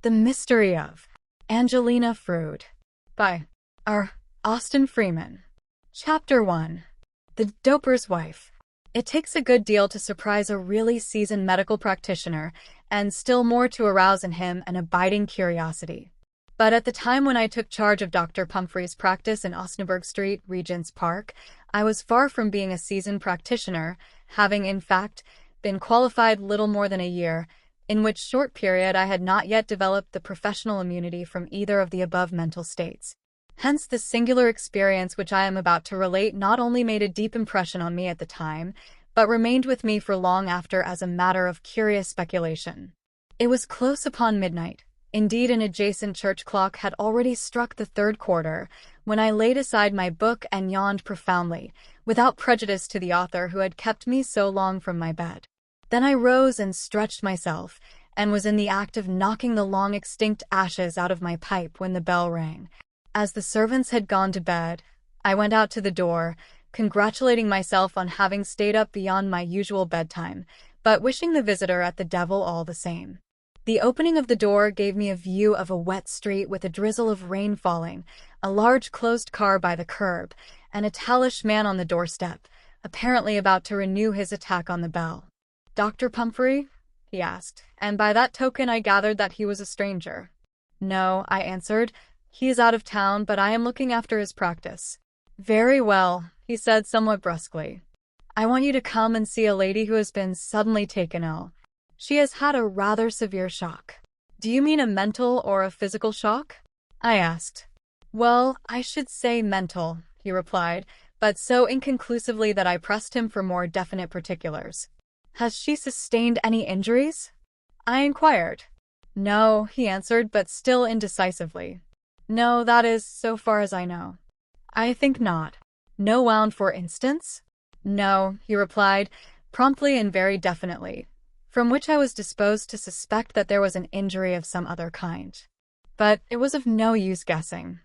The Mystery of Angelina Frood by R. Austin Freeman. Chapter 1. The Doper's Wife. It takes a good deal to surprise a really seasoned medical practitioner, and still more to arouse in him an abiding curiosity. But at the time when I took charge of Dr. Pumphrey's practice in Osnaburg Street, Regent's Park, I was far from being a seasoned practitioner, having, in fact, been qualified little more than a year, in which short period I had not yet developed the professional immunity from either of the above mental states. Hence the singular experience which I am about to relate not only made a deep impression on me at the time, but remained with me for long after as a matter of curious speculation. It was close upon midnight. Indeed, an adjacent church clock had already struck the third quarter, when I laid aside my book and yawned profoundly, without prejudice to the author who had kept me so long from my bed. Then I rose and stretched myself, and was in the act of knocking the long-extinct ashes out of my pipe when the bell rang. As the servants had gone to bed, I went out to the door, congratulating myself on having stayed up beyond my usual bedtime, but wishing the visitor at the devil all the same. The opening of the door gave me a view of a wet street with a drizzle of rain falling, a large closed car by the curb, and a tallish man on the doorstep, apparently about to renew his attack on the bell. "Dr. Pumphrey?" he asked, and by that token I gathered that he was a stranger. "No," I answered. "He is out of town, but I am looking after his practice." "Very well," he said somewhat brusquely. "I want you to come and see a lady who has been suddenly taken ill. She has had a rather severe shock." "Do you mean a mental or a physical shock?" I asked. "Well, I should say mental," he replied, but so inconclusively that I pressed him for more definite particulars. "Has she sustained any injuries?" I inquired. "No," he answered, but still indecisively. "No, that is, so far as I know." "I think not." "No wound, for instance?" "No," he replied, promptly and very definitely, from which I was disposed to suspect that there was an injury of some other kind. But it was of no use guessing.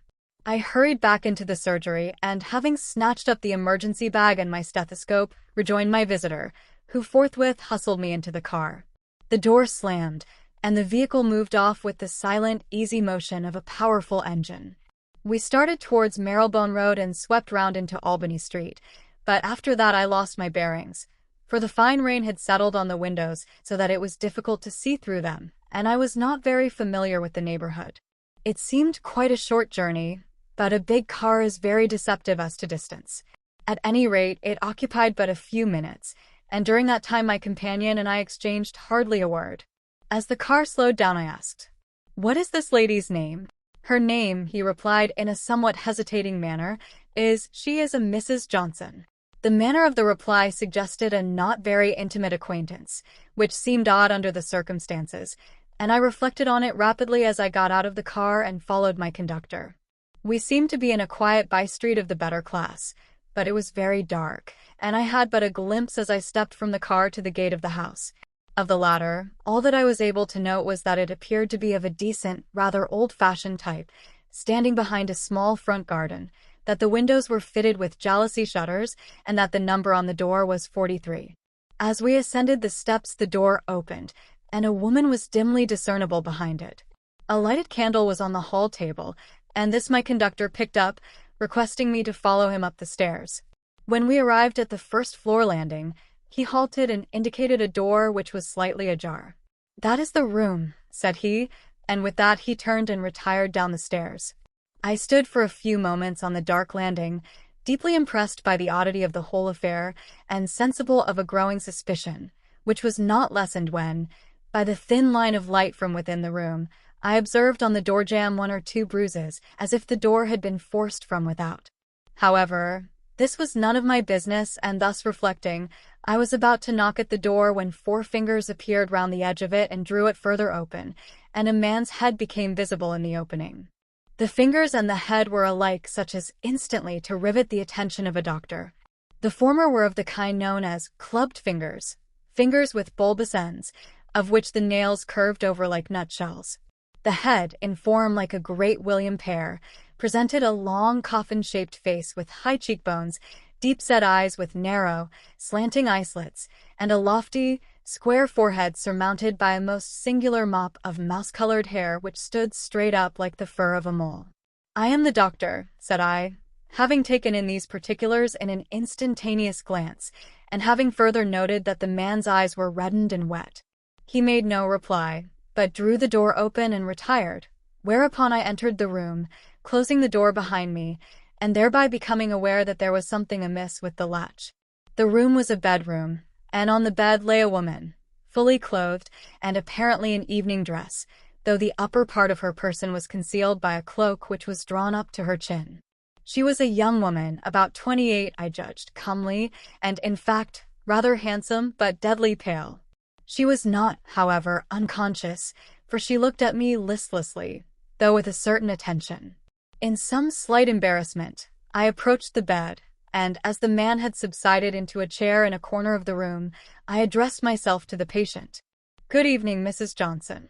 I hurried back into the surgery, and having snatched up the emergency bag and my stethoscope, rejoined my visitor, who forthwith hustled me into the car. The door slammed, and the vehicle moved off with the silent, easy motion of a powerful engine. We started towards Marylebone Road and swept round into Albany Street, but after that I lost my bearings, for the fine rain had settled on the windows so that it was difficult to see through them, and I was not very familiar with the neighborhood. It seemed quite a short journey, but a big car is very deceptive as to distance. At any rate, it occupied but a few minutes, and during that time my companion and I exchanged hardly a word. As the car slowed down, I asked, "What is this lady's name?" "Her name," he replied in a somewhat hesitating manner, she is a Mrs. Johnson." The manner of the reply suggested a not very intimate acquaintance, which seemed odd under the circumstances, and I reflected on it rapidly as I got out of the car and followed my conductor. We seemed to be in a quiet by-street of the better class, but it was very dark, and I had but a glimpse as I stepped from the car to the gate of the house. Of the latter, all that I was able to note was that it appeared to be of a decent, rather old-fashioned type, standing behind a small front garden, that the windows were fitted with jalousie shutters, and that the number on the door was 43. As we ascended the steps, the door opened, and a woman was dimly discernible behind it. A lighted candle was on the hall table, and this my conductor picked up, requesting me to follow him up the stairs. When we arrived at the first-floor landing, he halted and indicated a door which was slightly ajar. "That is the room," said he, and with that he turned and retired down the stairs. I stood for a few moments on the dark landing, deeply impressed by the oddity of the whole affair, and sensible of a growing suspicion, which was not lessened when, by the thin line of light from within the room, I observed on the door jamb one or two bruises, as if the door had been forced from without. However, this was none of my business, and thus reflecting, I was about to knock at the door when 4 fingers appeared round the edge of it and drew it further open, and a man's head became visible in the opening. The fingers and the head were alike, such as instantly to rivet the attention of a doctor. The former were of the kind known as clubbed fingers, fingers with bulbous ends, of which the nails curved over like nutshells. The head, in form like a great William pear, presented a long coffin-shaped face with high cheekbones, deep-set eyes with narrow, slanting eye slits, and a lofty, square forehead surmounted by a most singular mop of mouse-colored hair which stood straight up like the fur of a mole. "I am the doctor," said I, having taken in these particulars in an instantaneous glance, and having further noted that the man's eyes were reddened and wet. He made no reply, but drew the door open and retired, whereupon I entered the room, closing the door behind me, and thereby becoming aware that there was something amiss with the latch. The room was a bedroom, and on the bed lay a woman, fully clothed and apparently in evening dress, though the upper part of her person was concealed by a cloak which was drawn up to her chin. She was a young woman, about 28, I judged, comely, and, in fact, rather handsome but deadly pale. She was not, however, unconscious, for she looked at me listlessly, though with a certain attention. In some slight embarrassment, I approached the bed, and as the man had subsided into a chair in a corner of the room, I addressed myself to the patient. "Good evening, Mrs. Johnson.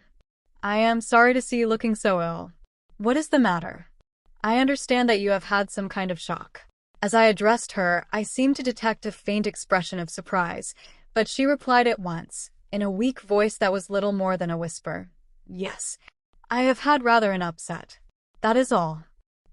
I am sorry to see you looking so ill. What is the matter? I understand that you have had some kind of shock." As I addressed her, I seemed to detect a faint expression of surprise, but she replied at once, in a weak voice that was little more than a whisper. "Yes, I have had rather an upset. That is all.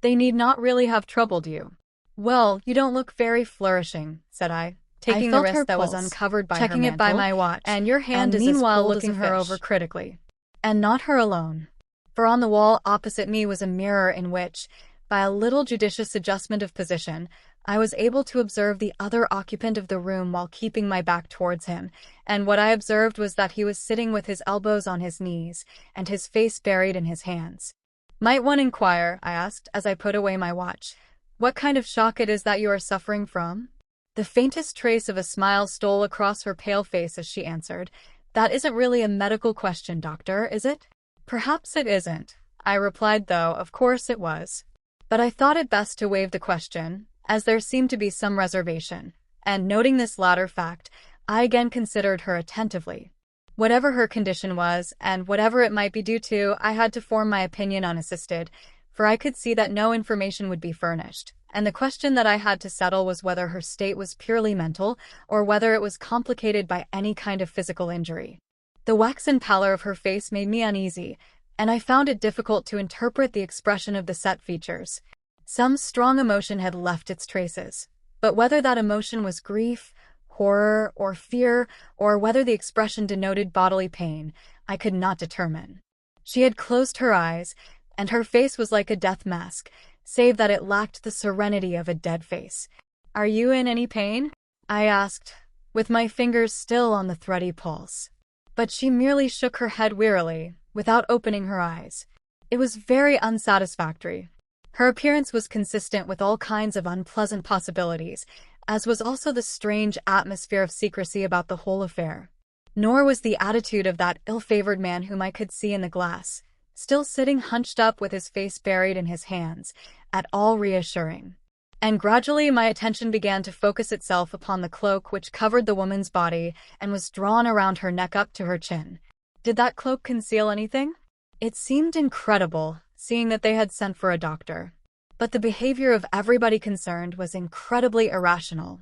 They need not really have troubled you." "Well, you don't look very flourishing," said I, taking the wrist that was uncovered by her mantle, checking it by my watch, "and your hand is meanwhile looking her over critically. And not her alone, for on the wall opposite me was a mirror in which, by a little judicious adjustment of position, I was able to observe the other occupant of the room while keeping my back towards him, and what I observed was that he was sitting with his elbows on his knees and his face buried in his hands. "Might one inquire," I asked as I put away my watch, "what kind of shock it is that you are suffering from?" The faintest trace of a smile stole across her pale face as she answered, "That isn't really a medical question, doctor, is it?" "Perhaps it isn't," I replied, though of course it was. But I thought it best to waive the question, as there seemed to be some reservation, and noting this latter fact, I again considered her attentively. Whatever her condition was, and whatever it might be due to, I had to form my opinion unassisted, for I could see that no information would be furnished, and the question that I had to settle was whether her state was purely mental, or whether it was complicated by any kind of physical injury. The waxen pallor of her face made me uneasy, and I found it difficult to interpret the expression of the set features. Some strong emotion had left its traces, but whether that emotion was grief, horror, or fear, or whether the expression denoted bodily pain, I could not determine. She had closed her eyes, and her face was like a death mask, save that it lacked the serenity of a dead face. "Are you in any pain?" I asked, with my fingers still on the thready pulse. But she merely shook her head wearily, without opening her eyes. It was very unsatisfactory. Her appearance was consistent with all kinds of unpleasant possibilities, as was also the strange atmosphere of secrecy about the whole affair. Nor was the attitude of that ill-favored man whom I could see in the glass, still sitting hunched up with his face buried in his hands, at all reassuring. And gradually my attention began to focus itself upon the cloak which covered the woman's body and was drawn around her neck up to her chin. Did that cloak conceal anything? It seemed incredible, seeing that they had sent for a doctor. But the behavior of everybody concerned was incredibly irrational.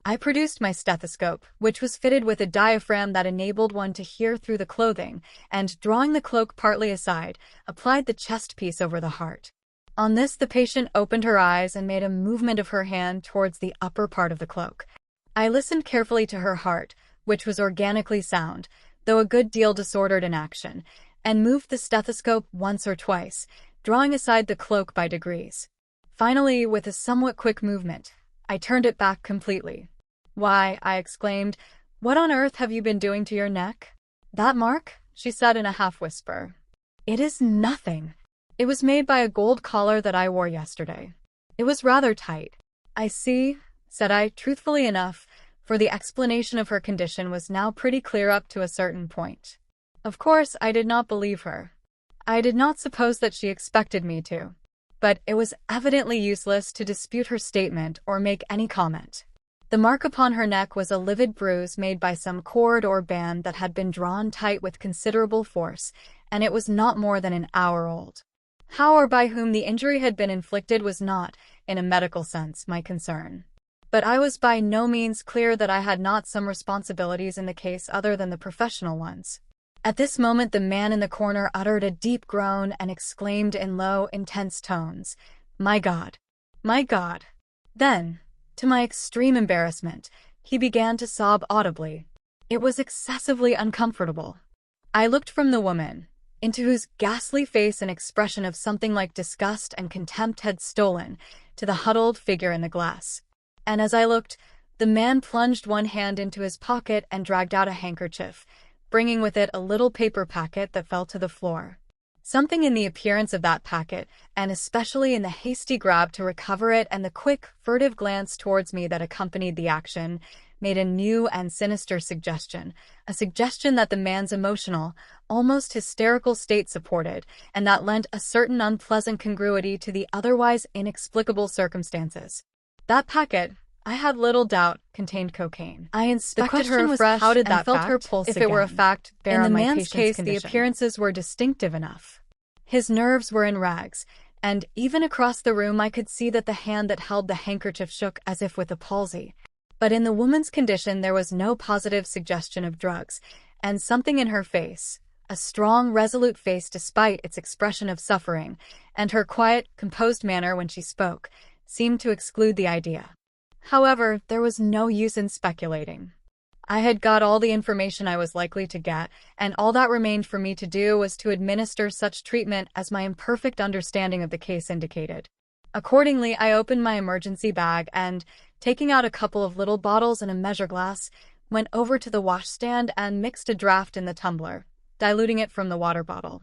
I produced my stethoscope, which was fitted with a diaphragm that enabled one to hear through the clothing, and, drawing the cloak partly aside, applied the chest piece over the heart. On this the patient opened her eyes and made a movement of her hand towards the upper part of the cloak. I listened carefully to her heart, which was organically sound, though a good deal disordered in action, and moved the stethoscope once or twice, drawing aside the cloak by degrees. Finally, with a somewhat quick movement, I turned it back completely. "Why," I exclaimed, "what on earth have you been doing to your neck?" "That mark?" she said in a half-whisper. "It is nothing. It was made by a gold collar that I wore yesterday. It was rather tight." "I see," said I, truthfully enough, for the explanation of her condition was now pretty clear up to a certain point. Of course, I did not believe her. I did not suppose that she expected me to. But it was evidently useless to dispute her statement or make any comment. The mark upon her neck was a livid bruise made by some cord or band that had been drawn tight with considerable force, and it was not more than an hour old. How or by whom the injury had been inflicted was not, in a medical sense, my concern. but I was by no means clear that I had not some responsibilities in the case other than the professional ones. At this moment, the man in the corner uttered a deep groan and exclaimed in low, intense tones, "My God! My God!" Then, to my extreme embarrassment, he began to sob audibly. It was excessively uncomfortable. I looked from the woman, into whose ghastly face an expression of something like disgust and contempt had stolen, to the huddled figure in the glass. And as I looked, the man plunged one hand into his pocket and dragged out a handkerchief, bringing with it a little paper packet that fell to the floor. Something in the appearance of that packet, and especially in the hasty grab to recover it and the quick, furtive glance towards me that accompanied the action, made a new and sinister suggestion, a suggestion that the man's emotional, almost hysterical state supported, and that lent a certain unpleasant congruity to the otherwise inexplicable circumstances. That packet, I had little doubt, contained cocaine. I inspected her afresh and felt her pulse again. If it were a fact, in the man's case, the appearances were distinctive enough. His nerves were in rags, and even across the room I could see that the hand that held the handkerchief shook as if with a palsy. But in the woman's condition there was no positive suggestion of drugs, and something in her face, a strong, resolute face despite its expression of suffering, and her quiet, composed manner when she spoke, seemed to exclude the idea. However, there was no use in speculating. I had got all the information I was likely to get, and all that remained for me to do was to administer such treatment as my imperfect understanding of the case indicated. Accordingly, I opened my emergency bag and, taking out a couple of little bottles and a measure glass, went over to the washstand and mixed a draught in the tumbler, diluting it from the water bottle.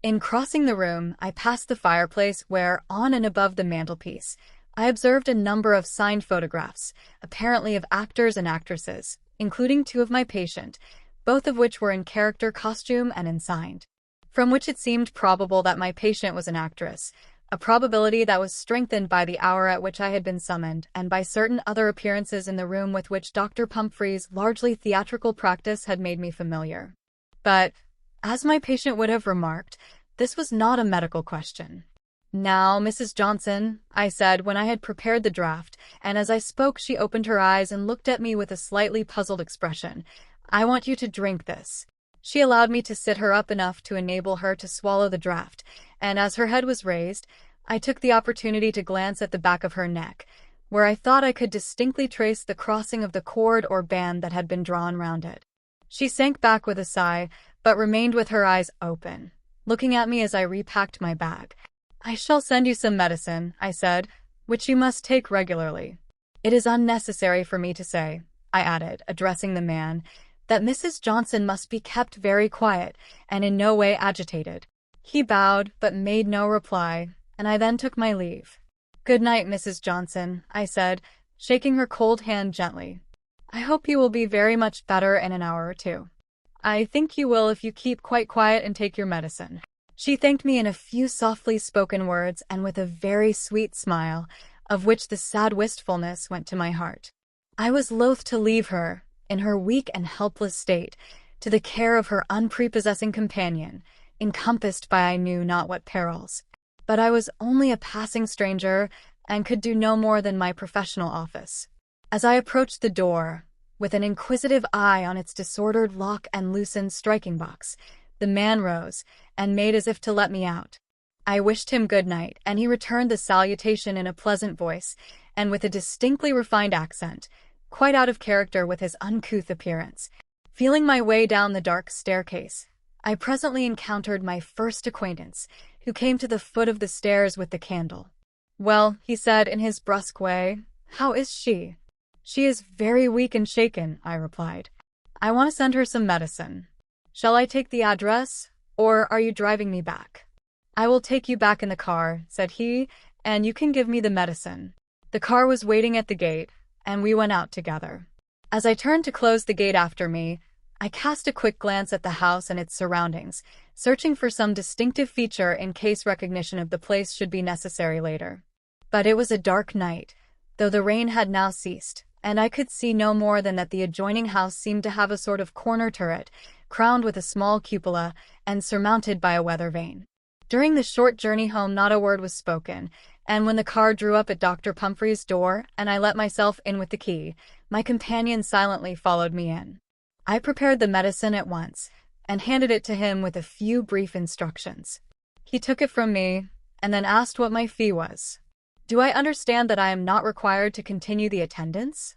In crossing the room, I passed the fireplace where, on and above the mantelpiece, I observed a number of signed photographs, apparently of actors and actresses, including two of my patient, both of which were in character costume and ensigned, from which it seemed probable that my patient was an actress, a probability that was strengthened by the hour at which I had been summoned and by certain other appearances in the room with which Dr. Pumphrey's largely theatrical practice had made me familiar. But, as my patient would have remarked, this was not a medical question. "Now, Mrs. Johnson," I said when I had prepared the draught, and as I spoke she opened her eyes and looked at me with a slightly puzzled expression, "I want you to drink this." She allowed me to sit her up enough to enable her to swallow the draught, and as her head was raised, I took the opportunity to glance at the back of her neck, where I thought I could distinctly trace the crossing of the cord or band that had been drawn round it. She sank back with a sigh, but remained with her eyes open, looking at me as I repacked my bag. "I shall send you some medicine," I said, "which you must take regularly. It is unnecessary for me to say," I added, addressing the man, "that Mrs. Johnson must be kept very quiet and in no way agitated." He bowed, but made no reply, and I then took my leave. "Good night, Mrs. Johnson," I said, shaking her cold hand gently. "I hope you will be very much better in an hour or two." "I think you will if you keep quite quiet and take your medicine." She thanked me in a few softly spoken words and with a very sweet smile, of which the sad wistfulness went to my heart. I was loath to leave her, in her weak and helpless state, to the care of her unprepossessing companion, encompassed by I knew not what perils. But I was only a passing stranger, and could do no more than my professional office. As I approached the door, with an inquisitive eye on its disordered lock and loosened striking box, the man rose, and made as if to let me out. I wished him good night, and he returned the salutation in a pleasant voice, and with a distinctly refined accent, quite out of character with his uncouth appearance. Feeling my way down the dark staircase, I presently encountered my first acquaintance, who came to the foot of the stairs with the candle. "Well," he said in his brusque way, "how is she?" "She is very weak and shaken," I replied. "I want to send her some medicine. Shall I take the address, or are you driving me back?" "I will take you back in the car," said he, "and you can give me the medicine." The car was waiting at the gate, and we went out together. As I turned to close the gate after me, I cast a quick glance at the house and its surroundings, searching for some distinctive feature in case recognition of the place should be necessary later. But it was a dark night, though the rain had now ceased, and I could see no more than that the adjoining house seemed to have a sort of corner turret, crowned with a small cupola, and surmounted by a weather vane. During the short journey home, not a word was spoken, and when the car drew up at Dr. Pumphrey's door and I let myself in with the key, my companion silently followed me in. I prepared the medicine at once and handed it to him with a few brief instructions. He took it from me and then asked what my fee was. "Do I understand that I am not required to continue the attendance?"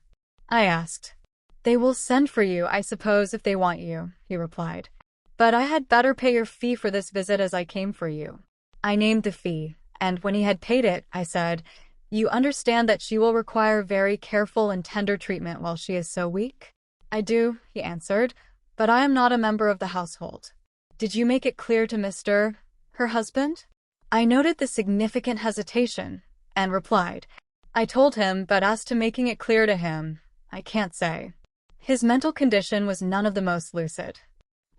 I asked. "They will send for you, I suppose, if they want you," he replied. "But I had better pay your fee for this visit as I came for you." I named the fee, and when he had paid it, I said, "You understand that she will require very careful and tender treatment while she is so weak?" "I do," he answered, "but I am not a member of the household." "Did you make it clear to Mr. her husband?" I noted the significant hesitation and replied, "I told him, but as to making it clear to him, I can't say." His mental condition was none of the most lucid.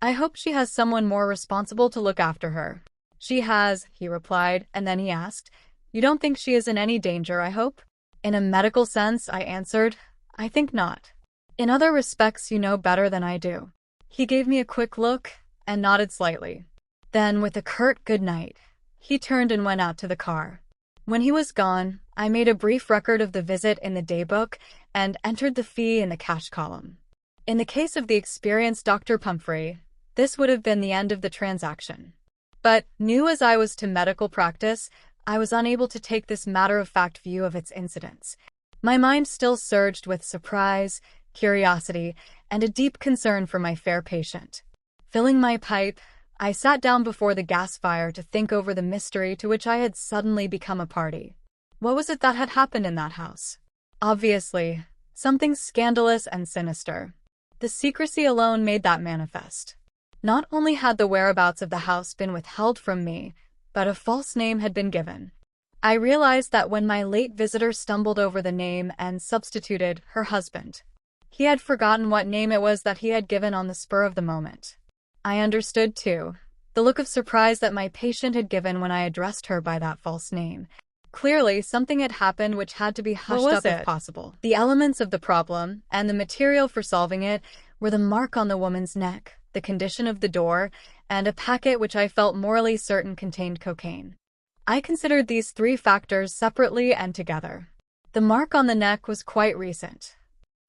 "I hope she has someone more responsible to look after her." "She has," he replied, and then he asked, "You don't think she is in any danger, I hope?" "In a medical sense," I answered, "I think not. In other respects, you know better than I do." He gave me a quick look and nodded slightly. Then, with a curt good night, he turned and went out to the car. When he was gone, I made a brief record of the visit in the daybook and entered the fee in the cash column. In the case of the experienced Dr. Pumphrey, this would have been the end of the transaction. But, new as I was to medical practice, I was unable to take this matter-of-fact view of its incidents. My mind still surged with surprise, curiosity, and a deep concern for my fair patient. Filling my pipe, I sat down before the gas fire to think over the mystery to which I had suddenly become a party. What was it that had happened in that house? Obviously, something scandalous and sinister. The secrecy alone made that manifest. Not only had the whereabouts of the house been withheld from me, but a false name had been given. I realized that when my late visitor stumbled over the name and substituted her husband, he had forgotten what name it was that he had given on the spur of the moment. I understood, too, the look of surprise that my patient had given when I addressed her by that false name. Clearly, something had happened which had to be hushed up if possible. The elements of the problem, and the material for solving it, were the mark on the woman's neck, the condition of the door, and a packet which I felt morally certain contained cocaine. I considered these three factors separately and together. The mark on the neck was quite recent.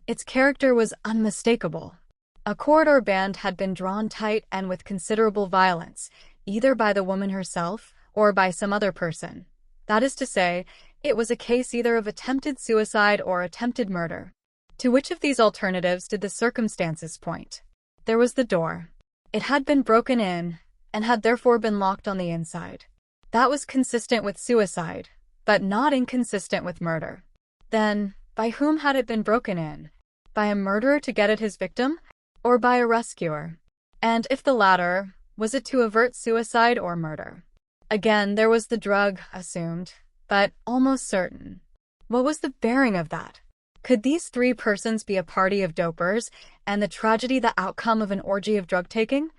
Its character was unmistakable. A cord or band had been drawn tight and with considerable violence, either by the woman herself or by some other person. That is to say, it was a case either of attempted suicide or attempted murder. To which of these alternatives did the circumstances point? There was the door. It had been broken in, and had therefore been locked on the inside. That was consistent with suicide, but not inconsistent with murder. Then, by whom had it been broken in? By a murderer to get at his victim? Or by a rescuer? And if the latter, was it to avert suicide or murder? Again, there was the drug, assumed, but almost certain. What was the bearing of that? Could these three persons be a party of dopers, and the tragedy the outcome of an orgy of drug-taking?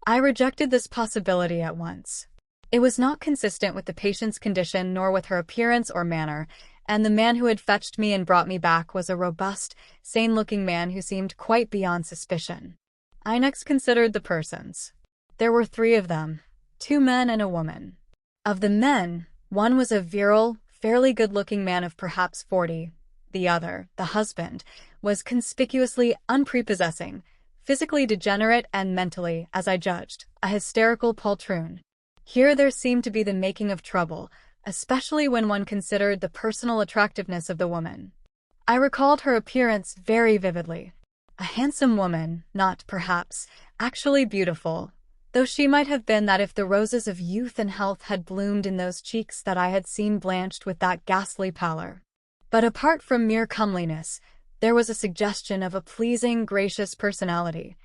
I rejected this possibility at once. It was not consistent with the patient's condition nor with her appearance or manner, and the man who had fetched me and brought me back was a robust, sane-looking man who seemed quite beyond suspicion. I next considered the persons. There were three of them, 2 men and a woman. Of the men, one was a virile, fairly good-looking man of perhaps 40. The other, the husband, was conspicuously unprepossessing, physically degenerate and mentally, as I judged, a hysterical poltroon. Here there seemed to be the making of trouble, especially when one considered the personal attractiveness of the woman. I recalled her appearance very vividly. A handsome woman, not, perhaps, actually beautiful, though she might have been that if the roses of youth and health had bloomed in those cheeks that I had seen blanched with that ghastly pallor. But apart from mere comeliness, there was a suggestion of a pleasing, gracious personality.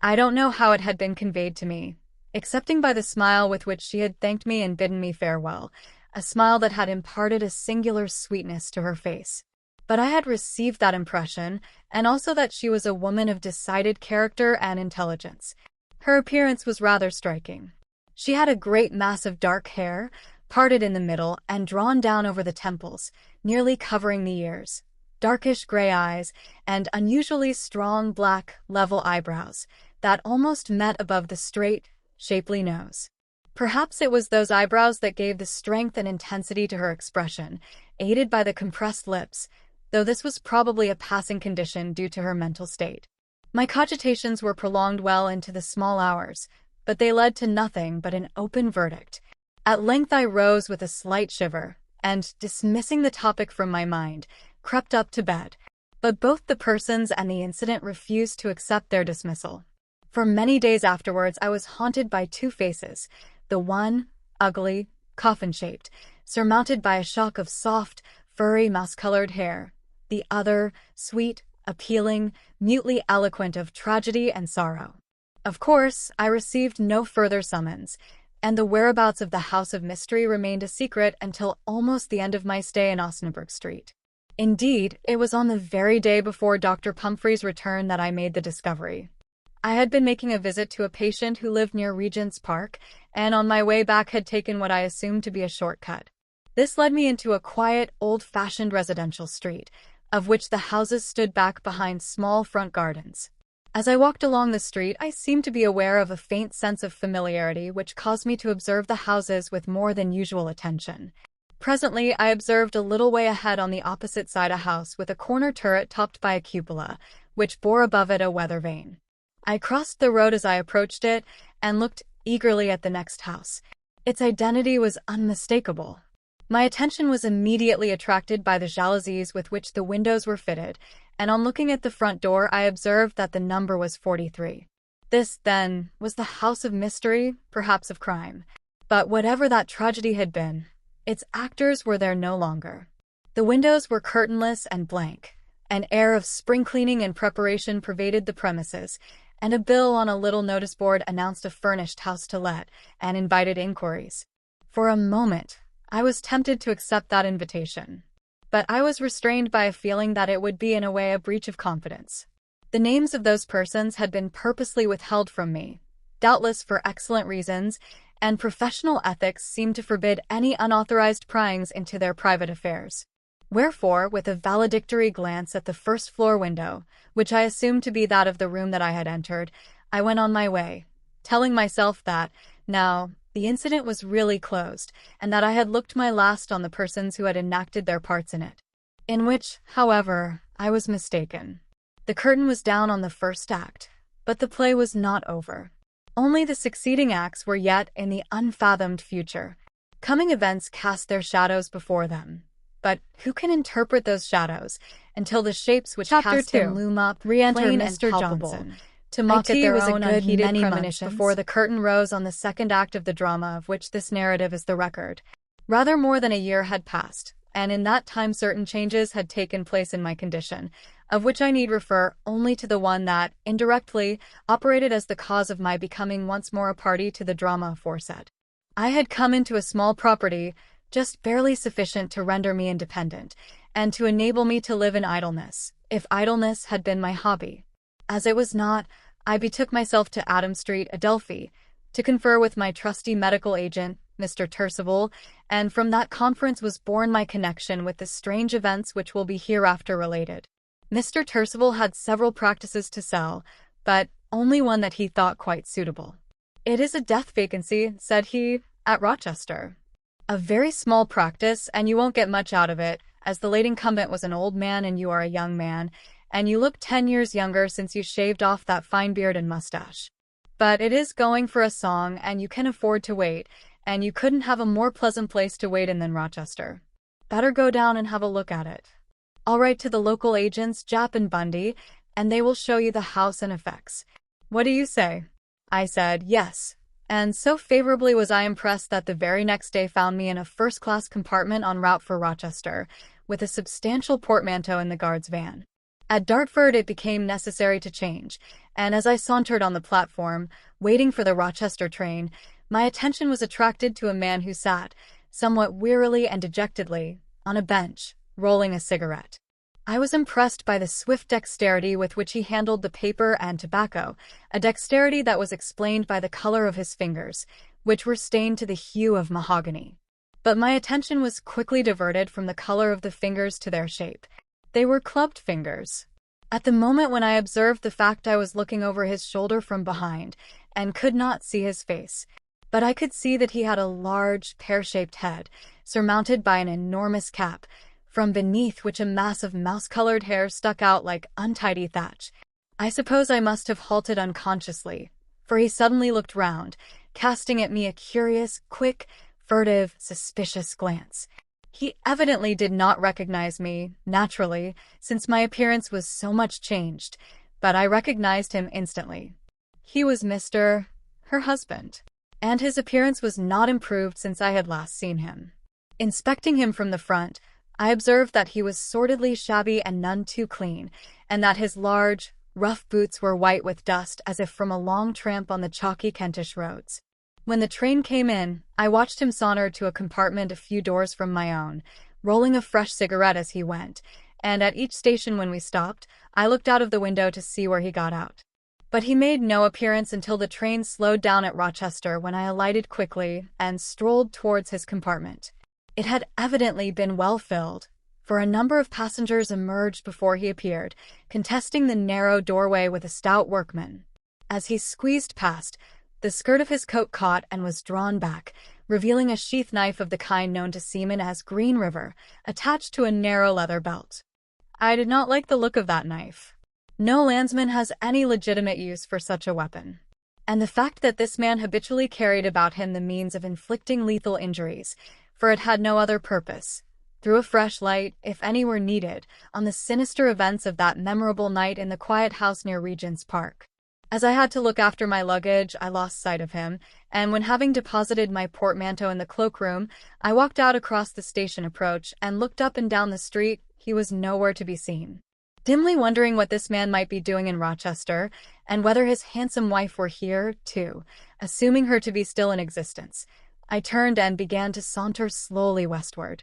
I don't know how it had been conveyed to me, excepting by the smile with which she had thanked me and bidden me farewell, a smile that had imparted a singular sweetness to her face. But I had received that impression, and also that she was a woman of decided character and intelligence. Her appearance was rather striking. She had a great mass of dark hair, parted in the middle and drawn down over the temples, nearly covering the ears, darkish gray eyes, and unusually strong black, level eyebrows that almost met above the straight, shapely nose. Perhaps it was those eyebrows that gave the strength and intensity to her expression, aided by the compressed lips, though this was probably a passing condition due to her mental state. My cogitations were prolonged well into the small hours, but they led to nothing but an open verdict. At length I rose with a slight shiver, and, dismissing the topic from my mind, crept up to bed. But both the persons and the incident refused to accept their dismissal. For many days afterwards I was haunted by two faces, the one, ugly, coffin-shaped, surmounted by a shock of soft, furry, mouse-colored hair, the other, sweet, appealing, mutely eloquent of tragedy and sorrow. Of course, I received no further summons, and the whereabouts of the House of Mystery remained a secret until almost the end of my stay in Osnaburg Street. Indeed, it was on the very day before Dr. Pumphrey's return that I made the discovery. I had been making a visit to a patient who lived near Regent's Park, and on my way back had taken what I assumed to be a shortcut. This led me into a quiet, old-fashioned residential street, of which the houses stood back behind small front gardens. As I walked along the street, I seemed to be aware of a faint sense of familiarity which caused me to observe the houses with more than usual attention. Presently, I observed a little way ahead on the opposite side a house with a corner turret topped by a cupola, which bore above it a weather vane. I crossed the road as I approached it and looked eagerly at the next house. Its identity was unmistakable. My attention was immediately attracted by the jalousies with which the windows were fitted, and on looking at the front door I observed that the number was 43. This, then, was the house of mystery, perhaps of crime. But whatever that tragedy had been, its actors were there no longer. The windows were curtainless and blank. An air of spring cleaning and preparation pervaded the premises, and a bill on a little notice board announced a furnished house to let and invited inquiries. For a moment, I was tempted to accept that invitation, but I was restrained by a feeling that it would be in a way a breach of confidence. The names of those persons had been purposely withheld from me, doubtless for excellent reasons, and professional ethics seemed to forbid any unauthorized pryings into their private affairs. Wherefore, with a valedictory glance at the first-floor window, which I assumed to be that of the room that I had entered, I went on my way, telling myself that, now, the incident was really closed, and that I had looked my last on the persons who had enacted their parts in it. In which, however, I was mistaken. The curtain was down on the first act, but the play was not over. Only the succeeding acts were yet in the unfathomed future. Coming events cast their shadows before them. But who can interpret those shadows until the shapes which cast them loom up, re-enter Mr. Johnson, to mock at their own unheeded premonitions before the curtain rose on the second act of the drama of which this narrative is the record. Rather more than a year had passed, and in that time certain changes had taken place in my condition, of which I need refer only to the one that, indirectly, operated as the cause of my becoming once more a party to the drama aforesaid. I had come into a small property, just barely sufficient to render me independent, and to enable me to live in idleness, if idleness had been my hobby. As it was not, I betook myself to Adam Street, Adelphi, to confer with my trusty medical agent, Mr. Turcival, and from that conference was born my connection with the strange events which will be hereafter related. Mr. Turcival had several practices to sell, but only one that he thought quite suitable. "It is a death vacancy," said he, "at Rochester. A very small practice, and you won't get much out of it, as the late incumbent was an old man and you are a young man, and you look 10 years younger since you shaved off that fine beard and mustache. But it is going for a song, and you can afford to wait, and you couldn't have a more pleasant place to wait in than Rochester. Better go down and have a look at it. I'll write to the local agents, Japp and Bundy, and they will show you the house and effects. What do you say?" I said, "Yes." And so favorably was I impressed that the very next day found me in a first-class compartment en route for Rochester, with a substantial portmanteau in the guard's van. At Dartford it became necessary to change, and as I sauntered on the platform, waiting for the Rochester train, my attention was attracted to a man who sat, somewhat wearily and dejectedly, on a bench, rolling a cigarette. I was impressed by the swift dexterity with which he handled the paper and tobacco, a dexterity that was explained by the color of his fingers, which were stained to the hue of mahogany. But my attention was quickly diverted from the color of the fingers to their shape. They were clubbed fingers. At the moment when I observed the fact I was looking over his shoulder from behind, and could not see his face. but I could see that he had a large, pear-shaped head, surmounted by an enormous cap, from beneath which a mass of mouse-colored hair stuck out like untidy thatch. I suppose I must have halted unconsciously, for he suddenly looked round, casting at me a curious, quick, furtive, suspicious glance. He evidently did not recognize me, naturally, since my appearance was so much changed, but I recognized him instantly. He was her husband, and his appearance was not improved since I had last seen him. Inspecting him from the front, I observed that he was sordidly shabby and none too clean, and that his large, rough boots were white with dust as if from a long tramp on the chalky Kentish roads. When the train came in, I watched him saunter to a compartment a few doors from my own, rolling a fresh cigarette as he went, and at each station when we stopped, I looked out of the window to see where he got out. But he made no appearance until the train slowed down at Rochester, when I alighted quickly and strolled towards his compartment. It had evidently been well filled, for a number of passengers emerged before he appeared, contesting the narrow doorway with a stout workman. As he squeezed past, the skirt of his coat caught and was drawn back, revealing a sheath knife of the kind known to seamen as Green River, attached to a narrow leather belt. I did not like the look of that knife. No landsman has any legitimate use for such a weapon. And the fact that this man habitually carried about him the means of inflicting lethal injuries, for it had no other purpose, threw a fresh light, if any were needed, on the sinister events of that memorable night in the quiet house near Regent's Park. As I had to look after my luggage, I lost sight of him, and when having deposited my portmanteau in the cloakroom, I walked out across the station approach and looked up and down the street, he was nowhere to be seen. Dimly wondering what this man might be doing in Rochester, and whether his handsome wife were here, too, assuming her to be still in existence, I turned and began to saunter slowly westward.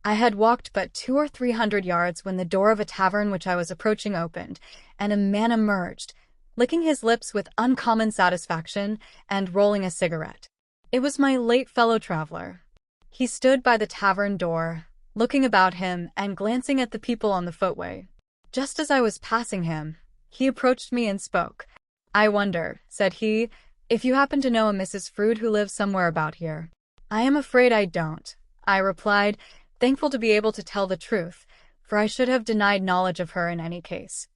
I had walked but 200 or 300 yards when the door of a tavern which I was approaching opened, and a man emerged, licking his lips with uncommon satisfaction and rolling a cigarette. It was my late fellow-traveler. He stood by the tavern door, looking about him and glancing at the people on the footway. Just as I was passing him, he approached me and spoke. "I wonder," said he, "if you happen to know a Mrs. Frood who lives somewhere about here." "I am afraid I don't," I replied, thankful to be able to tell the truth, for I should have denied knowledge of her in any case.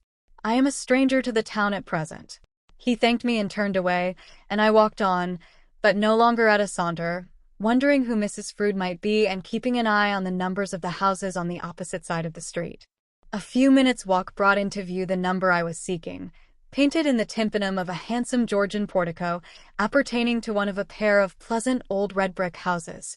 "I am a stranger to the town at present." He thanked me and turned away, and I walked on, but no longer at a saunter, wondering who Mrs. Frood might be and keeping an eye on the numbers of the houses on the opposite side of the street. A few minutes' walk brought into view the number I was seeking, painted in the tympanum of a handsome Georgian portico, appertaining to one of a pair of pleasant old red brick houses.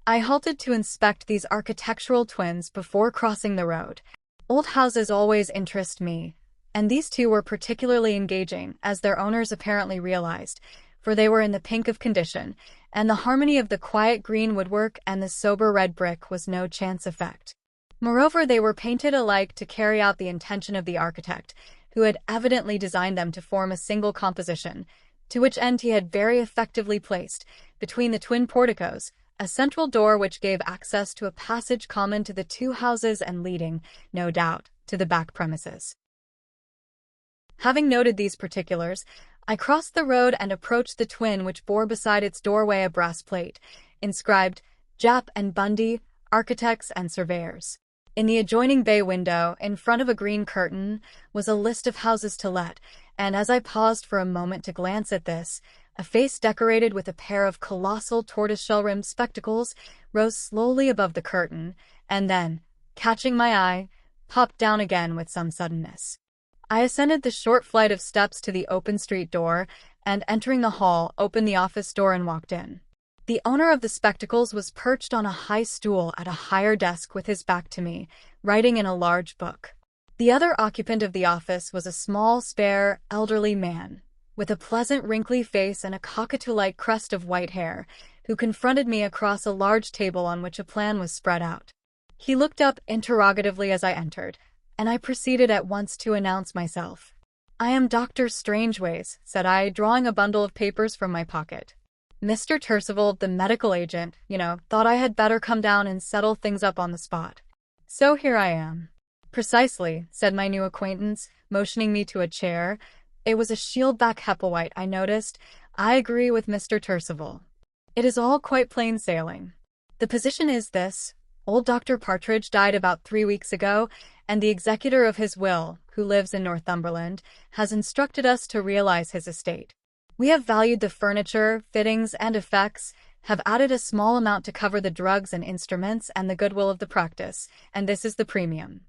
I halted to inspect these architectural twins before crossing the road. Old houses always interest me, and these two were particularly engaging, as their owners apparently realized, for they were in the pink of condition, and the harmony of the quiet green woodwork and the sober red brick was no chance effect. Moreover, they were painted alike to carry out the intention of the architect, who had evidently designed them to form a single composition, to which end he had very effectively placed, between the twin porticos, a central door which gave access to a passage common to the two houses and leading, no doubt, to the back premises. Having noted these particulars, I crossed the road and approached the twin which bore beside its doorway a brass plate, inscribed, "Japp and Bundy, Architects and Surveyors." In the adjoining bay window, in front of a green curtain, was a list of houses to let, and as I paused for a moment to glance at this, a face decorated with a pair of colossal tortoiseshell-rimmed spectacles rose slowly above the curtain, and then, catching my eye, popped down again with some suddenness. I ascended the short flight of steps to the open street door, and entering the hall, opened the office door and walked in. The owner of the spectacles was perched on a high stool at a higher desk with his back to me, writing in a large book. The other occupant of the office was a small, spare, elderly man, with a pleasant, wrinkly face and a cockatoo-like crest of white hair, who confronted me across a large table on which a plan was spread out. He looked up interrogatively as I entered, and I proceeded at once to announce myself. "I am Dr. Strangeways," said I, drawing a bundle of papers from my pocket. "Mr. Turcival, the medical agent, thought I had better come down and settle things up on the spot. So here I am." "Precisely," said my new acquaintance, motioning me to a chair. It was a Shieldback Hepplewhite, I noticed. "I agree with Mr. Turcival." It is all quite plain sailing. The position is this. Old Dr. Partridge died about 3 weeks ago, and the executor of his will, who lives in Northumberland, has instructed us to realize his estate. We have valued the furniture, fittings, and effects, have added a small amount to cover the drugs and instruments and the goodwill of the practice, and this is the premium.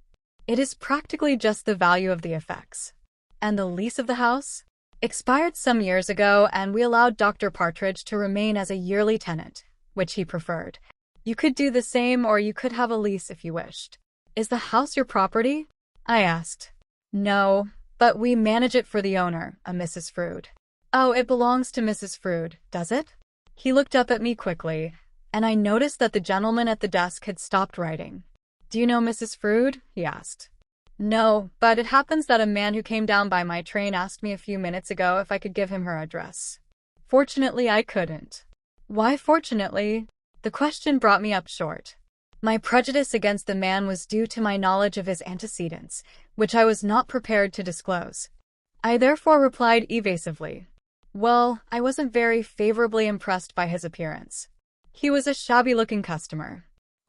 It is practically just the value of the effects. And the lease of the house? Expired some years ago, and we allowed Dr. Partridge to remain as a yearly tenant, which he preferred. You could do the same, or you could have a lease if you wished. Is the house your property? I asked. No, but we manage it for the owner, a Mrs. Frood. Oh, it belongs to Mrs. Frood, does it? He looked up at me quickly, and I noticed that the gentleman at the desk had stopped writing. Do you know Mrs. Frood? He asked. No, but it happens that a man who came down by my train asked me a few minutes ago if I could give him her address. Fortunately, I couldn't. Why fortunately? The question brought me up short. My prejudice against the man was due to my knowledge of his antecedents, which I was not prepared to disclose. I therefore replied evasively. Well, I wasn't very favorably impressed by his appearance. He was a shabby-looking customer.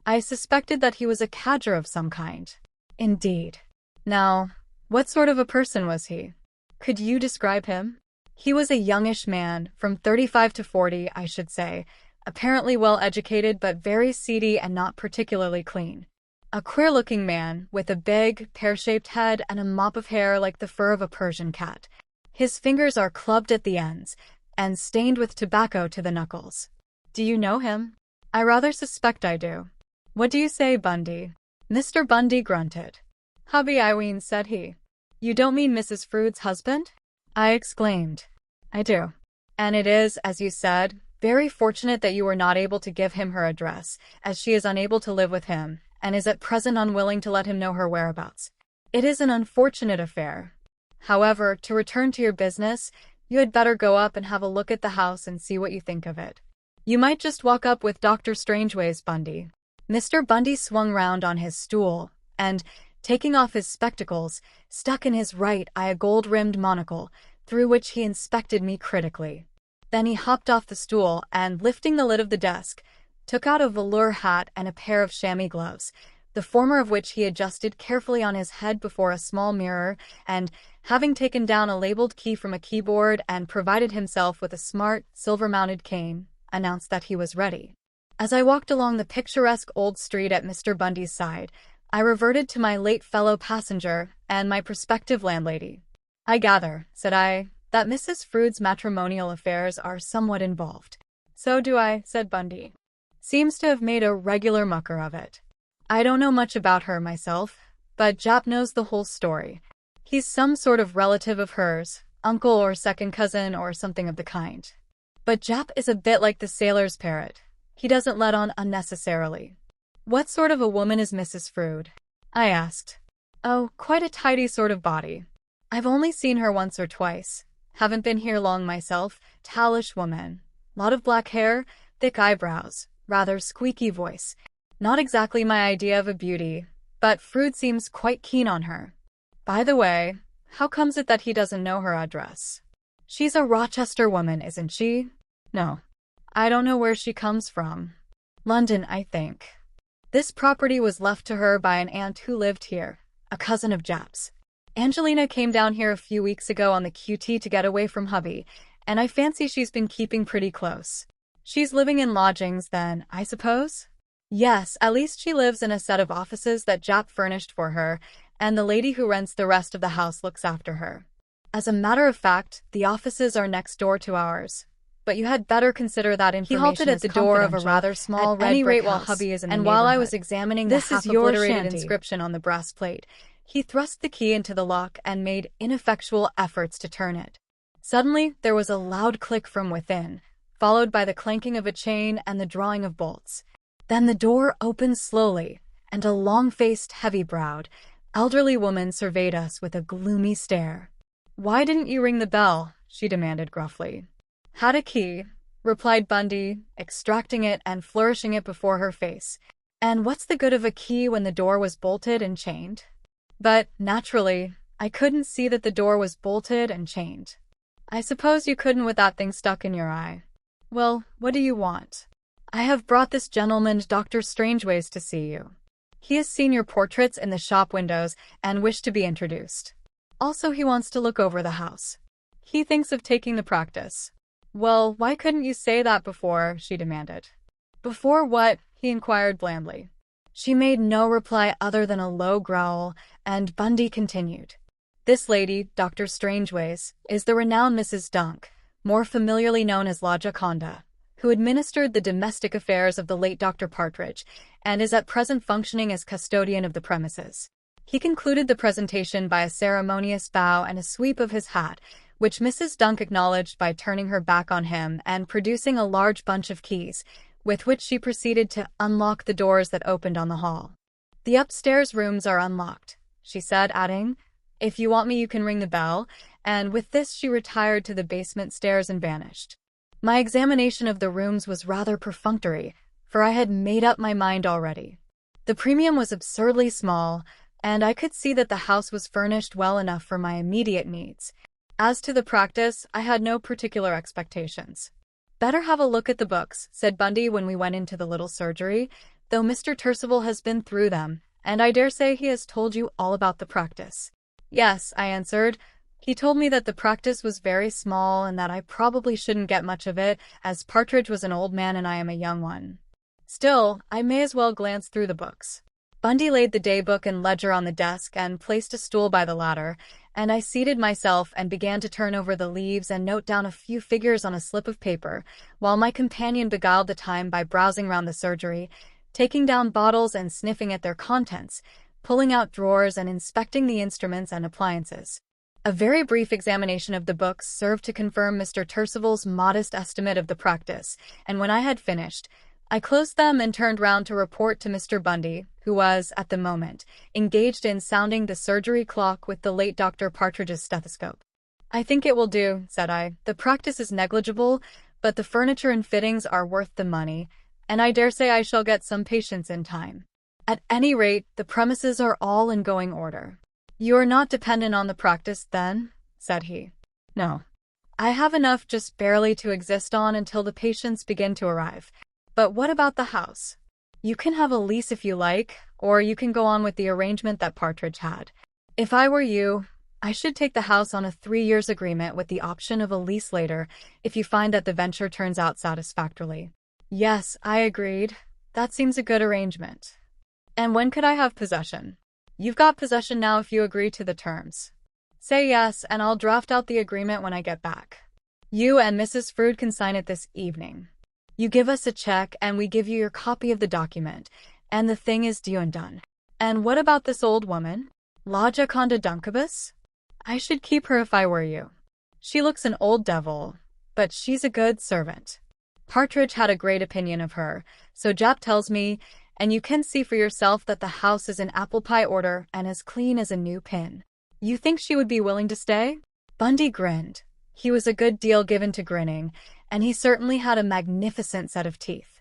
I suspected that he was a cadger of some kind. Indeed. Now, what sort of a person was he? Could you describe him? He was a youngish man, from 35 to 40, I should say, apparently well-educated but very seedy and not particularly clean. A queer-looking man, with a big, pear-shaped head and a mop of hair like the fur of a Persian cat. His fingers are clubbed at the ends, and stained with tobacco to the knuckles. Do you know him? I rather suspect I do. What do you say, Bundy? Mr. Bundy grunted. Hubby, I ween, said he. You don't mean Mrs. Frood's husband? I exclaimed. I do. And it is, as you said, very fortunate that you were not able to give him her address, as she is unable to live with him, and is at present unwilling to let him know her whereabouts. It is an unfortunate affair. However, to return to your business, you had better go up and have a look at the house and see what you think of it. You might just walk up with Dr. Strangeways, Bundy. Mr. Bundy swung round on his stool, and, taking off his spectacles, stuck in his right eye a gold-rimmed monocle, through which he inspected me critically. Then he hopped off the stool and, lifting the lid of the desk, took out a velour hat and a pair of chamois gloves, the former of which he adjusted carefully on his head before a small mirror, and, having taken down a labeled key from a keyboard and provided himself with a smart, silver-mounted cane, announced that he was ready. As I walked along the picturesque old street at Mr. Bundy's side, I reverted to my late fellow passenger and my prospective landlady. I gather, said I, that Mrs. Frood's matrimonial affairs are somewhat involved. So do I, said Bundy. Seems to have made a regular mucker of it. I don't know much about her myself, but Jap knows the whole story. He's some sort of relative of hers, uncle or second cousin or something of the kind. But Jap is a bit like the sailor's parrot. He doesn't let on unnecessarily. What sort of a woman is Mrs. Frood? I asked. Oh, quite a tidy sort of body. I've only seen her once or twice. Haven't been here long myself. Tallish woman. Lot of black hair, thick eyebrows, rather squeaky voice. Not exactly my idea of a beauty, but Frood seems quite keen on her. By the way, how comes it that he doesn't know her address? She's a Rochester woman, isn't she? No. I don't know where she comes from. London, I think. This property was left to her by an aunt who lived here, a cousin of Jap's. Angelina came down here a few weeks ago on the QT to get away from hubby, and I fancy she's been keeping pretty close. She's living in lodgings then, I suppose? Yes, at least she lives in a set of offices that Jap furnished for her, and the lady who rents the rest of the house looks after her. As a matter of fact, the offices are next door to ours. But you had better consider that information. He halted at the door of a rather small red brick house, while hubby is in the neighborhood. And while I was examining the half-obliterated inscription on the brass plate, he thrust the key into the lock and made ineffectual efforts to turn it. Suddenly, there was a loud click from within, followed by the clanking of a chain and the drawing of bolts. Then the door opened slowly, and a long-faced, heavy-browed, elderly woman surveyed us with a gloomy stare. "Why didn't you ring the bell?" she demanded gruffly. "Had a key," replied Bundy, extracting it and flourishing it before her face. "And what's the good of a key when the door was bolted and chained?" But, naturally, I couldn't see that the door was bolted and chained. "I suppose you couldn't with that thing stuck in your eye." Well, what do you want? I have brought this gentleman, Dr. Strangeways, to see you. He has seen your portraits in the shop windows and wished to be introduced. Also, he wants to look over the house. He thinks of taking the practice. Well, why couldn't you say that before? She demanded. Before what? He inquired blandly. She made no reply other than a low growl, and Bundy continued. This lady, Dr. Strangeways, is the renowned Mrs. Dunk, more familiarly known as La Gioconda, who administered the domestic affairs of the late Dr. Partridge, and is at present functioning as custodian of the premises. He concluded the presentation by a ceremonious bow and a sweep of his hat, which Mrs. Dunk acknowledged by turning her back on him and producing a large bunch of keys, with which she proceeded to unlock the doors that opened on the hall. The upstairs rooms are unlocked, she said, adding, if you want me you can ring the bell, and with this she retired to the basement stairs and vanished. My examination of the rooms was rather perfunctory, for I had made up my mind already. The premium was absurdly small, and I could see that the house was furnished well enough for my immediate needs. As to the practice, I had no particular expectations. Better have a look at the books, said Bundy when we went into the little surgery, though Mr. Percival has been through them, and I dare say he has told you all about the practice. Yes, I answered. He told me that the practice was very small and that I probably shouldn't get much of it, as Partridge was an old man and I am a young one. Still, I may as well glance through the books. Bundy laid the daybook and ledger on the desk and placed a stool by the latter, and I seated myself and began to turn over the leaves and note down a few figures on a slip of paper, while my companion beguiled the time by browsing round the surgery, taking down bottles and sniffing at their contents, pulling out drawers and inspecting the instruments and appliances. A very brief examination of the books served to confirm Mr. Percival's modest estimate of the practice, and when I had finished, I closed them and turned round to report to Mr. Bundy, who was, at the moment, engaged in sounding the surgery clock with the late Dr. Partridge's stethoscope. I think it will do, said I. The practice is negligible, but the furniture and fittings are worth the money, and I dare say I shall get some patients in time. At any rate, the premises are all in going order. You are not dependent on the practice, then? Said he. No. I have enough just barely to exist on until the patients begin to arrive. But what about the house? You can have a lease if you like, or you can go on with the arrangement that Partridge had. If I were you, I should take the house on a 3-year agreement with the option of a lease later if you find that the venture turns out satisfactorily. Yes, I agreed. That seems a good arrangement. And when could I have possession? You've got possession now if you agree to the terms. Say yes, and I'll draft out the agreement when I get back. You and Mrs. Frood can sign it this evening. You give us a check, and we give you your copy of the document, and the thing is due and done. And what about this old woman? La Gioconda Duncabus? I should keep her if I were you. She looks an old devil, but she's a good servant. Partridge had a great opinion of her, so Jap tells me, and you can see for yourself that the house is in apple pie order and as clean as a new pin. You think she would be willing to stay? Bundy grinned. He was a good deal given to grinning, and he certainly had a magnificent set of teeth.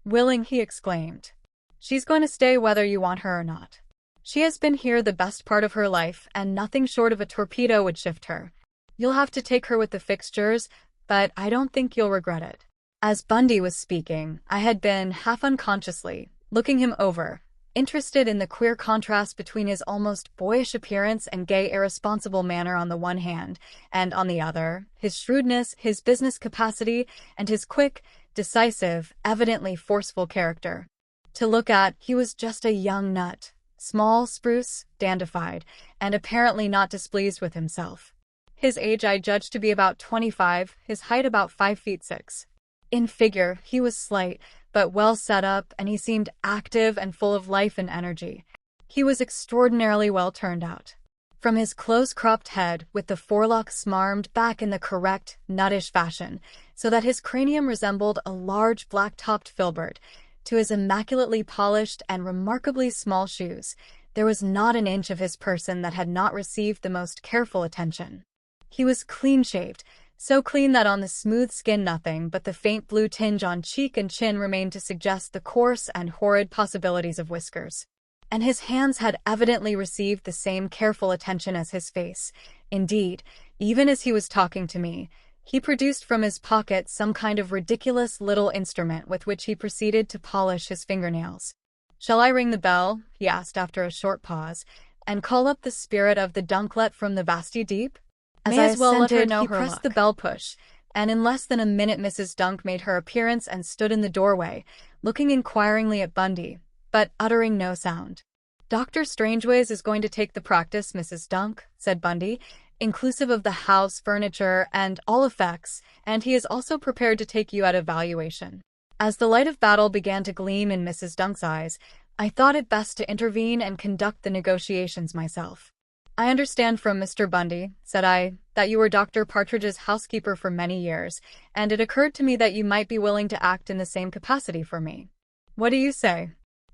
Willing, he exclaimed. She's going to stay whether you want her or not. She has been here the best part of her life, and nothing short of a torpedo would shift her. You'll have to take her with the fixtures, but I don't think you'll regret it. As Bundy was speaking, I had been, half unconsciously, looking him over, interested in the queer contrast between his almost boyish appearance and gay, irresponsible manner on the one hand, and on the other, his shrewdness, his business capacity, and his quick, decisive, evidently forceful character. To look at, he was just a young nut, small, spruce, dandified, and apparently not displeased with himself. His age I judged to be about 25, his height about 5'6". In figure, he was slight, but well set up, and he seemed active and full of life and energy. He was extraordinarily well turned out. From his close-cropped head, with the forelocks smarmed back in the correct, nuttish fashion, so that his cranium resembled a large black-topped filbert, to his immaculately polished and remarkably small shoes, there was not an inch of his person that had not received the most careful attention. He was clean-shaved, so clean that on the smooth skin nothing but the faint blue tinge on cheek and chin remained to suggest the coarse and horrid possibilities of whiskers. And his hands had evidently received the same careful attention as his face. Indeed, even as he was talking to me, He produced from his pocket some kind of ridiculous little instrument with which he proceeded to polish his fingernails. "Shall I ring the bell?" he asked after a short pause, "and call up the spirit of the Dunklet from the vasty deep?" As I assented, he pressed the bell push, and in less than a minute Mrs. Dunk made her appearance and stood in the doorway, looking inquiringly at Bundy, but uttering no sound. "Dr. Strangeways is going to take the practice, Mrs. Dunk," said Bundy, "inclusive of the house, furniture, and all effects, and he is also prepared to take you at a valuation." As the light of battle began to gleam in Mrs. Dunk's eyes, I thought it best to intervene and conduct the negotiations myself. "I understand from Mr. Bundy," said I, "that you were Dr. Partridge's housekeeper for many years, and it occurred to me that you might be willing to act in the same capacity for me. What do you say?"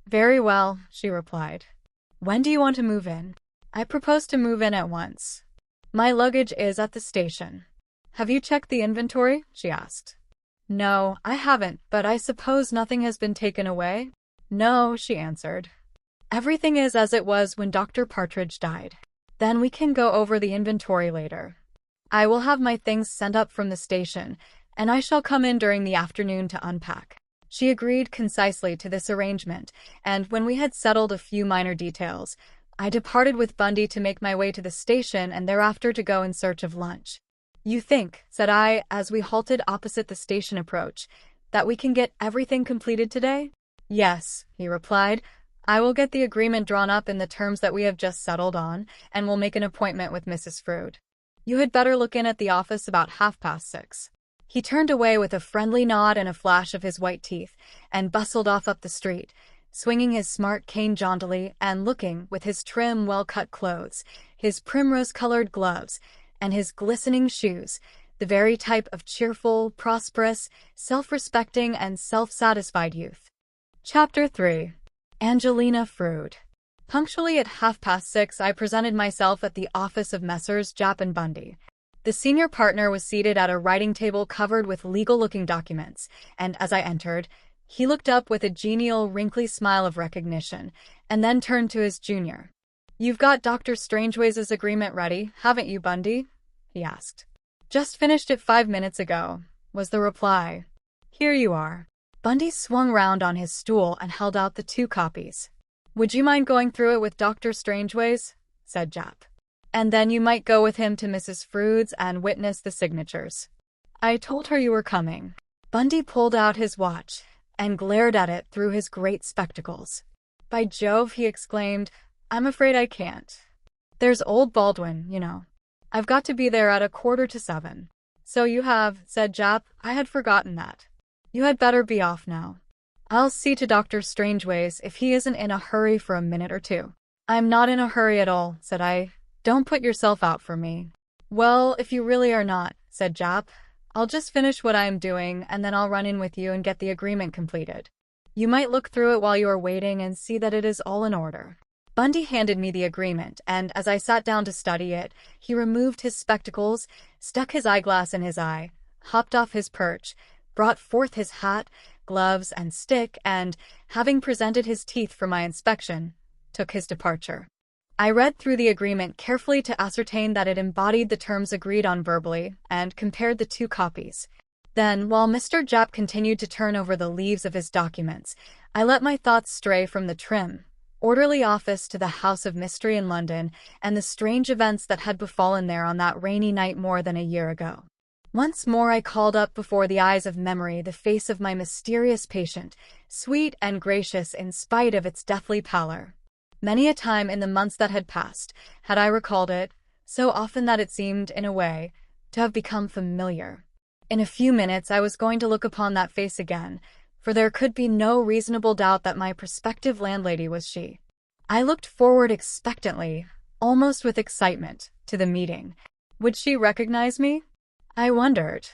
"Very well," she replied. "When do you want to move in?" "I propose to move in at once. My luggage is at the station." "Have you checked the inventory?" she asked. "No, I haven't, but I suppose nothing has been taken away?" "No," she answered. "Everything is as it was when Dr. Partridge died." "Then we can go over the inventory later. I will have my things sent up from the station, and I shall come in during the afternoon to unpack." She agreed concisely to this arrangement, and when we had settled a few minor details, I departed with Bundy to make my way to the station and thereafter to go in search of lunch. "You think," said I, as we halted opposite the station approach, "that we can get everything completed today?" "Yes," he replied. "I will get the agreement drawn up in the terms that we have just settled on, and will make an appointment with Mrs. Frood. You had better look in at the office about 6:30. He turned away with a friendly nod and a flash of his white teeth, and bustled off up the street, swinging his smart cane jauntily and looking, with his trim, well-cut clothes, his primrose-colored gloves, and his glistening shoes, the very type of cheerful, prosperous, self-respecting, and self-satisfied youth. Chapter 3. Angelina Frood. Punctually at 6:30, I presented myself at the office of Messrs. Japp and Bundy. The senior partner was seated at a writing table covered with legal-looking documents, and as I entered, he looked up with a genial, wrinkly smile of recognition, and then turned to his junior. "You've got Dr. Strangeways' agreement ready, haven't you, Bundy?" he asked. "Just finished it 5 minutes ago," was the reply. "Here you are." Bundy swung round on his stool and held out the 2 copies. "Would you mind going through it with Dr. Strangeways?" said Japp. "And then you might go with him to Mrs. Frood's and witness the signatures. I told her you were coming." Bundy pulled out his watch and glared at it through his great spectacles. "By Jove," he exclaimed, "I'm afraid I can't. There's old Baldwin, you know. I've got to be there at 6:45. "So you have," said Japp. "I had forgotten that. You had better be off now. I'll see to Dr. Strangeways if he isn't in a hurry for a minute or two." "I'm not in a hurry at all," said I. "Don't put yourself out for me." "Well, if you really are not," said Japp, "I'll just finish what I am doing, and then I'll run in with you and get the agreement completed. You might look through it while you are waiting and see that it is all in order." Bundy handed me the agreement, and as I sat down to study it, he removed his spectacles, stuck his eyeglass in his eye, hopped off his perch, brought forth his hat, gloves, and stick, and, having presented his teeth for my inspection, took his departure. I read through the agreement carefully to ascertain that it embodied the terms agreed on verbally, and compared the 2 copies. Then, while Mr. Japp continued to turn over the leaves of his documents, I let my thoughts stray from the trim, orderly office to the house of mystery in London and the strange events that had befallen there on that rainy night more than a year ago. Once more I called up before the eyes of memory the face of my mysterious patient, sweet and gracious in spite of its deathly pallor. Many a time in the months that had passed had I recalled it, so often that it seemed, in a way, to have become familiar. In a few minutes I was going to look upon that face again, for there could be no reasonable doubt that my prospective landlady was she. I looked forward expectantly, almost with excitement, to the meeting. Would she recognize me? I wondered.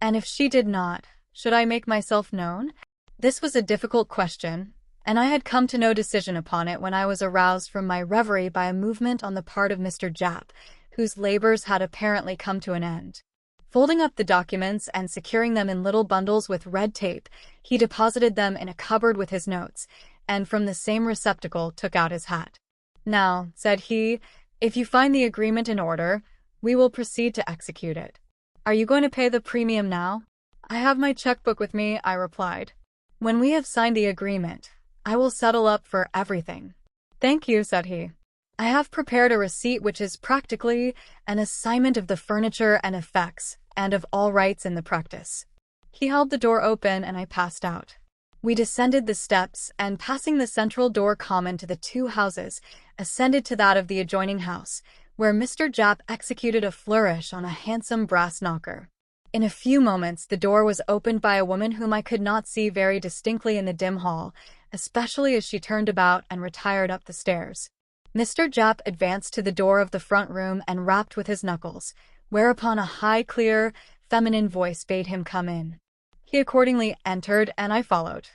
And if she did not, should I make myself known? This was a difficult question, and I had come to no decision upon it when I was aroused from my reverie by a movement on the part of Mr. Japp, whose labors had apparently come to an end. Folding up the documents and securing them in little bundles with red tape, he deposited them in a cupboard with his notes, and from the same receptacle took out his hat. "Now," said he, "if you find the agreement in order, we will proceed to execute it." Are you going to pay the premium now? I have my checkbook with me, I replied. When we have signed the agreement, I will settle up for everything. Thank you, said he. I have prepared a receipt which is practically an assignment of the furniture and effects, and of all rights in the practice. He held the door open and I passed out. We descended the steps and, passing the central door common to the two houses, ascended to that of the adjoining house, where Mr. Japp executed a flourish on a handsome brass knocker. In a few moments the door was opened by a woman whom I could not see very distinctly in the dim hall, especially as she turned about and retired up the stairs. Mr. Japp advanced to the door of the front room and rapped with his knuckles, whereupon a high, clear, feminine voice bade him come in. He accordingly entered, and I followed.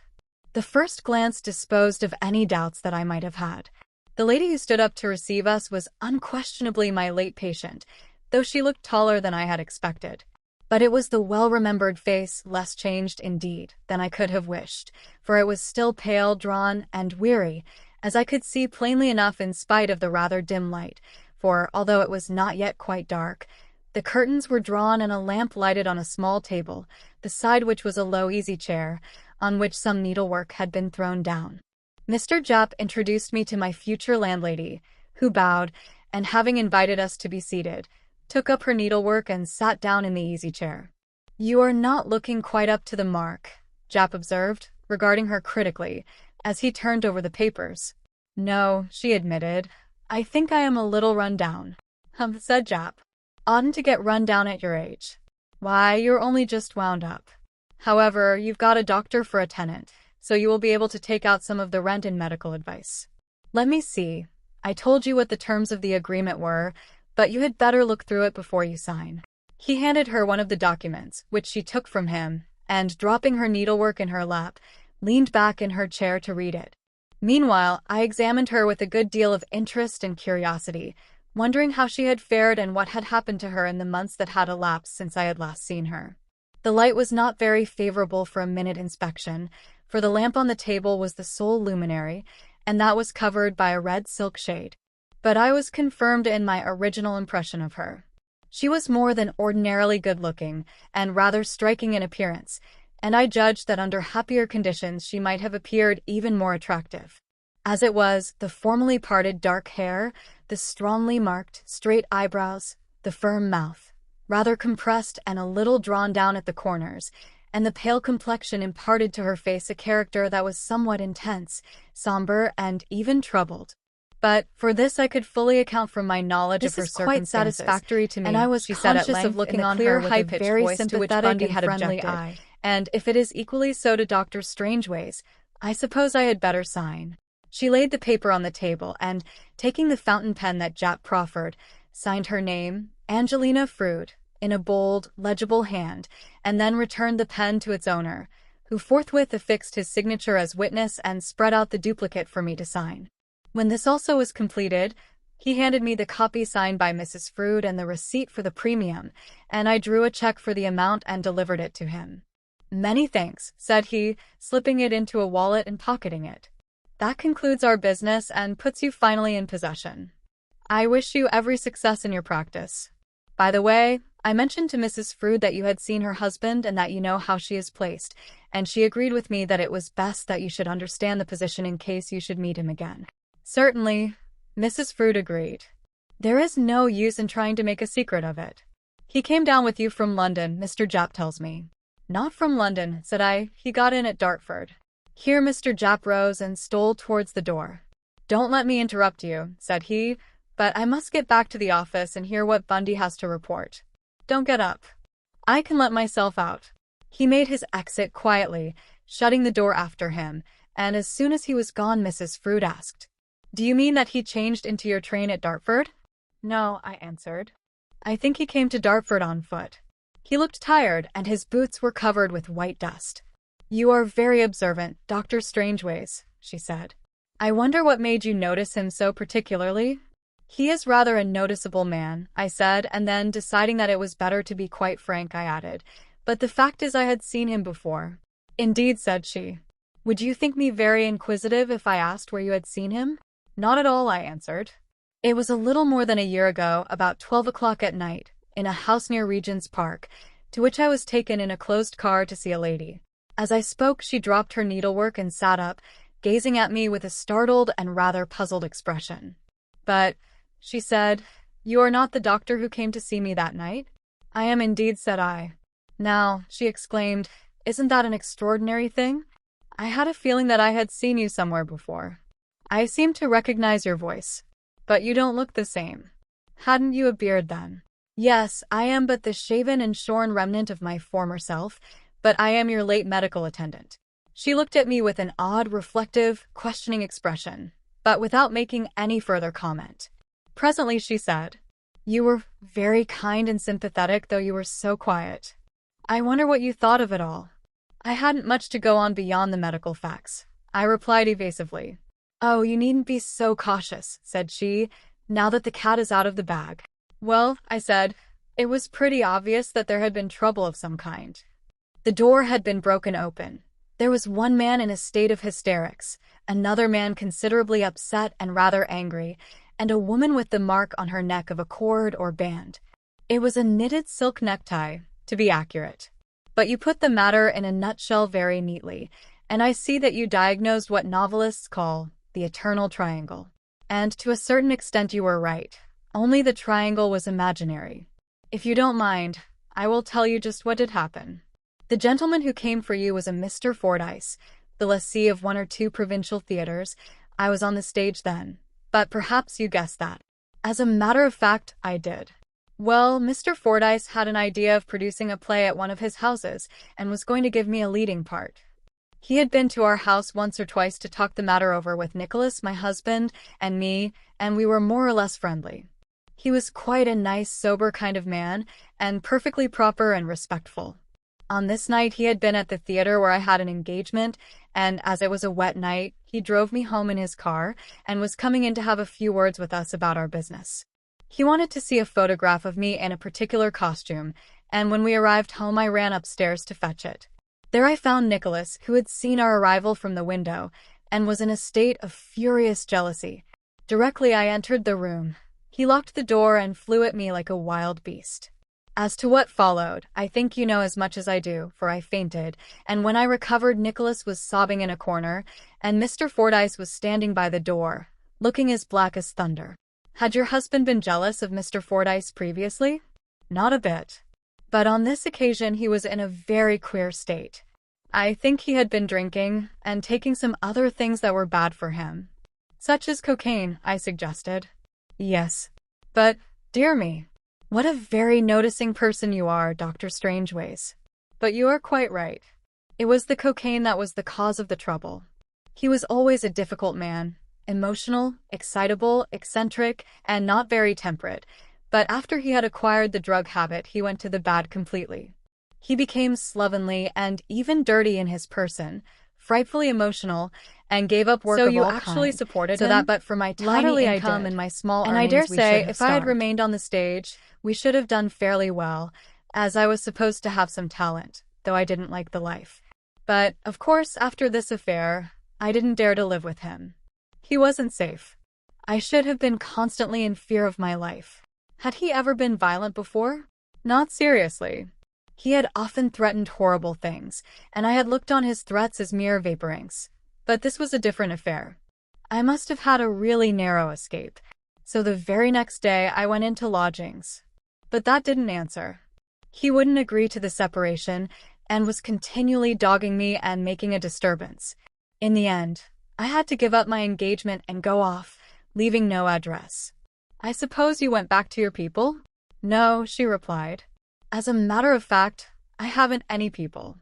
The first glance disposed of any doubts that I might have had. The lady who stood up to receive us was unquestionably my late patient, though she looked taller than I had expected. But it was the well-remembered face, less changed, indeed, than I could have wished, for it was still pale, drawn, and weary, as I could see plainly enough in spite of the rather dim light, for, although it was not yet quite dark, the curtains were drawn and a lamp lighted on a small table, beside which was a low easy-chair, on which some needlework had been thrown down. Mr. Japp introduced me to my future landlady, who bowed, and having invited us to be seated, took up her needlework and sat down in the easy-chair. You are not looking quite up to the mark, Japp observed, regarding her critically, as he turned over the papers. No, she admitted. I think I am a little run down. Said Japp. Oughtn't to get run down at your age. Why, you're only just wound up. However, you've got a doctor for a tenant, so you will be able to take out some of the rent and medical advice. Let me see. I told you what the terms of the agreement were, but you had better look through it before you sign. He handed her one of the documents, which she took from him, and, dropping her needlework in her lap, leaned back in her chair to read it. Meanwhile, I examined her with a good deal of interest and curiosity, wondering how she had fared and what had happened to her in the months that had elapsed since I had last seen her. The light was not very favorable for a minute inspection, for the lamp on the table was the sole luminary, and that was covered by a red silk shade. But I was confirmed in my original impression of her. She was more than ordinarily good-looking, and rather striking in appearance, and I judged that under happier conditions she might have appeared even more attractive. As it was, the formally parted dark hair, the strongly marked, straight eyebrows, the firm mouth, rather compressed and a little drawn down at the corners, and the pale complexion imparted to her face a character that was somewhat intense, somber, and even troubled. But for this I could fully account from my knowledge of her circumstances. This is quite satisfactory to me, and I was conscious of looking on her with a very sympathetic and friendly eye. And if it is equally so to Dr. Strangeways, I suppose I had better sign. She laid the paper on the table and, taking the fountain pen that Japp proffered, signed her name, Angelina Frood, in a bold, legible hand, and then returned the pen to its owner, who forthwith affixed his signature as witness and spread out the duplicate for me to sign. When this also was completed, he handed me the copy signed by Mrs. Frood and the receipt for the premium, and I drew a check for the amount and delivered it to him. Many thanks, said he, slipping it into a wallet and pocketing it. That concludes our business and puts you finally in possession. I wish you every success in your practice. By the way, I mentioned to Mrs. Frood that you had seen her husband and that you know how she is placed, and she agreed with me that it was best that you should understand the position in case you should meet him again. Certainly, Mrs. Frood agreed. There is no use in trying to make a secret of it. He came down with you from London, Mr. Japp tells me. Not from London, said I. He got in at Dartford. Here Mr. Japp rose and stole towards the door. Don't let me interrupt you, said he, but I must get back to the office and hear what Bundy has to report. Don't get up. I can let myself out. He made his exit quietly, shutting the door after him, and as soon as he was gone Mrs. Frood asked, Do you mean that he changed into your train at Dartford? No, I answered. I think he came to Dartford on foot. He looked tired, and his boots were covered with white dust. You are very observant, Dr. Strangeways, she said. I wonder what made you notice him so particularly? He is rather a noticeable man, I said, and then, deciding that it was better to be quite frank, I added, but the fact is I had seen him before. Indeed, said she. Would you think me very inquisitive if I asked where you had seen him? Not at all, I answered. It was a little more than a year ago, about 12 o'clock at night, in a house near Regent's Park, to which I was taken in a closed car to see a lady. As I spoke, she dropped her needlework and sat up, gazing at me with a startled and rather puzzled expression. "But," she said, "you are not the doctor who came to see me that night?" "I am indeed," said I. "Now," she exclaimed, "isn't that an extraordinary thing? I had a feeling that I had seen you somewhere before. I seem to recognize your voice. But you don't look the same. Hadn't you a beard then?" "Yes, I am but the shaven and shorn remnant of my former self, but I am your late medical attendant." She looked at me with an odd, reflective, questioning expression, but without making any further comment. Presently she said, "You were very kind and sympathetic, though you were so quiet. I wonder what you thought of it all." I hadn't much to go on beyond the medical facts. I replied evasively. "Oh, you needn't be so cautious," said she, "now that the cat is out of the bag." "Well," I said, "it was pretty obvious that there had been trouble of some kind." The door had been broken open. There was one man in a state of hysterics, another man considerably upset and rather angry, and a woman with the mark on her neck of a cord or band. It was a knitted silk necktie, to be accurate. But you put the matter in a nutshell very neatly, and I see that you diagnosed what novelists call the eternal triangle. And to a certain extent you were right, only the triangle was imaginary. If you don't mind, I will tell you just what did happen. The gentleman who came for you was a Mr. Fordyce, the lessee of one or two provincial theaters. I was on the stage then, but perhaps you guessed that. As a matter of fact, I did. Well, Mr. Fordyce had an idea of producing a play at one of his houses, and was going to give me a leading part. He had been to our house once or twice to talk the matter over with Nicholas, my husband, and me, and we were more or less friendly. He was quite a nice, sober kind of man, and perfectly proper and respectful. On this night he had been at the theater where I had an engagement, and as it was a wet night, he drove me home in his car, and was coming in to have a few words with us about our business. He wanted to see a photograph of me in a particular costume, and when we arrived home I ran upstairs to fetch it. There I found Nicholas, who had seen our arrival from the window, and was in a state of furious jealousy. Directly I entered the room, he locked the door and flew at me like a wild beast. As to what followed, I think you know as much as I do, for I fainted, and when I recovered Nicholas was sobbing in a corner, and Mr. Fordyce was standing by the door, looking as black as thunder. Had your husband been jealous of Mr. Fordyce previously? Not a bit. But on this occasion he was in a very queer state. I think he had been drinking, and taking some other things that were bad for him. Such as cocaine, I suggested. Yes. But, dear me, what a very noticing person you are, Dr. Strangeways. But you are quite right. It was the cocaine that was the cause of the trouble. He was always a difficult man. Emotional, excitable, eccentric, and not very temperate, but after he had acquired the drug habit he went to the bad completely. He became slovenly and even dirty in his person, frightfully emotional, and gave up work of all kinds. So you actually supported him? So that but for my tiny income and my small earnings, and I dare say if I had remained on the stage, we should have done fairly well, as I was supposed to have some talent, though I didn't like the life. But, of course, after this affair, I didn't dare to live with him. He wasn't safe. I should have been constantly in fear of my life. Had he ever been violent before? Not seriously. He had often threatened horrible things, and I had looked on his threats as mere vaporings. But this was a different affair. I must have had a really narrow escape, so the very next day I went into lodgings. But that didn't answer. He wouldn't agree to the separation, and was continually dogging me and making a disturbance. In the end, I had to give up my engagement and go off, leaving no address. I suppose you went back to your people? No, she replied. As a matter of fact, I haven't any people.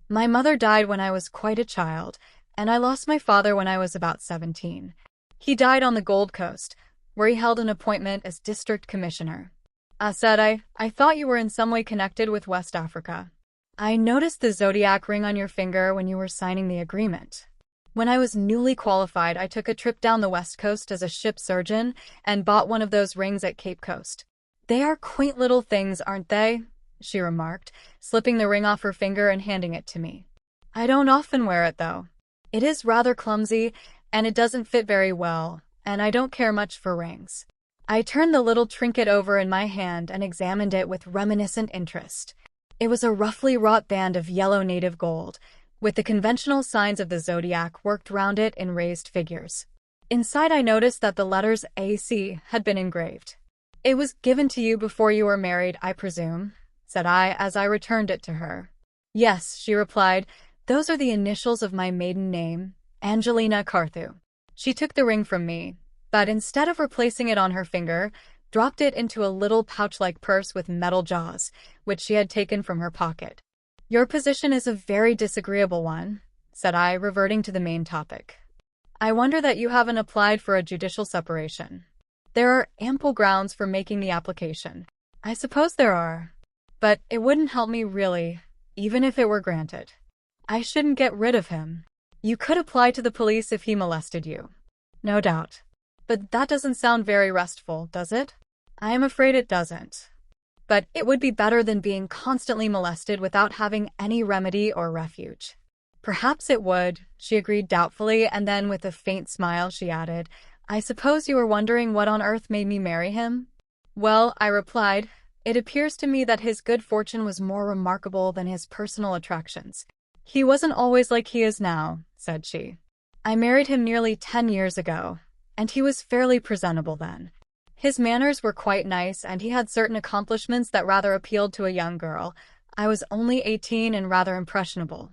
My mother died when I was quite a child, and I lost my father when I was about 17. He died on the Gold Coast, where he held an appointment as district commissioner. Said I thought you were in some way connected with West Africa. I noticed the zodiac ring on your finger when you were signing the agreement. When I was newly qualified, I took a trip down the West Coast as a ship surgeon and bought one of those rings at Cape Coast. They are quaint little things, aren't they? She remarked, slipping the ring off her finger and handing it to me. I don't often wear it, though. It is rather clumsy, and it doesn't fit very well, and I don't care much for rings. I turned the little trinket over in my hand and examined it with reminiscent interest. It was a roughly wrought band of yellow native gold, with the conventional signs of the zodiac worked round it in raised figures. Inside, I noticed that the letters AC had been engraved. "It was given to you before you were married, I presume," said I as I returned it to her. "Yes," she replied. "Those are the initials of my maiden name, Angelina Carthew." She took the ring from me, but instead of replacing it on her finger, dropped it into a little pouch-like purse with metal jaws, which she had taken from her pocket. "Your position is a very disagreeable one," said I, reverting to the main topic. "I wonder that you haven't applied for a judicial separation." "There are ample grounds for making the application." "I suppose there are. But it wouldn't help me really, even if it were granted. I shouldn't get rid of him." "You could apply to the police if he molested you." "No doubt. But that doesn't sound very restful, does it?" "I am afraid it doesn't. But it would be better than being constantly molested without having any remedy or refuge." "Perhaps it would," she agreed doubtfully, and then with a faint smile she added, "I suppose you are wondering what on earth made me marry him?" "Well," I replied, "it appears to me that his good fortune was more remarkable than his personal attractions." "He wasn't always like he is now," said she. "I married him nearly 10 years ago, and he was fairly presentable then. His manners were quite nice, and he had certain accomplishments that rather appealed to a young girl. I was only 18 and rather impressionable.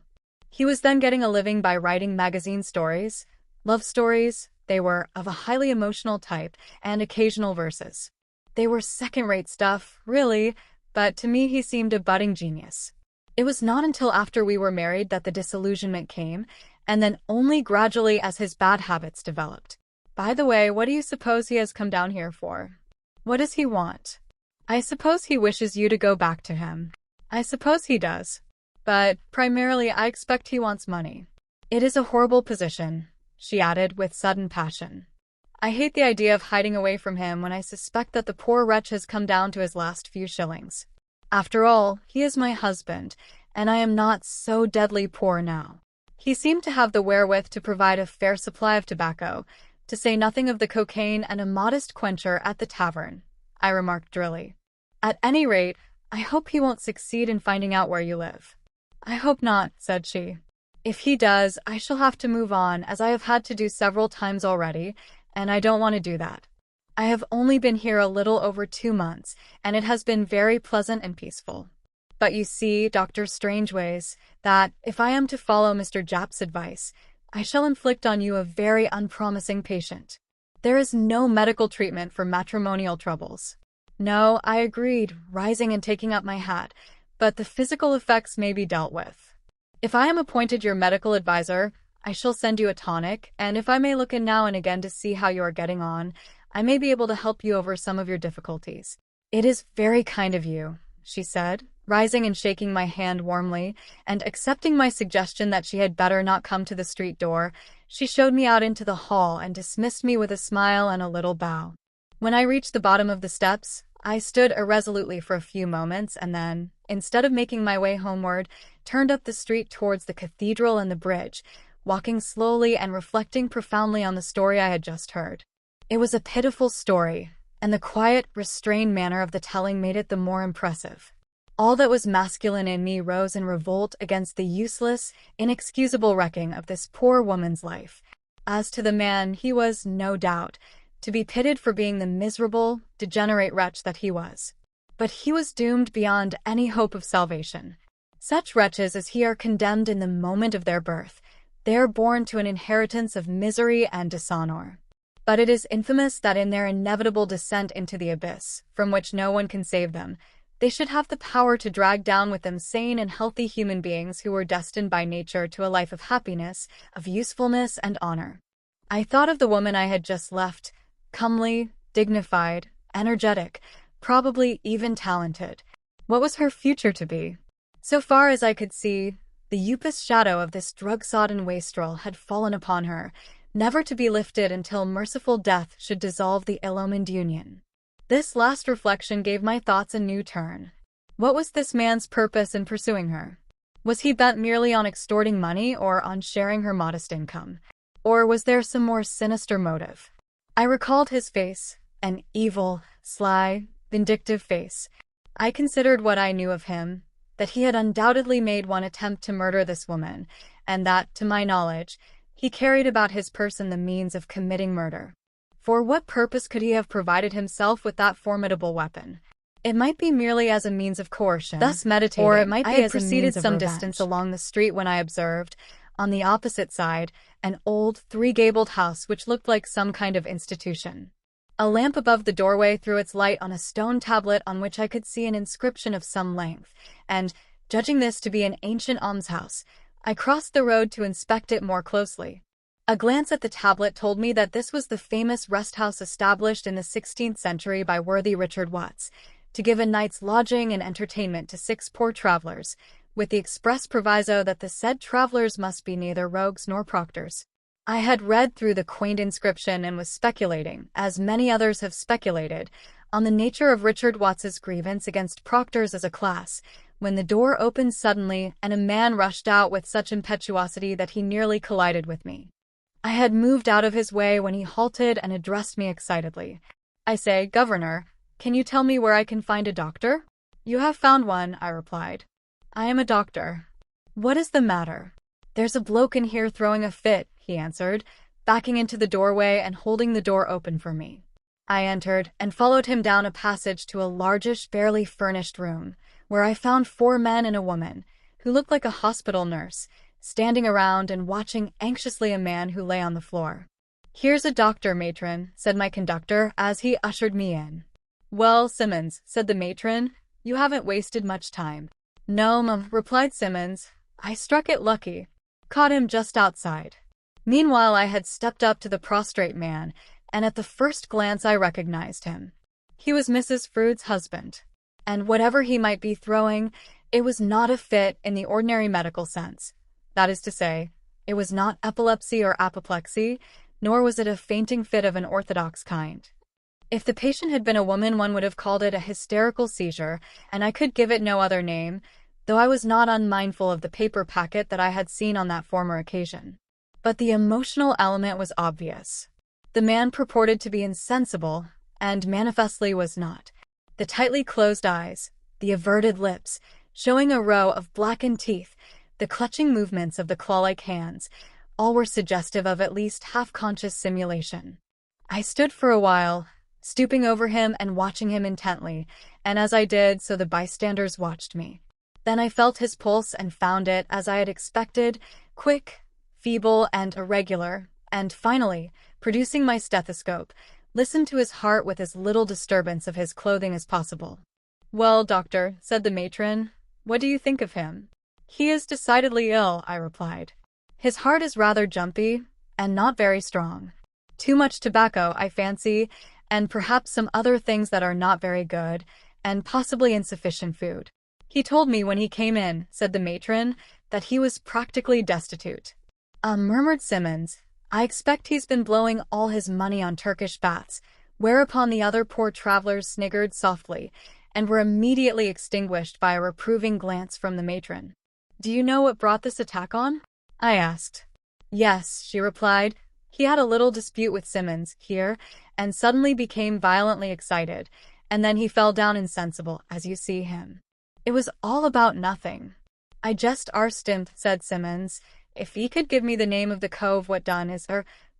He was then getting a living by writing magazine stories, love stories. They were of a highly emotional type, and occasional verses. They were second-rate stuff, really, but to me he seemed a budding genius. It was not until after we were married that the disillusionment came, and then only gradually as his bad habits developed. By the way, what do you suppose he has come down here for?" "What does he want?" "I suppose he wishes you to go back to him." "I suppose he does. But primarily I expect he wants money." "It is a horrible position," she added with sudden passion. "I hate the idea of hiding away from him when I suspect that the poor wretch has come down to his last few shillings. After all, he is my husband, and I am not so deadly poor now." He seemed to have the wherewith to provide a fair supply of tobacco, to say nothing of the cocaine and a modest quencher at the tavern, I remarked drily. "At any rate, I hope he won't succeed in finding out where you live." "I hope not," said she. "If he does, I shall have to move on, as I have had to do several times already, and I don't want to do that. I have only been here a little over 2 months, and it has been very pleasant and peaceful. But you see, Dr. Strangeways, that, if I am to follow Mr. Japp's advice, I shall inflict on you a very unpromising patient. There is no medical treatment for matrimonial troubles." "No," I agreed, rising and taking up my hat, "but the physical effects may be dealt with. If I am appointed your medical advisor, I shall send you a tonic, and if I may look in now and again to see how you are getting on, I may be able to help you over some of your difficulties." "It is very kind of you," she said, rising and shaking my hand warmly, and accepting my suggestion that she had better not come to the street door, she showed me out into the hall and dismissed me with a smile and a little bow. When I reached the bottom of the steps, I stood irresolutely for a few moments and then, instead of making my way homeward, turned up the street towards the cathedral and the bridge, walking slowly and reflecting profoundly on the story I had just heard. It was a pitiful story, and the quiet, restrained manner of the telling made it the more impressive. All that was masculine in me rose in revolt against the useless, inexcusable wrecking of this poor woman's life. As to the man, he was, no doubt, to be pitied for being the miserable, degenerate wretch that he was. But he was doomed beyond any hope of salvation. Such wretches as he are condemned in the moment of their birth. They are born to an inheritance of misery and dishonor. But it is infamous that in their inevitable descent into the abyss, from which no one can save them, they should have the power to drag down with them sane and healthy human beings who were destined by nature to a life of happiness, of usefulness and honor. I thought of the woman I had just left, comely, dignified, energetic, probably even talented. What was her future to be? So far as I could see, the Upas shadow of this drug-sodden wastrel had fallen upon her, never to be lifted until merciful death should dissolve the ill-omened union. This last reflection gave my thoughts a new turn. What was this man's purpose in pursuing her? Was he bent merely on extorting money or on sharing her modest income? Or was there some more sinister motive? I recalled his face, an evil, sly, vindictive face. I considered what I knew of him, that he had undoubtedly made one attempt to murder this woman, and that, to my knowledge, he carried about his person the means of committing murder. For what purpose could he have provided himself with that formidable weapon? It might be merely as a means of coercion, thus meditating, or it might be as proceeded some distance along the street when I observed, on the opposite side, an old, three-gabled house which looked like some kind of institution. A lamp above the doorway threw its light on a stone tablet on which I could see an inscription of some length, and, judging this to be an ancient almshouse, I crossed the road to inspect it more closely. A glance at the tablet told me that this was the famous rest house established in the 16th century by worthy Richard Watts, to give a night's lodging and entertainment to 6 poor travelers, with the express proviso that the said travelers must be neither rogues nor proctors. I had read through the quaint inscription and was speculating, as many others have speculated, on the nature of Richard Watts's grievance against proctors as a class, when the door opened suddenly and a man rushed out with such impetuosity that he nearly collided with me. I had moved out of his way when he halted and addressed me excitedly. "I say, Governor, can you tell me where I can find a doctor?" "You have found one," I replied. "I am a doctor." "What is the matter?" "There's a bloke in here throwing a fit," he answered, backing into the doorway and holding the door open for me. I entered and followed him down a passage to a largish, barely furnished room, where I found 4 men and a woman, who looked like a hospital nurse, standing around and watching anxiously a man who lay on the floor. "Here's a doctor, matron," said my conductor as he ushered me in. "Well, Simmons," said the matron, "you haven't wasted much time." "No, ma'am," replied Simmons. "I struck it lucky. Caught him just outside." Meanwhile, I had stepped up to the prostrate man, and at the first glance I recognized him. He was Mrs. Frood's husband, and whatever he might be throwing, it was not a fit in the ordinary medical sense. That is to say, it was not epilepsy or apoplexy, nor was it a fainting fit of an orthodox kind. If the patient had been a woman, one would have called it a hysterical seizure, and I could give it no other name, though I was not unmindful of the paper packet that I had seen on that former occasion. But the emotional element was obvious. The man purported to be insensible, and manifestly was not. The tightly closed eyes, the averted lips, showing a row of blackened teeth, the clutching movements of the claw-like hands, all were suggestive of at least half-conscious simulation. I stood for a while, stooping over him and watching him intently, and as I did so the bystanders watched me. Then I felt his pulse and found it, as I had expected, quick, feeble, and irregular, and finally, producing my stethoscope, listened to his heart with as little disturbance of his clothing as possible. "Well, doctor," said the matron, "what do you think of him?" "He is decidedly ill," I replied. "His heart is rather jumpy, and not very strong. Too much tobacco, I fancy, and perhaps some other things that are not very good, and possibly insufficient food. He told me when he came in," said the matron, "that he was practically destitute." Murmured Simmons, "I expect he's been blowing all his money on Turkish baths," whereupon the other poor travelers sniggered softly, and were immediately extinguished by a reproving glance from the matron. "Do you know what brought this attack on?" I asked. "Yes," she replied. "He had a little dispute with Simmons, here, and suddenly became violently excited, and then he fell down insensible, as you see him. It was all about nothing. I just arst him," said Simmons, "if he could give me the name of the cove what done his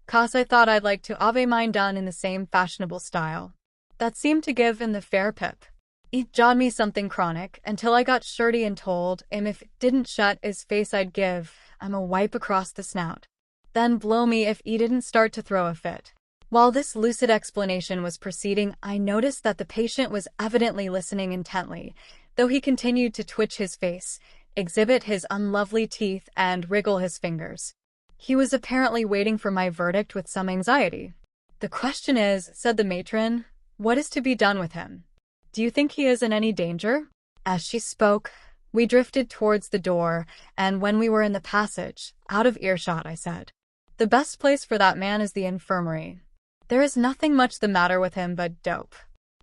'cause I thought I'd like to ave mine done in the same fashionable style. That seemed to give him the fair pip. It jawed me something chronic, until I got shirty and told him if it didn't shut his face I'd give him a wipe across the snout. Then blow me if he didn't start to throw a fit." While this lucid explanation was proceeding, I noticed that the patient was evidently listening intently, though he continued to twitch his face, exhibit his unlovely teeth, and wriggle his fingers. He was apparently waiting for my verdict with some anxiety. "The question is," said the matron, "what is to be done with him? Do you think he is in any danger?" As she spoke, we drifted towards the door, and when we were in the passage, out of earshot, I said, "The best place for that man is the infirmary. There is nothing much the matter with him but dope.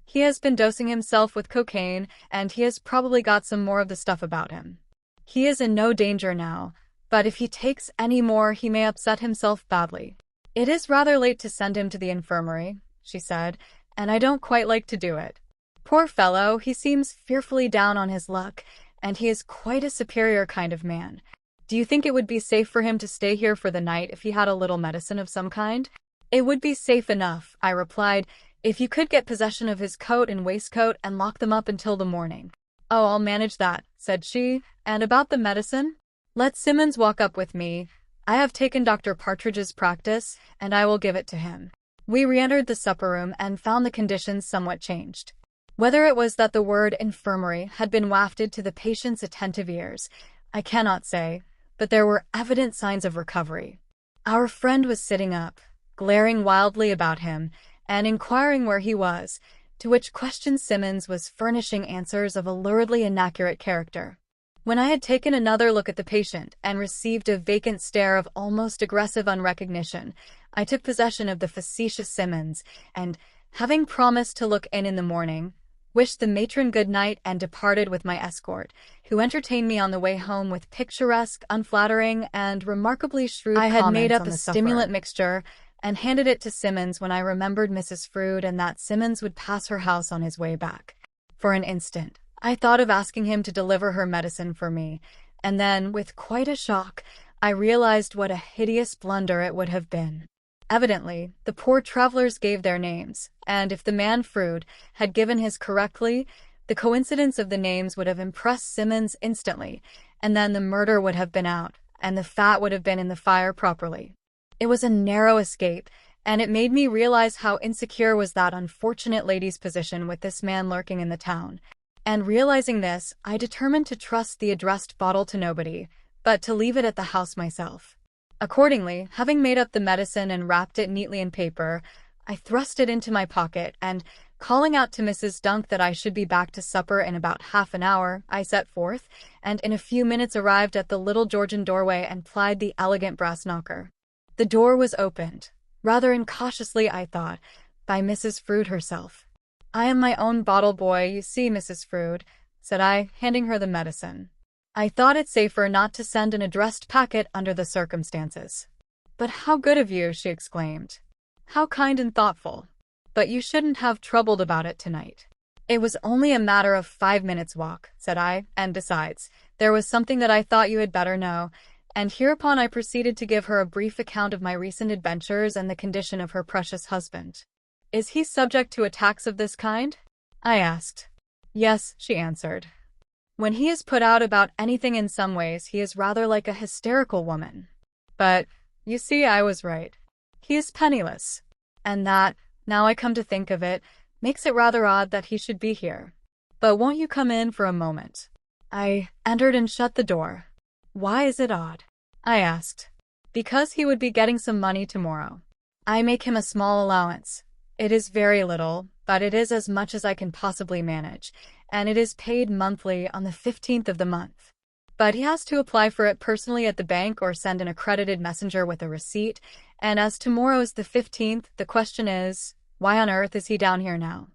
He has been dosing himself with cocaine, and he has probably got some more of the stuff about him. He is in no danger now, but if he takes any more he may upset himself badly. It is rather late to send him to the infirmary," she said, and I don't quite like to do it. Poor fellow, he seems fearfully down on his luck, and he is quite a superior kind of man. Do you think it would be safe for him to stay here for the night if he had a little medicine of some kind? It would be safe enough, I replied, if you could get possession of his coat and waistcoat and lock them up until the morning. Oh, I'll manage that, said she. And about the medicine? Let Simmons walk up with me. I have taken Dr. Partridge's practice, and I will give it to him. We re-entered the supper room and found the conditions somewhat changed. Whether it was that the word infirmary had been wafted to the patient's attentive ears, I cannot say, but there were evident signs of recovery. Our friend was sitting up, glaring wildly about him, and inquiring where he was, to which question Simmons was furnishing answers of a luridly inaccurate character. When I had taken another look at the patient and received a vacant stare of almost aggressive unrecognition, I took possession of the facetious Simmons, and, having promised to look in the morning, wished the matron good night and departed with my escort, who entertained me on the way home with picturesque, unflattering, and remarkably shrewd comments. I had made up a stimulant mixture and handed it to Simmons when I remembered Mrs. Frood and that Simmons would pass her house on his way back. For an instant, I thought of asking him to deliver her medicine for me, and then, with quite a shock, I realized what a hideous blunder it would have been. Evidently, the poor travelers gave their names, and if the man Frood had given his correctly, the coincidence of the names would have impressed Simmons instantly, and then the murder would have been out, and the fat would have been in the fire properly. It was a narrow escape, and it made me realize how insecure was that unfortunate lady's position with this man lurking in the town. And realizing this, I determined to trust the addressed bottle to nobody, but to leave it at the house myself. Accordingly, having made up the medicine and wrapped it neatly in paper, I thrust it into my pocket, and, calling out to Mrs. Dunk that I should be back to supper in about half an hour, I set forth, and in a few minutes arrived at the little Georgian doorway and plied the elegant brass knocker. The door was opened, rather incautiously I thought, by Mrs. Frood herself. "I am my own bottle boy, you see, Mrs. Frood," said I, handing her the medicine. I thought it safer not to send an addressed packet under the circumstances. "But how good of you," she exclaimed. "How kind and thoughtful. But you shouldn't have troubled about it tonight." "It was only a matter of 5 minutes' walk," said I, "and besides, there was something that I thought you had better know," and hereupon I proceeded to give her a brief account of my recent adventures and the condition of her precious husband. "Is he subject to attacks of this kind?" I asked. "Yes," she answered. "When he is put out about anything in some ways, he is rather like a hysterical woman. But, you see, I was right. He is penniless. And that, now I come to think of it, makes it rather odd that he should be here. But won't you come in for a moment?" I entered and shut the door. "Why is it odd?" I asked. "Because he would be getting some money tomorrow. I make him a small allowance. It is very little, but it is as much as I can possibly manage, and it is paid monthly on the 15th of the month. But he has to apply for it personally at the bank or send an accredited messenger with a receipt, and as tomorrow is the 15th, the question is, why on earth is he down here now?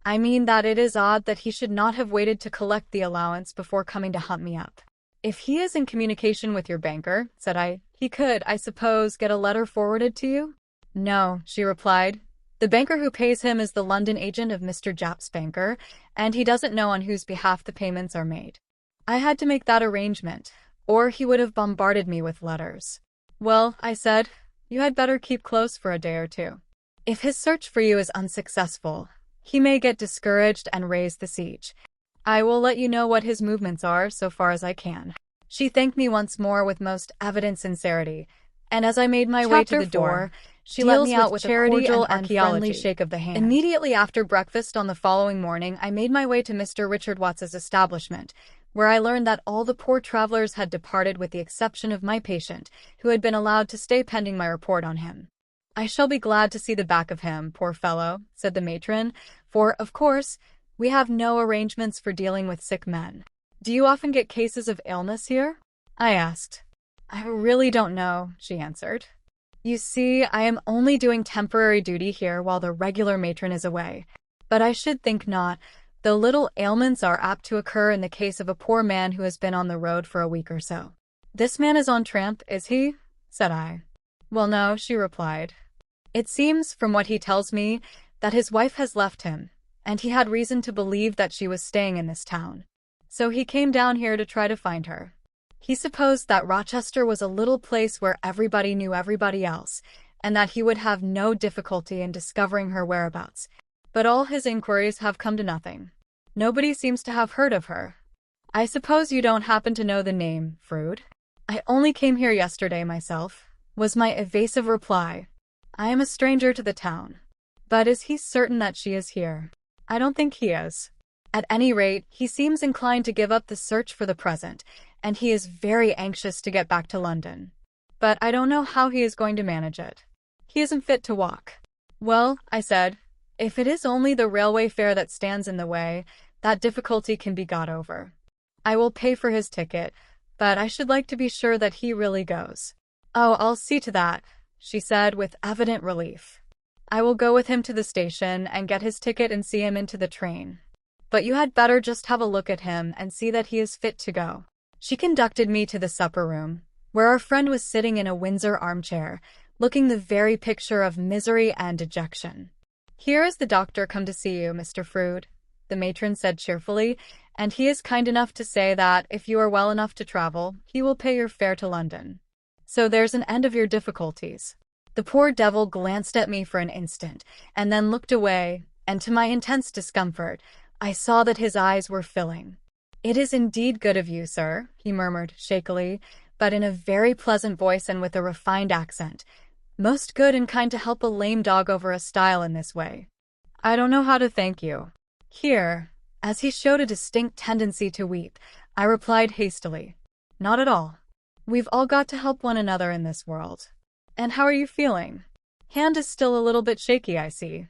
I mean that it is odd that he should not have waited to collect the allowance before coming to hunt me up." "If he is in communication with your banker," said I, "he could, I suppose, get a letter forwarded to you?" "No," she replied. "The banker who pays him is the London agent of Mr. Japp's banker, and he doesn't know on whose behalf the payments are made. I had to make that arrangement, or he would have bombarded me with letters." "Well," I said, "you had better keep close for a day or two. If his search for you is unsuccessful, he may get discouraged and raise the siege. I will let you know what his movements are so far as I can." She thanked me once more with most evident sincerity, and as I made my way to the door, she let me out with a cordial and friendly shake of the hand. Immediately after breakfast on the following morning, I made my way to Mr. Richard Watts's establishment, where I learned that all the poor travelers had departed with the exception of my patient, who had been allowed to stay pending my report on him. "I shall be glad to see the back of him, poor fellow," said the matron, "for, of course, we have no arrangements for dealing with sick men." "Do you often get cases of illness here?" I asked. "I really don't know," she answered. "You see, I am only doing temporary duty here while the regular matron is away. But I should think not, though little ailments are apt to occur in the case of a poor man who has been on the road for a week or so." "This man is on tramp, is he?" said I. "Well, no," she replied. "It seems, from what he tells me, that his wife has left him, and he had reason to believe that she was staying in this town. So he came down here to try to find her. He supposed that Rochester was a little place where everybody knew everybody else, and that he would have no difficulty in discovering her whereabouts. But all his inquiries have come to nothing. Nobody seems to have heard of her. I suppose you don't happen to know the name, Frood? I only came here yesterday myself, was my evasive reply. I am a stranger to the town. But is he certain that she is here? I don't think he is. At any rate, he seems inclined to give up the search for the present, and he is very anxious to get back to London. But I don't know how he is going to manage it. He isn't fit to walk. Well, I said, if it is only the railway fare that stands in the way, that difficulty can be got over. I will pay for his ticket, but I should like to be sure that he really goes. Oh, I'll see to that, she said with evident relief. I will go with him to the station and get his ticket and see him into the train. But you had better just have a look at him and see that he is fit to go. She conducted me to the supper room, where our friend was sitting in a Windsor armchair, looking the very picture of misery and dejection. Here is the doctor come to see you, Mr. Frood, the matron said cheerfully, and he is kind enough to say that if you are well enough to travel, he will pay your fare to London. So there's an end of your difficulties. The poor devil glanced at me for an instant, and then looked away, and to my intense discomfort, I saw that his eyes were filling. It is indeed good of you, sir, he murmured shakily, but in a very pleasant voice and with a refined accent. Most good and kind to help a lame dog over a stile in this way. I don't know how to thank you. Here, as he showed a distinct tendency to weep, I replied hastily, not at all. We've all got to help one another in this world. And how are you feeling? Hand is still a little bit shaky, I see.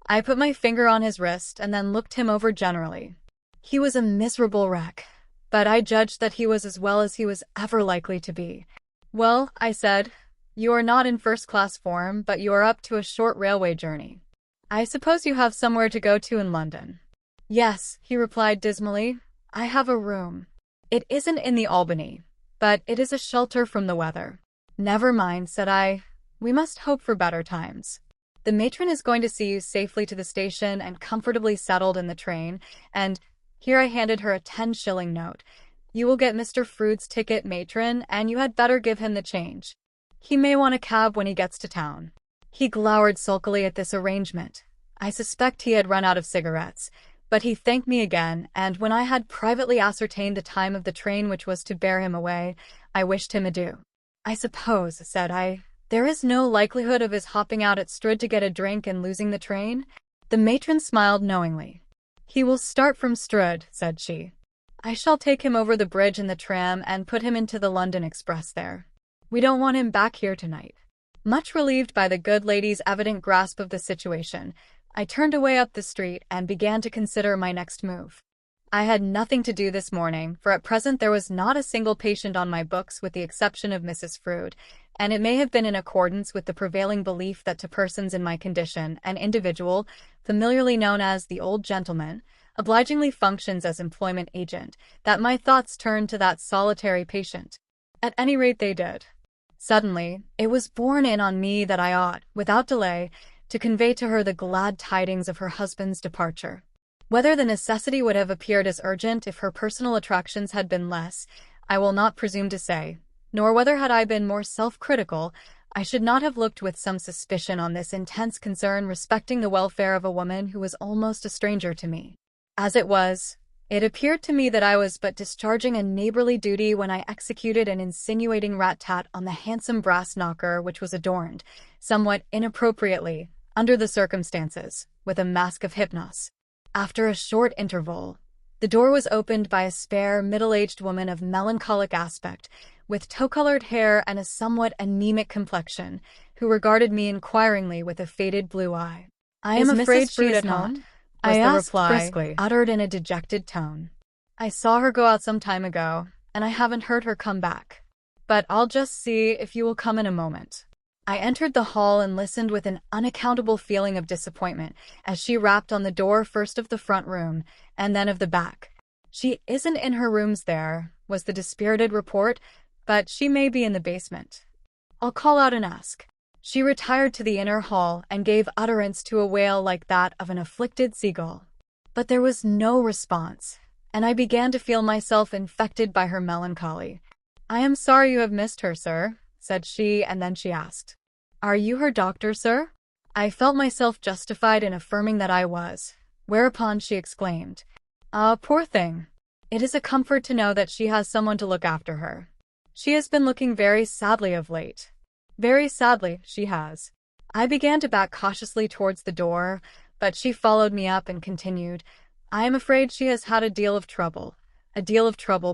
I put my finger on his wrist and then looked him over generally. He was a miserable wreck, but I judged that he was as well as he was ever likely to be. Well, I said, you are not in first-class form, but you are up to a short railway journey. I suppose you have somewhere to go to in London. Yes, he replied dismally. I have a room. It isn't in the Albany, but it is a shelter from the weather. Never mind, said I. We must hope for better times. The matron is going to see you safely to the station and comfortably settled in the train, and here I handed her a 10-shilling note. You will get Mr. Frood's ticket, matron, and you had better give him the change. He may want a cab when he gets to town. He glowered sulkily at this arrangement. I suspect he had run out of cigarettes, but he thanked me again, and when I had privately ascertained the time of the train which was to bear him away, I wished him adieu. I suppose, said I, there is no likelihood of his hopping out at Strood to get a drink and losing the train? The matron smiled knowingly. He will start from Strood, said she. I shall take him over the bridge in the tram and put him into the London express there. We don't want him back here tonight. Much relieved by the good lady's evident grasp of the situation, I turned away up the street and began to consider my next move. I had nothing to do this morning, for at present there was not a single patient on my books with the exception of Mrs. Frood, and it may have been in accordance with the prevailing belief that to persons in my condition, an individual, familiarly known as the old gentleman, obligingly functions as employment agent, that my thoughts turned to that solitary patient. At any rate they did. Suddenly, it was borne in on me that I ought, without delay, to convey to her the glad tidings of her husband's departure. Whether the necessity would have appeared as urgent if her personal attractions had been less, I will not presume to say, nor whether had I been more self-critical, I should not have looked with some suspicion on this intense concern respecting the welfare of a woman who was almost a stranger to me. As it was, it appeared to me that I was but discharging a neighborly duty when I executed an insinuating rat-tat on the handsome brass knocker which was adorned, somewhat inappropriately, under the circumstances, with a mask of hypnos. After a short interval, the door was opened by a spare, middle-aged woman of melancholic aspect, with tow-colored hair and a somewhat anemic complexion, who regarded me inquiringly with a faded blue eye. I am afraid she is not, was the reply, briskly, uttered in a dejected tone. I saw her go out some time ago, and I haven't heard her come back. But I'll just see if you will come in a moment. I entered the hall and listened with an unaccountable feeling of disappointment as she rapped on the door first of the front room and then of the back. She isn't in her rooms there, was the dispirited report, but she may be in the basement. I'll call out and ask. She retired to the inner hall and gave utterance to a wail like that of an afflicted seagull. But there was no response, and I began to feel myself infected by her melancholy. "I am sorry you have missed her, sir," said she, and then she asked, "Are you her doctor, sir?" I felt myself justified in affirming that I was, whereupon she exclaimed, "Ah, poor thing. It is a comfort to know that she has someone to look after her. She has been looking very sadly of late. Very sadly, she has." I began to back cautiously towards the door, but she followed me up and continued, "I am afraid she has had a deal of trouble,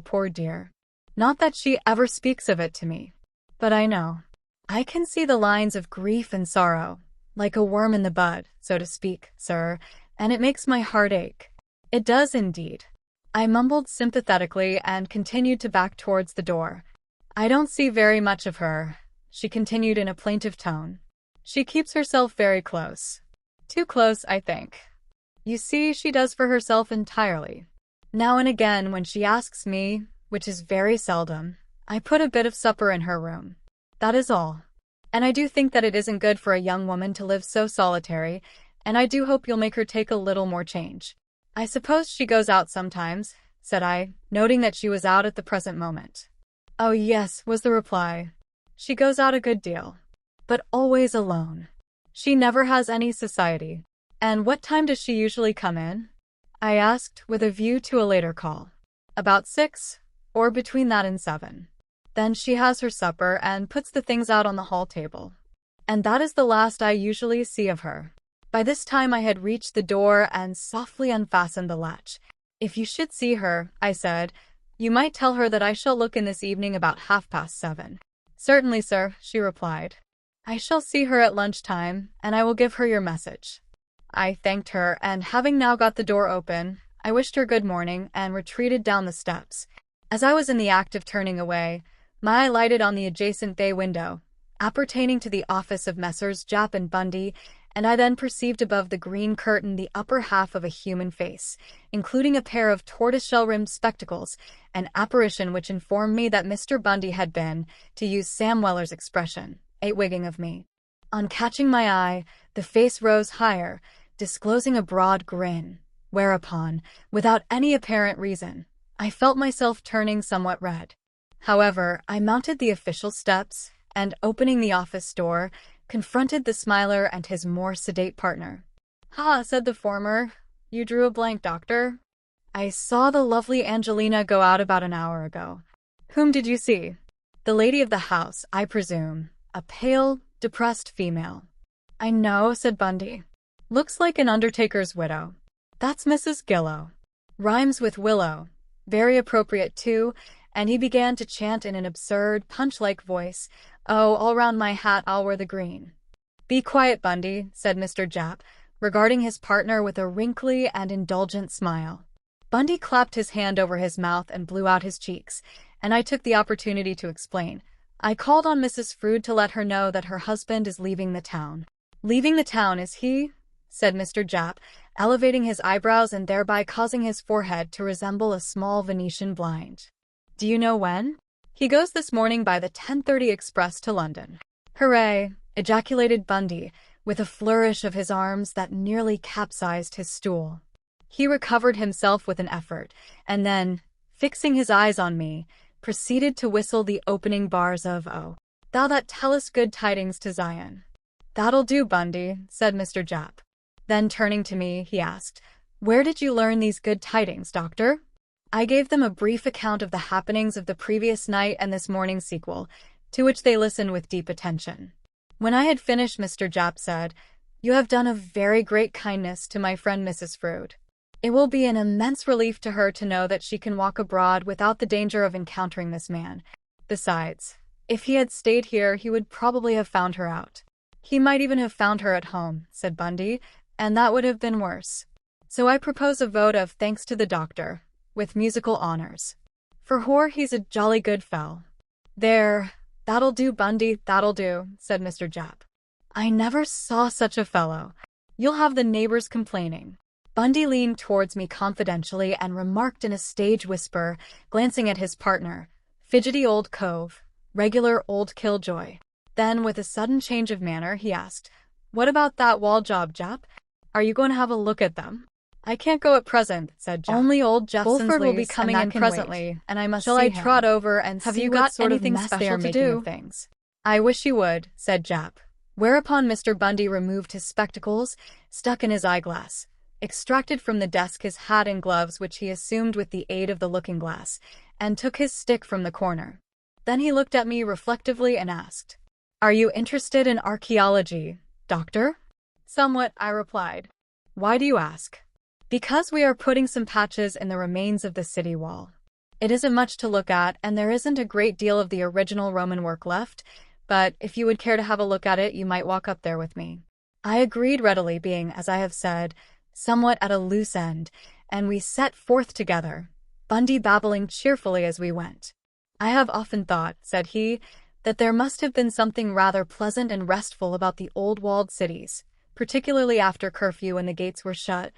poor dear. Not that she ever speaks of it to me, but I know. I can see the lines of grief and sorrow, like a worm in the bud, so to speak, sir, and it makes my heart ache. It does indeed." I mumbled sympathetically and continued to back towards the door. "I don't see very much of her," she continued in a plaintive tone. "She keeps herself very close. Too close, I think. You see, she does for herself entirely. Now and again, when she asks me, which is very seldom, I put a bit of supper in her room. That is all. And I do think that it isn't good for a young woman to live so solitary, and I do hope you'll make her take a little more change." "I suppose she goes out sometimes," said I, noting that she was out at the present moment. "Oh yes," was the reply. "She goes out a good deal, but always alone. She never has any society." "And what time does she usually come in?" I asked, with a view to a later call. "About 6, or between that and 7. Then she has her supper and puts the things out on the hall table. And that is the last I usually see of her." By this time I had reached the door and softly unfastened the latch. "If you should see her," I said, "you might tell her that I shall look in this evening about 7:30. "Certainly, sir," she replied. "I shall see her at lunch-time, and I will give her your message." I thanked her, and having now got the door open, I wished her good morning and retreated down the steps. As I was in the act of turning away, my eye lighted on the adjacent bay window, appertaining to the office of Messrs. Japp and Bundy, and I then perceived above the green curtain the upper half of a human face, including a pair of tortoiseshell-rimmed spectacles, an apparition which informed me that Mr. Bundy had been, to use Sam Weller's expression, a wigging of me. On catching my eye, the face rose higher, disclosing a broad grin, whereupon, without any apparent reason, I felt myself turning somewhat red. However, I mounted the official steps, and opening the office door, confronted the smiler and his more sedate partner. "Ha," said the former, "you drew a blank, doctor." "I saw the lovely Angelina go out about an hour ago." "Whom did you see?" "The lady of the house, I presume, a pale, depressed female." "I know," said Bundy. "Looks like an undertaker's widow." "That's Mrs. Gillow. Rhymes with willow. Very appropriate, too," and he began to chant in an absurd, punch-like voice, "Oh, all round my hat I'll wear the green." "Be quiet, Bundy," said Mr. Japp, regarding his partner with a wrinkly and indulgent smile. Bundy clapped his hand over his mouth and blew out his cheeks, and I took the opportunity to explain. "I called on Mrs. Frood to let her know that her husband is leaving the town." "Leaving the town, is he?" said Mr. Japp, elevating his eyebrows and thereby causing his forehead to resemble a small Venetian blind. "Do you know when?" "He goes this morning by the 10:30 express to London." "Hooray!" ejaculated Bundy, with a flourish of his arms that nearly capsized his stool. He recovered himself with an effort, and then, fixing his eyes on me, proceeded to whistle the opening bars of "O Thou That Tellest Good Tidings to Zion." "That'll do, Bundy," said Mr. Japp. Then turning to me, he asked, "Where did you learn these good tidings, doctor?" I gave them a brief account of the happenings of the previous night and this morning's sequel, to which they listened with deep attention. When I had finished, Mr. Japp said, "You have done a very great kindness to my friend Mrs. Frood. It will be an immense relief to her to know that she can walk abroad without the danger of encountering this man. Besides, if he had stayed here, he would probably have found her out." "He might even have found her at home," said Bundy, "and that would have been worse. So I propose a vote of thanks to the doctor, with musical honors. For Hoare, he's a jolly good fell." "There, that'll do, Bundy, that'll do," said Mr. Japp. "I never saw such a fellow. You'll have the neighbors complaining." Bundy leaned towards me confidentially and remarked in a stage whisper, glancing at his partner, "Fidgety old cove, regular old killjoy." Then, with a sudden change of manner, he asked, "What about that wall job, Jap? Are you going to have a look at them?" "I can't go at present," said Jap. "Only old Jeffson's Bulford will be leaves, coming and in that can presently, wait. and I must Shall see I him. trot over and Have see you what got sort of anything mess special they are to making do?" of things?" "I wish you would," said Jap. Whereupon Mr. Bundy removed his spectacles, stuck in his eyeglass, extracted from the desk his hat and gloves which he assumed with the aid of the looking-glass, and took his stick from the corner. Then he looked at me reflectively and asked, "Are you interested in archaeology, Doctor?" "Somewhat," I replied. "Why do you ask?" "Because we are putting some patches in the remains of the city wall. It isn't much to look at, and there isn't a great deal of the original Roman work left, but if you would care to have a look at it, you might walk up there with me." I agreed readily, being, as I have said, somewhat at a loose end, and we set forth together, Bundy babbling cheerfully as we went. "I have often thought," said he, "that there must have been something rather pleasant and restful about the old walled cities, particularly after curfew when the gates were shut,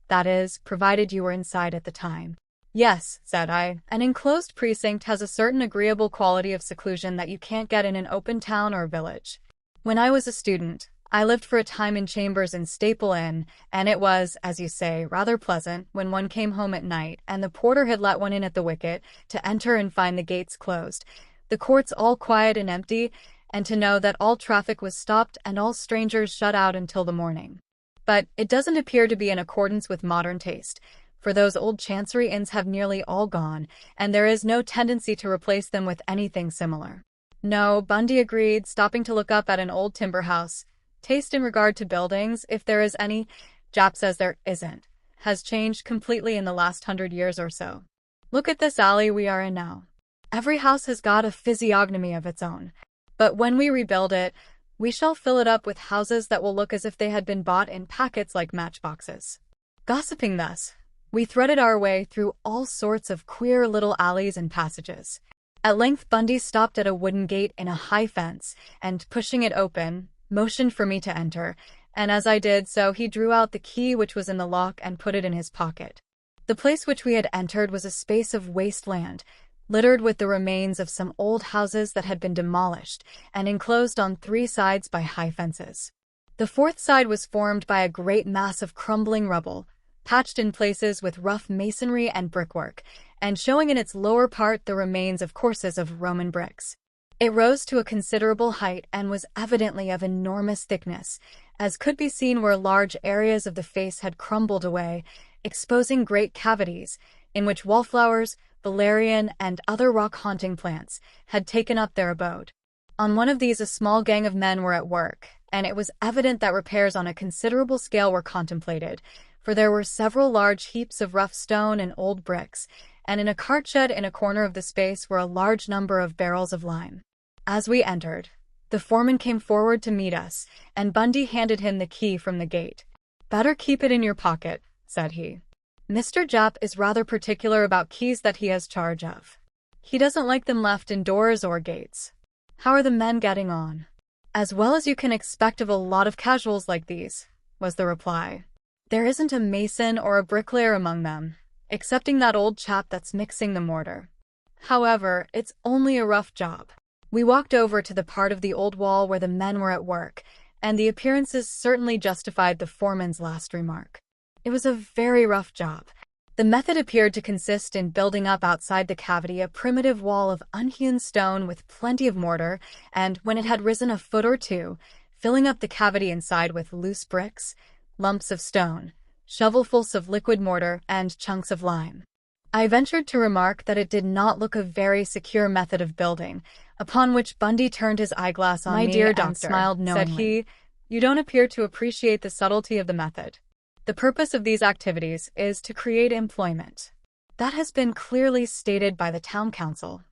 that is, provided you were inside at the time." "Yes," said I, "an enclosed precinct has a certain agreeable quality of seclusion that you can't get in an open town or village. When I was a student, I lived for a time in chambers in Staple Inn, and it was, as you say, rather pleasant when one came home at night and the porter had let one in at the wicket to enter and find the gates closed, the courts all quiet and empty, and to know that all traffic was stopped and all strangers shut out until the morning. But it doesn't appear to be in accordance with modern taste, for those old chancery inns have nearly all gone, and there is no tendency to replace them with anything similar." "No," Bundy agreed, stopping to look up at an old timber house. "Taste in regard to buildings, if there is any," Jap says there isn't, "has changed completely in the last 100 years or so. Look at this alley we are in now. Every house has got a physiognomy of its own. But when we rebuild it, we shall fill it up with houses that will look as if they had been bought in packets like matchboxes." Gossiping thus, we threaded our way through all sorts of queer little alleys and passages. At length Bundy stopped at a wooden gate in a high fence, and, pushing it open, motioned for me to enter, and as I did so he drew out the key which was in the lock and put it in his pocket. The place which we had entered was a space of waste land, littered with the remains of some old houses that had been demolished, and enclosed on 3 sides by high fences. The 4th side was formed by a great mass of crumbling rubble, patched in places with rough masonry and brickwork, and showing in its lower part the remains of courses of Roman bricks. It rose to a considerable height and was evidently of enormous thickness, as could be seen where large areas of the face had crumbled away, exposing great cavities, in which wallflowers, valerian, and other rock-haunting plants had taken up their abode. On one of these a small gang of men were at work, and it was evident that repairs on a considerable scale were contemplated, for there were several large heaps of rough stone and old bricks, and in a cart shed in a corner of the space were a large number of barrels of lime. As we entered, the foreman came forward to meet us, and Bundy handed him the key from the gate. "Better keep it in your pocket," said he. "Mr. Jap is rather particular about keys that he has charge of. He doesn't like them left indoors or gates. How are the men getting on?" "As well as you can expect of a lot of casuals like these," was the reply. "There isn't a mason or a bricklayer among them, excepting that old chap that's mixing the mortar. However, it's only a rough job." We walked over to the part of the old wall where the men were at work, and the appearances certainly justified the foreman's last remark. It was a very rough job. The method appeared to consist in building up outside the cavity a primitive wall of unhewn stone with plenty of mortar, and, when it had risen a foot or two, filling up the cavity inside with loose bricks, lumps of stone, shovelfuls of liquid mortar, and chunks of lime. I ventured to remark that it did not look a very secure method of building, upon which Bundy turned his eyeglass on "My me dear and doctor," smiled knowingly. said he, "you don't appear to appreciate the subtlety of the method. The purpose of these activities is to create employment. That has been clearly stated by the town council.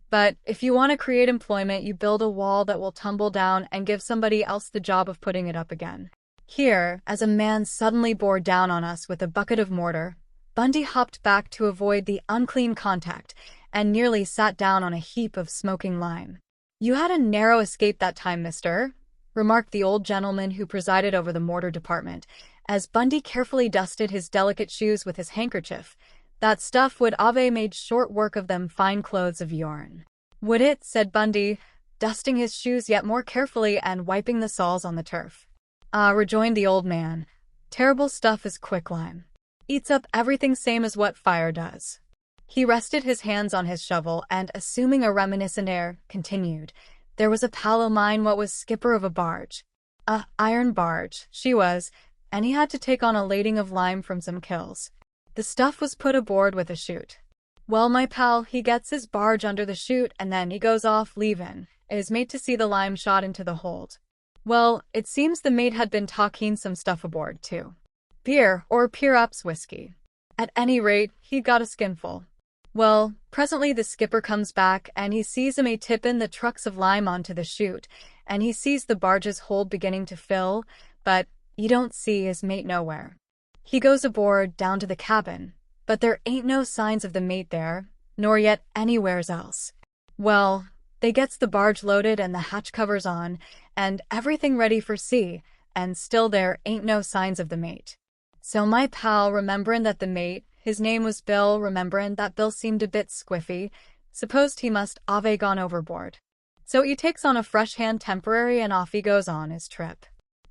But if you want to create employment, you build a wall that will tumble down and give somebody else the job of putting it up again." Here, as a man suddenly bore down on us with a bucket of mortar, Bundy hopped back to avoid the unclean contact and nearly sat down on a heap of smoking lime. "You had a narrow escape that time, mister," remarked the old gentleman who presided over the mortar department, as Bundy carefully dusted his delicate shoes with his handkerchief. "That stuff would have made short work of them fine clothes of yourn." "Would it?" said Bundy. dusting his shoes yet more carefully and wiping the soles on the turf. "Ah," rejoined the old man. "Terrible stuff is quicklime. Eats up everything same as what fire does." He rested his hands on his shovel and, assuming a reminiscent air, continued. "There was a pal o' mine what was skipper of a barge. A iron barge, she was, and he had to take on a lading of lime from some kills. The stuff was put aboard with a chute. Well, my pal, he gets his barge under the chute and then he goes off leavin', his mate to see the lime shot into the hold. Well, it seems the mate had been talking some stuff aboard, too. Beer, or Peer-Ups whiskey. At any rate, he got a skinful. Well, presently the skipper comes back, and he sees him a-tippin' the trucks of lime onto the chute, and he sees the barge's hold beginning to fill, but you don't see his mate nowhere. He goes aboard, down to the cabin, but there ain't no signs of the mate there, nor yet anywheres else. Well, they gets the barge loaded and the hatch covers on, and everything ready for sea, and still there ain't no signs of the mate. So my pal, rememberin' that the mate, his name was Bill, rememberin' that Bill seemed a bit squiffy, supposed he must ave gone overboard. So he takes on a fresh hand temporary and off he goes on his trip.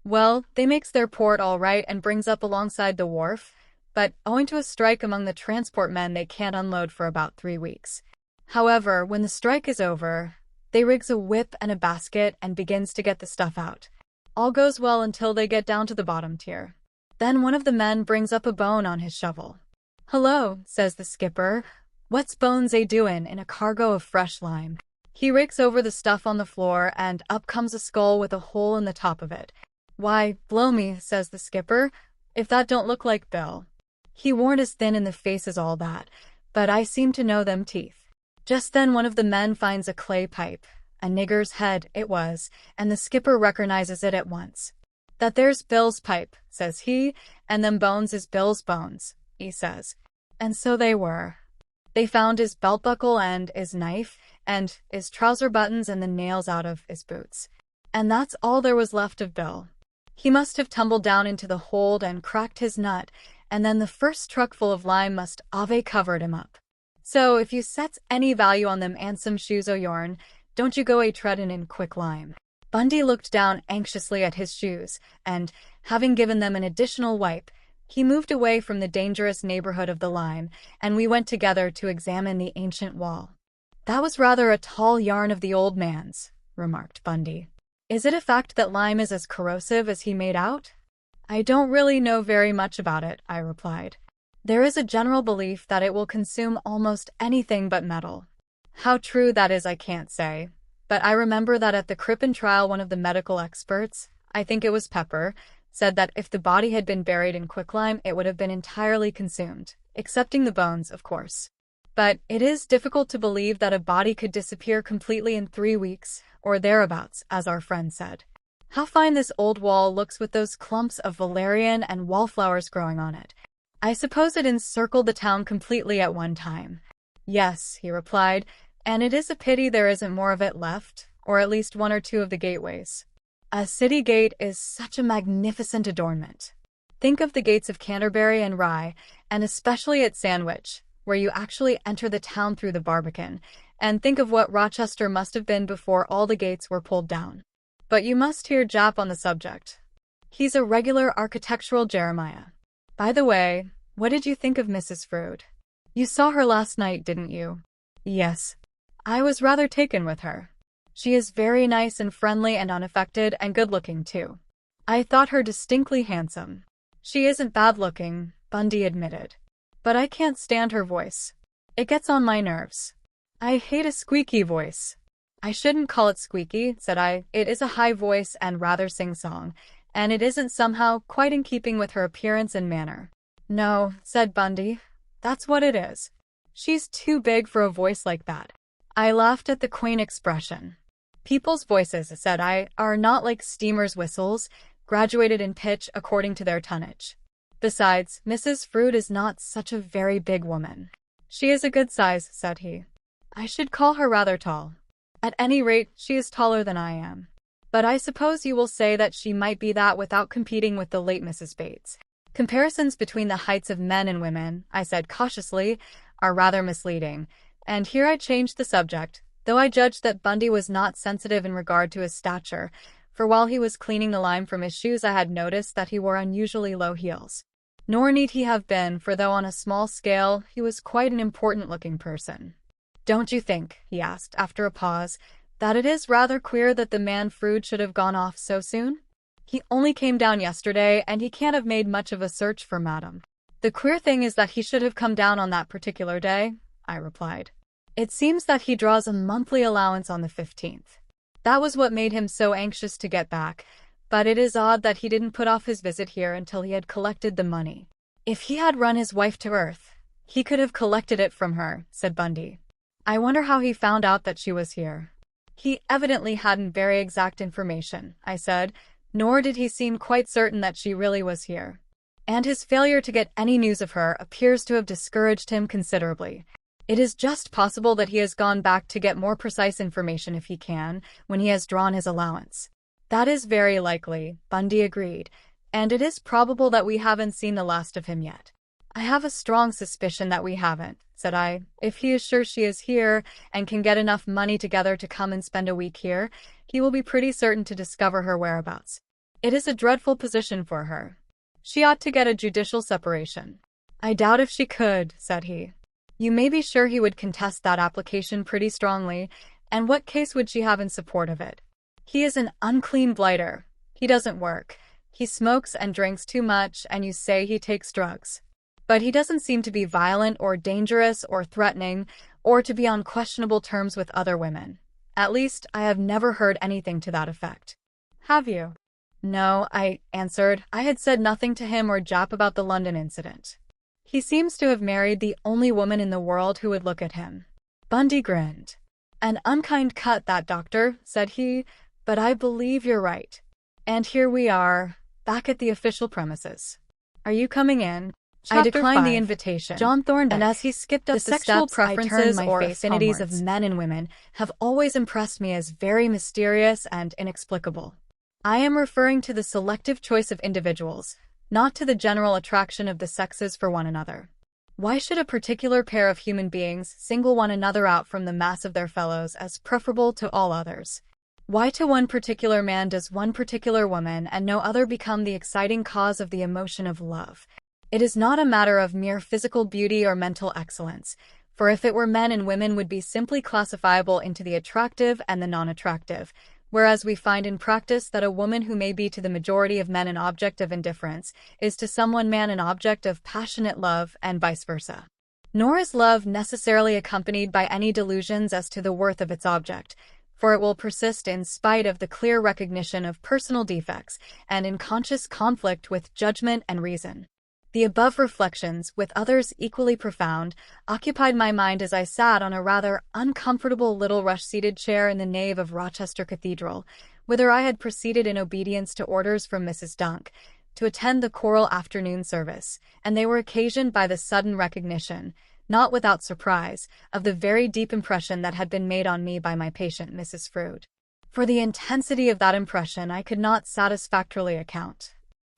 Well, they makes their port all right and brings up alongside the wharf, but owing to a strike among the transport men they can't unload for about 3 weeks. However, when the strike is over, they rigs a whip and a basket and begins to get the stuff out. All goes well until they get down to the bottom tier. Then one of the men brings up a bone on his shovel. "Hello," says the skipper. "What's bones doin' in a cargo of fresh lime?" He rakes over the stuff on the floor, and up comes a skull with a hole in the top of it. "Why, blow me," says the skipper, "if that don't look like Bill. He warn't as thin in the face as all that, but I seem to know them teeth." Just then one of the men finds a clay pipe, a nigger's head it was, and the skipper recognizes it at once. "That there's Bill's pipe," says he, "and them bones is Bill's bones," he says. And so they were. They found his belt buckle and his knife, and his trouser buttons and the nails out of his boots. And that's all there was left of Bill. He must have tumbled down into the hold and cracked his nut, and then the first truckful of lime must ave covered him up. So if you sets any value on them handsome shoes o' yourn, don't you go a-treadin' in quick lime. Bundy looked down anxiously at his shoes, and, having given them an additional wipe, he moved away from the dangerous neighborhood of the lime, and we went together to examine the ancient wall. "That was rather a tall yarn of the old man's," remarked Bundy. "Is it a fact that lime is as corrosive as he made out?" "I don't really know very much about it," I replied. "There is a general belief that it will consume almost anything but metal. How true that is I can't say, but I remember that at the Crippen trial one of the medical experts, I think it was Pepper, said that if the body had been buried in quicklime it would have been entirely consumed, excepting the bones, of course. But it is difficult to believe that a body could disappear completely in 3 weeks, or thereabouts, as our friend said. How fine this old wall looks with those clumps of valerian and wallflowers growing on it. I suppose it encircled the town completely at one time." "Yes," he replied, "and it is a pity there isn't more of it left, or at least 1 or 2 of the gateways. A city gate is such a magnificent adornment. Think of the gates of Canterbury and Rye, and especially at Sandwich, where you actually enter the town through the Barbican, and think of what Rochester must have been before all the gates were pulled down. But you must hear Jap on the subject. He's a regular architectural Jeremiah. By the way, what did you think of Mrs. Frood? You saw her last night, didn't you?" "Yes. I was rather taken with her. She is very nice and friendly and unaffected and good-looking, too. I thought her distinctly handsome." "She isn't bad-looking," Bundy admitted. "But I can't stand her voice. It gets on my nerves. I hate a squeaky voice." "I shouldn't call it squeaky," said I. "It is a high voice and rather sing-song, and it isn't somehow quite in keeping with her appearance and manner." "No," said Bundy. "That's what it is. She's too big for a voice like that." I laughed at the quaint expression. "People's voices," said I, "are not like steamers' whistles, graduated in pitch according to their tonnage. Besides, Mrs. Frood is not such a very big woman." "She is a good size," said he. "I should call her rather tall. At any rate, she is taller than I am. But I suppose you will say that she might be that without competing with the late Mrs. Bates. Comparisons between the heights of men and women," I said cautiously, "are rather misleading." And here I changed the subject. though I judged that Bundy was not sensitive in regard to his stature, for while he was cleaning the lime from his shoes I had noticed that he wore unusually low heels. Nor need he have been, for though on a small scale, he was quite an important-looking person. "Don't you think," he asked, after a pause, "that it is rather queer that the man Frood should have gone off so soon? He only came down yesterday, and he can't have made much of a search for Madame." "The queer thing is that he should have come down on that particular day," I replied. "It seems that he draws a monthly allowance on the 15th. That was what made him so anxious to get back, but it is odd that he didn't put off his visit here until he had collected the money." "If he had run his wife to earth, he could have collected it from her," said Bundy. "I wonder how he found out that she was here." "He evidently hadn't very exact information," I said, "nor did he seem quite certain that she really was here. And his failure to get any news of her appears to have discouraged him considerably. It is just possible that he has gone back to get more precise information if he can, when he has drawn his allowance." "That is very likely," Bundy agreed, "and it is probable that we haven't seen the last of him yet." "I have a strong suspicion that we haven't," said I. "If he is sure she is here and can get enough money together to come and spend a week here, he will be pretty certain to discover her whereabouts. It is a dreadful position for her. She ought to get a judicial separation." "I doubt if she could," said he. "You may be sure he would contest that application pretty strongly, and what case would she have in support of it? He is an unclean blighter. He doesn't work. He smokes and drinks too much, and you say he takes drugs. But he doesn't seem to be violent or dangerous or threatening, or to be on questionable terms with other women. At least, I have never heard anything to that effect." "Have you?" "No," I answered. I had said nothing to him or Jap about the London incident. "He seems to have married the only woman in the world who would look at him." Bundy grinned. "An unkind cut, that, doctor," said he, "but I believe you're right. And here we are, back at the official premises. Are you coming in?" I declined the invitation. John Thorndyke, and as he skipped up the sexual preferences or affinities of men and women have always impressed me as very mysterious and inexplicable. I am referring to the selective choice of individuals, not to the general attraction of the sexes for one another. Why should a particular pair of human beings single one another out from the mass of their fellows as preferable to all others? Why to one particular man does one particular woman and no other become the exciting cause of the emotion of love? It is not a matter of mere physical beauty or mental excellence, for if it were, men and women would be simply classifiable into the attractive and the non-attractive, whereas we find in practice that a woman who may be to the majority of men an object of indifference is to some one man an object of passionate love, and vice versa. Nor is love necessarily accompanied by any delusions as to the worth of its object, for it will persist in spite of the clear recognition of personal defects and in conscious conflict with judgment and reason. The above reflections, with others equally profound, occupied my mind as I sat on a rather uncomfortable little rush-seated chair in the nave of Rochester Cathedral, whither I had proceeded in obedience to orders from Mrs. Dunk, to attend the choral afternoon service, and they were occasioned by the sudden recognition, not without surprise, of the very deep impression that had been made on me by my patient, Mrs. Frood. For the intensity of that impression I could not satisfactorily account.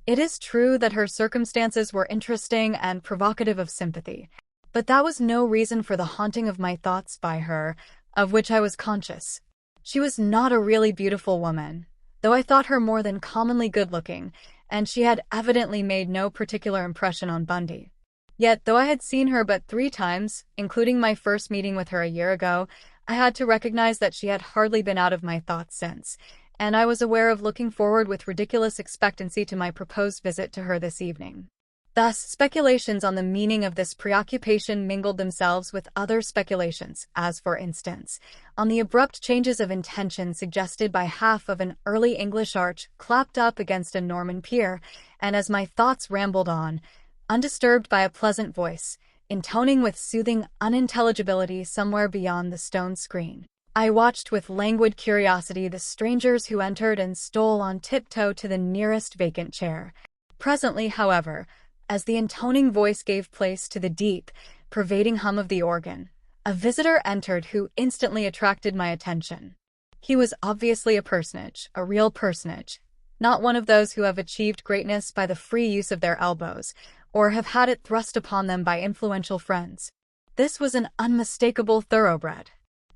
It is true that her circumstances were interesting and provocative of sympathy, but that was no reason for the haunting of my thoughts by her, of which I was conscious. She was not a really beautiful woman, though I thought her more than commonly good-looking, and she had evidently made no particular impression on Bundy. Yet, though I had seen her but 3 times, including my first meeting with her a year ago, I had to recognize that she had hardly been out of my thoughts since, and I was aware of looking forward with ridiculous expectancy to my proposed visit to her this evening. Thus, speculations on the meaning of this preoccupation mingled themselves with other speculations, as, for instance, on the abrupt changes of intention suggested by half of an early English arch clapped up against a Norman pier, and as my thoughts rambled on, undisturbed by a pleasant voice, intoning with soothing unintelligibility somewhere beyond the stone screen, I watched with languid curiosity the strangers who entered and stole on tiptoe to the nearest vacant chair. Presently, however, as the intoning voice gave place to the deep, pervading hum of the organ, a visitor entered who instantly attracted my attention. He was obviously a personage, a real personage, not one of those who have achieved greatness by the free use of their elbows, or have had it thrust upon them by influential friends. This was an unmistakable thoroughbred.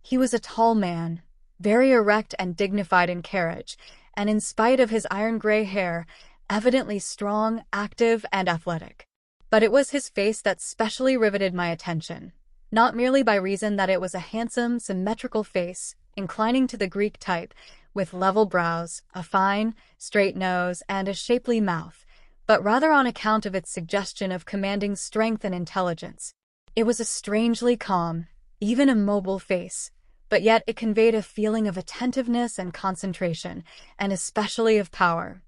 He was a tall man, very erect and dignified in carriage, and in spite of his iron-gray hair, evidently strong, active, and athletic. But it was his face that specially riveted my attention, not merely by reason that it was a handsome, symmetrical face, inclining to the Greek type, with level brows, a fine, straight nose, and a shapely mouth, but rather on account of its suggestion of commanding strength and intelligence. It was a strangely calm, even immobile face, but yet it conveyed a feeling of attentiveness and concentration, and especially of power.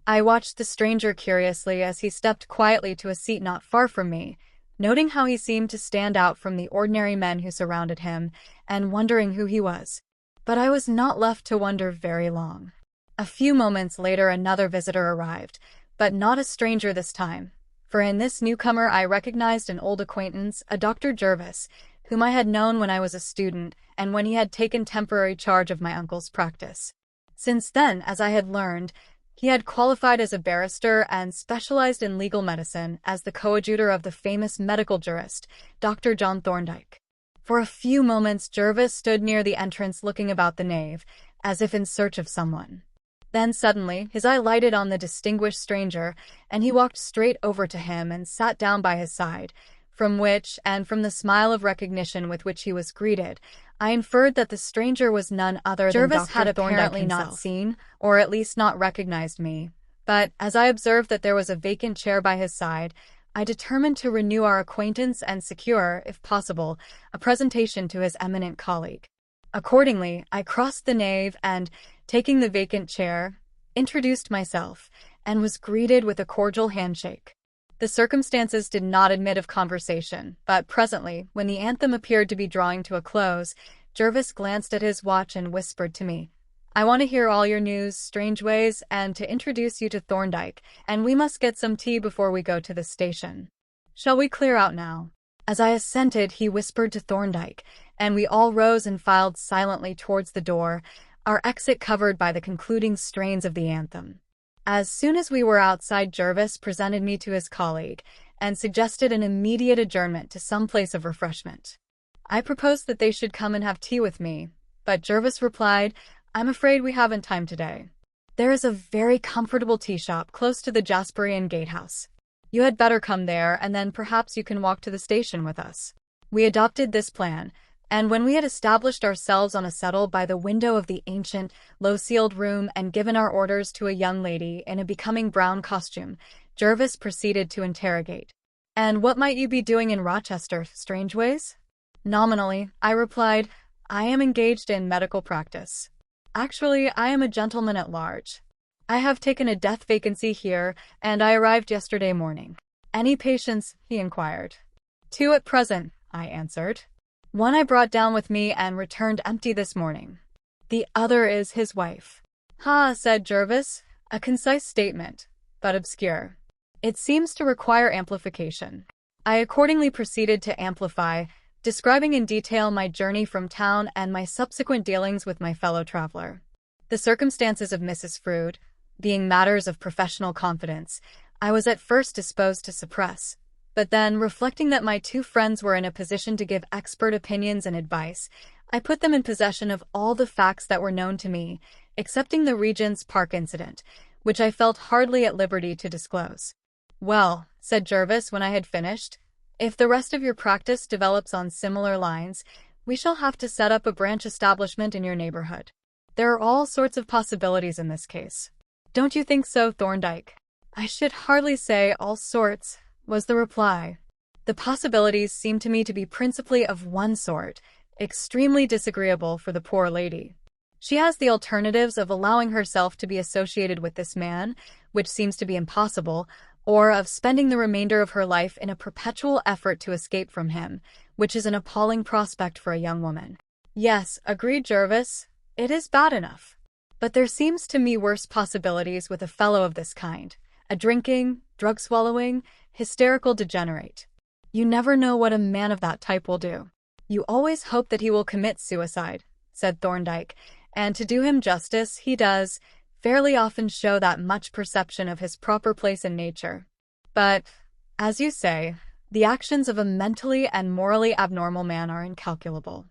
I watched the stranger curiously as he stepped quietly to a seat not far from me, noting how he seemed to stand out from the ordinary men who surrounded him, and wondering who he was. But I was not left to wonder very long. A few moments later another visitor arrived, but not a stranger this time, for in this newcomer I recognized an old acquaintance, a Dr. Jervis, whom I had known when I was a student and when he had taken temporary charge of my uncle's practice. Since then, as I had learned, he had qualified as a barrister and specialized in legal medicine as the coadjutor of the famous medical jurist, Dr. John Thorndyke. For a few moments Jervis stood near the entrance looking about the nave, as if in search of someone. Then suddenly his eye lighted on the distinguished stranger, and he walked straight over to him and sat down by his side, from which, and from the smile of recognition with which he was greeted, I inferred that the stranger was none other than Dr. Thorndyke himself. Jervis had apparently not seen, or at least not recognized me, but as I observed that there was a vacant chair by his side, I determined to renew our acquaintance and secure, if possible, a presentation to his eminent colleague. Accordingly, I crossed the nave and, taking the vacant chair, introduced myself, and was greeted with a cordial handshake. The circumstances did not admit of conversation, but presently, when the anthem appeared to be drawing to a close, Jervis glanced at his watch and whispered to me, "I want to hear all your news, Strangeways, and to introduce you to Thorndyke, and we must get some tea before we go to the station. Shall we clear out now?" As I assented, he whispered to Thorndyke, and we all rose and filed silently towards the door, our exit covered by the concluding strains of the anthem. As soon as we were outside, Jervis presented me to his colleague and suggested an immediate adjournment to some place of refreshment. I proposed that they should come and have tea with me, but Jervis replied, "I'm afraid we haven't time today. There is a very comfortable tea shop close to the Jasperian Gatehouse. You had better come there, and then perhaps you can walk to the station with us." We adopted this plan, and when we had established ourselves on a settle by the window of the ancient, low-ceiled room and given our orders to a young lady in a becoming brown costume, Jervis proceeded to interrogate. "And what might you be doing in Rochester, Strangeways?" "Nominally," I replied, "I am engaged in medical practice. Actually, I am a gentleman at large. I have taken a death vacancy here, and I arrived yesterday morning." "Any patients?" he inquired. "Two at present," I answered. "One I brought down with me and returned empty this morning. The other is his wife." "Ha," said Jervis, "a concise statement, but obscure. It seems to require amplification." I accordingly proceeded to amplify, describing in detail my journey from town and my subsequent dealings with my fellow traveler. The circumstances of Mrs. Frood, being matters of professional confidence, I was at first disposed to suppress. But then, reflecting that my two friends were in a position to give expert opinions and advice, I put them in possession of all the facts that were known to me, excepting the Regent's Park incident, which I felt hardly at liberty to disclose. "Well," said Jervis when I had finished, "if the rest of your practice develops on similar lines, we shall have to set up a branch establishment in your neighborhood. There are all sorts of possibilities in this case. Don't you think so, Thorndyke?" "I should hardly say all sorts," was the reply. "The possibilities seem to me to be principally of one sort, extremely disagreeable for the poor lady. She has the alternatives of allowing herself to be associated with this man, which seems to be impossible, or of spending the remainder of her life in a perpetual effort to escape from him, which is an appalling prospect for a young woman." "Yes," agreed Jervis, "it is bad enough. But there seems to me worse possibilities with a fellow of this kind, a drinking, drug-swallowing, hysterical degenerate. You never know what a man of that type will do." "You always hope that he will commit suicide," said Thorndyke, "and to do him justice, he does fairly often show that much perception of his proper place in nature. But, as you say, the actions of a mentally and morally abnormal man are incalculable."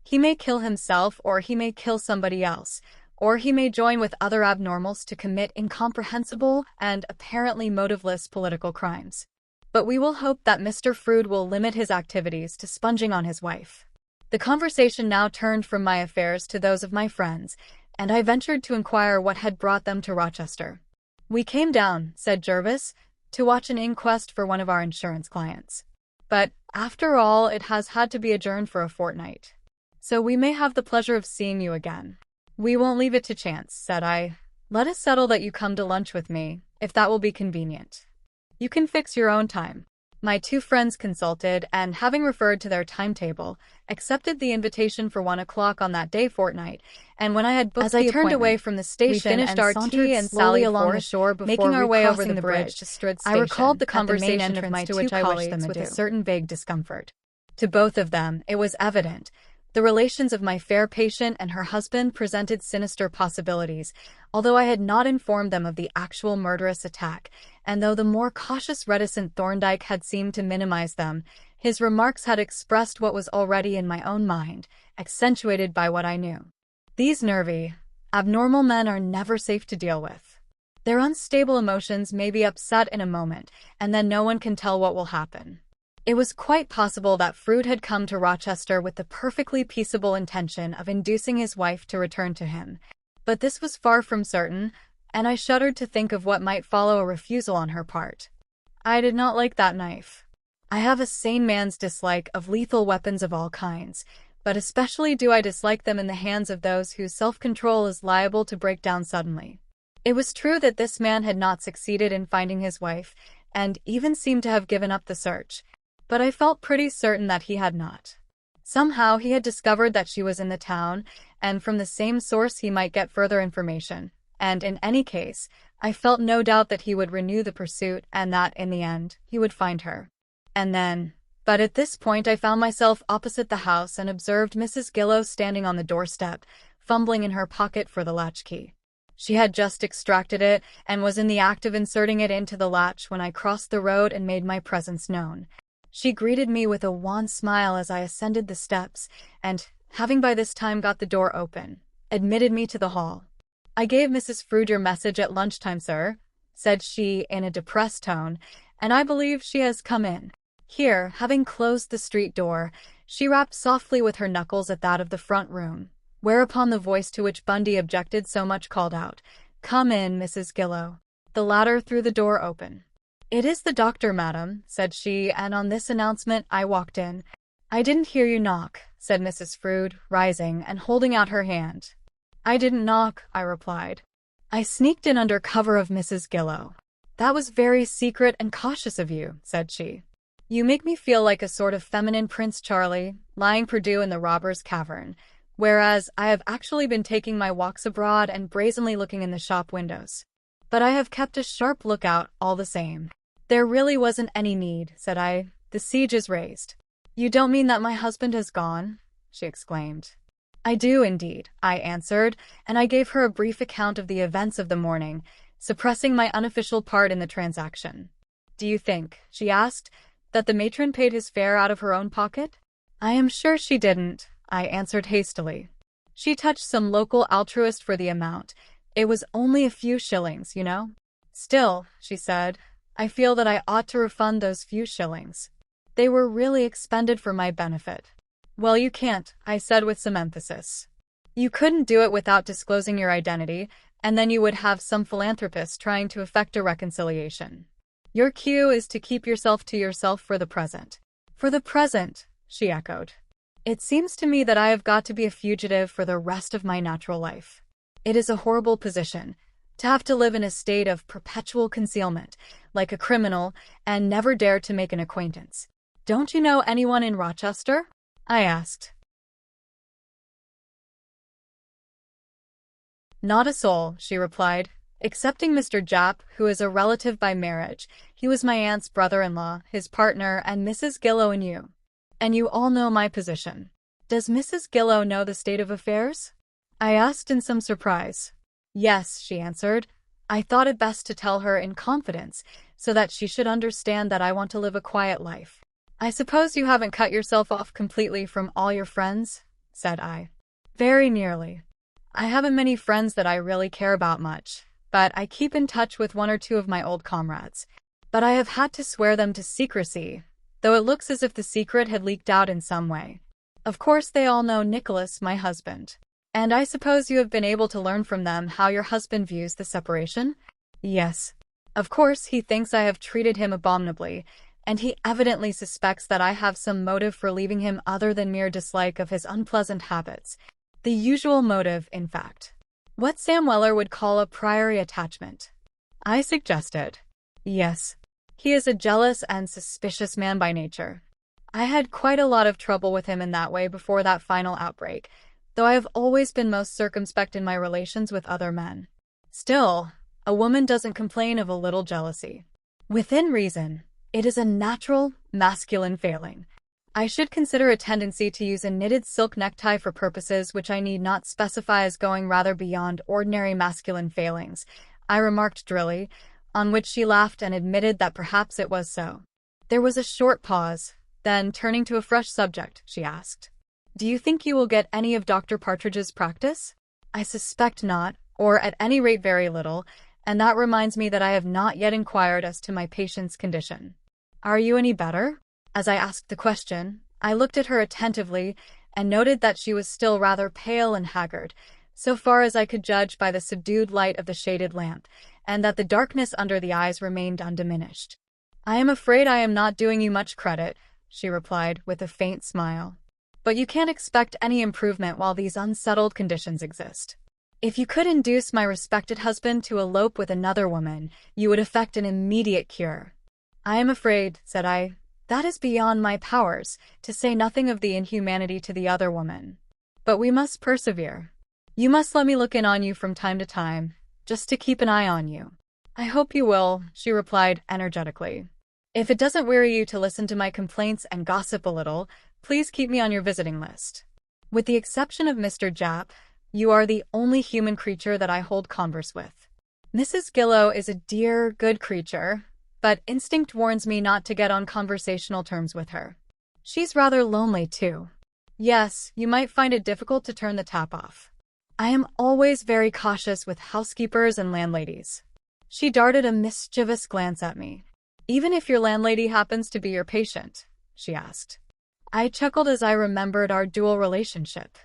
He may kill himself, or he may kill somebody else, or he may join with other abnormals to commit incomprehensible and apparently motiveless political crimes. But we will hope that Mr. Frood will limit his activities to sponging on his wife. The conversation now turned from my affairs to those of my friends, and I ventured to inquire what had brought them to Rochester. "We came down," said Jervis, "to watch an inquest for one of our insurance clients. But, after all, it has had to be adjourned for a fortnight. So we may have the pleasure of seeing you again." "We won't leave it to chance," said I. "Let us settle that you come to lunch with me, if that will be convenient. You can fix your own time." My two friends consulted, and having referred to their timetable, accepted the invitation for 1 o'clock on that day fortnight, and when I had booked the appointment, as I turned away from the station, we finished our tea and sallied along the shore before making our way over the bridge to Strood Station. I recalled the conversation of my two colleagues with a certain vague discomfort. To both of them, it was evident. The relations of my fair patient and her husband presented sinister possibilities, although I had not informed them of the actual murderous attack, and though the more cautious, reticent Thorndyke had seemed to minimize them, his remarks had expressed what was already in my own mind, accentuated by what I knew. These nervy, abnormal men are never safe to deal with. Their unstable emotions may be upset in a moment, and then no one can tell what will happen. It was quite possible that Frood had come to Rochester with the perfectly peaceable intention of inducing his wife to return to him, but this was far from certain, and I shuddered to think of what might follow a refusal on her part. I did not like that knife. I have a sane man's dislike of lethal weapons of all kinds, but especially do I dislike them in the hands of those whose self-control is liable to break down suddenly. It was true that this man had not succeeded in finding his wife, and even seemed to have given up the search, but I felt pretty certain that he had not. Somehow he had discovered that she was in the town, and from the same source he might get further information, and in any case, I felt no doubt that he would renew the pursuit and that, in the end, he would find her. And then... But at this point I found myself opposite the house and observed Mrs. Gillow standing on the doorstep, fumbling in her pocket for the latchkey. She had just extracted it and was in the act of inserting it into the latch when I crossed the road and made my presence known. She greeted me with a wan smile as I ascended the steps, and, having by this time got the door open, admitted me to the hall. "I gave Mrs. Frood your message at lunchtime, sir," said she in a depressed tone, "and I believe she has come in." Here, having closed the street door, she rapped softly with her knuckles at that of the front room, whereupon the voice to which Bundy objected so much called out, "Come in, Mrs. Gillow." The latter threw the door open. "It is the doctor, madam," said she, and on this announcement I walked in. "I didn't hear you knock," said Mrs. Frood, rising and holding out her hand. "I didn't knock," I replied. "I sneaked in under cover of Mrs. Gillow." "That was very secret and cautious of you," said she. "You make me feel like a sort of feminine Prince Charlie, lying perdu in the robber's cavern, whereas I have actually been taking my walks abroad and brazenly looking in the shop windows. But I have kept a sharp lookout all the same." "There really wasn't any need," said I. "The siege is raised." "You don't mean that my husband has gone?" she exclaimed. "I do indeed," I answered, and I gave her a brief account of the events of the morning, suppressing my unofficial part in the transaction. "Do you think," she asked, "that the matron paid his fare out of her own pocket?" "I am sure she didn't," I answered hastily. "She touched some local altruist for the amount. It was only a few shillings, you know." "Still," she said, "I feel that I ought to refund those few shillings. They were really expended for my benefit." "Well, you can't," I said with some emphasis. "You couldn't do it without disclosing your identity, and then you would have some philanthropist trying to effect a reconciliation. Your cue is to keep yourself to yourself for the present." "For the present," she echoed. "It seems to me that I have got to be a fugitive for the rest of my natural life. It is a horrible position, to have to live in a state of perpetual concealment, like a criminal, and never dare to make an acquaintance. Don't you know anyone in Rochester?" I asked. "Not a soul," she replied, "excepting Mr. Japp, who is a relative by marriage. He was my aunt's brother-in-law, his partner, and Mrs. Gillow and you. And you all know my position." "Does Mrs. Gillow know the state of affairs?" I asked in some surprise. "Yes," she answered. "I thought it best to tell her in confidence, so that she should understand that I want to live a quiet life." "I suppose you haven't cut yourself off completely from all your friends?" said I. Very nearly. I haven't many friends that I really care about much, but I keep in touch with one or two of my old comrades. But I have had to swear them to secrecy, though it looks as if the secret had leaked out in some way. Of course they all know Nicholas, my husband. And I suppose you have been able to learn from them how your husband views the separation? Yes. Of course he thinks I have treated him abominably, and he evidently suspects that I have some motive for leaving him other than mere dislike of his unpleasant habits. The usual motive, in fact. What Sam Weller would call a priori attachment. I suggested. Yes. He is a jealous and suspicious man by nature. I had quite a lot of trouble with him in that way before that final outbreak, though I have always been most circumspect in my relations with other men. Still, a woman doesn't complain of a little jealousy. Within reason, it is a natural, masculine failing. I should consider a tendency to use a knitted silk necktie for purposes which I need not specify as going rather beyond ordinary masculine failings, I remarked drily, on which she laughed and admitted that perhaps it was so. There was a short pause, then, turning to a fresh subject, she asked, "Do you think you will get any of Dr. Partridge's practice?" "I suspect not, or at any rate very little, and that reminds me that I have not yet inquired as to my patient's condition." "Are you any better?" As I asked the question, I looked at her attentively and noted that she was still rather pale and haggard, so far as I could judge by the subdued light of the shaded lamp, and that the darkness under the eyes remained undiminished. "I am afraid I am not doing you much credit," she replied with a faint smile. "But you can't expect any improvement while these unsettled conditions exist. If you could induce my respected husband to elope with another woman, you would effect an immediate cure." "I am afraid," said I, "that is beyond my powers, to say nothing of the inhumanity to the other woman. But we must persevere. You must let me look in on you from time to time, just to keep an eye on you." "I hope you will," she replied energetically. "If it doesn't weary you to listen to my complaints and gossip a little, please keep me on your visiting list. With the exception of Mr. Japp, you are the only human creature that I hold converse with. Mrs. Gillow is a dear, good creature, but instinct warns me not to get on conversational terms with her. She's rather lonely, too. Yes, you might find it difficult to turn the tap off. I am always very cautious with housekeepers and landladies." She darted a mischievous glance at me. "Even if your landlady happens to be your patient?" she asked. I chuckled as I remembered our dual relationship.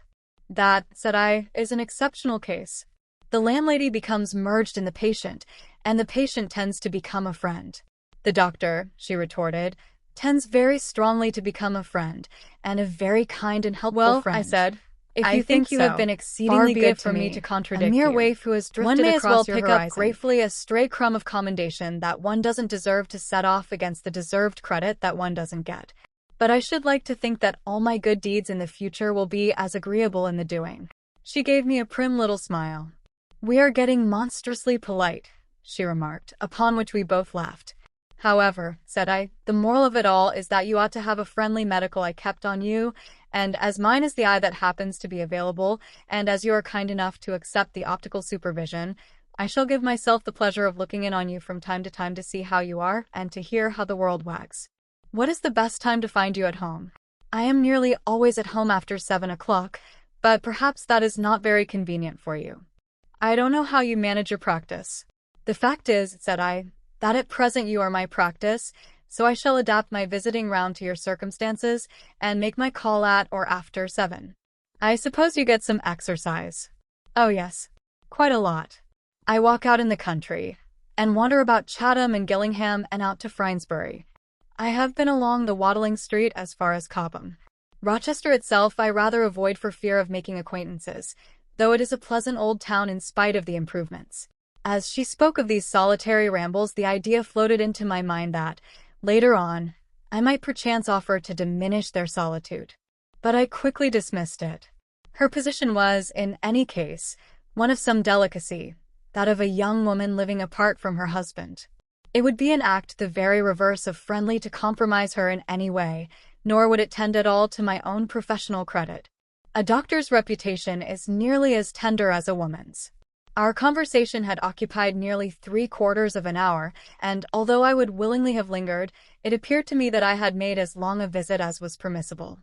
"That," said I, "is an exceptional case. The landlady becomes merged in the patient, and the patient tends to become a friend." "The doctor," she retorted, "tends very strongly to become a friend, and a very kind and helpful friend." "Well," I said, "if you think you have been exceedingly good for me to contradict you, a mere waif who has drifted across your horizon, one may as well pick up gratefully a stray crumb of commendation that one doesn't deserve to set off against the deserved credit that one doesn't get. But I should like to think that all my good deeds in the future will be as agreeable in the doing." She gave me a prim little smile. "We are getting monstrously polite," she remarked, upon which we both laughed. "However," said I, "the moral of it all is that you ought to have a friendly medical eye kept on you, and as mine is the eye that happens to be available, and as you are kind enough to accept the optical supervision, I shall give myself the pleasure of looking in on you from time to time to see how you are, and to hear how the world wags. What is the best time to find you at home?" "I am nearly always at home after 7 o'clock, but perhaps that is not very convenient for you." "I don't know how you manage your practice." "The fact is," said I, "that at present you are my practice, so I shall adapt my visiting round to your circumstances, and make my call at or after 7. I suppose you get some exercise?" "Oh yes, quite a lot. I walk out in the country, and wander about Chatham and Gillingham and out to Frinesbury. I have been along the Watling Street as far as Cobham. Rochester itself I rather avoid for fear of making acquaintances, though it is a pleasant old town in spite of the improvements." As she spoke of these solitary rambles, the idea floated into my mind that, later on, I might perchance offer to diminish their solitude. But I quickly dismissed it. Her position was, in any case, one of some delicacy, that of a young woman living apart from her husband. It would be an act the very reverse of friendly to compromise her in any way, nor would it tend at all to my own professional credit. A doctor's reputation is nearly as tender as a woman's. Our conversation had occupied nearly 3/4 of an hour, and although I would willingly have lingered, it appeared to me that I had made as long a visit as was permissible.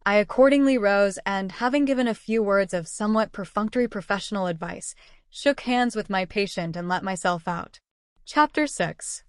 I accordingly rose and, having given a few words of somewhat perfunctory professional advice, shook hands with my patient and let myself out. Chapter 6.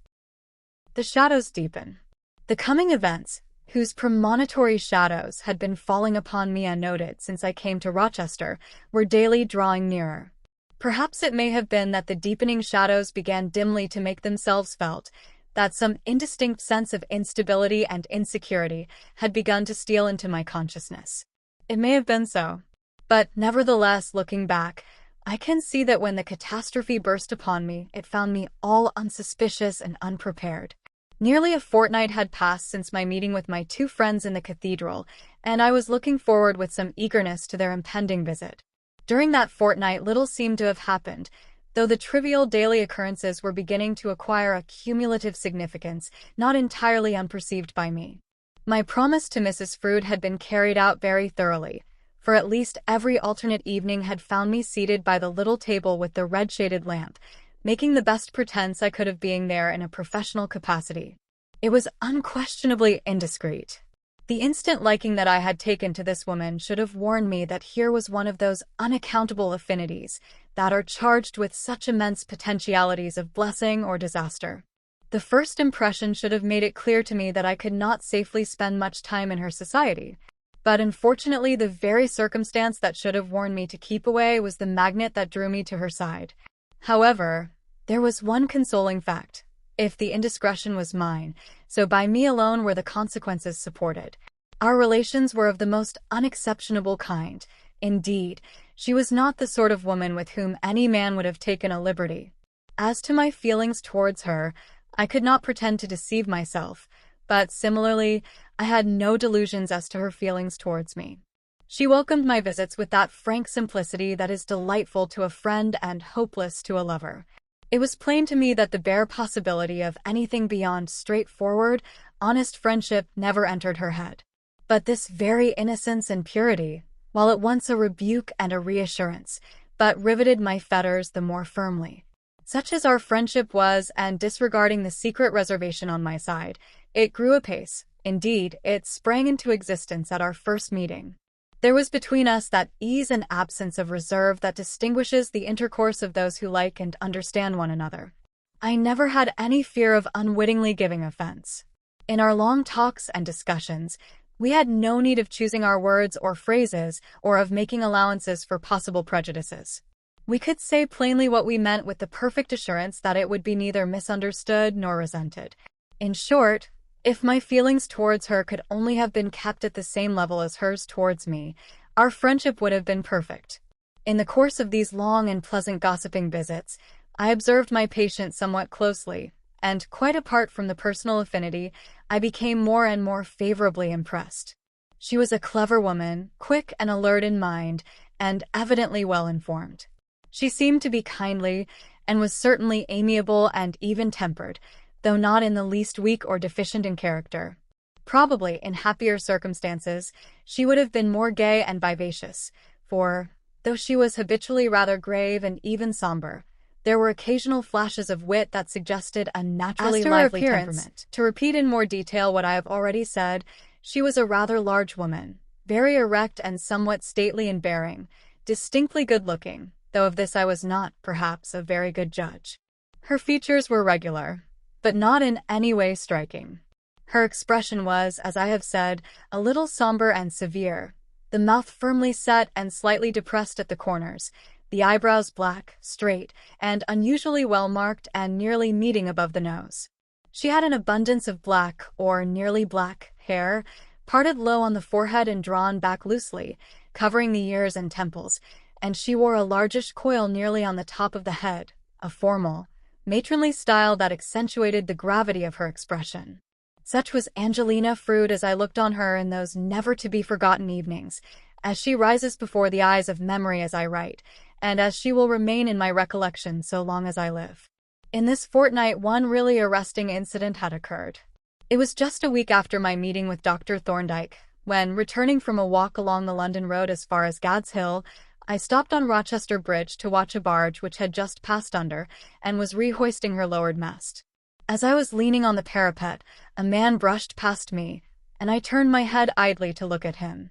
The shadows deepen. The coming events, whose premonitory shadows had been falling upon me unnoted since I came to Rochester, were daily drawing nearer. Perhaps it may have been that the deepening shadows began dimly to make themselves felt, that some indistinct sense of instability and insecurity had begun to steal into my consciousness. It may have been so. But nevertheless, looking back, I can see that when the catastrophe burst upon me, it found me all unsuspicious and unprepared. Nearly a fortnight had passed since my meeting with my two friends in the cathedral, and I was looking forward with some eagerness to their impending visit. During that fortnight, little seemed to have happened, though the trivial daily occurrences were beginning to acquire a cumulative significance not entirely unperceived by me. My promise to Mrs. Frood had been carried out very thoroughly, for at least every alternate evening had found me seated by the little table with the red-shaded lamp, making the best pretense I could of being there in a professional capacity. It was unquestionably indiscreet. The instant liking that I had taken to this woman should have warned me that here was one of those unaccountable affinities that are charged with such immense potentialities of blessing or disaster. The first impression should have made it clear to me that I could not safely spend much time in her society. But unfortunately, the very circumstance that should have warned me to keep away was the magnet that drew me to her side. However, there was one consoling fact. If the indiscretion was mine, so by me alone were the consequences supported. Our relations were of the most unexceptionable kind. Indeed, she was not the sort of woman with whom any man would have taken a liberty. As to my feelings towards her, I could not pretend to deceive myself, but similarly, I had no delusions as to her feelings towards me. She welcomed my visits with that frank simplicity that is delightful to a friend and hopeless to a lover. It was plain to me that the bare possibility of anything beyond straightforward, honest friendship never entered her head. But this very innocence and purity, while at once a rebuke and a reassurance, but riveted my fetters the more firmly. Such as our friendship was, and disregarding the secret reservation on my side, it grew apace. Indeed, it sprang into existence at our first meeting. There was between us that ease and absence of reserve that distinguishes the intercourse of those who like and understand one another. I never had any fear of unwittingly giving offense. In our long talks and discussions, we had no need of choosing our words or phrases or of making allowances for possible prejudices. We could say plainly what we meant with the perfect assurance that it would be neither misunderstood nor resented. In short, if my feelings towards her could only have been kept at the same level as hers towards me, our friendship would have been perfect. In the course of these long and pleasant gossiping visits, I observed my patient somewhat closely, and quite apart from the personal affinity, I became more and more favorably impressed. She was a clever woman, quick and alert in mind, and evidently well informed. She seemed to be kindly, and was certainly amiable and even-tempered, though not in the least weak or deficient in character. Probably, in happier circumstances, she would have been more gay and vivacious, for, though she was habitually rather grave and even somber, there were occasional flashes of wit that suggested a naturally lively temperament. To repeat in more detail what I have already said, she was a rather large woman, very erect and somewhat stately in bearing, distinctly good-looking, though of this I was not, perhaps, a very good judge. Her features were regular, but not in any way striking. Her expression was, as I have said, a little somber and severe, the mouth firmly set and slightly depressed at the corners, the eyebrows black, straight, and unusually well marked and nearly meeting above the nose. She had an abundance of black, or nearly black, hair, parted low on the forehead and drawn back loosely, covering the ears and temples, and she wore a largish coil nearly on the top of the head, a formal, matronly style that accentuated the gravity of her expression. Such was Angelina Frood as I looked on her in those never-to-be-forgotten evenings, as she rises before the eyes of memory as I write, and as she will remain in my recollection so long as I live. In this fortnight one really arresting incident had occurred. It was just a week after my meeting with Dr. Thorndyke, when, returning from a walk along the London road as far as Gad's Hill, I stopped on Rochester Bridge to watch a barge which had just passed under and was rehoisting her lowered mast. As I was leaning on the parapet, a man brushed past me, and I turned my head idly to look at him.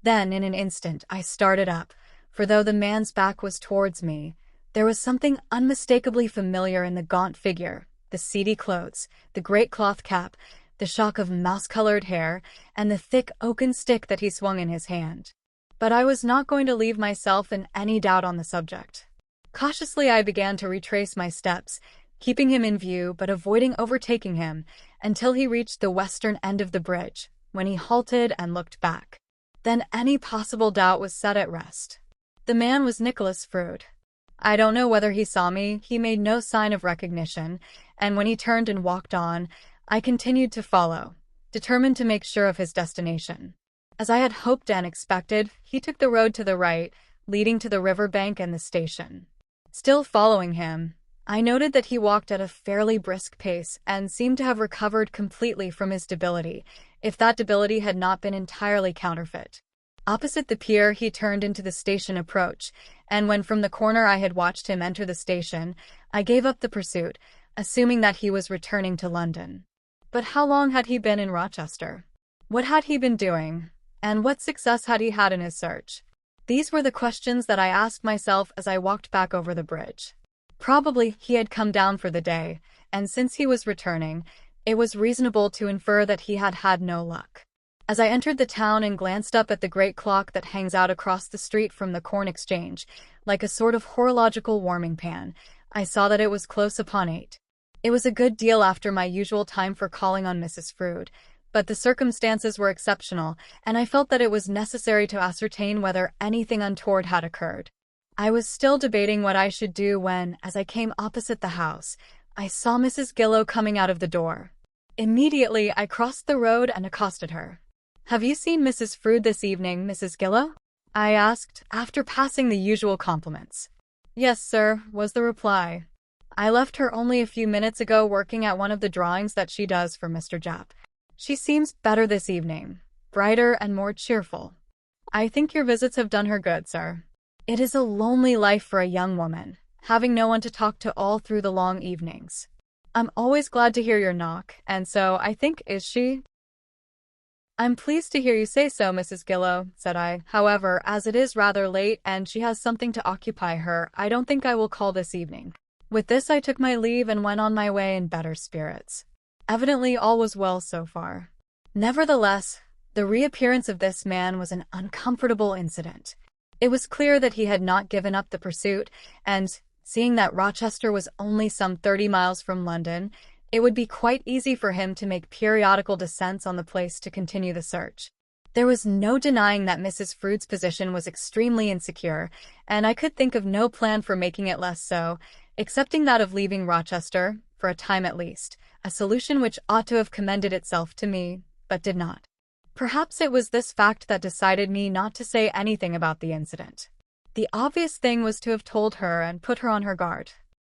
Then, in an instant, I started up, for though the man's back was towards me, there was something unmistakably familiar in the gaunt figure, the seedy clothes, the great cloth cap, the shock of mouse-colored hair, and the thick oaken stick that he swung in his hand. But I was not going to leave myself in any doubt on the subject. Cautiously I began to retrace my steps, keeping him in view but avoiding overtaking him, until he reached the western end of the bridge, when he halted and looked back. Then any possible doubt was set at rest. The man was Nicholas Frood. I don't know whether he saw me, he made no sign of recognition, and when he turned and walked on, I continued to follow, determined to make sure of his destination. As I had hoped and expected, he took the road to the right, leading to the river bank and the station. Still following him, I noted that he walked at a fairly brisk pace and seemed to have recovered completely from his debility, if that debility had not been entirely counterfeit. Opposite the pier, he turned into the station approach, and when from the corner I had watched him enter the station, I gave up the pursuit, assuming that he was returning to London. But how long had he been in Rochester? What had he been doing? And what success had he had in his search? These were the questions that I asked myself as I walked back over the bridge. Probably he had come down for the day, and since he was returning, it was reasonable to infer that he had had no luck. As I entered the town and glanced up at the great clock that hangs out across the street from the Corn Exchange, like a sort of horological warming pan, I saw that it was close upon 8. It was a good deal after my usual time for calling on Mrs. Frood, but the circumstances were exceptional, and I felt that it was necessary to ascertain whether anything untoward had occurred. I was still debating what I should do when, as I came opposite the house, I saw Mrs. Gillow coming out of the door. Immediately, I crossed the road and accosted her. "Have you seen Mrs. Frood this evening, Mrs. Gillow?" I asked, after passing the usual compliments. "Yes, sir," was the reply. "I left her only a few minutes ago working at one of the drawings that she does for Mr. Japp. She seems better this evening, brighter and more cheerful. I think your visits have done her good, sir. It is a lonely life for a young woman, having no one to talk to all through the long evenings. I'm always glad to hear your knock, and so, I think, is she?" "I'm pleased to hear you say so, Mrs. Gillow," said I. "However, as it is rather late and she has something to occupy her, I don't think I will call this evening." With this I took my leave and went on my way in better spirits. Evidently all was well so far. Nevertheless, the reappearance of this man was an uncomfortable incident. It was clear that he had not given up the pursuit, and, seeing that Rochester was only some 30 miles from London, it would be quite easy for him to make periodical descents on the place to continue the search. There was no denying that Mrs. Frood's position was extremely insecure, and I could think of no plan for making it less so, excepting that of leaving Rochester, for a time at least, a solution which ought to have commended itself to me, but did not. Perhaps it was this fact that decided me not to say anything about the incident. The obvious thing was to have told her and put her on her guard.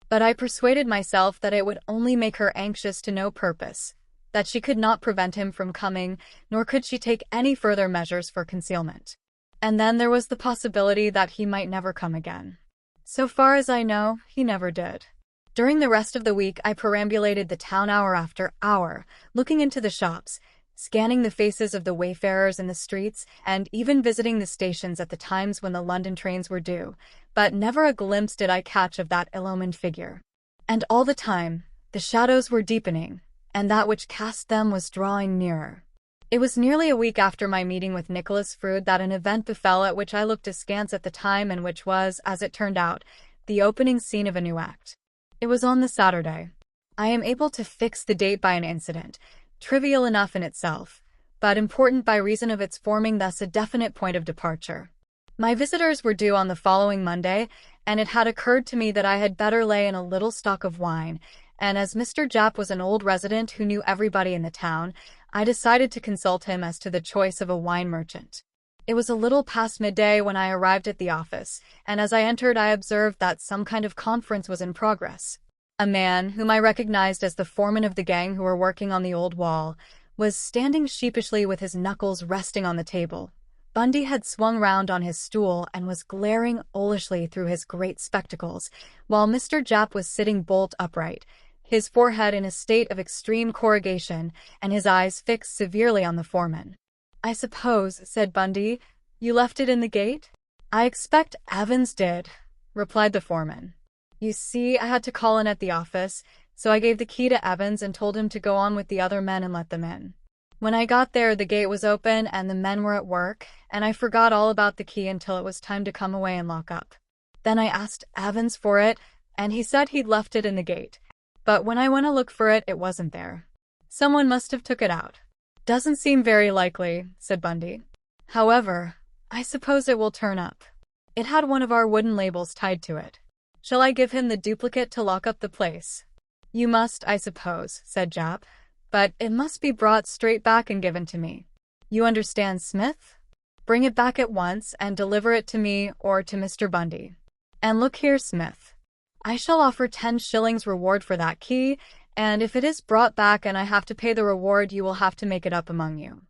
But I persuaded myself that it would only make her anxious to no purpose, that she could not prevent him from coming, nor could she take any further measures for concealment. And then there was the possibility that he might never come again. So far as I know, he never did. During the rest of the week I perambulated the town hour after hour, looking into the shops, scanning the faces of the wayfarers in the streets, and even visiting the stations at the times when the London trains were due, but never a glimpse did I catch of that ill-omened figure. And all the time, the shadows were deepening, and that which cast them was drawing nearer. It was nearly a week after my meeting with Nicholas Frood that an event befell at which I looked askance at the time and which was, as it turned out, the opening scene of a new act. It was on the Saturday. I am able to fix the date by an incident, trivial enough in itself, but important by reason of its forming thus a definite point of departure. My visitors were due on the following Monday, and it had occurred to me that I had better lay in a little stock of wine, and as Mr. Japp was an old resident who knew everybody in the town, I decided to consult him as to the choice of a wine merchant. It was a little past midday when I arrived at the office, and as I entered I observed that some kind of conference was in progress. A man, whom I recognized as the foreman of the gang who were working on the old wall, was standing sheepishly with his knuckles resting on the table. Bundy had swung round on his stool and was glaring owlishly through his great spectacles, while Mr. Japp was sitting bolt upright, his forehead in a state of extreme corrugation, and his eyes fixed severely on the foreman. "I suppose," said Bundy, You left it in the gate? I expect Evans did, replied the foreman. You see, I had to call in at the office, so I gave the key to Evans and told him to go on with the other men and let them in. When I got there, the gate was open and the men were at work, and I forgot all about the key until it was time to come away and lock up. Then I asked Evans for it, and he said he'd left it in the gate. But when I went to look for it, it wasn't there. Someone must have took it out. Doesn't seem very likely, said Bundy. However, I suppose it will turn up. It had one of our wooden labels tied to it. Shall I give him the duplicate to lock up the place? You must, I suppose, said Jap. But it must be brought straight back and given to me. You understand, Smith? Bring it back at once and deliver it to me or to Mr. Bundy. And look here, Smith. I shall offer 10 shillings reward for that key, and if it is brought back and I have to pay the reward, you will have to make it up among you.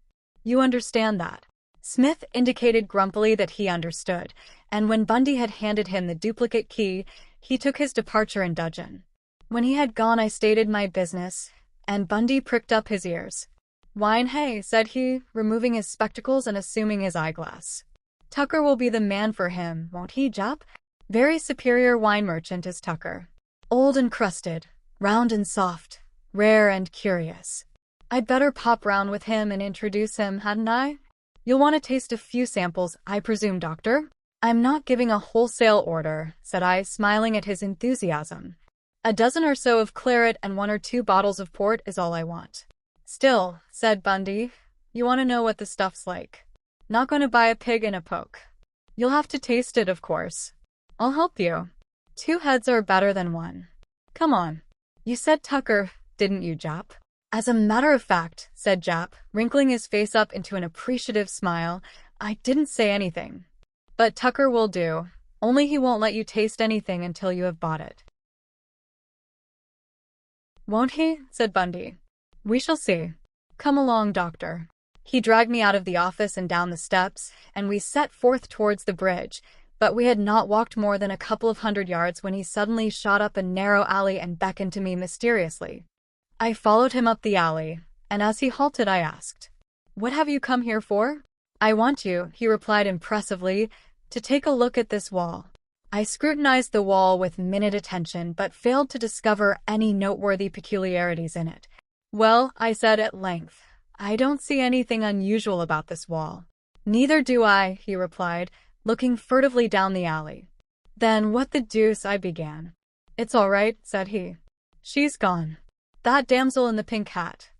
You understand that? Smith indicated grumpily that he understood, and when Bundy had handed him the duplicate key, he took his departure in dudgeon. When he had gone, I stated my business, and Bundy pricked up his ears. Wine, hey, said he, removing his spectacles and assuming his eyeglass. Tucker will be the man for him, won't he, Jap? Very superior wine merchant is Tucker. Old and crusted, round and soft, rare and curious. I'd better pop round with him and introduce him, hadn't I? You'll want to taste a few samples, I presume, Doctor? I'm not giving a wholesale order, said I, smiling at his enthusiasm. A dozen or so of claret and 1 or 2 bottles of port is all I want. Still, said Bundy, you want to know what the stuff's like. Not going to buy a pig in a poke. You'll have to taste it, of course. I'll help you. 2 heads are better than 1. Come on. You said Tucker, didn't you, Jap? As a matter of fact, said Jap, wrinkling his face up into an appreciative smile, I didn't say anything. But Tucker will do, only he won't let you taste anything until you have bought it. Won't he? Said Bundy. We shall see. Come along, Doctor. He dragged me out of the office and down the steps, and we set forth towards the bridge, but we had not walked more than a couple of 100 yards when he suddenly shot up a narrow alley and beckoned to me mysteriously. I followed him up the alley, and as he halted I asked, What have you come here for? I want you, he replied impressively, to take a look at this wall. I scrutinized the wall with minute attention, but failed to discover any noteworthy peculiarities in it. Well, I said at length, I don't see anything unusual about this wall. Neither do I, he replied, looking furtively down the alley. Then what the deuce, I began. It's all right, said he. She's gone. That damsel in the pink hat.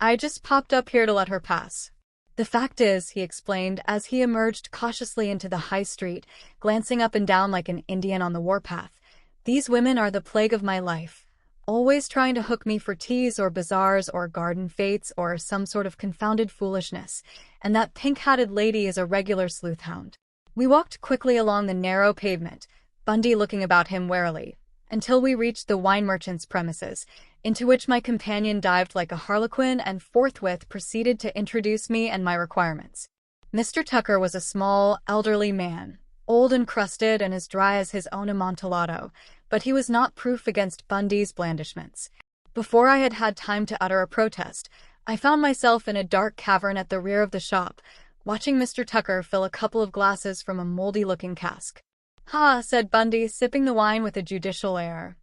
I just popped up here to let her pass. The fact is, he explained as he emerged cautiously into the high street, glancing up and down like an Indian on the warpath, these women are the plague of my life, always trying to hook me for teas or bazaars or garden fetes or some sort of confounded foolishness, and that pink-hatted lady is a regular sleuth-hound. We walked quickly along the narrow pavement, Bundy looking about him warily, until we reached the wine merchant's premises, into which my companion dived like a harlequin and forthwith proceeded to introduce me and my requirements. Mr. Tucker was a small, elderly man, old and crusted and as dry as his own Amontillado, but he was not proof against Bundy's blandishments. Before I had had time to utter a protest, I found myself in a dark cavern at the rear of the shop, watching Mr. Tucker fill a couple of glasses from a moldy-looking cask. Ha, said Bundy, sipping the wine with a judicial air.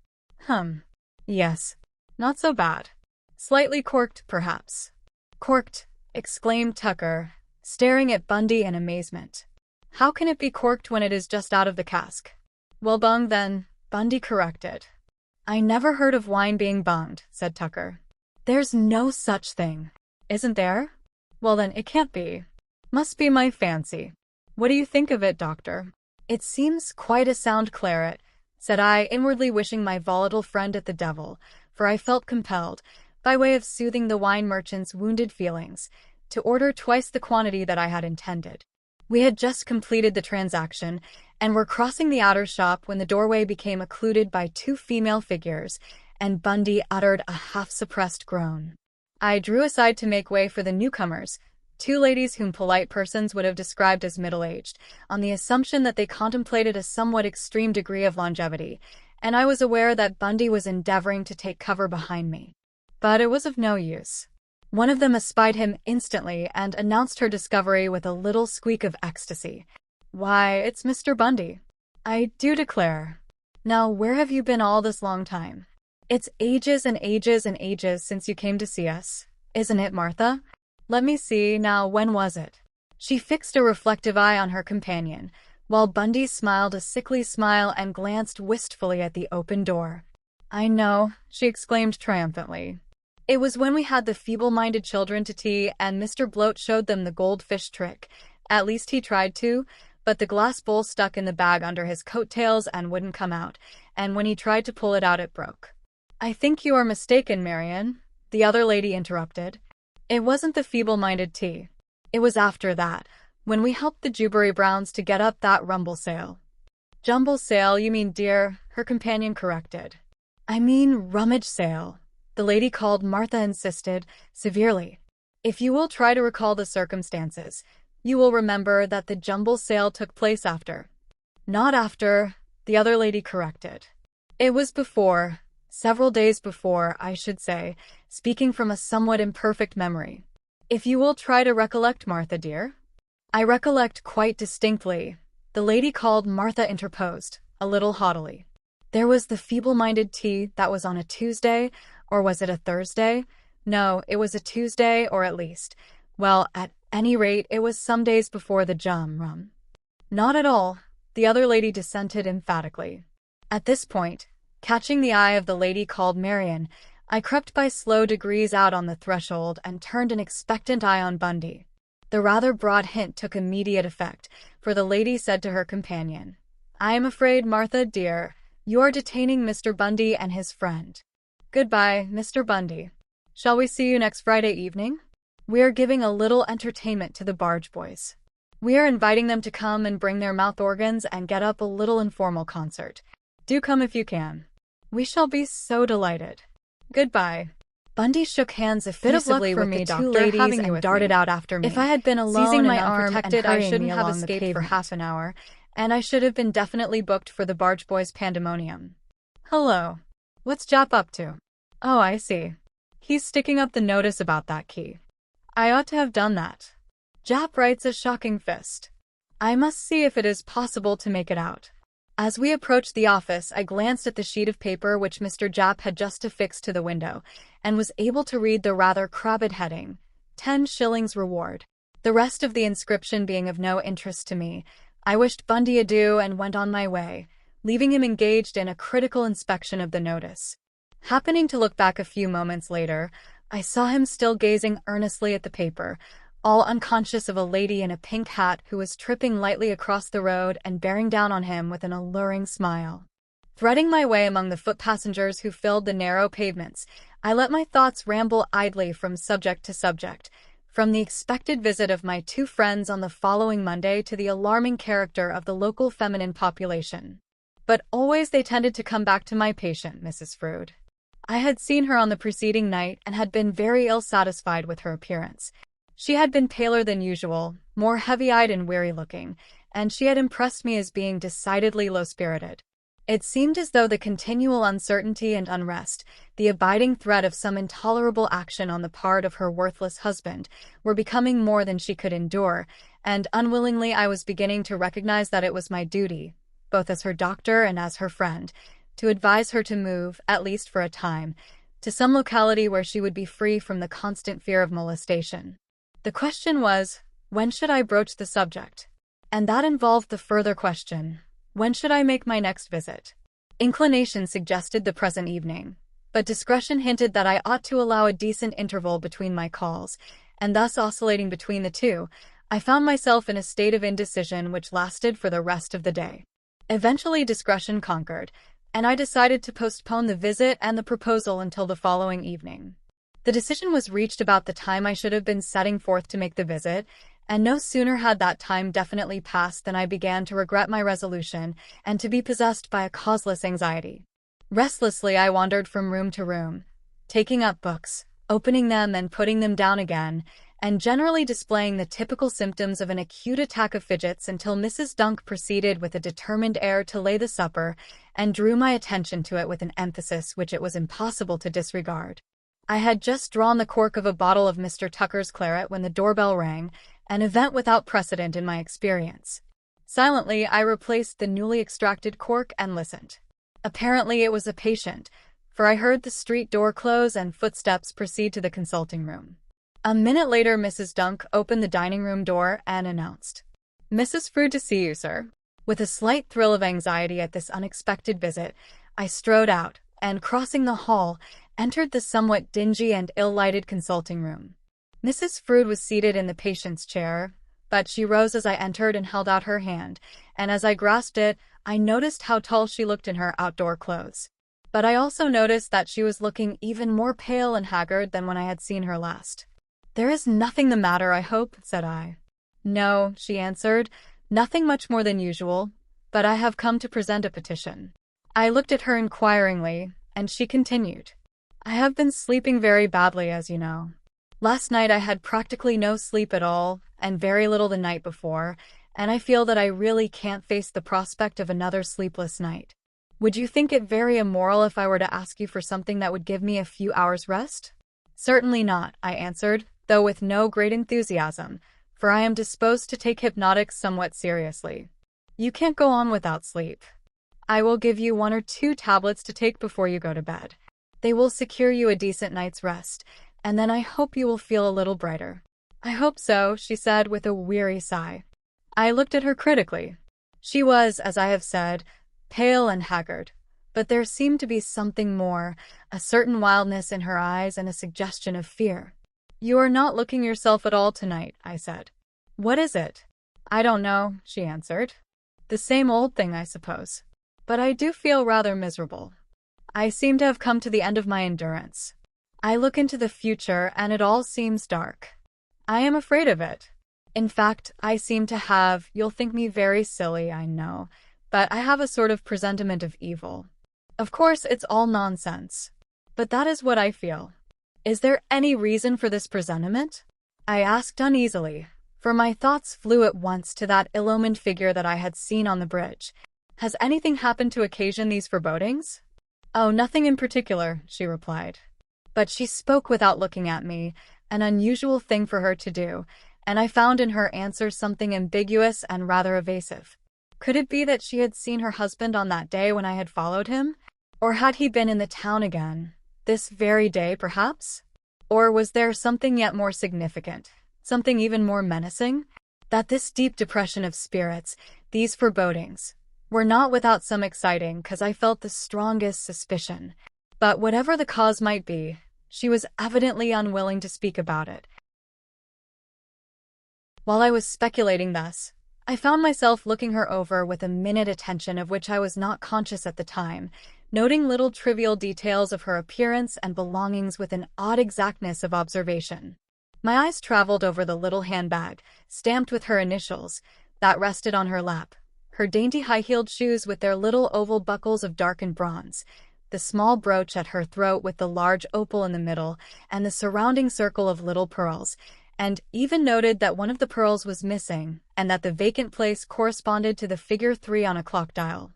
Yes. Not so bad. Slightly corked, perhaps. Corked, exclaimed Tucker, staring at Bundy in amazement. How can it be corked when it is just out of the cask? Well, bung then, Bundy corrected. I never heard of wine being bunged, said Tucker. There's no such thing. Isn't there? Well then, it can't be. Must be my fancy. What do you think of it, Doctor? It seems quite a sound claret, said I, inwardly wishing my volatile friend at the devil, for I felt compelled, by way of soothing the wine merchant's wounded feelings, to order twice the quantity that I had intended. We had just completed the transaction, and were crossing the outer shop when the doorway became occluded by 2 female figures, and Bundy uttered a half-suppressed groan. I drew aside to make way for the newcomers, 2 ladies whom polite persons would have described as middle-aged, on the assumption that they contemplated a somewhat extreme degree of longevity, and I was aware that Bundy was endeavoring to take cover behind me. But it was of no use. One of them espied him instantly and announced her discovery with a little squeak of ecstasy. "Why, it's Mr. Bundy. I do declare. Now, where have you been all this long time? It's ages and ages and ages since you came to see us, isn't it, Martha? Let me see, now when was it?" She fixed a reflective eye on her companion, while Bundy smiled a sickly smile and glanced wistfully at the open door. "I know," she exclaimed triumphantly. "It was when we had the feeble-minded children to tea and Mr. Bloat showed them the goldfish trick. At least he tried to, but the glass bowl stuck in the bag under his coattails and wouldn't come out, and when he tried to pull it out it broke." "I think you are mistaken, Marian," the other lady interrupted. "It wasn't the feeble-minded tea. It was after that, when we helped the Jubery Browns to get up that rumble sale." "Jumble sale, you mean, dear," her companion corrected. "I mean rummage sale," the lady called Martha insisted, severely. "If you will try to recall the circumstances, you will remember that the jumble sale took place after." "Not after," the other lady corrected. "It was before, several days before, I should say, speaking from a somewhat imperfect memory." "If you will try to recollect, Martha, dear." "I recollect quite distinctly," the lady called Martha interposed, a little haughtily. "There was the feeble-minded tea that was on a Tuesday, or was it a Thursday? No, it was a Tuesday, or at least, well, at any rate, it was some days before the rum." "Not at all," the other lady dissented emphatically. At this point, catching the eye of the lady called Marian, I crept by slow degrees out on the threshold and turned an expectant eye on Bundy. The rather broad hint took immediate effect, for the lady said to her companion, "I am afraid, Martha, dear, you are detaining Mr. Bundy and his friend. Goodbye, Mr. Bundy. Shall we see you next Friday evening? We are giving a little entertainment to the barge boys. We are inviting them to come and bring their mouth organs and get up a little informal concert. Do come if you can. We shall be so delighted. Goodbye." Bundy shook hands effusively with the two ladies and darted out after me. If I had been alone seizing my and arm unprotected, and I shouldn't have escaped escaped for for half an hour, and I should have been definitely booked for the barge boys' pandemonium. "Hello. What's Jap up to? Oh, I see. He's sticking up the notice about that key. I ought to have done that. Jap writes a shocking fist. I must see if it is possible to make it out." As we approached the office, I glanced at the sheet of paper which Mr. Jap had just affixed to the window, and was able to read the rather crabbed heading, 10 shillings reward. The rest of the inscription being of no interest to me, I wished Bundy adieu and went on my way, leaving him engaged in a critical inspection of the notice. Happening to look back a few moments later, I saw him still gazing earnestly at the paper, all unconscious of a lady in a pink hat who was tripping lightly across the road and bearing down on him with an alluring smile. Threading my way among the foot passengers who filled the narrow pavements, I let my thoughts ramble idly from subject to subject, from the expected visit of my two friends on the following Monday to the alarming character of the local feminine population. But always they tended to come back to my patient, Mrs. Frood. I had seen her on the preceding night and had been very ill-satisfied with her appearance. She had been paler than usual, more heavy-eyed and weary-looking, and she had impressed me as being decidedly low-spirited. It seemed as though the continual uncertainty and unrest, the abiding threat of some intolerable action on the part of her worthless husband, were becoming more than she could endure, and unwillingly I was beginning to recognize that it was my duty, both as her doctor and as her friend, to advise her to move, at least for a time, to some locality where she would be free from the constant fear of molestation. The question was, when should I broach the subject? And that involved the further question, when should I make my next visit? Inclination suggested the present evening, but discretion hinted that I ought to allow a decent interval between my calls, and thus oscillating between the two, I found myself in a state of indecision which lasted for the rest of the day. Eventually discretion conquered, and I decided to postpone the visit and the proposal until the following evening. The decision was reached about the time I should have been setting forth to make the visit, and no sooner had that time definitely passed than I began to regret my resolution and to be possessed by a causeless anxiety. Restlessly I wandered from room to room, taking up books, opening them and putting them down again, and generally displaying the typical symptoms of an acute attack of fidgets until Mrs. Dunk proceeded with a determined air to lay the supper and drew my attention to it with an emphasis which it was impossible to disregard. I had just drawn the cork of a bottle of Mr. Tucker's claret when the doorbell rang, an event without precedent in my experience. Silently, I replaced the newly extracted cork and listened. Apparently, it was a patient, for I heard the street door close and footsteps proceed to the consulting room. A minute later, Mrs. Dunk opened the dining room door and announced, "Mrs. Frood to see you, sir." With a slight thrill of anxiety at this unexpected visit, I strode out, and crossing the hall, entered the somewhat dingy and ill-lighted consulting room. Mrs. Frood was seated in the patient's chair, but she rose as I entered and held out her hand, and as I grasped it, I noticed how tall she looked in her outdoor clothes. But I also noticed that she was looking even more pale and haggard than when I had seen her last. "There is nothing the matter, I hope," said I. "No," she answered, "nothing much more than usual, but I have come to present a petition." I looked at her inquiringly, and she continued, "I have been sleeping very badly, as you know. Last night I had practically no sleep at all, and very little the night before, and I feel that I really can't face the prospect of another sleepless night. Would you think it very immoral if I were to ask you for something that would give me a few hours' rest?" "Certainly not," I answered, though with no great enthusiasm, for I am disposed to take hypnotics somewhat seriously. "You can't go on without sleep. I will give you 1 or 2 tablets to take before you go to bed. They will secure you a decent night's rest, and then I hope you will feel a little brighter." "I hope so," she said with a weary sigh. I looked at her critically. She was, as I have said, pale and haggard, but there seemed to be something more, a certain wildness in her eyes and a suggestion of fear. "You are not looking yourself at all tonight," I said. "What is it?" "I don't know," she answered. "The same old thing, I suppose. But I do feel rather miserable. I seem to have come to the end of my endurance. I look into the future and it all seems dark. I am afraid of it. In fact, I seem to have, you'll think me very silly, I know, but I have a sort of presentiment of evil. Of course, it's all nonsense. But that is what I feel." "Is there any reason for this presentiment?" I asked uneasily, for my thoughts flew at once to that ill-omened figure that I had seen on the bridge. "Has anything happened to occasion these forebodings?" "Oh, nothing in particular," she replied. But she spoke without looking at me, an unusual thing for her to do, and I found in her answer something ambiguous and rather evasive. Could it be that she had seen her husband on that day when I had followed him? Or had he been in the town again, this very day perhaps? Or was there something yet more significant, something even more menacing? That this deep depression of spirits, these forebodings, were not without some exciting, cause I felt the strongest suspicion. But whatever the cause might be, she was evidently unwilling to speak about it. While I was speculating thus, I found myself looking her over with a minute attention of which I was not conscious at the time, noting little trivial details of her appearance and belongings with an odd exactness of observation. My eyes traveled over the little handbag, stamped with her initials, that rested on her lap, her dainty high-heeled shoes with their little oval buckles of darkened bronze, the small brooch at her throat with the large opal in the middle, and the surrounding circle of little pearls, and even noted that one of the pearls was missing, and that the vacant place corresponded to the figure 3 on a clock dial.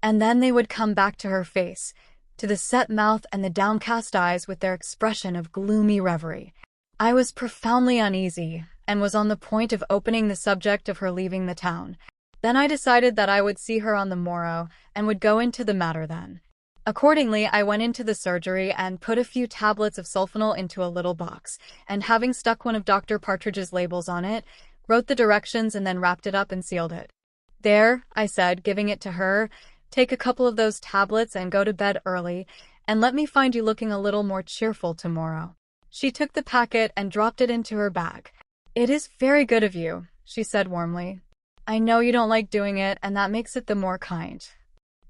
And then they would come back to her face, to the set mouth and the downcast eyes with their expression of gloomy reverie. I was profoundly uneasy, and was on the point of opening the subject of her leaving the town. Then I decided that I would see her on the morrow, and would go into the matter then. Accordingly, I went into the surgery and put a few tablets of sulfonal into a little box, and having stuck one of Dr. Partridge's labels on it, wrote the directions and then wrapped it up and sealed it. "There," I said, giving it to her, "take a couple of those tablets and go to bed early, and let me find you looking a little more cheerful tomorrow." She took the packet and dropped it into her bag. "It is very good of you," she said warmly. "I know you don't like doing it, and that makes it the more kind.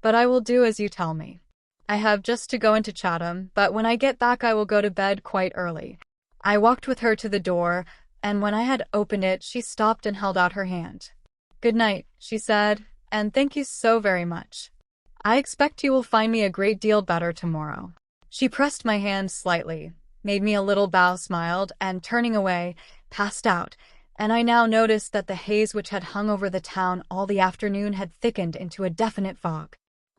But I will do as you tell me. I have just to go into Chatham, but when I get back I will go to bed quite early." I walked with her to the door, and when I had opened it, she stopped and held out her hand. "Good night," she said, "and thank you so very much. I expect you will find me a great deal better tomorrow." She pressed my hand slightly, made me a little bow, smiled, and turning away, passed out, and I now noticed that the haze which had hung over the town all the afternoon had thickened into a definite fog.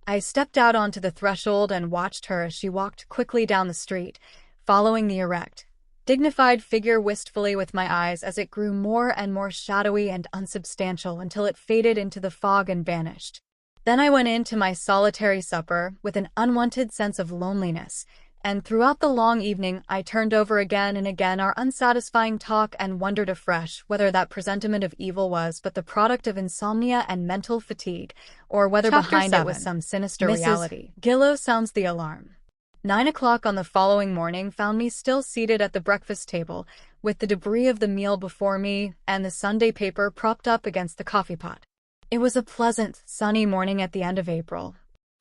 I stepped out onto the threshold and watched her as she walked quickly down the street, following the erect, dignified figure wistfully with my eyes as it grew more and more shadowy and unsubstantial until it faded into the fog and vanished. Then I went in to my solitary supper with an unwanted sense of loneliness, and throughout the long evening I turned over again and again our unsatisfying talk and wondered afresh whether that presentiment of evil was but the product of insomnia and mental fatigue, or whether behind it was some sinister reality. Gillow sounds the alarm. 9 o'clock on the following morning found me still seated at the breakfast table, with the debris of the meal before me and the Sunday paper propped up against the coffee pot. It was a pleasant, sunny morning at the end of April.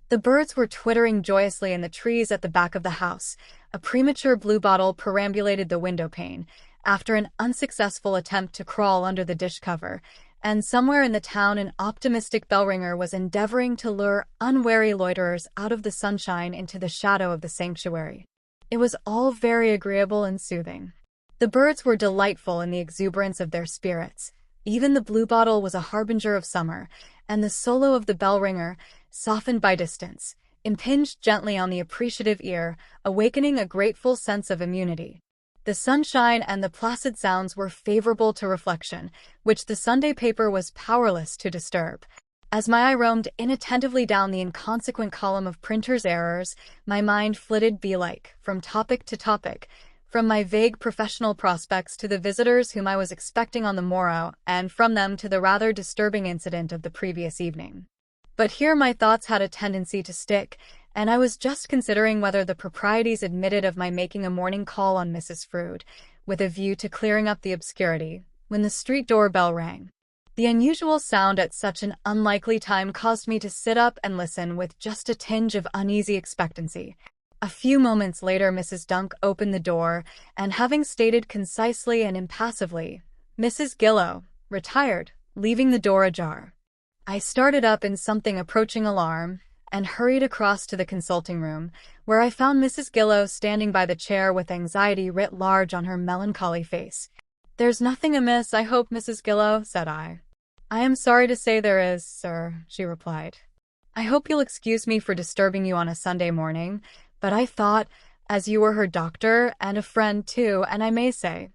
The birds were twittering joyously in the trees at the back of the house. A premature bluebottle perambulated the window pane, after an unsuccessful attempt to crawl under the dish cover, and somewhere in the town an optimistic bell-ringer was endeavoring to lure unwary loiterers out of the sunshine into the shadow of the sanctuary. It was all very agreeable and soothing. The birds were delightful in the exuberance of their spirits. Even the bluebottle was a harbinger of summer, and the solo of the bell-ringer, softened by distance, impinged gently on the appreciative ear, awakening a grateful sense of immunity. The sunshine and the placid sounds were favorable to reflection, which the Sunday paper was powerless to disturb. As my eye roamed inattentively down the inconsequent column of printer's errors, my mind flitted bee-like from topic to topic, from my vague professional prospects to the visitors whom I was expecting on the morrow, and from them to the rather disturbing incident of the previous evening. But here my thoughts had a tendency to stick, and I was just considering whether the proprieties admitted of my making a morning call on Mrs. Frood, with a view to clearing up the obscurity, when the street door bell rang. The unusual sound at such an unlikely time caused me to sit up and listen with just a tinge of uneasy expectancy. A few moments later Mrs. Dunk opened the door, and having stated concisely and impassively, "Mrs. Gillow," retired, leaving the door ajar. I started up in something approaching alarm, and hurried across to the consulting room, where I found Mrs. Gillow standing by the chair with anxiety writ large on her melancholy face. "There's nothing amiss, I hope, Mrs. Gillow," said I. "I am sorry to say there is, sir," she replied. "I hope you'll excuse me for disturbing you on a Sunday morning, but I thought, as you were her doctor, and a friend too, and I may say—"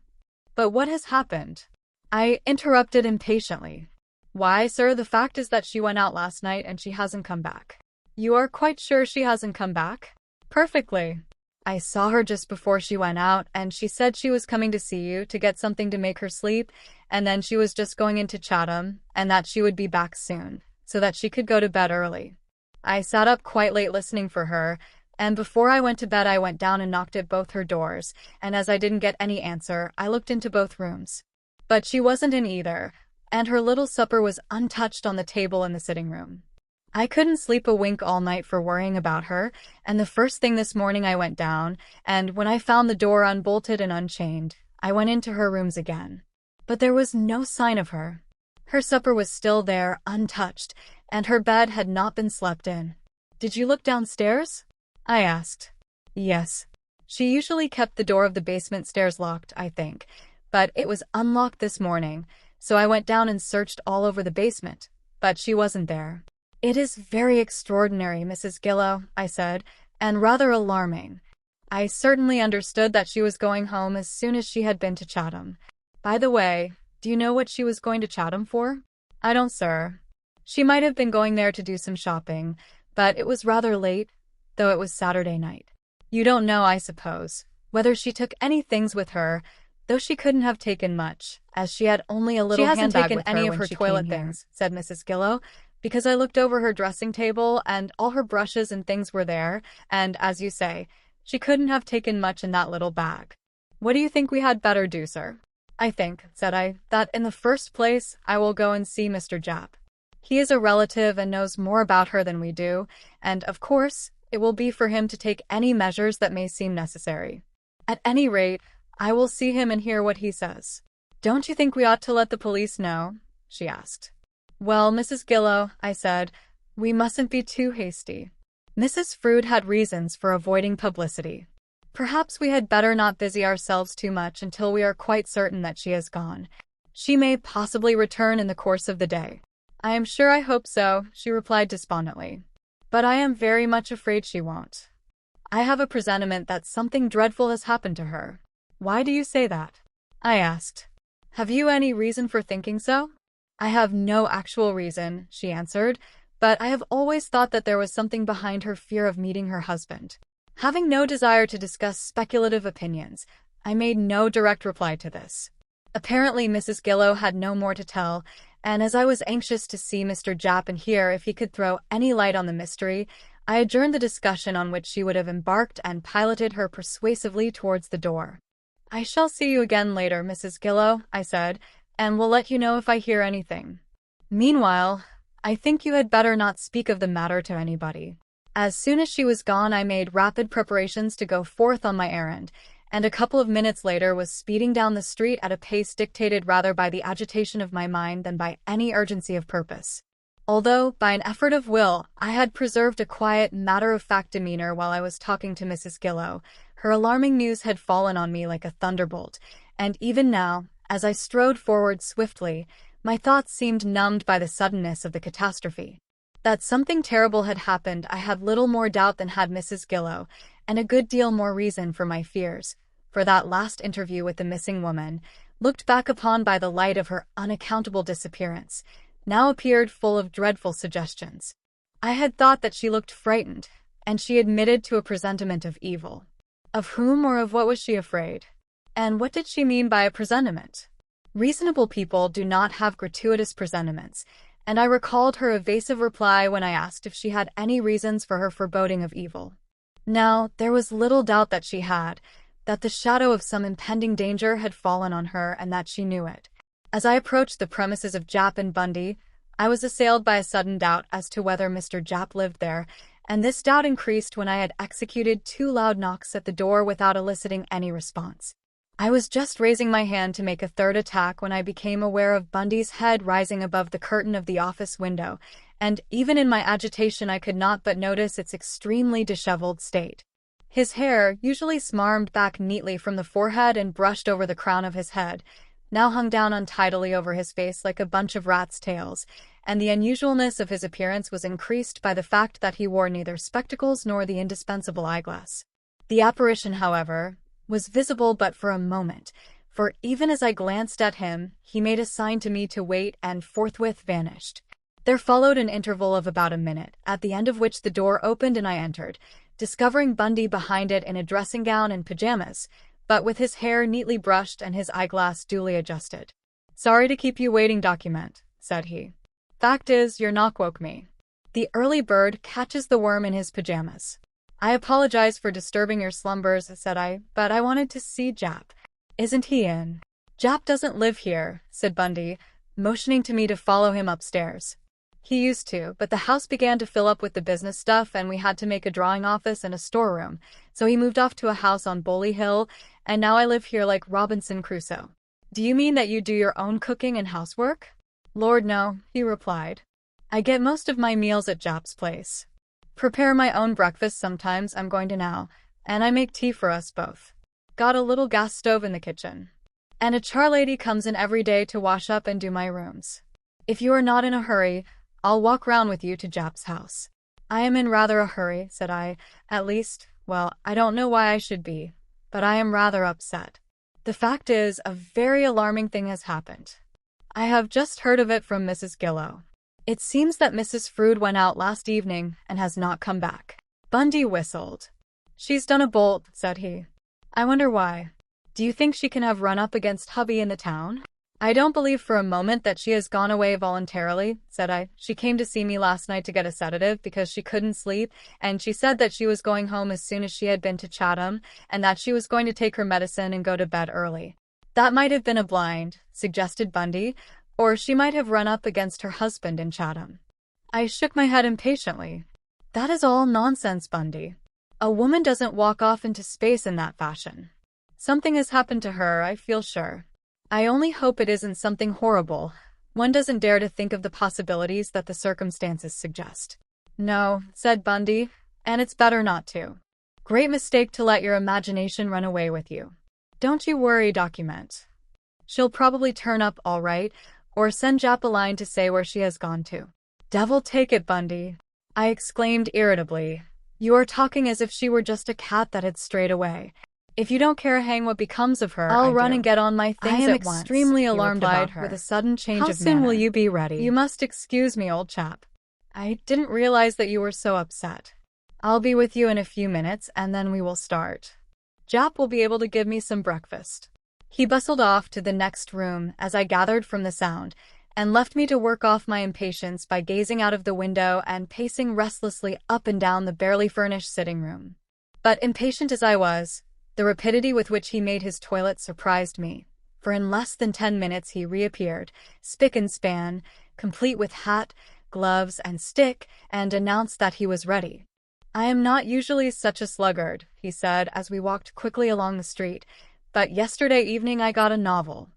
"But what has happened?" I interrupted impatiently. "Why, sir, the fact is that she went out last night and she hasn't come back." "You are quite sure she hasn't come back?" "Perfectly. I saw her just before she went out, and she said she was coming to see you to get something to make her sleep, and then she was just going into Chatham, and that she would be back soon, so that she could go to bed early. I sat up quite late listening for her, and before I went to bed I went down and knocked at both her doors, and as I didn't get any answer, I looked into both rooms. But she wasn't in either, and her little supper was untouched on the table in the sitting room. I couldn't sleep a wink all night for worrying about her, and the first thing this morning I went down, and when I found the door unbolted and unchained, I went into her rooms again. But there was no sign of her. Her supper was still there, untouched, and her bed had not been slept in." "Did you look downstairs?" I asked. "Yes. She usually kept the door of the basement stairs locked, I think, but it was unlocked this morning, so I went down and searched all over the basement, but she wasn't there." "It is very extraordinary, Mrs. Gillow," I said, "and rather alarming. I certainly understood that she was going home as soon as she had been to Chatham. By the way, do you know what she was going to Chatham for?" "I don't, sir. She might have been going there to do some shopping, but it was rather late, though it was Saturday night. You don't know, I suppose, whether she took any things with her, though she couldn't have taken much, as she had only a little handbag with her. "She hasn't taken any of her toilet things," said Mrs. Gillow, "because I looked over her dressing table, and all her brushes and things were there, and, as you say, she couldn't have taken much in that little bag. What do you think we had better do, sir?" "I think," said I, "that in the first place I will go and see Mr. Japp. He is a relative and knows more about her than we do, and, of course, it will be for him to take any measures that may seem necessary. At any rate, I will see him and hear what he says." "Don't you think we ought to let the police know?" she asked. "Well, Mrs. Gillow," I said, "we mustn't be too hasty. Mrs. Frood had reasons for avoiding publicity. Perhaps we had better not busy ourselves too much until we are quite certain that she has gone. She may possibly return in the course of the day." "I am sure I hope so," she replied despondently. "But I am very much afraid she won't." I have a presentiment that something dreadful has happened to her. Why do you say that? I asked. Have you any reason for thinking so? I have no actual reason, she answered, but I have always thought that there was something behind her fear of meeting her husband. Having no desire to discuss speculative opinions, I made no direct reply to this. Apparently, Mrs. Gillow had no more to tell, and as I was anxious to see Mr. Japp and hear if he could throw any light on the mystery, I adjourned the discussion on which she would have embarked and piloted her persuasively towards the door. I shall see you again later, Mrs. Gillow, I said, and will let you know if I hear anything. Meanwhile, I think you had better not speak of the matter to anybody. As soon as she was gone, I made rapid preparations to go forth on my errand, and a couple of minutes later was speeding down the street at a pace dictated rather by the agitation of my mind than by any urgency of purpose. Although, by an effort of will, I had preserved a quiet, matter-of-fact demeanor while I was talking to Mrs. Gillow, her alarming news had fallen on me like a thunderbolt, and even now, as I strode forward swiftly, my thoughts seemed numbed by the suddenness of the catastrophe. That something terrible had happened I had little more doubt than had Mrs. Gillow, and a good deal more reason for my fears, for that last interview with the missing woman, looked back upon by the light of her unaccountable disappearance, now appeared full of dreadful suggestions. I had thought that she looked frightened, and she admitted to a presentiment of evil. Of whom or of what was she afraid? And what did she mean by a presentiment? Reasonable people do not have gratuitous presentiments, and I recalled her evasive reply when I asked if she had any reasons for her foreboding of evil. Now, there was little doubt that she had, that the shadow of some impending danger had fallen on her and that she knew it. As I approached the premises of Japp and Bundy, I was assailed by a sudden doubt as to whether Mr. Japp lived there, and this doubt increased when I had executed 2 loud knocks at the door without eliciting any response. I was just raising my hand to make a third attack when I became aware of Bundy's head rising above the curtain of the office window, and even in my agitation I could not but notice its extremely disheveled state. His hair, usually smarmed back neatly from the forehead and brushed over the crown of his head, now hung down untidily over his face like a bunch of rats' tails, and the unusualness of his appearance was increased by the fact that he wore neither spectacles nor the indispensable eyeglass. The apparition, however, was visible but for a moment, for even as I glanced at him, he made a sign to me to wait and forthwith vanished. There followed an interval of about a minute, at the end of which the door opened and I entered, discovering Bundy behind it in a dressing gown and pajamas, but with his hair neatly brushed and his eyeglass duly adjusted. "Sorry to keep you waiting, document," said he. "Fact is, your knock woke me. The early bird catches the worm in his pajamas." "I apologize for disturbing your slumbers," said I, "but I wanted to see Japp. Isn't he in?" "Japp doesn't live here," said Bundy, motioning to me to follow him upstairs. "He used to, but the house began to fill up with the business stuff and we had to make a drawing office and a storeroom, so he moved off to a house on Boley Hill, and now I live here like Robinson Crusoe." "Do you mean that you do your own cooking and housework?" "Lord, no," he replied. "I get most of my meals at Japp's place. Prepare my own breakfast sometimes, I'm going to now, and I make tea for us both. Got a little gas stove in the kitchen. And a charlady comes in every day to wash up and do my rooms. If you are not in a hurry, I'll walk round with you to Japp's house." "I am in rather a hurry," said I. "At least, well, I don't know why I should be, but I am rather upset. The fact is, a very alarming thing has happened. I have just heard of it from Mrs. Gillow. It seems that Mrs. Frood went out last evening and has not come back." Bundy whistled. "She's done a bolt," said he. "I wonder why. Do you think she can have run up against hubby in the town?" "I don't believe for a moment that she has gone away voluntarily," said I. "She came to see me last night to get a sedative because she couldn't sleep, and she said that she was going home as soon as she had been to Chatham, and that she was going to take her medicine and go to bed early." "That might have been a blind," suggested Bundy, "or she might have run up against her husband in Chatham." I shook my head impatiently. "That is all nonsense, Bundy. A woman doesn't walk off into space in that fashion. Something has happened to her, I feel sure. I only hope it isn't something horrible. One doesn't dare to think of the possibilities that the circumstances suggest." "No," said Bundy, "and it's better not to. Great mistake to let your imagination run away with you. Don't you worry, document. She'll probably turn up all right, or send Japp a line to say where she has gone to." "Devil take it, Bundy," I exclaimed irritably. You are talking as if she were just a cat that had strayed away. If you don't care a hang what becomes of her, I'll run and get on my things at once. I am extremely alarmed about her. With a sudden change of manner. How soon will you be ready? You must excuse me, old chap. I didn't realize that you were so upset. I'll be with you in a few minutes, and then we will start. Jap will be able to give me some breakfast. He bustled off to the next room, as I gathered from the sound, and left me to work off my impatience by gazing out of the window and pacing restlessly up and down the barely furnished sitting room. But impatient as I was, the rapidity with which he made his toilet surprised me, for in less than 10 minutes he reappeared, spick and span, complete with hat, gloves, and stick, and announced that he was ready. I am not usually such a sluggard, he said as we walked quickly along the street, but yesterday evening I got a novel.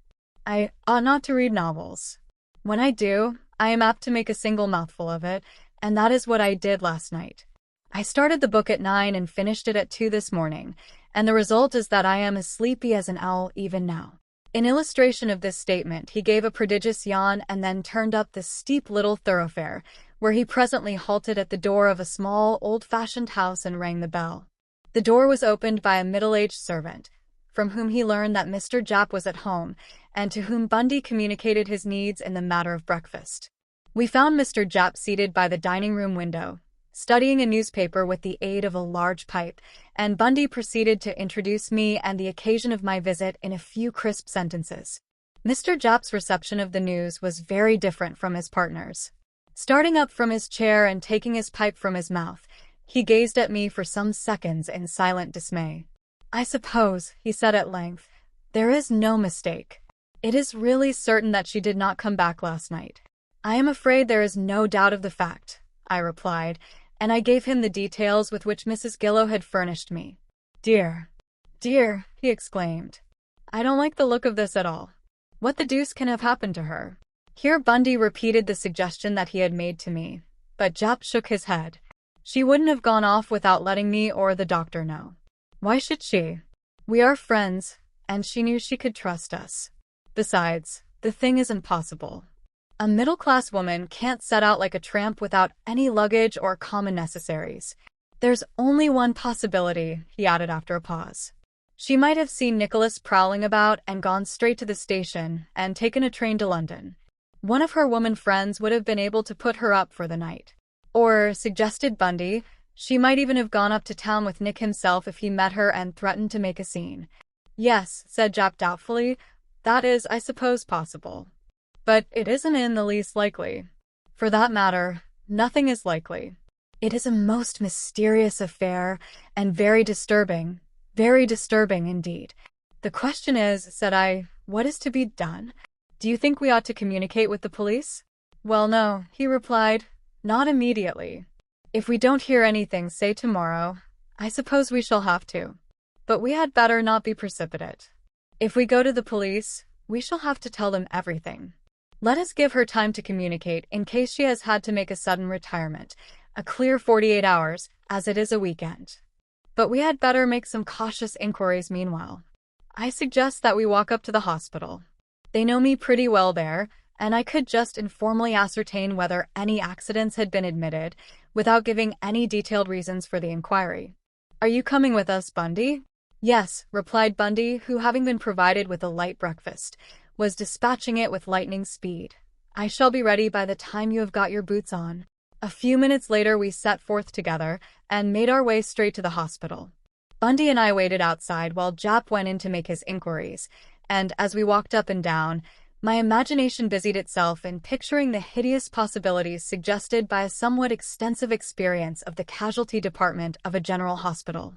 I ought not to read novels. When I do, I am apt to make a single mouthful of it, and that is what I did last night. I started the book at 9 and finished it at 2 this morning, and the result is that I am as sleepy as an owl even now. In illustration of this statement, he gave a prodigious yawn and then turned up the steep little thoroughfare, where he presently halted at the door of a small, old-fashioned house and rang the bell. The door was opened by a middle-aged servant, from whom he learned that Mr. Jap was at home, and to whom Bundy communicated his needs in the matter of breakfast. We found Mr. Jap seated by the dining-room window, studying a newspaper with the aid of a large pipe, and Bundy proceeded to introduce me and the occasion of my visit in a few crisp sentences. Mr. Jap's reception of the news was very different from his partner's. Starting up from his chair and taking his pipe from his mouth, he gazed at me for some seconds in silent dismay. I suppose, he said at length, there is no mistake. It is really certain that she did not come back last night. I am afraid there is no doubt of the fact, I replied, and I gave him the details with which Mrs. Gillow had furnished me. Dear, dear, he exclaimed. I don't like the look of this at all. What the deuce can have happened to her? Here Bundy repeated the suggestion that he had made to me, but Jap shook his head. She wouldn't have gone off without letting me or the doctor know. Why should she? We are friends, and she knew she could trust us. Besides, the thing isn't possible. A middle-class woman can't set out like a tramp without any luggage or common necessaries. There's only one possibility, he added after a pause. She might have seen Nicholas prowling about and gone straight to the station and taken a train to London. One of her woman friends would have been able to put her up for the night. Or, suggested Bundy, she might even have gone up to town with Nick himself if he met her and threatened to make a scene. Yes, said Jap doubtfully, that is, I suppose, possible. But it isn't in the least likely. For that matter, nothing is likely. It is a most mysterious affair, and very disturbing indeed. The question is, said I, what is to be done? Do you think we ought to communicate with the police? Well, no, he replied, not immediately. If we don't hear anything, say tomorrow, I suppose we shall have to. But we had better not be precipitate. If we go to the police, we shall have to tell them everything. Let us give her time to communicate in case she has had to make a sudden retirement, a clear 48 hours, as it is a weekend. But we had better make some cautious inquiries meanwhile. I suggest that we walk up to the hospital. They know me pretty well there, and I could just informally ascertain whether any accidents had been admitted, without giving any detailed reasons for the inquiry. Are you coming with us, Bundy? Yes, replied Bundy, who, having been provided with a light breakfast, was dispatching it with lightning speed. I shall be ready by the time you have got your boots on. A few minutes later we set forth together, and made our way straight to the hospital. Bundy and I waited outside while Jap went in to make his inquiries, and as we walked up and down, my imagination busied itself in picturing the hideous possibilities suggested by a somewhat extensive experience of the casualty department of a general hospital.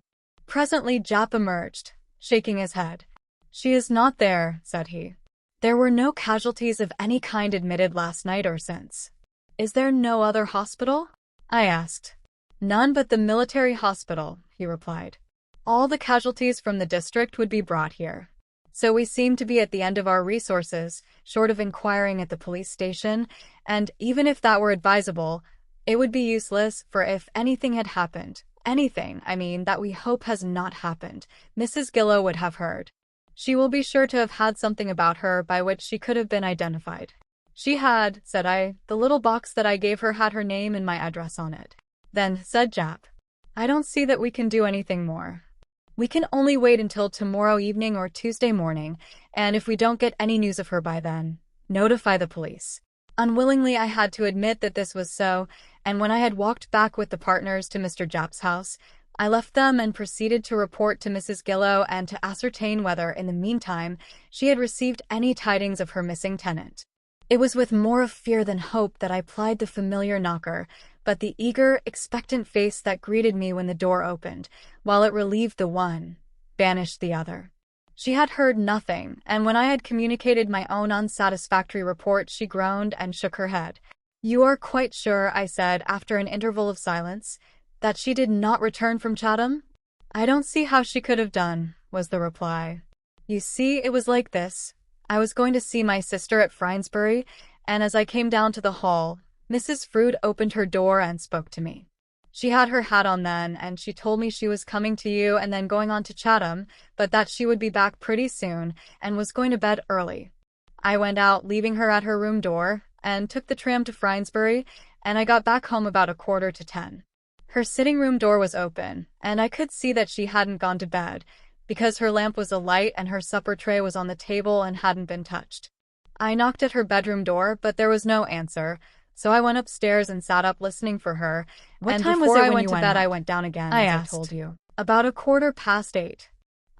Presently Jap emerged, shaking his head. She is not there, said he. There were no casualties of any kind admitted last night or since. Is there no other hospital? I asked. None but the military hospital, he replied. All the casualties from the district would be brought here. So we seem to be at the end of our resources, short of inquiring at the police station, and even if that were advisable, it would be useless, for if anything had happened, anything, I mean, that we hope has not happened, Mrs. Gillow would have heard. She will be sure to have had something about her by which she could have been identified. She had, said I. The little box that I gave her had her name and my address on it. Then, said Jap, I don't see that we can do anything more. We can only wait until tomorrow evening or Tuesday morning, and if we don't get any news of her by then, notify the police. Unwillingly, I had to admit that this was so, and when I had walked back with the partners to Mr. Japp's house, I left them and proceeded to report to Mrs. Gillow and to ascertain whether, in the meantime, she had received any tidings of her missing tenant. It was with more of fear than hope that I plied the familiar knocker, but the eager, expectant face that greeted me when the door opened, while it relieved the one, banished the other. She had heard nothing, and when I had communicated my own unsatisfactory report, she groaned and shook her head. "You are quite sure," I said, after an interval of silence, "that she did not return from Chatham?" "I don't see how she could have done," was the reply. "You see, it was like this. I was going to see my sister at Frainsbury, and as I came down to the hall, Mrs. Frood opened her door and spoke to me. She had her hat on then, and she told me she was coming to you and then going on to Chatham, but that she would be back pretty soon and was going to bed early. I went out, leaving her at her room door, and took the tram to Frainsbury, and I got back home about 9:15. Her sitting room door was open, and I could see that she hadn't gone to bed, because her lamp was alight and her supper tray was on the table and hadn't been touched. I knocked at her bedroom door, but there was no answer, so I went upstairs and sat up listening for her. What And time was before it I when went you to went bed, up? I went down again, I as asked. I told you. About 8:15.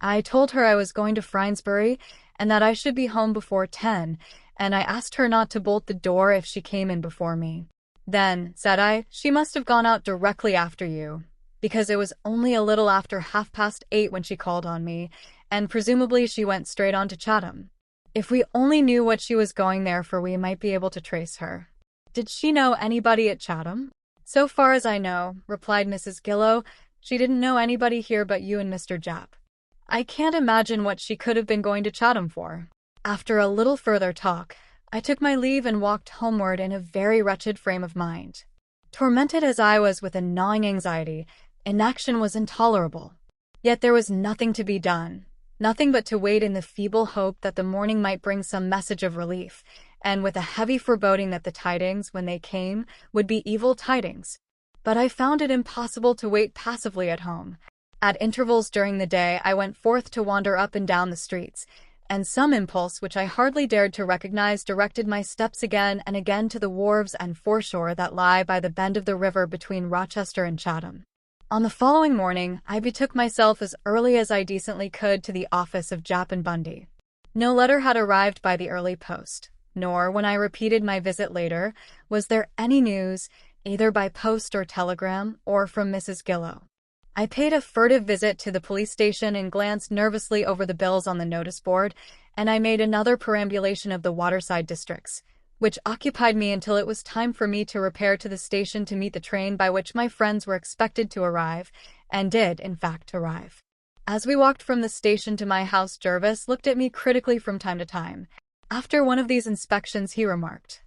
I told her I was going to Frainsbury and that I should be home before 10, and I asked her not to bolt the door if she came in before me. "Then," said I, "she must have gone out directly after you, because it was only a little after 8:30 when she called on me, and presumably she went straight on to Chatham. If we only knew what she was going there for, we might be able to trace her." "Did she know anybody at Chatham?" "So far as I know," replied Mrs. Gillow, "she didn't know anybody here but you and Mr. Japp. I can't imagine what she could have been going to Chatham for." After a little further talk, I took my leave and walked homeward in a very wretched frame of mind. Tormented as I was with a gnawing anxiety, inaction was intolerable. Yet there was nothing to be done, nothing but to wait in the feeble hope that the morning might bring some message of relief, and with a heavy foreboding that the tidings, when they came, would be evil tidings. But I found it impossible to wait passively at home. At intervals during the day, I went forth to wander up and down the streets, and some impulse which I hardly dared to recognize directed my steps again and again to the wharves and foreshore that lie by the bend of the river between Rochester and Chatham. On the following morning, I betook myself as early as I decently could to the office of Japp and Bundy. No letter had arrived by the early post, nor, when I repeated my visit later, was there any news, either by post or telegram, or from Mrs. Gillow. I paid a furtive visit to the police station and glanced nervously over the bills on the notice board, and I made another perambulation of the waterside districts, which occupied me until it was time for me to repair to the station to meet the train by which my friends were expected to arrive, and did, in fact, arrive. As we walked from the station to my house, Jervis looked at me critically from time to time. After one of these inspections, he remarked,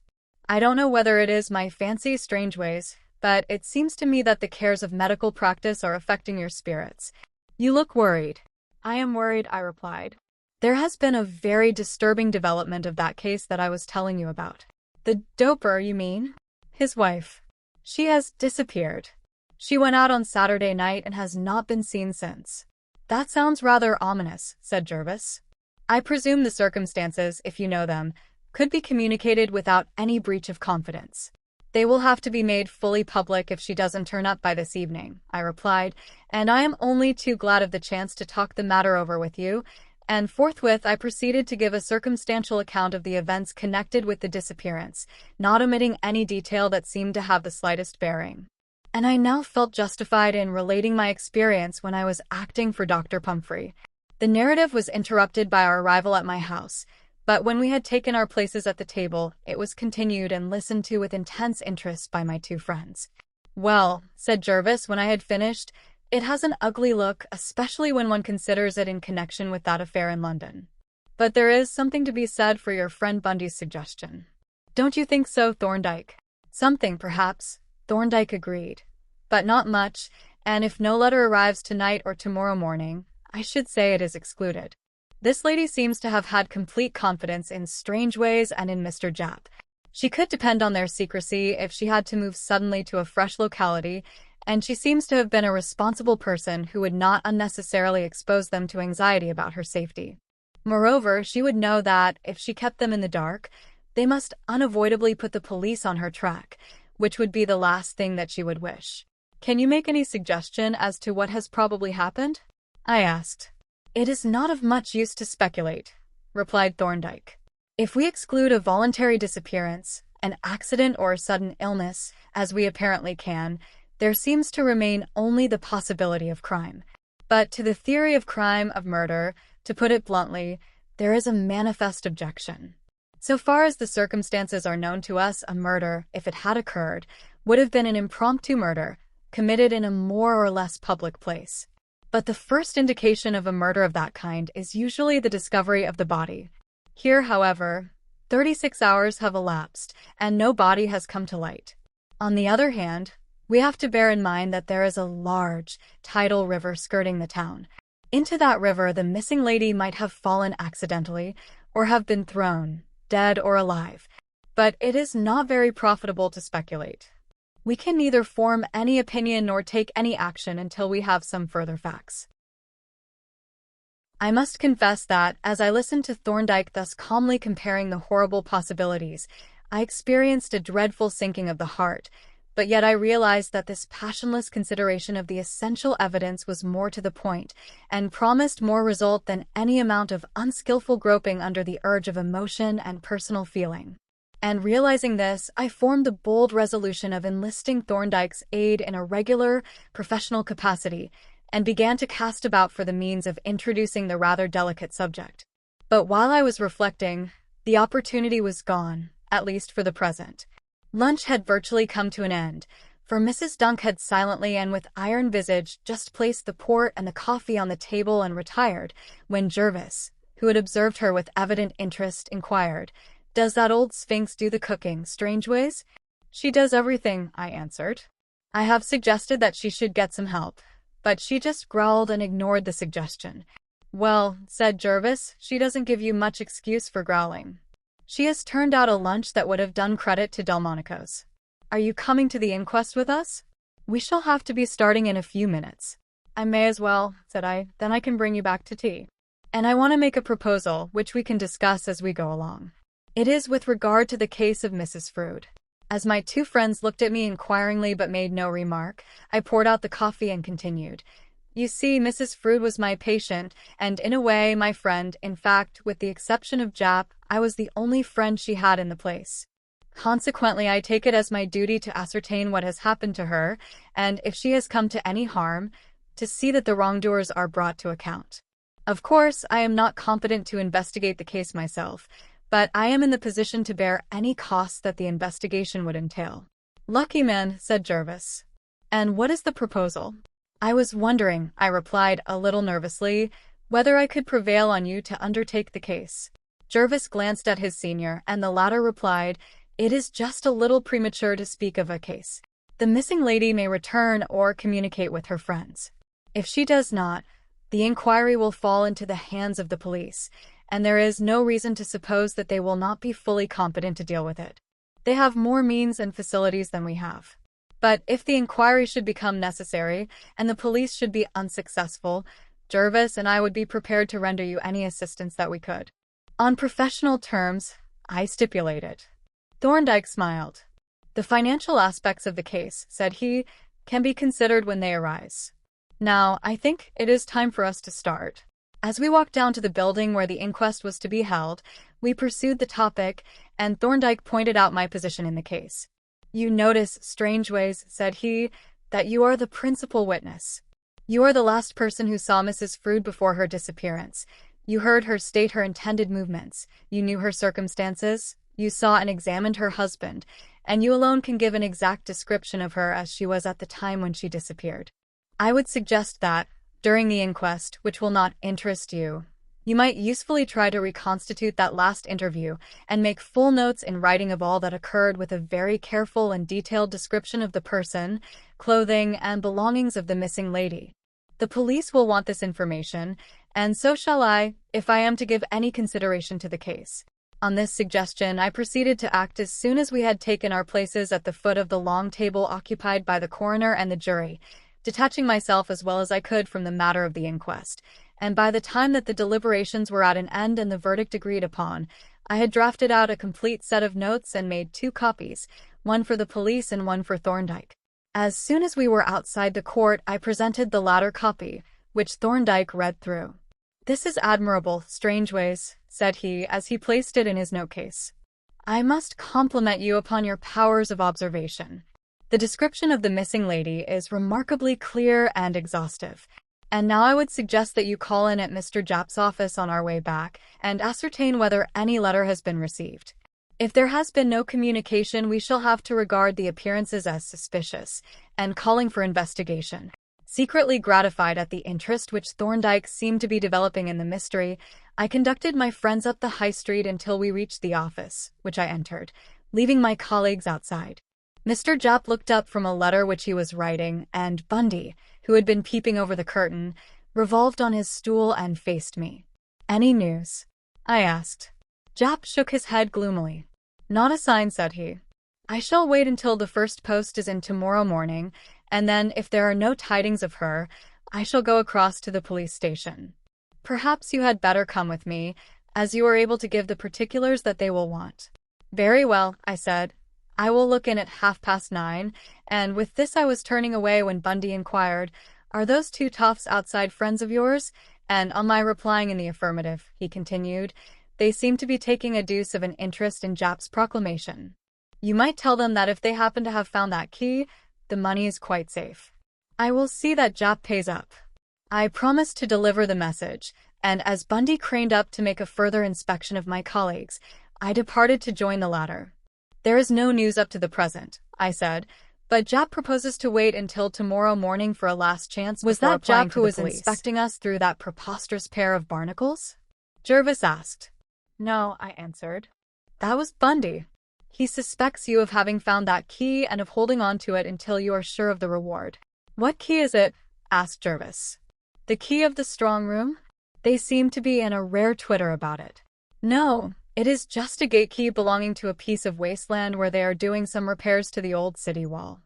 "I don't know whether it is my fancy, strange ways, but it seems to me that the cares of medical practice are affecting your spirits. You look worried." "I am worried," I replied. "There has been a very disturbing development of that case that I was telling you about." "The doper, you mean?" "His wife. She has disappeared. She went out on Saturday night and has not been seen since." "That sounds rather ominous," said Jervis. "I presume the circumstances, if you know them, could be communicated without any breach of confidence." "They will have to be made fully public if she doesn't turn up by this evening," I replied, "and I am only too glad of the chance to talk the matter over with you," and forthwith I proceeded to give a circumstantial account of the events connected with the disappearance, not omitting any detail that seemed to have the slightest bearing. And I now felt justified in relating my experience when I was acting for Dr. Pumphrey. The narrative was interrupted by our arrival at my house, but when we had taken our places at the table, it was continued and listened to with intense interest by my two friends. "Well," said Jervis when I had finished, "it has an ugly look, especially when one considers it in connection with that affair in London. But there is something to be said for your friend Bundy's suggestion. Don't you think so, Thorndyke?" "Something, perhaps," Thorndyke agreed, "but not much, and if no letter arrives tonight or tomorrow morning, I should say it is excluded. This lady seems to have had complete confidence in Strangeways and in Mr. Japp. She could depend on their secrecy if she had to move suddenly to a fresh locality, and she seems to have been a responsible person who would not unnecessarily expose them to anxiety about her safety. Moreover, she would know that, if she kept them in the dark, they must unavoidably put the police on her track, which would be the last thing that she would wish. "Can you make any suggestion as to what has probably happened?" I asked. "It is not of much use to speculate," replied Thorndyke. "If we exclude a voluntary disappearance, an accident or a sudden illness, as we apparently can, there seems to remain only the possibility of crime. But to the theory of crime of murder, to put it bluntly, there is a manifest objection. So far as the circumstances are known to us, a murder, if it had occurred, would have been an impromptu murder, committed in a more or less public place. But the first indication of a murder of that kind is usually the discovery of the body. Here, however, 36 hours have elapsed, and no body has come to light. On the other hand, we have to bear in mind that there is a large, tidal river skirting the town. Into that river the missing lady might have fallen accidentally, or have been thrown, dead or alive. But it is not very profitable to speculate. We can neither form any opinion nor take any action until we have some further facts." I must confess that, as I listened to Thorndyke thus calmly comparing the horrible possibilities, I experienced a dreadful sinking of the heart, but yet I realized that this passionless consideration of the essential evidence was more to the point, and promised more result than any amount of unskillful groping under the urge of emotion and personal feeling. And realizing this, I formed the bold resolution of enlisting Thorndyke's aid in a regular, professional capacity, and began to cast about for the means of introducing the rather delicate subject. But while I was reflecting, the opportunity was gone, at least for the present. Lunch had virtually come to an end, for Mrs. Dunk had silently and with iron visage just placed the port and the coffee on the table and retired, when Jervis, who had observed her with evident interest, inquired, "Does that old sphinx do the cooking, Strangeways?" "She does everything," I answered. "I have suggested that she should get some help, but she just growled and ignored the suggestion." "Well," said Jervis, "she doesn't give you much excuse for growling. She has turned out a lunch that would have done credit to Delmonico's. Are you coming to the inquest with us?" "We shall have to be starting in a few minutes." "I may as well," said I, "then I can bring you back to tea. And I want to make a proposal, which we can discuss as we go along. It is with regard to the case of Mrs. Frood." As my two friends looked at me inquiringly but made no remark, I poured out the coffee and continued. "You see, Mrs. Frood was my patient, and in a way my friend. In fact, with the exception of Jap, I was the only friend she had in the place. Consequently, I take it as my duty to ascertain what has happened to her, and, if she has come to any harm, to see that the wrongdoers are brought to account. Of course, I am not competent to investigate the case myself, but I am in the position to bear any costs that the investigation would entail." "Lucky man," said Jervis. "And what is the proposal?" "I was wondering," I replied a little nervously, "whether I could prevail on you to undertake the case." Jervis glanced at his senior, and the latter replied, "It is just a little premature to speak of a case. The missing lady may return or communicate with her friends. If she does not, the inquiry will fall into the hands of the police, and there is no reason to suppose that they will not be fully competent to deal with it. They have more means and facilities than we have. But if the inquiry should become necessary, and the police should be unsuccessful, Jervis and I would be prepared to render you any assistance that we could. On professional terms, I stipulated." Thorndyke smiled. "The financial aspects of the case," said he, "can be considered when they arise. Now, I think it is time for us to start." As we walked down to the building where the inquest was to be held, we pursued the topic, and Thorndyke pointed out my position in the case. "You notice, Strangeways," said he, "that you are the principal witness. You are the last person who saw Mrs. Frood before her disappearance. You heard her state her intended movements, you knew her circumstances, you saw and examined her husband, and you alone can give an exact description of her as she was at the time when she disappeared. I would suggest that, during the inquest, which will not interest you, you might usefully try to reconstitute that last interview and make full notes in writing of all that occurred with a very careful and detailed description of the person, clothing, and belongings of the missing lady. The police will want this information, and so shall I, if I am to give any consideration to the case. On this suggestion, I proceeded to act as soon as we had taken our places at the foot of the long table occupied by the coroner and the jury, detaching myself as well as I could from the matter of the inquest. And by the time that the deliberations were at an end and the verdict agreed upon, I had drafted out a complete set of notes and made 2 copies, one for the police and one for Thorndyke. As soon as we were outside the court, I presented the latter copy, which Thorndyke read through. "This is admirable, Strangeways," said he as he placed it in his note-case. "I must compliment you upon your powers of observation. The description of the missing lady is remarkably clear and exhaustive. And now I would suggest that you call in at Mr. Japp's office on our way back and ascertain whether any letter has been received. If there has been no communication, we shall have to regard the appearances as suspicious and calling for investigation." Secretly gratified at the interest which Thorndyke seemed to be developing in the mystery, I conducted my friends up the high street until we reached the office, which I entered, leaving my colleagues outside. Mr. Japp looked up from a letter which he was writing, and Bundy, who had been peeping over the curtain, revolved on his stool and faced me. "Any news?" I asked. Japp shook his head gloomily. "Not a sign," said he. "I shall wait until the first post is in tomorrow morning, and then, if there are no tidings of her, I shall go across to the police station. Perhaps you had better come with me, as you are able to give the particulars that they will want." "Very well," I said. "I will look in at 9:30, and with this I was turning away when Bundy inquired, "Are those 2 toffs outside friends of yours?" And on my replying in the affirmative, he continued, "They seem to be taking a deuce of an interest in Japp's proclamation. You might tell them that if they happen to have found that key, the money is quite safe. I will see that Japp pays up." I promised to deliver the message, and as Bundy craned up to make a further inspection of my colleagues, I departed to join the latter. "There is no news up to the present," I said, "but Japp proposes to wait until tomorrow morning for a last chance before applying to the police." "Was that Japp who was inspecting us through that preposterous pair of barnacles?" Jervis asked. "No," I answered. "That was Bundy. He suspects you of having found that key and of holding on to it until you are sure of the reward." "What key is it?" asked Jervis. "The key of the strong room?" They seemed to be in a rare twitter about it. "No, it is just a gate key belonging to a piece of wasteland where they are doing some repairs to the old city wall.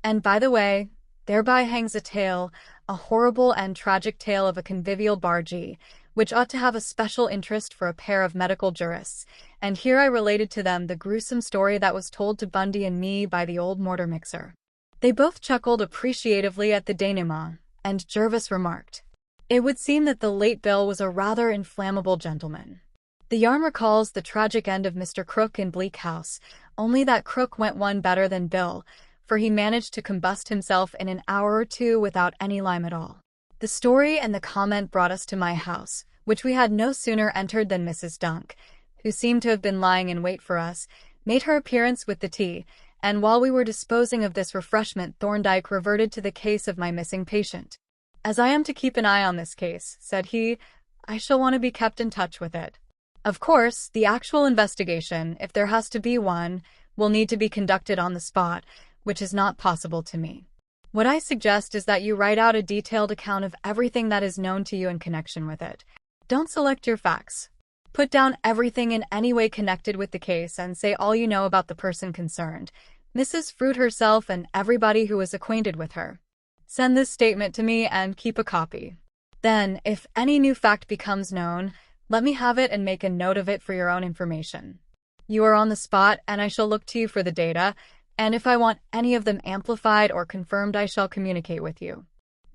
And by the way, thereby hangs a tale, a horrible and tragic tale of a convivial bargee, which ought to have a special interest for a pair of medical jurists, and here I related to them the gruesome story that was told to Bundy and me by the old mortar mixer. They both chuckled appreciatively at the denouement, and Jervis remarked, "It would seem that the late Bill was a rather inflammable gentleman. The yarn recalls the tragic end of Mr. Crook in Bleak House, only that Crook went one better than Bill, for he managed to combust himself in an hour or 2 without any lime at all." The story and the comment brought us to my house, which we had no sooner entered than Mrs. Dunk, who seemed to have been lying in wait for us, made her appearance with the tea, and while we were disposing of this refreshment, Thorndyke reverted to the case of my missing patient. "As I am to keep an eye on this case," said he, "I shall want to be kept in touch with it. Of course, the actual investigation, if there has to be one, will need to be conducted on the spot, which is not possible to me. What I suggest is that you write out a detailed account of everything that is known to you in connection with it. Don't select your facts. Put down everything in any way connected with the case and say all you know about the person concerned, Mrs. Frood herself and everybody who is acquainted with her. Send this statement to me and keep a copy. Then, if any new fact becomes known, let me have it and make a note of it for your own information. You are on the spot, and I shall look to you for the data, and if I want any of them amplified or confirmed, I shall communicate with you.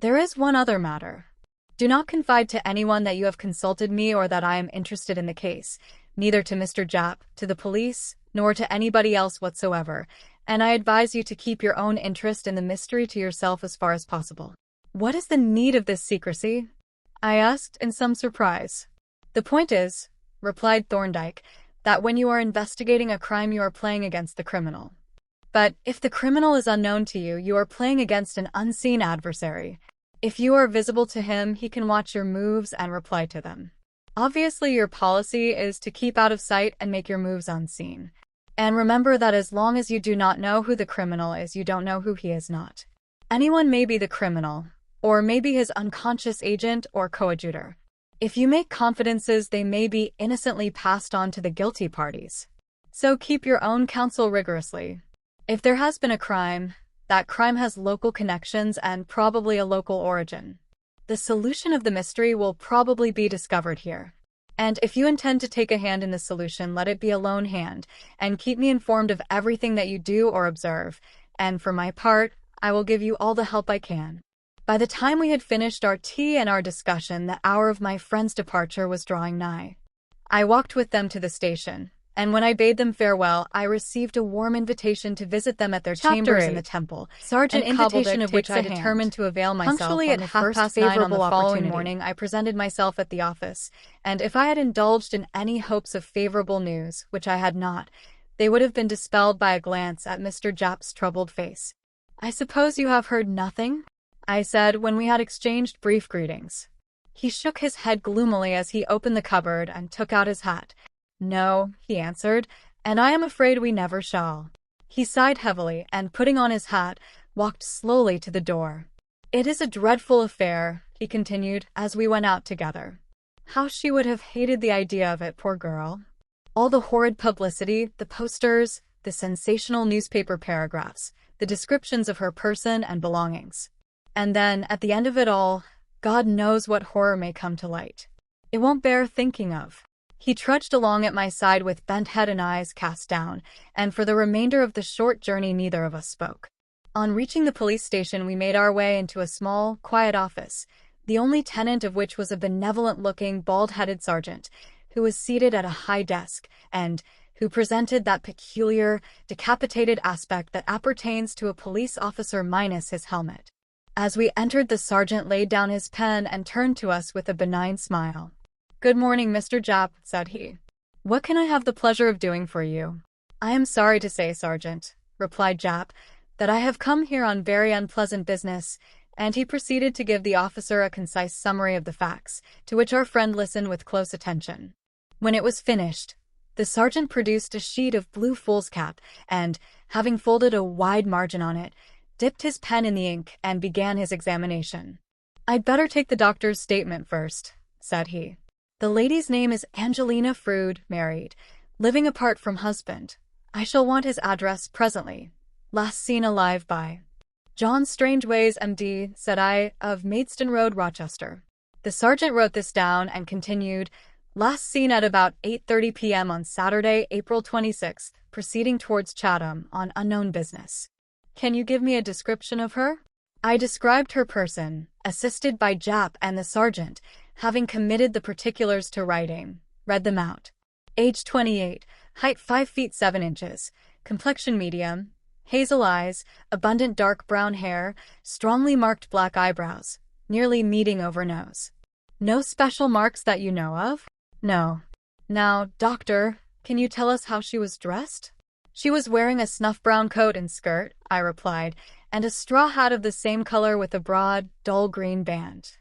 There is one other matter. Do not confide to anyone that you have consulted me or that I am interested in the case, neither to Mr. Japp, to the police, nor to anybody else whatsoever, and I advise you to keep your own interest in the mystery to yourself as far as possible." "What is the need of this secrecy?" I asked in some surprise. "The point is," replied Thorndyke, "that when you are investigating a crime you are playing against the criminal. But if the criminal is unknown to you, you are playing against an unseen adversary. If you are visible to him, he can watch your moves and reply to them. Obviously, your policy is to keep out of sight and make your moves unseen. And remember that as long as you do not know who the criminal is, you don't know who he is not. Anyone may be the criminal, or may be his unconscious agent or coadjutor. If you make confidences, they may be innocently passed on to the guilty parties. So keep your own counsel rigorously. If there has been a crime, that crime has local connections and probably a local origin. The solution of the mystery will probably be discovered here. And if you intend to take a hand in the solution, let it be a lone hand, and keep me informed of everything that you do or observe, and for my part, I will give you all the help I can. By the time we had finished our tea and our discussion, the hour of my friend's departure was drawing nigh. I walked with them to the station, and when I bade them farewell, I received a warm invitation to visit them at their chambers in the temple, an invitation of which I determined to avail myself. Punctually at 9:30 on the following morning, I presented myself at the office, and if I had indulged in any hopes of favorable news, which I had not, they would have been dispelled by a glance at Mr. Japp's troubled face. "I suppose you have heard nothing?" I said when we had exchanged brief greetings. He shook his head gloomily as he opened the cupboard and took out his hat. "No," he answered, "and I am afraid we never shall." He sighed heavily and, putting on his hat, walked slowly to the door. "It is a dreadful affair," he continued, as we went out together. "How she would have hated the idea of it, poor girl. All the horrid publicity, the posters, the sensational newspaper paragraphs, the descriptions of her person and belongings. And then, at the end of it all, God knows what horror may come to light. It won't bear thinking of." He trudged along at my side with bent head and eyes cast down, and for the remainder of the short journey neither of us spoke. On reaching the police station, we made our way into a small, quiet office, the only tenant of which was a benevolent-looking, bald-headed sergeant, who was seated at a high desk, and who presented that peculiar, decapitated aspect that appertains to a police officer minus his helmet. As we entered, the sergeant laid down his pen and turned to us with a benign smile. "Good morning, Mr. Japp," said he. "What can I have the pleasure of doing for you?" "I am sorry to say, Sergeant," replied Japp, "that I have come here on very unpleasant business," and he proceeded to give the officer a concise summary of the facts, to which our friend listened with close attention. When it was finished, the sergeant produced a sheet of blue foolscap and, having folded a wide margin on it, dipped his pen in the ink and began his examination. "I'd better take the doctor's statement first," said he. "The lady's name is Angelina Frood, married, living apart from husband. I shall want his address presently. Last seen alive by John Strangeways, M.D., said I, of Maidstone Road, Rochester." The sergeant wrote this down and continued, "Last seen at about 8:30 p.m. on Saturday, April 26th, proceeding towards Chatham on unknown business. Can you give me a description of her?" I described her person, assisted by Japp, and the sergeant, having committed the particulars to writing, read them out. "Age 28, height 5 feet 7 inches, complexion medium, hazel eyes, abundant dark brown hair, strongly marked black eyebrows, nearly meeting over nose. No special marks that you know of?" "No." "Now, doctor, can you tell us how she was dressed?" "She was wearing a snuff-brown coat and skirt," I replied, "and a straw hat of the same color with a broad, dull green band.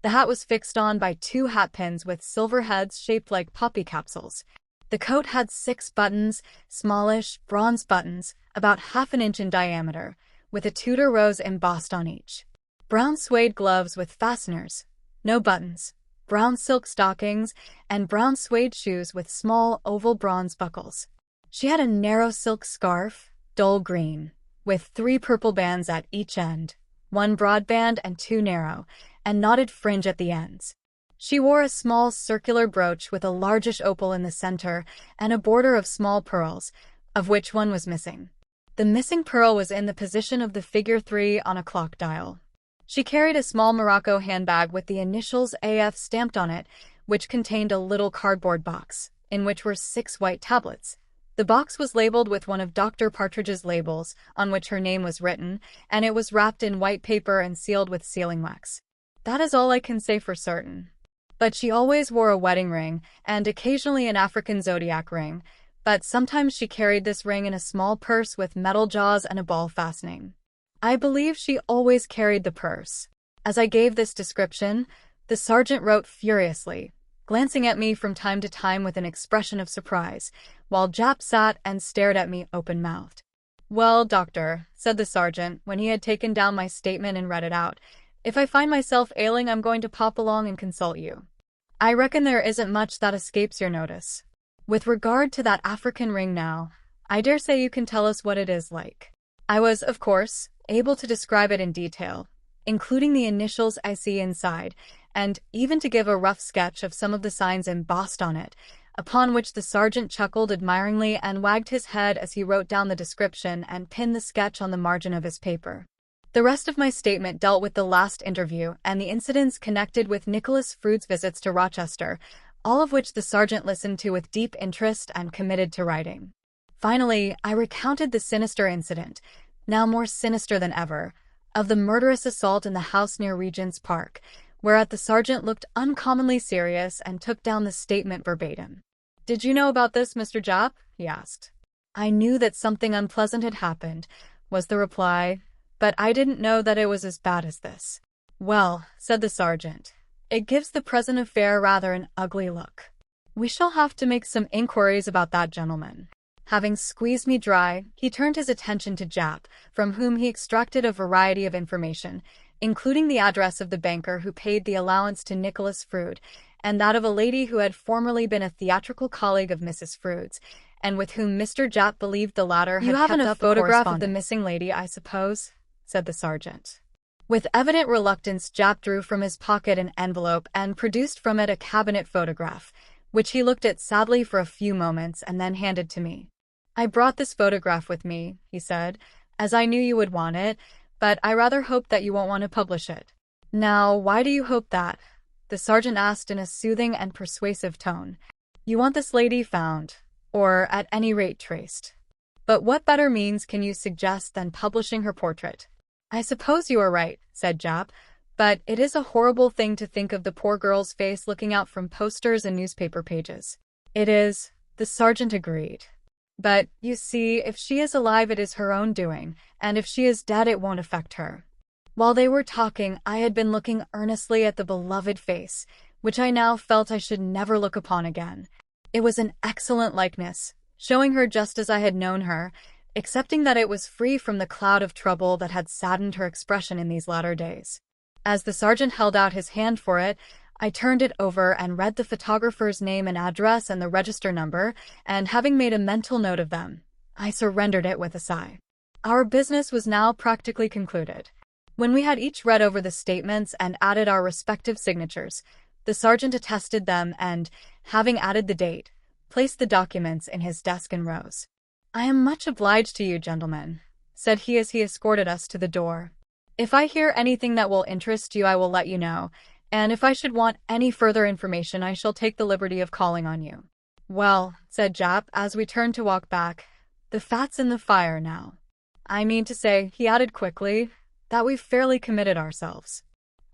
The hat was fixed on by 2 hat pins with silver heads shaped like poppy capsules. The coat had 6 buttons, smallish, bronze buttons, about half an inch in diameter, with a Tudor rose embossed on each. Brown suede gloves with fasteners, no buttons, brown silk stockings, and brown suede shoes with small oval bronze buckles. She had a narrow silk scarf, dull green, with 3 purple bands at each end, 1 broad band and 2 narrow, and knotted fringe at the ends. She wore a small circular brooch with a largish opal in the center and a border of small pearls, of which one was missing. The missing pearl was in the position of the figure 3 on a clock dial. She carried a small Morocco handbag with the initials AF stamped on it, which contained a little cardboard box, in which were 6 white tablets. The box was labeled with one of Dr. Partridge's labels, on which her name was written, and it was wrapped in white paper and sealed with sealing wax. That is all I can say for certain. But she always wore a wedding ring, and occasionally an African zodiac ring, but sometimes she carried this ring in a small purse with metal jaws and a ball fastening. I believe she always carried the purse." As I gave this description, the sergeant wrote furiously, glancing at me from time to time with an expression of surprise, while Japp sat and stared at me open-mouthed. "Well, doctor," said the sergeant, when he had taken down my statement and read it out, "if I find myself ailing, I'm going to pop along and consult you." I reckon there isn't much that escapes your notice. With regard to that African ring now, I dare say you can tell us what it is like. I was, of course, able to describe it in detail, including the initials I see inside, and even to give a rough sketch of some of the signs embossed on it, upon which the sergeant chuckled admiringly and wagged his head as he wrote down the description and pinned the sketch on the margin of his paper. The rest of my statement dealt with the last interview and the incidents connected with Nicholas Frood's visits to Rochester, all of which the sergeant listened to with deep interest and committed to writing. Finally, I recounted the sinister incident, now more sinister than ever, of the murderous assault in the house near Regent's Park, whereat the sergeant looked uncommonly serious and took down the statement verbatim. "Did you know about this, Mr. Japp?" he asked. "I knew that something unpleasant had happened," was the reply, "but I didn't know that it was as bad as this." "Well," said the sergeant, "it gives the present affair rather an ugly look. We shall have to make some inquiries about that gentleman." Having squeezed me dry, he turned his attention to Japp, from whom he extracted a variety of information, including the address of the banker who paid the allowance to Nicholas Frood, and that of a lady who had formerly been a theatrical colleague of Mrs. Frood's, and with whom Mr. Japp believed the latter had kept up a correspondence. "You have a photograph of the missing lady, I suppose?" said the sergeant. With evident reluctance, Japp drew from his pocket an envelope and produced from it a cabinet photograph, which he looked at sadly for a few moments and then handed to me. "I brought this photograph with me," he said, "as I knew you would want it, but I rather hope that you won't want to publish it." "Now, why do you hope that?" the sergeant asked in a soothing and persuasive tone. "You want this lady found, or at any rate traced. But what better means can you suggest than publishing her portrait?" "I suppose you are right," said Japp, "but it is a horrible thing to think of the poor girl's face looking out from posters and newspaper pages." "It is," the sergeant agreed. "But, you see, if she is alive it is her own doing, and if she is dead it won't affect her." While they were talking, I had been looking earnestly at the beloved face, which I now felt I should never look upon again. It was an excellent likeness, showing her just as I had known her, excepting that it was free from the cloud of trouble that had saddened her expression in these latter days. As the sergeant held out his hand for it, I turned it over and read the photographer's name and address and the register number, and having made a mental note of them, I surrendered it with a sigh. Our business was now practically concluded. When we had each read over the statements and added our respective signatures, the sergeant attested them and, having added the date, placed the documents in his desk and rose. "I am much obliged to you, gentlemen," said he as he escorted us to the door. "If I hear anything that will interest you I will let you know, and if I should want any further information I shall take the liberty of calling on you." "Well," said Japp as we turned to walk back, "the fat's in the fire now. I mean to say," he added quickly, "that we've fairly committed ourselves.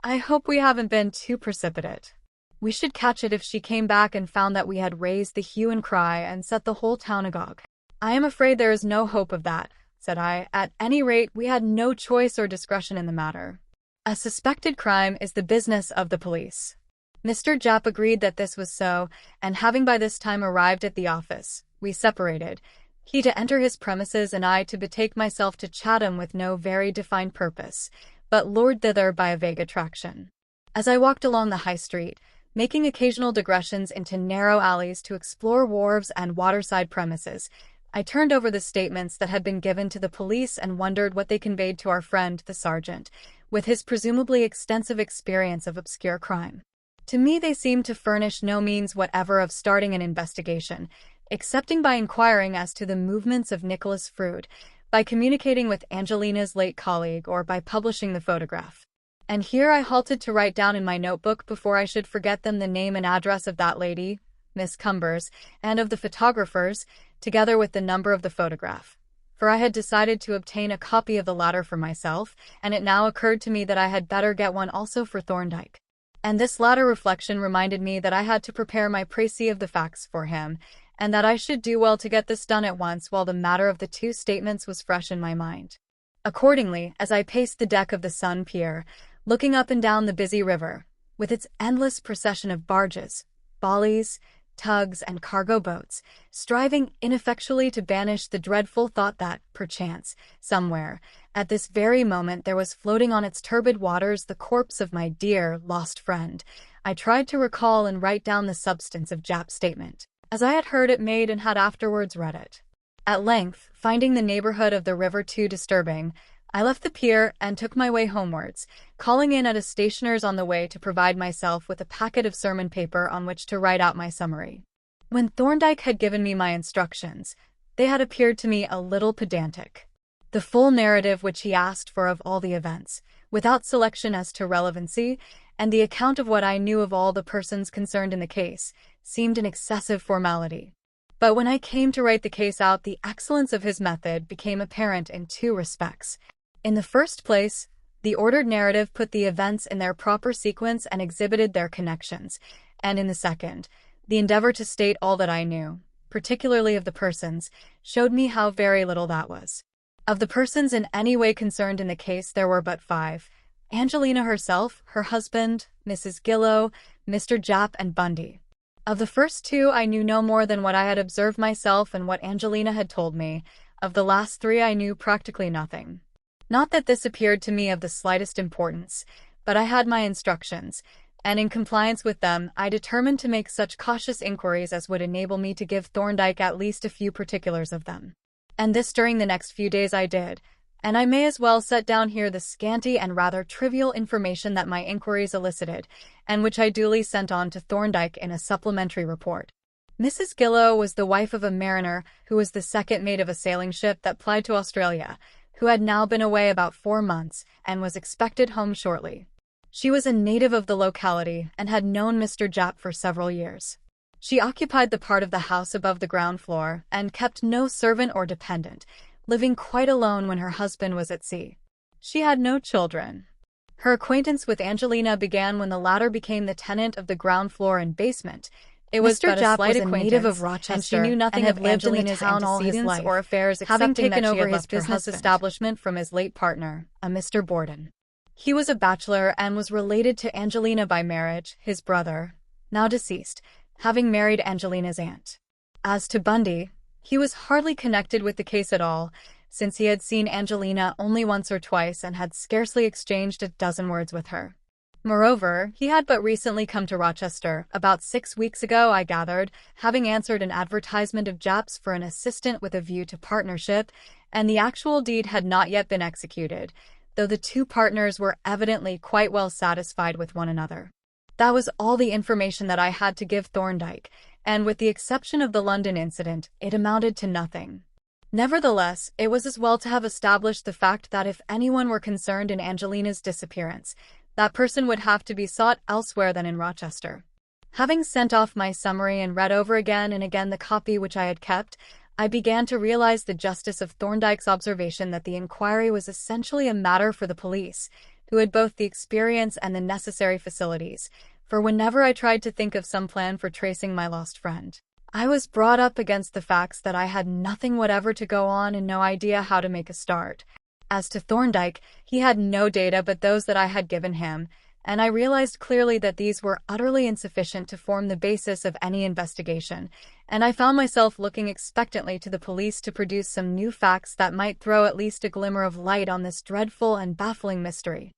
I hope we haven't been too precipitate. We should catch it if she came back and found that we had raised the hue and cry and set the whole town agog." "I am afraid there is no hope of that," said I. "At any rate, we had no choice or discretion in the matter. A suspected crime is the business of the police." Mr. Japp agreed that this was so, and having by this time arrived at the office, we separated, he to enter his premises and I to betake myself to Chatham with no very defined purpose, but lured thither by a vague attraction. As I walked along the High Street, making occasional digressions into narrow alleys to explore wharves and waterside premises, I turned over the statements that had been given to the police and wondered what they conveyed to our friend, the sergeant, with his presumably extensive experience of obscure crime. To me they seemed to furnish no means whatever of starting an investigation, excepting by inquiring as to the movements of Nicholas Frood, by communicating with Angelina's late colleague, or by publishing the photograph. And here I halted to write down in my notebook before I should forget them the name and address of that lady, Miss Cumbers, and of the photographers, together with the number of the photograph. For I had decided to obtain a copy of the latter for myself, and it now occurred to me that I had better get one also for Thorndyke. And this latter reflection reminded me that I had to prepare my précis of the facts for him, and that I should do well to get this done at once while the matter of the two statements was fresh in my mind. Accordingly, as I paced the deck of the Sun Pier, looking up and down the busy river, with its endless procession of barges, ballies, tugs, and cargo boats, striving ineffectually to banish the dreadful thought that, perchance, somewhere, at this very moment there was floating on its turbid waters the corpse of my dear, lost friend, I tried to recall and write down the substance of Jap's statement, as I had heard it made and had afterwards read it. At length, finding the neighborhood of the river too disturbing, I left the pier and took my way homewards, calling in at a stationer's on the way to provide myself with a packet of sermon paper on which to write out my summary. When Thorndyke had given me my instructions, they had appeared to me a little pedantic. The full narrative which he asked for of all the events, without selection as to relevancy, and the account of what I knew of all the persons concerned in the case, seemed an excessive formality. But when I came to write the case out, the excellence of his method became apparent in two respects. In the first place, the ordered narrative put the events in their proper sequence and exhibited their connections, and in the second, the endeavor to state all that I knew, particularly of the persons, showed me how very little that was. Of the persons in any way concerned in the case there were but 5: Angelina herself, her husband, Mrs. Gillow, Mr. Japp, and Bundy. Of the first 2 I knew no more than what I had observed myself and what Angelina had told me. Of the last 3 I knew practically nothing. Not that this appeared to me of the slightest importance, but I had my instructions, and in compliance with them, I determined to make such cautious inquiries as would enable me to give Thorndyke at least a few particulars of them. And this during the next few days I did, and I may as well set down here the scanty and rather trivial information that my inquiries elicited, and which I duly sent on to Thorndyke in a supplementary report. Mrs. Gillow was the wife of a mariner who was the second mate of a sailing ship that plied to Australia, who had now been away about 4 months and was expected home shortly. She was a native of the locality and had known Mr. Japp for several years. She occupied the part of the house above the ground floor and kept no servant or dependent, living quite alone when her husband was at sea. She had no children. Her acquaintance with Angelina began when the latter became the tenant of the ground floor and basement. It was Mr. but a Japp slight was a acquaintance, native of Rochester, and she knew nothing and of had lived in the Angelina's town all his antecedents life, or affairs, having excepting taken that she over had his left her business husband. establishment from his late partner, a Mr. Borden. He was a bachelor and was related to Angelina by marriage, his brother, now deceased, having married Angelina's aunt. As to Bundy, he was hardly connected with the case at all, since he had seen Angelina only once or twice and had scarcely exchanged a dozen words with her. Moreover, he had but recently come to Rochester, about 6 weeks ago, I gathered, having answered an advertisement of Japp's for an assistant with a view to partnership, and the actual deed had not yet been executed, though the 2 partners were evidently quite well satisfied with one another. That was all the information that I had to give Thorndyke, and with the exception of the London incident, it amounted to nothing. Nevertheless, it was as well to have established the fact that if anyone were concerned in Angelina's disappearance, that person would have to be sought elsewhere than in Rochester. Having sent off my summary and read over again and again the copy which I had kept, I began to realize the justice of Thorndyke's observation that the inquiry was essentially a matter for the police, who had both the experience and the necessary facilities, for whenever I tried to think of some plan for tracing my lost friend, I was brought up against the facts that I had nothing whatever to go on and no idea how to make a start. As to Thorndyke, he had no data but those that I had given him, and I realized clearly that these were utterly insufficient to form the basis of any investigation, and I found myself looking expectantly to the police to produce some new facts that might throw at least a glimmer of light on this dreadful and baffling mystery.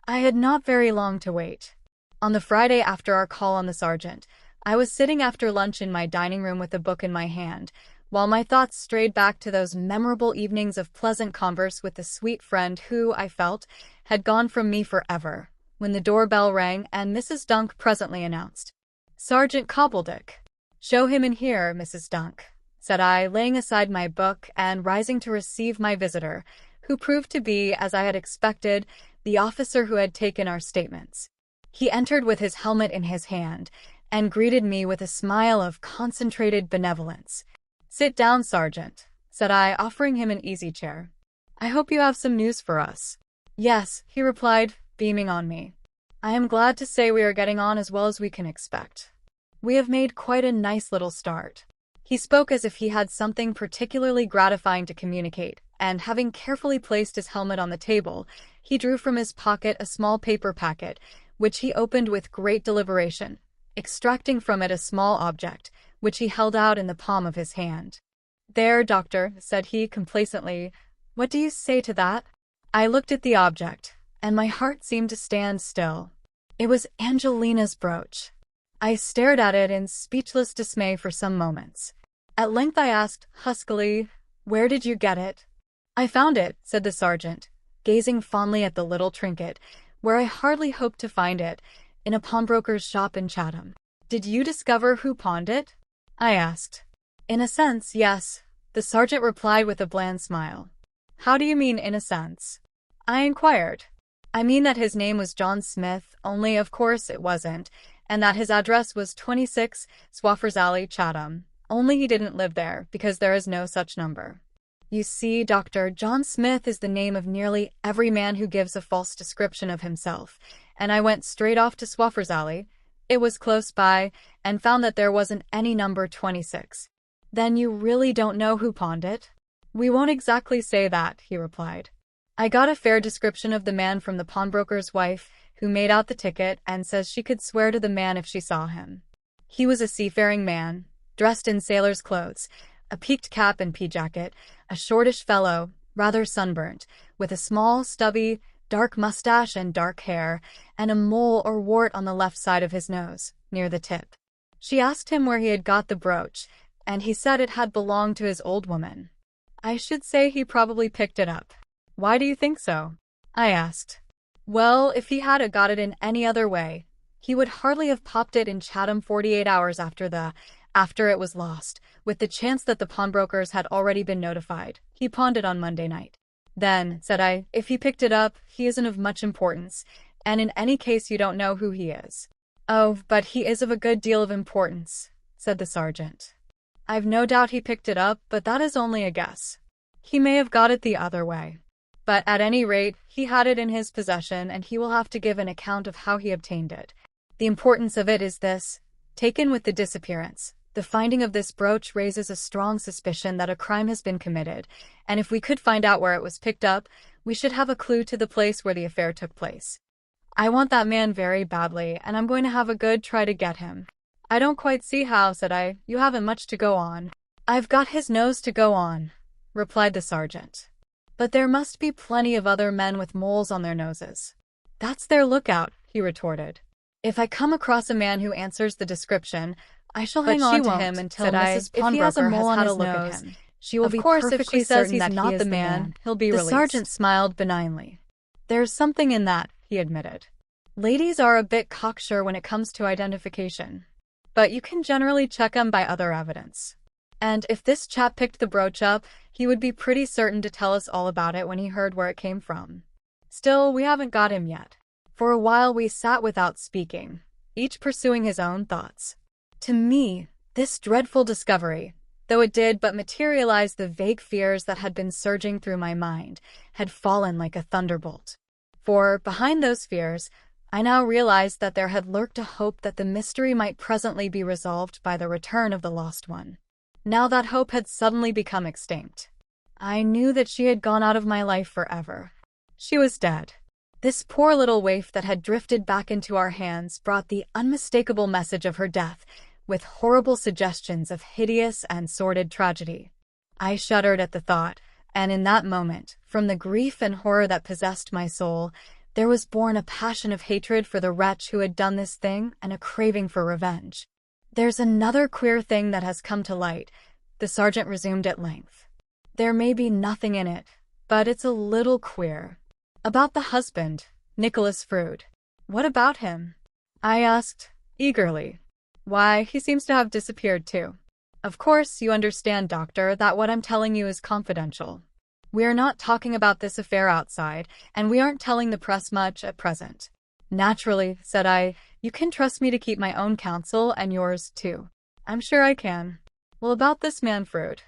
I had not very long to wait. On the Friday after our call on the sergeant, I was sitting after lunch in my dining room with a book in my hand, while my thoughts strayed back to those memorable evenings of pleasant converse with the sweet friend who, I felt, had gone from me forever, when the doorbell rang and Mrs. Dunk presently announced, "Sergeant Cobbledick." "Show him in here, Mrs. Dunk," said I, laying aside my book and rising to receive my visitor, who proved to be, as I had expected, the officer who had taken our statements. He entered with his helmet in his hand, and greeted me with a smile of concentrated benevolence. "Sit down, Sergeant," said I, offering him an easy chair. "I hope you have some news for us." "Yes," he replied, beaming on me. "I am glad to say we are getting on as well as we can expect. We have made quite a nice little start." He spoke as if he had something particularly gratifying to communicate, and having carefully placed his helmet on the table, he drew from his pocket a small paper packet, which he opened with great deliberation, extracting from it a small object, which he held out in the palm of his hand. "There, Doctor," said he complacently, "what do you say to that?" I looked at the object, and my heart seemed to stand still. It was Angelina's brooch. I stared at it in speechless dismay for some moments. At length I asked, huskily, "Where did you get it?" "I found it," said the sergeant, gazing fondly at the little trinket, "where I hardly hoped to find it, in a pawnbroker's shop in Chatham." "Did you discover who pawned it?" I asked. "In a sense, yes," the sergeant replied with a bland smile. "How do you mean, in a sense?" I inquired. "I mean that his name was John Smith, only of course it wasn't, and that his address was 26 Swaffers Alley, Chatham, only he didn't live there, because there is no such number. You see, Doctor, John Smith is the name of nearly every man who gives a false description of himself, and I went straight off to Swaffers Alley, it was close by, and found that there wasn't any number 26. "Then you really don't know who pawned it?" "We won't exactly say that," he replied. "I got a fair description of the man from the pawnbroker's wife, who made out the ticket and says she could swear to the man if she saw him. He was a seafaring man, dressed in sailor's clothes, a peaked cap and pea-jacket, a shortish fellow, rather sunburnt, with a small, stubby, dark mustache and dark hair, and a mole or wart on the left side of his nose, near the tip." She asked him where he had got the brooch, and he said it had belonged to his old woman. "I should say he probably picked it up." "Why do you think so?" I asked. "Well, if he had got it in any other way, he would hardly have popped it in Chatham 48 hours after it was lost, with the chance that the pawnbrokers had already been notified. He pawned it on Monday night." "Then," said I, "if he picked it up, he isn't of much importance, and in any case you don't know who he is." "Oh, but he is of a good deal of importance," said the sergeant. "I've no doubt he picked it up, but that is only a guess. He may have got it the other way. But at any rate, he had it in his possession, and he will have to give an account of how he obtained it. The importance of it is this: taken with the disappearance, the finding of this brooch raises a strong suspicion that a crime has been committed, and if we could find out where it was picked up, we should have a clue to the place where the affair took place. I want that man very badly, and I'm going to have a good try to get him." "I don't quite see how," said I. "You haven't much to go on." "I've got his nose to go on," replied the sergeant. "But there must be plenty of other men with moles on their noses." "That's their lookout," he retorted. "If I come across a man who answers the description, I shall hang on to him until Mrs. Pawnbroker has had a look at him. She will be perfectly certain that he is the man. He'll be released." The sergeant smiled benignly. "There's something in that," he admitted. "Ladies are a bit cocksure when it comes to identification, but you can generally check 'em by other evidence. And if this chap picked the brooch up, he would be pretty certain to tell us all about it when he heard where it came from. Still, we haven't got him yet." For a while we sat without speaking, each pursuing his own thoughts. To me, this dreadful discovery, though it did but materialize the vague fears that had been surging through my mind, had fallen like a thunderbolt. For, behind those fears, I now realized that there had lurked a hope that the mystery might presently be resolved by the return of the lost one. Now that hope had suddenly become extinct. I knew that she had gone out of my life forever. She was dead. This poor little waif that had drifted back into our hands brought the unmistakable message of her death, with horrible suggestions of hideous and sordid tragedy. I shuddered at the thought, and in that moment, from the grief and horror that possessed my soul, there was born a passion of hatred for the wretch who had done this thing and a craving for revenge. "There's another queer thing that has come to light," the sergeant resumed at length. "There may be nothing in it, but it's a little queer. About the husband, Nicholas Frood." "What about him?" I asked, eagerly. "Why, he seems to have disappeared too. Of course, you understand, Doctor, that what I'm telling you is confidential. We're not talking about this affair outside, and we aren't telling the press much at present." "Naturally," said I, "you can trust me to keep my own counsel, and yours, too." "I'm sure I can. Well, about this man Frood.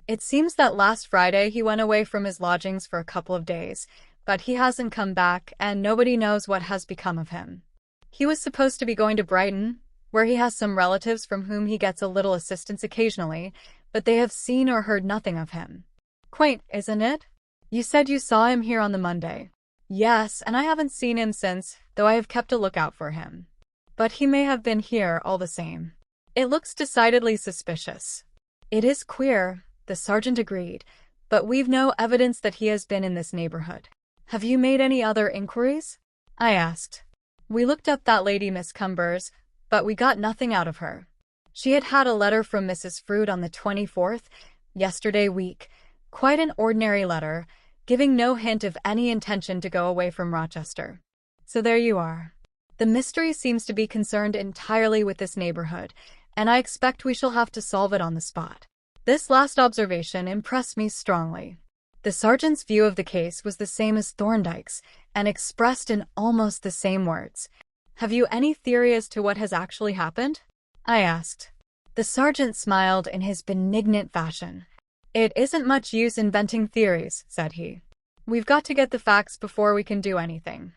It seems that last Friday he went away from his lodgings for a couple of days, but he hasn't come back, and nobody knows what has become of him. He was supposed to be going to Brighton, where he has some relatives from whom he gets a little assistance occasionally, but they have seen or heard nothing of him. Quaint, isn't it? You said you saw him here on the Monday." "Yes, and I haven't seen him since, though I have kept a lookout for him. But he may have been here all the same. It looks decidedly suspicious." "It is queer," the sergeant agreed, "but we've no evidence that he has been in this neighborhood." "Have you made any other inquiries?" I asked. We looked up that lady Miss Cumbers, but we got nothing out of her. She had had a letter from Mrs. Frood on the 24th, yesterday week, quite an ordinary letter, giving no hint of any intention to go away from Rochester. So there you are. The mystery seems to be concerned entirely with this neighborhood, and I expect we shall have to solve it on the spot. This last observation impressed me strongly. The sergeant's view of the case was the same as Thorndyke's, and expressed in almost the same words. "Have you any theory as to what has actually happened?" I asked. The sergeant smiled in his benignant fashion. "It isn't much use inventing theories," said he. "We've got to get the facts before we can do anything.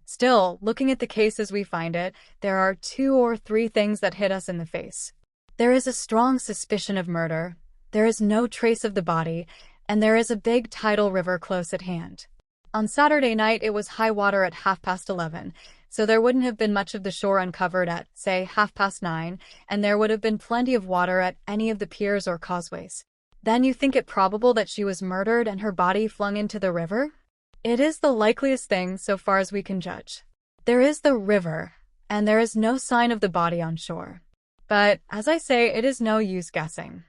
Still, looking at the case as we find it, there are 2 or 3 things that hit us in the face. There is a strong suspicion of murder, there is no trace of the body, and there is a big tidal river close at hand. On Saturday night it was high water at 11:30, so there wouldn't have been much of the shore uncovered at, say, 9:30, and there would have been plenty of water at any of the piers or causeways. Then you think it probable that she was murdered and her body flung into the river? It is the likeliest thing so far as we can judge. There is the river, and there is no sign of the body on shore. But, as I say, it is no use guessing.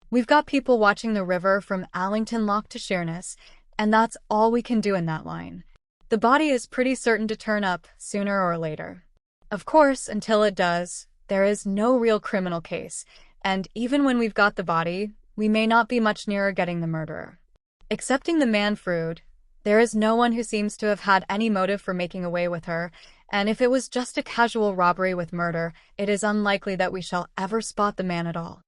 We've got people watching the river from Allington Lock to Sheerness, and that's all we can do in that line. The body is pretty certain to turn up, sooner or later. Of course, until it does, there is no real criminal case, and even when we've got the body, we may not be much nearer getting the murderer. Excepting the man Frood, there is no one who seems to have had any motive for making away with her, and if it was just a casual robbery with murder, it is unlikely that we shall ever spot the man at all."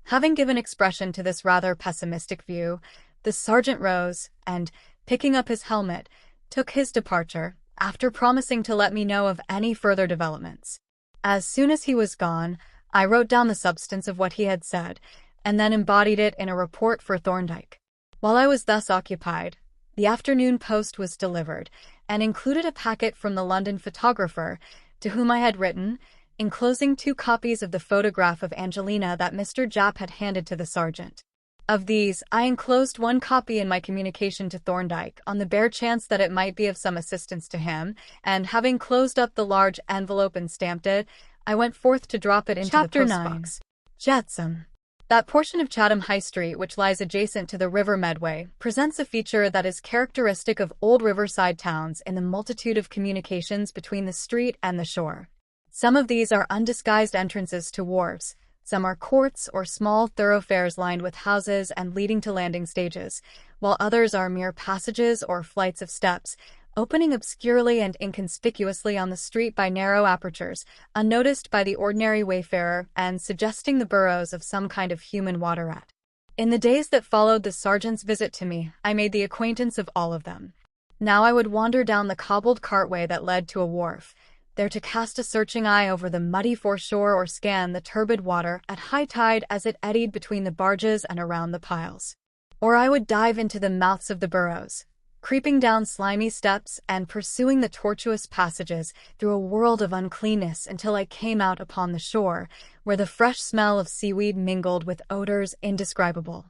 Having given expression to this rather pessimistic view, the sergeant rose and, picking up his helmet, took his departure, after promising to let me know of any further developments. As soon as he was gone, I wrote down the substance of what he had said, and then embodied it in a report for Thorndyke. While I was thus occupied, the afternoon post was delivered, and included a packet from the London photographer, to whom I had written, enclosing 2 copies of the photograph of Angelina that Mr. Japp had handed to the sergeant. Of these, I enclosed 1 copy in my communication to Thorndyke, on the bare chance that it might be of some assistance to him, and having closed up the large envelope and stamped it, I went forth to drop it into Chapter the 9. postbox. Jetsam. That portion of Chatham High Street which lies adjacent to the River Medway presents a feature that is characteristic of old riverside towns in the multitude of communications between the street and the shore. Some of these are undisguised entrances to wharves, some are courts or small thoroughfares lined with houses and leading to landing stages, while others are mere passages or flights of steps, opening obscurely and inconspicuously on the street by narrow apertures, unnoticed by the ordinary wayfarer, and suggesting the burrows of some kind of human water rat. In the days that followed the sergeant's visit to me, I made the acquaintance of all of them. Now I would wander down the cobbled cartway that led to a wharf, there to cast a searching eye over the muddy foreshore or scan the turbid water at high tide as it eddied between the barges and around the piles. Or I would dive into the mouths of the burrows, creeping down slimy steps and pursuing the tortuous passages through a world of uncleanness until I came out upon the shore, where the fresh smell of seaweed mingled with odors indescribable.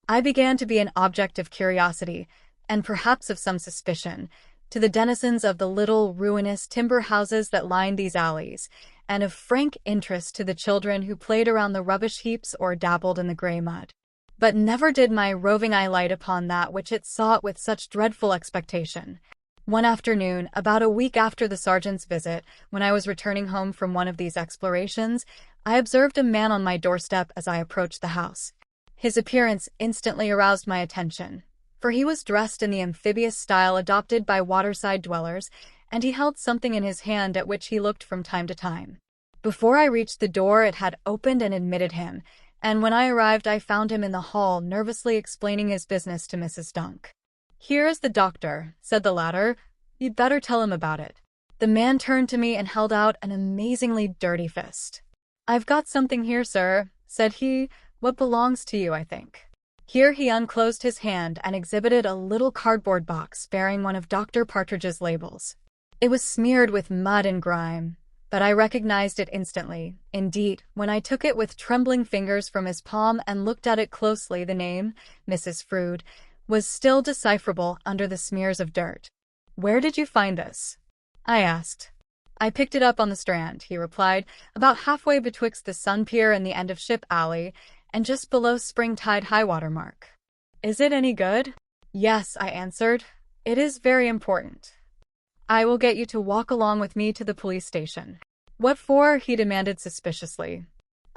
I began to be an object of curiosity, and perhaps of some suspicion, to the denizens of the little ruinous timber houses that lined these alleys, and of frank interest to the children who played around the rubbish heaps or dabbled in the grey mud. But never did my roving eye light upon that which it sought with such dreadful expectation. One afternoon, about a week after the sergeant's visit, when I was returning home from one of these explorations, I observed a man on my doorstep as I approached the house. His appearance instantly aroused my attention, for he was dressed in the amphibious style adopted by waterside dwellers, and he held something in his hand at which he looked from time to time. Before I reached the door it had opened and admitted him, and when I arrived I found him in the hall nervously explaining his business to Mrs. Dunk. "Here is the doctor," said the latter. "You'd better tell him about it." The man turned to me and held out an amazingly dirty fist. "I've got something here, sir," said he, "what belongs to you, I think." Here he unclosed his hand and exhibited a little cardboard box bearing one of Dr. Partridge's labels. It was smeared with mud and grime, but I recognized it instantly. Indeed, when I took it with trembling fingers from his palm and looked at it closely, the name, Mrs. Frood, was still decipherable under the smears of dirt. "Where did you find this?" I asked. I picked it up on the Strand, he replied, about halfway betwixt the Sun Pier and the end of Ship Alley, and just below spring tide high water mark. Is it any good? Yes, I answered. It is very important. I will get you to walk along with me to the police station. What for? He demanded suspiciously.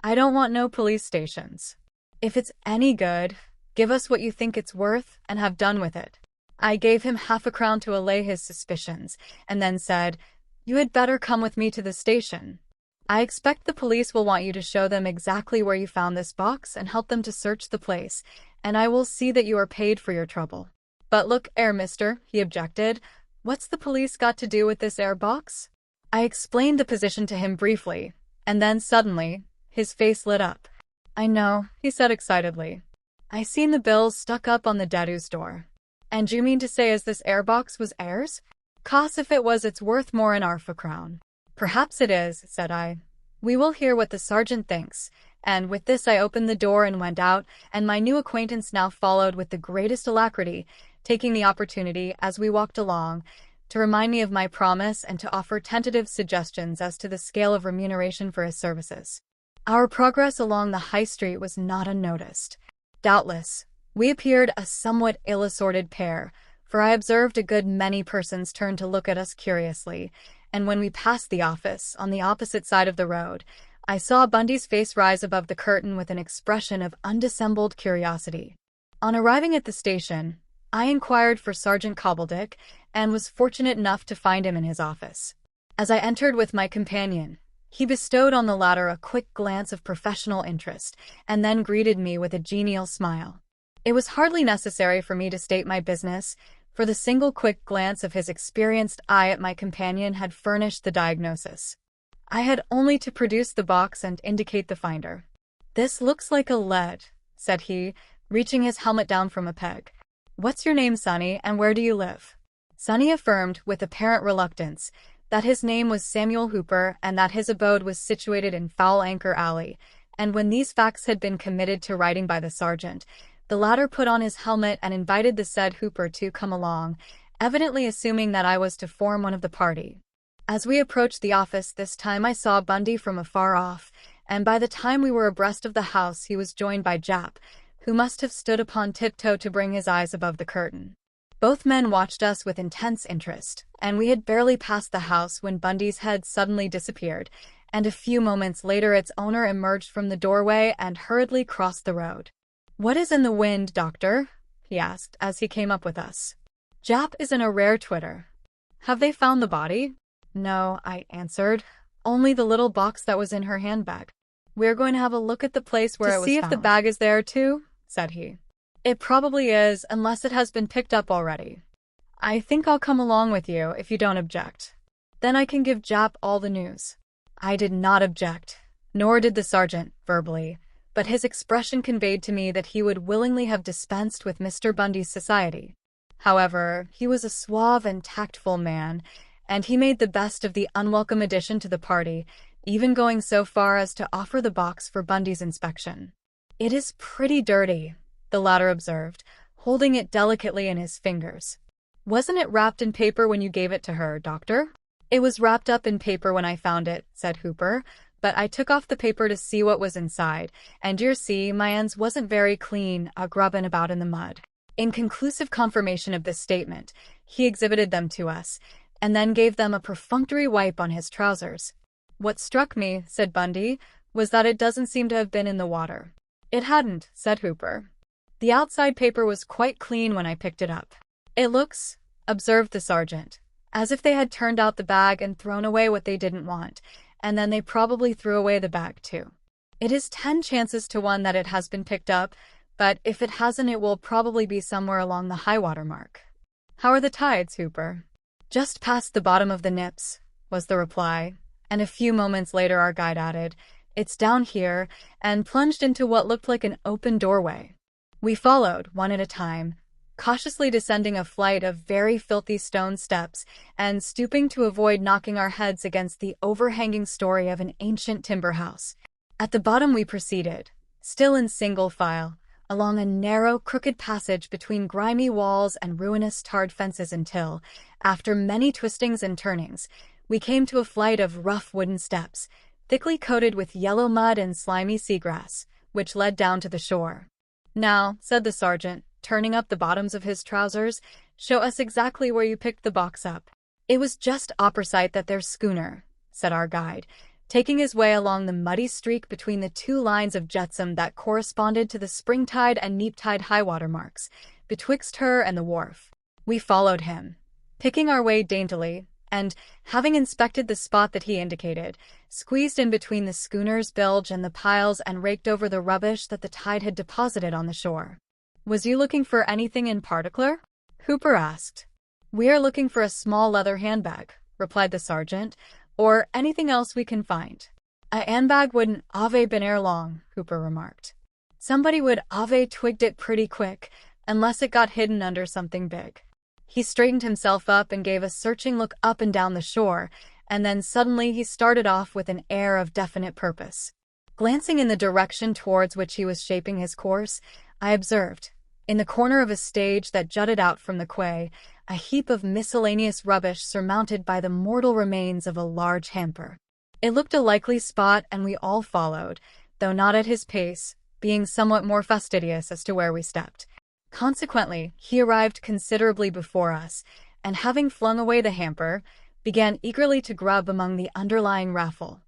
I don't want no police stations. If it's any good, give us what you think it's worth and have done with it. I gave him half a crown to allay his suspicions, and then said, You had better come with me to the station. I expect the police will want you to show them exactly where you found this box and help them to search the place, and I will see that you are paid for your trouble. But look, mister, he objected, what's the police got to do with this box? I explained the position to him briefly, and then suddenly, his face lit up. I know, he said excitedly. I seen the bills stuck up on the Dadu's door. And you mean to say as this box was ours? 'Cause if it was, it's worth more in arf a crown. Perhaps it is, said I. We will hear what the sergeant thinks. And with this I opened the door and went out, and my new acquaintance now followed with the greatest alacrity, taking the opportunity, as we walked along, to remind me of my promise and to offer tentative suggestions as to the scale of remuneration for his services. Our progress along the high street was not unnoticed. Doubtless, we appeared a somewhat ill-assorted pair, for I observed a good many persons turn to look at us curiously, and when we passed the office, on the opposite side of the road, I saw Bundy's face rise above the curtain with an expression of undissembled curiosity. On arriving at the station, I inquired for Sergeant Cobbledick, and was fortunate enough to find him in his office. As I entered with my companion, he bestowed on the latter a quick glance of professional interest, and then greeted me with a genial smile. It was hardly necessary for me to state my business, for the single quick glance of his experienced eye at my companion had furnished the diagnosis. I had only to produce the box and indicate the finder. This looks like a lead, said he, reaching his helmet down from a peg. What's your name, Sonny, and where do you live? Sonny affirmed, with apparent reluctance, that his name was Samuel Hooper and that his abode was situated in Foul Anchor Alley, and when these facts had been committed to writing by the sergeant, the latter put on his helmet and invited the said Hooper to come along, evidently assuming that I was to form one of the party. As we approached the office this time I saw Bundy from afar off, and by the time we were abreast of the house he was joined by Jap, who must have stood upon tiptoe to bring his eyes above the curtain. Both men watched us with intense interest, and we had barely passed the house when Bundy's head suddenly disappeared, and a few moments later its owner emerged from the doorway and hurriedly crossed the road. What is in the wind, Doctor? He asked as he came up with us. Jap is in a rare twitter. Have they found the body? No, I answered. Only the little box that was in her handbag. We're going to have a look at the place where it was found. To see if the bag is there too, said he. It probably is, unless it has been picked up already. I think I'll come along with you, if you don't object. Then I can give Jap all the news. I did not object, nor did the sergeant, verbally, but his expression conveyed to me that he would willingly have dispensed with Mr. Bundy's society. However, he was a suave and tactful man, and he made the best of the unwelcome addition to the party, even going so far as to offer the box for Bundy's inspection. It is pretty dirty, the latter observed, holding it delicately in his fingers. Wasn't it wrapped in paper when you gave it to her, Doctor? It was wrapped up in paper when I found it, said Hooper, but I took off the paper to see what was inside, and you see, my hands wasn't very clean, grubbing about in the mud. In conclusive confirmation of this statement, he exhibited them to us, and then gave them a perfunctory wipe on his trousers. What struck me, said Bundy, was that it doesn't seem to have been in the water. It hadn't, said Hooper. The outside paper was quite clean when I picked it up. It looks, observed the sergeant, as if they had turned out the bag and thrown away what they didn't want, and then they probably threw away the bag too. It is 10 chances to 1 that it has been picked up, but if it hasn't it will probably be somewhere along the high water mark. How are the tides, Hooper? Just past the bottom of the nips, was the reply, and a few moments later our guide added, It's down here, and plunged into what looked like an open doorway. We followed, one at a time, cautiously descending a flight of very filthy stone steps and stooping to avoid knocking our heads against the overhanging story of an ancient timber house. At the bottom we proceeded, still in single file, along a narrow, crooked passage between grimy walls and ruinous tarred fences until, after many twistings and turnings, We came to a flight of rough wooden steps, thickly coated with yellow mud and slimy seagrass, which led down to the shore. "Now," said the sergeant, turning up the bottoms of his trousers, "show us exactly where you picked the box up." "It was just opposite that there's schooner," said our guide, taking his way along the muddy streak between the two lines of jetsam that corresponded to the springtide and neap-tide high-water marks, betwixt her and the wharf. We followed him, picking our way daintily, and, having inspected the spot that he indicated, squeezed in between the schooner's bilge and the piles and raked over the rubbish that the tide had deposited on the shore. "Was you looking for anything in particular?" Hooper asked. "We are looking for a small leather handbag," replied the sergeant, "or anything else we can find." "A handbag wouldn't have been ere long," Hooper remarked. "Somebody would have twigged it pretty quick, unless it got hidden under something big." He straightened himself up and gave a searching look up and down the shore, and then suddenly he started off with an air of definite purpose. Glancing in the direction towards which he was shaping his course, I observed, in the corner of a stage that jutted out from the quay, a heap of miscellaneous rubbish surmounted by the mortal remains of a large hamper. It looked a likely spot, and we all followed, though not at his pace, being somewhat more fastidious as to where we stepped. Consequently, he arrived considerably before us, and having flung away the hamper, began eagerly to grub among the underlying raffle.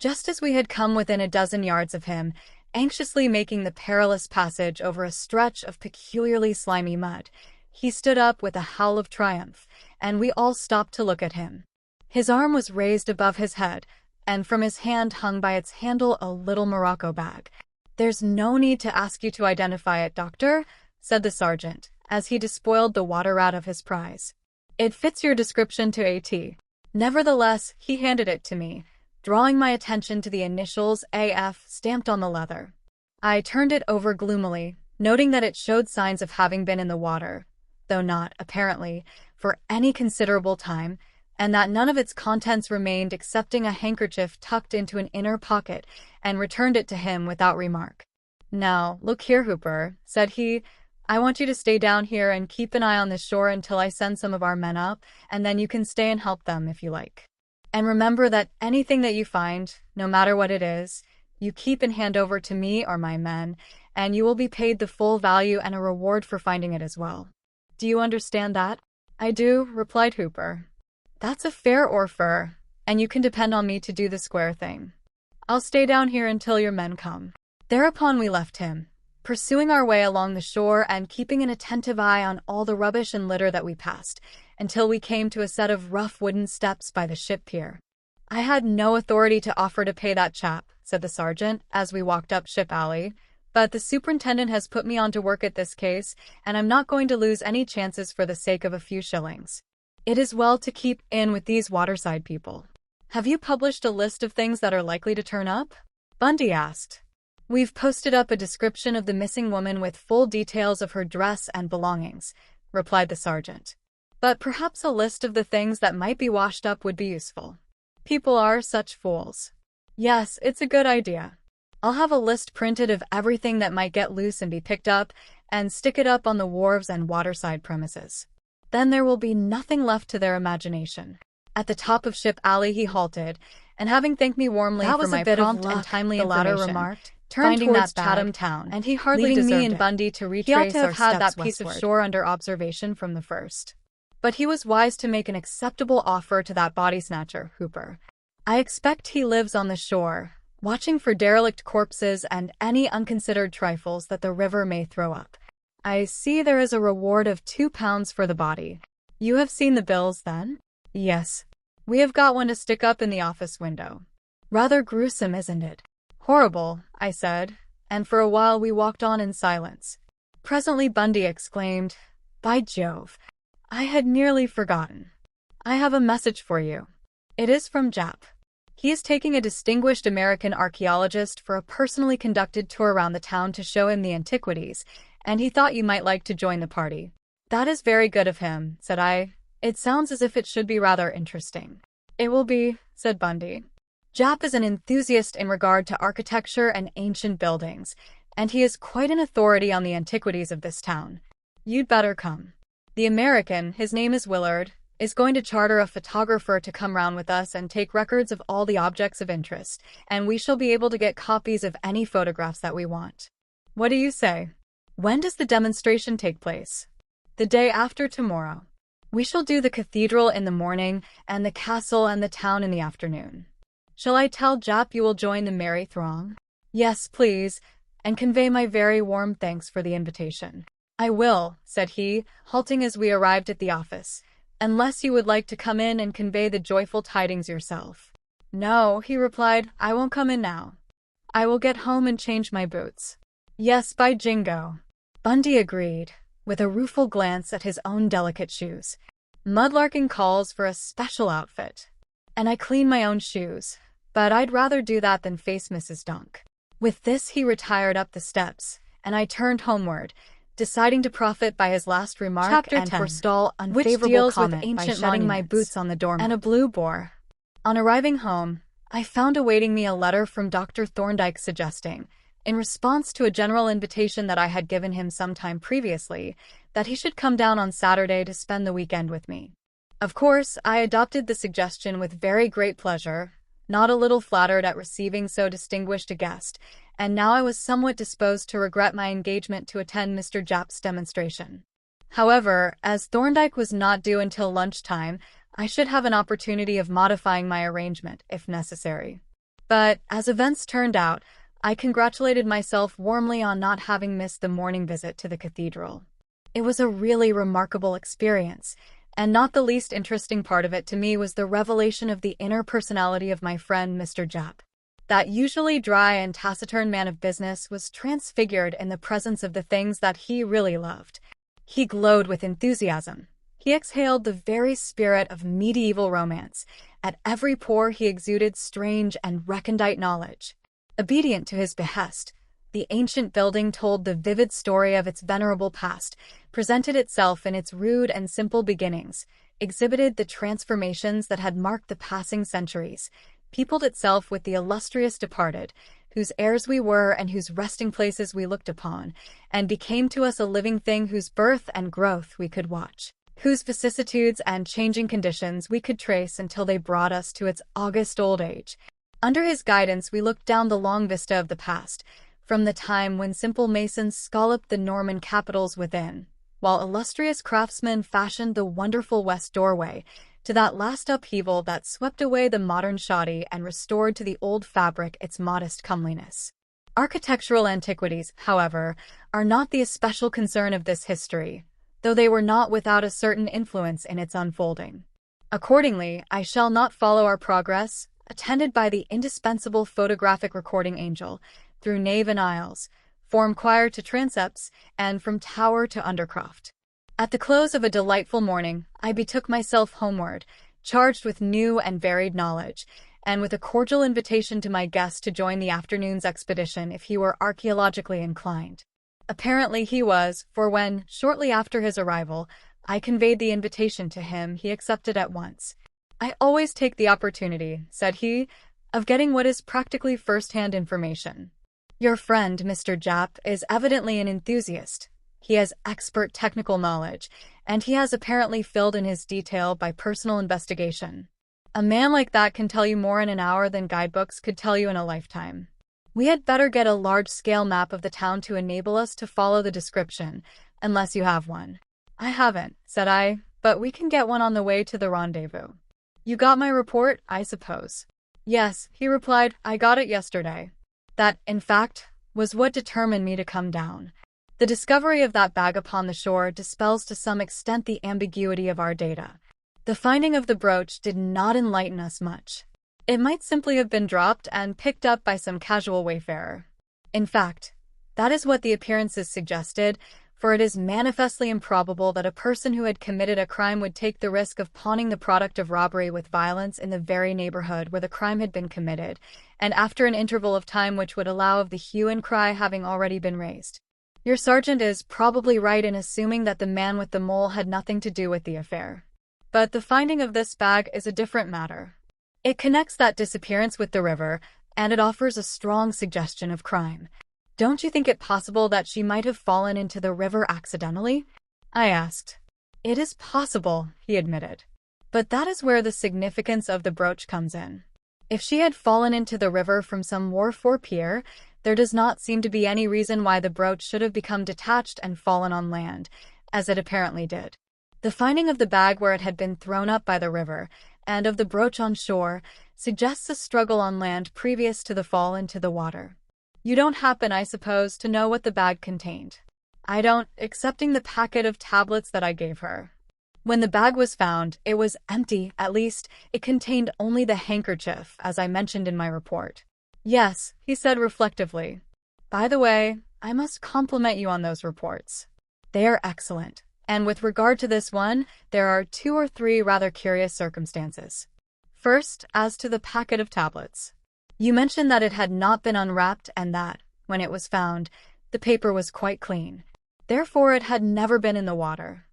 Just as we had come within a dozen yards of him, anxiously making the perilous passage over a stretch of peculiarly slimy mud, he stood up with a howl of triumph, and we all stopped to look at him. His arm was raised above his head, and from his hand hung by its handle a little morocco bag. "There's no need to ask you to identify it, Doctor," said the sergeant, as he despoiled the water rat of his prize. "It fits your description to a T." Nevertheless, he handed it to me, drawing my attention to the initials AF stamped on the leather. I turned it over gloomily, noting that it showed signs of having been in the water, though not, apparently, for any considerable time, and that none of its contents remained excepting a handkerchief tucked into an inner pocket, and returned it to him without remark. "Now, look here, Hooper," said he, "I want you to stay down here and keep an eye on the shore until I send some of our men up, and then you can stay and help them if you like. And remember that anything that you find, no matter what it is, you keep and hand over to me or my men, and you will be paid the full value and a reward for finding it as well. Do you understand that?" "I do," replied Hooper. "That's a fair orfer, and you can depend on me to do the square thing. I'll stay down here until your men come." Thereupon we left him, pursuing our way along the shore and keeping an attentive eye on all the rubbish and litter that we passed, until we came to a set of rough wooden steps by the ship pier. "I had no authority to offer to pay that chap," said the sergeant, as we walked up Ship Alley, "but the superintendent has put me on to work at this case, and I'm not going to lose any chances for the sake of a few shillings. It is well to keep in with these waterside people." "Have you published a list of things that are likely to turn up?" Bundy asked. "We've posted up a description of the missing woman with full details of her dress and belongings," replied the sergeant. "But perhaps a list of the things that might be washed up would be useful. People are such fools." "Yes, it's a good idea. I'll have a list printed of everything that might get loose and be picked up, and stick it up on the wharves and waterside premises. Then there will be nothing left to their imagination." At the top of Ship Alley he halted, and having thanked me warmly for my prompt and timely information, remarked, turned towards Chatham Town, and he hardly leaving me and Bundy to retrace our steps westward. He ought to have had that piece of shore under observation from the first. But he was wise to make an acceptable offer to that body snatcher, Hooper. I expect he lives on the shore, watching for derelict corpses and any unconsidered trifles that the river may throw up. I see there is a reward of £2 for the body. You have seen the bills, then? Yes. We have got one to stick up in the office window. Rather gruesome, isn't it? Horrible, I said, and for a while we walked on in silence. Presently Bundy exclaimed, "By Jove, I had nearly forgotten. I have a message for you. It is from Jap. He is taking a distinguished American archaeologist for a personally conducted tour around the town to show him the antiquities, and he thought you might like to join the party." "That is very good of him," said I. "It sounds as if it should be rather interesting." "It will be," said Bundy. "Jap is an enthusiast in regard to architecture and ancient buildings, and he is quite an authority on the antiquities of this town. You'd better come." The American, his name is Willard, is going to charter a photographer to come round with us and take records of all the objects of interest, and we shall be able to get copies of any photographs that we want. What do you say? When does the demonstration take place? The day after tomorrow. We shall do the cathedral in the morning, and the castle and the town in the afternoon. Shall I tell Jap you will join the merry throng? Yes, please, and convey my very warm thanks for the invitation. I will, said he, halting as we arrived at the office, unless you would like to come in and convey the joyful tidings yourself. No, he replied, I won't come in now. I will get home and change my boots. Yes, by jingo. Bundy agreed, with a rueful glance at his own delicate shoes. Mudlarking calls for a special outfit. And I clean my own shoes, but I'd rather do that than face Mrs. Dunk. With this he retired up the steps, and I turned homeward, deciding to profit by his last remark Chapter and 10, forestall which unfavorable deals with comment by ancient shedding my monuments. boots on the doormat and a blue boar. On arriving home, I found awaiting me a letter from Dr. Thorndyke suggesting, in response to a general invitation that I had given him some time previously, that he should come down on Saturday to spend the weekend with me. Of course, I adopted the suggestion with very great pleasure, not a little flattered at receiving so distinguished a guest, and now I was somewhat disposed to regret my engagement to attend Mr. Japp's demonstration. However, as Thorndyke was not due until lunchtime, I should have an opportunity of modifying my arrangement, if necessary. But, as events turned out, I congratulated myself warmly on not having missed the morning visit to the cathedral. It was a really remarkable experience, and not the least interesting part of it to me was the revelation of the inner personality of my friend Mr. Japp. That usually dry and taciturn man of business was transfigured in the presence of the things that he really loved. He glowed with enthusiasm. He exhaled the very spirit of medieval romance. At every pore he exuded strange and recondite knowledge. Obedient to his behest, the ancient building told the vivid story of its venerable past, presented itself in its rude and simple beginnings, exhibited the transformations that had marked the passing centuries, peopled itself with the illustrious departed, whose heirs we were and whose resting places we looked upon, and became to us a living thing whose birth and growth we could watch, whose vicissitudes and changing conditions we could trace until they brought us to its august old age. Under his guidance we looked down the long vista of the past, from the time when simple masons scalloped the Norman capitals within, while illustrious craftsmen fashioned the wonderful west doorway, to that last upheaval that swept away the modern shoddy and restored to the old fabric its modest comeliness. Architectural antiquities, however, are not the especial concern of this history, though they were not without a certain influence in its unfolding. Accordingly, I shall not follow our progress, attended by the indispensable photographic recording angel, through nave and aisles, from choir to transepts, and from tower to undercroft. At the close of a delightful morning, I betook myself homeward, charged with new and varied knowledge, and with a cordial invitation to my guest to join the afternoon's expedition if he were archaeologically inclined. Apparently he was, for when, shortly after his arrival, I conveyed the invitation to him, he accepted at once. I always take the opportunity, said he, of getting what is practically first-hand information. Your friend, Mr. Japp, is evidently an enthusiast. He has expert technical knowledge, and he has apparently filled in his detail by personal investigation. A man like that can tell you more in an hour than guidebooks could tell you in a lifetime. We had better get a large-scale map of the town to enable us to follow the description, unless you have one. I haven't, said I, but we can get one on the way to the rendezvous. You got my report, I suppose? Yes, he replied, I got it yesterday. That, in fact, was what determined me to come down. The discovery of that bag upon the shore dispels to some extent the ambiguity of our data. The finding of the brooch did not enlighten us much. It might simply have been dropped and picked up by some casual wayfarer. In fact, that is what the appearances suggested, for it is manifestly improbable that a person who had committed a crime would take the risk of pawning the product of robbery with violence in the very neighborhood where the crime had been committed, and after an interval of time which would allow of the hue and cry having already been raised. Your sergeant is probably right in assuming that the man with the mole had nothing to do with the affair. But the finding of this bag is a different matter. It connects that disappearance with the river, and it offers a strong suggestion of crime. Don't you think it possible that she might have fallen into the river accidentally? I asked. It is possible, he admitted. But that is where the significance of the brooch comes in. If she had fallen into the river from some wharf or pier, there does not seem to be any reason why the brooch should have become detached and fallen on land, as it apparently did. The finding of the bag where it had been thrown up by the river, and of the brooch on shore, suggests a struggle on land previous to the fall into the water. You don't happen, I suppose, to know what the bag contained? I don't, excepting the packet of tablets that I gave her. When the bag was found, it was empty. At least, it contained only the handkerchief, as I mentioned in my report. Yes, he said reflectively. By the way, I must compliment you on those reports. They are excellent. And with regard to this one, there are 2 or 3 rather curious circumstances. First, as to the packet of tablets. You mentioned that it had not been unwrapped and that, when it was found, the paper was quite clean. Therefore, it had never been in the water.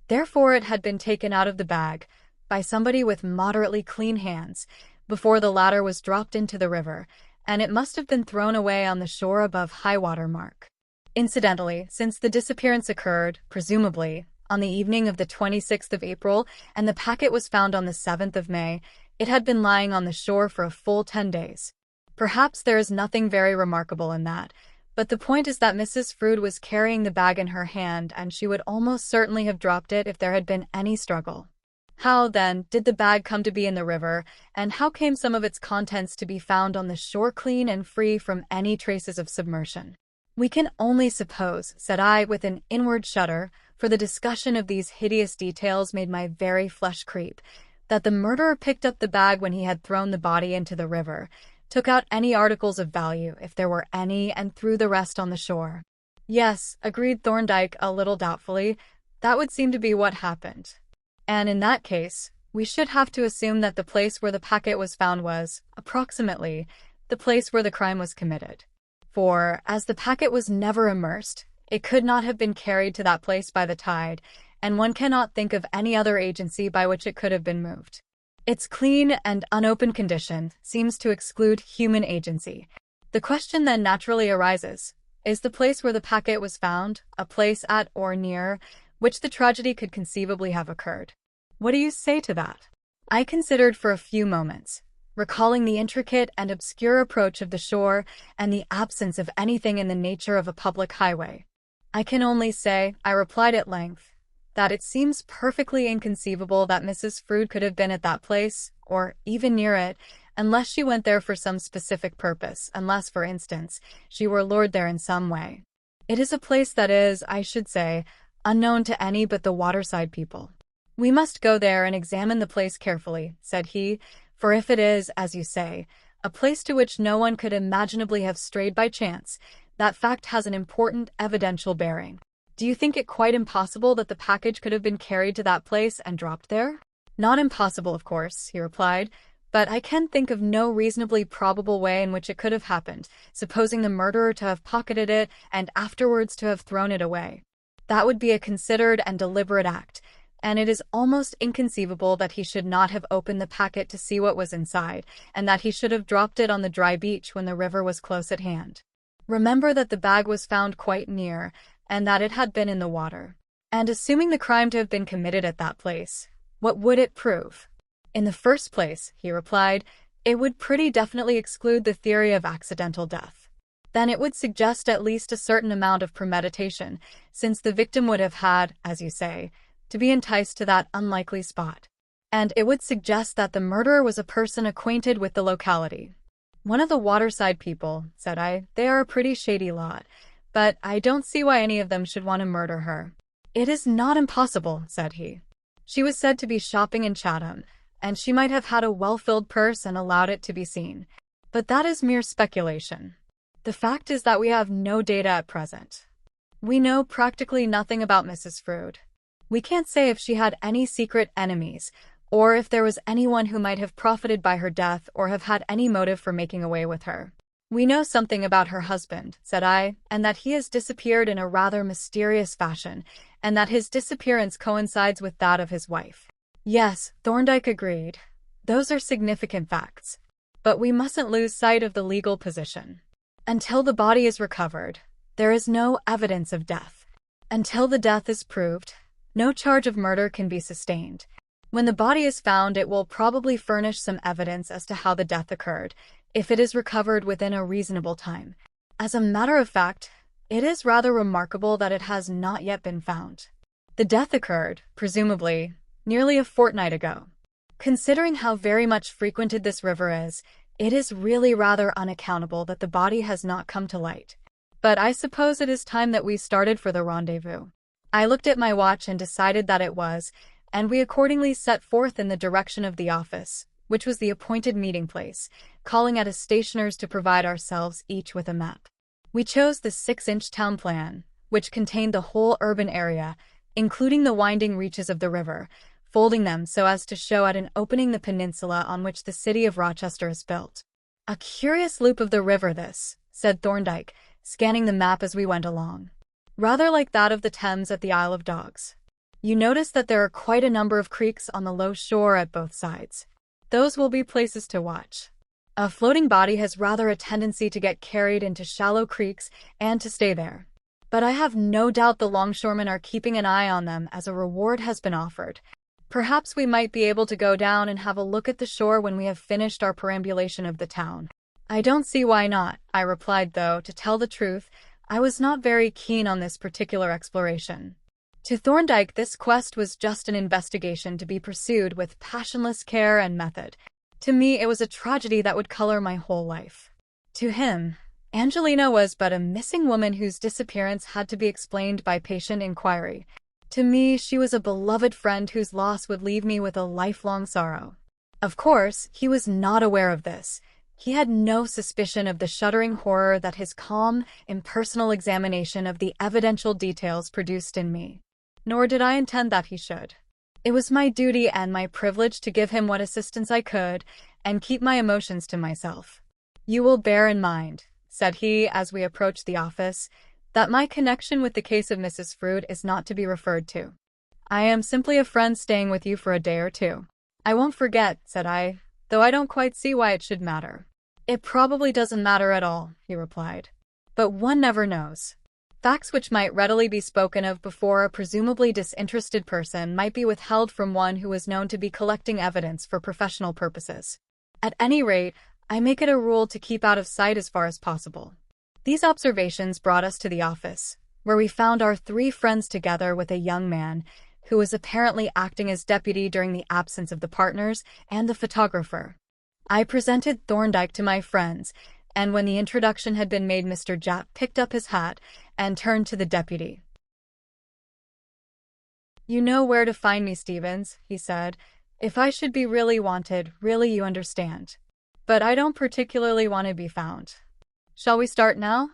Therefore, it had been taken out of the bag by somebody with moderately clean hands before the latter was dropped into the river, and it must have been thrown away on the shore above high water mark. Incidentally, since the disappearance occurred, presumably, on the evening of the 26th of April, and the packet was found on the 7th of May, it had been lying on the shore for a full 10 days. Perhaps there is nothing very remarkable in that, but the point is that Mrs. Frood was carrying the bag in her hand, and she would almost certainly have dropped it if there had been any struggle. How, then, did the bag come to be in the river, and how came some of its contents to be found on the shore clean and free from any traces of submersion? We can only suppose, said I with an inward shudder, for the discussion of these hideous details made my very flesh creep, that the murderer picked up the bag when he had thrown the body into the river, took out any articles of value, if there were any, and threw the rest on the shore. Yes, agreed Thorndyke a little doubtfully, that would seem to be what happened. And in that case, we should have to assume that the place where the packet was found was, approximately, the place where the crime was committed. For, as the packet was never immersed, it could not have been carried to that place by the tide, and one cannot think of any other agency by which it could have been moved. Its clean and unopened condition seems to exclude human agency. The question then naturally arises, is the place where the packet was found a place at or near which the tragedy could conceivably have occurred? What do you say to that? I considered for a few moments, recalling the intricate and obscure approach of the shore and the absence of anything in the nature of a public highway. I can only say, I replied at length, that it seems perfectly inconceivable that Mrs. Frood could have been at that place, or even near it, unless she went there for some specific purpose, unless, for instance, she were lured there in some way. It is a place that is, I should say, unknown to any but the waterside people. We must go there and examine the place carefully, said he, for if it is, as you say, a place to which no one could imaginably have strayed by chance, that fact has an important evidential bearing. Do you think it quite impossible that the package could have been carried to that place and dropped there? Not impossible, of course, he replied, but I can think of no reasonably probable way in which it could have happened, supposing the murderer to have pocketed it and afterwards to have thrown it away. That would be a considered and deliberate act, and it is almost inconceivable that he should not have opened the packet to see what was inside, and that he should have dropped it on the dry beach when the river was close at hand. Remember that the bag was found quite near, and that it had been in the water. And assuming the crime to have been committed at that place, what would it prove? In the first place, he replied, it would pretty definitely exclude the theory of accidental death. Then it would suggest at least a certain amount of premeditation, since the victim would have had, as you say, to be enticed to that unlikely spot. And it would suggest that the murderer was a person acquainted with the locality. One of the waterside people, said I, they are a pretty shady lot, but I don't see why any of them should want to murder her. It is not impossible, said he. She was said to be shopping in Chatham, and she might have had a well-filled purse and allowed it to be seen. But that is mere speculation. The fact is that we have no data at present. We know practically nothing about Mrs. Frood. We can't say if she had any secret enemies, or if there was anyone who might have profited by her death or have had any motive for making away with her. We know something about her husband, said I, and that he has disappeared in a rather mysterious fashion, and that his disappearance coincides with that of his wife. Yes, Thorndyke agreed. Those are significant facts. But we mustn't lose sight of the legal position. Until the body is recovered, there is no evidence of death. Until the death is proved, no charge of murder can be sustained. When the body is found, it will probably furnish some evidence as to how the death occurred, if it is recovered within a reasonable time. As a matter of fact, it is rather remarkable that it has not yet been found. The death occurred, presumably, nearly a fortnight ago. Considering how very much frequented this river is, it is really rather unaccountable that the body has not come to light. But I suppose it is time that we started for the rendezvous. I looked at my watch and decided that it was, and we accordingly set forth in the direction of the office, which was the appointed meeting place, calling at a stationer's to provide ourselves each with a map. We chose the 6-inch town plan, which contained the whole urban area, including the winding reaches of the river, folding them so as to show at an opening the peninsula on which the city of Rochester is built. "A curious loop of the river this," said Thorndyke, scanning the map as we went along. "Rather like that of the Thames at the Isle of Dogs. You notice that there are quite a number of creeks on the low shore at both sides. Those will be places to watch. A floating body has rather a tendency to get carried into shallow creeks and to stay there. But I have no doubt the longshoremen are keeping an eye on them as a reward has been offered. Perhaps we might be able to go down and have a look at the shore when we have finished our perambulation of the town." "I don't see why not," I replied, though, to tell the truth, I was not very keen on this particular exploration. To Thorndyke, this quest was just an investigation to be pursued with passionless care and method. To me, it was a tragedy that would color my whole life. To him, Angelina was but a missing woman whose disappearance had to be explained by patient inquiry. To me, she was a beloved friend whose loss would leave me with a lifelong sorrow. Of course, he was not aware of this. He had no suspicion of the shuddering horror that his calm, impersonal examination of the evidential details produced in me. Nor did I intend that he should. It was my duty and my privilege to give him what assistance I could, and keep my emotions to myself. "You will bear in mind," said he as we approached the office, "that my connection with the case of Mrs. Frood is not to be referred to. I am simply a friend staying with you for a day or two." "I won't forget," said I, "though I don't quite see why it should matter." "It probably doesn't matter at all," he replied. "But one never knows. Facts which might readily be spoken of before a presumably disinterested person might be withheld from one who is known to be collecting evidence for professional purposes. At any rate, I make it a rule to keep out of sight as far as possible." These observations brought us to the office, where we found our three friends together with a young man, who was apparently acting as deputy during the absence of the partners and the photographer. I presented Thorndyke to my friends, and when the introduction had been made, Mr. Japp picked up his hat and turned to the deputy. "You know where to find me, Stevens," he said. "If I should be really wanted, really, you understand. But I don't particularly want to be found. Shall we start now?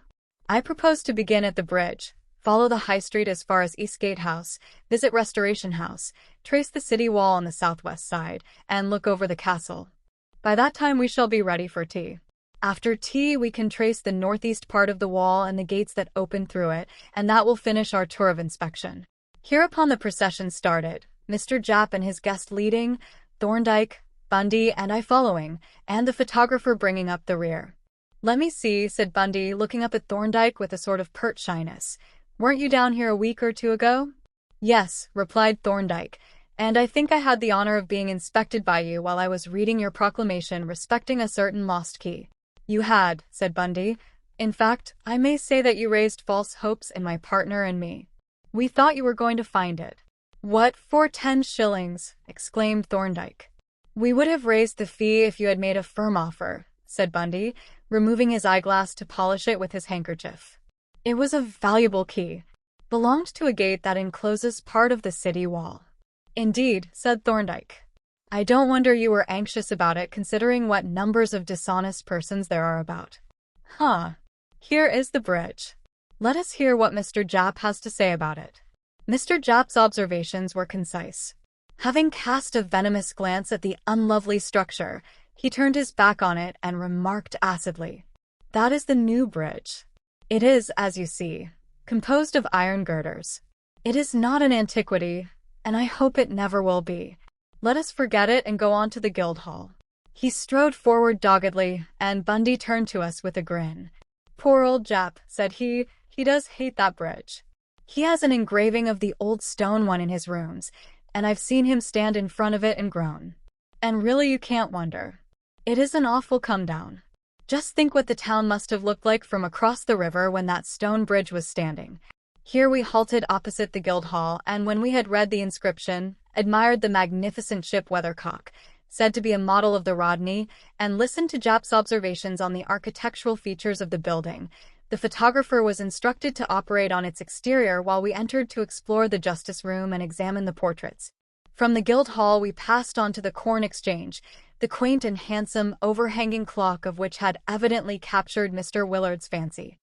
I propose to begin at the bridge, follow the High Street as far as Eastgate House, visit Restoration House, trace the city wall on the southwest side, and look over the castle. By that time we shall be ready for tea. After tea, we can trace the northeast part of the wall and the gates that open through it, and that will finish our tour of inspection." Hereupon the procession started, Mr. Japp and his guest leading, Thorndyke, Bundy, and I following, and the photographer bringing up the rear. "Let me see," said Bundy, looking up at Thorndyke with a sort of pert shyness. "Weren't you down here a week or two ago?" "Yes," replied Thorndyke, "and I think I had the honor of being inspected by you while I was reading your proclamation respecting a certain lost key." "You had," said Bundy. "In fact, I may say that you raised false hopes in my partner and me. We thought you were going to find it." "What, for 10 shillings?" exclaimed Thorndyke. "We would have raised the fee if you had made a firm offer," said Bundy, removing his eyeglass to polish it with his handkerchief. "It was a valuable key. Belonged to a gate that encloses part of the city wall." "Indeed," said Thorndyke. "I don't wonder you were anxious about it, considering what numbers of dishonest persons there are about. Here is the bridge. Let us hear what Mr. Japp has to say about it." Mr. Japp's observations were concise. Having cast a venomous glance at the unlovely structure, he turned his back on it and remarked acidly, "That is the new bridge. It is, as you see, composed of iron girders. It is not an antiquity, and I hope it never will be. Let us forget it and go on to the Guildhall." He strode forward doggedly, and Bundy turned to us with a grin. "Poor old Japp," said he does hate that bridge. He has an engraving of the old stone one in his rooms, and I've seen him stand in front of it and groan. And really you can't wonder. It is an awful come down. Just think what the town must have looked like from across the river when that stone bridge was standing. Here we halted opposite the Guildhall, and when we had read the inscription, admired the magnificent ship weathercock, said to be a model of the Rodney, and listened to Jap's observations on the architectural features of the building, the photographer was instructed to operate on its exterior while we entered to explore the justice room and examine the portraits. From the Guildhall we passed on to the Corn Exchange, the quaint and handsome overhanging clock of which had evidently captured Mr. Willard's fancy.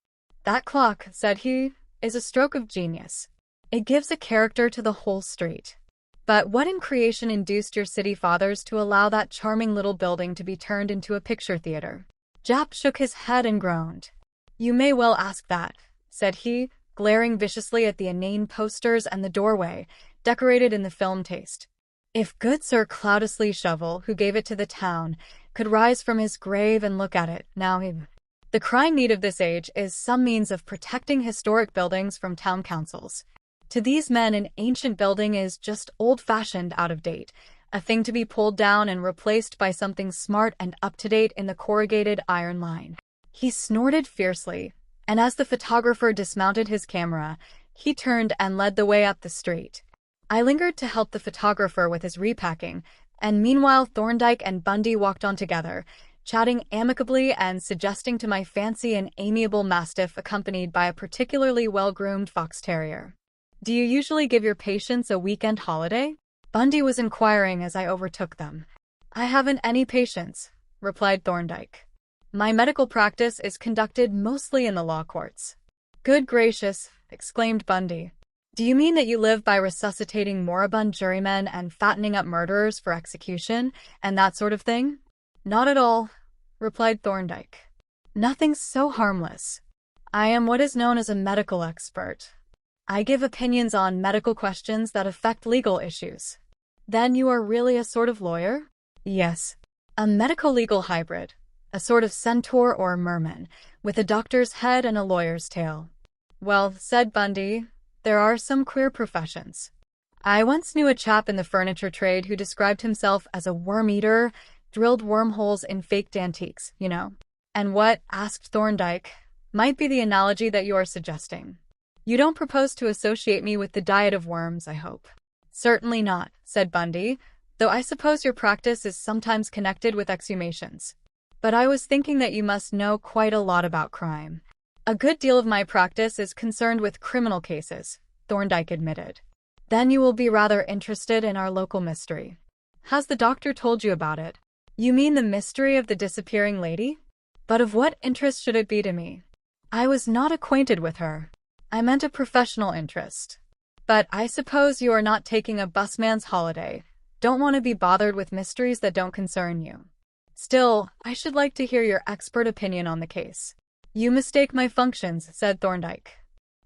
"That clock," said he, "is a stroke of genius. It gives a character to the whole street. But what in creation induced your city fathers to allow that charming little building to be turned into a picture theater?" Jap shook his head and groaned. "You may well ask that," said he, glaring viciously at the inane posters and the doorway, decorated in the film taste. "If good Sir Cloudesley Shovel, who gave it to the town, could rise from his grave and look at it, now the crying need of this age is some means of protecting historic buildings from town councils. To these men an ancient building is just old-fashioned, out of date, a thing to be pulled down and replaced by something smart and up-to-date in the corrugated iron line." He snorted fiercely, and as the photographer dismounted his camera, he turned and led the way up the street. I lingered to help the photographer with his repacking, and meanwhile Thorndyke and Bundy walked on together, chatting amicably and suggesting to my fancy an amiable mastiff accompanied by a particularly well-groomed fox terrier. "Do you usually give your patients a weekend holiday?" Bundy was inquiring as I overtook them. "I haven't any patients," replied Thorndyke. "My medical practice is conducted mostly in the law courts." "Good gracious," exclaimed Bundy. "Do you mean that you live by resuscitating moribund jurymen and fattening up murderers for execution, and that sort of thing?" "Not at all," replied Thorndyke. "Nothing so harmless. I am what is known as a medical expert. I give opinions on medical questions that affect legal issues." "Then you are really a sort of lawyer?" "Yes. A medico-legal hybrid. A sort of centaur or merman, with a doctor's head and a lawyer's tail." "Well," said Bundy, "there are some queer professions. I once knew a chap in the furniture trade who described himself as a worm-eater, drilled wormholes in faked antiques, you know." "And what," asked Thorndyke, "might be the analogy that you are suggesting? You don't propose to associate me with the diet of worms, I hope." "Certainly not," said Bundy, "though I suppose your practice is sometimes connected with exhumations. But I was thinking that you must know quite a lot about crime." "A good deal of my practice is concerned with criminal cases," Thorndyke admitted. "Then you will be rather interested in our local mystery. Has the doctor told you about it?" "You mean the mystery of the disappearing lady? But of what interest should it be to me? I was not acquainted with her. I meant a professional interest. But I suppose you are not taking a busman's holiday. Don't want to be bothered with mysteries that don't concern you. Still, I should like to hear your expert opinion on the case." "You mistake my functions," said Thorndyke.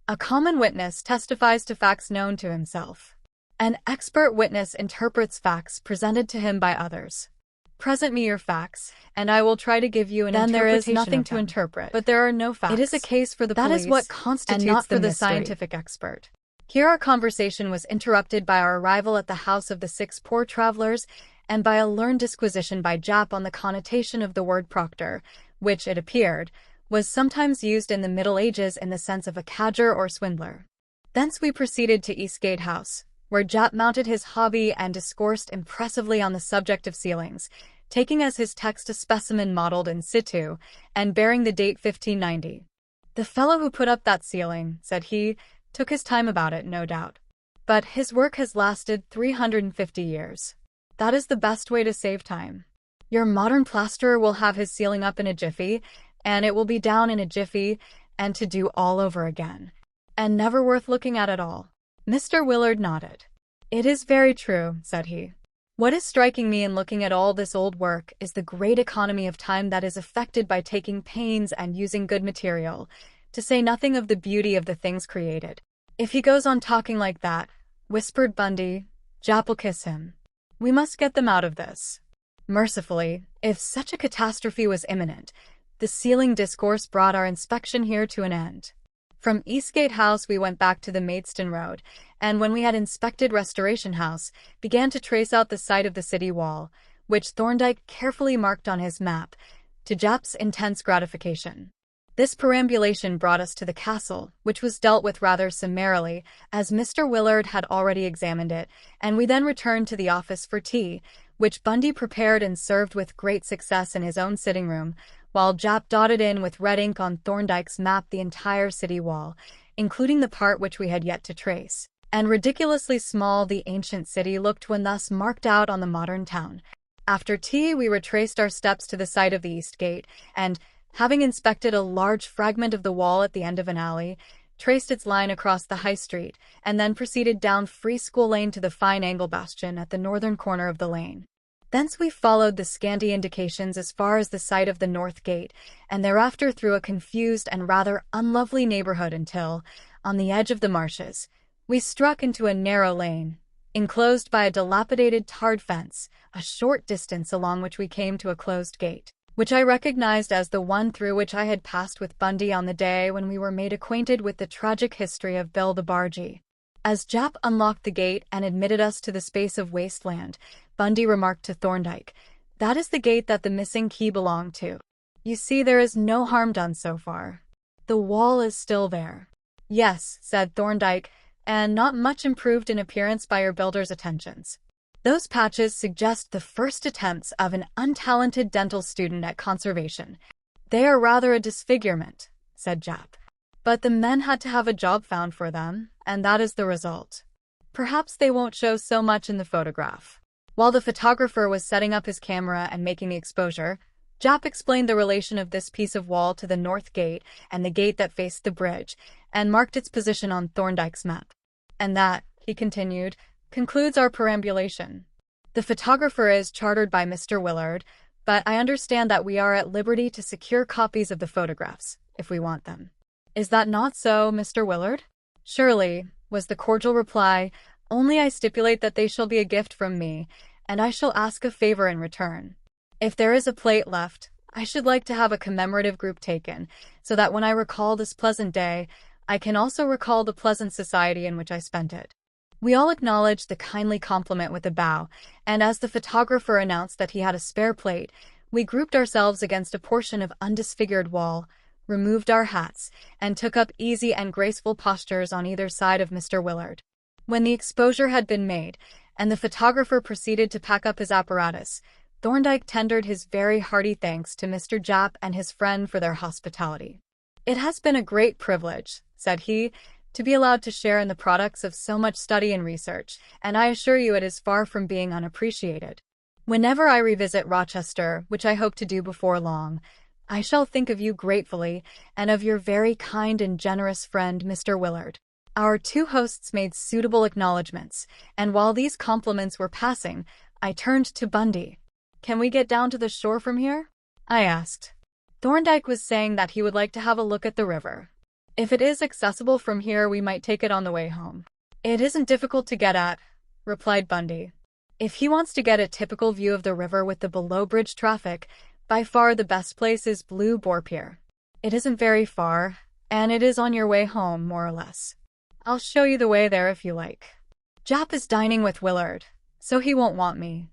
"A common witness testifies to facts known to himself. An expert witness interprets facts presented to him by others. Present me your facts, and I will try to give you an interpretation. Then there is nothing to interpret. But there are no facts. It is a case for the police. That is what constitutes and not for the scientific expert." Here our conversation was interrupted by our arrival at the house of the 6 poor travelers, and by a learned disquisition by Jap on the connotation of the word proctor, which, it appeared, was sometimes used in the Middle Ages in the sense of a cadger or swindler. Thence we proceeded to Eastgate House, where Jap mounted his hobby and discoursed impressively on the subject of ceilings, taking as his text a specimen modelled in situ, and bearing the date 1590. "The fellow who put up that ceiling," said he, "took his time about it, no doubt. But his work has lasted 350 years. That is the best way to save time. Your modern plasterer will have his ceiling up in a jiffy, and it will be down in a jiffy, and to do all over again. And never worth looking at all." Mr. Willard nodded. "It is very true," said he. "What is striking me in looking at all this old work is the great economy of time that is effected by taking pains and using good material, to say nothing of the beauty of the things created." "If he goes on talking like that," whispered Bundy, "Jap will kiss him. We must get them out of this." Mercifully, if such a catastrophe was imminent, the ceiling discourse brought our inspection here to an end. From Eastgate House we went back to the Maidstone Road, and when we had inspected Restoration House, began to trace out the site of the city wall, which Thorndyke carefully marked on his map, to Jap's intense gratification. This perambulation brought us to the castle, which was dealt with rather summarily, as Mr. Willard had already examined it, and we then returned to the office for tea, which Bundy prepared and served with great success in his own sitting room, while Jap dotted in with red ink on Thorndyke's map the entire city wall, including the part which we had yet to trace. And ridiculously small the ancient city looked when thus marked out on the modern town. After tea we retraced our steps to the site of the East Gate, and, having inspected a large fragment of the wall at the end of an alley, traced its line across the High Street, and then proceeded down Free School Lane to the fine angle bastion at the northern corner of the lane. Thence we followed the scanty indications as far as the site of the North Gate, and thereafter through a confused and rather unlovely neighborhood until, on the edge of the marshes, we struck into a narrow lane, enclosed by a dilapidated tarred fence, a short distance along which we came to a closed gate, which I recognized as the one through which I had passed with Bundy on the day when we were made acquainted with the tragic history of Bill the Bargee. As Jap unlocked the gate and admitted us to the space of wasteland, Bundy remarked to Thorndyke, "That is the gate that the missing key belonged to. You see, there is no harm done so far. The wall is still there." "Yes," said Thorndyke, "and not much improved in appearance by your builder's attentions. Those patches suggest the first attempts of an untalented dental student at conservation. They are rather a disfigurement," said Jap. "But the men had to have a job found for them, and that is the result. Perhaps they won't show so much in the photograph." While the photographer was setting up his camera and making the exposure, Jap explained the relation of this piece of wall to the North Gate and the gate that faced the bridge, and marked its position on Thorndyke's map. "And that," he continued, "concludes our perambulation. The photographer is chartered by Mr. Willard, but I understand that we are at liberty to secure copies of the photographs, if we want them. Is that not so, Mr. Willard?" "Surely," was the cordial reply, "only I stipulate that they shall be a gift from me, and I shall ask a favor in return. If there is a plate left, I should like to have a commemorative group taken, so that when I recall this pleasant day, I can also recall the pleasant society in which I spent it." We all acknowledged the kindly compliment with a bow, and as the photographer announced that he had a spare plate, we grouped ourselves against a portion of undisfigured wall, removed our hats, and took up easy and graceful postures on either side of Mr. Willard. When the exposure had been made, and the photographer proceeded to pack up his apparatus, Thorndyke tendered his very hearty thanks to Mr. Jap and his friend for their hospitality. "It has been a great privilege," said he, "to be allowed to share in the products of so much study and research, and I assure you it is far from being unappreciated. Whenever I revisit Rochester, which I hope to do before long, I shall think of you gratefully, and of your very kind and generous friend, Mr. Willard." Our two hosts made suitable acknowledgments, and while these compliments were passing, I turned to Bundy. "Can we get down to the shore from here?" I asked. Thorndyke was saying that he would like to have a look at the river. "If it is accessible from here, we might take it on the way home." "It isn't difficult to get at," replied Bundy. "If he wants to get a typical view of the river with the below-bridge traffic, by far the best place is Blue Boar Pier. It isn't very far, and it is on your way home, more or less. I'll show you the way there if you like. Jap is dining with Willard, so he won't want me."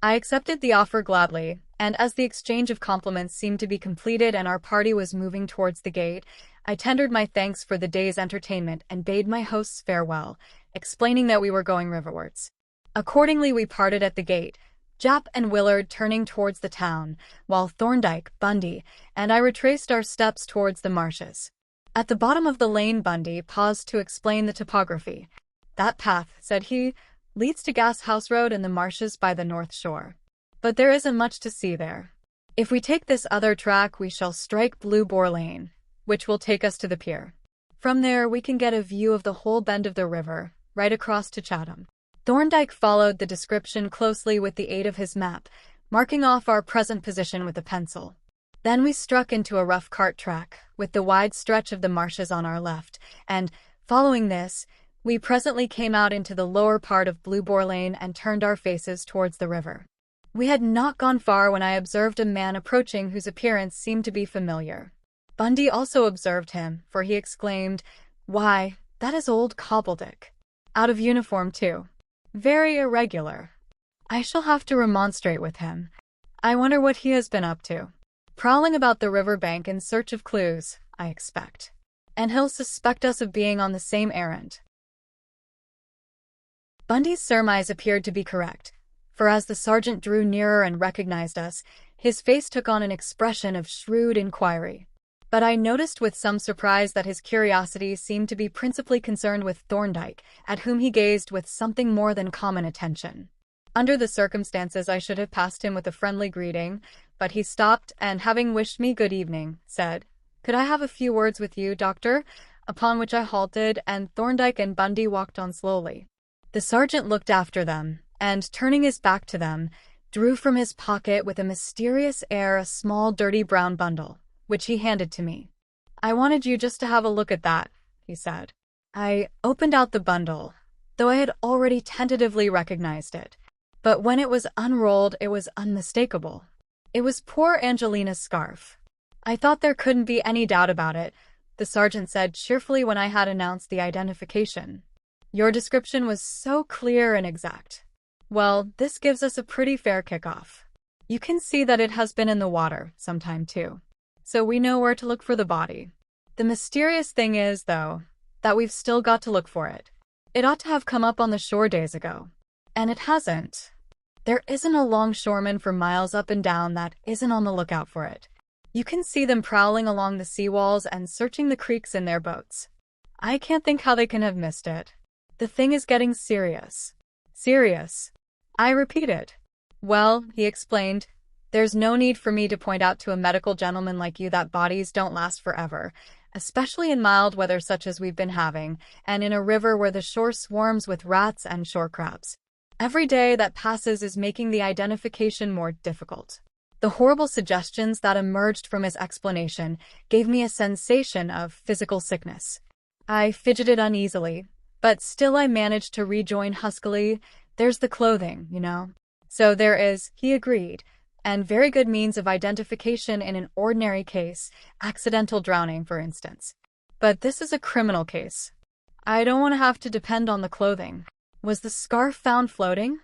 I accepted the offer gladly, and as the exchange of compliments seemed to be completed and our party was moving towards the gate, I tendered my thanks for the day's entertainment and bade my hosts farewell, explaining that we were going riverwards. Accordingly we parted at the gate, Jap and Willard turning towards the town, while Thorndyke, Bundy, and I retraced our steps towards the marshes. At the bottom of the lane Bundy paused to explain the topography. "That path," said he, "leads to Gas House Road and the marshes by the north shore. But there isn't much to see there. If we take this other track we shall strike Blue Boar Lane, which will take us to the pier. From there we can get a view of the whole bend of the river, right across to Chatham." Thorndyke followed the description closely with the aid of his map, marking off our present position with a pencil. Then we struck into a rough cart track, with the wide stretch of the marshes on our left, and, following this, we presently came out into the lower part of Blue Boar Lane and turned our faces towards the river. We had not gone far when I observed a man approaching whose appearance seemed to be familiar. Bundy also observed him, for he exclaimed, "Why, that is old Cobbledick. Out of uniform, too. Very irregular. I shall have to remonstrate with him. I wonder what he has been up to. Prowling about the riverbank in search of clues, I expect. And he'll suspect us of being on the same errand." Bundy's surmise appeared to be correct, for as the sergeant drew nearer and recognized us, his face took on an expression of shrewd inquiry. But I noticed with some surprise that his curiosity seemed to be principally concerned with Thorndyke, at whom he gazed with something more than common attention. Under the circumstances, I should have passed him with a friendly greeting, but he stopped and, having wished me good evening, said, "Could I have a few words with you, Doctor?" Upon which I halted, and Thorndyke and Bundy walked on slowly. The sergeant looked after them, and, turning his back to them, drew from his pocket with a mysterious air a small dirty brown bundle, which he handed to me. "I wanted you just to have a look at that," he said. I opened out the bundle, though I had already tentatively recognized it. But when it was unrolled, it was unmistakable. It was poor Angelina's scarf. "I thought there couldn't be any doubt about it," the sergeant said cheerfully when I had announced the identification. "Your description was so clear and exact. Well, this gives us a pretty fair kickoff. You can see that it has been in the water some time too, so we know where to look for the body. The mysterious thing is, though, that we've still got to look for it. It ought to have come up on the shore days ago. And it hasn't. There isn't a longshoreman for miles up and down that isn't on the lookout for it. You can see them prowling along the seawalls and searching the creeks in their boats. I can't think how they can have missed it. The thing is getting serious." "Serious?" I repeated. "Well," he explained, "there's no need for me to point out to a medical gentleman like you that bodies don't last forever, especially in mild weather such as we've been having, and in a river where the shore swarms with rats and shore crabs. Every day that passes is making the identification more difficult." The horrible suggestions that emerged from his explanation gave me a sensation of physical sickness. I fidgeted uneasily, but still I managed to rejoin huskily, "There's the clothing, you know." "So there is," he agreed, "and very good means of identification in an ordinary case, accidental drowning, for instance. But this is a criminal case. I don't want to have to depend on the clothing." "Was the scarf found floating?"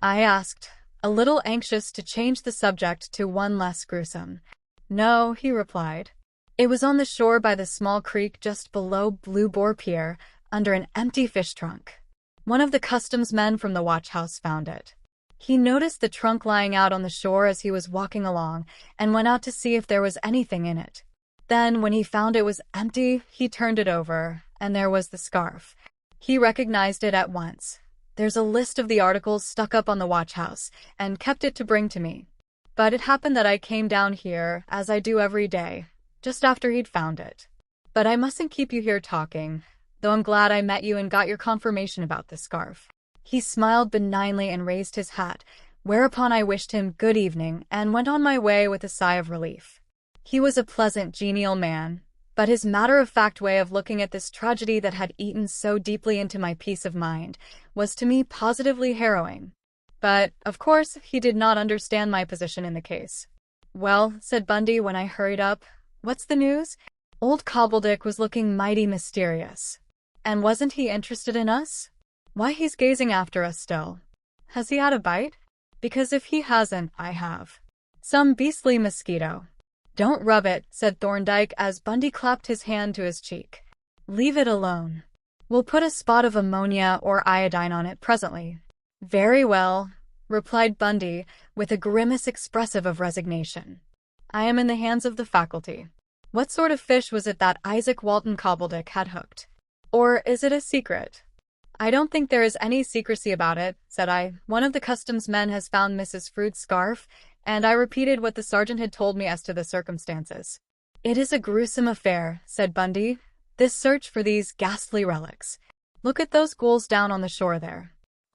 I asked, a little anxious to change the subject to one less gruesome. "No," he replied. "It was on the shore by the small creek just below Blue Boar Pier, under an empty fish trunk. One of the customs men from the watch house found it. He noticed the trunk lying out on the shore as he was walking along, and went out to see if there was anything in it. Then, when he found it was empty, he turned it over, and there was the scarf. He recognized it at once. There's a list of the articles stuck up on the watch house, and kept it to bring to me. But it happened that I came down here, as I do every day, just after he'd found it. But I mustn't keep you here talking, though I'm glad I met you and got your confirmation about the scarf." He smiled benignly and raised his hat, whereupon I wished him good evening and went on my way with a sigh of relief. He was a pleasant, genial man, but his matter-of-fact way of looking at this tragedy that had eaten so deeply into my peace of mind was to me positively harrowing. But, of course, he did not understand my position in the case. "Well," said Bundy when I hurried up, "what's the news?" Old Cobbledick was looking mighty mysterious. "And wasn't he interested in us?" "Why, he's gazing after us still." "Has he had a bite?" "Because if he hasn't, I have. Some beastly mosquito." "Don't rub it," said Thorndyke as Bundy clapped his hand to his cheek. "Leave it alone. We'll put a spot of ammonia or iodine on it presently." "Very well," replied Bundy, with a grimace expressive of resignation. "I am in the hands of the faculty. What sort of fish was it that Isaac Walton Cobbledick had hooked? Or is it a secret?" "I don't think there is any secrecy about it," said I. "One of the customs men has found Mrs. Frood's scarf," and I repeated what the sergeant had told me as to the circumstances. "It is a gruesome affair," said Bundy, "this search for these ghastly relics. Look at those ghouls down on the shore there.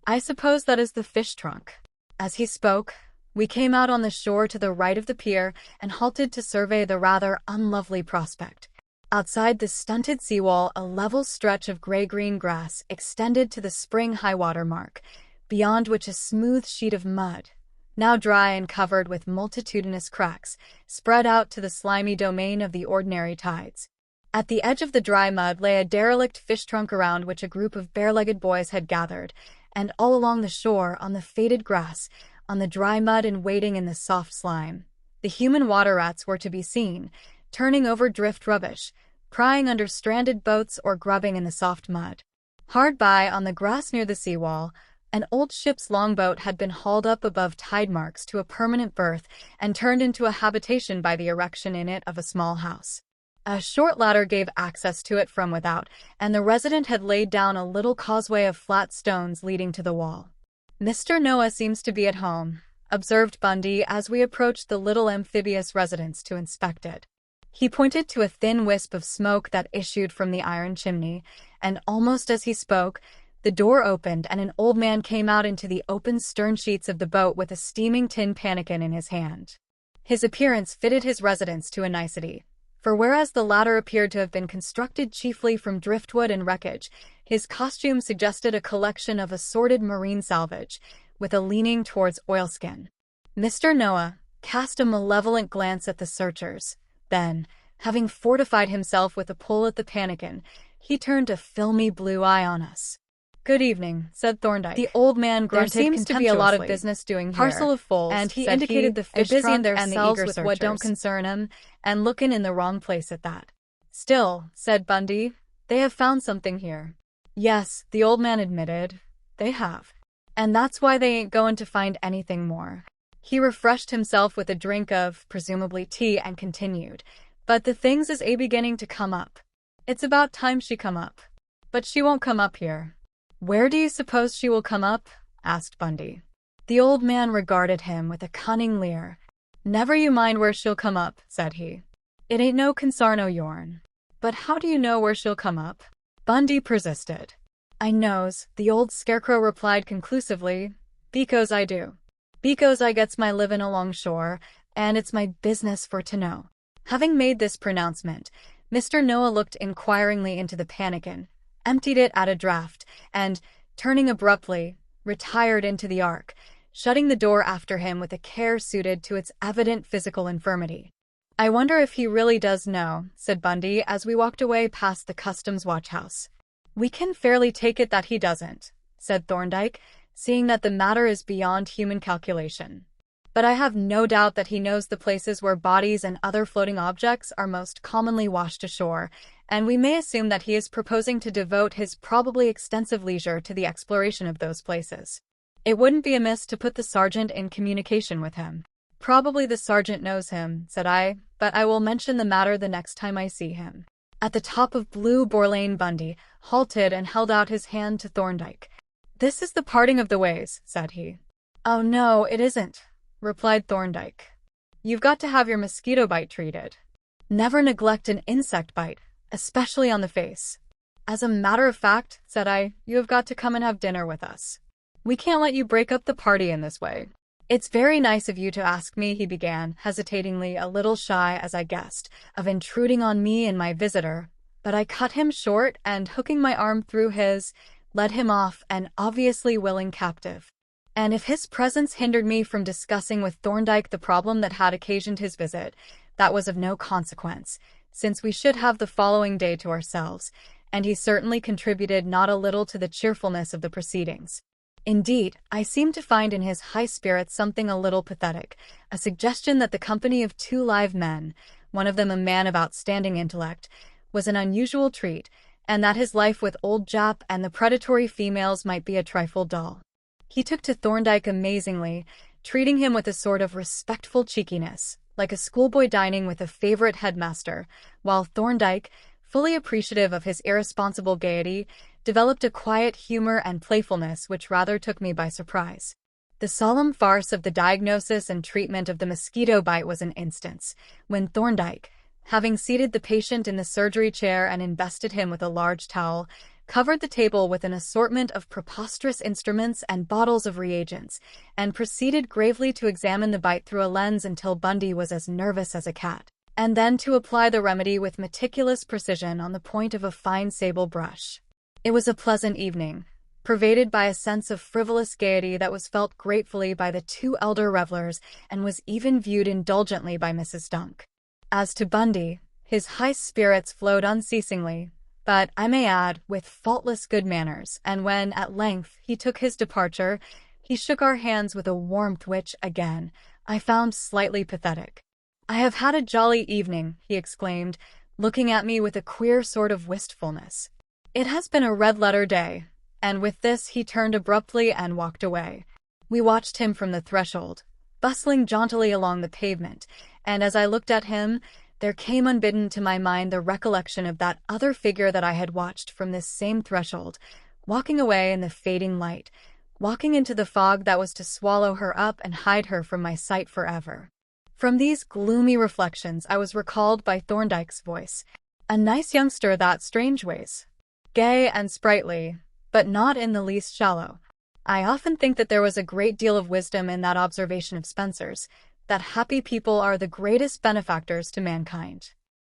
I suppose that is the fish trunk." As he spoke, we came out on the shore to the right of the pier and halted to survey the rather unlovely prospect. Outside the stunted seawall, a level stretch of gray-green grass extended to the spring high-water mark, beyond which a smooth sheet of mud, now dry and covered with multitudinous cracks, spread out to the slimy domain of the ordinary tides. At the edge of the dry mud lay a derelict fish trunk around which a group of bare-legged boys had gathered, and all along the shore, on the faded grass, on the dry mud and wading in the soft slime, the human water rats were to be seen, turning over drift rubbish, prying under stranded boats or grubbing in the soft mud. Hard by, on the grass near the seawall, an old ship's longboat had been hauled up above tide marks to a permanent berth and turned into a habitation by the erection in it of a small house. A short ladder gave access to it from without, and the resident had laid down a little causeway of flat stones leading to the wall. "Mr. Noah seems to be at home," observed Bundy as we approached the little amphibious residence to inspect it. He pointed to a thin wisp of smoke that issued from the iron chimney, and almost as he spoke, the door opened and an old man came out into the open stern sheets of the boat with a steaming tin pannikin in his hand. His appearance fitted his residence to a nicety, for whereas the latter appeared to have been constructed chiefly from driftwood and wreckage, his costume suggested a collection of assorted marine salvage, with a leaning towards oilskin. Mr. Noah cast a malevolent glance at the searchers. Then, having fortified himself with a pull at the pannikin, he turned a filmy blue eye on us. "Good evening," said Thorndyke. The old man grunted contemptuously. "There seems to be a lot of business doing here. Parcel of fools," and he indicated the fish trunk and the eager with what don't concern him, and looking in the wrong place at that. "Still," said Bundy, "they have found something here." "Yes," the old man admitted, "they have. And that's why they ain't going to find anything more." He refreshed himself with a drink of, presumably tea, and continued, "But the things is beginning to come up. It's about time she come up. But she won't come up here." "Where do you suppose she will come up?" asked Bundy. The old man regarded him with a cunning leer. "Never you mind where she'll come up," said he. "It ain't no consarn o' yourn." "But how do you know where she'll come up?" Bundy persisted. "I knows," the old scarecrow replied conclusively, "because I do. Because I gets my livin' along shore, and it's my business for to know." Having made this pronouncement, Mr. Noah looked inquiringly into the pannikin, emptied it at a draught, and, turning abruptly, retired into the ark, shutting the door after him with a care suited to its evident physical infirmity. "I wonder if he really does know," said Bundy as we walked away past the customs watchhouse. "We can fairly take it that he doesn't," said Thorndyke, seeing that the matter is beyond human calculation. "But I have no doubt that he knows the places where bodies and other floating objects are most commonly washed ashore, and we may assume that he is proposing to devote his probably extensive leisure to the exploration of those places. It wouldn't be amiss to put the sergeant in communication with him." "Probably the sergeant knows him," said I, "but I will mention the matter the next time I see him." At the top of Blue Boar Lane, Bundy halted and held out his hand to Thorndyke. "This is the parting of the ways," said he. "Oh no, it isn't," replied Thorndyke. "You've got to have your mosquito bite treated. Never neglect an insect bite, especially on the face." "As a matter of fact," said I, "you have got to come and have dinner with us. We can't let you break up the party in this way." "It's very nice of you to ask me," he began, hesitatingly, a little shy, as I guessed, of intruding on me and my visitor, but I cut him short and, hooking my arm through his, led him off, an obviously willing captive. And if his presence hindered me from discussing with Thorndyke the problem that had occasioned his visit, that was of no consequence, since we should have the following day to ourselves, and he certainly contributed not a little to the cheerfulness of the proceedings. Indeed, I seemed to find in his high spirits something a little pathetic, a suggestion that the company of two live men, one of them a man of outstanding intellect, was an unusual treat, and that his life with old Jap and the predatory females might be a trifle dull. He took to Thorndyke amazingly, treating him with a sort of respectful cheekiness, like a schoolboy dining with a favorite headmaster, while Thorndyke, fully appreciative of his irresponsible gaiety, developed a quiet humor and playfulness which rather took me by surprise. The solemn farce of the diagnosis and treatment of the mosquito bite was an instance, when Thorndyke, having seated the patient in the surgery chair and invested him with a large towel, covered the table with an assortment of preposterous instruments and bottles of reagents, and proceeded gravely to examine the bite through a lens until Bundy was as nervous as a cat, and then to apply the remedy with meticulous precision on the point of a fine sable brush. It was a pleasant evening, pervaded by a sense of frivolous gaiety that was felt gratefully by the two elder revelers and was even viewed indulgently by Mrs. Dunk. As to Bundy, his high spirits flowed unceasingly, but, I may add, with faultless good manners, and when, at length, he took his departure, he shook our hands with a warmth which, again, I found slightly pathetic. "I have had a jolly evening," he exclaimed, looking at me with a queer sort of wistfulness. "It has been a red-letter day," and with this he turned abruptly and walked away. We watched him from the threshold, bustling jauntily along the pavement, and as I looked at him, there came unbidden to my mind the recollection of that other figure that I had watched from this same threshold, walking away in the fading light, walking into the fog that was to swallow her up and hide her from my sight forever. From these gloomy reflections I was recalled by Thorndyke's voice. A nice youngster that, Strangeways. Gay and sprightly, but not in the least shallow. I often think that there was a great deal of wisdom in that observation of Spencer's, that happy people are the greatest benefactors to mankind.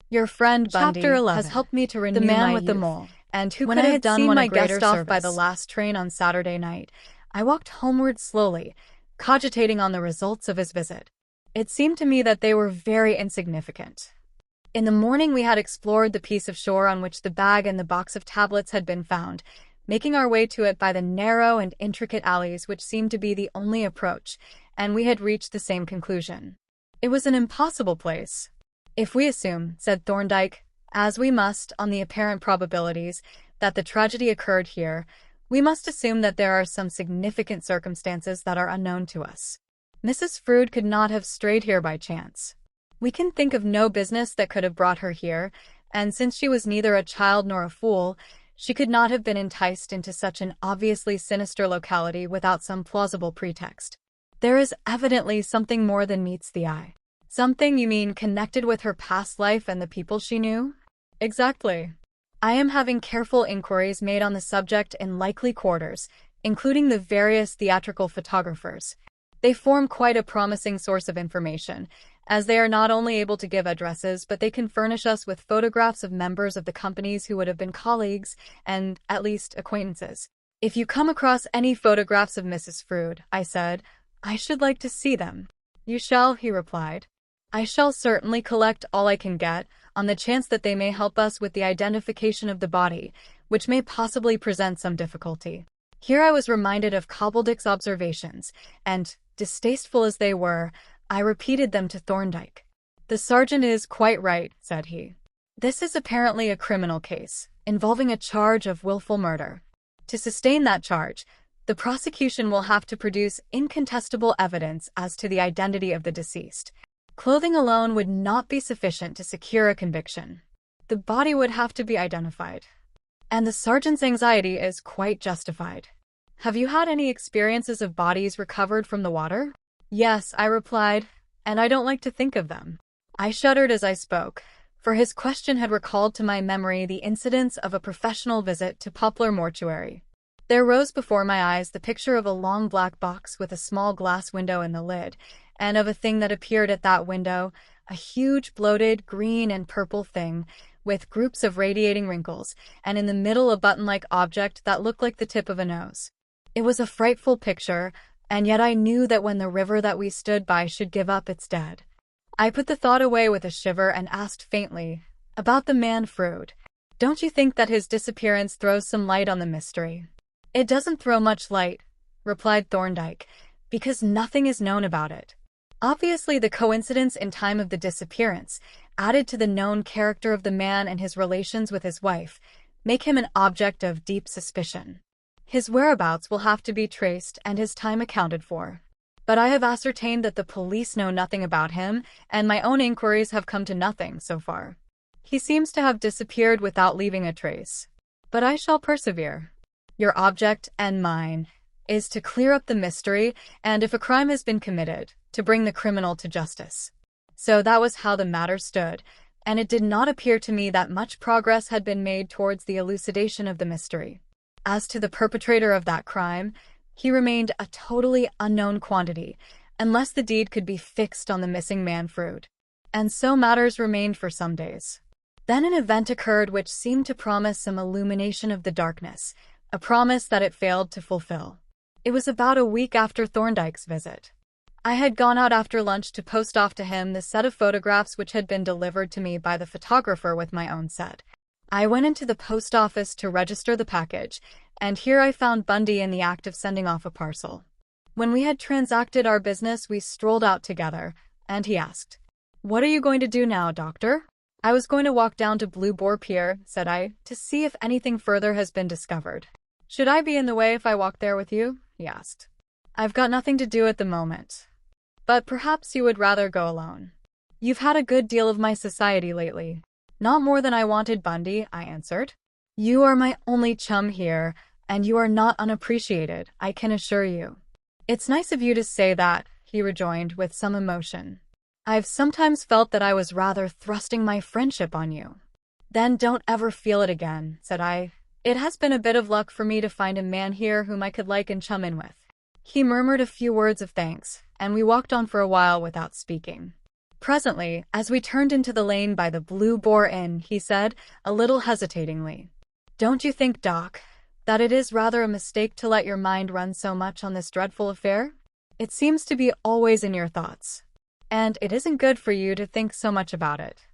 Your friend Bundy has helped me to renew the man my with the youth, mole. and who When could I have had done seen one my a greater guest off service? By the last train on Saturday night, I walked homeward slowly, cogitating on the results of his visit. It seemed to me that they were very insignificant. In the morning we had explored the piece of shore on which the bag and the box of tablets had been found, making our way to it by the narrow and intricate alleys which seemed to be the only approach, and we had reached the same conclusion. It was an impossible place. "If we assume," said Thorndyke, "as we must, on the apparent probabilities, that the tragedy occurred here, we must assume that there are some significant circumstances that are unknown to us. Mrs. Frood could not have strayed here by chance. We can think of no business that could have brought her here, and since she was neither a child nor a fool, she could not have been enticed into such an obviously sinister locality without some plausible pretext. There is evidently something more than meets the eye." "Something, you mean, connected with her past life and the people she knew?" "Exactly. I am having careful inquiries made on the subject in likely quarters, including the various theatrical photographers. They form quite a promising source of information, as they are not only able to give addresses, but they can furnish us with photographs of members of the companies who would have been colleagues and, at least, acquaintances. If you come across any photographs of Mrs. Frood," I said, "I should like to see them." "You shall," he replied. "I shall certainly collect all I can get, on the chance that they may help us with the identification of the body, which may possibly present some difficulty." Here I was reminded of Cobbledick's observations, and, distasteful as they were, I repeated them to Thorndyke. "The sergeant is quite right," said he. "This is apparently a criminal case, involving a charge of willful murder. To sustain that charge, the prosecution will have to produce incontestable evidence as to the identity of the deceased. Clothing alone would not be sufficient to secure a conviction. The body would have to be identified. And the sergeant's anxiety is quite justified." "Have you had any experiences of bodies recovered from the water?" "Yes," I replied, "and I don't like to think of them." I shuddered as I spoke, for his question had recalled to my memory the incidents of a professional visit to Poplar Mortuary. There rose before my eyes the picture of a long black box with a small glass window in the lid, and of a thing that appeared at that window, a huge, bloated, green and purple thing, with groups of radiating wrinkles, and in the middle a button-like object that looked like the tip of a nose. It was a frightful picture, and yet I knew that when the river that we stood by should give up its dead. I put the thought away with a shiver and asked faintly, "About the man Frood. Don't you think that his disappearance throws some light on the mystery?" "It doesn't throw much light," replied Thorndyke, "because nothing is known about it. Obviously, the coincidence in time of the disappearance, added to the known character of the man and his relations with his wife, make him an object of deep suspicion. His whereabouts will have to be traced and his time accounted for. But I have ascertained that the police know nothing about him, and my own inquiries have come to nothing so far. He seems to have disappeared without leaving a trace. But I shall persevere. Your object, and mine, is to clear up the mystery, and if a crime has been committed, to bring the criminal to justice." So that was how the matter stood, and it did not appear to me that much progress had been made towards the elucidation of the mystery. As to the perpetrator of that crime, he remained a totally unknown quantity, unless the deed could be fixed on the missing man Frood. And so matters remained for some days. Then an event occurred which seemed to promise some illumination of the darkness, a promise that it failed to fulfill. It was about a week after Thorndyke's visit. I had gone out after lunch to post off to him the set of photographs which had been delivered to me by the photographer with my own set. I went into the post office to register the package, and here I found Bundy in the act of sending off a parcel. When we had transacted our business, we strolled out together, and he asked, "What are you going to do now, Doctor?" "I was going to walk down to Blue Boar Pier," said I, "to see if anything further has been discovered." "Should I be in the way if I walk there with you?" he asked. "I've got nothing to do at the moment. But perhaps you would rather go alone. You've had a good deal of my society lately." "Not more than I wanted, Bundy," I answered. "You are my only chum here, and you are not unappreciated, I can assure you." "It's nice of you to say that," he rejoined with some emotion. "I've sometimes felt that I was rather thrusting my friendship on you." "Then don't ever feel it again," said I. "It has been a bit of luck for me to find a man here whom I could like and chum in with." He murmured a few words of thanks, and we walked on for a while without speaking. Presently, as we turned into the lane by the Blue Boar Inn, he said, a little hesitatingly, "Don't you think, Doc, that it is rather a mistake to let your mind run so much on this dreadful affair? It seems to be always in your thoughts. And it isn't good for you to think so much about it.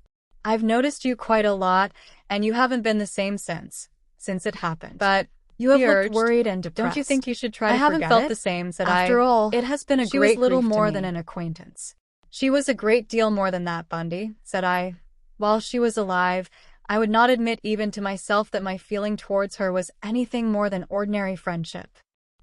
I've noticed you quite a lot, and you haven't been the same since it happened. But you have looked worried and depressed. Don't you think you should try to forget it?" "I haven't felt the same," said I. "After all, it has been a great little more than an acquaintance." "She was a great deal more than that, Bundy," said I. "While she was alive, I would not admit even to myself that my feeling towards her was anything more than ordinary friendship.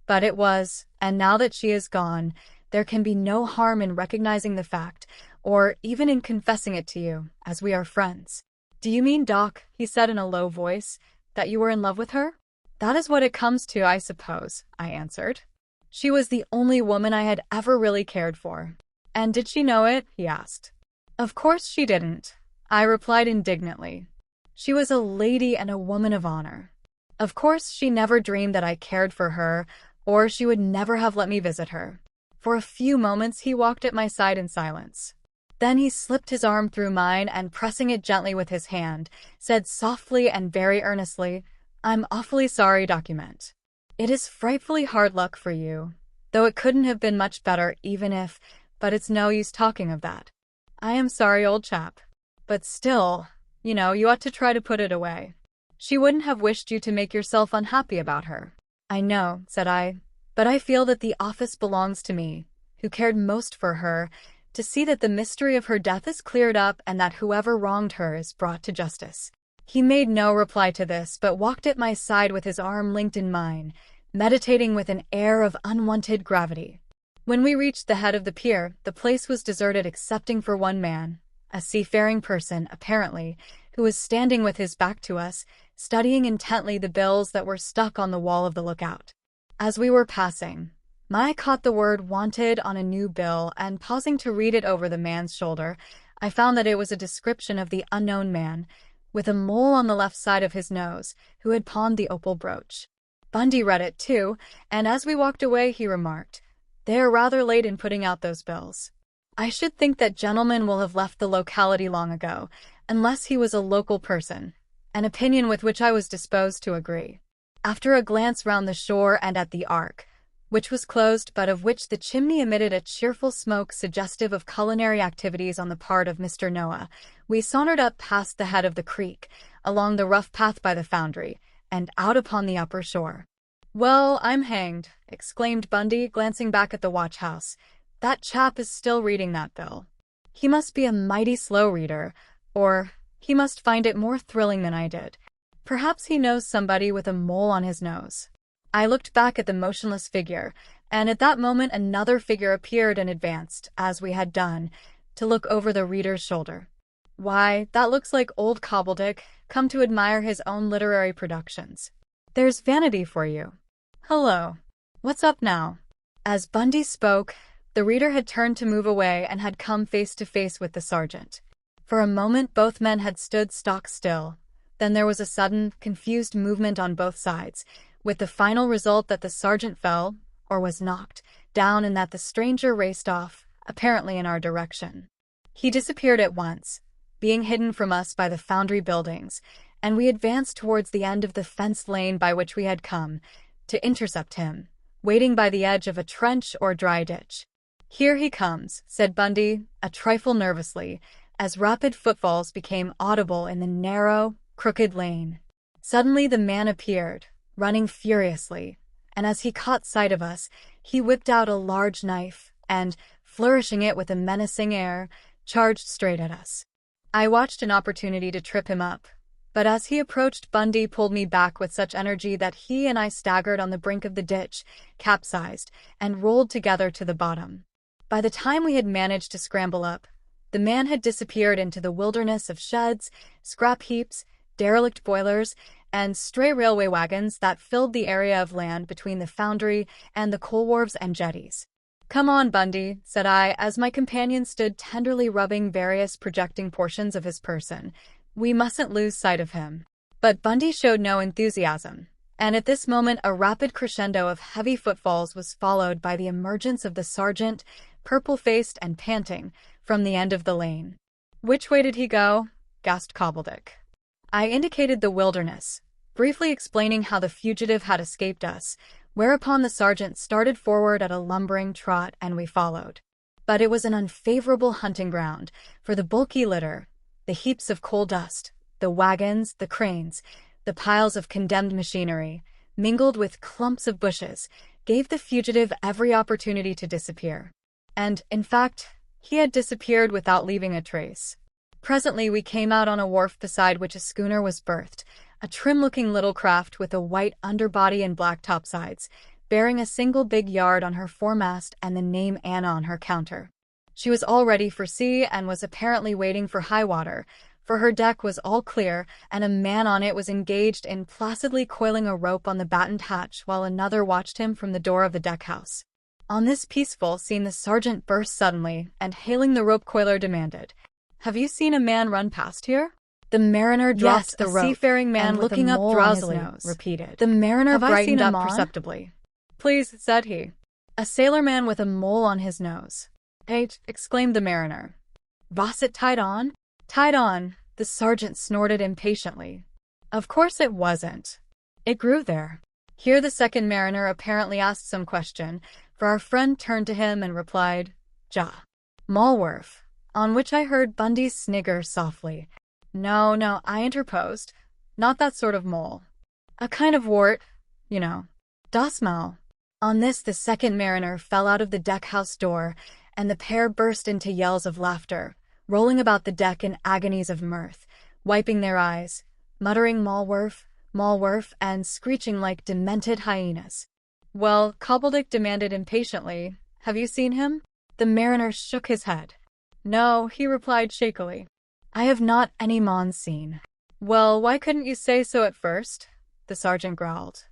But it was, and now that she is gone, there can be no harm in recognizing the fact, or even in confessing it to you, as we are friends." "Do you mean, Doc," he said in a low voice, "that you were in love with her?" "That is what it comes to, I suppose," I answered. "She was the only woman I had ever really cared for." "And did she know it?" he asked. "Of course she didn't," I replied indignantly. "She was a lady and a woman of honor. Of course she never dreamed that I cared for her, or she would never have let me visit her." For a few moments he walked at my side in silence. Then he slipped his arm through mine and, pressing it gently with his hand, said softly and very earnestly, "I'm awfully sorry, Document. It is frightfully hard luck for you, though it couldn't have been much better even if, but it's no use talking of that. I am sorry, old chap. But still, you know, you ought to try to put it away. She wouldn't have wished you to make yourself unhappy about her." "I know," said I, "but I feel that the office belongs to me, who cared most for her, to see that the mystery of her death is cleared up and that whoever wronged her is brought to justice." He made no reply to this, but walked at my side with his arm linked in mine, meditating with an air of unwonted gravity. When we reached the head of the pier, the place was deserted excepting for one man, a seafaring person, apparently, who was standing with his back to us, studying intently the bills that were stuck on the wall of the lookout. As we were passing, my eye caught the word "Wanted" on a new bill, and pausing to read it over the man's shoulder, I found that it was a description of the unknown man, with a mole on the left side of his nose, who had pawned the opal brooch. Bundy read it too, and as we walked away he remarked, "They are rather late in putting out those bills. I should think that gentleman will have left the locality long ago, unless he was a local person," an opinion with which I was disposed to agree. After a glance round the shore and at the Ark, which was closed but of which the chimney emitted a cheerful smoke suggestive of culinary activities on the part of Mr. Noah, we sauntered up past the head of the creek, along the rough path by the foundry, and out upon the upper shore. "Well, I'm hanged," exclaimed Bundy, glancing back at the watch-house. "That chap is still reading that bill. He must be a mighty slow reader, or he must find it more thrilling than I did. Perhaps he knows somebody with a mole on his nose." I looked back at the motionless figure, and at that moment another figure appeared and advanced, as we had done, to look over the reader's shoulder. "Why, that looks like old Cobbledick, come to admire his own literary productions. There's vanity for you. Hello. What's up now?" As Bundy spoke, the reader had turned to move away and had come face to face with the sergeant. For a moment both men had stood stock still. Then there was a sudden, confused movement on both sides, with the final result that the sergeant fell, or was knocked, down and that the stranger raced off, apparently in our direction. He disappeared at once, being hidden from us by the foundry buildings, and we advanced towards the end of the fenced lane by which we had come, to intercept him, waiting by the edge of a trench or dry ditch. "Here he comes," said Bundy, a trifle nervously, as rapid footfalls became audible in the narrow, crooked lane. Suddenly the man appeared, running furiously, and as he caught sight of us, he whipped out a large knife and, flourishing it with a menacing air, charged straight at us. I watched an opportunity to trip him up, but as he approached, Bundy pulled me back with such energy that he and I staggered on the brink of the ditch, capsized, and rolled together to the bottom. By the time we had managed to scramble up, the man had disappeared into the wilderness of sheds, scrap heaps, derelict boilers, and stray railway wagons that filled the area of land between the foundry and the coal wharves and jetties. "Come on, Bundy," said I, as my companion stood tenderly rubbing various projecting portions of his person. "We mustn't lose sight of him." But Bundy showed no enthusiasm, and at this moment a rapid crescendo of heavy footfalls was followed by the emergence of the sergeant, purple-faced and panting, from the end of the lane. "Which way did he go?" gasped Cobbledick. I indicated the wilderness, briefly explaining how the fugitive had escaped us, whereupon the sergeant started forward at a lumbering trot and we followed. But it was an unfavorable hunting ground, for the bulky litter, the heaps of coal dust, the wagons, the cranes, the piles of condemned machinery, mingled with clumps of bushes, gave the fugitive every opportunity to disappear. And, in fact, he had disappeared without leaving a trace. Presently we came out on a wharf beside which a schooner was berthed, a trim-looking little craft with a white underbody and black topsides, bearing a single big yard on her foremast and the name Anna on her counter. She was all ready for sea and was apparently waiting for high water, for her deck was all clear and a man on it was engaged in placidly coiling a rope on the battened hatch while another watched him from the door of the deck-house. On this peaceful scene the sergeant burst suddenly and, hailing the rope coiler, demanded, "Have you seen a man run past here?" The mariner dropped the rope, seafaring man and looking up drowsily, repeated. The mariner brightened up perceptibly. "Please," said he. "A sailor man with a mole on his nose." "Eight," exclaimed the mariner. "Was it tied on?" "Tied on," the sergeant snorted impatiently. "Of course it wasn't. It grew there." Here the second mariner apparently asked some question, for our friend turned to him and replied, "Ja. Malworth," on which I heard Bundy snigger softly. No, I interposed. "Not that sort of mole. A kind of wart, you know. Das Mal." On this the second mariner fell out of the deck-house door, and the pair burst into yells of laughter, rolling about the deck in agonies of mirth, wiping their eyes, muttering Malworth, Malworth, and screeching like demented hyenas. "Well," Cobbledick demanded impatiently, "have you seen him?" The mariner shook his head. "No," he replied shakily. "I have not any mon seen." "Well, why couldn't you say so at first?" the sergeant growled.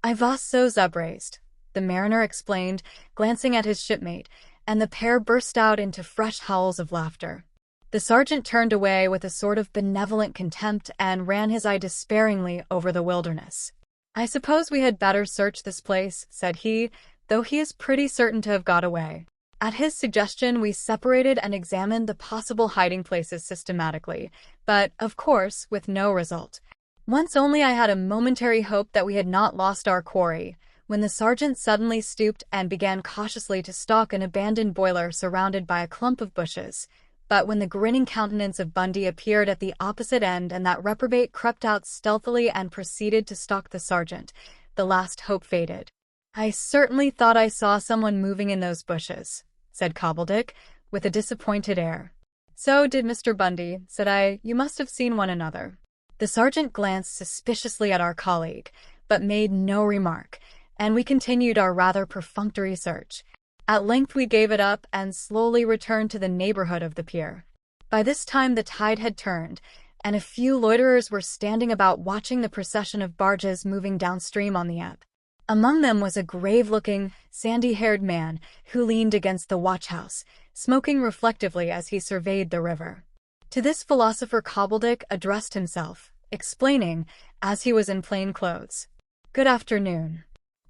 "I was so zurbraced," the mariner explained, glancing at his shipmate, and the pair burst out into fresh howls of laughter. The sergeant turned away with a sort of benevolent contempt and ran his eye despairingly over the wilderness. "I suppose we had better search this place," said he, "though he is pretty certain to have got away." At his suggestion, we separated and examined the possible hiding places systematically, but, of course, with no result. Once only I had a momentary hope that we had not lost our quarry, when the sergeant suddenly stooped and began cautiously to stalk an abandoned boiler surrounded by a clump of bushes. But when the grinning countenance of Bundy appeared at the opposite end and that reprobate crept out stealthily and proceeded to stalk the sergeant, the last hope faded. "I certainly thought I saw someone moving in those bushes," said Cobbledick, with a disappointed air. "So did Mr. Bundy," said I. "You must have seen one another." The sergeant glanced suspiciously at our colleague, but made no remark, and we continued our rather perfunctory search. At length we gave it up and slowly returned to the neighborhood of the pier. By this time the tide had turned, and a few loiterers were standing about watching the procession of barges moving downstream on the ebb. Among them was a grave-looking, sandy-haired man who leaned against the watch-house, smoking reflectively as he surveyed the river. To this philosopher Cobbledick addressed himself, explaining, as he was in plain clothes, "Good afternoon.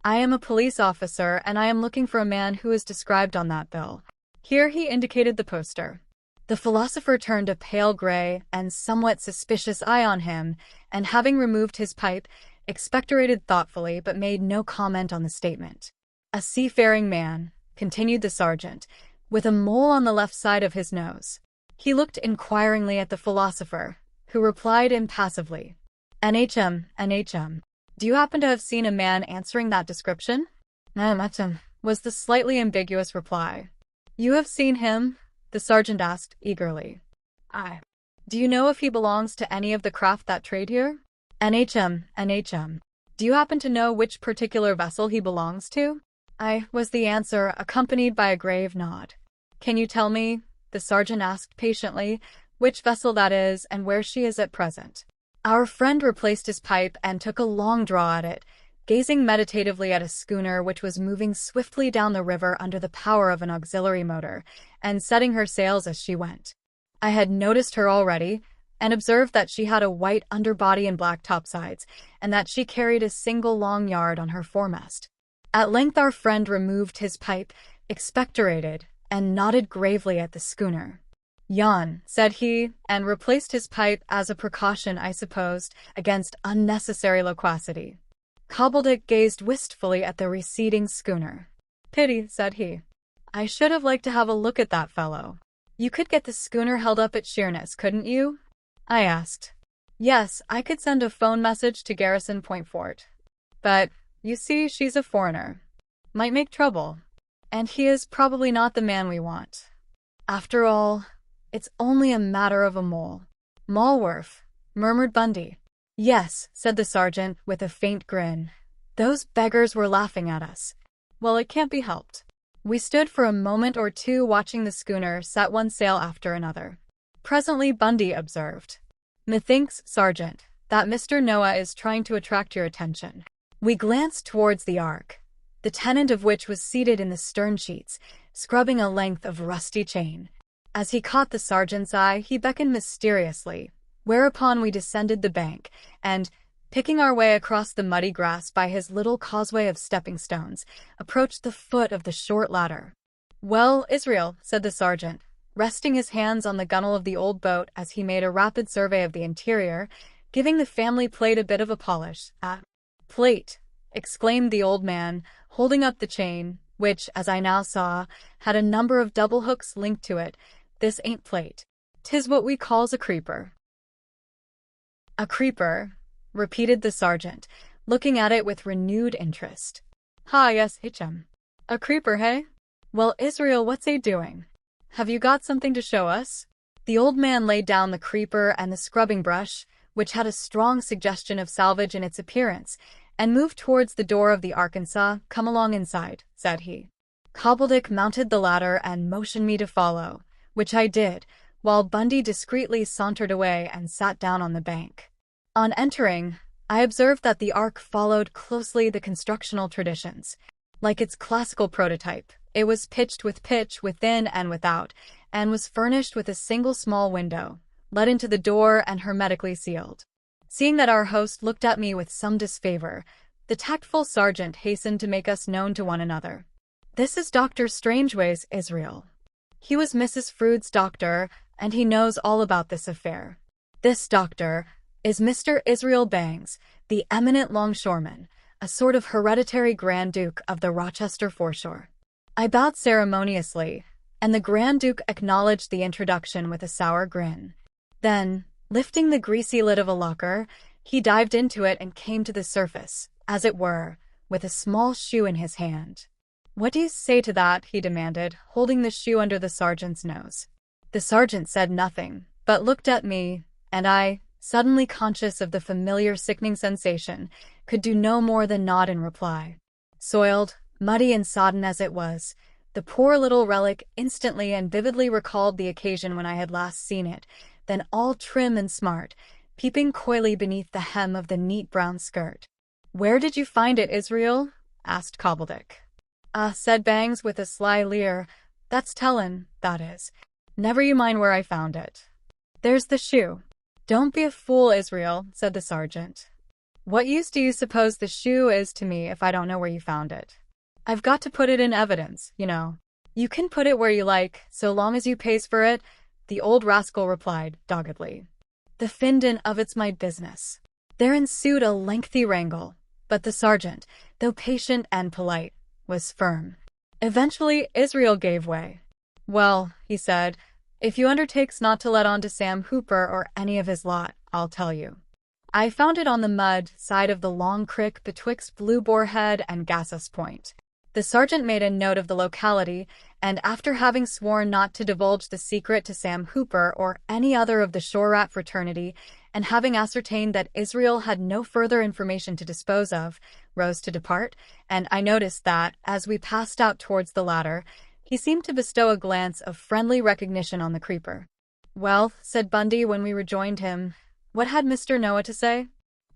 I am a police officer, and I am looking for a man who is described on that bill." Here he indicated the poster. The philosopher turned a pale gray and somewhat suspicious eye on him, and having removed his pipe, expectorated thoughtfully but made no comment on the statement. A seafaring man, continued the sergeant, with a mole on the left side of his nose. He looked inquiringly at the philosopher, who replied impassively. NHM. Do you happen to have seen a man answering that description? Was the slightly ambiguous reply. You have seen him? The sergeant asked eagerly. Aye. Do you know if he belongs to any of the craft that trade here? NHM. Do you happen to know which particular vessel he belongs to? Aye, was the answer, accompanied by a grave nod. Can you tell me, the sergeant asked patiently, which vessel that is and where she is at present? Our friend replaced his pipe and took a long draw at it, gazing meditatively at a schooner which was moving swiftly down the river under the power of an auxiliary motor, and setting her sails as she went. I had noticed her already, and observed that she had a white underbody and black topsides, and that she carried a single long yard on her foremast. At length our friend removed his pipe, expectorated, and nodded gravely at the schooner. Yawn, said he, and replaced his pipe as a precaution, I supposed, against unnecessary loquacity. Cobbledick gazed wistfully at the receding schooner. Pity, said he. I should have liked to have a look at that fellow. You could get the schooner held up at Sheerness, couldn't you? I asked. Yes, I could send a phone message to Garrison Point Fort. But, you see, she's a foreigner. Might make trouble. And he is probably not the man we want. After all, it's only a matter of a mole. Malworth, murmured Bundy. Yes, said the sergeant with a faint grin. Those beggars were laughing at us. Well, it can't be helped. We stood for a moment or two watching the schooner set one sail after another. Presently Bundy observed. Methinks, Sergeant, that Mr. Noah is trying to attract your attention. We glanced towards the Ark, the tenant of which was seated in the stern sheets, scrubbing a length of rusty chain. As he caught the sergeant's eye, he beckoned mysteriously, whereupon we descended the bank, and, picking our way across the muddy grass by his little causeway of stepping stones, approached the foot of the short ladder. Well, Israel, said the sergeant, resting his hands on the gunwale of the old boat as he made a rapid survey of the interior, giving the family plate a bit of a polish. Ah, plate, exclaimed the old man, holding up the chain, which, as I now saw, had a number of double hooks linked to it. This ain't plate. 'Tis what we calls a creeper. A creeper, repeated the sergeant, looking at it with renewed interest. Ha, yes, Hitchem. A creeper, hey? Well, Israel, what's he doing? Have you got something to show us? The old man laid down the creeper and the scrubbing brush, which had a strong suggestion of salvage in its appearance, and moved towards the door of the Arkansas. Come along inside, said he. Cobbledick mounted the ladder and motioned me to follow, which I did, while Bundy discreetly sauntered away and sat down on the bank. On entering, I observed that the Ark followed closely the constructional traditions. Like its classical prototype, it was pitched with pitch within and without, and was furnished with a single small window, let into the door and hermetically sealed. Seeing that our host looked at me with some disfavor, the tactful sergeant hastened to make us known to one another. This is Dr. Strangeways, Israel. He was Mrs. Frood's doctor, and he knows all about this affair. This doctor is Mr. Israel Bangs, the eminent longshoreman, a sort of hereditary Grand Duke of the Rochester foreshore. I bowed ceremoniously, and the Grand Duke acknowledged the introduction with a sour grin. Then, lifting the greasy lid of a locker, he dived into it and came to the surface, as it were, with a small shoe in his hand. What do you say to that? He demanded, holding the shoe under the sergeant's nose. The sergeant said nothing, but looked at me, and I, suddenly conscious of the familiar sickening sensation, could do no more than nod in reply. Soiled, muddy and sodden as it was, the poor little relic instantly and vividly recalled the occasion when I had last seen it, then all trim and smart, peeping coyly beneath the hem of the neat brown skirt. Where did you find it, Israel? Asked Cobbledick. Said Bangs with a sly leer, that's tellin', that is. Never you mind where I found it. There's the shoe. Don't be a fool, Israel, said the sergeant. What use do you suppose the shoe is to me if I don't know where you found it? I've got to put it in evidence, you know. You can put it where you like, so long as you pays for it, the old rascal replied, doggedly. The Findon of it's my business. There ensued a lengthy wrangle, but the sergeant, though patient and polite, was firm. Eventually, Israel gave way. Well, he said, if you undertakes not to let on to Sam Hooper or any of his lot, I'll tell you. I found it on the mud side of the long crick betwixt Blue Boar Head and Gassus Point. The sergeant made a note of the locality, and after having sworn not to divulge the secret to Sam Hooper or any other of the shore rat fraternity, and having ascertained that Israel had no further information to dispose of, rose to depart, and I noticed that, as we passed out towards the ladder, he seemed to bestow a glance of friendly recognition on the creeper. Well, said Bundy when we rejoined him, what had Mr. Noah to say?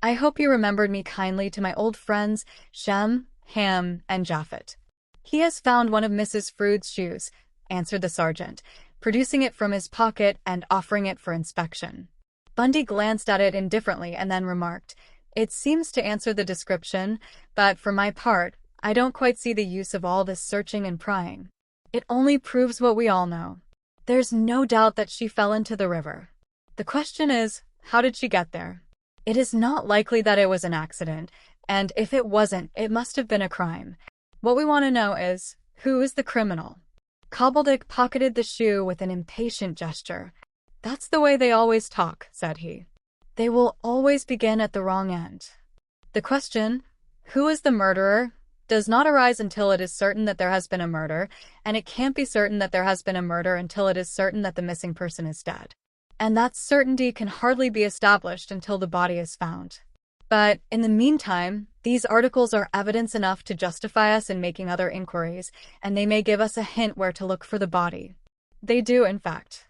I hope you remembered me kindly to my old friends, Shem, Ham, and Japhet. He has found one of Mrs. Frood's shoes, answered the sergeant, producing it from his pocket and offering it for inspection. Bundy glanced at it indifferently and then remarked, it seems to answer the description, but for my part, I don't quite see the use of all this searching and prying. It only proves what we all know. There's no doubt that she fell into the river. The question is, how did she get there? It is not likely that it was an accident, and if it wasn't, it must have been a crime. What we want to know is, who is the criminal? Cobbledick pocketed the shoe with an impatient gesture. That's the way they always talk, said he. They will always begin at the wrong end. The question, who is the murderer, does not arise until it is certain that there has been a murder, and it can't be certain that there has been a murder until it is certain that the missing person is dead. And that certainty can hardly be established until the body is found. But, in the meantime, these articles are evidence enough to justify us in making other inquiries, and they may give us a hint where to look for the body. They do, in fact.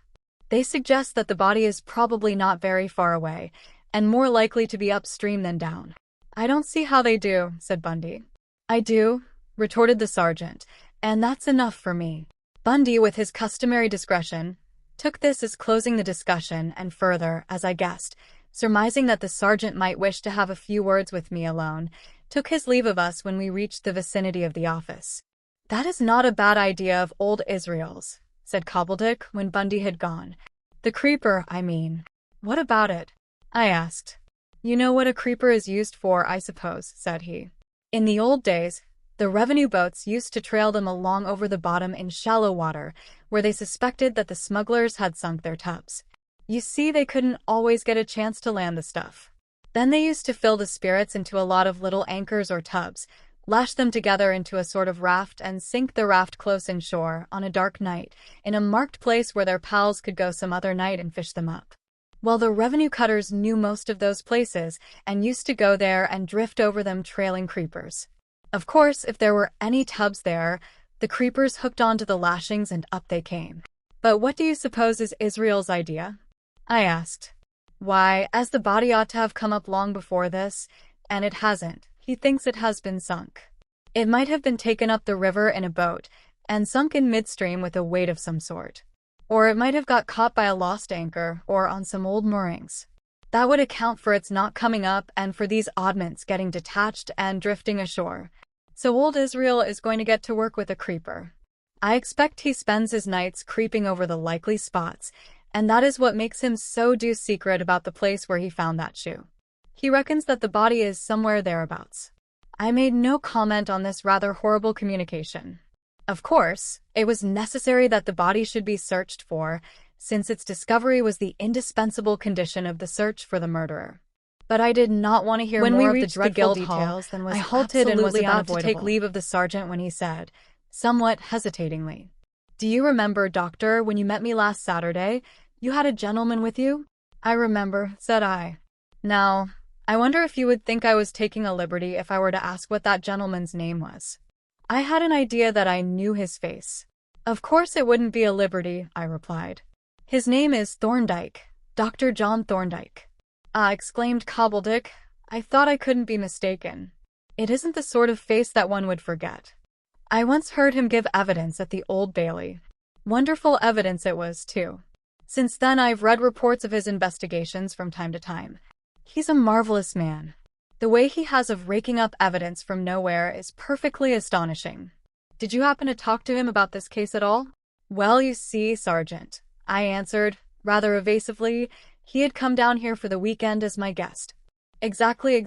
They suggest that the body is probably not very far away, and more likely to be upstream than down. I don't see how they do, said Bundy. I do, retorted the sergeant, and that's enough for me. Bundy, with his customary discretion, took this as closing the discussion, and further, as I guessed, surmising that the sergeant might wish to have a few words with me alone, took his leave of us when we reached the vicinity of the office. That is not a bad idea of old Israel's, said Cobbledick when Bundy had gone. The creeper, I mean. What about it? I asked. You know what a creeper is used for, I suppose, said he. In the old days, the revenue boats used to trail them along over the bottom in shallow water, where they suspected that the smugglers had sunk their tubs. You see, they couldn't always get a chance to land the stuff. Then they used to fill the spirits into a lot of little anchors or tubs, lash them together into a sort of raft, and sink the raft close inshore, on a dark night, in a marked place where their pals could go some other night and fish them up. Well, the revenue cutters knew most of those places, and used to go there and drift over them trailing creepers. Of course, if there were any tubs there, the creepers hooked onto the lashings and up they came. But what do you suppose is Israel's idea? I asked. Why, as the body ought to have come up long before this, and it hasn't, he thinks it has been sunk. It might have been taken up the river in a boat, and sunk in midstream with a weight of some sort. Or it might have got caught by a lost anchor, or on some old moorings. That would account for its not coming up and for these oddments getting detached and drifting ashore. So old Israel is going to get to work with a creeper. I expect he spends his nights creeping over the likely spots, and that is what makes him so deuced secret about the place where he found that shoe. He reckons that the body is somewhere thereabouts. I made no comment on this rather horrible communication. Of course, it was necessary that the body should be searched for, since its discovery was the indispensable condition of the search for the murderer. But I did not want to hear more of the dreadful details than was halted and was about to take leave of the sergeant when he said, somewhat hesitatingly, Do you remember, Doctor, when you met me last Saturday, you had a gentleman with you? I remember, said I. Now, I wonder if you would think I was taking a liberty if I were to ask what that gentleman's name was. I had an idea that I knew his face. Of course it wouldn't be a liberty, I replied. His name is Thorndyke, Dr. John Thorndyke. Ah, exclaimed Cobbledick, I thought I couldn't be mistaken. It isn't the sort of face that one would forget. I once heard him give evidence at the Old Bailey. Wonderful evidence it was, too. Since then I've read reports of his investigations from time to time. He's a marvelous man. The way he has of raking up evidence from nowhere is perfectly astonishing. Did you happen to talk to him about this case at all? Well, you see, Sergeant, I answered, rather evasively. He had come down here for the weekend as my guest. Exactly,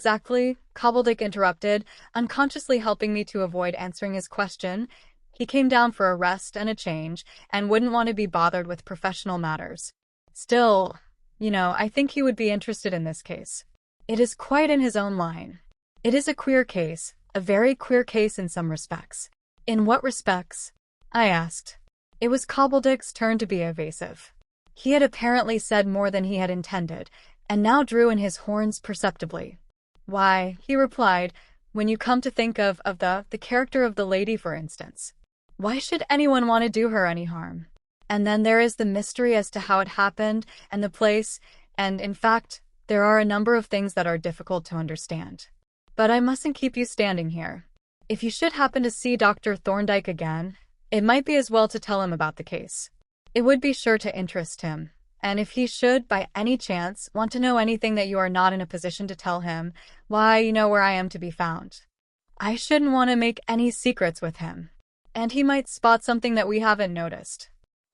Cobbledick interrupted, unconsciously helping me to avoid answering his question. He came down for a rest and a change, and wouldn't want to be bothered with professional matters. Still, I think he would be interested in this case. It is quite in his own line. It is a queer case, a very queer case in some respects. In what respects? I asked. It was Cobbledick's turn to be evasive. He had apparently said more than he had intended, and now drew in his horns perceptibly. Why, he replied, when you come to think of the character of the lady, for instance. Why should anyone want to do her any harm? And then there is the mystery as to how it happened, and the place, and in fact, there are a number of things that are difficult to understand. But I mustn't keep you standing here. If you should happen to see Dr. Thorndyke again, it might be as well to tell him about the case. It would be sure to interest him, and if he should, by any chance, want to know anything that you are not in a position to tell him, why, you know where I am to be found. I shouldn't want to make any secrets with him, and he might spot something that we haven't noticed.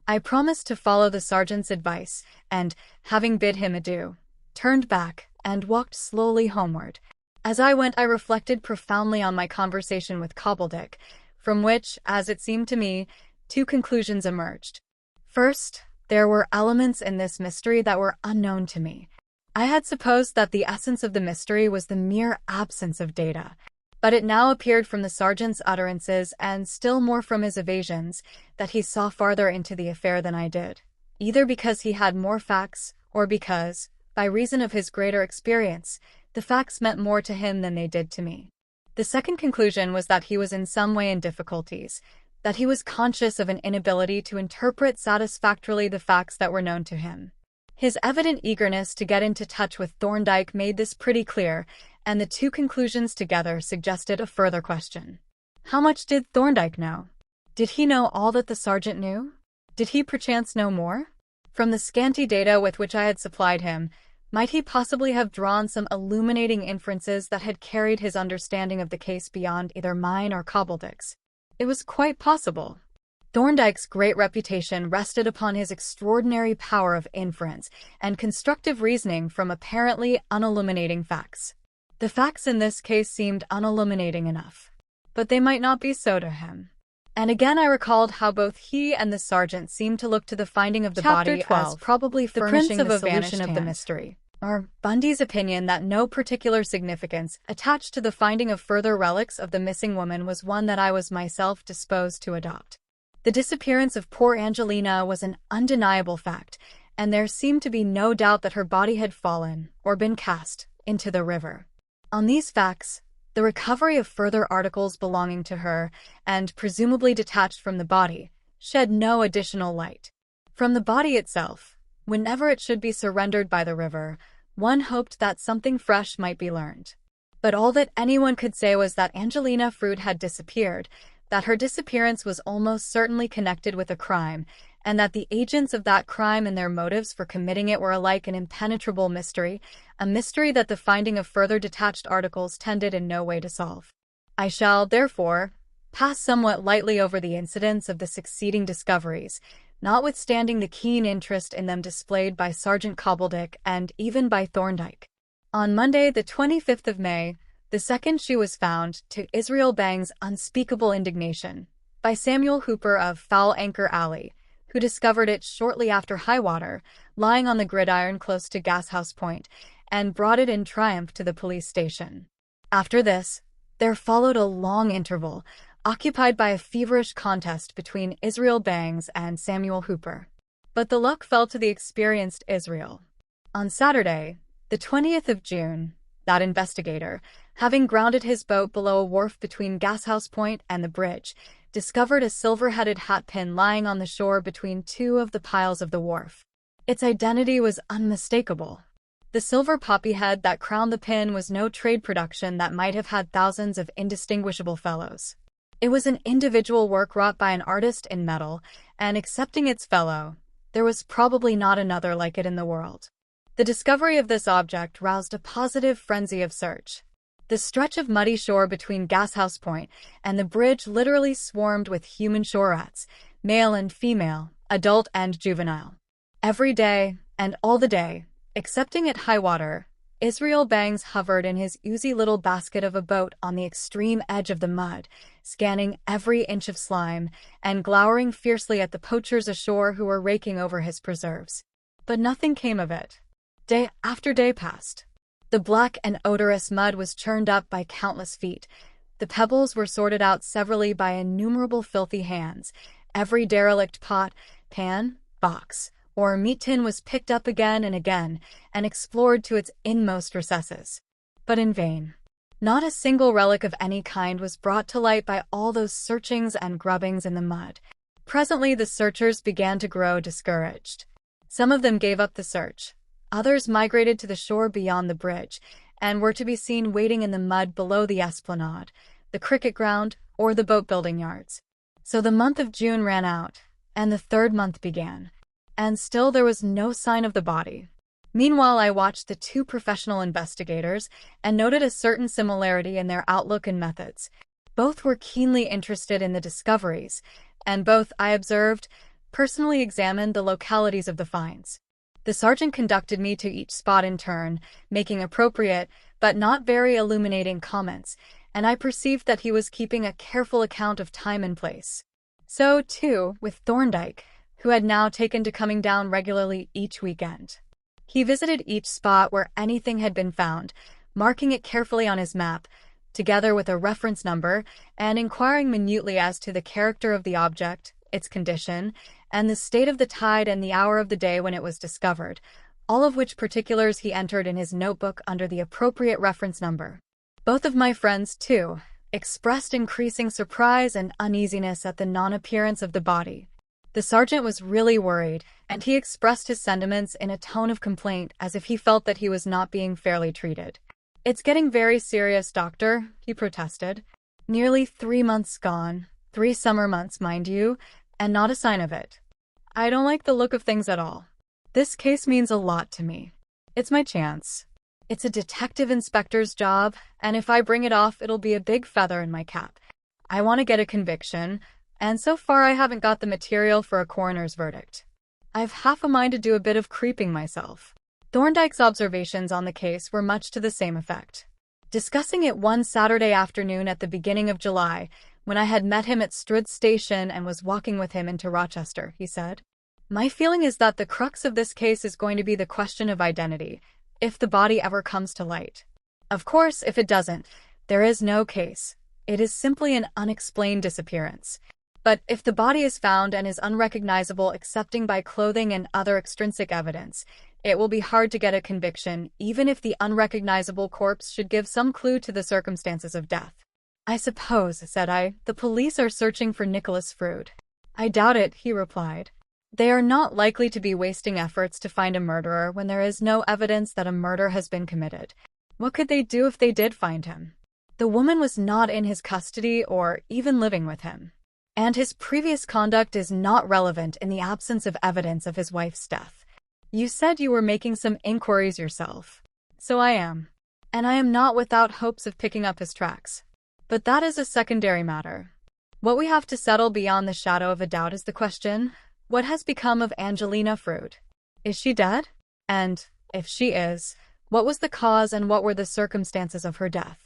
I promised to follow the sergeant's advice, and, having bid him adieu, turned back and walked slowly homeward. As I went, I reflected profoundly on my conversation with Cobbledick, from which, as it seemed to me, two conclusions emerged. First, there were elements in this mystery that were unknown to me. I had supposed that the essence of the mystery was the mere absence of data, but it now appeared from the sergeant's utterances, and still more from his evasions, that he saw farther into the affair than I did, either because he had more facts, or because, by reason of his greater experience, the facts meant more to him than they did to me. The second conclusion was that he was in some way in difficulties, that he was conscious of an inability to interpret satisfactorily the facts that were known to him. His evident eagerness to get into touch with Thorndyke made this pretty clear, and the two conclusions together suggested a further question. How much did Thorndyke know? Did he know all that the sergeant knew? Did he perchance know more? From the scanty data with which I had supplied him, might he possibly have drawn some illuminating inferences that had carried his understanding of the case beyond either mine or Cobbledick's? It was quite possible. Thorndyke's great reputation rested upon his extraordinary power of inference and constructive reasoning from apparently unilluminating facts. The facts in this case seemed unilluminating enough, but they might not be so to him. And again I recalled how both he and the sergeant seemed to look to the finding of the body as probably furnishing the solution of the mystery, or Bundy's opinion that no particular significance attached to the finding of further relics of the missing woman was one that I was myself disposed to adopt. The disappearance of poor Angelina was an undeniable fact, and there seemed to be no doubt that her body had fallen, or been cast, into the river. On these facts, the recovery of further articles belonging to her, and presumably detached from the body, shed no additional light. From the body itself, whenever it should be surrendered by the river, one hoped that something fresh might be learned. But all that anyone could say was that Angelina Frood had disappeared, that her disappearance was almost certainly connected with a crime, and that the agents of that crime and their motives for committing it were alike an impenetrable mystery, a mystery that the finding of further detached articles tended in no way to solve. I shall, therefore, pass somewhat lightly over the incidents of the succeeding discoveries, notwithstanding the keen interest in them displayed by Sergeant Cobbledick and even by Thorndyke. On Monday, the 25th of May, the second shoe was found, to Israel Bang's unspeakable indignation, by Samuel Hooper of Foul Anchor Alley, who discovered it shortly after high water, lying on the gridiron close to Gashouse Point, and brought it in triumph to the police station. After this, there followed a long interval, occupied by a feverish contest between Israel Bangs and Samuel Hooper. But the luck fell to the experienced Israel. On Saturday, the 20th of June, that investigator, having grounded his boat below a wharf between Gashouse Point and the bridge, discovered a silver-headed hat-pin lying on the shore between two of the piles of the wharf. Its identity was unmistakable. The silver poppy head that crowned the pin was no trade production that might have had thousands of indistinguishable fellows. It was an individual work wrought by an artist in metal, and excepting its fellow, there was probably not another like it in the world. The discovery of this object roused a positive frenzy of search. The stretch of muddy shore between Gashouse Point and the bridge literally swarmed with human shore rats, male and female, adult and juvenile. Every day, and all the day, excepting at high water, Israel Bangs hovered in his oozy little basket of a boat on the extreme edge of the mud, scanning every inch of slime and glowering fiercely at the poachers ashore who were raking over his preserves. But nothing came of it. Day after day passed. The black and odorous mud was churned up by countless feet. The pebbles were sorted out severally by innumerable filthy hands. Every derelict pot, pan, box, or meat tin was picked up again and explored to its inmost recesses. But in vain. Not a single relic of any kind was brought to light by all those searchings and grubbings in the mud. Presently the searchers began to grow discouraged. Some of them gave up the search. Others migrated to the shore beyond the bridge, and were to be seen waiting in the mud below the esplanade, the cricket ground, or the boat-building yards. So the month of June ran out, and the third month began. And still there was no sign of the body. Meanwhile, I watched the two professional investigators and noted a certain similarity in their outlook and methods. Both were keenly interested in the discoveries, and both, I observed, personally examined the localities of the finds. The sergeant conducted me to each spot in turn, making appropriate, but not very illuminating comments, and I perceived that he was keeping a careful account of time and place. So, too, with Thorndyke, who had now taken to coming down regularly each weekend. He visited each spot where anything had been found, marking it carefully on his map, together with a reference number, and inquiring minutely as to the character of the object, its condition, and the state of the tide and the hour of the day when it was discovered, all of which particulars he entered in his notebook under the appropriate reference number. Both of my friends, too, expressed increasing surprise and uneasiness at the non-appearance of the body. The sergeant was really worried, and he expressed his sentiments in a tone of complaint as if he felt that he was not being fairly treated. "It's getting very serious, Doctor," he protested. "Nearly 3 months gone, 3 summer months, mind you, and not a sign of it. I don't like the look of things at all. This case means a lot to me. It's my chance. It's a detective inspector's job, and if I bring it off, it'll be a big feather in my cap. I want to get a conviction, and so far I haven't got the material for a coroner's verdict. I've half a mind to do a bit of creeping myself." Thorndyke's observations on the case were much to the same effect. Discussing it one Saturday afternoon at the beginning of July, when I had met him at Strood Station and was walking with him into Rochester, he said, "My feeling is that the crux of this case is going to be the question of identity, if the body ever comes to light. Of course, if it doesn't, there is no case. It is simply an unexplained disappearance. But if the body is found and is unrecognizable excepting by clothing and other extrinsic evidence, it will be hard to get a conviction, even if the unrecognizable corpse should give some clue to the circumstances of death." "I suppose," said I, "the police are searching for Nicholas Frood." "I doubt it," he replied. "They are not likely to be wasting efforts to find a murderer when there is no evidence that a murder has been committed. What could they do if they did find him? The woman was not in his custody or even living with him. And his previous conduct is not relevant in the absence of evidence of his wife's death. You said you were making some inquiries yourself. So I am. And I am not without hopes of picking up his tracks. But that is a secondary matter. What we have to settle beyond the shadow of a doubt is the question, what has become of Angelina Frood? Is she dead? And, if she is, what was the cause and what were the circumstances of her death?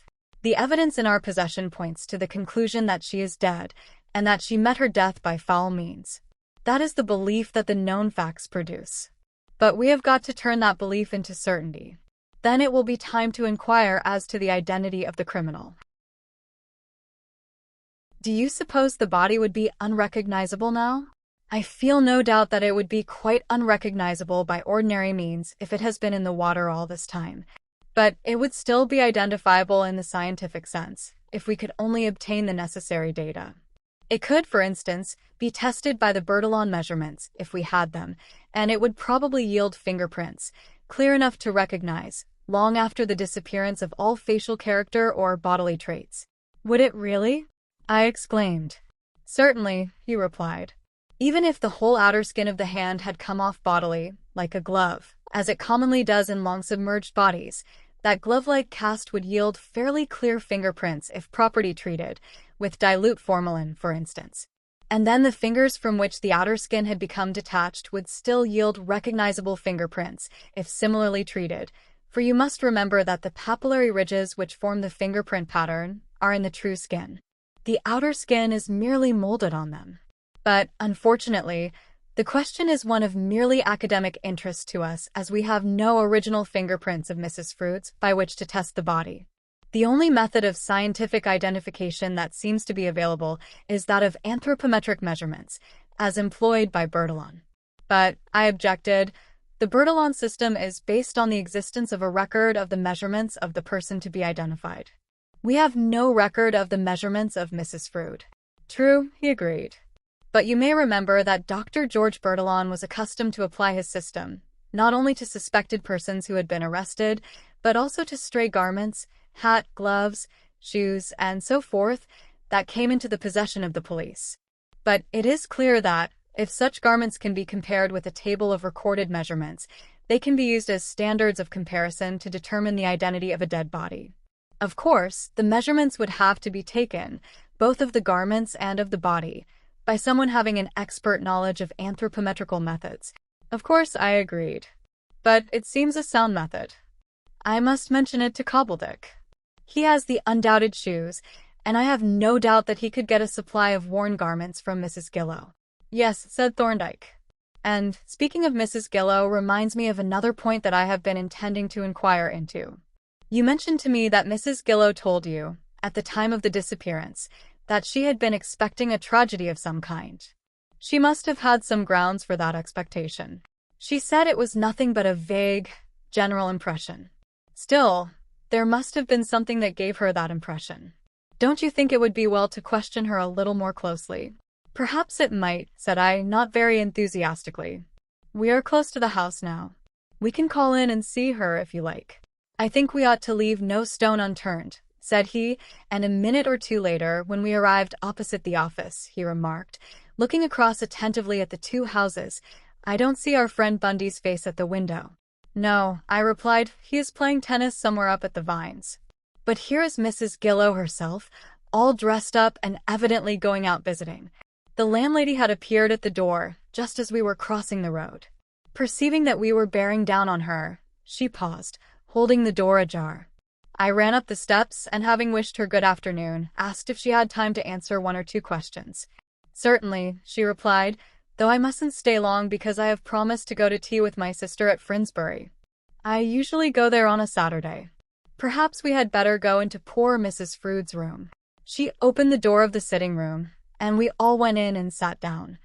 The evidence in our possession points to the conclusion that she is dead, and that she met her death by foul means. That is the belief that the known facts produce. But we have got to turn that belief into certainty. Then it will be time to inquire as to the identity of the criminal. Do you suppose the body would be unrecognizable now? I feel no doubt that it would be quite unrecognizable by ordinary means if it has been in the water all this time. But it would still be identifiable in the scientific sense, if we could only obtain the necessary data. It could, for instance, be tested by the Bertillon measurements, if we had them, and it would probably yield fingerprints, clear enough to recognize, long after the disappearance of all facial character or bodily traits. Would it really? I exclaimed. Certainly, he replied. Even if the whole outer skin of the hand had come off bodily, like a glove, as it commonly does in long-submerged bodies, that glove-like cast would yield fairly clear fingerprints if properly treated, with dilute formalin, for instance. And then the fingers from which the outer skin had become detached would still yield recognizable fingerprints if similarly treated, for you must remember that the papillary ridges which form the fingerprint pattern are in the true skin. The outer skin is merely molded on them. But, unfortunately, the question is one of merely academic interest to us as we have no original fingerprints of Mrs. Frood's by which to test the body. The only method of scientific identification that seems to be available is that of anthropometric measurements, as employed by Bertillon. But, I objected, the Bertillon system is based on the existence of a record of the measurements of the person to be identified. We have no record of the measurements of Mrs. Frood. True, he agreed. But you may remember that Dr. George Bertillon was accustomed to apply his system, not only to suspected persons who had been arrested, but also to stray garments, hat, gloves, shoes, and so forth, that came into the possession of the police. But it is clear that, if such garments can be compared with a table of recorded measurements, they can be used as standards of comparison to determine the identity of a dead body. Of course, the measurements would have to be taken, both of the garments and of the body, by someone having an expert knowledge of anthropometrical methods. Of course, I agreed. But it seems a sound method. I must mention it to Cobbledick. He has the undoubted shoes, and I have no doubt that he could get a supply of worn garments from Mrs. Gillow. Yes, said Thorndyke. And, speaking of Mrs. Gillow reminds me of another point that I have been intending to inquire into. You mentioned to me that Mrs. Gillow told you, at the time of the disappearance, that she had been expecting a tragedy of some kind. She must have had some grounds for that expectation. She said it was nothing but a vague, general impression. Still, there must have been something that gave her that impression. Don't you think it would be well to question her a little more closely? Perhaps it might, said I, not very enthusiastically. We are close to the house now. We can call in and see her if you like. I think we ought to leave no stone unturned, said he, and a minute or two later, when we arrived opposite the office, he remarked, looking across attentively at the two houses, I don't see our friend Bundy's face at the window. No, I replied, he is playing tennis somewhere up at the Vines. But here is Mrs. Gillow herself, all dressed up and evidently going out visiting. The landlady had appeared at the door, just as we were crossing the road. Perceiving that we were bearing down on her, she paused, holding the door ajar. I ran up the steps and, having wished her good afternoon, asked if she had time to answer one or two questions. Certainly, she replied, though I mustn't stay long because I have promised to go to tea with my sister at Frinsbury. I usually go there on a Saturday. Perhaps we had better go into poor Mrs. Frood's room. She opened the door of the sitting room, and we all went in and sat down.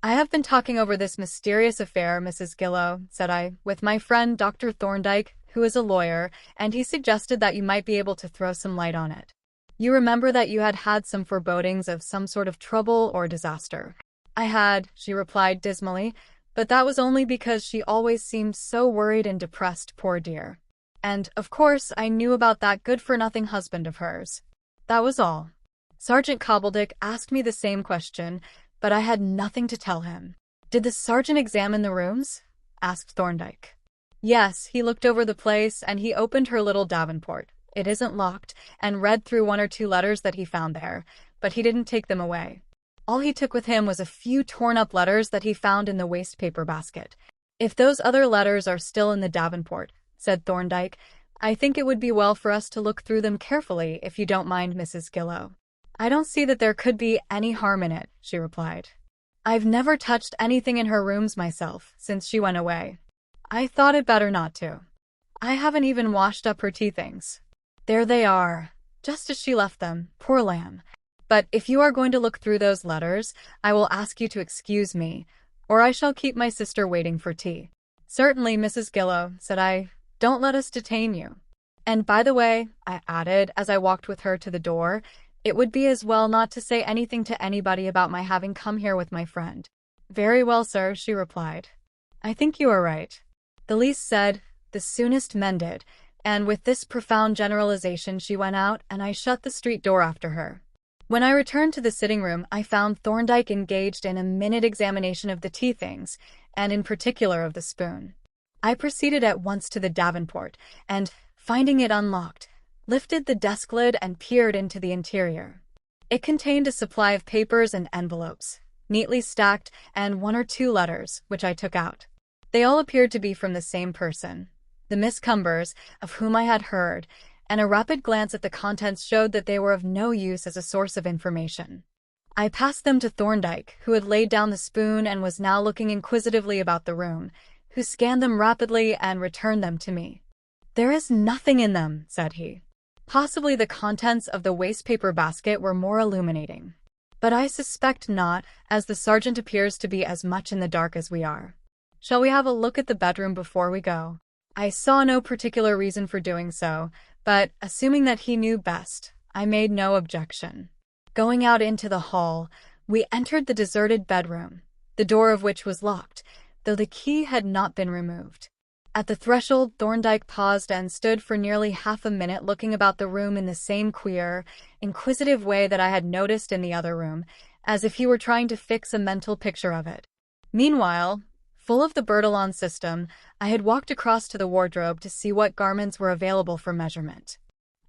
I have been talking over this mysterious affair, Mrs. Gillow, said I, with my friend Dr. Thorndyke, who is a lawyer, and he suggested that you might be able to throw some light on it. You remember that you had had some forebodings of some sort of trouble or disaster. I had, she replied dismally, but that was only because she always seemed so worried and depressed, poor dear. And, of course, I knew about that good-for-nothing husband of hers. That was all. Sergeant Cobbledick asked me the same question, but I had nothing to tell him. Did the sergeant examine the rooms? Asked Thorndyke. Yes, he looked over the place, and he opened her little davenport. It isn't locked, and read through one or two letters that he found there, but he didn't take them away. All he took with him was a few torn-up letters that he found in the waste paper basket. If those other letters are still in the davenport, said Thorndyke, I think it would be well for us to look through them carefully, if you don't mind, Mrs. Gillow. I don't see that there could be any harm in it, she replied. I've never touched anything in her rooms myself, since she went away. I thought it better not to. I haven't even washed up her tea things. There they are, just as she left them, poor lamb. But if you are going to look through those letters, I will ask you to excuse me, or I shall keep my sister waiting for tea. Certainly, Mrs. Gillow, said I. Don't let us detain you. And by the way, I added, as I walked with her to the door, it would be as well not to say anything to anybody about my having come here with my friend. Very well, sir, she replied. I think you are right. The least said, the soonest mended, and with this profound generalization she went out, and I shut the street door after her. When I returned to the sitting room, I found Thorndyke engaged in a minute examination of the tea things, and in particular of the spoon. I proceeded at once to the davenport, and, finding it unlocked, lifted the desk lid and peered into the interior. It contained a supply of papers and envelopes, neatly stacked, and one or two letters, which I took out. They all appeared to be from the same person, the Miss Cumbers, of whom I had heard, and a rapid glance at the contents showed that they were of no use as a source of information. I passed them to Thorndyke, who had laid down the spoon and was now looking inquisitively about the room, who scanned them rapidly and returned them to me. "There is nothing in them," said he. Possibly the contents of the wastepaper basket were more illuminating. But I suspect not, as the sergeant appears to be as much in the dark as we are. "Shall we have a look at the bedroom before we go?" I saw no particular reason for doing so, but, assuming that he knew best, I made no objection. Going out into the hall, we entered the deserted bedroom, the door of which was locked, though the key had not been removed. At the threshold, Thorndyke paused and stood for nearly half a minute looking about the room in the same queer, inquisitive way that I had noticed in the other room, as if he were trying to fix a mental picture of it. Meanwhile, full of the Bertillon system, I had walked across to the wardrobe to see what garments were available for measurement.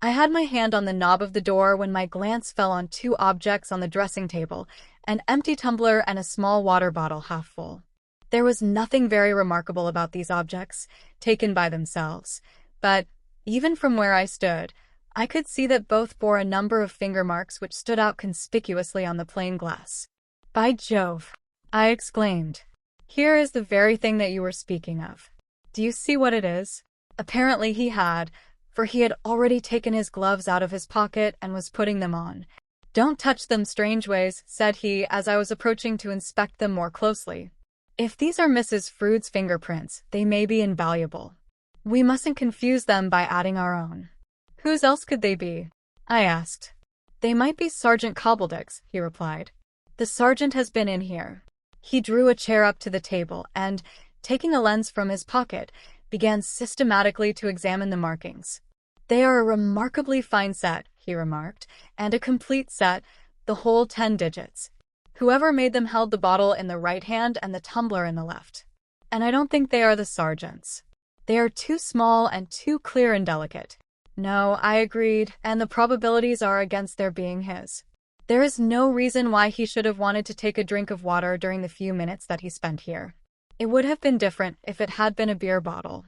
I had my hand on the knob of the door when my glance fell on two objects on the dressing table, an empty tumbler and a small water bottle half full. There was nothing very remarkable about these objects, taken by themselves, but, even from where I stood, I could see that both bore a number of finger marks which stood out conspicuously on the plain glass. "By Jove!" I exclaimed. "Here is the very thing that you were speaking of. Do you see what it is?" Apparently he had, for he had already taken his gloves out of his pocket and was putting them on. "Don't touch them, Strangeways," said he as I was approaching to inspect them more closely. "If these are Mrs. Frood's fingerprints, they may be invaluable. We mustn't confuse them by adding our own." "Whose else could they be?" I asked. "They might be Sergeant Cobbledick's," he replied. "The sergeant has been in here." He drew a chair up to the table and, taking a lens from his pocket, began systematically to examine the markings. "They are a remarkably fine set," he remarked, "and a complete set, the whole 10 digits. Whoever made them held the bottle in the right hand and the tumbler in the left. And I don't think they are the sergeant's. They are too small and too clear and delicate." "No," I agreed, "and the probabilities are against their being his. There is no reason why he should have wanted to take a drink of water during the few minutes that he spent here. It would have been different if it had been a beer bottle.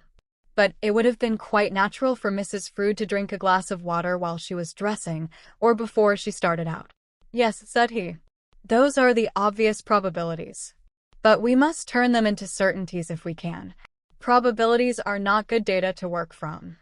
But it would have been quite natural for Mrs. Frood to drink a glass of water while she was dressing, or before she started out." "Yes," said he. "Those are the obvious probabilities. But we must turn them into certainties if we can. Probabilities are not good data to work from.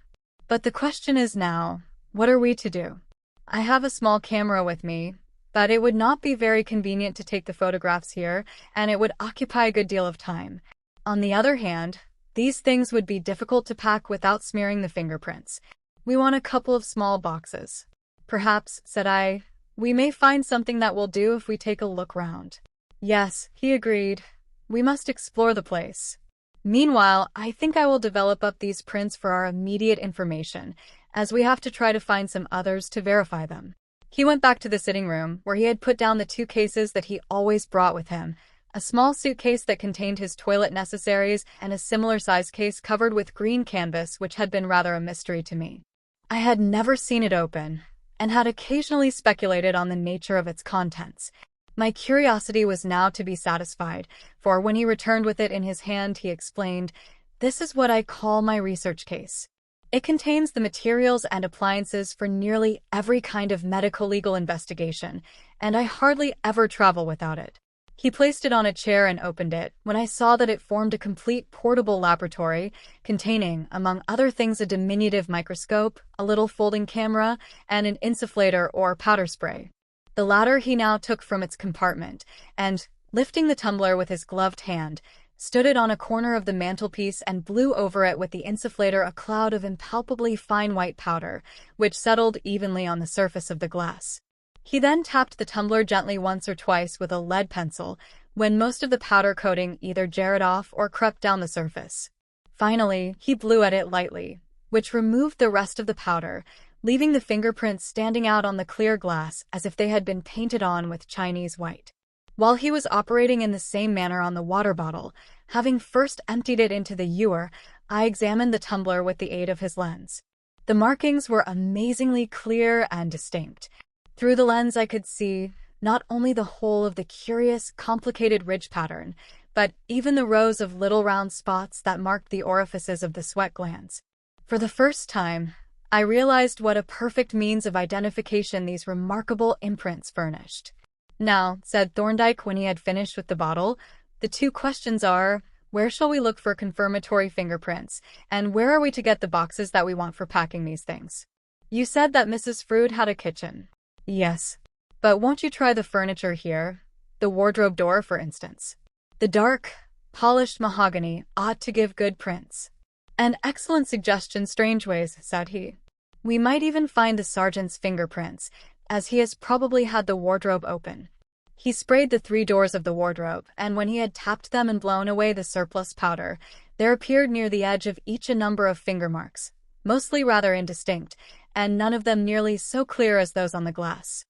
But the question is now, what are we to do? I have a small camera with me, but it would not be very convenient to take the photographs here, and it would occupy a good deal of time. On the other hand, these things would be difficult to pack without smearing the fingerprints. We want a couple of small boxes." "Perhaps," said I, "we may find something that will do if we take a look round." "Yes," he agreed. "We must explore the place. Meanwhile, I think I will develop up these prints for our immediate information, as we have to try to find some others to verify them." He went back to the sitting room, where he had put down the 2 cases that he always brought with him, a small suitcase that contained his toilet necessaries and a similar-sized case covered with green canvas which had been rather a mystery to me. I had never seen it open, and had occasionally speculated on the nature of its contents. My curiosity was now to be satisfied, for when he returned with it in his hand, he explained, "This is what I call my research case. It contains the materials and appliances for nearly every kind of medico-legal investigation, and I hardly ever travel without it." He placed it on a chair and opened it, when I saw that it formed a complete portable laboratory, containing, among other things, a diminutive microscope, a little folding camera, and an insufflator or powder spray. The latter he now took from its compartment, and, lifting the tumbler with his gloved hand, stood it on a corner of the mantelpiece and blew over it with the insufflator a cloud of impalpably fine white powder, which settled evenly on the surface of the glass. He then tapped the tumbler gently once or twice with a lead pencil, when most of the powder coating either jarred off or crept down the surface. Finally, he blew at it lightly, which removed the rest of the powder, leaving the fingerprints standing out on the clear glass as if they had been painted on with Chinese white. While he was operating in the same manner on the water bottle, having first emptied it into the ewer, I examined the tumbler with the aid of his lens. The markings were amazingly clear and distinct. Through the lens I could see, not only the whole of the curious, complicated ridge pattern, but even the rows of little round spots that marked the orifices of the sweat glands. For the first time, I realized what a perfect means of identification these remarkable imprints furnished. "Now," said Thorndyke when he had finished with the bottle, "the two questions are, where shall we look for confirmatory fingerprints, and where are we to get the boxes that we want for packing these things? You said that Mrs. Frood had a kitchen." "Yes. But won't you try the furniture here? The wardrobe door, for instance. The dark, polished mahogany ought to give good prints." "An excellent suggestion, Strangeways," said he. "We might even find the sergeant's fingerprints, as he has probably had the wardrobe open." He sprayed the 3 doors of the wardrobe, and when he had tapped them and blown away the surplus powder, there appeared near the edge of each a number of finger marks, mostly rather indistinct, and none of them nearly so clear as those on the glass.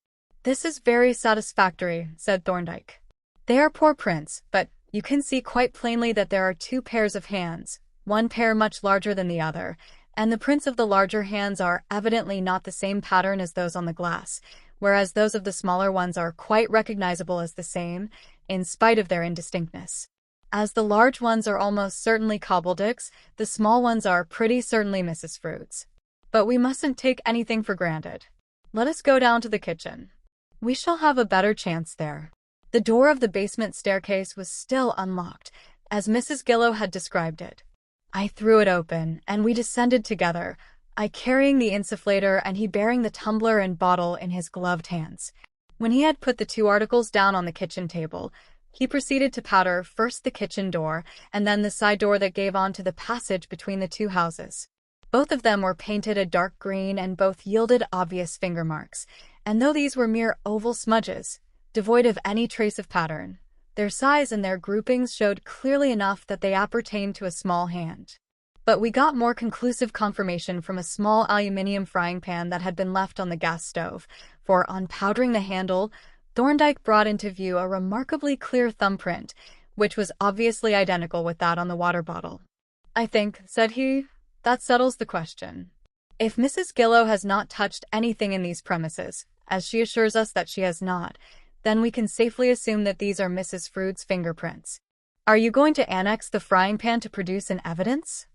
"This is very satisfactory," said Thorndyke. "They are poor prints, but you can see quite plainly that there are 2 pairs of hands, one pair much larger than the other, and the prints of the larger hands are evidently not the same pattern as those on the glass, whereas those of the smaller ones are quite recognizable as the same, in spite of their indistinctness. As the large ones are almost certainly Cobbledicks, the small ones are pretty certainly Mrs. Frood's. But we mustn't take anything for granted. Let us go down to the kitchen. We shall have a better chance there." The door of the basement staircase was still unlocked, as Mrs. Gillow had described it. I threw it open, and we descended together, I carrying the insufflator and he bearing the tumbler and bottle in his gloved hands. When he had put the 2 articles down on the kitchen table, he proceeded to powder first the kitchen door and then the side door that gave on to the passage between the 2 houses. Both of them were painted a dark green and both yielded obvious finger marks, and though these were mere oval smudges, devoid of any trace of pattern, their size and their groupings showed clearly enough that they appertained to a small hand. But we got more conclusive confirmation from a small aluminium frying pan that had been left on the gas stove, for on powdering the handle, Thorndyke brought into view a remarkably clear thumbprint, which was obviously identical with that on the water bottle. "I think," said he, "that settles the question. If Mrs. Gillow has not touched anything in these premises, as she assures us that she has not, then we can safely assume that these are Mrs. Frood's fingerprints. Are you going to annex the frying pan to produce an evidence?"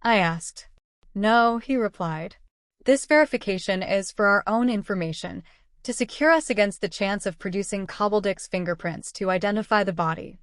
I asked. "No," he replied. "This verification is for our own information, to secure us against the chance of producing Cobbledick's fingerprints to identify the body.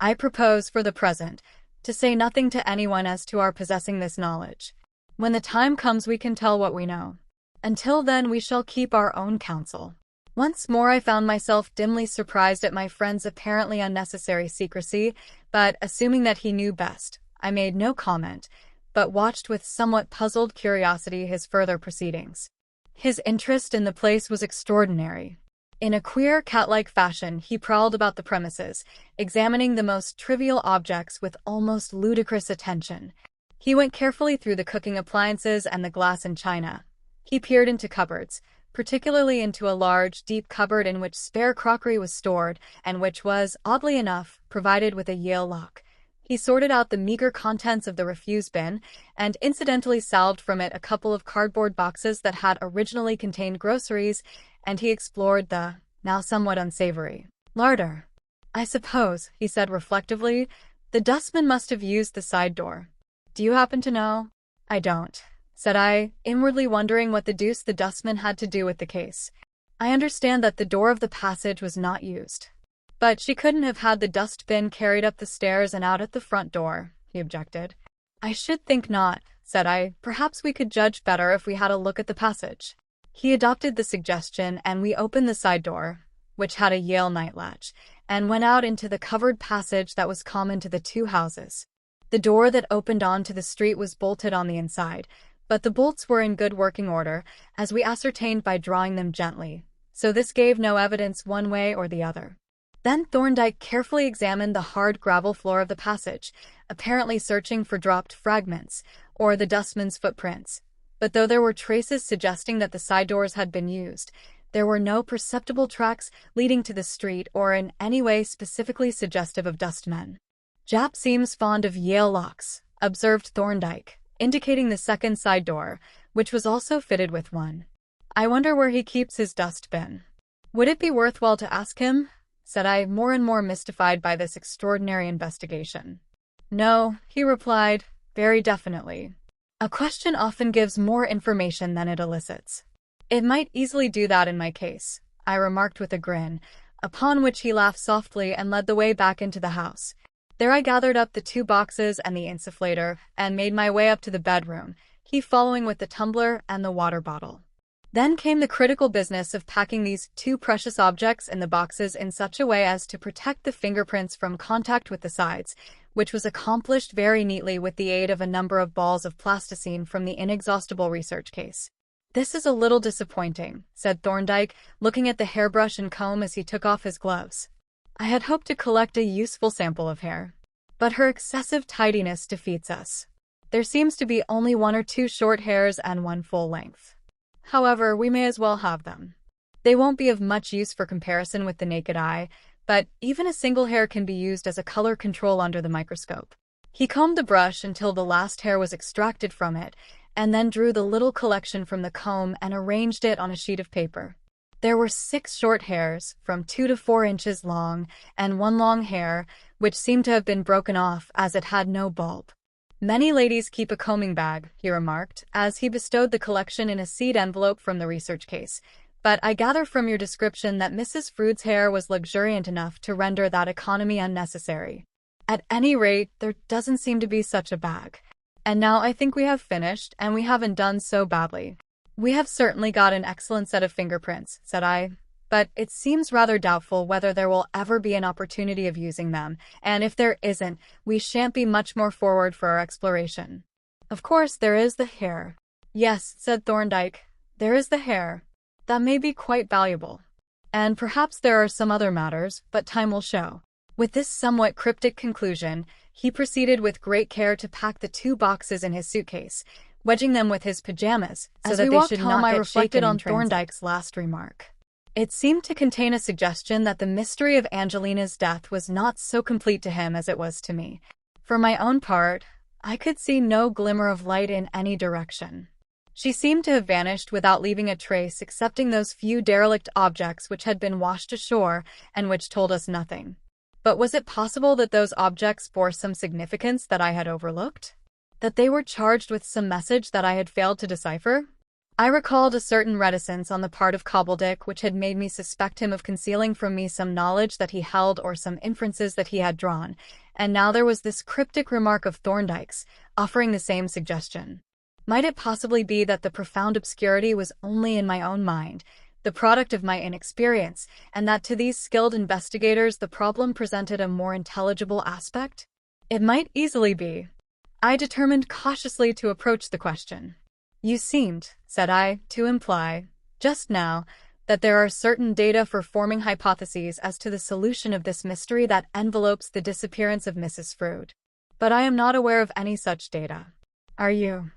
I propose, for the present, to say nothing to anyone as to our possessing this knowledge. When the time comes we can tell what we know. Until then we shall keep our own counsel." Once more I found myself dimly surprised at my friend's apparently unnecessary secrecy, but assuming that he knew best, I made no comment, but watched with somewhat puzzled curiosity his further proceedings. His interest in the place was extraordinary. In a queer, cat-like fashion, he prowled about the premises, examining the most trivial objects with almost ludicrous attention. He went carefully through the cooking appliances and the glass and china. He peered into cupboards, particularly into a large, deep cupboard in which spare crockery was stored, and which was, oddly enough, provided with a Yale lock. He sorted out the meager contents of the refuse bin, and incidentally salved from it a couple of cardboard boxes that had originally contained groceries, and he explored the, now somewhat unsavory, larder. "I suppose," he said reflectively, "the dustman must have used the side door. Do you happen to know?" "I don't," said I, inwardly wondering what the deuce the dustman had to do with the case. "I understand that the door of the passage was not used." "But she couldn't have had the dustbin carried up the stairs and out at the front door," he objected. "I should think not," said I. "Perhaps we could judge better if we had a look at the passage." He adopted the suggestion, and we opened the side door, which had a Yale night latch, and went out into the covered passage that was common to the 2 houses. The door that opened onto the street was bolted on the inside, but the bolts were in good working order, as we ascertained by drawing them gently, so this gave no evidence one way or the other. Then Thorndyke carefully examined the hard gravel floor of the passage, apparently searching for dropped fragments, or the dustman's footprints. But though there were traces suggesting that the side doors had been used, there were no perceptible tracks leading to the street or in any way specifically suggestive of dustmen. "Jap seems fond of Yale locks," observed Thorndyke, indicating the second side door, which was also fitted with one. "I wonder where he keeps his dustbin." Would it be worthwhile to ask him? Said I, more and more mystified by this extraordinary investigation. No, he replied, very definitely. A question often gives more information than it elicits. It might easily do that in my case, I remarked with a grin, upon which he laughed softly and led the way back into the house. There I gathered up the 2 boxes and the insufflator and made my way up to the bedroom, he following with the tumbler and the water bottle. Then came the critical business of packing these 2 precious objects in the boxes in such a way as to protect the fingerprints from contact with the sides, which was accomplished very neatly with the aid of a number of balls of plasticine from the inexhaustible research case. This is a little disappointing, said Thorndyke, looking at the hairbrush and comb as he took off his gloves. I had hoped to collect a useful sample of hair. But her excessive tidiness defeats us. There seems to be only 1 or 2 short hairs and 1 full length. However, we may as well have them. They won't be of much use for comparison with the naked eye, but even a single hair can be used as a color control under the microscope. He combed the brush until the last hair was extracted from it, and then drew the little collection from the comb and arranged it on a sheet of paper. There were 6 short hairs, from 2 to 4 inches long, and 1 long hair, which seemed to have been broken off as it had no bulb. Many ladies keep a combing bag, he remarked, as he bestowed the collection in a seed envelope from the research case. But I gather from your description that Mrs. Frood's hair was luxuriant enough to render that economy unnecessary. At any rate, there doesn't seem to be such a bag. And now I think we have finished, and we haven't done so badly. We have certainly got an excellent set of fingerprints, said I, but it seems rather doubtful whether there will ever be an opportunity of using them, and if there isn't, we shan't be much more forward for our exploration. Of course, there is the hair. Yes, said Thorndyke, there is the hair. That may be quite valuable. And perhaps there are some other matters, but time will show. With this somewhat cryptic conclusion, he proceeded with great care to pack the 2 boxes in his suitcase, wedging them with his pajamas, so that they should not get shaken. I reflected on Thorndyke's last remark. It seemed to contain a suggestion that the mystery of Angelina's death was not so complete to him as it was to me. For my own part, I could see no glimmer of light in any direction. She seemed to have vanished without leaving a trace excepting those few derelict objects which had been washed ashore and which told us nothing. But was it possible that those objects bore some significance that I had overlooked? That they were charged with some message that I had failed to decipher? I recalled a certain reticence on the part of Cobbledick which had made me suspect him of concealing from me some knowledge that he held or some inferences that he had drawn, and now there was this cryptic remark of Thorndyke's, offering the same suggestion. Might it possibly be that the profound obscurity was only in my own mind, the product of my inexperience, and that to these skilled investigators the problem presented a more intelligible aspect? It might easily be. I determined cautiously to approach the question. You seemed, said I, to imply, just now, that there are certain data for forming hypotheses as to the solution of this mystery that envelopes the disappearance of Mrs. Frood. But I am not aware of any such data. Are you?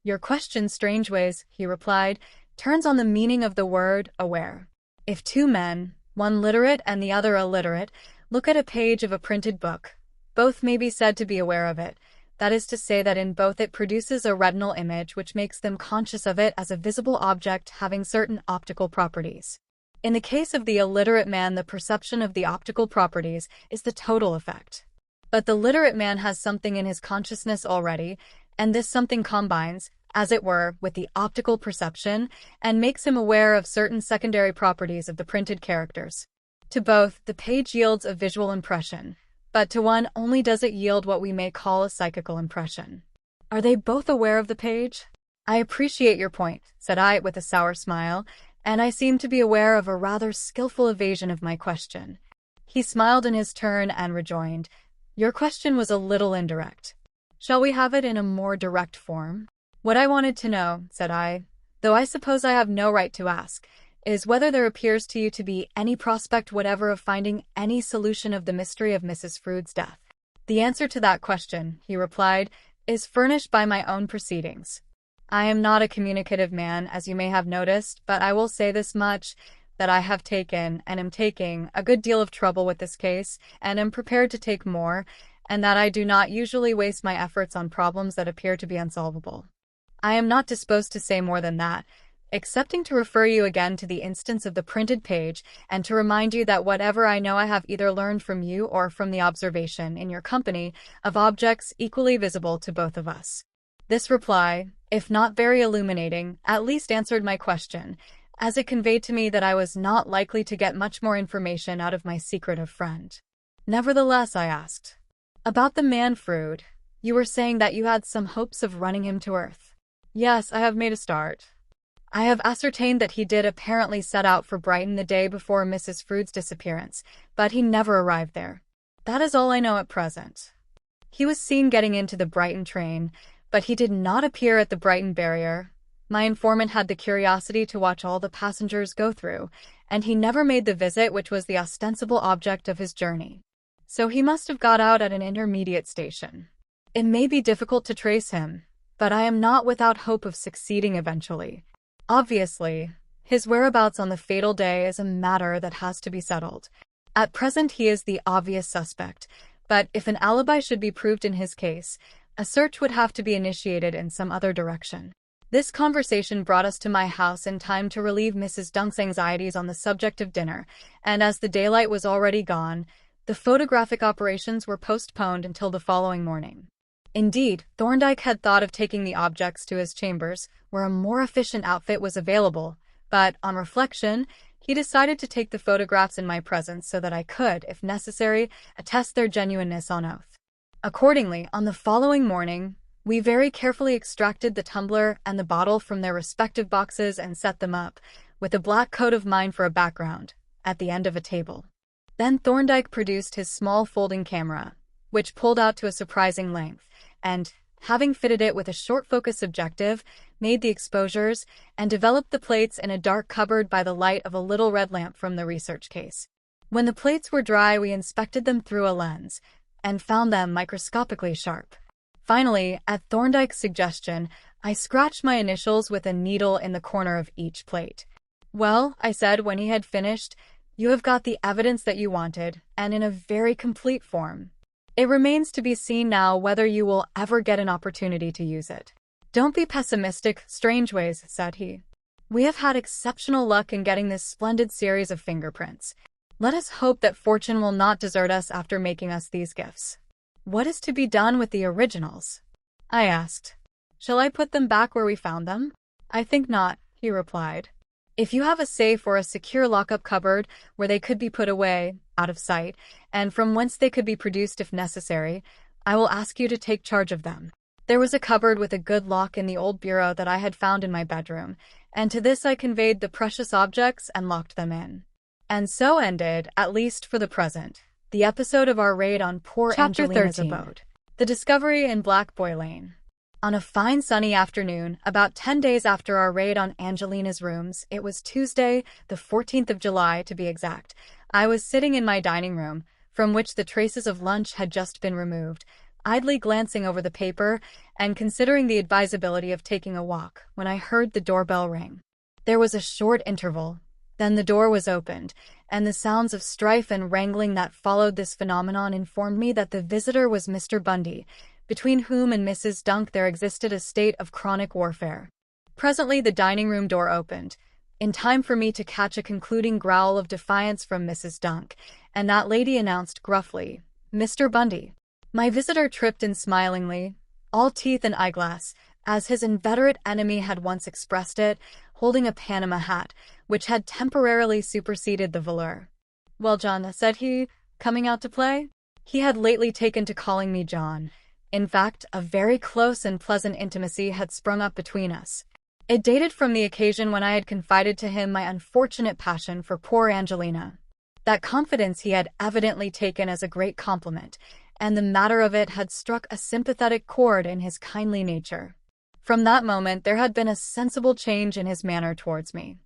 Your question, Strangeways, he replied, turns on the meaning of the word aware. If 2 men, one literate and the other illiterate, look at a page of a printed book, both may be said to be aware of it. That is to say that in both it produces a retinal image which makes them conscious of it as a visible object having certain optical properties. In the case of the illiterate man, the perception of the optical properties is the total effect. But the literate man has something in his consciousness already, and this something combines, as it were, with the optical perception, and makes him aware of certain secondary properties of the printed characters. To both, the page yields a visual impression, but to one only does it yield what we may call a psychical impression. Are they both aware of the page? I appreciate your point, said I with a sour smile, and I seem to be aware of a rather skillful evasion of my question. He smiled in his turn and rejoined, Your question was a little indirect. Shall we have it in a more direct form? What I wanted to know, said I, though I suppose I have no right to ask, is whether there appears to you to be any prospect whatever of finding any solution of the mystery of Mrs. Frood's death. The answer to that question, he replied, is furnished by my own proceedings. I am not a communicative man, as you may have noticed, but I will say this much, that I have taken, and am taking, a good deal of trouble with this case, and am prepared to take more, and that I do not usually waste my efforts on problems that appear to be unsolvable. I am not disposed to say more than that. excepting to refer you again to the instance of the printed page and to remind you that whatever I know I have either learned from you or from the observation in your company of objects equally visible to both of us. This reply, if not very illuminating, at least answered my question, as it conveyed to me that I was not likely to get much more information out of my secretive friend. Nevertheless, I asked, "About the man Frood, you were saying that you had some hopes of running him to earth." "Yes, I have made a start. I have ascertained that he did apparently set out for Brighton the day before Mrs. Frood's disappearance, but he never arrived there. That is all I know at present. He was seen getting into the Brighton train, but he did not appear at the Brighton barrier. My informant had the curiosity to watch all the passengers go through, and he never made the visit which was the ostensible object of his journey. So he must have got out at an intermediate station. It may be difficult to trace him, but I am not without hope of succeeding eventually. Obviously, his whereabouts on the fatal day is a matter that has to be settled. At present he is the obvious suspect, but if an alibi should be proved in his case, a search would have to be initiated in some other direction." This conversation brought us to my house in time to relieve Mrs. Dunk's anxieties on the subject of dinner, and as the daylight was already gone, the photographic operations were postponed until the following morning. Indeed, Thorndyke had thought of taking the objects to his chambers, where a more efficient outfit was available, but, on reflection, he decided to take the photographs in my presence so that I could, if necessary, attest their genuineness on oath. Accordingly, on the following morning, we very carefully extracted the tumbler and the bottle from their respective boxes and set them up, with a black coat of mine for a background, at the end of a table. Then Thorndyke produced his small folding camera, which pulled out to a surprising length, and, having fitted it with a short focus objective, made the exposures, and developed the plates in a dark cupboard by the light of a little red lamp from the research case. When the plates were dry, we inspected them through a lens, and found them microscopically sharp. Finally, at Thorndyke's suggestion, I scratched my initials with a needle in the corner of each plate. "Well," I said when he had finished, "you have got the evidence that you wanted, and in a very complete form. It remains to be seen now whether you will ever get an opportunity to use it." "Don't be pessimistic, Strangeways," said he. "We have had exceptional luck in getting this splendid series of fingerprints. Let us hope that fortune will not desert us after making us these gifts." "What is to be done with the originals?" I asked. "Shall I put them back where we found them?" "I think not," he replied. "If you have a safe or a secure lock-up cupboard where they could be put away, out of sight, and from whence they could be produced if necessary, I will ask you to take charge of them." There was a cupboard with a good lock in the old bureau that I had found in my bedroom, and to this I conveyed the precious objects and locked them in. And so ended, at least for the present, the episode of our raid on poor Angelina's abode. The discovery in Black Boy Lane. On a fine sunny afternoon, about 10 days after our raid on Angelina's rooms, it was Tuesday, the 14th of July to be exact, I was sitting in my dining room, from which the traces of lunch had just been removed, idly glancing over the paper and considering the advisability of taking a walk, when I heard the doorbell ring. There was a short interval, then the door was opened, and the sounds of strife and wrangling that followed this phenomenon informed me that the visitor was Mr. Bundy, between whom and Mrs. Dunk there existed a state of chronic warfare. Presently the dining-room door opened, in time for me to catch a concluding growl of defiance from Mrs. Dunk, and that lady announced gruffly, "Mr. Bundy." My visitor tripped in smilingly, all teeth and eyeglass, as his inveterate enemy had once expressed it, holding a Panama hat, which had temporarily superseded the velour. "Well, John," said he, "coming out to play?" He had lately taken to calling me John. In fact, a very close and pleasant intimacy had sprung up between us. It dated from the occasion when I had confided to him my unfortunate passion for poor Angelina. That confidence he had evidently taken as a great compliment, and the matter of it had struck a sympathetic chord in his kindly nature. From that moment there had been a sensible change in his manner towards me.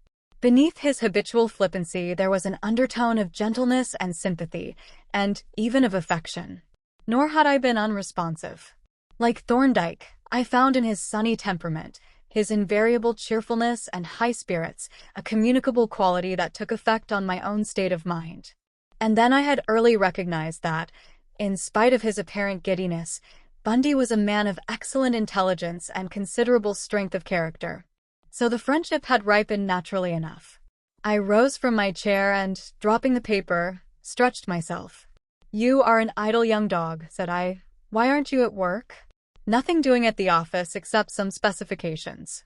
Beneath his habitual flippancy there was an undertone of gentleness and sympathy, and even of affection. Nor had I been unresponsive. Like Thorndyke, I found in his sunny temperament, his invariable cheerfulness and high spirits, a communicable quality that took effect on my own state of mind. And then I had early recognized that, in spite of his apparent giddiness, Bundy was a man of excellent intelligence and considerable strength of character. So the friendship had ripened naturally enough. I rose from my chair and, dropping the paper, stretched myself. "You are an idle young dog," said I. "Why aren't you at work?" "Nothing doing at the office except some specifications.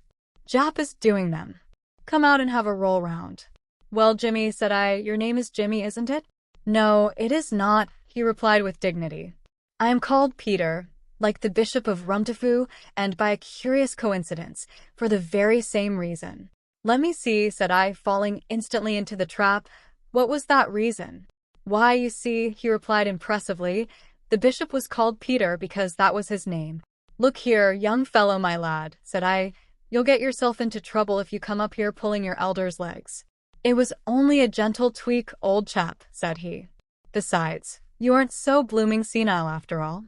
Jap is doing them. Come out and have a roll round." "Well, Jimmy," said I, "your name is Jimmy, isn't it?" "No, it is not," he replied with dignity. "I am called Peter, like the Bishop of Rumtafoo, and by a curious coincidence, for the very same reason." "Let me see," said I, falling instantly into the trap. "What was that reason?" "Why, you see," he replied impressively, "the bishop was called Peter because that was his name." "Look here, young fellow, my lad," said I, "you'll get yourself into trouble if you come up here pulling your elder's legs." "It was only a gentle tweak, old chap," said he. "Besides, you aren't so blooming senile after all.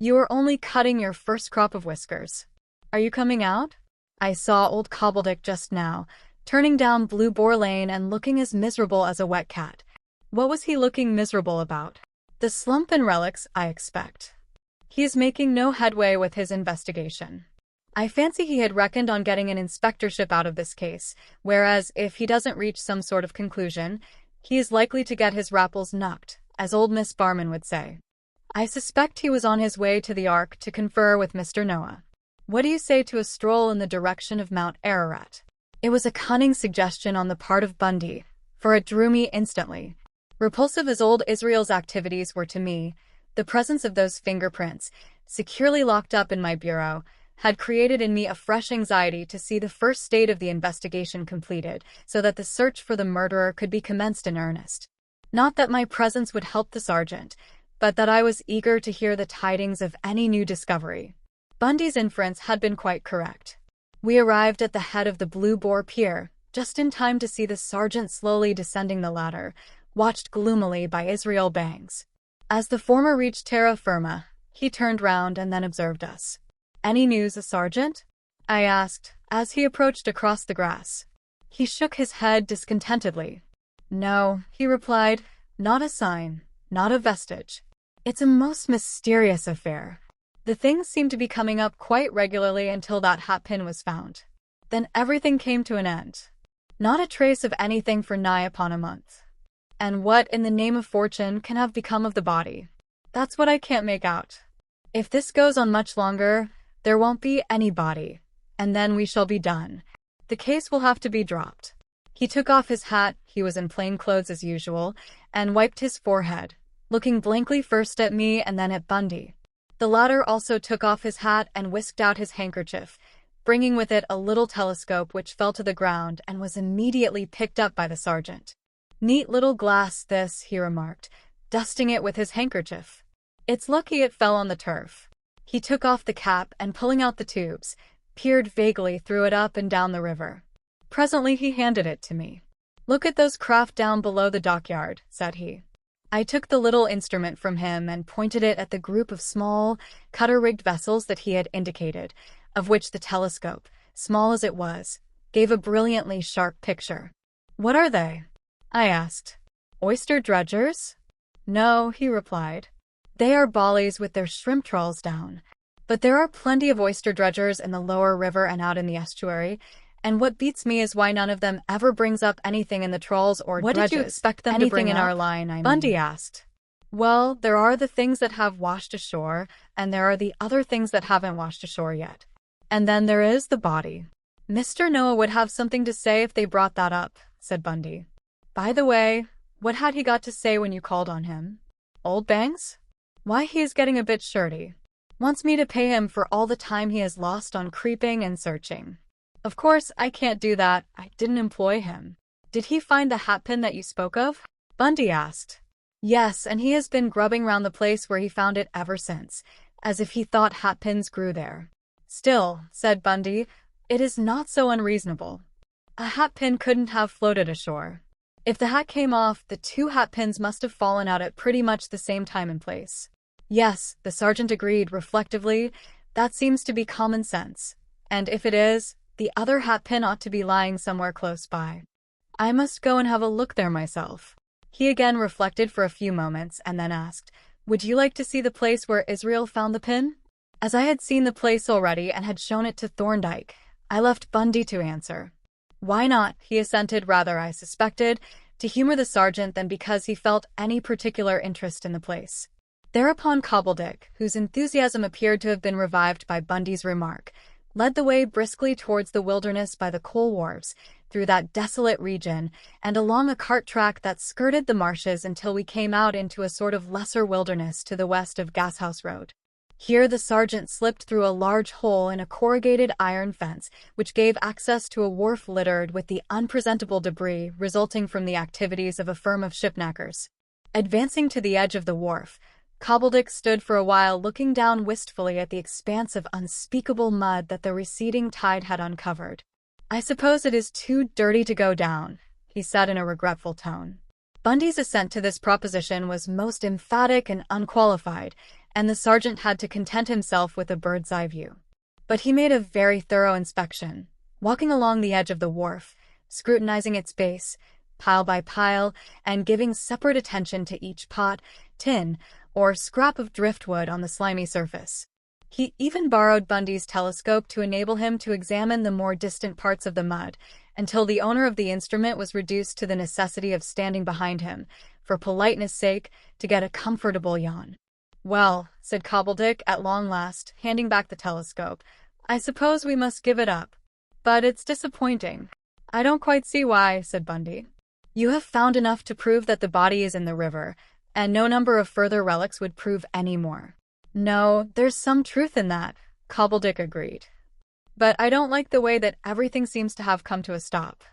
You are only cutting your first crop of whiskers. Are you coming out?" I saw old Cobbledick just now, turning down Blue Boar Lane and looking as miserable as a wet cat. What was he looking miserable about? The slump and relics, I expect. He is making no headway with his investigation. I fancy he had reckoned on getting an inspectorship out of this case, whereas if he doesn't reach some sort of conclusion, he is likely to get his rapples knocked, as old Miss Barman would say. I suspect he was on his way to the Ark to confer with Mr. Noah. What do you say to a stroll in the direction of Mount Ararat? It was a cunning suggestion on the part of Bundy, for it drew me instantly. Repulsive as old Israel's activities were to me, the presence of those fingerprints, securely locked up in my bureau, had created in me a fresh anxiety to see the first stage of the investigation completed, so that the search for the murderer could be commenced in earnest. Not that my presence would help the sergeant, but that I was eager to hear the tidings of any new discovery. Bundy's inference had been quite correct. We arrived at the head of the Blue Boar Pier, just in time to see the sergeant slowly descending the ladder, watched gloomily by Israel Bangs. As the former reached terra firma, he turned round and then observed us. "Any news, Sergeant?" I asked, as he approached across the grass. He shook his head discontentedly. "No," he replied, "not a sign, not a vestige. It's a most mysterious affair. The things seemed to be coming up quite regularly until that hatpin was found. Then everything came to an end. Not a trace of anything for nigh upon a month. And what, in the name of fortune, can have become of the body? That's what I can't make out. If this goes on much longer, there won't be any body, and then we shall be done. The case will have to be dropped." He took off his hat, he was in plain clothes as usual, and wiped his forehead, looking blankly first at me and then at Bundy. The latter also took off his hat and whisked out his handkerchief, bringing with it a little telescope which fell to the ground and was immediately picked up by the sergeant. "Neat little glass, this," he remarked, dusting it with his handkerchief. "It's lucky it fell on the turf." He took off the cap and, pulling out the tubes, peered vaguely through it up and down the river. Presently he handed it to me. "Look at those craft down below the dockyard," said he. I took the little instrument from him and pointed it at the group of small, cutter-rigged vessels that he had indicated, of which the telescope, small as it was, gave a brilliantly sharp picture. "What are they?" I asked. "Oyster dredgers?" "No," he replied. "They are bollies with their shrimp trawls down. But there are plenty of oyster dredgers in the lower river and out in the estuary, and what beats me is why none of them ever brings up anything in the trawls or dredges." "What did you expect them to bring in up?" our line, I mean. Bundy asked. "Well, there are the things that have washed ashore, and there are the other things that haven't washed ashore yet. And then there is the body." "Mr. Noah would have something to say if they brought that up," said Bundy. "By the way, what had he got to say when you called on him? Old Bangs? Why, he is getting a bit shirty. Wants me to pay him for all the time he has lost on creeping and searching. Of course, I can't do that. I didn't employ him." "Did he find the hatpin that you spoke of?" Bundy asked. "Yes, and he has been grubbing round the place where he found it ever since, as if he thought hatpins grew there." "Still," said Bundy, "it is not so unreasonable. A hatpin couldn't have floated ashore. If the hat came off, the two hatpins must have fallen out at pretty much the same time and place." "Yes," the sergeant agreed reflectively, "that seems to be common sense. And if it is, the other hatpin ought to be lying somewhere close by. I must go and have a look there myself." He again reflected for a few moments and then asked, "Would you like to see the place where Israel found the pin?" As I had seen the place already and had shown it to Thorndyke, I left Bundy to answer. Why not? He assented, rather, I suspected, to humor the sergeant than because he felt any particular interest in the place. Thereupon Cobbledick, whose enthusiasm appeared to have been revived by Bundy's remark, led the way briskly towards the wilderness by the coal wharves, through that desolate region, and along a cart track that skirted the marshes until we came out into a sort of lesser wilderness to the west of Gashouse Road. Here the sergeant slipped through a large hole in a corrugated iron fence, which gave access to a wharf littered with the unpresentable debris resulting from the activities of a firm of shipknackers. Advancing to the edge of the wharf, Cobbledick stood for a while looking down wistfully at the expanse of unspeakable mud that the receding tide had uncovered. I suppose it is too dirty to go down, he said in a regretful tone. Bundy's assent to this proposition was most emphatic and unqualified, and the sergeant had to content himself with a bird's-eye view. But he made a very thorough inspection, walking along the edge of the wharf, scrutinizing its base, pile by pile, and giving separate attention to each pot, tin, or scrap of driftwood on the slimy surface. He even borrowed Bundy's telescope to enable him to examine the more distant parts of the mud, until the owner of the instrument was reduced to the necessity of standing behind him, for politeness' sake, to get a comfortable yawn. Well, said Cobbledick at long last, handing back the telescope, I suppose we must give it up. But it's disappointing. I don't quite see why, said Bundy. You have found enough to prove that the body is in the river, and no number of further relics would prove any more. No, there's some truth in that, Cobbledick agreed. But I don't like the way that everything seems to have come to a stop.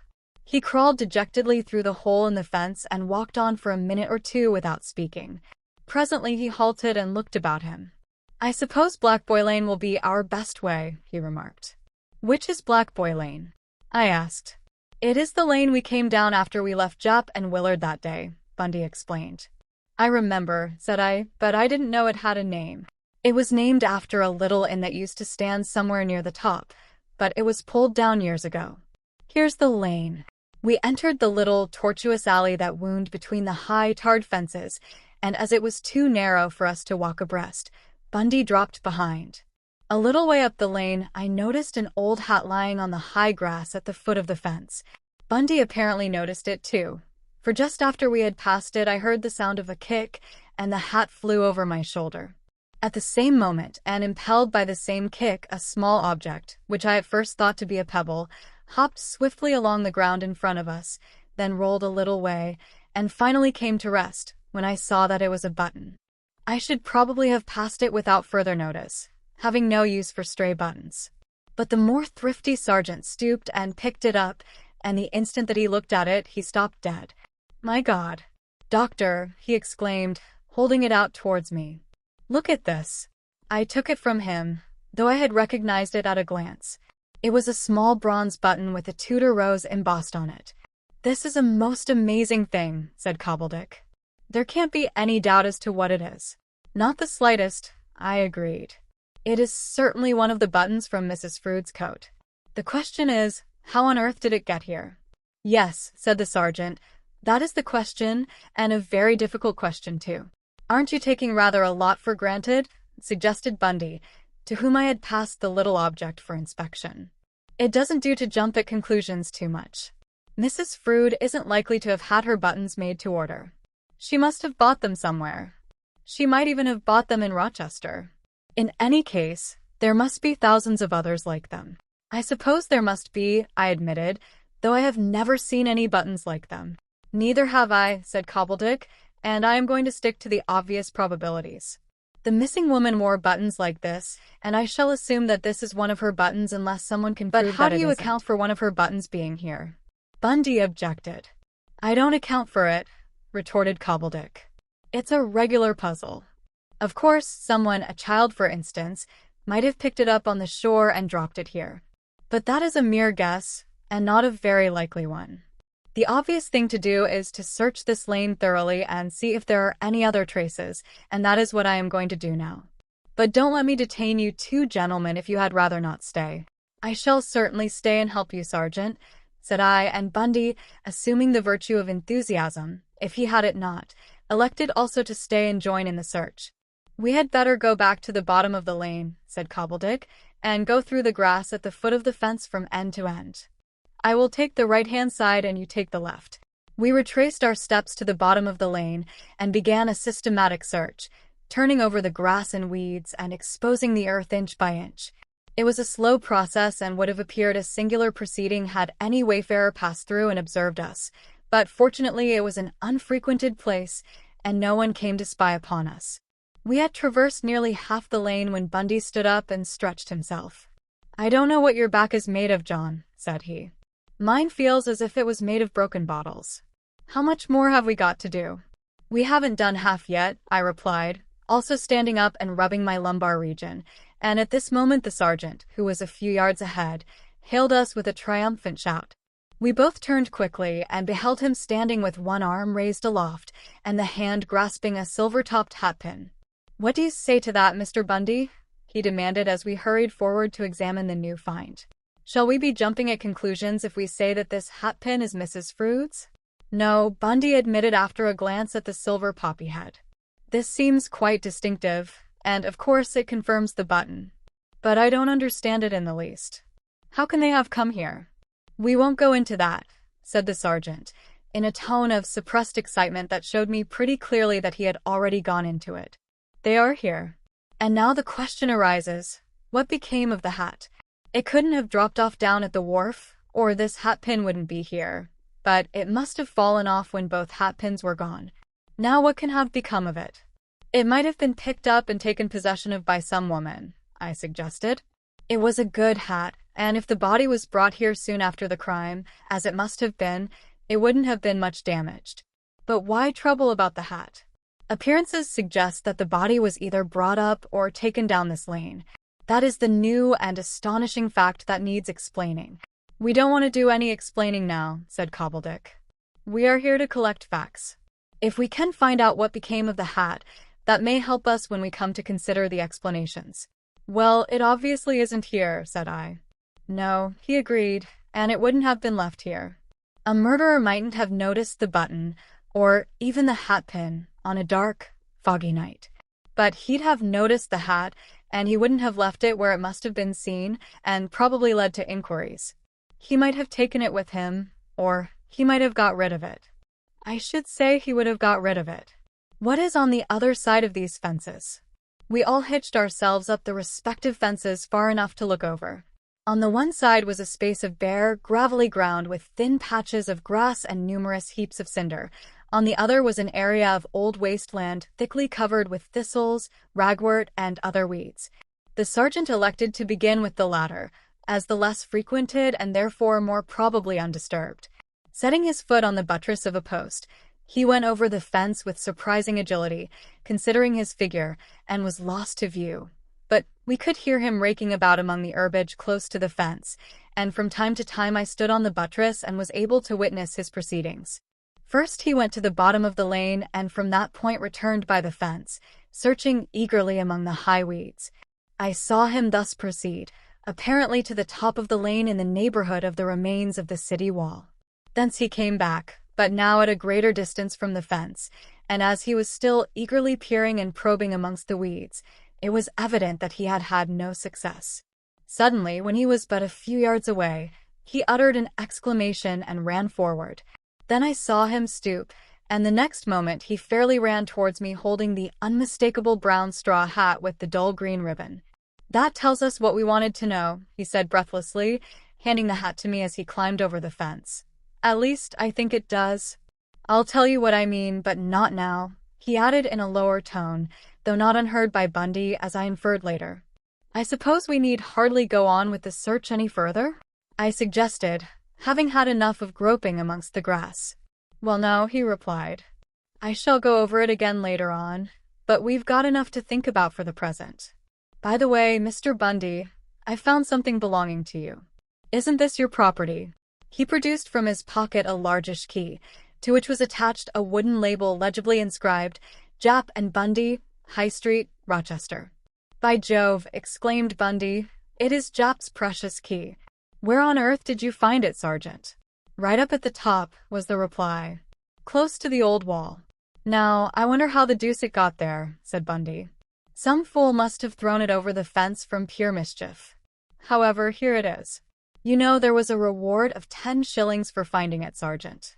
He crawled dejectedly through the hole in the fence and walked on for a minute or two without speaking. Presently he halted and looked about him. I suppose Black Boy Lane will be our best way, he remarked. Which is Black Boy Lane? I asked. It is the lane we came down after we left Jupp and Willard that day, Bundy explained. I remember, said I, but I didn't know it had a name. It was named after a little inn that used to stand somewhere near the top, but it was pulled down years ago. Here's the lane. We entered the little, tortuous alley that wound between the high, tarred fences, and as it was too narrow for us to walk abreast, Bundy dropped behind. A little way up the lane, I noticed an old hat lying on the high grass at the foot of the fence. Bundy apparently noticed it too, for just after we had passed it I heard the sound of a kick, and the hat flew over my shoulder. At the same moment, and impelled by the same kick, a small object, which I at first thought to be a pebble, hopped swiftly along the ground in front of us, then rolled a little way, and finally came to rest, when I saw that it was a button. I should probably have passed it without further notice, having no use for stray buttons. But the more thrifty sergeant stooped and picked it up, and the instant that he looked at it, he stopped dead. My God! Doctor, he exclaimed, holding it out towards me. Look at this. I took it from him, though I had recognized it at a glance. It was a small bronze button with a Tudor rose embossed on it. This is a most amazing thing, said Cobbledick. There can't be any doubt as to what it is. Not the slightest, I agreed. It is certainly one of the buttons from Mrs. Frood's coat. The question is, how on earth did it get here? Yes, said the sergeant, that is the question, and a very difficult question too. Aren't you taking rather a lot for granted? Suggested Bundy, to whom I had passed the little object for inspection. It doesn't do to jump at conclusions too much. Mrs. Frood isn't likely to have had her buttons made to order. She must have bought them somewhere. She might even have bought them in Rochester. In any case, there must be thousands of others like them. I suppose there must be, I admitted, though I have never seen any buttons like them. Neither have I, said Cobbledick, and I am going to stick to the obvious probabilities. The missing woman wore buttons like this, and I shall assume that this is one of her buttons unless someone can prove that it isn't. But how do you account for one of her buttons being here? Bundy objected. I don't account for it, retorted Cobbledick. It's a regular puzzle. Of course, someone, a child for instance, might have picked it up on the shore and dropped it here. But that is a mere guess, and not a very likely one. The obvious thing to do is to search this lane thoroughly and see if there are any other traces, and that is what I am going to do now. But don't let me detain you two gentlemen if you had rather not stay. I shall certainly stay and help you, Sergeant, said I, and Bundy, assuming the virtue of enthusiasm, if he had it not, elected also to stay and join in the search. We had better go back to the bottom of the lane, said Cobbledick, and go through the grass at the foot of the fence from end to end. I will take the right-hand side and you take the left. We retraced our steps to the bottom of the lane and began a systematic search, turning over the grass and weeds and exposing the earth inch by inch. It was a slow process and would have appeared a singular proceeding had any wayfarer passed through and observed us, but fortunately it was an unfrequented place, and no one came to spy upon us. We had traversed nearly half the lane when Bundy stood up and stretched himself. "I don't know what your back is made of, John," said he. "Mine feels as if it was made of broken bottles. How much more have we got to do?" "We haven't done half yet," I replied, also standing up and rubbing my lumbar region, and at this moment the sergeant, who was a few yards ahead, hailed us with a triumphant shout. We both turned quickly and beheld him standing with one arm raised aloft and the hand grasping a silver-topped hatpin. "What do you say to that, Mr. Bundy?" he demanded as we hurried forward to examine the new find. "Shall we be jumping at conclusions if we say that this hatpin is Mrs. Frood's?" "No," Bundy admitted after a glance at the silver poppy head. "This seems quite distinctive, and of course it confirms the button. But I don't understand it in the least. How can they have come here?" "We won't go into that," said the sergeant, in a tone of suppressed excitement that showed me pretty clearly that he had already gone into it. "They are here. And now the question arises, what became of the hat? It couldn't have dropped off down at the wharf, or this hatpin wouldn't be here, but it must have fallen off when both hatpins were gone. Now what can have become of it?" "It might have been picked up and taken possession of by some woman," I suggested. "It was a good hat, and if the body was brought here soon after the crime, as it must have been, it wouldn't have been much damaged. But why trouble about the hat? Appearances suggest that the body was either brought up or taken down this lane. That is the new and astonishing fact that needs explaining." "We don't want to do any explaining now," said Cobbledick. "We are here to collect facts. If we can find out what became of the hat, that may help us when we come to consider the explanations." "Well, it obviously isn't here," said I. "No," he agreed, "and it wouldn't have been left here. A murderer mightn't have noticed the button, or even the hatpin, on a dark, foggy night. But he'd have noticed the hat, and he wouldn't have left it where it must have been seen, and probably led to inquiries. He might have taken it with him, or he might have got rid of it. I should say he would have got rid of it. What is on the other side of these fences?" We all hitched ourselves up the respective fences far enough to look over. On the one side was a space of bare, gravelly ground with thin patches of grass and numerous heaps of cinder. On the other was an area of old wasteland thickly covered with thistles, ragwort, and other weeds. The sergeant elected to begin with the latter, as the less frequented and therefore more probably undisturbed. Setting his foot on the buttress of a post, he went over the fence with surprising agility, considering his figure, and was lost to view. But we could hear him raking about among the herbage close to the fence, and from time to time I stood on the buttress and was able to witness his proceedings. First he went to the bottom of the lane and from that point returned by the fence, searching eagerly among the high weeds. I saw him thus proceed, apparently to the top of the lane in the neighborhood of the remains of the city wall. Thence he came back, but now at a greater distance from the fence, and as he was still eagerly peering and probing amongst the weeds, it was evident that he had had no success. Suddenly, when he was but a few yards away, he uttered an exclamation and ran forward. Then I saw him stoop, and the next moment he fairly ran towards me holding the unmistakable brown straw hat with the dull green ribbon. "That tells us what we wanted to know," he said breathlessly, handing the hat to me as he climbed over the fence. "At least, I think it does. I'll tell you what I mean, but not now," he added in a lower tone, though not unheard by Bundy, as I inferred later. "I suppose we need hardly go on with the search any further?" I suggested, having had enough of groping amongst the grass. "Well, no," he replied. "I shall go over it again later on, but we've got enough to think about for the present. By the way, Mr. Bundy, I've found something belonging to you. Isn't this your property?" He produced from his pocket a largish key, to which was attached a wooden label legibly inscribed, "Jap and Bundy, High Street, Rochester." "By Jove," exclaimed Bundy, "it is Jap's precious key. Where on earth did you find it, Sergeant?" "Right up at the top," was the reply. "Close to the old wall." "Now, I wonder how the deuce it got there," said Bundy. "Some fool must have thrown it over the fence from pure mischief. However, here it is. You know, there was a reward of 10 shillings for finding it, Sergeant.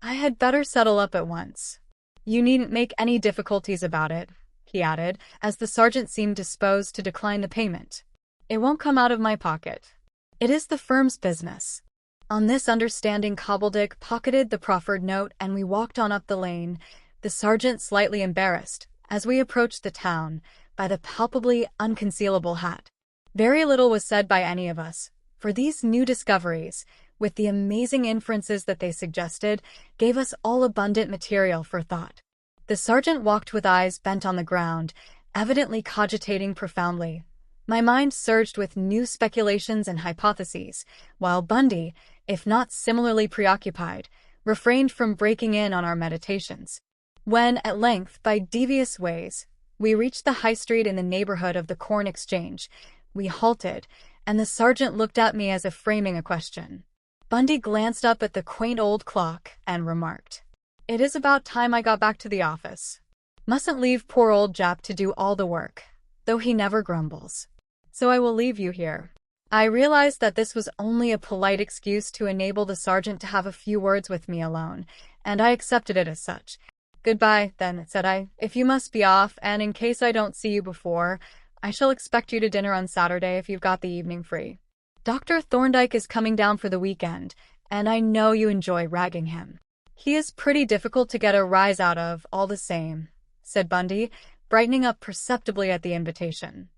I had better settle up at once. You needn't make any difficulties about it, he added, as the sergeant seemed disposed to decline the payment. It won't come out of my pocket. It is the firm's business. On this understanding, Cobbledick pocketed the proffered note and we walked on up the lane, the sergeant slightly embarrassed, as we approached the town, by the palpably unconcealable hat. Very little was said by any of us, for these new discoveries, with the amazing inferences that they suggested, gave us all abundant material for thought. The sergeant walked with eyes bent on the ground, evidently cogitating profoundly. My mind surged with new speculations and hypotheses, while Bundy, if not similarly preoccupied, refrained from breaking in on our meditations. When, at length, by devious ways, we reached the high street in the neighborhood of the Corn Exchange, we halted, and the sergeant looked at me as if framing a question. Bundy glanced up at the quaint old clock and remarked, "It is about time I got back to the office. Mustn't leave poor old Jap to do all the work, though he never grumbles. So I will leave you here." I realized that this was only a polite excuse to enable the sergeant to have a few words with me alone, and I accepted it as such. "Goodbye, then," said I, "if you must be off, and in case I don't see you before, I shall expect you to dinner on Saturday if you've got the evening free. Dr. Thorndyke is coming down for the weekend, and I know you enjoy ragging him. He is pretty difficult to get a rise out of, all the same," said Bundy, brightening up perceptibly at the invitation.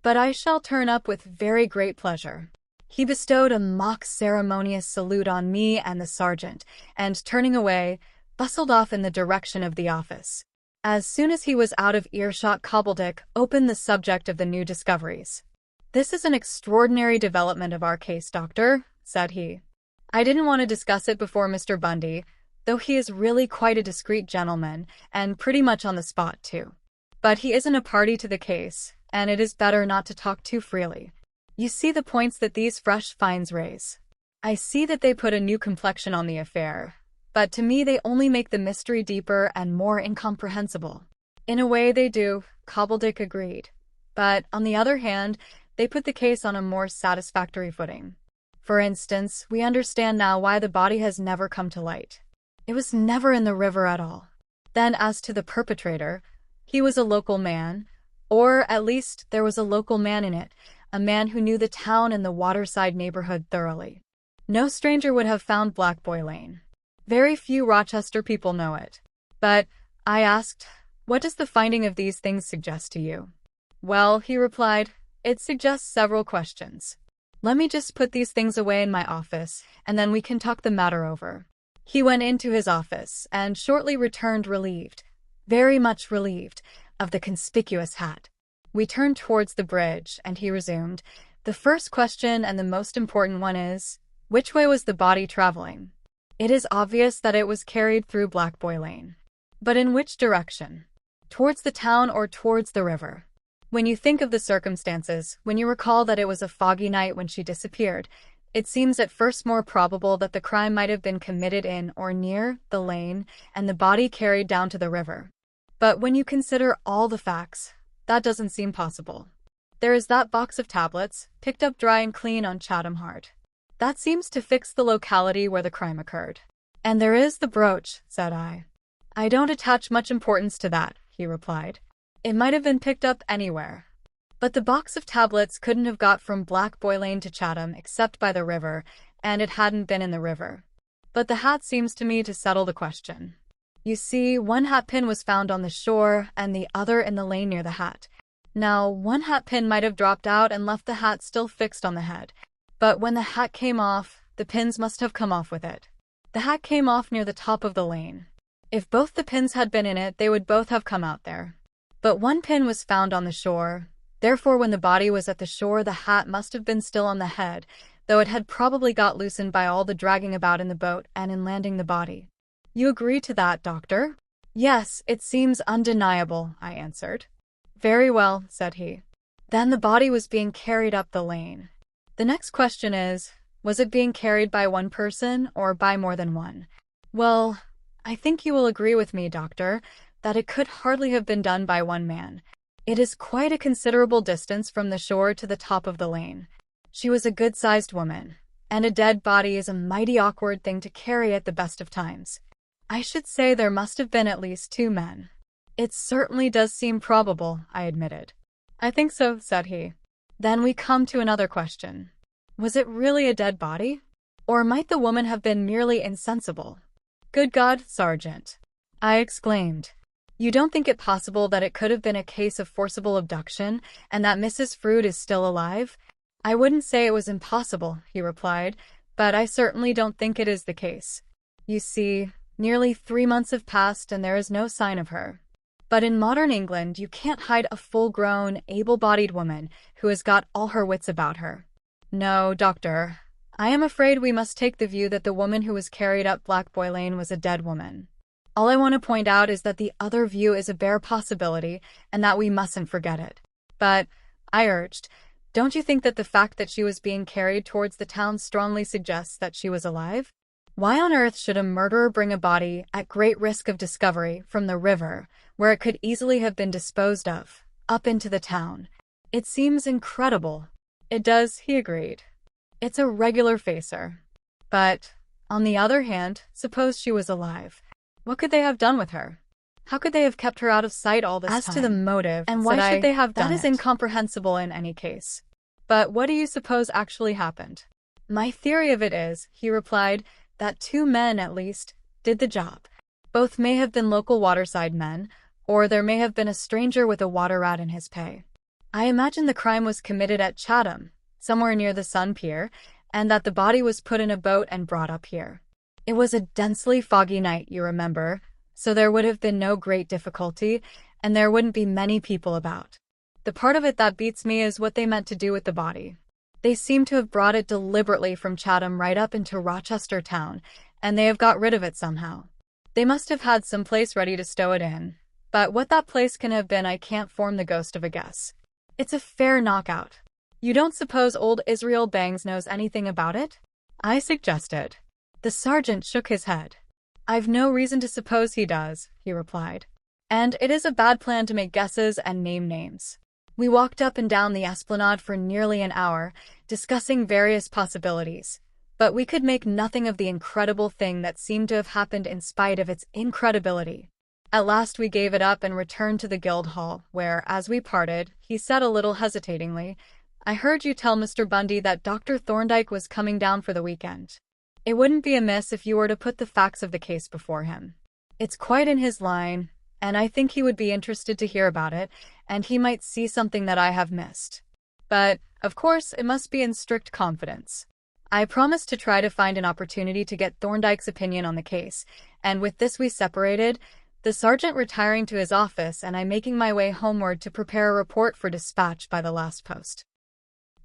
"But I shall turn up with very great pleasure." He bestowed a mock ceremonious salute on me and the sergeant, and turning away, bustled off in the direction of the office. As soon as he was out of earshot, Cobbledick opened the subject of the new discoveries. "This is an extraordinary development of our case, Doctor," said he. "I didn't want to discuss it before Mr. Bundy, though he is really quite a discreet gentleman, and pretty much on the spot, too. But he isn't a party to the case, and it is better not to talk too freely. You see the points that these fresh finds raise. I see that they put a new complexion on the affair, but to me they only make the mystery deeper and more incomprehensible." "In a way they do," Cobbledick agreed. "But, on the other hand, they put the case on a more satisfactory footing. For instance, we understand now why the body has never come to light. It was never in the river at all. Then, as to the perpetrator, he was a local man, or at least there was a local man in it, a man who knew the town and the waterside neighborhood thoroughly. No stranger would have found Black Boy Lane. Very few Rochester people know it. But," I asked, "what does the finding of these things suggest to you?" "Well," he replied, "it suggests several questions. Let me just put these things away in my office, and then we can talk the matter over." He went into his office, and shortly returned relieved, very much relieved, of the conspicuous hat. We turned towards the bridge, and he resumed, "The first question, and the most important one, is, which way was the body traveling? It is obvious that it was carried through Black Boy Lane. But in which direction? Towards the town or towards the river? When you think of the circumstances, when you recall that it was a foggy night when she disappeared, it seems at first more probable that the crime might have been committed in or near the lane and the body carried down to the river. But when you consider all the facts, that doesn't seem possible. There is that box of tablets, picked up dry and clean on Chatham Hart. That seems to fix the locality where the crime occurred. And there is the brooch," said I. "I don't attach much importance to that," he replied. "It might have been picked up anywhere. But the box of tablets couldn't have got from Black Boy Lane to Chatham except by the river, and it hadn't been in the river. But the hat seems to me to settle the question. You see, one hat pin was found on the shore and the other in the lane near the hat. Now, one hat pin might have dropped out and left the hat still fixed on the head. But when the hat came off, the pins must have come off with it. The hat came off near the top of the lane. If both the pins had been in it, they would both have come out there. But one pin was found on the shore. Therefore, when the body was at the shore, the hat must have been still on the head, though it had probably got loosened by all the dragging about in the boat and in landing the body. You agree to that, Doctor?" "Yes, it seems undeniable," I answered. "Very well," said he. "Then the body was being carried up the lane. The next question is, was it being carried by one person or by more than one? Well, I think you will agree with me, Doctor, that it could hardly have been done by one man. It is quite a considerable distance from the shore to the top of the lane. She was a good-sized woman, and a dead body is a mighty awkward thing to carry at the best of times. I should say there must have been at least 2 men. It certainly does seem probable, I admitted. I think so, said he. Then we come to another question. Was it really a dead body? Or might the woman have been merely insensible? Good God, Sergeant! I exclaimed. You don't think it possible that it could have been a case of forcible abduction and that Mrs. Frood is still alive? I wouldn't say it was impossible, he replied, but I certainly don't think it is the case. You see, nearly 3 months have passed and there is no sign of her. But in modern England, you can't hide a full-grown, able-bodied woman who has got all her wits about her. No, Doctor, I am afraid we must take the view that the woman who was carried up Black Boy Lane was a dead woman. All I want to point out is that the other view is a bare possibility and that we mustn't forget it. But, I urged, don't you think that the fact that she was being carried towards the town strongly suggests that she was alive? Why on earth should a murderer bring a body, at great risk of discovery, from the river, where it could easily have been disposed of, up into the town? It seems incredible. It does, he agreed. It's a regular facer. But, on the other hand, suppose she was alive. What could they have done with her? How could they have kept her out of sight all this time? As to the motive, and why should they have done it? That is incomprehensible in any case. But what do you suppose actually happened? My theory of it is, he replied, that 2 men, at least, did the job. Both may have been local waterside men, or there may have been a stranger with a water rat in his pay. I imagine the crime was committed at Chatham, somewhere near the Sun Pier, and that the body was put in a boat and brought up here. It was a densely foggy night, you remember, so there would have been no great difficulty, and there wouldn't be many people about. The part of it that beats me is what they meant to do with the body. They seem to have brought it deliberately from Chatham right up into Rochester town, and they have got rid of it somehow. They must have had some place ready to stow it in, but what that place can have been I can't form the ghost of a guess. It's a fair knockout. You don't suppose old Israel Bangs knows anything about it? I suggested. The sergeant shook his head. I've no reason to suppose he does, he replied. And it is a bad plan to make guesses and name names. We walked up and down the esplanade for nearly an hour, discussing various possibilities, but we could make nothing of the incredible thing that seemed to have happened in spite of its incredibility. At last we gave it up and returned to the Guildhall, where, as we parted, he said a little hesitatingly, I heard you tell Mr. Bundy that Dr. Thorndyke was coming down for the weekend. It wouldn't be amiss if you were to put the facts of the case before him. It's quite in his line, and I think he would be interested to hear about it, and he might see something that I have missed. But, of course, it must be in strict confidence. I promised to try to find an opportunity to get Thorndyke's opinion on the case, and with this we separated, the sergeant retiring to his office and I making my way homeward to prepare a report for dispatch by the last post.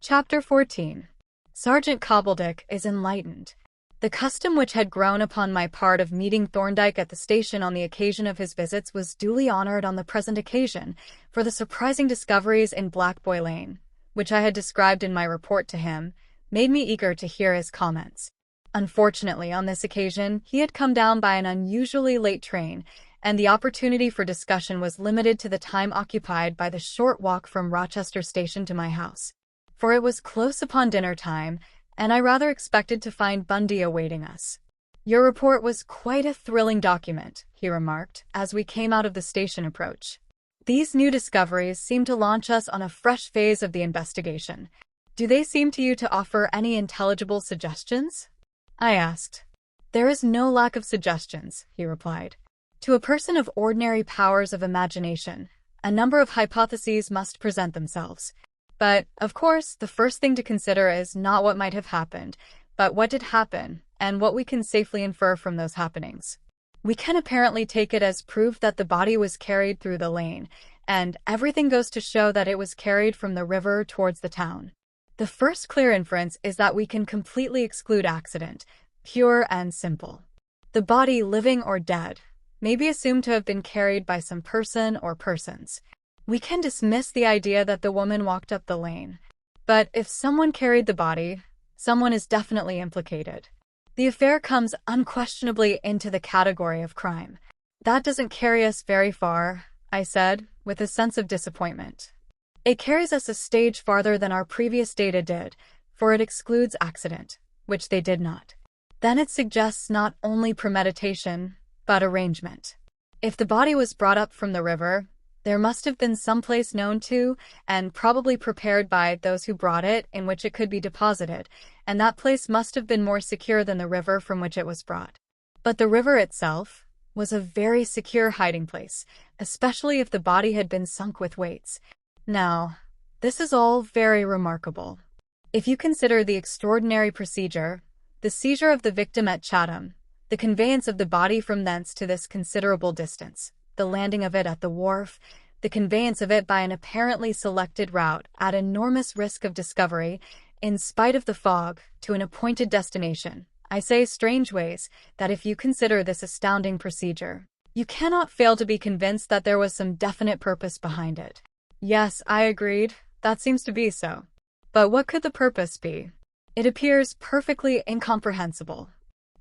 Chapter 14. Sergeant Cobbledick is enlightened. The custom which had grown upon my part of meeting Thorndyke at the station on the occasion of his visits was duly honored on the present occasion, for the surprising discoveries in Black Boy Lane, which I had described in my report to him, made me eager to hear his comments. Unfortunately, on this occasion, he had come down by an unusually late train, and the opportunity for discussion was limited to the time occupied by the short walk from Rochester station to my house. For it was close upon dinner time, and I rather expected to find Bundy awaiting us. Your report was quite a thrilling document, he remarked, as we came out of the station approach. These new discoveries seem to launch us on a fresh phase of the investigation. Do they seem to you to offer any intelligible suggestions? I asked. There is no lack of suggestions, he replied. To a person of ordinary powers of imagination, a number of hypotheses must present themselves. But, of course, the first thing to consider is not what might have happened, but what did happen, and what we can safely infer from those happenings. We can apparently take it as proof that the body was carried through the lane, and everything goes to show that it was carried from the river towards the town. The first clear inference is that we can completely exclude accident, pure and simple. The body, living or dead, may be assumed to have been carried by some person or persons. We can dismiss the idea that the woman walked up the lane. But if someone carried the body, someone is definitely implicated. The affair comes unquestionably into the category of crime. That doesn't carry us very far, I said, with a sense of disappointment. It carries us a stage farther than our previous data did, for it excludes accident, which they did not. Then it suggests not only premeditation, but arrangement. If the body was brought up from the river, there must have been some place known to, and probably prepared by those who brought it, in which it could be deposited, and that place must have been more secure than the river from which it was brought. But the river itself was a very secure hiding place, especially if the body had been sunk with weights. Now, this is all very remarkable. If you consider the extraordinary procedure, the seizure of the victim at Chatham, the conveyance of the body from thence to this considerable distance, the landing of it at the wharf, the conveyance of it by an apparently selected route at enormous risk of discovery, in spite of the fog, to an appointed destination, I say Strangeways, that if you consider this astounding procedure, you cannot fail to be convinced that there was some definite purpose behind it. Yes, I agreed, that seems to be so. But what could the purpose be? It appears perfectly incomprehensible.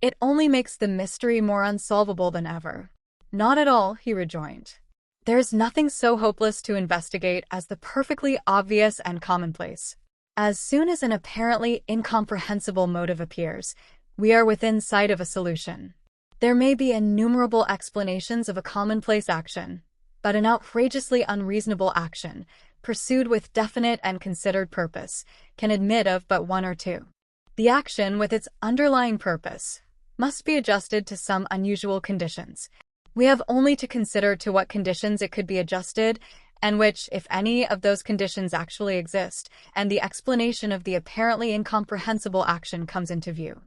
It only makes the mystery more unsolvable than ever. Not at all, he rejoined. There is nothing so hopeless to investigate as the perfectly obvious and commonplace. As soon as an apparently incomprehensible motive appears, we are within sight of a solution. There may be innumerable explanations of a commonplace action, but an outrageously unreasonable action, pursued with definite and considered purpose, can admit of but one or two. The action, with its underlying purpose, must be adjusted to some unusual conditions. We have only to consider to what conditions it could be adjusted, and which, if any, of those conditions actually exist, and the explanation of the apparently incomprehensible action comes into view.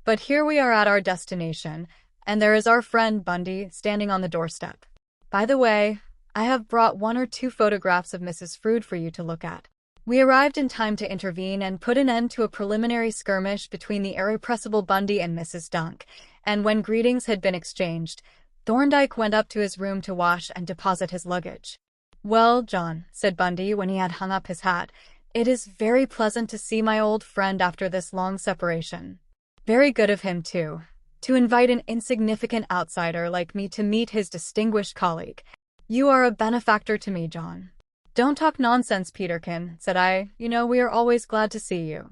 But here we are at our destination, and there is our friend Bundy standing on the doorstep. By the way, I have brought 1 or 2 photographs of Mrs. Frood for you to look at. We arrived in time to intervene and put an end to a preliminary skirmish between the irrepressible Bundy and Mrs. Dunk, and when greetings had been exchanged, Thorndyke went up to his room to wash and deposit his luggage. "Well, John," said Bundy when he had hung up his hat, "it is very pleasant to see my old friend after this long separation. Very good of him, too, to invite an insignificant outsider like me to meet his distinguished colleague. You are a benefactor to me, John." "Don't talk nonsense, Peterkin," said I. "You know we are always glad to see you.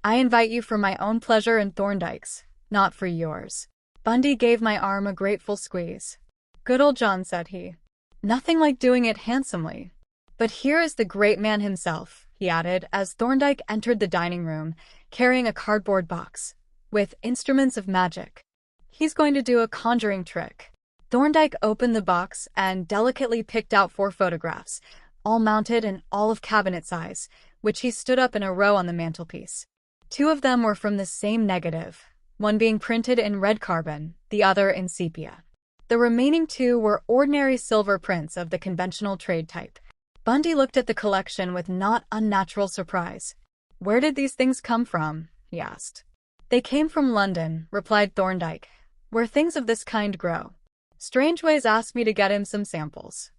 I invite you for my own pleasure and Thorndyke's, not for yours." Bundy gave my arm a grateful squeeze. "Good old John," said he. "Nothing like doing it handsomely. But here is the great man himself," he added, as Thorndyke entered the dining room, carrying a cardboard box, with instruments of magic. "He's going to do a conjuring trick." Thorndyke opened the box and delicately picked out 4 photographs, all mounted and all of cabinet size, which he stood up in a row on the mantelpiece. 2 of them were from the same negative, one being printed in red carbon, the other in sepia. The remaining 2 were ordinary silver prints of the conventional trade type. Bundy looked at the collection with not unnatural surprise. "Where did these things come from?" he asked. "They came from London," replied Thorndyke, "where things of this kind grow. Strangeways asked me to get him some samples."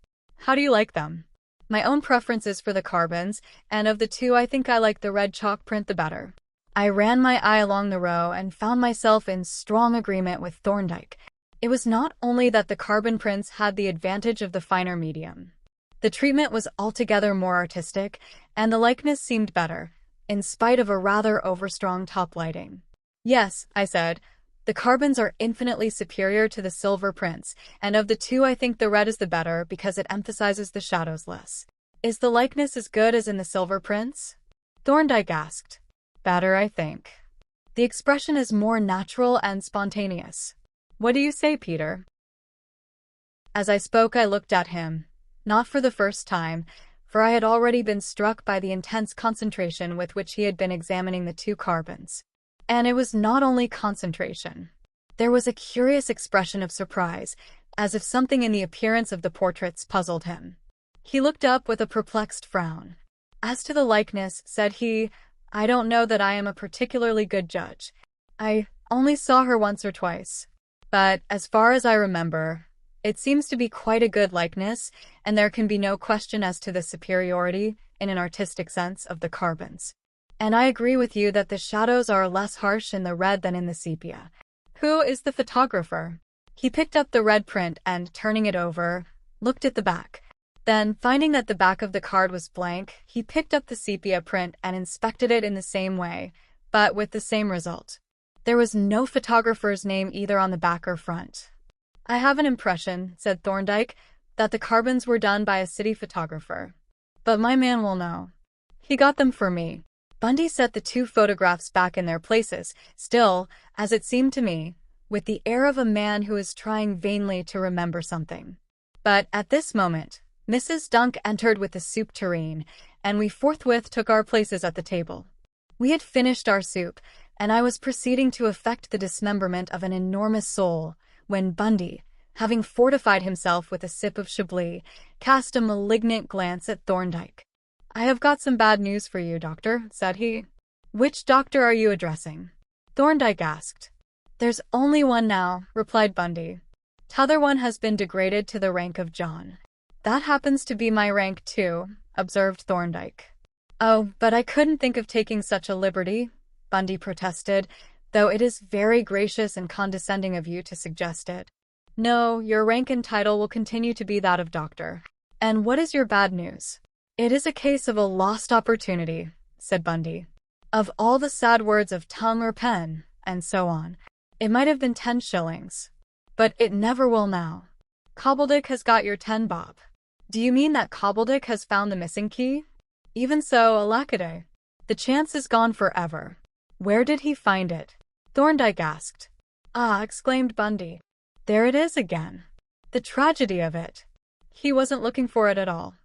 "How do you like them?" "My own preference is for the carbons, and of the 2 I think I like the red chalk print the better." I ran my eye along the row and found myself in strong agreement with Thorndyke. It was not only that the carbon prints had the advantage of the finer medium. The treatment was altogether more artistic, and the likeness seemed better, in spite of a rather overstrong top lighting. "Yes," I said, "the carbons are infinitely superior to the silver prints, and of the 2 I think the red is the better because it emphasizes the shadows less." "Is the likeness as good as in the silver prints?" Thorndyke asked. "Better, I think. The expression is more natural and spontaneous. What do you say, Peter?" As I spoke, I looked at him, not for the first time, for I had already been struck by the intense concentration with which he had been examining the 2 carbons. And it was not only concentration. There was a curious expression of surprise, as if something in the appearance of the portraits puzzled him. He looked up with a perplexed frown. "As to the likeness," said he, "I don't know that I am a particularly good judge. I only saw her once or twice. But, as far as I remember, it seems to be quite a good likeness, and there can be no question as to the superiority, in an artistic sense, of the carbons. And I agree with you that the shadows are less harsh in the red than in the sepia." "Who is the photographer?" He picked up the red print and, turning it over, looked at the back. Then, finding that the back of the card was blank, he picked up the sepia print and inspected it in the same way, but with the same result. There was no photographer's name either on the back or front. "I have an impression," said Thorndyke, "that the carbons were done by a city photographer. But my man will know. He got them for me." Bundy set the two photographs back in their places, still, as it seemed to me, with the air of a man who is trying vainly to remember something. But at this moment, Mrs. Dunk entered with the soup tureen, and we forthwith took our places at the table. We had finished our soup, and I was proceeding to effect the dismemberment of an enormous sole, when Bundy, having fortified himself with a sip of Chablis, cast a malignant glance at Thorndyke. "I have got some bad news for you, Doctor," said he. "Which doctor are you addressing?" Thorndyke asked. "There's only one now," replied Bundy. "T'other one has been degraded to the rank of John." "That happens to be my rank too," observed Thorndyke. "Oh, but I couldn't think of taking such a liberty," Bundy protested, "though it is very gracious and condescending of you to suggest it. No, your rank and title will continue to be that of doctor. And what is your bad news?" "It is a case of a lost opportunity," said Bundy. "Of all the sad words of tongue or pen," and so on. "It might have been 10 shillings. But it never will now. Cobbledick has got your 10 bob." "Do you mean that Cobbledick has found the missing key?" "Even so, alackaday. The chance is gone forever." "Where did he find it?" Thorndyke asked. "Ah," exclaimed Bundy. "There it is again. The tragedy of it. He wasn't looking for it at all.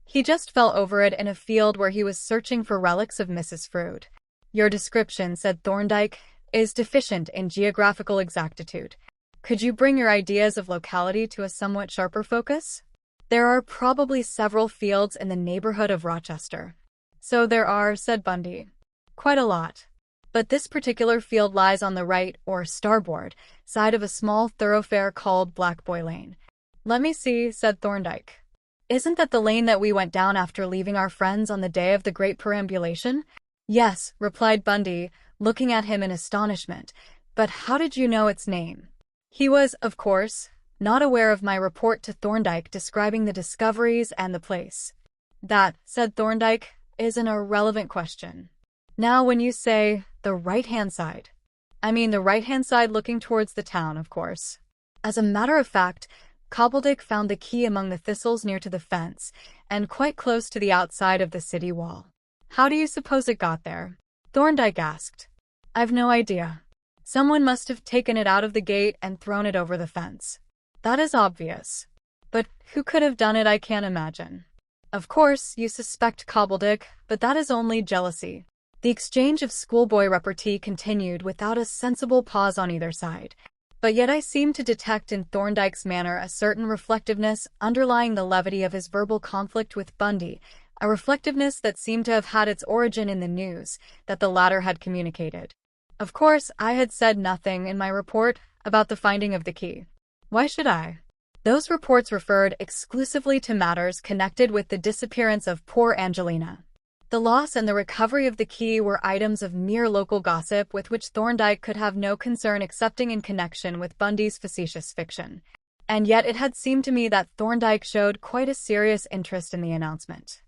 He just fell over it in a field where he was searching for relics of Mrs. Frood." "Your description," said Thorndyke, "is deficient in geographical exactitude. Could you bring your ideas of locality to a somewhat sharper focus?" "There are probably several fields in the neighborhood of Rochester." "So there are," said Bundy. "Quite a lot. But this particular field lies on the right, or starboard, side of a small thoroughfare called Black Boy Lane." "Let me see," said Thorndyke. "Isn't that the lane that we went down after leaving our friends on the day of the great perambulation?" "Yes," replied Bundy, looking at him in astonishment. "But how did you know its name?" He was, of course, not aware of my report to Thorndyke describing the discoveries and the place. "That," said Thorndyke, "is an irrelevant question. Now, when you say the right-hand side, I mean the right-hand side looking towards the town, of course. As a matter of fact, Cobbledick found the key among the thistles near to the fence, and quite close to the outside of the city wall." "How do you suppose it got there?" Thorndyke asked. "I've no idea. Someone must have taken it out of the gate and thrown it over the fence. That is obvious. But who could have done it, I can't imagine. Of course, you suspect Cobbledick, but that is only jealousy." The exchange of schoolboy repartee continued without a sensible pause on either side. But yet I seemed to detect in Thorndyke's manner a certain reflectiveness underlying the levity of his verbal conflict with Bundy, a reflectiveness that seemed to have had its origin in the news that the latter had communicated. Of course, I had said nothing in my report about the finding of the key. Why should I? Those reports referred exclusively to matters connected with the disappearance of poor Angelina. The loss and the recovery of the key were items of mere local gossip with which Thorndyke could have no concern excepting in connection with Bundy's facetious fiction. And yet it had seemed to me that Thorndyke showed quite a serious interest in the announcement.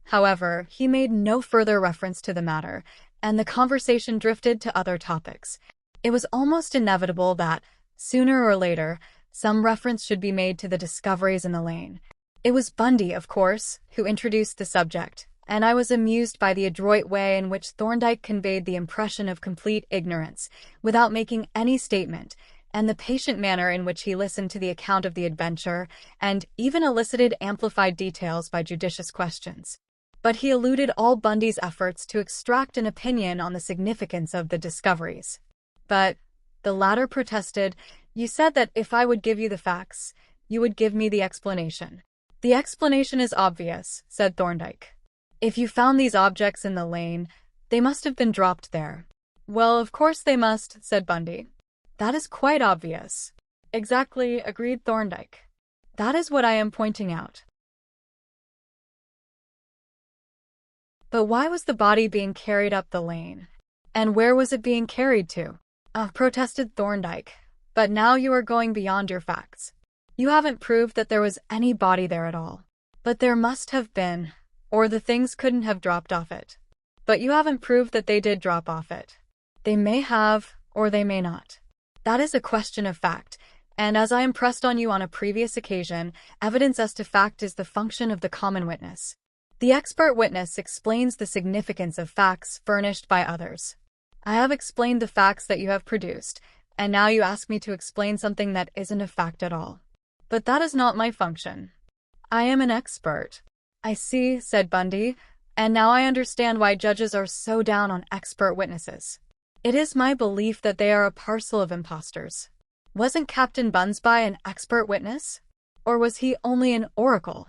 However, he made no further reference to the matter, and the conversation drifted to other topics. It was almost inevitable that, sooner or later, some reference should be made to the discoveries in the lane. It was Bundy, of course, who introduced the subject, and I was amused by the adroit way in which Thorndyke conveyed the impression of complete ignorance, without making any statement, and the patient manner in which he listened to the account of the adventure, and even elicited amplified details by judicious questions. But he eluded all Bundy's efforts to extract an opinion on the significance of the discoveries. "But," the latter protested, "you said that if I would give you the facts, you would give me the explanation." "The explanation is obvious," said Thorndyke. "If you found these objects in the lane, they must have been dropped there." "Well, of course they must," said Bundy. "That is quite obvious." "Exactly," agreed Thorndyke. "That is what I am pointing out." "But why was the body being carried up the lane? And where was it being carried to?" Protested Thorndyke. "But now you are going beyond your facts. You haven't proved that there was any body there at all." But there must have been, or the things couldn't have dropped off it. But you haven't proved that they did drop off it. They may have, or they may not. That is a question of fact, and as I impressed on you on a previous occasion, evidence as to fact is the function of the common witness. The expert witness explains the significance of facts furnished by others. I have explained the facts that you have produced, and now you ask me to explain something that isn't a fact at all. But that is not my function. I am an expert. I see, said Bundy, and now I understand why judges are so down on expert witnesses. It is my belief that they are a parcel of impostors. Wasn't Captain Bunsby an expert witness? Or was he only an oracle?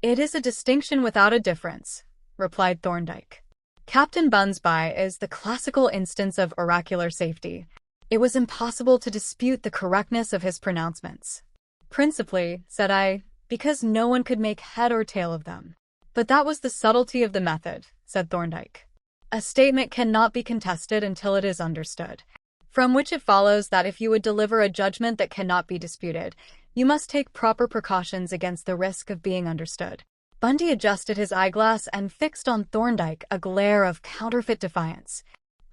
It is a distinction without a difference, replied Thorndyke. Captain Bunsby is the classical instance of oracular safety. It was impossible to dispute the correctness of his pronouncements. Principally, said I, because no one could make head or tail of them. But that was the subtlety of the method, said Thorndyke. A statement cannot be contested until it is understood, from which it follows that if you would deliver a judgment that cannot be disputed, you must take proper precautions against the risk of being understood. Bundy adjusted his eyeglass and fixed on Thorndyke a glare of counterfeit defiance.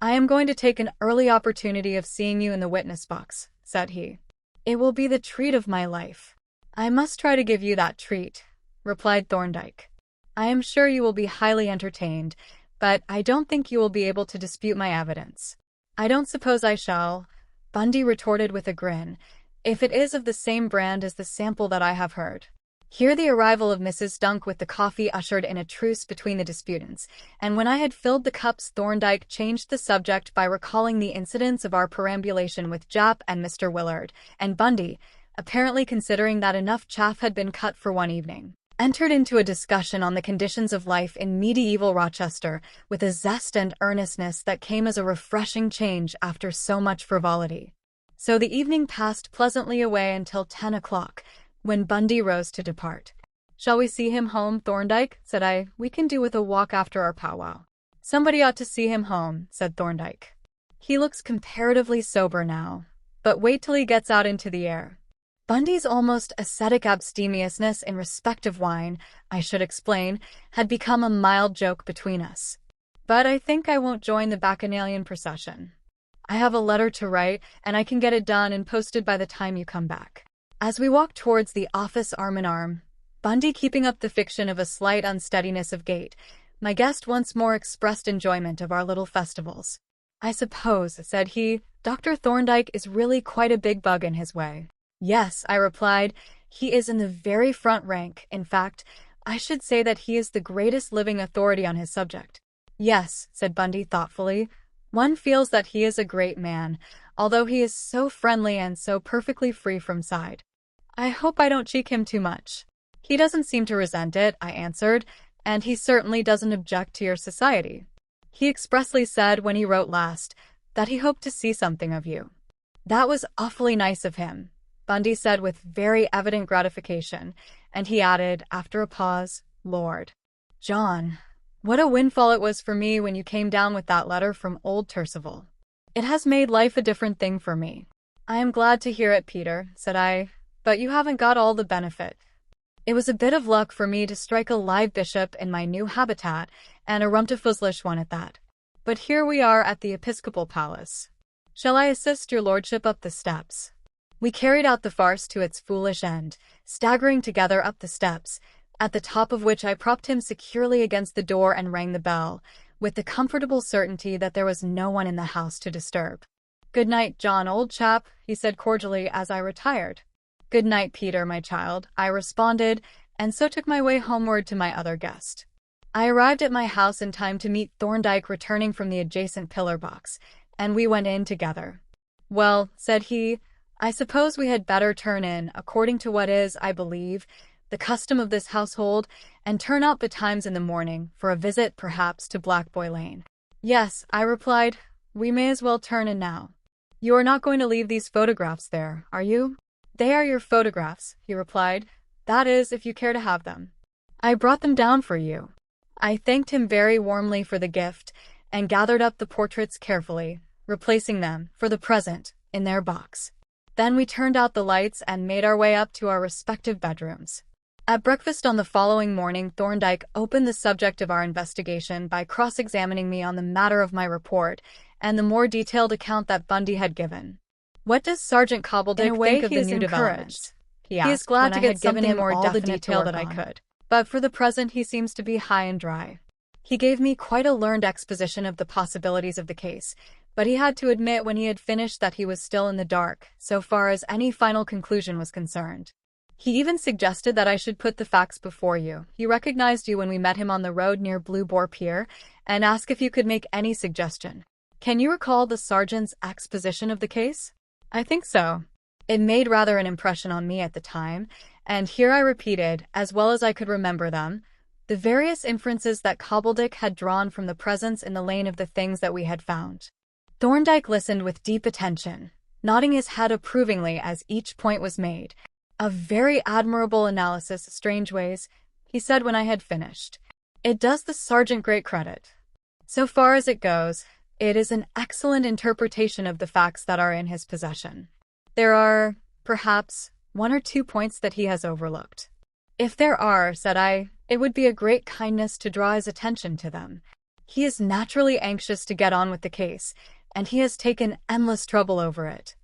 I am going to take an early opportunity of seeing you in the witness box, said he. It will be the treat of my life. I must try to give you that treat, replied Thorndyke. I am sure you will be highly entertained, but I don't think you will be able to dispute my evidence. I don't suppose I shall, Bundy retorted with a grin, if it is of the same brand as the sample that I have heard. Here the arrival of Mrs. Dunk with the coffee ushered in a truce between the disputants, and when I had filled the cups Thorndyke changed the subject by recalling the incidents of our perambulation with Jap and Mr. Willard, and Bundy, apparently considering that enough chaff had been cut for one evening, entered into a discussion on the conditions of life in medieval Rochester with a zest and earnestness that came as a refreshing change after so much frivolity. So the evening passed pleasantly away until 10 o'clock, when Bundy rose to depart. Shall we see him home, Thorndyke? Said I. We can do with a walk after our powwow. Somebody ought to see him home, said Thorndyke. He looks comparatively sober now, but wait till he gets out into the air. Bundy's almost ascetic abstemiousness in respect of wine, I should explain, had become a mild joke between us. But I think I won't join the Bacchanalian procession. I have a letter to write, and I can get it done and posted by the time you come back. As we walked towards the office arm in arm, Bundy keeping up the fiction of a slight unsteadiness of gait, my guest once more expressed enjoyment of our little festivals. I suppose, said he, Dr. Thorndyke is really quite a big bug in his way. Yes, I replied, he is in the very front rank. In fact, I should say that he is the greatest living authority on his subject. Yes, said Bundy thoughtfully, one feels that he is a great man, although he is so friendly and so perfectly free from side. I hope I don't cheek him too much. He doesn't seem to resent it, I answered, and he certainly doesn't object to your society. He expressly said when he wrote last that he hoped to see something of you. That was awfully nice of him, Bundy said with very evident gratification, and he added, after a pause, Lord, John, what a windfall it was for me when you came down with that letter from old Percival. It has made life a different thing for me. I am glad to hear it, Peter, said I, but you haven't got all the benefit. It was a bit of luck for me to strike a live bishop in my new habitat, and a rumtifuzzlish one at that. But here we are at the Episcopal Palace. Shall I assist your lordship up the steps? We carried out the farce to its foolish end, staggering together up the steps, at the top of which I propped him securely against the door and rang the bell, with the comfortable certainty that there was no one in the house to disturb. Good night, John, old chap, he said cordially as I retired. Good night, Peter, my child, I responded, and so took my way homeward to my other guest. I arrived at my house in time to meet Thorndyke returning from the adjacent pillar box, and we went in together. Well, said he, I suppose we had better turn in, according to what is, I believe, the custom of this household, and turn out betimes in the morning, for a visit, perhaps, to Black Boy Lane. Yes, I replied, we may as well turn in now. You are not going to leave these photographs there, are you? They are your photographs, he replied. That is, if you care to have them. I brought them down for you. I thanked him very warmly for the gift, and gathered up the portraits carefully, replacing them, for the present, in their box. Then we turned out the lights and made our way up to our respective bedrooms. At breakfast on the following morning, Thorndyke opened the subject of our investigation by cross-examining me on the matter of my report and the more detailed account that Bundy had given. "What does Sergeant Cobbledick think of the new developments?" He asked, is glad to get given him something more all the definite to detail work that I on. could. But for the present, he seems to be high and dry. He gave me quite a learned exposition of the possibilities of the case, but he had to admit when he had finished that he was still in the dark, so far as any final conclusion was concerned. He even suggested that I should put the facts before you. He recognized you when we met him on the road near Blue Boar Pier, and asked if you could make any suggestion. Can you recall the sergeant's exposition of the case? I think so. It made rather an impression on me at the time, and here I repeated, as well as I could remember them, the various inferences that Cobbledick had drawn from the presence in the lane of the things that we had found. Thorndyke listened with deep attention, nodding his head approvingly as each point was made. "A very admirable analysis, Strangeways," he said when I had finished. "It does the sergeant great credit. So far as it goes, it is an excellent interpretation of the facts that are in his possession. There are, perhaps, one or two points that he has overlooked." "If there are," said I, "it would be a great kindness to draw his attention to them. He is naturally anxious to get on with the case, and he has taken endless trouble over it."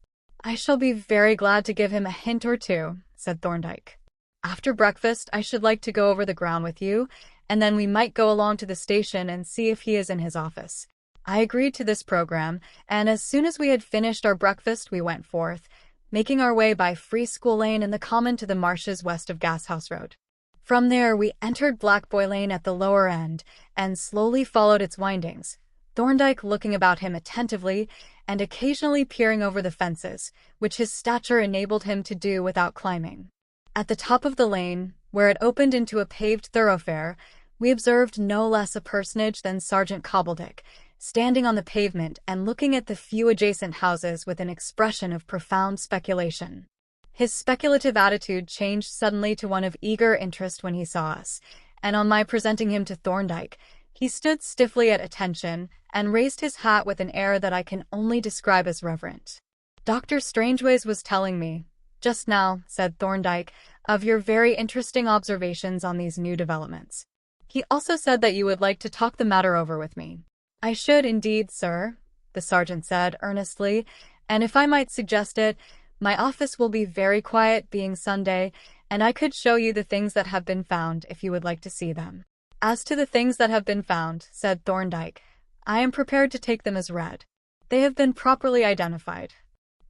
"I shall be very glad to give him a hint or two," said Thorndyke. "After breakfast, I should like to go over the ground with you, and then we might go along to the station and see if he is in his office." I agreed to this program, and as soon as we had finished our breakfast, we went forth, making our way by Free School Lane and the Common to the marshes west of Gashouse Road. From there, we entered Black Boy Lane at the lower end, and slowly followed its windings, Thorndyke looking about him attentively and occasionally peering over the fences, which his stature enabled him to do without climbing. At the top of the lane, where it opened into a paved thoroughfare, we observed no less a personage than Sergeant Cobbledick, standing on the pavement and looking at the few adjacent houses with an expression of profound speculation. His speculative attitude changed suddenly to one of eager interest when he saw us, and on my presenting him to Thorndyke, he stood stiffly at attention and raised his hat with an air that I can only describe as reverent. "Dr. Strangeways was telling me, just now," said Thorndyke, "of your very interesting observations on these new developments. He also said that you would like to talk the matter over with me." "I should indeed, sir," the sergeant said earnestly, "and if I might suggest it, my office will be very quiet, being Sunday, and I could show you the things that have been found if you would like to see them." "As to the things that have been found," said Thorndyke, "I am prepared to take them as read. They have been properly identified.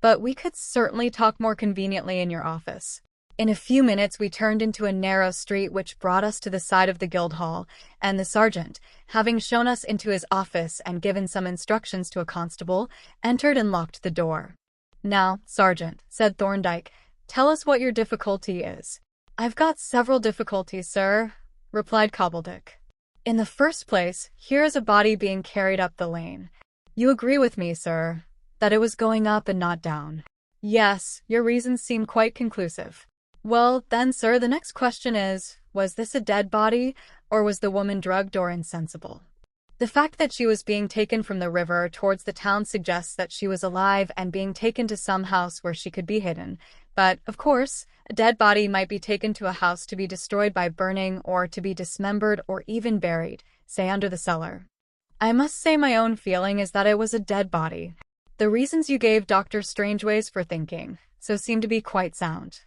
But we could certainly talk more conveniently in your office." In a few minutes we turned into a narrow street which brought us to the side of the Guildhall, and the sergeant, having shown us into his office and given some instructions to a constable, entered and locked the door. "Now, Sergeant," said Thorndyke, "tell us what your difficulty is." "I've got several difficulties, sir," replied Cobbledick. "In the first place, here is a body being carried up the lane. You agree with me, sir, that it was going up and not down?" "Yes, your reasons seem quite conclusive." "Well, then, sir, the next question is, was this a dead body, or was the woman drugged or insensible?" "The fact that she was being taken from the river towards the town suggests that she was alive and being taken to some house where she could be hidden. But, of course, a dead body might be taken to a house to be destroyed by burning or to be dismembered or even buried, say under the cellar. I must say my own feeling is that it was a dead body. The reasons you gave Dr. Strangeways for thinking so seem to be quite sound.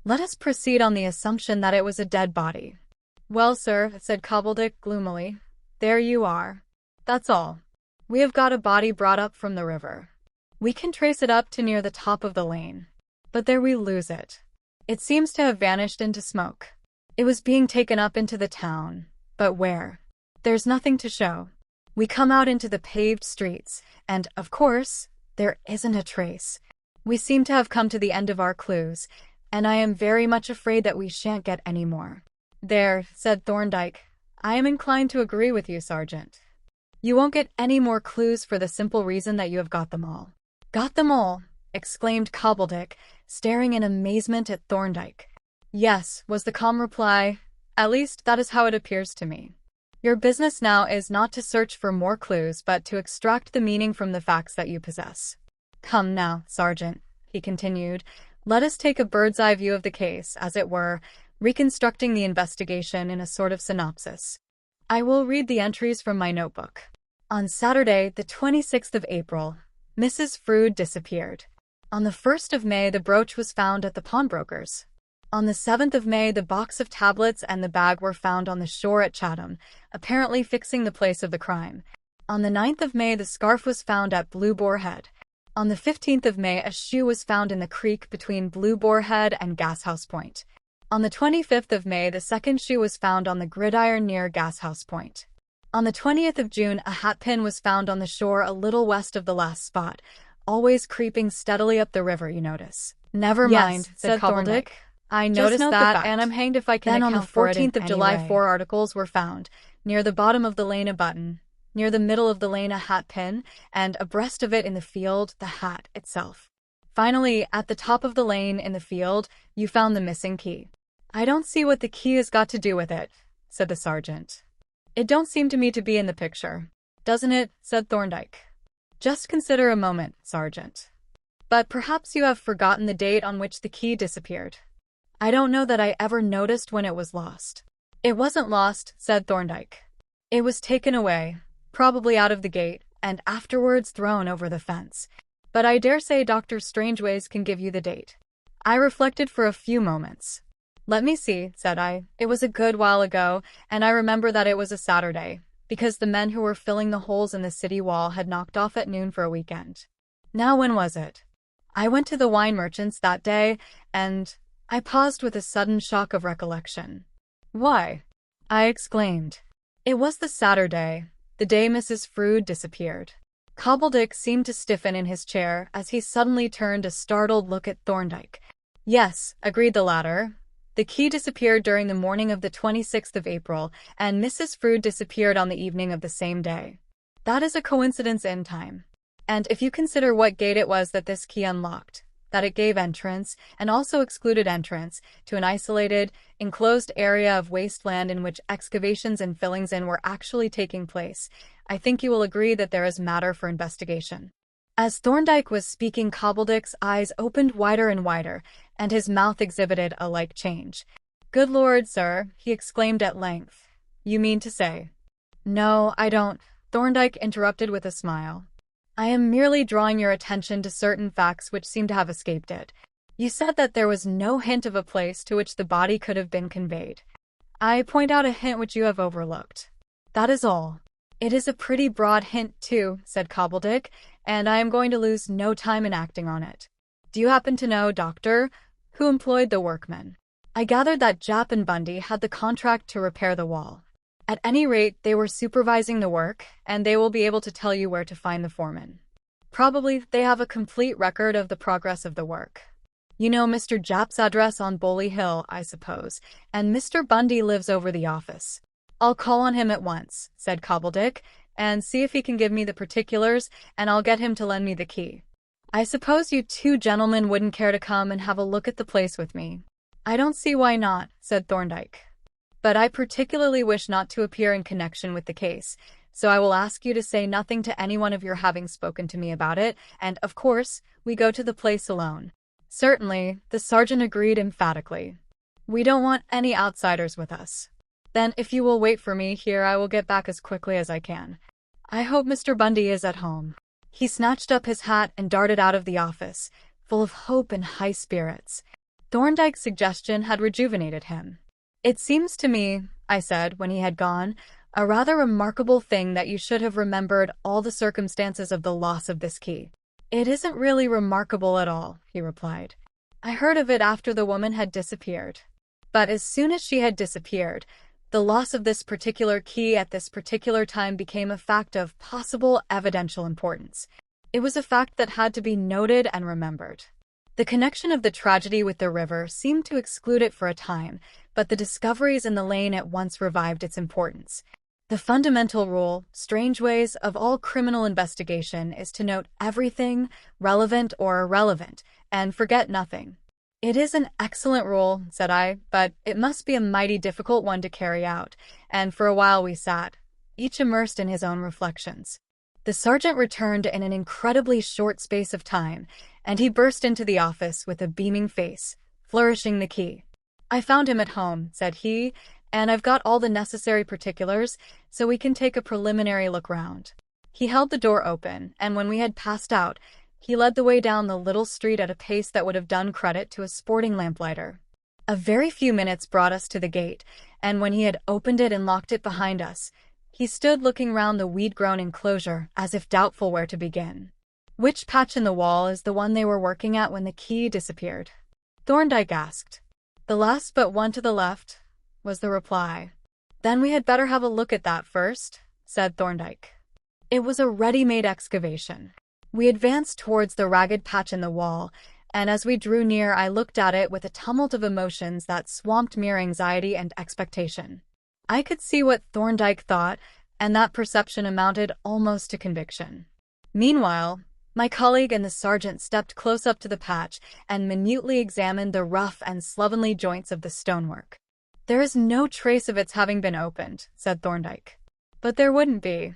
Let us proceed on the assumption that it was a dead body." "Well, sir," said Cobbledick gloomily, "there you are. That's all. We have got a body brought up from the river. We can trace it up to near the top of the lane. But there we lose it. It seems to have vanished into smoke. It was being taken up into the town, but where? There's nothing to show. We come out into the paved streets, and, of course, there isn't a trace. We seem to have come to the end of our clues, and I am very much afraid that we shan't get any more." "There," said Thorndyke, "I am inclined to agree with you, Sergeant. You won't get any more clues for the simple reason that you have got them all." "Got them all?" exclaimed Cobbledick, staring in amazement at Thorndyke. "Yes," was the calm reply. "At least, that is how it appears to me. Your business now is not to search for more clues, but to extract the meaning from the facts that you possess. Come now, Sergeant," he continued, "let us take a bird's-eye view of the case, as it were, reconstructing the investigation in a sort of synopsis. I will read the entries from my notebook. On Saturday, the 26th of April, Mrs. Frood disappeared. On the 1st of May, the brooch was found at the pawnbroker's. On the 7th of May, the box of tablets and the bag were found on the shore at Chatham, apparently fixing the place of the crime. On the 9th of May, the scarf was found at Blue Boar Head. On the 15th of May, a shoe was found in the creek between Blue Boar Head and Gashouse Point. On the 25th of May, the second shoe was found on the gridiron near Gashouse Point. On the 20th of June, a hatpin was found on the shore a little west of the last spot, always creeping steadily up the river, you notice. Never mind, said Thorndyke. I noticed that, and I'm hanged if I can account for it. Then on the 14th of July, 4 articles were found. Near the bottom of the lane, a button. Near the middle of the lane, a hat pin, and abreast of it in the field, the hat itself. Finally, at the top of the lane in the field, you found the missing key. I don't see what the key has got to do with it, said the sergeant. It don't seem to me to be in the picture. Doesn't it? Said Thorndyke. Just consider a moment, Sergeant. But perhaps you have forgotten the date on which the key disappeared. I don't know that I ever noticed when it was lost. It wasn't lost, said Thorndyke. It was taken away, probably out of the gate, and afterwards thrown over the fence. But I dare say Dr. Strangeways can give you the date. I reflected for a few moments. Let me see, said I. It was a good while ago, and I remember that it was a Saturday, because the men who were filling the holes in the city wall had knocked off at noon for a weekend. Now when was it? I went to the wine merchant's that day, and I paused with a sudden shock of recollection. Why? I exclaimed. It was the Saturday, the day Mrs. Frood disappeared. Cobbledick seemed to stiffen in his chair as he suddenly turned a startled look at Thorndyke. Yes, agreed the latter. The key disappeared during the morning of the 26th of April, and Mrs. Frood disappeared on the evening of the same day. That is a coincidence in time. And if you consider what gate it was that this key unlocked, that it gave entrance, and also excluded entrance, to an isolated, enclosed area of wasteland in which excavations and fillings in were actually taking place, I think you will agree that there is matter for investigation. As Thorndyke was speaking, Cobbledick's eyes opened wider and wider, and his mouth exhibited a like change. Good Lord, sir, he exclaimed at length. You mean to say? No, I don't, Thorndyke interrupted with a smile. I am merely drawing your attention to certain facts which seem to have escaped it. You said that there was no hint of a place to which the body could have been conveyed. I point out a hint which you have overlooked. That is all. It is a pretty broad hint, too, said Cobbledick, and I am going to lose no time in acting on it. Do you happen to know, Doctor, who employed the workmen? I gathered that Japp and Bundy had the contract to repair the wall. At any rate, they were supervising the work, and they will be able to tell you where to find the foreman. Probably they have a complete record of the progress of the work. You know Mr. Japp's address on Boley Hill, I suppose, and Mr. Bundy lives over the office. I'll call on him at once, said Cobbledick, and see if he can give me the particulars, and I'll get him to lend me the key. I suppose you two gentlemen wouldn't care to come and have a look at the place with me. I don't see why not, said Thorndyke. But I particularly wish not to appear in connection with the case, so I will ask you to say nothing to anyone of your having spoken to me about it, and, of course, we go to the place alone. Certainly, the sergeant agreed emphatically. We don't want any outsiders with us. Then, if you will wait for me here, I will get back as quickly as I can. I hope Mr. Bundy is at home. He snatched up his hat and darted out of the office, full of hope and high spirits. Thorndyke's suggestion had rejuvenated him. It seems to me, I said when he had gone, a rather remarkable thing that you should have remembered all the circumstances of the loss of this key. It isn't really remarkable at all, he replied. I heard of it after the woman had disappeared. But as soon as she had disappeared, the loss of this particular key at this particular time became a fact of possible evidential importance. It was a fact that had to be noted and remembered. The connection of the tragedy with the river seemed to exclude it for a time, but the discoveries in the lane at once revived its importance. The fundamental rule, Strangeways, of all criminal investigation is to note everything, relevant or irrelevant, and forget nothing. It is an excellent rule, said I, but it must be a mighty difficult one to carry out, and for a while we sat, each immersed in his own reflections. The sergeant returned in an incredibly short space of time, and he burst into the office with a beaming face, flourishing the key. I found him at home, said he, and I've got all the necessary particulars, so we can take a preliminary look round. He held the door open, and when we had passed out, he led the way down the little street at a pace that would have done credit to a sporting lamplighter. A very few minutes brought us to the gate, and when he had opened it and locked it behind us, he stood looking round the weed-grown enclosure as if doubtful where to begin. Which patch in the wall is the one they were working at when the key disappeared? Thorndyke asked. The last but one to the left, was the reply. Then we had better have a look at that first, said Thorndyke. It was a ready-made excavation. We advanced towards the ragged patch in the wall, and as we drew near I looked at it with a tumult of emotions that swamped mere anxiety and expectation. I could see what Thorndyke thought, and that perception amounted almost to conviction. Meanwhile, my colleague and the sergeant stepped close up to the patch and minutely examined the rough and slovenly joints of the stonework. There is no trace of its having been opened, said Thorndyke. But there wouldn't be.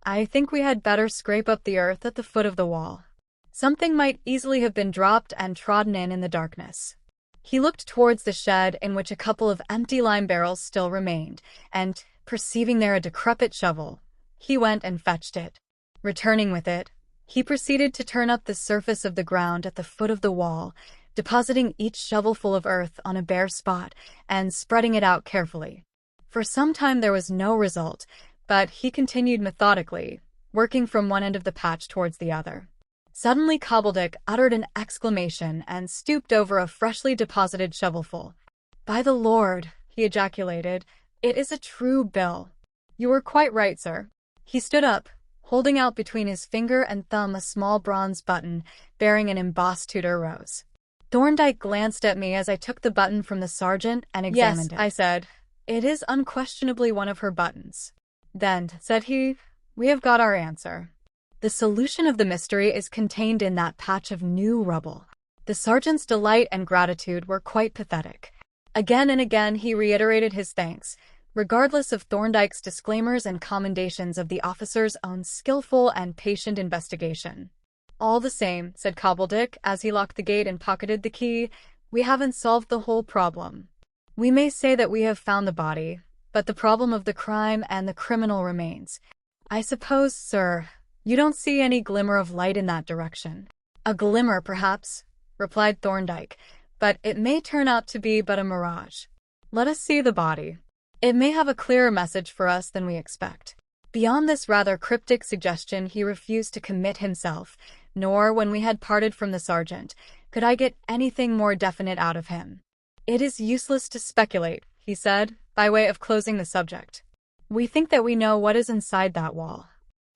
I think we had better scrape up the earth at the foot of the wall. Something might easily have been dropped and trodden in the darkness. He looked towards the shed in which a couple of empty lime barrels still remained, and, perceiving there a decrepit shovel, he went and fetched it. Returning with it, he proceeded to turn up the surface of the ground at the foot of the wall, depositing each shovelful of earth on a bare spot and spreading it out carefully. For some time there was no result, but he continued methodically, working from one end of the patch towards the other. Suddenly Cobbledick uttered an exclamation and stooped over a freshly deposited shovelful. "By the Lord," he ejaculated, "it is a true bill." "You were quite right, sir." He stood up, holding out between his finger and thumb a small bronze button bearing an embossed Tudor rose. Thorndyke glanced at me as I took the button from the sergeant and examined it. "Yes," I said, "it is unquestionably one of her buttons." "Then," said he, "we have got our answer. The solution of the mystery is contained in that patch of new rubble." The sergeant's delight and gratitude were quite pathetic. Again and again he reiterated his thanks, regardless of Thorndyke's disclaimers and commendations of the officer's own skillful and patient investigation. "All the same," said Cobbledick as he locked the gate and pocketed the key, "we haven't solved the whole problem. We may say that we have found the body, but the problem of the crime and the criminal remains. I suppose, sir, you don't see any glimmer of light in that direction." "A glimmer, perhaps," replied Thorndyke, "but it may turn out to be but a mirage. Let us see the body. It may have a clearer message for us than we expect." Beyond this rather cryptic suggestion he refused to commit himself, nor, when we had parted from the sergeant, could I get anything more definite out of him. "It is useless to speculate," he said, by way of closing the subject. "We think that we know what is inside that wall.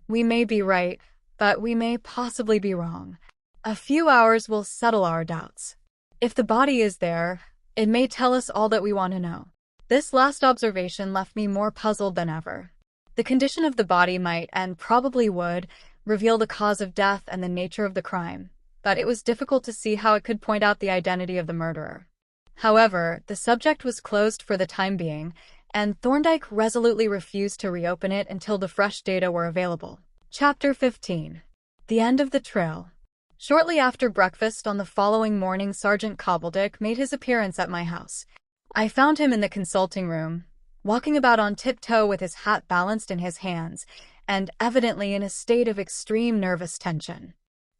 We may be right, but we may possibly be wrong. A few hours will settle our doubts. If the body is there, it may tell us all that we want to know." This last observation left me more puzzled than ever. The condition of the body might, and probably would, reveal the cause of death and the nature of the crime, but it was difficult to see how it could point out the identity of the murderer. However, the subject was closed for the time being, and Thorndyke resolutely refused to reopen it until the fresh data were available. Chapter 15. The End of the Trail. Shortly after breakfast on the following morning, Sergeant Cobbledick made his appearance at my house. I found him in the consulting room, walking about on tiptoe with his hat balanced in his hands, and evidently in a state of extreme nervous tension.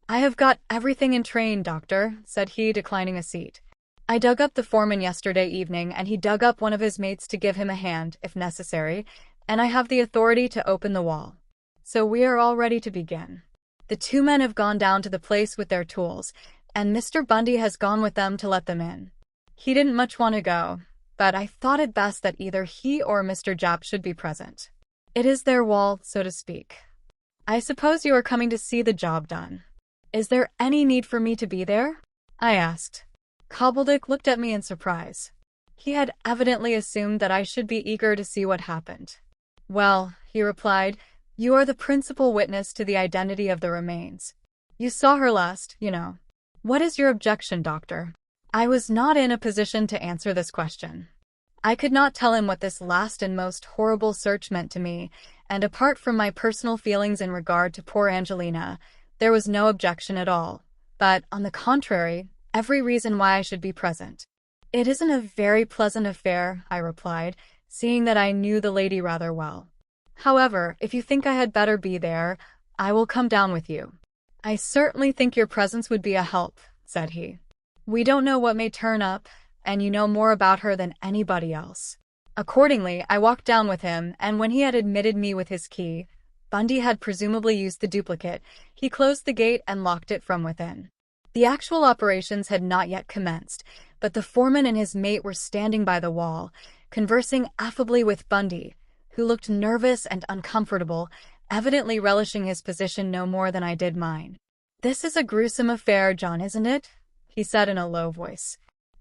"I have got everything in train, Doctor," said he, declining a seat. "I dug up the foreman yesterday evening, and he dug up one of his mates to give him a hand, if necessary, and I have the authority to open the wall. So we are all ready to begin. The two men have gone down to the place with their tools, and Mr. Bundy has gone with them to let them in. He didn't much want to go, but I thought it best that either he or Mr. Japp should be present. It is their wall, so to speak. I suppose you are coming to see the job done. Is there any need for me to be there?" I asked. Cobbledick looked at me in surprise. He had evidently assumed that I should be eager to see what happened. "Well," he replied, "you are the principal witness to the identity of the remains. You saw her last, you know. What is your objection, Doctor?" I was not in a position to answer this question. I could not tell him what this last and most horrible search meant to me, and apart from my personal feelings in regard to poor Angelina, there was no objection at all, but, on the contrary, every reason why I should be present. It isn't a very pleasant affair, I replied, seeing that I knew the lady rather well. However, if you think I had better be there, I will come down with you. I certainly think your presence would be a help, said he. We don't know what may turn up, and you know more about her than anybody else. Accordingly, I walked down with him, and when he had admitted me with his key, Bundy had presumably used the duplicate, he closed the gate and locked it from within. The actual operations had not yet commenced, but the foreman and his mate were standing by the wall, conversing affably with Bundy, who looked nervous and uncomfortable, evidently relishing his position no more than I did mine. "This is a gruesome affair, John, isn't it?" he said in a low voice.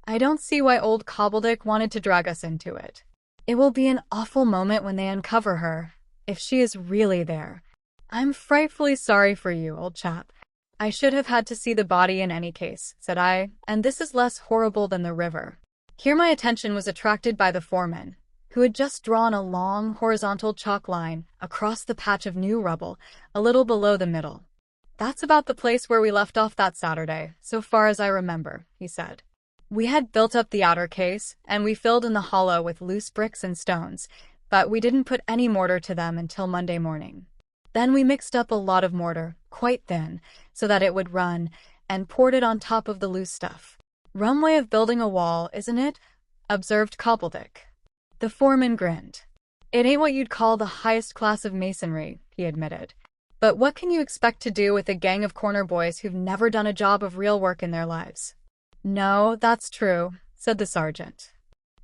"I don't see why old Cobbledick wanted to drag us into it. It will be an awful moment when they uncover her, if she is really there. I'm frightfully sorry for you, old chap. I should have had to see the body in any case," said I, "and this is less horrible than the river." Here my attention was attracted by the foreman, who had just drawn a long, horizontal chalk line across the patch of new rubble, a little below the middle. "That's about the place where we left off that Saturday, so far as I remember," he said. "We had built up the outer case, and we filled in the hollow with loose bricks and stones, but we didn't put any mortar to them until Monday morning. Then we mixed up a lot of mortar, quite thin, so that it would run, and poured it on top of the loose stuff. Rum way of building a wall, isn't it?" observed Cobbledick. The foreman grinned. "It ain't what you'd call the highest class of masonry," he admitted. "But what can you expect to do with a gang of corner boys who've never done a job of real work in their lives?" "No, that's true," said the sergeant.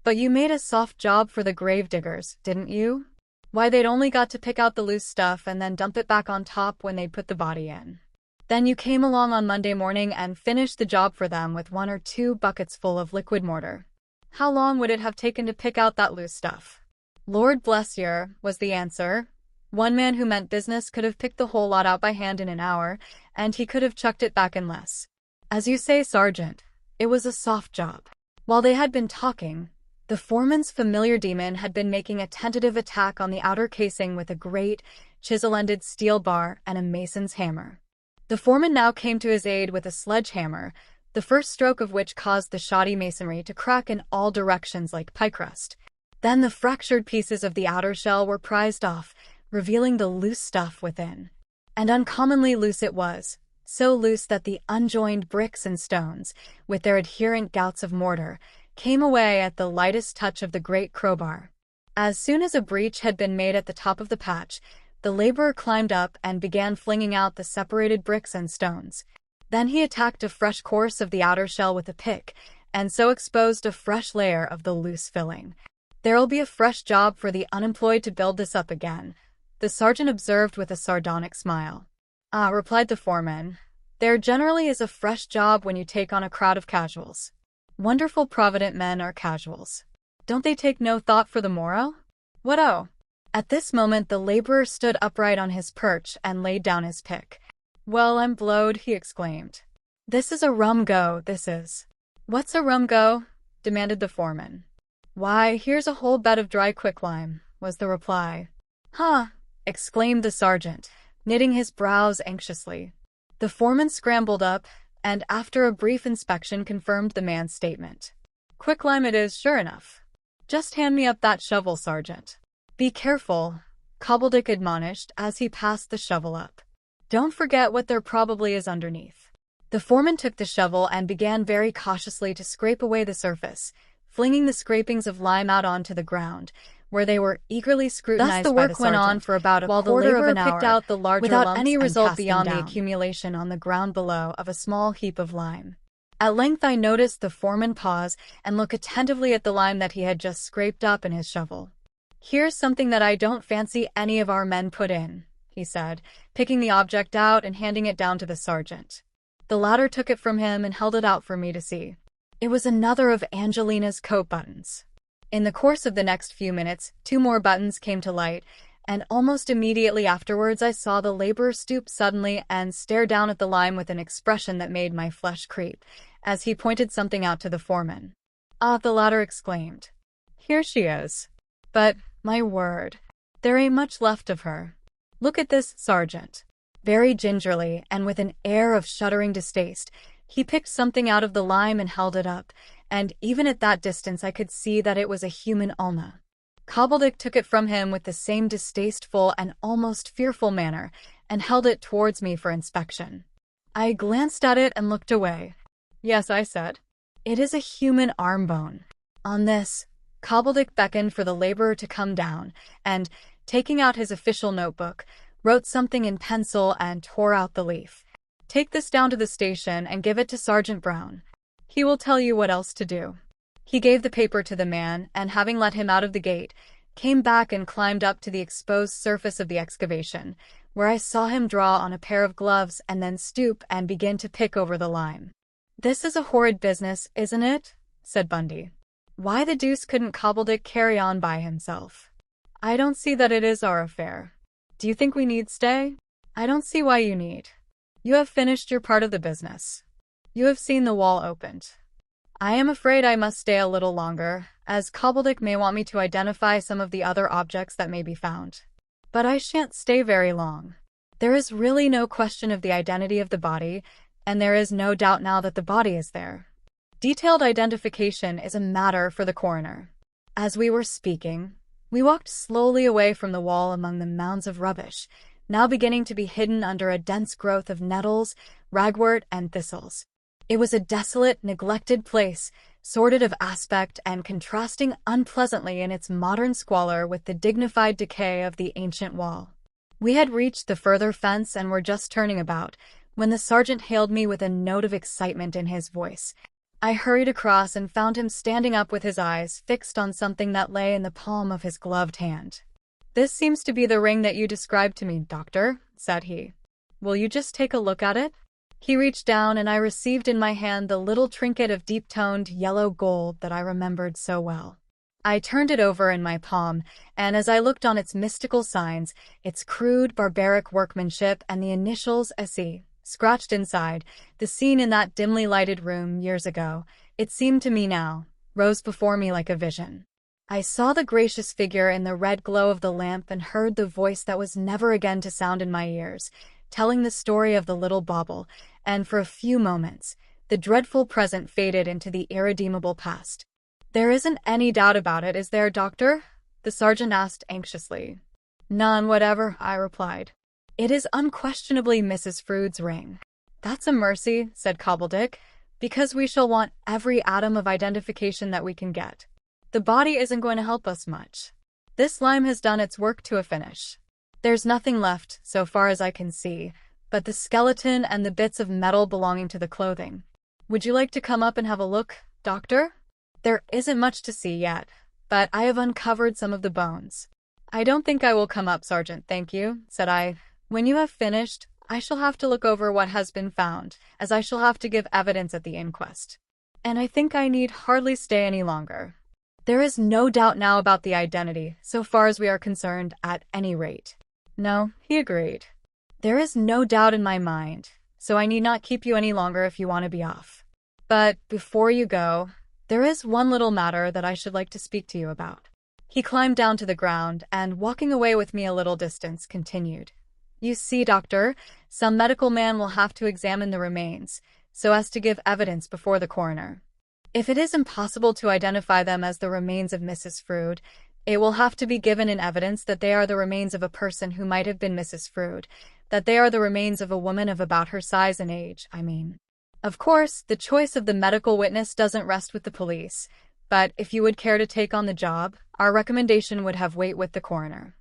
"But you made a soft job for the grave diggers, didn't you? Why, they'd only got to pick out the loose stuff and then dump it back on top when they'd put the body in. Then you came along on Monday morning and finished the job for them with 1 or 2 buckets full of liquid mortar. How long would it have taken to pick out that loose stuff?" "Lord bless yer," was the answer. "One man who meant business could have picked the whole lot out by hand in an hour, and he could have chucked it back in less. As you say, Sergeant, it was a soft job." While they had been talking, the foreman's familiar demon had been making a tentative attack on the outer casing with a great, chisel-ended steel bar and a mason's hammer. The foreman now came to his aid with a sledgehammer, the first stroke of which caused the shoddy masonry to crack in all directions like pie crust. Then the fractured pieces of the outer shell were prized off, revealing the loose stuff within. And uncommonly loose it was, so loose that the unjoined bricks and stones, with their adherent gouts of mortar, came away at the lightest touch of the great crowbar. As soon as a breach had been made at the top of the patch, the laborer climbed up and began flinging out the separated bricks and stones. Then he attacked a fresh course of the outer shell with a pick, and so exposed a fresh layer of the loose filling. "There'll be a fresh job for the unemployed to build this up again," the sergeant observed with a sardonic smile. "Ah," replied the foreman, "there generally is a fresh job when you take on a crowd of casuals. Wonderful provident men are casuals. Don't they take no thought for the morrow? What oh?" At this moment the laborer stood upright on his perch and laid down his pick. "Well, I'm blowed," he exclaimed. "This is a rum go, this is." "What's a rum go?" demanded the foreman. "Why, here's a whole bed of dry quicklime," was the reply. "Huh!" exclaimed the sergeant, knitting his brows anxiously. The foreman scrambled up, and after a brief inspection confirmed the man's statement. "Quicklime it is, sure enough. Just hand me up that shovel, Sergeant." "Be careful," Cobbledick admonished as he passed the shovel up. "Don't forget what there probably is underneath." The foreman took the shovel and began very cautiously to scrape away the surface, flinging the scrapings of lime out onto the ground, where they were eagerly scrutinized. Thus the work went on for about a quarter of an hour, picked out the larger without lumps any result beyond the accumulation on the ground below of a small heap of lime. At length I noticed the foreman pause and look attentively at the lime that he had just scraped up in his shovel. "Here's something that I don't fancy any of our men put in," he said, picking the object out and handing it down to the sergeant. The latter took it from him and held it out for me to see. It was another of Angelina's coat buttons. In the course of the next few minutes, 2 more buttons came to light, and almost immediately afterwards I saw the laborer stoop suddenly and stare down at the lime with an expression that made my flesh creep, as he pointed something out to the foreman. "Ah," the latter exclaimed. "Here she is. But, my word, there ain't much left of her. Look at this, Sergeant." Very gingerly, and with an air of shuddering distaste, he picked something out of the lime and held it up, and even at that distance I could see that it was a human ulna. Cobbledick took it from him with the same distasteful and almost fearful manner, and held it towards me for inspection. I glanced at it and looked away. "Yes," I said. "It is a human arm bone." On this, Cobbledick beckoned for the laborer to come down, and, taking out his official notebook, wrote something in pencil and tore out the leaf. "Take this down to the station and give it to Sergeant Brown. He will tell you what else to do." He gave the paper to the man, and having let him out of the gate, came back and climbed up to the exposed surface of the excavation, where I saw him draw on a pair of gloves and then stoop and begin to pick over the lime. "This is a horrid business, isn't it?" said Bundy. "Why the deuce couldn't Cobbledick carry on by himself? I don't see that it is our affair. Do you think we need stay? I don't see why you need. You have finished your part of the business. You have seen the wall opened. I am afraid I must stay a little longer, as Cobbledick may want me to identify some of the other objects that may be found. But I shan't stay very long. There is really no question of the identity of the body, and there is no doubt now that the body is there. Detailed identification is a matter for the coroner." As we were speaking, we walked slowly away from the wall among the mounds of rubbish, now beginning to be hidden under a dense growth of nettles, ragwort, and thistles. It was a desolate, neglected place, sordid of aspect and contrasting unpleasantly in its modern squalor with the dignified decay of the ancient wall. We had reached the further fence and were just turning about, when the sergeant hailed me with a note of excitement in his voice. I hurried across and found him standing up with his eyes fixed on something that lay in the palm of his gloved hand. "This seems to be the ring that you described to me, Doctor," said he. "Will you just take a look at it?" He reached down and I received in my hand the little trinket of deep-toned yellow gold that I remembered so well. I turned it over in my palm, and as I looked on its mystical signs, its crude, barbaric workmanship, and the initials SE, scratched inside, the scene in that dimly lighted room years ago, it seemed to me now, rose before me like a vision. I saw the gracious figure in the red glow of the lamp and heard the voice that was never again to sound in my ears, telling the story of the little bauble, and for a few moments, the dreadful present faded into the irredeemable past. "There isn't any doubt about it, is there, Doctor?" the sergeant asked anxiously. "None whatever," I replied. "It is unquestionably Mrs. Frood's ring." "That's a mercy," said Cobbledick, "because we shall want every atom of identification that we can get. The body isn't going to help us much. This lime has done its work to a finish. There's nothing left, so far as I can see, but the skeleton and the bits of metal belonging to the clothing. Would you like to come up and have a look, Doctor?" "There isn't much to see yet, but I have uncovered some of the bones." "I don't think I will come up, Sergeant, thank you," said I. "When you have finished, I shall have to look over what has been found, as I shall have to give evidence at the inquest. And I think I need hardly stay any longer. There is no doubt now about the identity, so far as we are concerned, at any rate." "No," he agreed. "There is no doubt in my mind, so I need not keep you any longer if you want to be off. But before you go, there is one little matter that I should like to speak to you about." He climbed down to the ground and, walking away with me a little distance, continued. "You see, Doctor, some medical man will have to examine the remains, so as to give evidence before the coroner. If it is impossible to identify them as the remains of Mrs. Frood, it will have to be given in evidence that they are the remains of a person who might have been Mrs. Frood, that they are the remains of a woman of about her size and age, I mean. Of course, the choice of the medical witness doesn't rest with the police, but if you would care to take on the job, our recommendation would have weight with the coroner.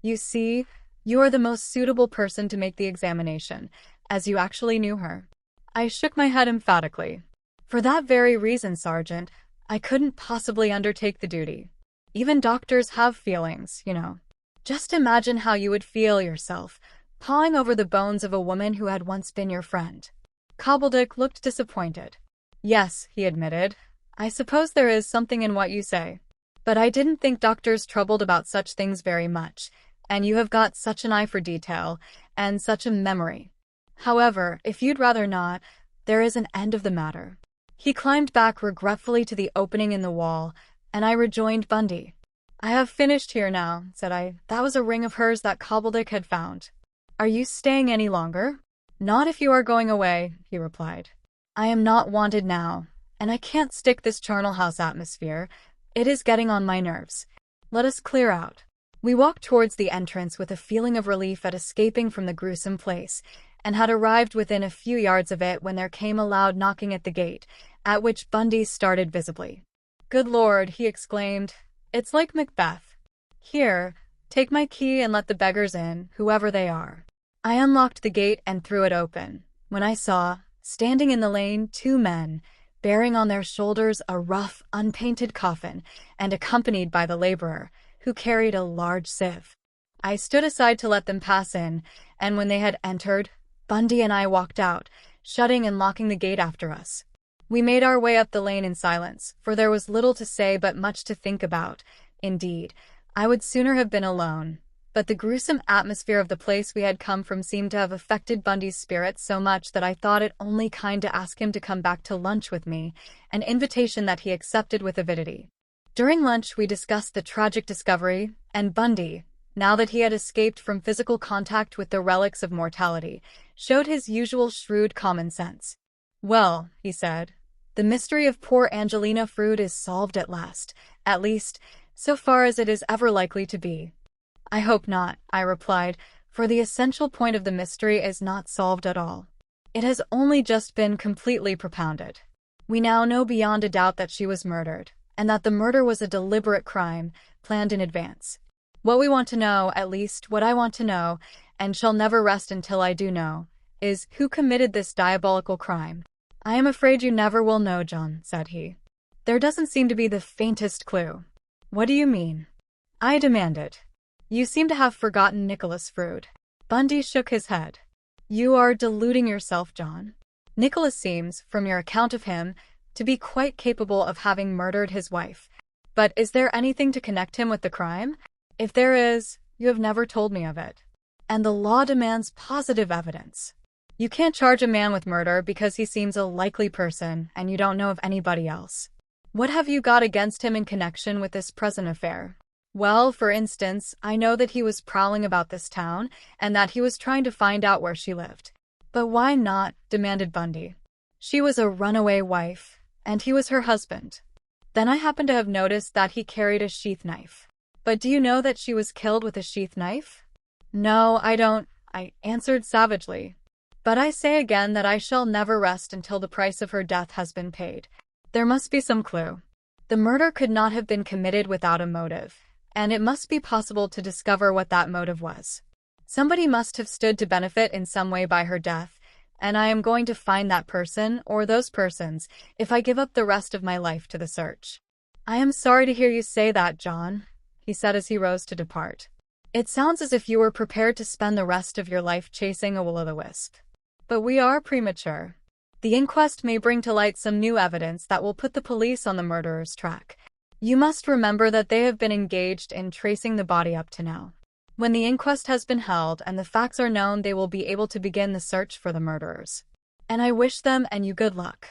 You see, you are the most suitable person to make the examination, as you actually knew her." I shook my head emphatically. "For that very reason, Sergeant, I couldn't possibly undertake the duty. Even doctors have feelings, you know. Just imagine how you would feel yourself, pawing over the bones of a woman who had once been your friend." Cobbledick looked disappointed. "Yes," he admitted, "I suppose there is something in what you say. But I didn't think doctors troubled about such things very much, and you have got such an eye for detail, and such a memory. However, if you'd rather not, there is an end of the matter." He climbed back regretfully to the opening in the wall, and I rejoined Bundy. "I have finished here now," said I. "That was a ring of hers that Cobbledick had found. Are you staying any longer?" "Not if you are going away," he replied. "I am not wanted now, and I can't stick this charnel house atmosphere. It is getting on my nerves. Let us clear out. We walked towards the entrance with a feeling of relief at escaping from the gruesome place, and had arrived within a few yards of it when there came a loud knocking at the gate, at which Bundy started visibly. "Good Lord," he exclaimed. "It's like Macbeth. Here, take my key and let the beggars in, whoever they are." I unlocked the gate and threw it open, when I saw, standing in the lane, two men, bearing on their shoulders a rough, unpainted coffin, and accompanied by the laborer, who carried a large sieve. I stood aside to let them pass in, and when they had entered, Bundy and I walked out, shutting and locking the gate after us. We made our way up the lane in silence, for there was little to say but much to think about. Indeed, I would sooner have been alone, but the gruesome atmosphere of the place we had come from seemed to have affected Bundy's spirits so much that I thought it only kind to ask him to come back to lunch with me, an invitation that he accepted with avidity. During lunch we discussed the tragic discovery, and Bundy, now that he had escaped from physical contact with the relics of mortality, showed his usual shrewd common sense. "Well," he said, "the mystery of poor Angelina Frood is solved at last, at least, so far as it is ever likely to be." "I hope not," I replied, "for the essential point of the mystery is not solved at all. It has only just been completely propounded. We now know beyond a doubt that she was murdered, and that the murder was a deliberate crime, planned in advance. What we want to know, at least what I want to know, and shall never rest until I do know, is who committed this diabolical crime." "I am afraid you never will know, John," said he. "There doesn't seem to be the faintest clue." "What do you mean?" I demanded. "You seem to have forgotten Nicholas Frood." Bundy shook his head. "You are deluding yourself, John. Nicholas seems, from your account of him, to be quite capable of having murdered his wife. But is there anything to connect him with the crime? If there is, you have never told me of it. And the law demands positive evidence. You can't charge a man with murder because he seems a likely person and you don't know of anybody else. What have you got against him in connection with this present affair?" "Well, for instance, I know that he was prowling about this town and that he was trying to find out where she lived." "But why not?" demanded Bundy. "She was a runaway wife, and he was her husband. Then I happen to have noticed that he carried a sheath knife." "But do you know that she was killed with a sheath knife?" "No, I don't," I answered savagely. "But I say again that I shall never rest until the price of her death has been paid. There must be some clue. The murder could not have been committed without a motive, and it must be possible to discover what that motive was. Somebody must have stood to benefit in some way by her death, and I am going to find that person, or those persons, if I give up the rest of my life to the search." "I am sorry to hear you say that, John," he said as he rose to depart. "It sounds as if you were prepared to spend the rest of your life chasing a will-o'-the-wisp. But we are premature. The inquest may bring to light some new evidence that will put the police on the murderer's track. You must remember that they have been engaged in tracing the body up to now. When the inquest has been held and the facts are known, they will be able to begin the search for the murderers. And I wish them and you good luck."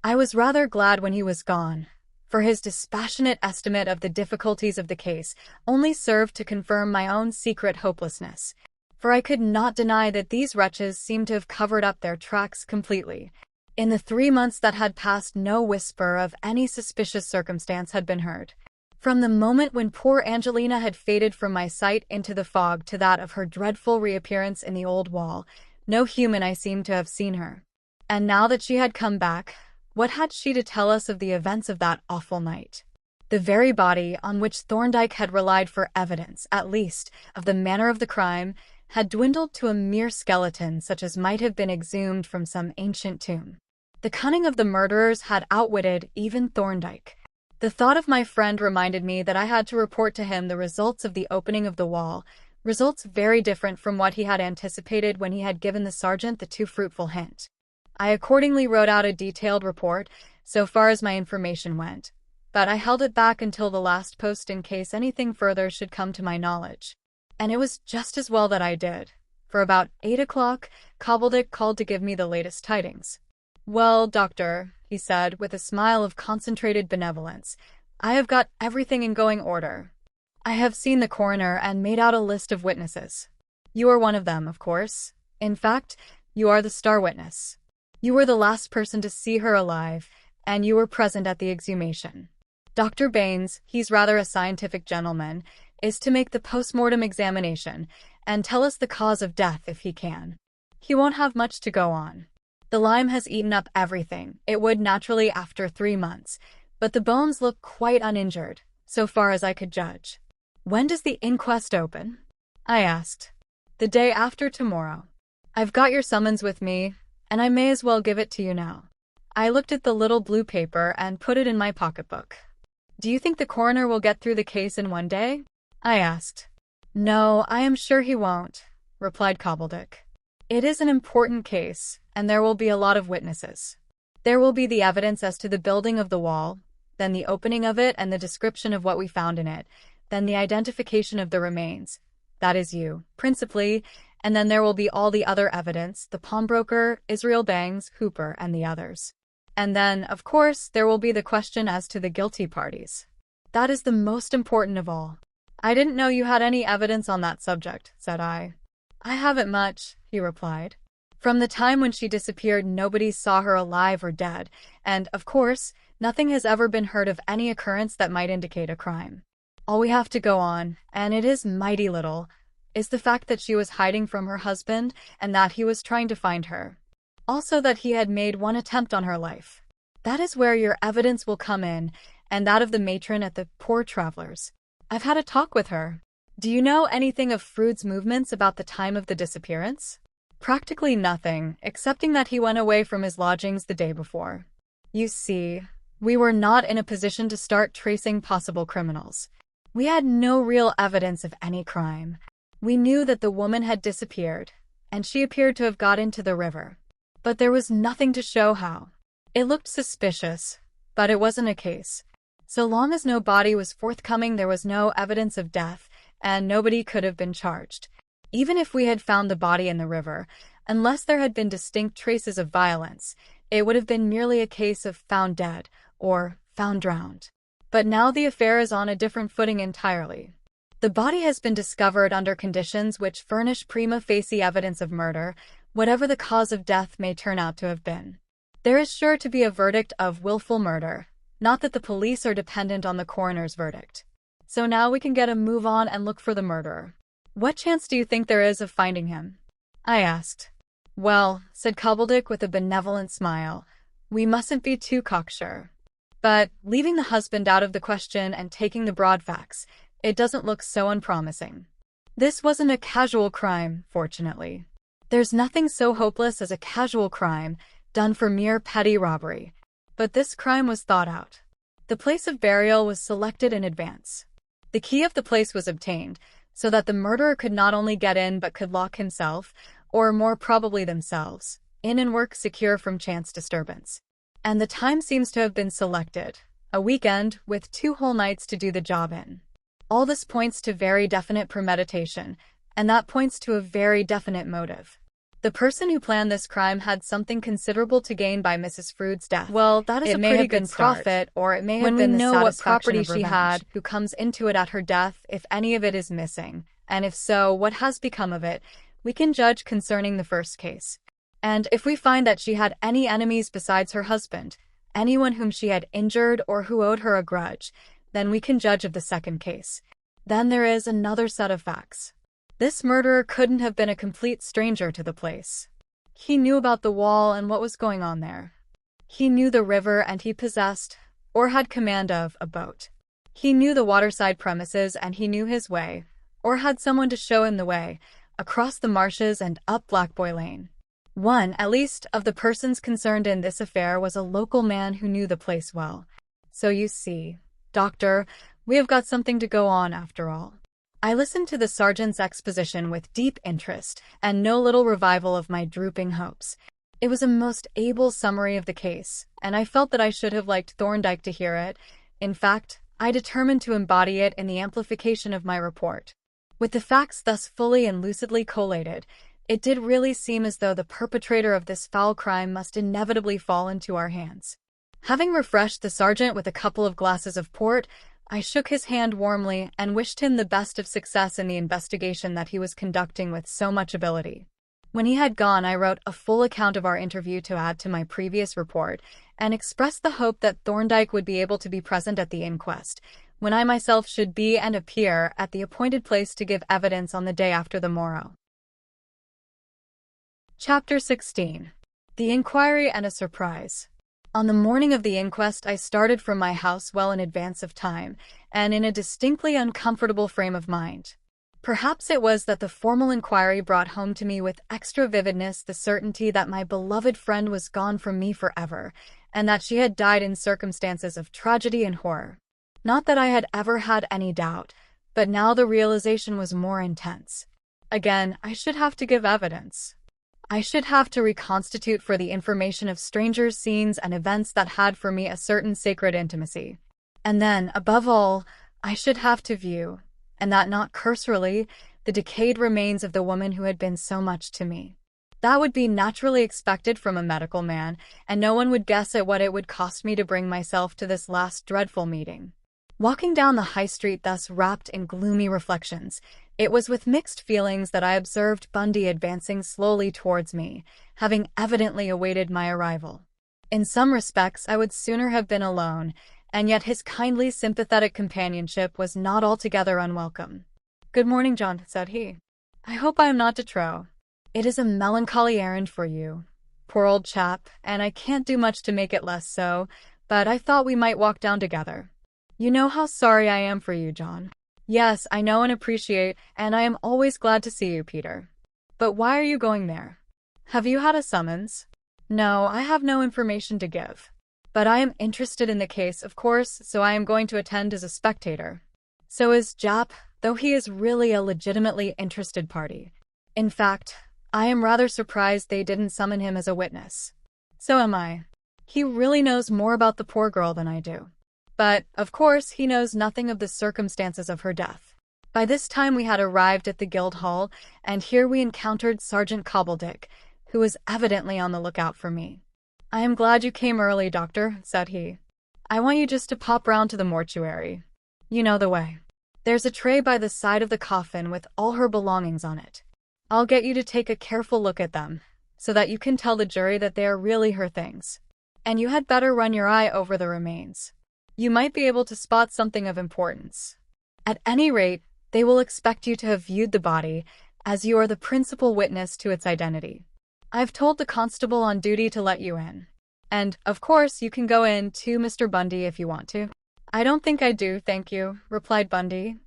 I was rather glad when he was gone, for his dispassionate estimate of the difficulties of the case only served to confirm my own secret hopelessness, for I could not deny that these wretches seemed to have covered up their tracks completely. In the 3 months that had passed, no whisper of any suspicious circumstance had been heard. From the moment when poor Angelina had faded from my sight into the fog to that of her dreadful reappearance in the old wall, no human eye seemed to have seen her. And now that she had come back, what had she to tell us of the events of that awful night? The very body on which Thorndyke had relied for evidence, at least, of the manner of the crime, had dwindled to a mere skeleton such as might have been exhumed from some ancient tomb. The cunning of the murderers had outwitted even Thorndyke. The thought of my friend reminded me that I had to report to him the results of the opening of the wall, results very different from what he had anticipated when he had given the sergeant the too fruitful hint. I accordingly wrote out a detailed report, so far as my information went, but I held it back until the last post in case anything further should come to my knowledge. And it was just as well that I did, for about 8 o'clock, Cobbledick called to give me the latest tidings. "Well, Doctor," he said, with a smile of concentrated benevolence, "I have got everything in going order. I have seen the coroner and made out a list of witnesses. You are one of them, of course. In fact, you are the star witness. You were the last person to see her alive, and you were present at the exhumation. Dr. Baines, he's rather a scientific gentleman, is to make the post-mortem examination and tell us the cause of death if he can. He won't have much to go on. The lime has eaten up everything. It would naturally after 3 months, but the bones look quite uninjured, so far as I could judge. When does the inquest open? I asked. The day after tomorrow. I've got your summons with me, and I may as well give it to you now. I looked at the little blue paper and put it in my pocketbook. Do you think the coroner will get through the case in 1 day? I asked. No, I am sure he won't, replied Cobbledick. It is an important case, and there will be a lot of witnesses. There will be the evidence as to the building of the wall, then the opening of it and the description of what we found in it, then the identification of the remains. That is you, principally, and then there will be all the other evidence, the pawnbroker, Israel Bangs, Hooper, and the others. And then, of course, there will be the question as to the guilty parties. That is the most important of all. I didn't know you had any evidence on that subject, said I. I haven't much, he replied. From the time when she disappeared, nobody saw her alive or dead, and, of course, nothing has ever been heard of any occurrence that might indicate a crime. All we have to go on, and it is mighty little, is the fact that she was hiding from her husband and that he was trying to find her. Also that he had made one attempt on her life. That is where your evidence will come in, and that of the matron at the Poor Travelers. I've had a talk with her. Do you know anything of Frood's movements about the time of the disappearance? Practically nothing, excepting that he went away from his lodgings the day before. You see, we were not in a position to start tracing possible criminals. We had no real evidence of any crime. We knew that the woman had disappeared, and she appeared to have got into the river. But there was nothing to show how. It looked suspicious, but it wasn't a case. So long as no body was forthcoming, there was no evidence of death, and nobody could have been charged. Even if we had found the body in the river, unless there had been distinct traces of violence, it would have been merely a case of found dead or found drowned. But now the affair is on a different footing entirely. The body has been discovered under conditions which furnish prima facie evidence of murder, whatever the cause of death may turn out to have been. There is sure to be a verdict of willful murder, not that the police are dependent on the coroner's verdict. So now we can get a move on and look for the murderer. What chance do you think there is of finding him? I asked. Well, said Cobbledick with a benevolent smile, we mustn't be too cocksure. But, leaving the husband out of the question and taking the broad facts, it doesn't look so unpromising. This wasn't a casual crime, fortunately. There's nothing so hopeless as a casual crime, done for mere petty robbery. But this crime was thought out. The place of burial was selected in advance. The key of the place was obtained, so that the murderer could not only get in but could lock himself, or more probably themselves, in and work secure from chance disturbance. And the time seems to have been selected, a weekend with 2 whole nights to do the job in. All this points to very definite premeditation, and that points to a very definite motive. The person who planned this crime had something considerable to gain by Mrs. Frood's death. Well, that is a pretty good profit, or it may have been the satisfaction of revenge. When we know what property she had, who comes into it at her death, if any of it is missing, and if so, what has become of it, we can judge concerning the first case. And if we find that she had any enemies besides her husband, anyone whom she had injured or who owed her a grudge, then we can judge of the second case. Then there is another set of facts. This murderer couldn't have been a complete stranger to the place. He knew about the wall and what was going on there. He knew the river and he possessed, or had command of, a boat. He knew the waterside premises and he knew his way, or had someone to show him the way, across the marshes and up Black Boy Lane. One, at least, of the persons concerned in this affair was a local man who knew the place well. So you see, Doctor, we have got something to go on after all. I listened to the sergeant's exposition with deep interest and no little revival of my drooping hopes. It was a most able summary of the case, and I felt that I should have liked Thorndyke to hear it. In fact, I determined to embody it in the amplification of my report. With the facts thus fully and lucidly collated, it did really seem as though the perpetrator of this foul crime must inevitably fall into our hands. Having refreshed the sergeant with a couple of glasses of port, I shook his hand warmly and wished him the best of success in the investigation that he was conducting with so much ability. When he had gone, I wrote a full account of our interview to add to my previous report, and expressed the hope that Thorndyke would be able to be present at the inquest, when I myself should be and appear at the appointed place to give evidence on the day after the morrow. Chapter 16. The Inquiry and a Surprise. On the morning of the inquest, I started from my house well in advance of time, and in a distinctly uncomfortable frame of mind. Perhaps it was that the formal inquiry brought home to me with extra vividness the certainty that my beloved friend was gone from me forever, and that she had died in circumstances of tragedy and horror. Not that I had ever had any doubt, but now the realization was more intense. Again, I should have to give evidence. I should have to reconstitute for the information of strangers scenes and events that had for me a certain sacred intimacy. And then, above all, I should have to view, and that not cursorily, the decayed remains of the woman who had been so much to me. That would be naturally expected from a medical man, and no one would guess at what it would cost me to bring myself to this last dreadful meeting. Walking down the high street thus wrapped in gloomy reflections, it was with mixed feelings that I observed Bundy advancing slowly towards me, having evidently awaited my arrival. In some respects, I would sooner have been alone, and yet his kindly, sympathetic companionship was not altogether unwelcome. "Good morning, John," said he. "I hope I am not de trop. It is a melancholy errand for you, poor old chap, and I can't do much to make it less so, but I thought we might walk down together. You know how sorry I am for you, John." "Yes, I know and appreciate, and I am always glad to see you, Peter. But why are you going there? Have you had a summons?" "No, I have no information to give. But I am interested in the case, of course, so I am going to attend as a spectator." "So is Jap, though he is really a legitimately interested party. In fact, I am rather surprised they didn't summon him as a witness." "So am I. He really knows more about the poor girl than I do. But, of course, he knows nothing of the circumstances of her death." By this time we had arrived at the Guildhall, and here we encountered Sergeant Cobbledick, who was evidently on the lookout for me. "I am glad you came early, Doctor," said he. "I want you just to pop round to the mortuary. You know the way. There's a tray by the side of the coffin with all her belongings on it. I'll get you to take a careful look at them, so that you can tell the jury that they are really her things. And you had better run your eye over the remains. You might be able to spot something of importance. At any rate, they will expect you to have viewed the body, as you are the principal witness to its identity. I've told the constable on duty to let you in. And, of course, you can go in too, Mr. Bundy, if you want to." "I don't think I do, thank you," replied Bundy.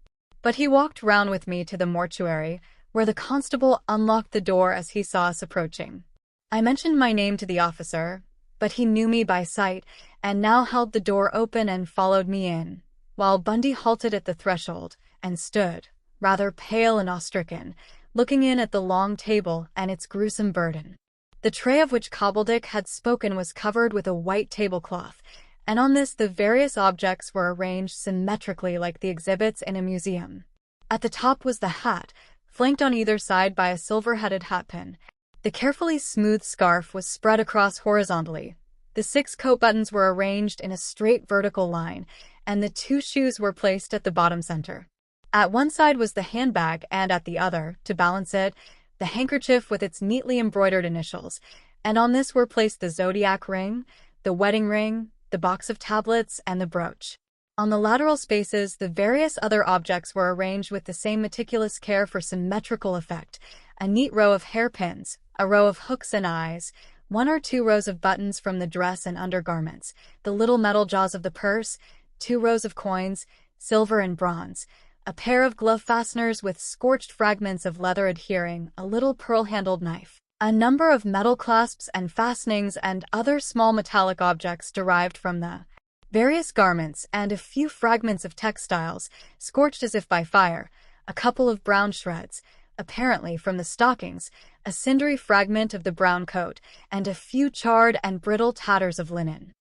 But he walked round with me to the mortuary, where the constable unlocked the door as he saw us approaching. I mentioned my name to the officer, but he knew me by sight, and now held the door open and followed me in, while Bundy halted at the threshold, and stood, rather pale and awe-stricken, looking in at the long table and its gruesome burden. The tray of which Cobbledick had spoken was covered with a white tablecloth, and on this the various objects were arranged symmetrically like the exhibits in a museum. At the top was the hat, flanked on either side by a silver-headed hatpin. The carefully smoothed scarf was spread across horizontally. The 6 coat buttons were arranged in a straight vertical line, and the 2 shoes were placed at the bottom center. At one side was the handbag, and at the other, to balance it, the handkerchief with its neatly embroidered initials, and on this were placed the zodiac ring, the wedding ring, the box of tablets, and the brooch. On the lateral spaces, the various other objects were arranged with the same meticulous care for symmetrical effect: a neat row of hairpins, a row of hooks and eyes, 1 or 2 rows of buttons from the dress and undergarments, the little metal jaws of the purse, 2 rows of coins, silver and bronze, a pair of glove fasteners with scorched fragments of leather adhering, a little pearl-handled knife, a number of metal clasps and fastenings, and other small metallic objects derived from the various garments, and a few fragments of textiles, scorched as if by fire, a couple of brown shreds, apparently from the stockings, a cindery fragment of the brown coat, and a few charred and brittle tatters of linen.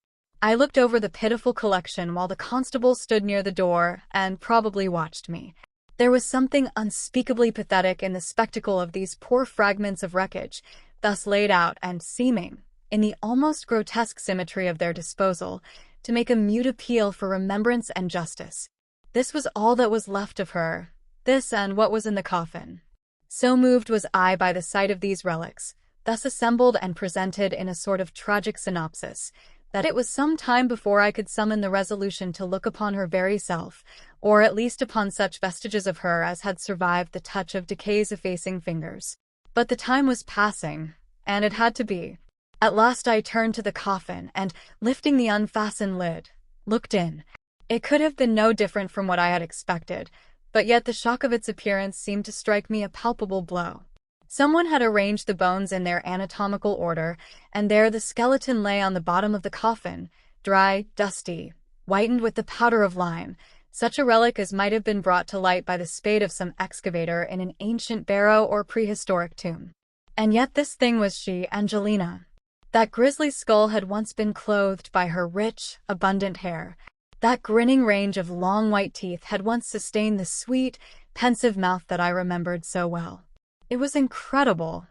I looked over the pitiful collection while the constable stood near the door and probably watched me. There was something unspeakably pathetic in the spectacle of these poor fragments of wreckage, thus laid out and seeming, in the almost grotesque symmetry of their disposal, to make a mute appeal for remembrance and justice. This was all that was left of her, this and what was in the coffin. So moved was I by the sight of these relics, thus assembled and presented in a sort of tragic synopsis, that it was some time before I could summon the resolution to look upon her very self, or at least upon such vestiges of her as had survived the touch of decay's effacing fingers. But the time was passing, and it had to be. At last I turned to the coffin and, lifting the unfastened lid, looked in. It could have been no different from what I had expected, but yet the shock of its appearance seemed to strike me a palpable blow. Someone had arranged the bones in their anatomical order, and there the skeleton lay on the bottom of the coffin, dry, dusty, whitened with the powder of lime, such a relic as might have been brought to light by the spade of some excavator in an ancient barrow or prehistoric tomb. And yet this thing was she, Angelina. That grisly skull had once been clothed by her rich, abundant hair. That grinning range of long white teeth had once sustained the sweet, pensive mouth that I remembered so well. It was incredible.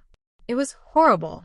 It was horrible.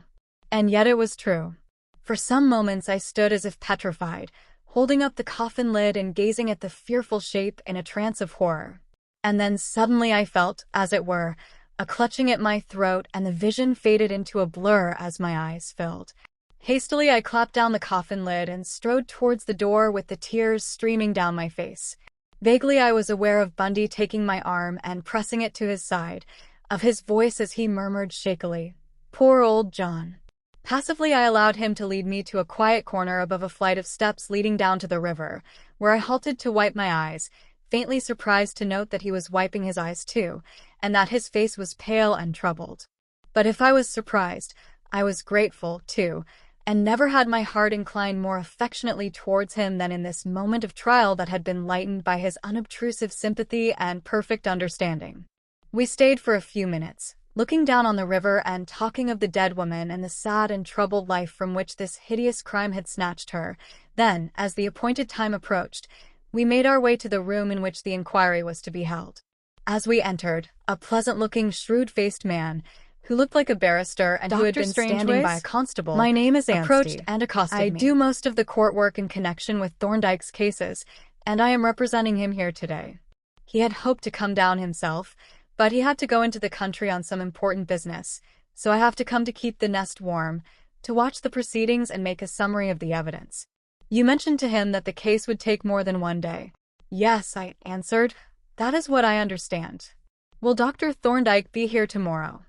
And yet it was true. For some moments I stood as if petrified, holding up the coffin lid and gazing at the fearful shape in a trance of horror. And then suddenly I felt, as it were, a clutching at my throat, and the vision faded into a blur as my eyes filled. Hastily I clapped down the coffin lid and strode towards the door with the tears streaming down my face. Vaguely I was aware of Bundy taking my arm and pressing it to his side, of his voice as he murmured shakily, "Poor old John." Passively I allowed him to lead me to a quiet corner above a flight of steps leading down to the river, where I halted to wipe my eyes, faintly surprised to note that he was wiping his eyes too, and that his face was pale and troubled. But if I was surprised, I was grateful, too, and never had my heart inclined more affectionately towards him than in this moment of trial that had been lightened by his unobtrusive sympathy and perfect understanding. We stayed for a few minutes, looking down on the river and talking of the dead woman and the sad and troubled life from which this hideous crime had snatched her. Then, as the appointed time approached, we made our way to the room in which the inquiry was to be held. As we entered, a pleasant-looking, shrewd-faced man, who looked like a barrister and who had been standing by a constable, "My name is Anstey," approached and accosted me. "I do most of the court work in connection with Thorndyke's cases, and I am representing him here today." He had hoped to come down himself, but he had to go into the country on some important business, so I have to come to keep the nest warm, to watch the proceedings and make a summary of the evidence. "You mentioned to him that the case would take more than one day." "Yes," I answered. "That is what I understand." "Will Dr. Thorndyke be here tomorrow?"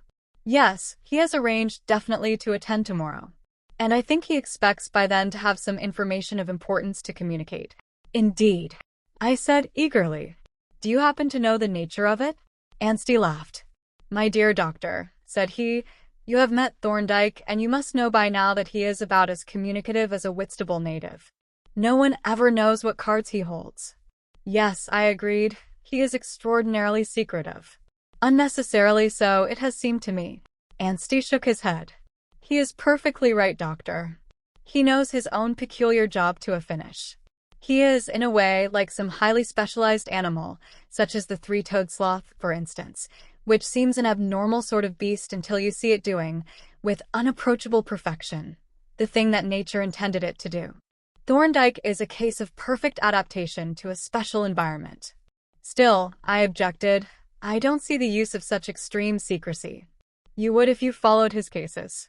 "Yes, he has arranged definitely to attend tomorrow. And I think he expects by then to have some information of importance to communicate." "Indeed," I said eagerly. "Do you happen to know the nature of it?" Anstey laughed. "My dear doctor," said he, "you have met Thorndyke, and you must know by now that he is about as communicative as a Whitstable native. No one ever knows what cards he holds." "Yes," I agreed, "he is extraordinarily secretive." "Unnecessarily so, it has seemed to me." Anstey shook his head. "He is perfectly right, doctor. He knows his own peculiar job to a finish. He is, in a way, like some highly specialized animal, such as the three-toed sloth, for instance, which seems an abnormal sort of beast until you see it doing, with unapproachable perfection, the thing that nature intended it to do. Thorndyke is a case of perfect adaptation to a special environment." "Still," I objected, "I don't see the use of such extreme secrecy." "You would if you followed his cases.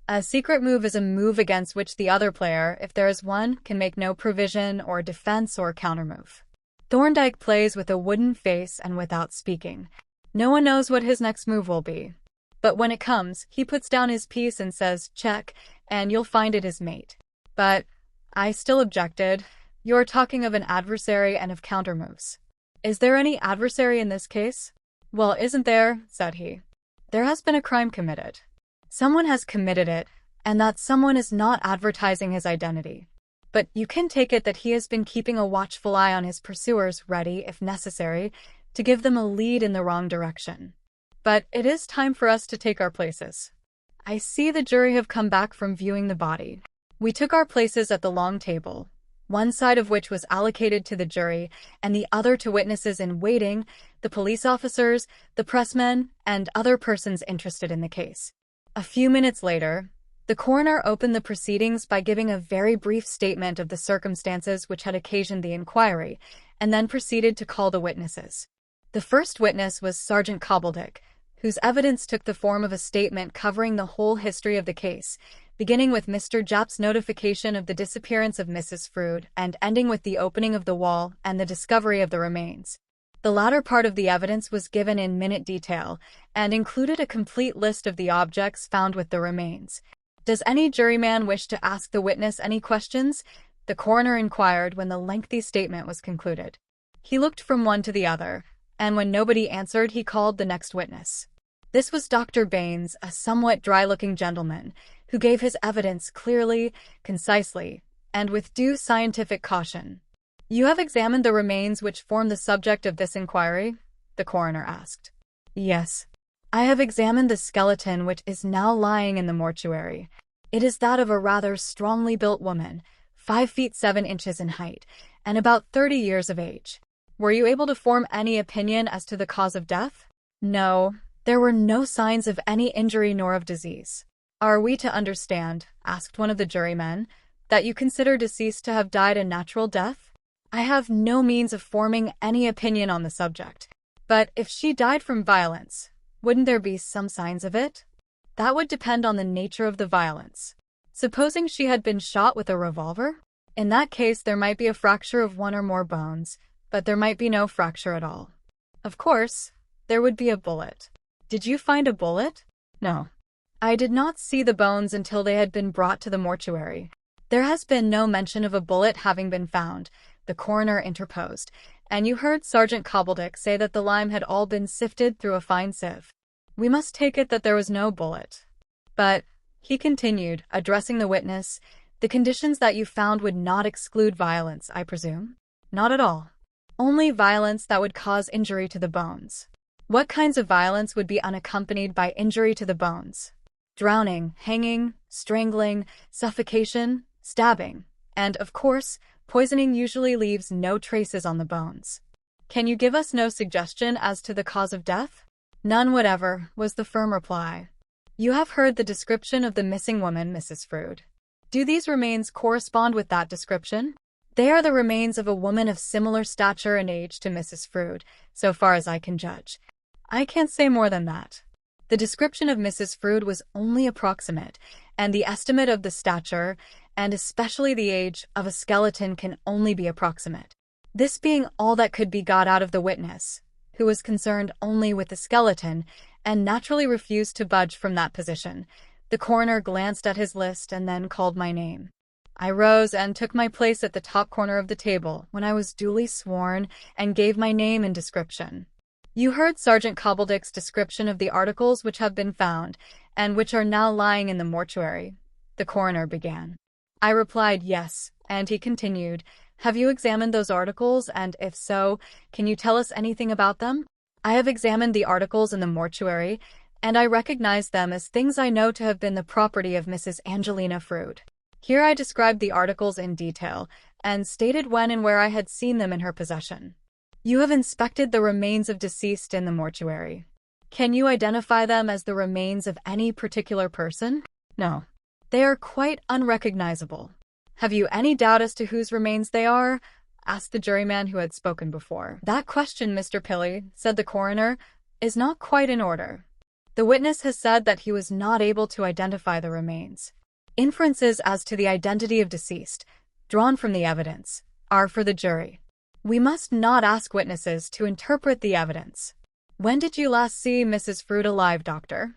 A secret move is a move against which the other player, if there is one, can make no provision or defense or countermove. Thorndyke plays with a wooden face and without speaking. No one knows what his next move will be. But when it comes, he puts down his piece and says, 'Check,' and you'll find it his mate." "But," I still objected, "you're talking of an adversary and of countermoves." "Is there any adversary in this case?" "Well, isn't there?" said he. "There has been a crime committed. Someone has committed it, and that someone is not advertising his identity. But you can take it that he has been keeping a watchful eye on his pursuers, ready, if necessary, to give them a lead in the wrong direction. But it is time for us to take our places. I see the jury have come back from viewing the body." We took our places at the long table, one side of which was allocated to the jury and the other to witnesses in waiting, the police officers, the pressmen, and other persons interested in the case. A few minutes later, the coroner opened the proceedings by giving a very brief statement of the circumstances which had occasioned the inquiry, and then proceeded to call the witnesses. The first witness was Sergeant Cobbledick, whose evidence took the form of a statement covering the whole history of the case, beginning with Mr. Japp's notification of the disappearance of Mrs. Frood and ending with the opening of the wall and the discovery of the remains. The latter part of the evidence was given in minute detail and included a complete list of the objects found with the remains. "Does any juryman wish to ask the witness any questions?" the coroner inquired when the lengthy statement was concluded. He looked from one to the other, and when nobody answered, he called the next witness. This was Dr. Baines, a somewhat dry-looking gentleman, who gave his evidence clearly, concisely, and with due scientific caution. "You have examined the remains which form the subject of this inquiry?" the coroner asked. "Yes. I have examined the skeleton which is now lying in the mortuary. It is that of a rather strongly built woman, 5 feet 7 inches in height, and about 30 years of age. Were you able to form any opinion as to the cause of death?" "No, there were no signs of any injury nor of disease." "Are we to understand," asked one of the jurymen, "that you consider deceased to have died a natural death?" "I have no means of forming any opinion on the subject. But if she died from violence, wouldn't there be some signs of it?" "That would depend on the nature of the violence. Supposing she had been shot with a revolver? In that case, there might be a fracture of one or more bones, but there might be no fracture at all. Of course, there would be a bullet." "Did you find a bullet?" "No. I did not see the bones until they had been brought to the mortuary." "There has been no mention of a bullet having been found," the coroner interposed, "and you heard Sergeant Cobbledick say that the lime had all been sifted through a fine sieve. We must take it that there was no bullet. But," he continued, addressing the witness, "the conditions that you found would not exclude violence, I presume?" "Not at all. Only violence that would cause injury to the bones." "What kinds of violence would be unaccompanied by injury to the bones?" "Drowning, hanging, strangling, suffocation, stabbing, and, of course, poisoning usually leaves no traces on the bones." "Can you give us no suggestion as to the cause of death?" "None whatever," was the firm reply. "You have heard the description of the missing woman, Mrs. Frood. Do these remains correspond with that description?" "They are the remains of a woman of similar stature and age to Mrs. Frood, so far as I can judge. I can't say more than that." The description of Mrs. Frood was only approximate, and the estimate of the stature, and especially the age, of a skeleton can only be approximate. This being all that could be got out of the witness, who was concerned only with the skeleton, and naturally refused to budge from that position, the coroner glanced at his list and then called my name. I rose and took my place at the top corner of the table when I was duly sworn and gave my name and description. "You heard Sergeant Cobbledick's description of the articles which have been found, and which are now lying in the mortuary," the coroner began. I replied yes, and he continued, "Have you examined those articles, and if so, can you tell us anything about them?" "I have examined the articles in the mortuary, and I recognize them as things I know to have been the property of Mrs. Angelina Frood." Here I described the articles in detail, and stated when and where I had seen them in her possession. "You have inspected the remains of deceased in the mortuary. Can you identify them as the remains of any particular person?" "No. They are quite unrecognizable." "Have you any doubt as to whose remains they are?" asked the juryman who had spoken before. "That question, Mr. Pilley," said the coroner, "is not quite in order. The witness has said that he was not able to identify the remains. Inferences as to the identity of deceased, drawn from the evidence, are for the jury. We must not ask witnesses to interpret the evidence." "When did you last see Mrs. Frood alive, doctor?"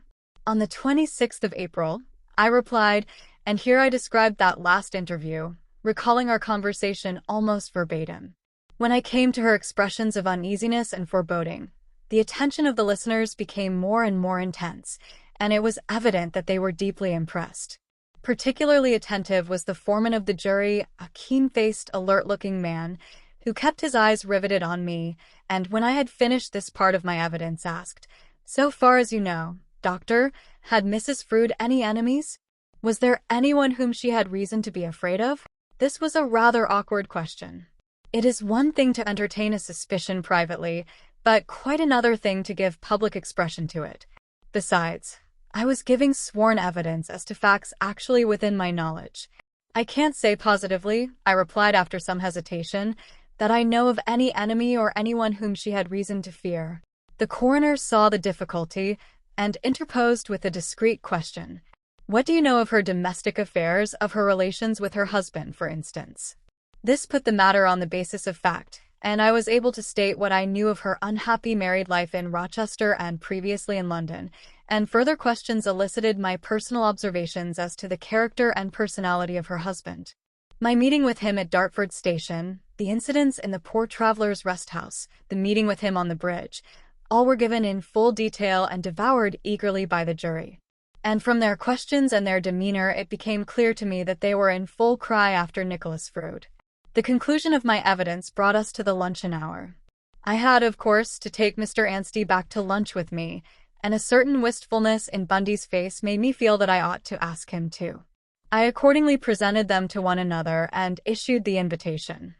"On the 26th of April, I replied, and here I described that last interview, recalling our conversation almost verbatim. When I came to her expressions of uneasiness and foreboding, the attention of the listeners became more and more intense, and it was evident that they were deeply impressed. Particularly attentive was the foreman of the jury, a keen-faced, alert-looking man, who kept his eyes riveted on me, and when I had finished this part of my evidence asked, "So far as you know, doctor, had Mrs. Frood any enemies? Was there anyone whom she had reason to be afraid of?" This was a rather awkward question. It is one thing to entertain a suspicion privately, but quite another thing to give public expression to it. Besides, I was giving sworn evidence as to facts actually within my knowledge. "I can't say positively," I replied after some hesitation, "that I know of any enemy or anyone whom she had reason to fear." The coroner saw the difficulty and interposed with a discreet question. What do you know of her domestic affairs, of her relations with her husband, for instance? This put the matter on the basis of fact, and I was able to state what I knew of her unhappy married life in Rochester and previously in London, and further questions elicited my personal observations as to the character and personality of her husband. My meeting with him at Dartford Station, the incidents in the poor traveller's rest house, the meeting with him on the bridge, all were given in full detail and devoured eagerly by the jury. And from their questions and their demeanor it became clear to me that they were in full cry after Nicholas Frood. The conclusion of my evidence brought us to the luncheon hour. I had, of course, to take Mr. Anstey back to lunch with me, and a certain wistfulness in Bundy's face made me feel that I ought to ask him too. I accordingly presented them to one another and issued the invitation.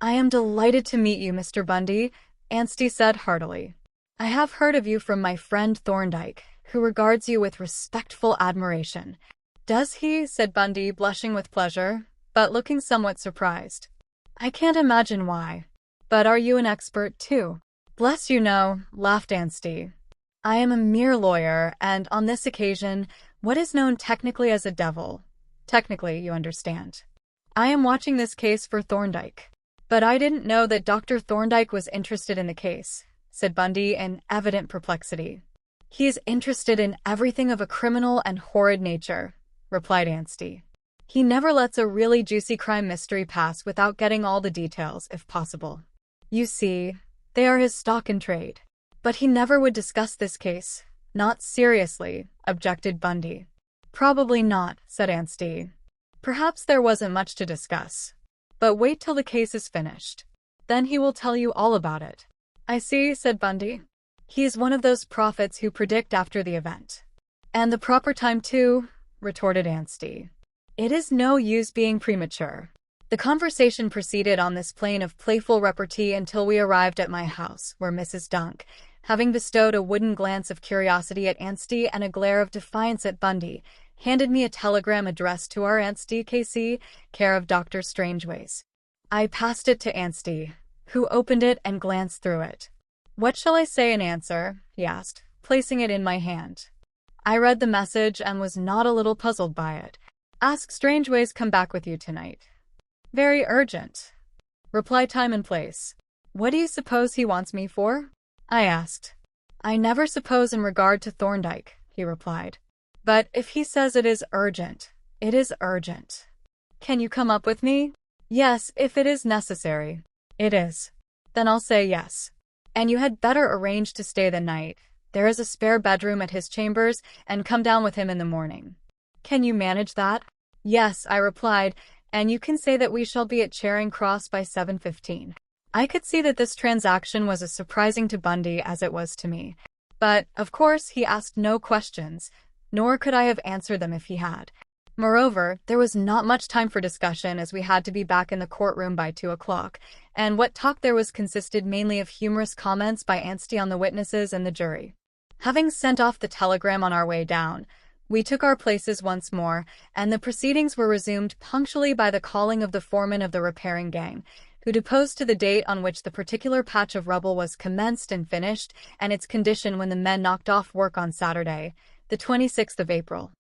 "I am delighted to meet you, Mr. Bundy," Anstey said heartily. "I have heard of you from my friend Thorndyke, who regards you with respectful admiration." "Does he?" said Bundy, blushing with pleasure, but looking somewhat surprised. "I can't imagine why. But are you an expert, too?" "Bless you, no," laughed Anstey. "I am a mere lawyer, and on this occasion, what is known technically as a devil. Technically, you understand. I am watching this case for Thorndyke." "But I didn't know that Dr. Thorndyke was interested in the case," said Bundy in evident perplexity. "He is interested in everything of a criminal and horrid nature," replied Anstey. "He never lets a really juicy crime mystery pass without getting all the details, if possible. You see, they are his stock in trade." "But he never would discuss this case. Not seriously," objected Bundy. "Probably not," said Anstey. "Perhaps there wasn't much to discuss. But wait till the case is finished. Then he will tell you all about it." "I see," said Bundy. "He is one of those prophets who predict after the event." "And the proper time, too," retorted Anstey. "It is no use being premature." The conversation proceeded on this plane of playful repartee until we arrived at my house, where Mrs. Dunk, having bestowed a wooden glance of curiosity at Anstey and a glare of defiance at Bundy, handed me a telegram addressed to our Anstey, K.C., care of Dr. Strangeways. I passed it to Anstey, who opened it and glanced through it. "What shall I say in answer?" he asked, placing it in my hand. I read the message and was not a little puzzled by it. "Ask Strangeways come back with you tonight. Very urgent. Reply time and place." "What do you suppose he wants me for?" I asked. "I never suppose in regard to Thorndyke," he replied. "But if he says it is urgent, it is urgent. Can you come up with me?" "Yes, if it is necessary." "It is. Then I'll say yes. And you had better arrange to stay the night. There is a spare bedroom at his chambers, and come down with him in the morning." "Can you manage that?" "Yes," I replied, "and you can say that we shall be at Charing Cross by 7:15. I could see that this transaction was as surprising to Bundy as it was to me. But, of course, he asked no questions, nor could I have answered them if he had. Moreover, there was not much time for discussion, as we had to be back in the courtroom by 2:00, and what talk there was consisted mainly of humorous comments by Anstey on the witnesses and the jury. Having sent off the telegram on our way down, we took our places once more, and the proceedings were resumed punctually by the calling of the foreman of the repairing gang, who deposed to the date on which the particular patch of rubble was commenced and finished, and its condition when the men knocked off work on Saturday, the 26th of April.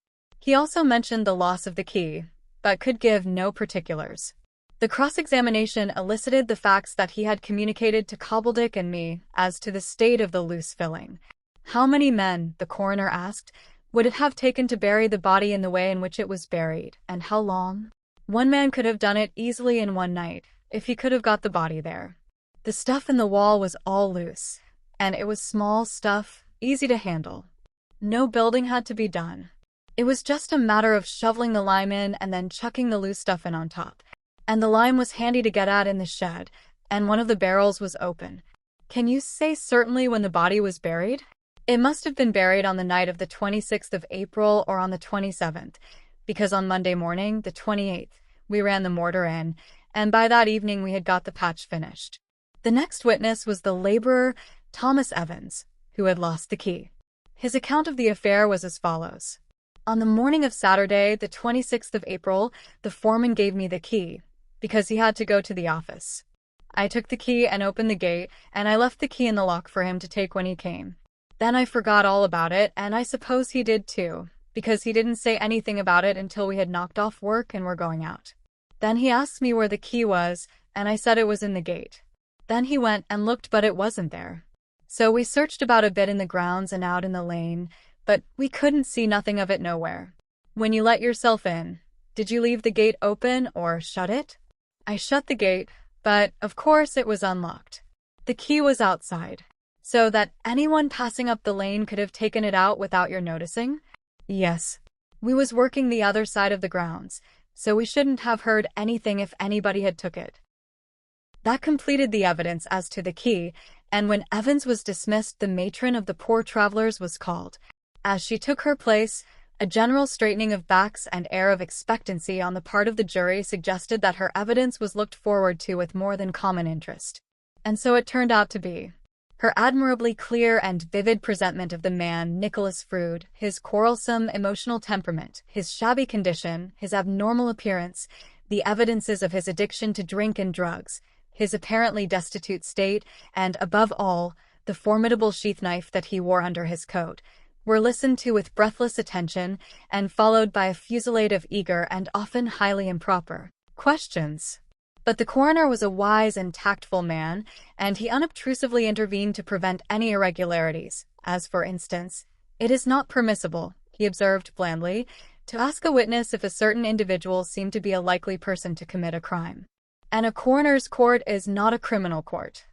He also mentioned the loss of the key, but could give no particulars. The cross-examination elicited the facts that he had communicated to Cobbledick and me as to the state of the loose filling. How many men, the coroner asked, would it have taken to bury the body in the way in which it was buried, and how long? One man could have done it easily in one night, if he could have got the body there. The stuff in the wall was all loose, and it was small stuff, easy to handle. No building had to be done. It was just a matter of shoveling the lime in and then chucking the loose stuff in on top. And the lime was handy to get at in the shed, and one of the barrels was open. Can you say certainly when the body was buried? It must have been buried on the night of the 26th of April or on the 27th, because on Monday morning, the 28th, we ran the mortar in, and by that evening we had got the patch finished. The next witness was the laborer, Thomas Evans, who had lost the key. His account of the affair was as follows. On the morning of Saturday, the 26th of April, the foreman gave me the key, because he had to go to the office. I took the key and opened the gate, and I left the key in the lock for him to take when he came. Then I forgot all about it, and I suppose he did too, because he didn't say anything about it until we had knocked off work and were going out. Then he asked me where the key was, and I said it was in the gate. Then he went and looked, but it wasn't there. So we searched about a bit in the grounds and out in the lane, but we couldn't see nothing of it nowhere. When you let yourself in, did you leave the gate open or shut it? I shut the gate, but of course it was unlocked. The key was outside, so that anyone passing up the lane could have taken it out without your noticing? Yes. We was working the other side of the grounds, so we shouldn't have heard anything if anybody had took it. That completed the evidence as to the key, and when Evans was dismissed, the matron of the poor travelers was called. As she took her place, a general straightening of backs and air of expectancy on the part of the jury suggested that her evidence was looked forward to with more than common interest. And so it turned out to be. Her admirably clear and vivid presentment of the man Nicholas Frood, his quarrelsome, emotional temperament, his shabby condition, his abnormal appearance, the evidences of his addiction to drink and drugs, his apparently destitute state, and, above all, the formidable sheath knife that he wore under his coat, were listened to with breathless attention and followed by a fusillade of eager and often highly improper questions. But the coroner was a wise and tactful man, and he unobtrusively intervened to prevent any irregularities, as, for instance, "It is not permissible," he observed blandly, "to ask a witness if a certain individual seemed to be a likely person to commit a crime. And a coroner's court is not a criminal court.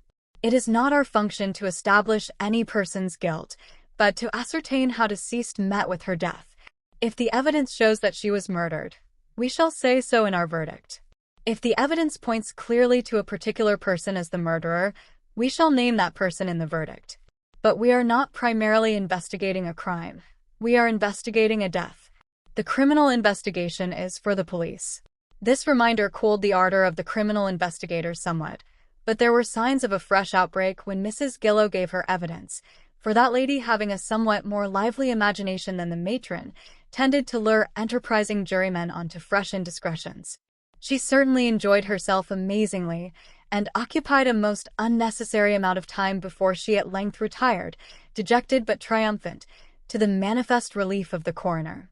It is not our function to establish any person's guilt, but to ascertain how deceased met with her death. If the evidence shows that she was murdered, we shall say so in our verdict. If the evidence points clearly to a particular person as the murderer, we shall name that person in the verdict. But we are not primarily investigating a crime. We are investigating a death. The criminal investigation is for the police." This reminder cooled the ardor of the criminal investigators somewhat, but there were signs of a fresh outbreak when Mrs. Gillow gave her evidence, for that lady, having a somewhat more lively imagination than the matron, tended to lure enterprising jurymen onto fresh indiscretions. She certainly enjoyed herself amazingly, and occupied a most unnecessary amount of time before she at length retired, dejected but triumphant, to the manifest relief of the coroner.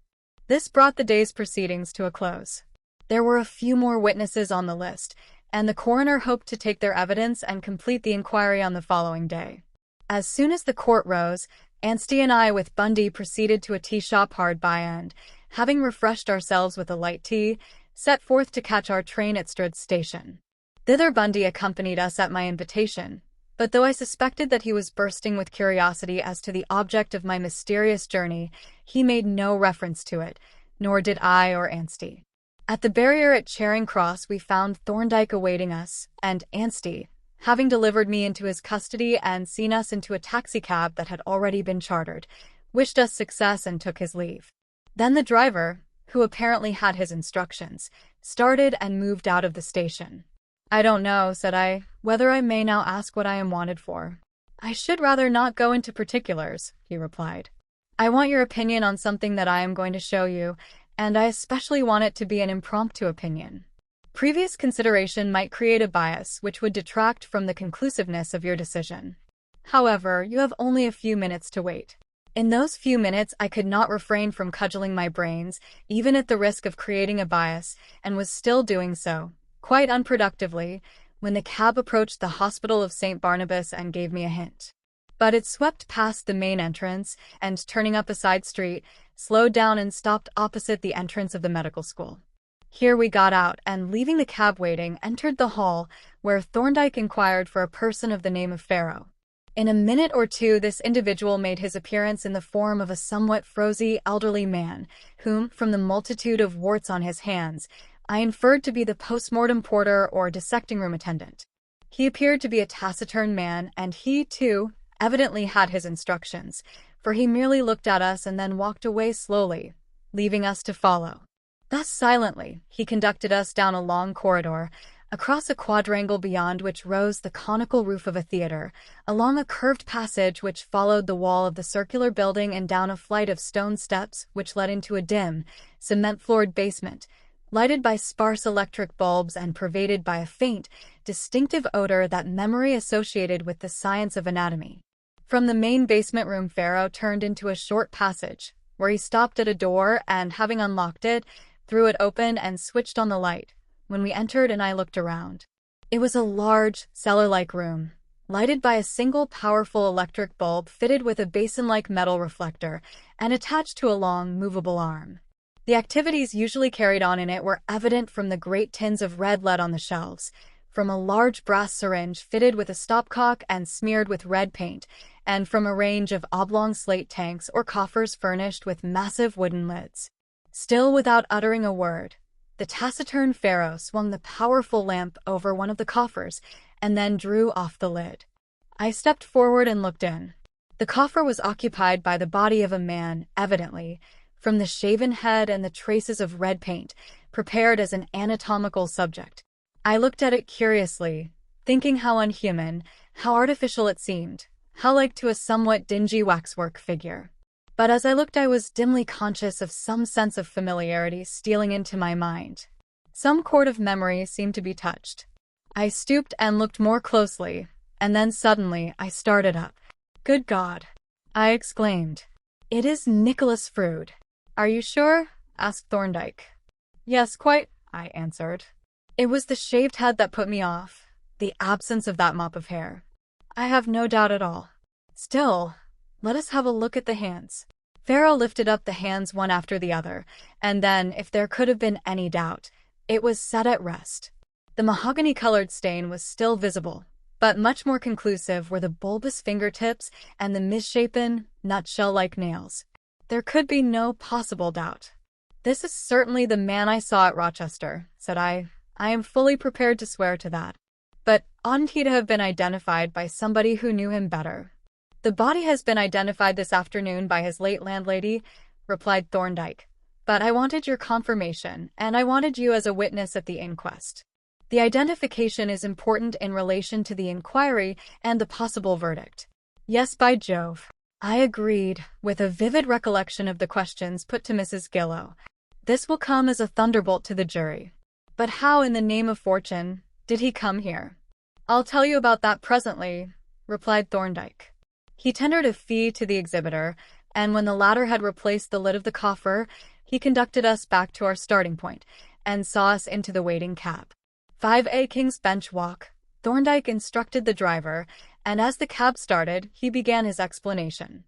This brought the day's proceedings to a close. There were a few more witnesses on the list, and the coroner hoped to take their evidence and complete the inquiry on the following day. As soon as the court rose, Anstey and I with Bundy proceeded to a tea shop hard by and, having refreshed ourselves with a light tea, set forth to catch our train at Strood Station. Thither Bundy accompanied us at my invitation, but though I suspected that he was bursting with curiosity as to the object of my mysterious journey, he made no reference to it, nor did I or Anstey. At the barrier at Charing Cross we found Thorndyke awaiting us, and Anstey, having delivered me into his custody and seen us into a taxicab that had already been chartered, wished us success and took his leave. Then the driver, who apparently had his instructions, started and moved out of the station. "I don't know," said I, "whether I may now ask what I am wanted for." "I should rather not go into particulars," he replied. "I want your opinion on something that I am going to show you, and I especially want it to be an impromptu opinion. Previous consideration might create a bias which would detract from the conclusiveness of your decision. However, you have only a few minutes to wait." In those few minutes I could not refrain from cudgeling my brains, even at the risk of creating a bias, and was still doing so, quite unproductively, when the cab approached the Hospital of St. Barnabas and gave me a hint. But it swept past the main entrance, and turning up a side street, slowed down and stopped opposite the entrance of the medical school. Here we got out, and leaving the cab waiting, entered the hall, where Thorndyke inquired for a person of the name of Farrow. In a minute or two this individual made his appearance in the form of a somewhat frowsy, elderly man, whom, from the multitude of warts on his hands, I inferred to be the post-mortem porter or dissecting-room attendant. He appeared to be a taciturn man, and he, too, evidently had his instructions, for he merely looked at us and then walked away slowly, leaving us to follow. Thus silently, he conducted us down a long corridor, across a quadrangle beyond which rose the conical roof of a theater, along a curved passage which followed the wall of the circular building and down a flight of stone steps which led into a dim, cement-floored basement, lighted by sparse electric bulbs and pervaded by a faint, distinctive odor that memory associated with the science of anatomy. From the main basement room Farrow turned into a short passage, where he stopped at a door and, having unlocked it, threw it open and switched on the light. When we entered and I looked around, it was a large, cellar-like room, lighted by a single powerful electric bulb fitted with a basin-like metal reflector and attached to a long, movable arm. The activities usually carried on in it were evident from the great tins of red lead on the shelves, from a large brass syringe fitted with a stopcock and smeared with red paint, and from a range of oblong slate tanks or coffers furnished with massive wooden lids. Still without uttering a word, the taciturn pharaoh swung the powerful lamp over one of the coffers and then drew off the lid. I stepped forward and looked in. The coffer was occupied by the body of a man, evidently, from the shaven head and the traces of red paint, prepared as an anatomical subject. I looked at it curiously, thinking how unhuman, how artificial it seemed, how like to a somewhat dingy waxwork figure. But as I looked, I was dimly conscious of some sense of familiarity stealing into my mind. Some chord of memory seemed to be touched. I stooped and looked more closely, and then suddenly I started up. "Good God!" I exclaimed. "It is Nicholas Frood." "Are you sure?" asked Thorndyke. "Yes, quite," I answered. "It was the shaved head that put me off, the absence of that mop of hair. I have no doubt at all. Still, let us have a look at the hands." Pharaoh lifted up the hands one after the other, and then, if there could have been any doubt, it was set at rest. The mahogany-colored stain was still visible, but much more conclusive were the bulbous fingertips and the misshapen, nutshell-like nails. There could be no possible doubt. "This is certainly the man I saw at Rochester," said I. "I am fully prepared to swear to that. But oughtn't he to have been identified by somebody who knew him better?" "The body has been identified this afternoon by his late landlady," replied Thorndyke. "But I wanted your confirmation, and I wanted you as a witness at the inquest. The identification is important in relation to the inquiry and the possible verdict." "Yes, by Jove," I agreed, with a vivid recollection of the questions put to Mrs. Gillow. "This will come as a thunderbolt to the jury. But how, in the name of fortune, did he come here?" "I'll tell you about that presently," replied Thorndyke. He tendered a fee to the exhibitor, and when the latter had replaced the lid of the coffer, he conducted us back to our starting point and saw us into the waiting cab. 5A King's Bench Walk, Thorndyke instructed the driver, and as the cab started, he began his explanation.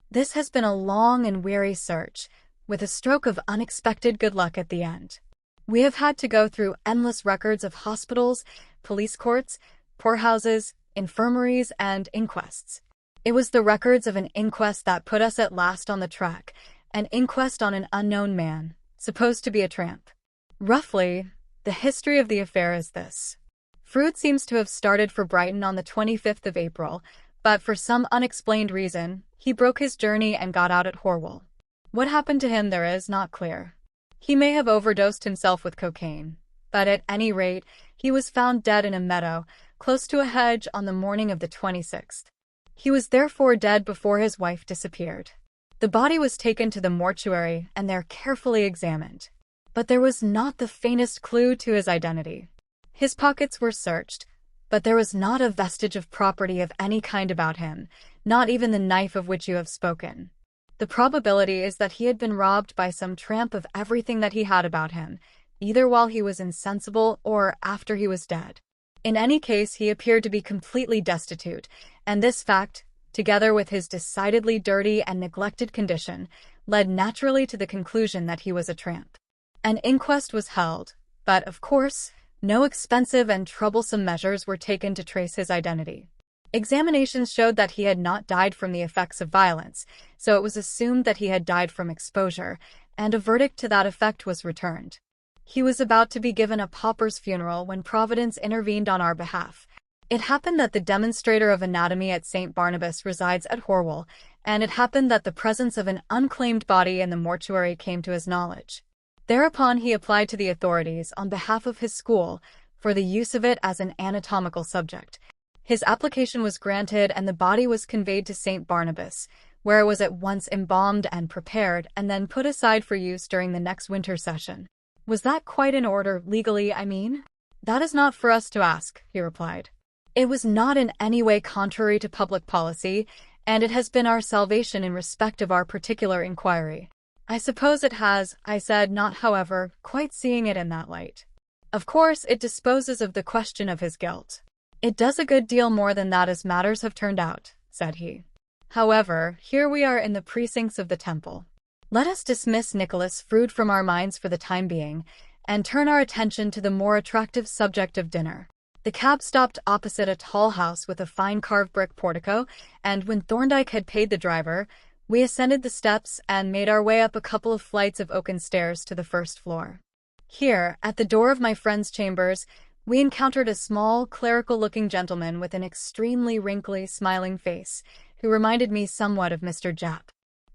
"This has been a long and weary search, with a stroke of unexpected good luck at the end. We have had to go through endless records of hospitals, police courts, poorhouses, infirmaries, and inquests. It was the records of an inquest that put us at last on the track, an inquest on an unknown man, supposed to be a tramp. Roughly, the history of the affair is this. Frood seems to have started for Brighton on the 25th of April, but for some unexplained reason, he broke his journey and got out at Horwell. What happened to him there is not clear. He may have overdosed himself with cocaine, but at any rate, he was found dead in a meadow, close to a hedge on the morning of the 26th. He was therefore dead before his wife disappeared. The body was taken to the mortuary and there carefully examined. But there was not the faintest clue to his identity. His pockets were searched, but there was not a vestige of property of any kind about him, not even the knife of which you have spoken. The probability is that he had been robbed by some tramp of everything that he had about him, either while he was insensible or after he was dead. In any case, he appeared to be completely destitute, and this fact, together with his decidedly dirty and neglected condition, led naturally to the conclusion that he was a tramp. An inquest was held, but, of course, no expensive and troublesome measures were taken to trace his identity. Examinations showed that he had not died from the effects of violence, so it was assumed that he had died from exposure, and a verdict to that effect was returned. He was about to be given a pauper's funeral when Providence intervened on our behalf. It happened that the demonstrator of anatomy at St. Barnabas resides at Horwell, and it happened that the presence of an unclaimed body in the mortuary came to his knowledge. Thereupon he applied to the authorities on behalf of his school for the use of it as an anatomical subject. His application was granted and the body was conveyed to St. Barnabas, where it was at once embalmed and prepared and then put aside for use during the next winter session. Was that quite in order, legally, I mean? That is not for us to ask, he replied. It was not in any way contrary to public policy, and it has been our salvation in respect of our particular inquiry. I suppose it has, I said, not, however, quite seeing it in that light. Of course, it disposes of the question of his guilt. It does a good deal more than that as matters have turned out, said he. However, here we are in the precincts of the temple. Let us dismiss Nicholas Frood from our minds for the time being, and turn our attention to the more attractive subject of dinner. The cab stopped opposite a tall house with a fine carved brick portico, and when Thorndyke had paid the driver, we ascended the steps and made our way up a couple of flights of oaken stairs to the first floor. Here, at the door of my friend's chambers, we encountered a small, clerical-looking gentleman with an extremely wrinkly, smiling face, who reminded me somewhat of Mr. Japp.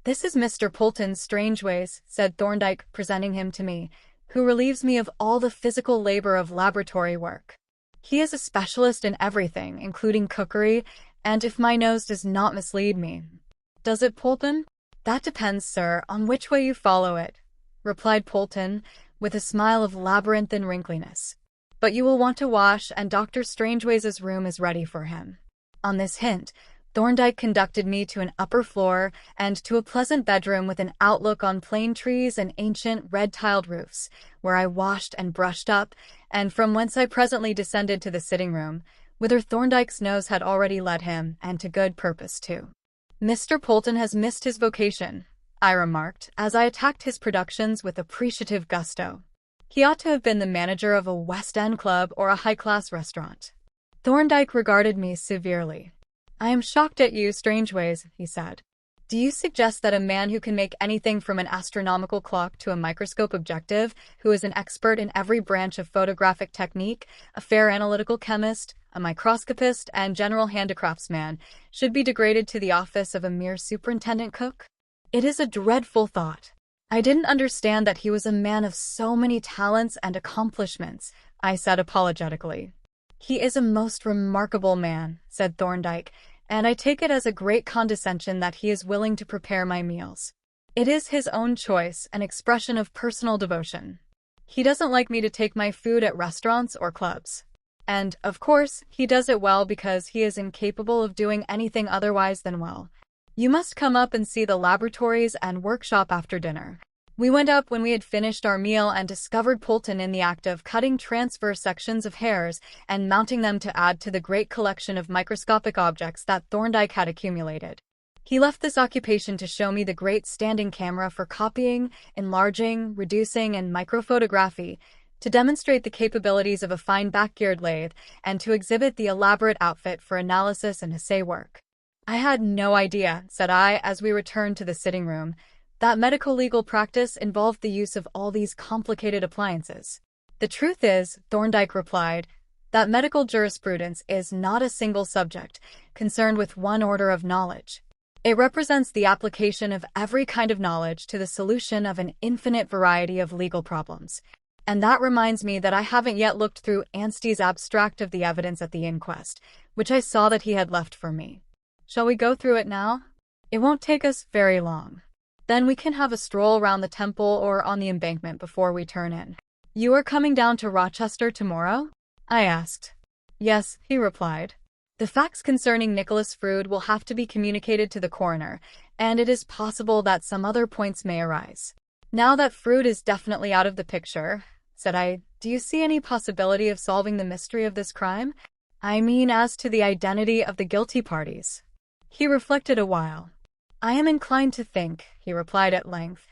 "This is Mr. Polton Strangeways," said Thorndyke, presenting him to me, "who relieves me of all the physical labor of laboratory work. He is a specialist in everything, including cookery, and if my nose does not mislead me—" "Does it, Polton?" "That depends, sir, on which way you follow it," replied Polton, with a smile of labyrinthine wrinkliness. "But you will want to wash, and Dr. Strangeways' room is ready for him." On this hint, Thorndyke conducted me to an upper floor and to a pleasant bedroom with an outlook on plane trees and ancient red-tiled roofs, where I washed and brushed up, and from whence I presently descended to the sitting room, whither Thorndyke's nose had already led him, and to good purpose too. "Mr. Polton has missed his vocation," I remarked, as I attacked his productions with appreciative gusto. "He ought to have been the manager of a West End club or a high-class restaurant." Thorndyke regarded me severely. "I am shocked at you, Strangeways," he said. "Do you suggest that a man who can make anything from an astronomical clock to a microscope objective, who is an expert in every branch of photographic technique, a fair analytical chemist, a microscopist, and general handicraftsman, should be degraded to the office of a mere superintendent cook? It is a dreadful thought." "I didn't understand that he was a man of so many talents and accomplishments," I said apologetically. "He is a most remarkable man," said Thorndyke, "and I take it as a great condescension that he is willing to prepare my meals. It is his own choice, an expression of personal devotion. He doesn't like me to take my food at restaurants or clubs. And, of course, he does it well because he is incapable of doing anything otherwise than well. You must come up and see the laboratories and workshop after dinner." We went up when we had finished our meal and discovered Polton in the act of cutting transverse sections of hairs and mounting them to add to the great collection of microscopic objects that Thorndyke had accumulated. He left this occupation to show me the great standing camera for copying, enlarging, reducing, and microphotography, to demonstrate the capabilities of a fine back-geared lathe, and to exhibit the elaborate outfit for analysis and assay work. "I had no idea," said I as we returned to the sitting room, "that medico-legal practice involved the use of all these complicated appliances." "The truth is," Thorndyke replied, "that medical jurisprudence is not a single subject, concerned with one order of knowledge. It represents the application of every kind of knowledge to the solution of an infinite variety of legal problems. And that reminds me that I haven't yet looked through Anstey's abstract of the evidence at the inquest, which I saw that he had left for me. Shall we go through it now? It won't take us very long. Then we can have a stroll round the temple or on the embankment before we turn in." "You are coming down to Rochester tomorrow?" I asked. "Yes," he replied. "The facts concerning Nicholas Frood will have to be communicated to the coroner, and it is possible that some other points may arise." "Now that Frood is definitely out of the picture," said I, "do you see any possibility of solving the mystery of this crime? I mean as to the identity of the guilty parties." He reflected a while. "I am inclined to think," he replied at length,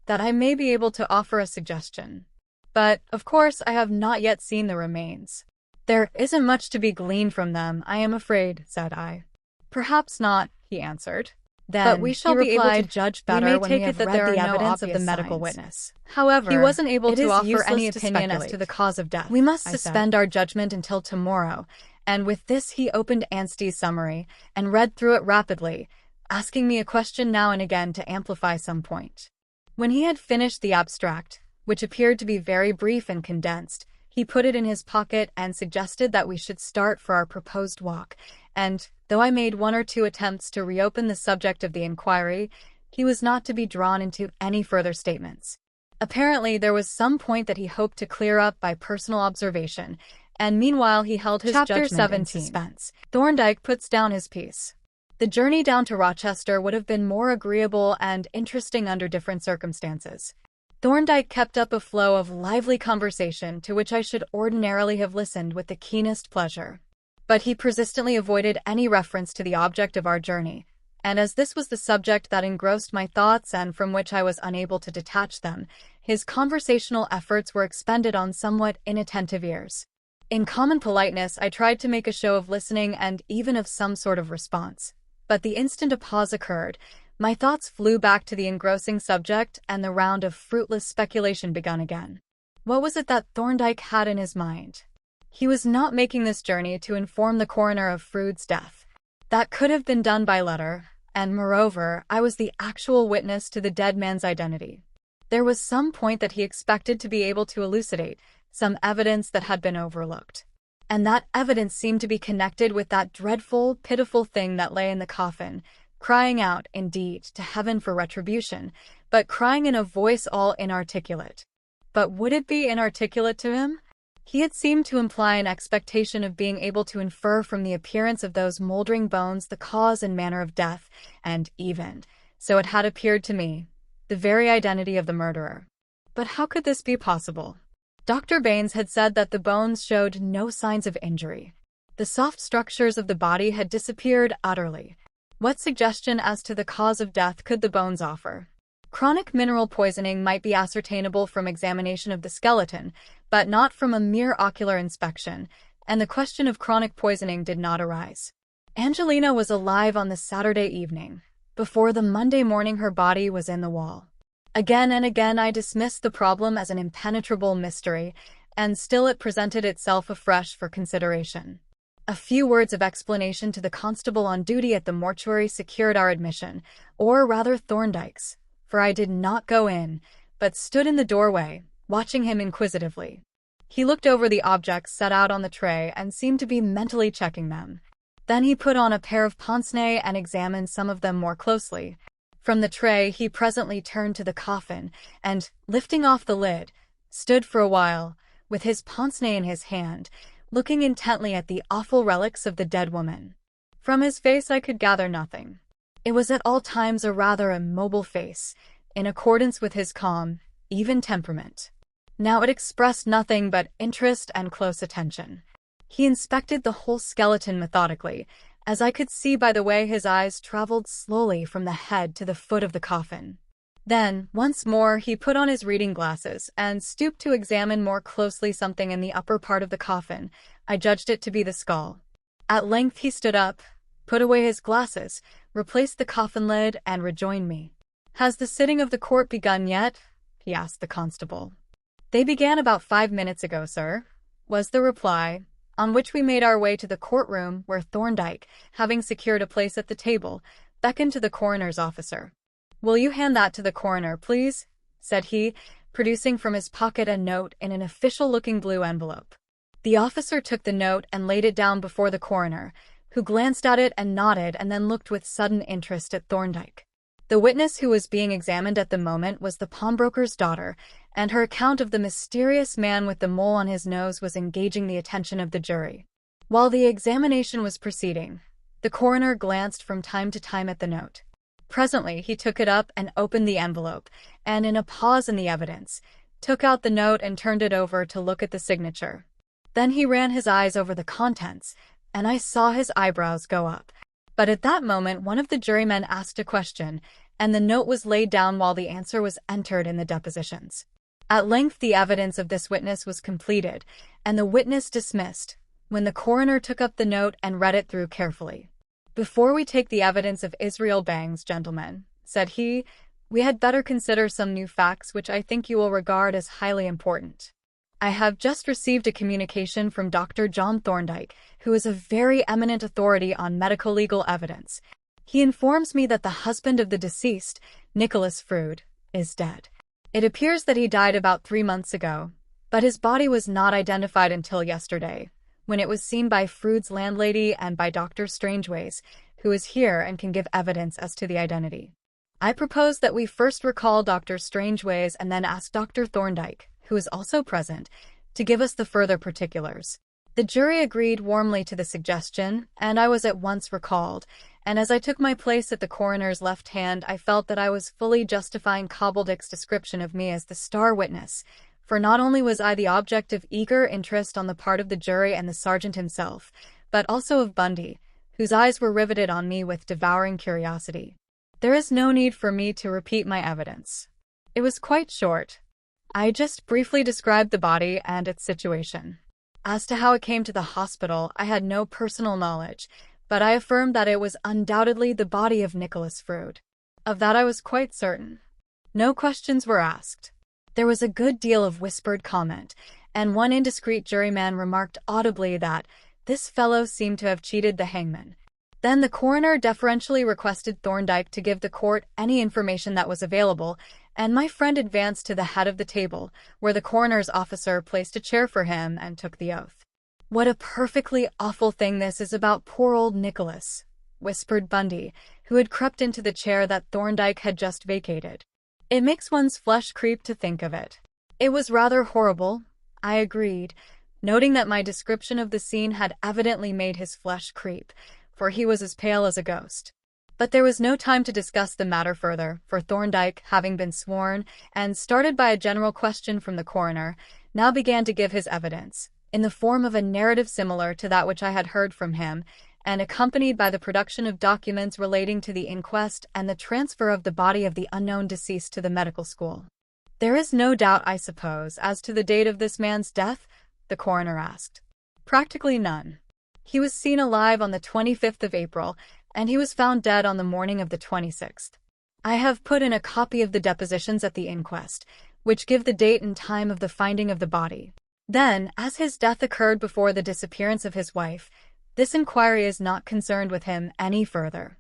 "that I may be able to offer a suggestion. But, of course, I have not yet seen the remains." "There isn't much to be gleaned from them, I am afraid," said I. "Perhaps not," he answered. "Then," but we shall be able to judge better when we have read the evidence of the medical witness. However, he wasn't able to offer any opinion as to the cause of death. We must suspend our judgment until tomorrow." And with this he opened Anstey's summary and read through it rapidly, asking me a question now and again to amplify some point. When he had finished the abstract, which appeared to be very brief and condensed, he put it in his pocket and suggested that we should start for our proposed walk, and, though I made one or two attempts to reopen the subject of the inquiry, he was not to be drawn into any further statements. Apparently there was some point that he hoped to clear up by personal observation, and meanwhile he held his judgment in suspense. Thorndyke puts down his piece. The journey down to Rochester would have been more agreeable and interesting under different circumstances. Thorndyke kept up a flow of lively conversation to which I should ordinarily have listened with the keenest pleasure. But he persistently avoided any reference to the object of our journey, and as this was the subject that engrossed my thoughts and from which I was unable to detach them, his conversational efforts were expended on somewhat inattentive ears. In common politeness, I tried to make a show of listening and even of some sort of response. But the instant a pause occurred, my thoughts flew back to the engrossing subject and the round of fruitless speculation begun again. What was it that Thorndyke had in his mind? He was not making this journey to inform the coroner of Frood's death. That could have been done by letter, and moreover, I was the actual witness to the dead man's identity. There was some point that he expected to be able to elucidate, some evidence that had been overlooked. And that evidence seemed to be connected with that dreadful, pitiful thing that lay in the coffin, crying out, indeed, to heaven for retribution, but crying in a voice all inarticulate. But would it be inarticulate to him? He had seemed to imply an expectation of being able to infer from the appearance of those moldering bones the cause and manner of death, and even, so it had appeared to me, the very identity of the murderer. But how could this be possible? Dr. Baines had said that the bones showed no signs of injury. The soft structures of the body had disappeared utterly. What suggestion as to the cause of death could the bones offer? Chronic mineral poisoning might be ascertainable from examination of the skeleton, but not from a mere ocular inspection, and the question of chronic poisoning did not arise. Angelina was alive on the Saturday evening. Before the Monday morning her body was in the wall. Again and again I dismissed the problem as an impenetrable mystery, and still it presented itself afresh for consideration. A few words of explanation to the constable on duty at the mortuary secured our admission, or rather Thorndyke's, for I did not go in, but stood in the doorway, watching him inquisitively. He looked over the objects set out on the tray and seemed to be mentally checking them. Then he put on a pair of pince-nez and examined some of them more closely. From the tray he presently turned to the coffin, and, lifting off the lid, stood for a while, with his pince-nez in his hand, looking intently at the awful relics of the dead woman. From his face I could gather nothing. It was at all times a rather immobile face, in accordance with his calm, even temperament. Now it expressed nothing but interest and close attention. He inspected the whole skeleton methodically, as I could see by the way his eyes traveled slowly from the head to the foot of the coffin. Then, once more, he put on his reading glasses and stooped to examine more closely something in the upper part of the coffin. I judged it to be the skull. At length he stood up, put away his glasses, replaced the coffin lid, and rejoined me. "Has the sitting of the court begun yet?" he asked the constable. "They began about 5 minutes ago, sir," was the reply, on which we made our way to the courtroom where Thorndyke, having secured a place at the table, beckoned to the coroner's officer. "Will you hand that to the coroner, please?" said he, producing from his pocket a note in an official-looking blue envelope. The officer took the note and laid it down before the coroner, who glanced at it and nodded and then looked with sudden interest at Thorndyke. The witness who was being examined at the moment was the pawnbroker's daughter, and her account of the mysterious man with the mole on his nose was engaging the attention of the jury. While the examination was proceeding, the coroner glanced from time to time at the note. Presently he took it up and opened the envelope, and in a pause in the evidence, took out the note and turned it over to look at the signature. Then he ran his eyes over the contents, and I saw his eyebrows go up. But at that moment one of the jurymen asked a question, and the note was laid down while the answer was entered in the depositions. At length the evidence of this witness was completed, and the witness dismissed, when the coroner took up the note and read it through carefully. "Before we take the evidence of Israel Bangs, gentlemen," said he, "we had better consider some new facts which I think you will regard as highly important. I have just received a communication from Dr. John Thorndyke, who is a very eminent authority on medico-legal evidence. He informs me that the husband of the deceased, Nicholas Frood, is dead. It appears that he died about 3 months ago, but his body was not identified until yesterday, when it was seen by Frood's landlady and by Dr. Strangeways, who is here and can give evidence as to the identity. I propose that we first recall Dr. Strangeways and then ask Dr. Thorndyke, who is also present, to give us the further particulars." The jury agreed warmly to the suggestion, and I was at once recalled, and as I took my place at the coroner's left hand, I felt that I was fully justifying Cobbledick's description of me as the star witness, for not only was I the object of eager interest on the part of the jury and the sergeant himself, but also of Bundy, whose eyes were riveted on me with devouring curiosity. There is no need for me to repeat my evidence. It was quite short. I just briefly described the body and its situation. As to how it came to the hospital, I had no personal knowledge, but I affirmed that it was undoubtedly the body of Nicholas Frood. Of that I was quite certain. No questions were asked. There was a good deal of whispered comment, and one indiscreet juryman remarked audibly that this fellow seemed to have cheated the hangman. Then the coroner deferentially requested Thorndyke to give the court any information that was available, and my friend advanced to the head of the table, where the coroner's officer placed a chair for him and took the oath. "What a perfectly awful thing this is about poor old Nicholas," whispered Bundy, who had crept into the chair that Thorndyke had just vacated. "It makes one's flesh creep to think of it." "It was rather horrible," I agreed, noting that my description of the scene had evidently made his flesh creep, for he was as pale as a ghost. But there was no time to discuss the matter further, for Thorndyke, having been sworn, and started by a general question from the coroner, now began to give his evidence, in the form of a narrative similar to that which I had heard from him, and accompanied by the production of documents relating to the inquest and the transfer of the body of the unknown deceased to the medical school. "There is no doubt, I suppose, as to the date of this man's death?" the coroner asked. "Practically none. He was seen alive on the 25th of April, and he was found dead on the morning of the 26th. I have put in a copy of the depositions at the inquest, which give the date and time of the finding of the body. Then, as his death occurred before the disappearance of his wife, this inquiry is not concerned with him any further."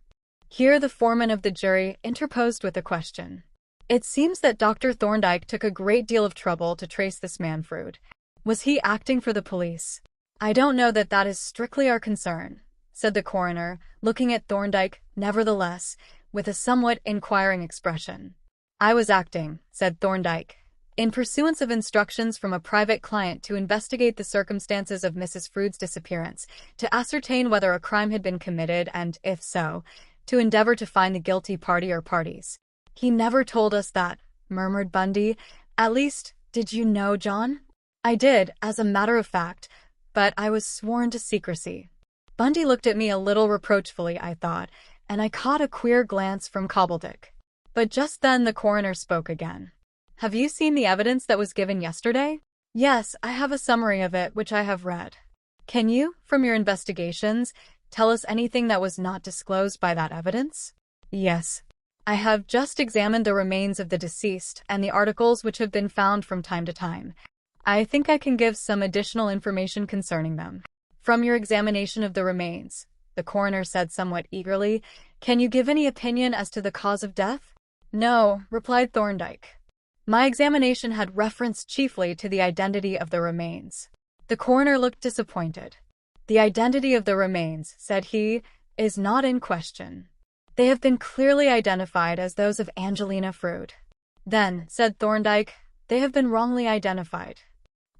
Here the foreman of the jury interposed with a question. "It seems that Dr. Thorndyke took a great deal of trouble to trace this man Frood. Was he acting for the police?" "I don't know that that is strictly our concern," said the coroner, looking at Thorndyke, nevertheless, with a somewhat inquiring expression. "I was acting," said Thorndyke, "in pursuance of instructions from a private client to investigate the circumstances of Mrs. Frood's disappearance, to ascertain whether a crime had been committed and, if so, to endeavor to find the guilty party or parties." "He never told us that," murmured Bundy. "At least, did you know, John?" "I did, as a matter of fact, but I was sworn to secrecy." Bundy looked at me a little reproachfully, I thought, and I caught a queer glance from Cobbledick. But just then the coroner spoke again. "Have you seen the evidence that was given yesterday?" "Yes, I have a summary of it, which I have read." "Can you, from your investigations, tell us anything that was not disclosed by that evidence?" "Yes. I have just examined the remains of the deceased and the articles which have been found from time to time. I think I can give some additional information concerning them." "From your examination of the remains," the coroner said somewhat eagerly, "can you give any opinion as to the cause of death?" "No," replied Thorndyke. "My examination had reference chiefly to the identity of the remains." The coroner looked disappointed. "The identity of the remains," said he, "is not in question. They have been clearly identified as those of Angelina Frood." "Then," said Thorndyke, "they have been wrongly identified.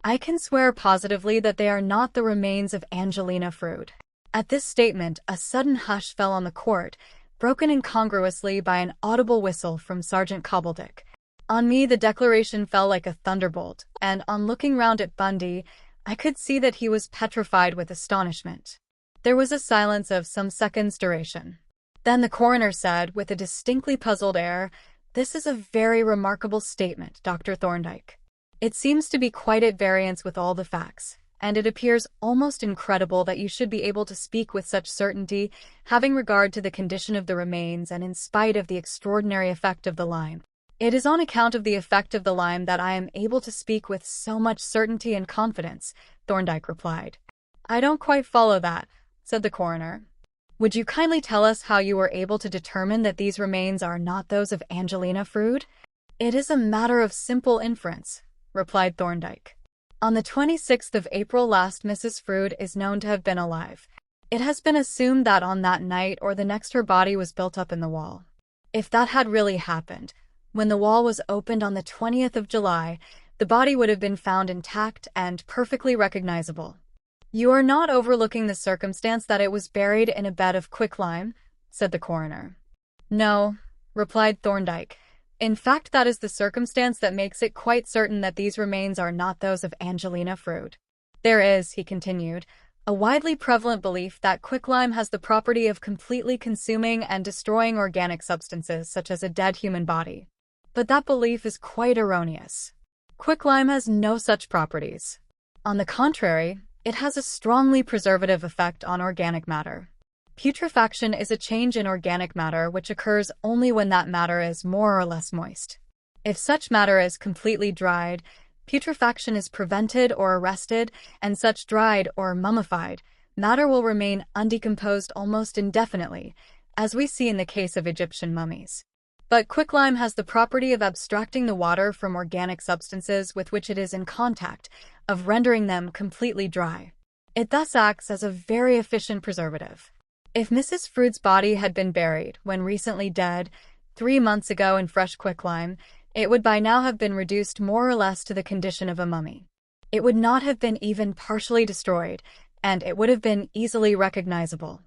I can swear positively that they are not the remains of Angelina Frood." At this statement, a sudden hush fell on the court, broken incongruously by an audible whistle from Sergeant Cobbledick. On me the declaration fell like a thunderbolt, and on looking round at Bundy, I could see that he was petrified with astonishment. There was a silence of some seconds' duration. Then the coroner said, with a distinctly puzzled air, "This is a very remarkable statement, Dr. Thorndyke. It seems to be quite at variance with all the facts, and it appears almost incredible that you should be able to speak with such certainty, having regard to the condition of the remains and in spite of the extraordinary effect of the lime." "It is on account of the effect of the lime that I am able to speak with so much certainty and confidence," Thorndyke replied. "I don't quite follow that," said the coroner. "Would you kindly tell us how you were able to determine that these remains are not those of Angelina Frood?" "It is a matter of simple inference," replied Thorndyke. "On the 26th of April last, Mrs. Frood is known to have been alive. It has been assumed that on that night or the next her body was built up in the wall. If that had really happened, when the wall was opened on the 20th of July, the body would have been found intact and perfectly recognizable." "You are not overlooking the circumstance that it was buried in a bed of quicklime?" said the coroner. No, replied Thorndyke. In fact, that is the circumstance that makes it quite certain that these remains are not those of Angelina Frood. There is, he continued, a widely prevalent belief that quicklime has the property of completely consuming and destroying organic substances such as a dead human body. But that belief is quite erroneous. Quicklime has no such properties. On the contrary, it has a strongly preservative effect on organic matter. Putrefaction is a change in organic matter which occurs only when that matter is more or less moist. If such matter is completely dried, putrefaction is prevented or arrested, and such dried or mummified matter will remain undecomposed almost indefinitely, as we see in the case of Egyptian mummies. But quicklime has the property of abstracting the water from organic substances with which it is in contact, of rendering them completely dry. It thus acts as a very efficient preservative. If Mrs. Frood's body had been buried, when recently dead, 3 months ago in fresh quicklime, it would by now have been reduced more or less to the condition of a mummy. It would not have been even partially destroyed, and it would have been easily recognizable.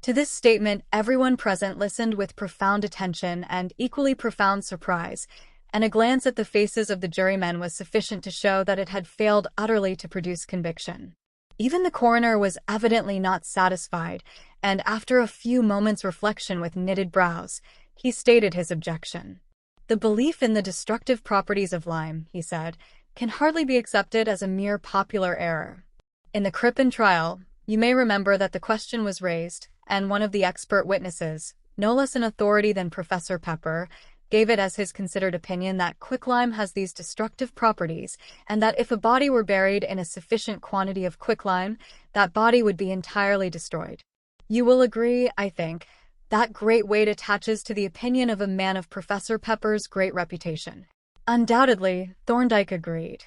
To this statement, everyone present listened with profound attention and equally profound surprise, and a glance at the faces of the jurymen was sufficient to show that it had failed utterly to produce conviction. Even the coroner was evidently not satisfied, and after a few moments' reflection with knitted brows, he stated his objection. The belief in the destructive properties of lime, he said, can hardly be accepted as a mere popular error. In the Crippen trial, you may remember that the question was raised, and one of the expert witnesses, no less an authority than Professor Pepper, gave it as his considered opinion that quicklime has these destructive properties, and that if a body were buried in a sufficient quantity of quicklime, that body would be entirely destroyed. You will agree, I think, that great weight attaches to the opinion of a man of Professor Pepper's great reputation. Undoubtedly, Thorndyke agreed.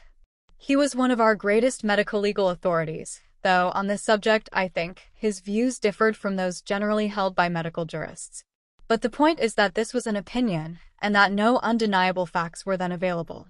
He was one of our greatest medico-legal authorities, though on this subject, I think, his views differed from those generally held by medical jurists. But the point is that this was an opinion, and that no undeniable facts were then available.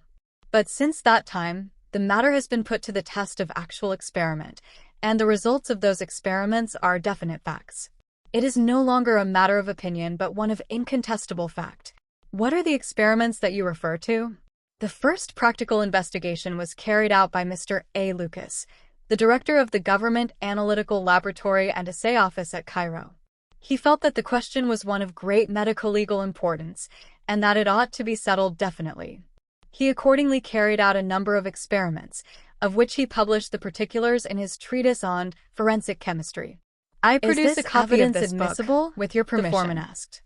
But since that time, the matter has been put to the test of actual experiment, and the results of those experiments are definite facts. It is no longer a matter of opinion, but one of incontestable fact. What are the experiments that you refer to? The first practical investigation was carried out by Mr. A. Lucas, the director of the Government Analytical Laboratory and Assay Office at Cairo. He felt that the question was one of great medico-legal importance, and that it ought to be settled definitely. He accordingly carried out a number of experiments, of which he published the particulars in his treatise on forensic chemistry. I produce a copy of this book, with your permission, the foreman asked.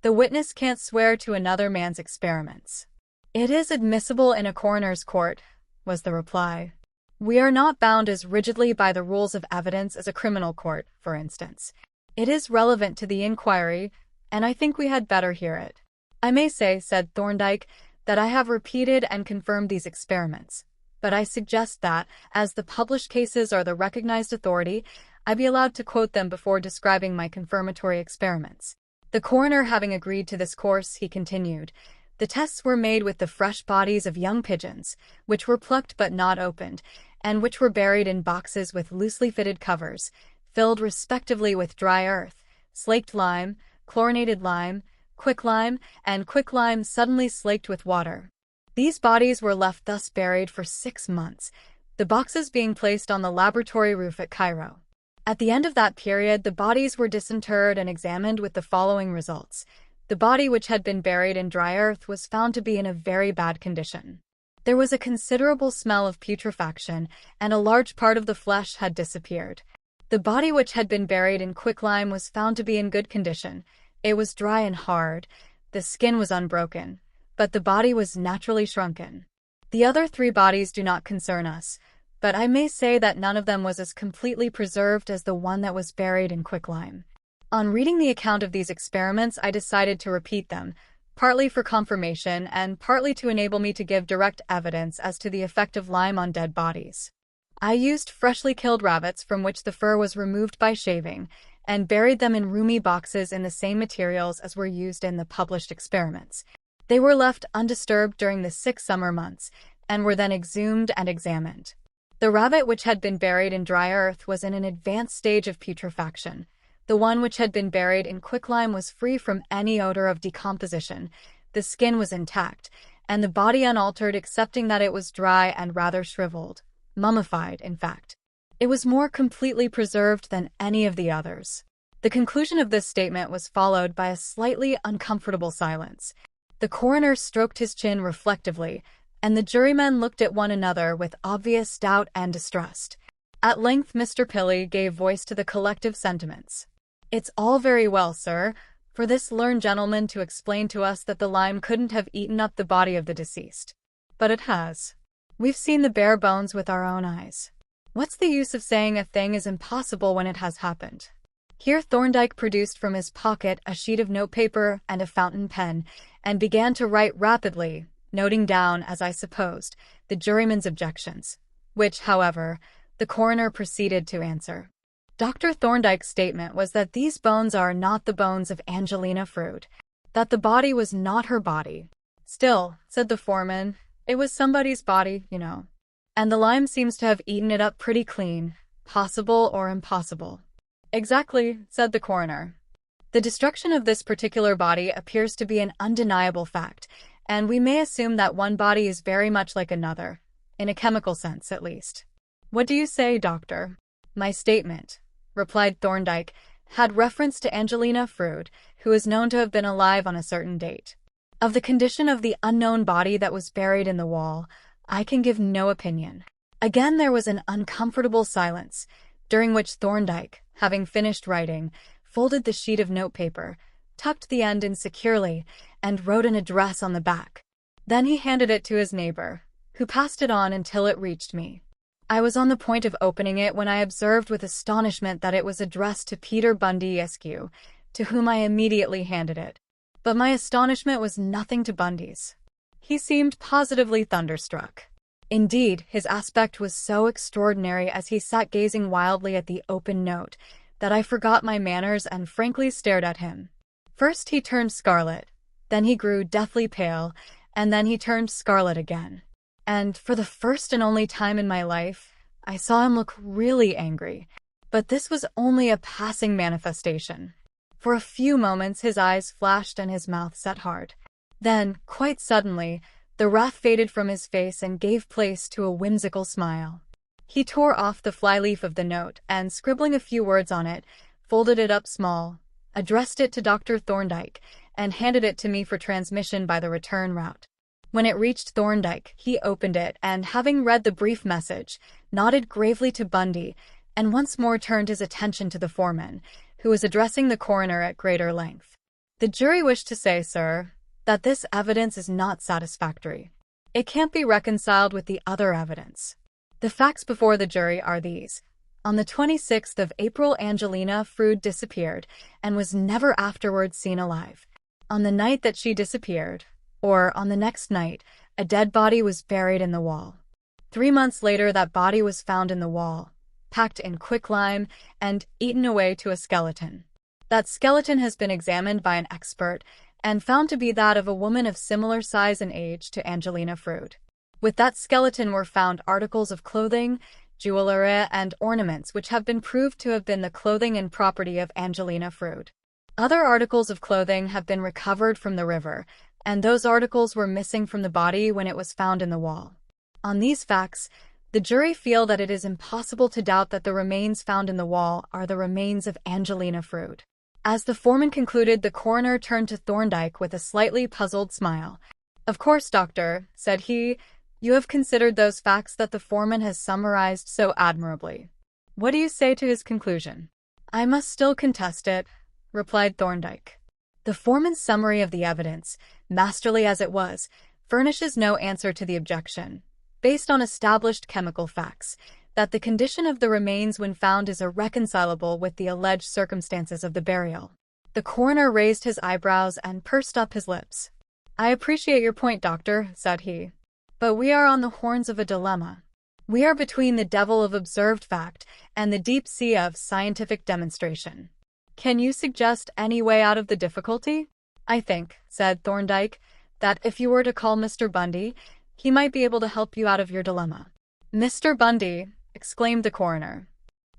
The witness can't swear to another man's experiments. It is admissible in a coroner's court, was the reply. We are not bound as rigidly by the rules of evidence as a criminal court, for instance. It is relevant to the inquiry, and I think we had better hear it. I may say, said Thorndyke, that I have repeated and confirmed these experiments, but I suggest that, as the published cases are the recognized authority, I be allowed to quote them before describing my confirmatory experiments. The coroner having agreed to this course, he continued, the tests were made with the fresh bodies of young pigeons, which were plucked but not opened, and which were buried in boxes with loosely fitted covers, filled respectively with dry earth, slaked lime, chlorinated lime, quicklime, and quicklime suddenly slaked with water. These bodies were left thus buried for 6 months, the boxes being placed on the laboratory roof at Cairo. At the end of that period, the bodies were disinterred and examined with the following results. The body which had been buried in dry earth was found to be in a very bad condition. There was a considerable smell of putrefaction, and a large part of the flesh had disappeared. The body which had been buried in quicklime was found to be in good condition. It was dry and hard, the skin was unbroken, but the body was naturally shrunken. The other 3 bodies do not concern us, but I may say that none of them was as completely preserved as the one that was buried in quicklime. On reading the account of these experiments, I decided to repeat them, partly for confirmation and partly to enable me to give direct evidence as to the effect of lime on dead bodies. I used freshly killed rabbits from which the fur was removed by shaving, and buried them in roomy boxes in the same materials as were used in the published experiments. They were left undisturbed during the 6 summer months, and were then exhumed and examined. The rabbit which had been buried in dry earth was in an advanced stage of putrefaction, The one which had been buried in quicklime was free from any odor of decomposition. The skin was intact, and the body unaltered excepting that it was dry and rather shriveled. Mummified, in fact. It was more completely preserved than any of the others. The conclusion of this statement was followed by a slightly uncomfortable silence. The coroner stroked his chin reflectively, and the jurymen looked at one another with obvious doubt and distrust. At length Mr. Pilley gave voice to the collective sentiments. "It's all very well, sir, for this learned gentleman to explain to us that the lime couldn't have eaten up the body of the deceased. But it has. We've seen the bare bones with our own eyes. What's the use of saying a thing is impossible when it has happened?" Here Thorndyke produced from his pocket a sheet of notepaper and a fountain pen, and began to write rapidly, noting down, as I supposed, the jurymen's objections, which, however, the coroner proceeded to answer. Dr. Thorndyke's statement was that these bones are not the bones of Angelina Frood, that the body was not her body. "Still," said the foreman, "it was somebody's body, you know. And the lime seems to have eaten it up pretty clean. Possible or impossible?" "Exactly," said the coroner. "The destruction of this particular body appears to be an undeniable fact, and we may assume that one body is very much like another, in a chemical sense at least. What do you say, doctor?" "My statement," replied Thorndyke, "had reference to Angelina Frood, who is known to have been alive on a certain date. Of the condition of the unknown body that was buried in the wall, I can give no opinion." Again there was an uncomfortable silence, during which Thorndyke, having finished writing, folded the sheet of notepaper, tucked the end in securely, and wrote an address on the back. Then he handed it to his neighbor, who passed it on until it reached me. I was on the point of opening it when I observed with astonishment that it was addressed to Peter Bundy, Esq., to whom I immediately handed it. But my astonishment was nothing to Bundy's. He seemed positively thunderstruck. Indeed, his aspect was so extraordinary as he sat gazing wildly at the open note that I forgot my manners and frankly stared at him. First he turned scarlet, then he grew deathly pale, and then he turned scarlet again. And for the first and only time in my life, I saw him look really angry. But this was only a passing manifestation. For a few moments his eyes flashed and his mouth set hard. Then, quite suddenly, the wrath faded from his face and gave place to a whimsical smile. He tore off the flyleaf of the note and, scribbling a few words on it, folded it up small, addressed it to Dr. Thorndyke, and handed it to me for transmission by the return route. When it reached Thorndyke, he opened it and, having read the brief message, nodded gravely to Bundy and once more turned his attention to the foreman, who was addressing the coroner at greater length. "The jury wish to say, sir, that this evidence is not satisfactory. It can't be reconciled with the other evidence. The facts before the jury are these. On the 26th of April, Angelina Frood disappeared and was never afterwards seen alive. On the night that she disappeared, or on the next night, a dead body was buried in the wall. 3 months later, that body was found in the wall, packed in quicklime and eaten away to a skeleton. That skeleton has been examined by an expert and found to be that of a woman of similar size and age to Angelina Frood. With that skeleton were found articles of clothing, jewelry, and ornaments which have been proved to have been the clothing and property of Angelina Frood. Other articles of clothing have been recovered from the river, and those articles were missing from the body when it was found in the wall. On these facts, the jury feel that it is impossible to doubt that the remains found in the wall are the remains of Angelina Frood." As the foreman concluded, the coroner turned to Thorndyke with a slightly puzzled smile. "Of course, doctor," said he, "you have considered those facts that the foreman has summarized so admirably. What do you say to his conclusion?" "I must still contest it," replied Thorndyke. The foreman's summary of the evidence, masterly as it was, furnishes no answer to the objection, based on established chemical facts, that the condition of the remains when found is irreconcilable with the alleged circumstances of the burial. The coroner raised his eyebrows and pursed up his lips. "I appreciate your point, doctor," said he, "but we are on the horns of a dilemma. We are between the devil of observed fact and the deep sea of scientific demonstration. Can you suggest any way out of the difficulty?" "I think," said Thorndyke, "that if you were to call Mr. Bundy, he might be able to help you out of your dilemma." "Mr. Bundy!" exclaimed the coroner.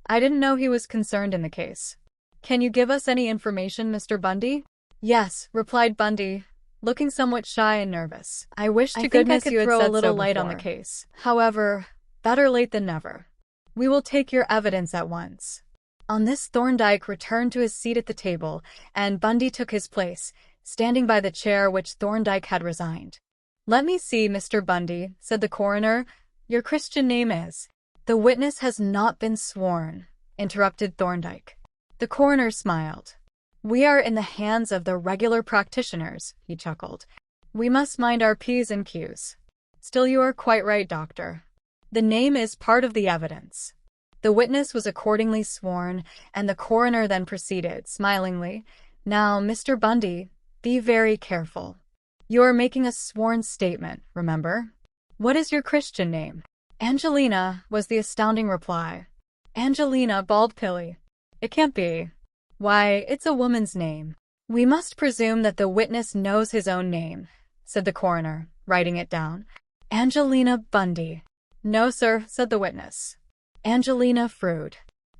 "I didn't know he was concerned in the case." Can you give us any information, Mr. Bundy? Yes, replied Bundy, looking somewhat shy and nervous. I wish to goodness you had said so before. I think I could throw a little light on the case. However, better late than never. We will take your evidence at once. On this, Thorndyke returned to his seat at the table, and Bundy took his place, standing by the chair which Thorndyke had resigned. Let me see, Mr. Bundy, said the coroner. Your Christian name is— The witness has not been sworn, interrupted Thorndyke. The coroner smiled. We are in the hands of the regular practitioners, he chuckled. We must mind our P's and Q's. Still, you are quite right, Doctor. The name is part of the evidence. The witness was accordingly sworn, and the coroner then proceeded, smilingly. Now, Mr. Bundy, be very careful. You are making a sworn statement, remember? What is your Christian name? Angelina, was the astounding reply. Angelina, bawled Pilly. It can't be. Why, it's a woman's name. We must presume that the witness knows his own name, said the coroner, writing it down. Angelina Bundy. No, sir, said the witness. Angelina Frood.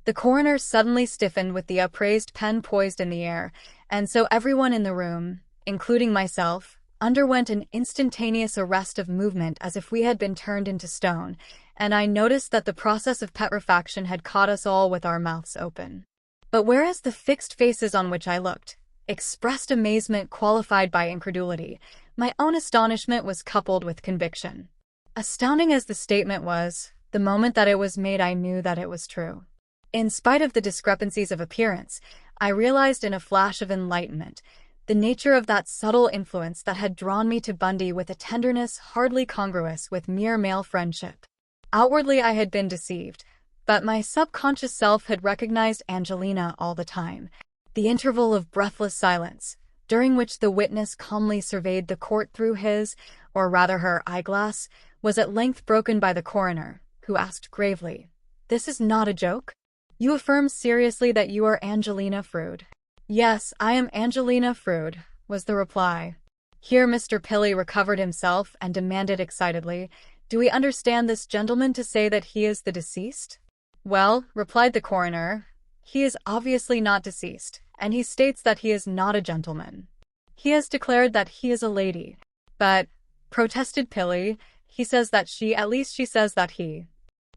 The coroner suddenly stiffened with the upraised pen poised in the air, and so everyone in the room, including myself, underwent an instantaneous arrest of movement as if we had been turned into stone, and I noticed that the process of petrifaction had caught us all with our mouths open. But whereas the fixed faces on which I looked expressed amazement qualified by incredulity, my own astonishment was coupled with conviction. Astounding as the statement was, the moment that it was made I knew that it was true. In spite of the discrepancies of appearance, I realized in a flash of enlightenment the nature of that subtle influence that had drawn me to Bundy with a tenderness hardly congruous with mere male friendship. Outwardly I had been deceived, but my subconscious self had recognized Angelina all the time. The interval of breathless silence, during which the witness calmly surveyed the court through his, or rather her, eyeglass, was at length broken by the coroner, who asked gravely, This is not a joke? You affirm seriously that you are Angelina Frood? Yes, I am Angelina Frood, was the reply. Here Mr. Pilly recovered himself and demanded excitedly, Do we understand this gentleman to say that he is the deceased? Well, replied the coroner, he is obviously not deceased, and he states that he is not a gentleman. He has declared that he is a lady. But, protested Pilly, he says that she, at least she says that he.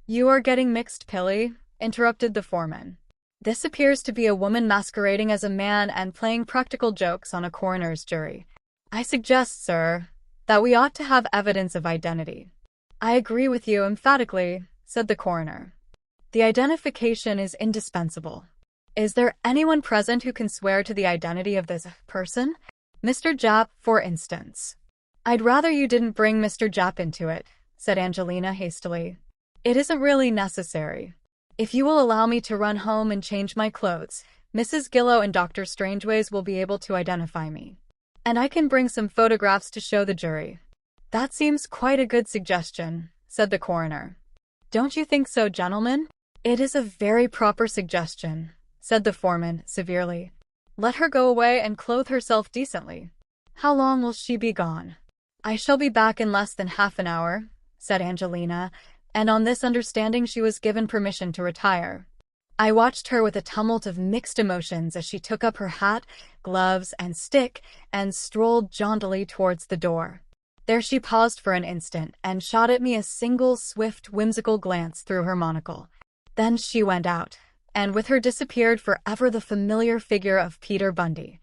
You are getting mixed, Pilly, interrupted the foreman. This appears to be a woman masquerading as a man and playing practical jokes on a coroner's jury. I suggest, sir, that we ought to have evidence of identity. I agree with you emphatically, said the coroner. The identification is indispensable. Is there anyone present who can swear to the identity of this person? Mr. Japp, for instance. I'd rather you didn't bring Mr. Japp into it, said Angelina hastily. It isn't really necessary. If you will allow me to run home and change my clothes, Mrs. Gillow and Dr. Strangeways will be able to identify me. And I can bring some photographs to show the jury. That seems quite a good suggestion, said the coroner. Don't you think so, gentlemen? It is a very proper suggestion, said the foreman severely. Let her go away and clothe herself decently. How long will she be gone? I shall be back in less than half an hour, said Angelina, and on this understanding she was given permission to retire. I watched her with a tumult of mixed emotions as she took up her hat, gloves, and stick and strolled jauntily towards the door. There she paused for an instant and shot at me a single swift, whimsical glance through her monocle. Then she went out, and with her disappeared forever the familiar figure of Peter Bundy.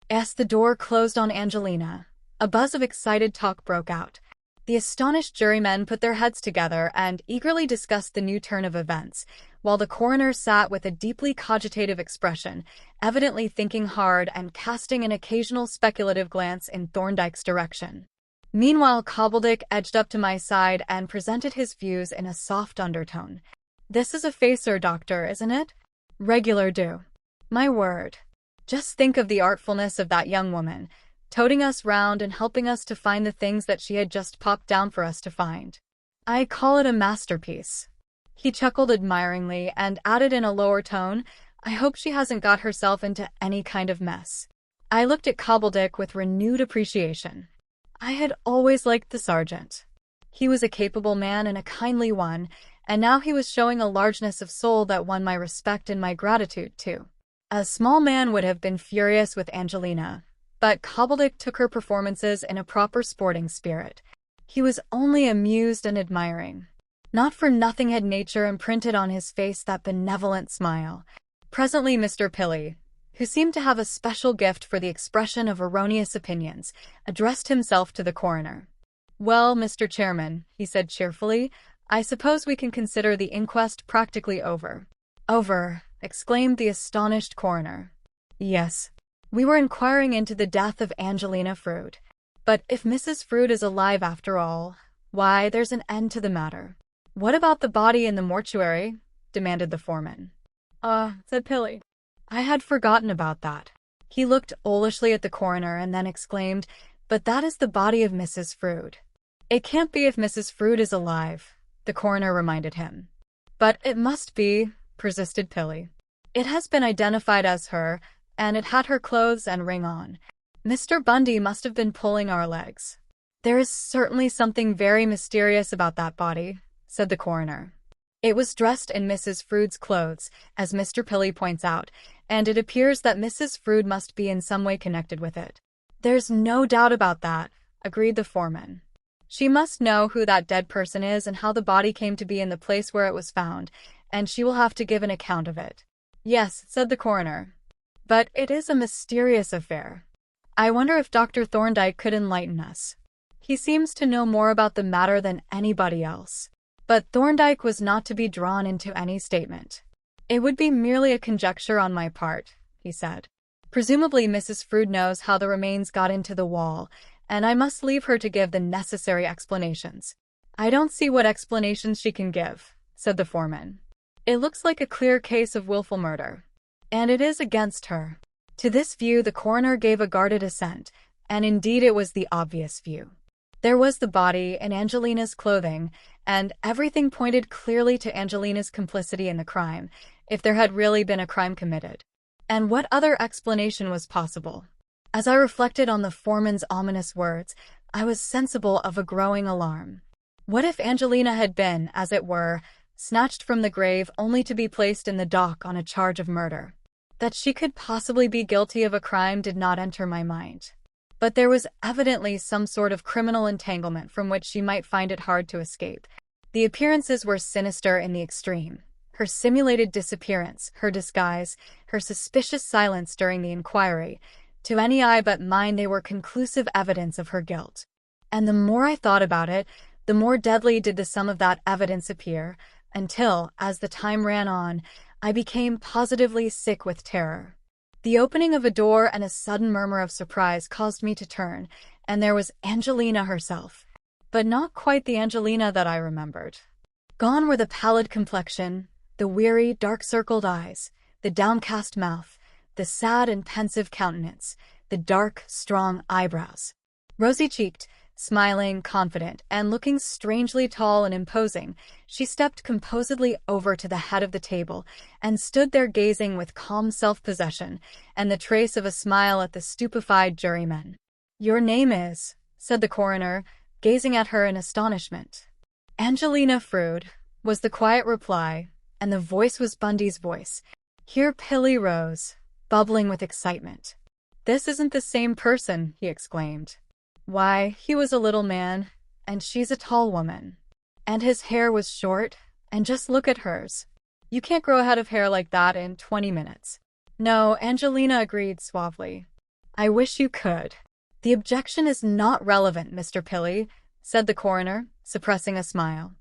As the door closed on Angelina, a buzz of excited talk broke out. The astonished jurymen put their heads together and eagerly discussed the new turn of events, while the coroner sat with a deeply cogitative expression, evidently thinking hard and casting an occasional speculative glance in Thorndyke's direction. Meanwhile, Cobbledick edged up to my side and presented his views in a soft undertone. This is a facer, Doctor, isn't it? Regular do. My word. Just think of the artfulness of that young woman, toting us round and helping us to find the things that she had just popped down for us to find. I call it a masterpiece. He chuckled admiringly and added in a lower tone, I hope she hasn't got herself into any kind of mess. I looked at Cobbledick with renewed appreciation. I had always liked the sergeant. He was a capable man and a kindly one, and now he was showing a largeness of soul that won my respect and my gratitude too. A small man would have been furious with Angelina, but Cobbledick took her performances in a proper sporting spirit. He was only amused and admiring. Not for nothing had nature imprinted on his face that benevolent smile. Presently Mr. Pilly, who seemed to have a special gift for the expression of erroneous opinions, addressed himself to the coroner. "Well, Mr. Chairman," he said cheerfully, "I suppose we can consider the inquest practically over." "Over?" exclaimed the astonished coroner. "Yes. We were inquiring into the death of Angelina Frood. But if Mrs. Frood is alive after all, why, there's an end to the matter." "What about the body in the mortuary?" demanded the foreman. Said Pilly. "I had forgotten about that." He looked owlishly at the coroner and then exclaimed, "But that is the body of Mrs. Frood." "It can't be if Mrs. Frood is alive," the coroner reminded him. "But it must be," persisted Pilly. "It has been identified as her, and it had her clothes and ring on. Mr. Bundy must have been pulling our legs." "There is certainly something very mysterious about that body," said the coroner. "It was dressed in Mrs. Frood's clothes, as Mr. Pilly points out, and it appears that Mrs. Frood must be in some way connected with it." "There's no doubt about that," agreed the foreman. "She must know who that dead person is and how the body came to be in the place where it was found, and she will have to give an account of it." "Yes," said the coroner. "But it is a mysterious affair. I wonder if Dr. Thorndyke could enlighten us. He seems to know more about the matter than anybody else." But Thorndyke was not to be drawn into any statement. "It would be merely a conjecture on my part," he said. "Presumably Mrs. Frood knows how the remains got into the wall, and I must leave her to give the necessary explanations." "I don't see what explanations she can give," said the foreman. "It looks like a clear case of willful murder. And it is against her." To this view the coroner gave a guarded assent, and indeed it was the obvious view. There was the body in Angelina's clothing, and everything pointed clearly to Angelina's complicity in the crime, if there had really been a crime committed. And what other explanation was possible? As I reflected on the foreman's ominous words, I was sensible of a growing alarm. What if Angelina had been, as it were, snatched from the grave only to be placed in the dock on a charge of murder? That she could possibly be guilty of a crime did not enter my mind. But there was evidently some sort of criminal entanglement from which she might find it hard to escape. The appearances were sinister in the extreme. Her simulated disappearance, her disguise, her suspicious silence during the inquiry. To any eye but mine they were conclusive evidence of her guilt. And the more I thought about it, the more deadly did the sum of that evidence appear, until, as the time ran on, I became positively sick with terror. The opening of a door and a sudden murmur of surprise caused me to turn, and there was Angelina herself. But not quite the Angelina that I remembered. Gone were the pallid complexion, the weary, dark-circled eyes, the downcast mouth, the sad and pensive countenance, the dark, strong eyebrows. Rosy-cheeked, smiling, confident, and looking strangely tall and imposing, she stepped composedly over to the head of the table and stood there gazing with calm self-possession and the trace of a smile at the stupefied jurymen. "Your name is," said the coroner, gazing at her in astonishment. "Angelina Frood," was the quiet reply, and the voice was Bundy's voice. Here Pilly rose, bubbling with excitement. "This isn't the same person," he exclaimed. "Why, he was a little man, and she's a tall woman. And his hair was short, and just look at hers. You can't grow a head of hair like that in 20 minutes. "No," Angelina agreed suavely. "I wish you could." "The objection is not relevant, Mr. Pilly," said the coroner, suppressing a smile.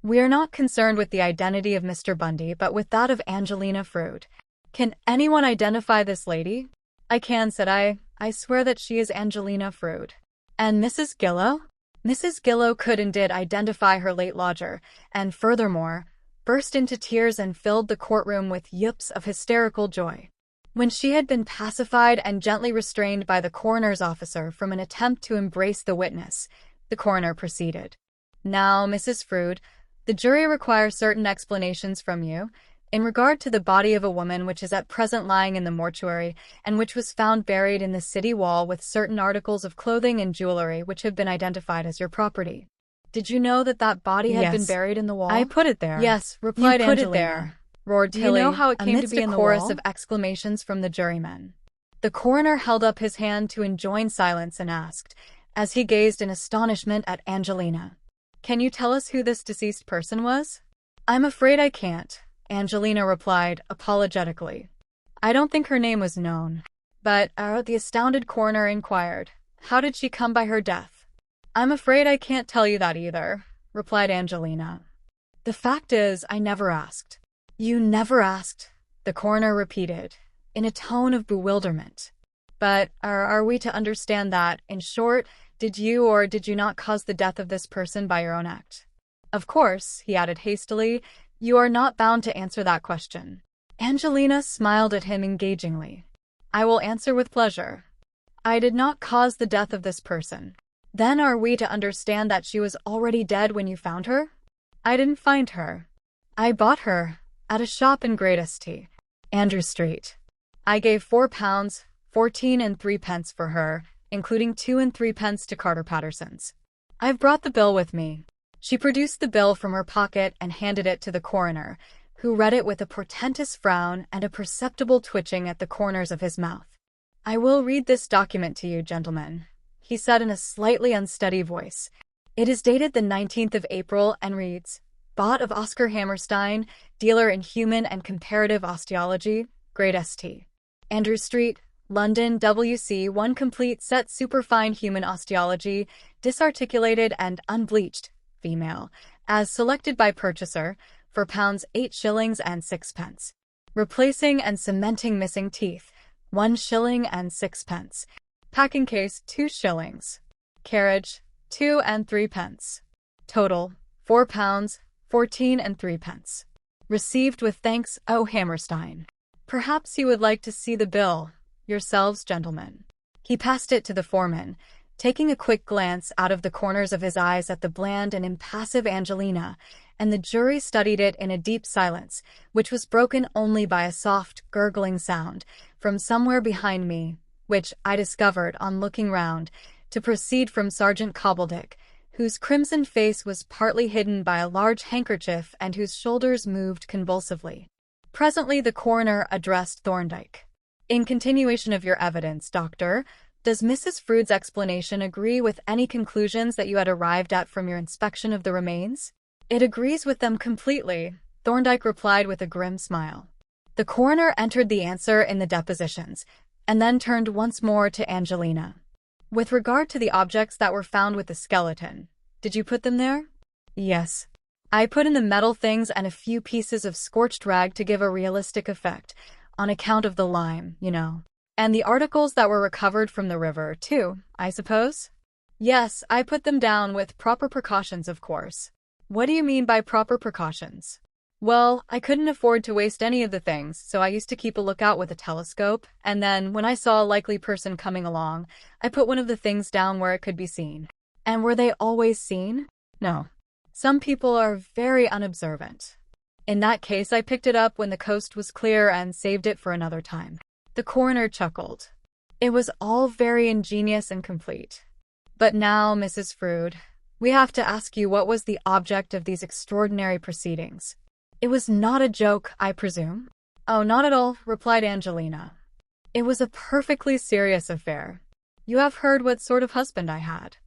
"We are not concerned with the identity of Mr. Bundy, but with that of Angelina Frood. Can anyone identify this lady?" "I can," said I. "I swear that she is Angelina Frood." "And Mrs. Gillow?" Mrs. Gillow could and did identify her late lodger, and furthermore, burst into tears and filled the courtroom with yips of hysterical joy. When she had been pacified and gently restrained by the coroner's officer from an attempt to embrace the witness, the coroner proceeded. "Now, Mrs. Frood, the jury requires certain explanations from you. In regard to the body of a woman which is at present lying in the mortuary, and which was found buried in the city wall with certain articles of clothing and jewelry which have been identified as your property. Did you know that that body had been buried in the wall?" "I put it there." "Yes," replied Angelina. "You put it there." roared Do you know Tilly, how it came to amidst be a in the chorus wall? of exclamations from the jurymen. The coroner held up his hand to enjoin silence and asked, as he gazed in astonishment at Angelina, "Can you tell us who this deceased person was?" "I'm afraid I can't," Angelina replied, apologetically. "I don't think her name was known." But, the astounded coroner inquired, "How did she come by her death?" "I'm afraid I can't tell you that either," replied Angelina. "The fact is, I never asked." "You never asked?" the coroner repeated, in a tone of bewilderment. "But, are we to understand that, in short, did you or did you not cause the death of this person by your own act?" "Of course," he added hastily, "you are not bound to answer that question." Angelina smiled at him engagingly. "I will answer with pleasure. I did not cause the death of this person." "Then are we to understand that she was already dead when you found her?" "I didn't find her. I bought her at a shop in Great St. Andrew Street. I gave £4, 14 and 3 pence for her, including 2 and 3 pence to Carter Patterson's. I've brought the bill with me." She produced the bill from her pocket and handed it to the coroner, who read it with a portentous frown and a perceptible twitching at the corners of his mouth. "I will read this document to you, gentlemen," he said in a slightly unsteady voice. "It is dated the 19th of April and reads, 'Bought of Oscar Hammerstein, dealer in human and comparative osteology, Great St. Andrew Street, London, WC 1 complete set superfine human osteology, disarticulated and unbleached, female, as selected by purchaser, for £8 and 6 pence. Replacing and cementing missing teeth, 1 shilling and 6 pence. Packing case, 2 shillings. Carriage, 2 and 3 pence. Total, £4, 14 and 3 pence. Received with thanks, O. Hammerstein.' Perhaps you would like to see the bill, yourselves, gentlemen." He passed it to the foreman, taking a quick glance out of the corners of his eyes at the bland and impassive Angelina, and the jury studied it in a deep silence, which was broken only by a soft, gurgling sound from somewhere behind me, which I discovered on looking round, to proceed from Sergeant Cobbledick, whose crimson face was partly hidden by a large handkerchief and whose shoulders moved convulsively. Presently the coroner addressed Thorndyke. "In continuation of your evidence, Doctor, does Mrs. Frood's explanation agree with any conclusions that you had arrived at from your inspection of the remains?" "It agrees with them completely," Thorndyke replied with a grim smile. The coroner entered the answer in the depositions, and then turned once more to Angelina. "With regard to the objects that were found with the skeleton, did you put them there?" "Yes. I put in the metal things and a few pieces of scorched rag to give a realistic effect, on account of the lime, you know. And the articles that were recovered from the river, too, I suppose?" "Yes, I put them down with proper precautions, of course." "What do you mean by proper precautions?" "Well, I couldn't afford to waste any of the things, so I used to keep a lookout with a telescope, and then, when I saw a likely person coming along, I put one of the things down where it could be seen." "And were they always seen?" "No. Some people are very unobservant. In that case, I picked it up when the coast was clear and saved it for another time." The coroner chuckled. "It was all very ingenious and complete. But now, Mrs. Frood, we have to ask you what was the object of these extraordinary proceedings. It was not a joke, I presume?" "Oh, not at all," replied Angelina. "It was a perfectly serious affair. You have heard what sort of husband I had.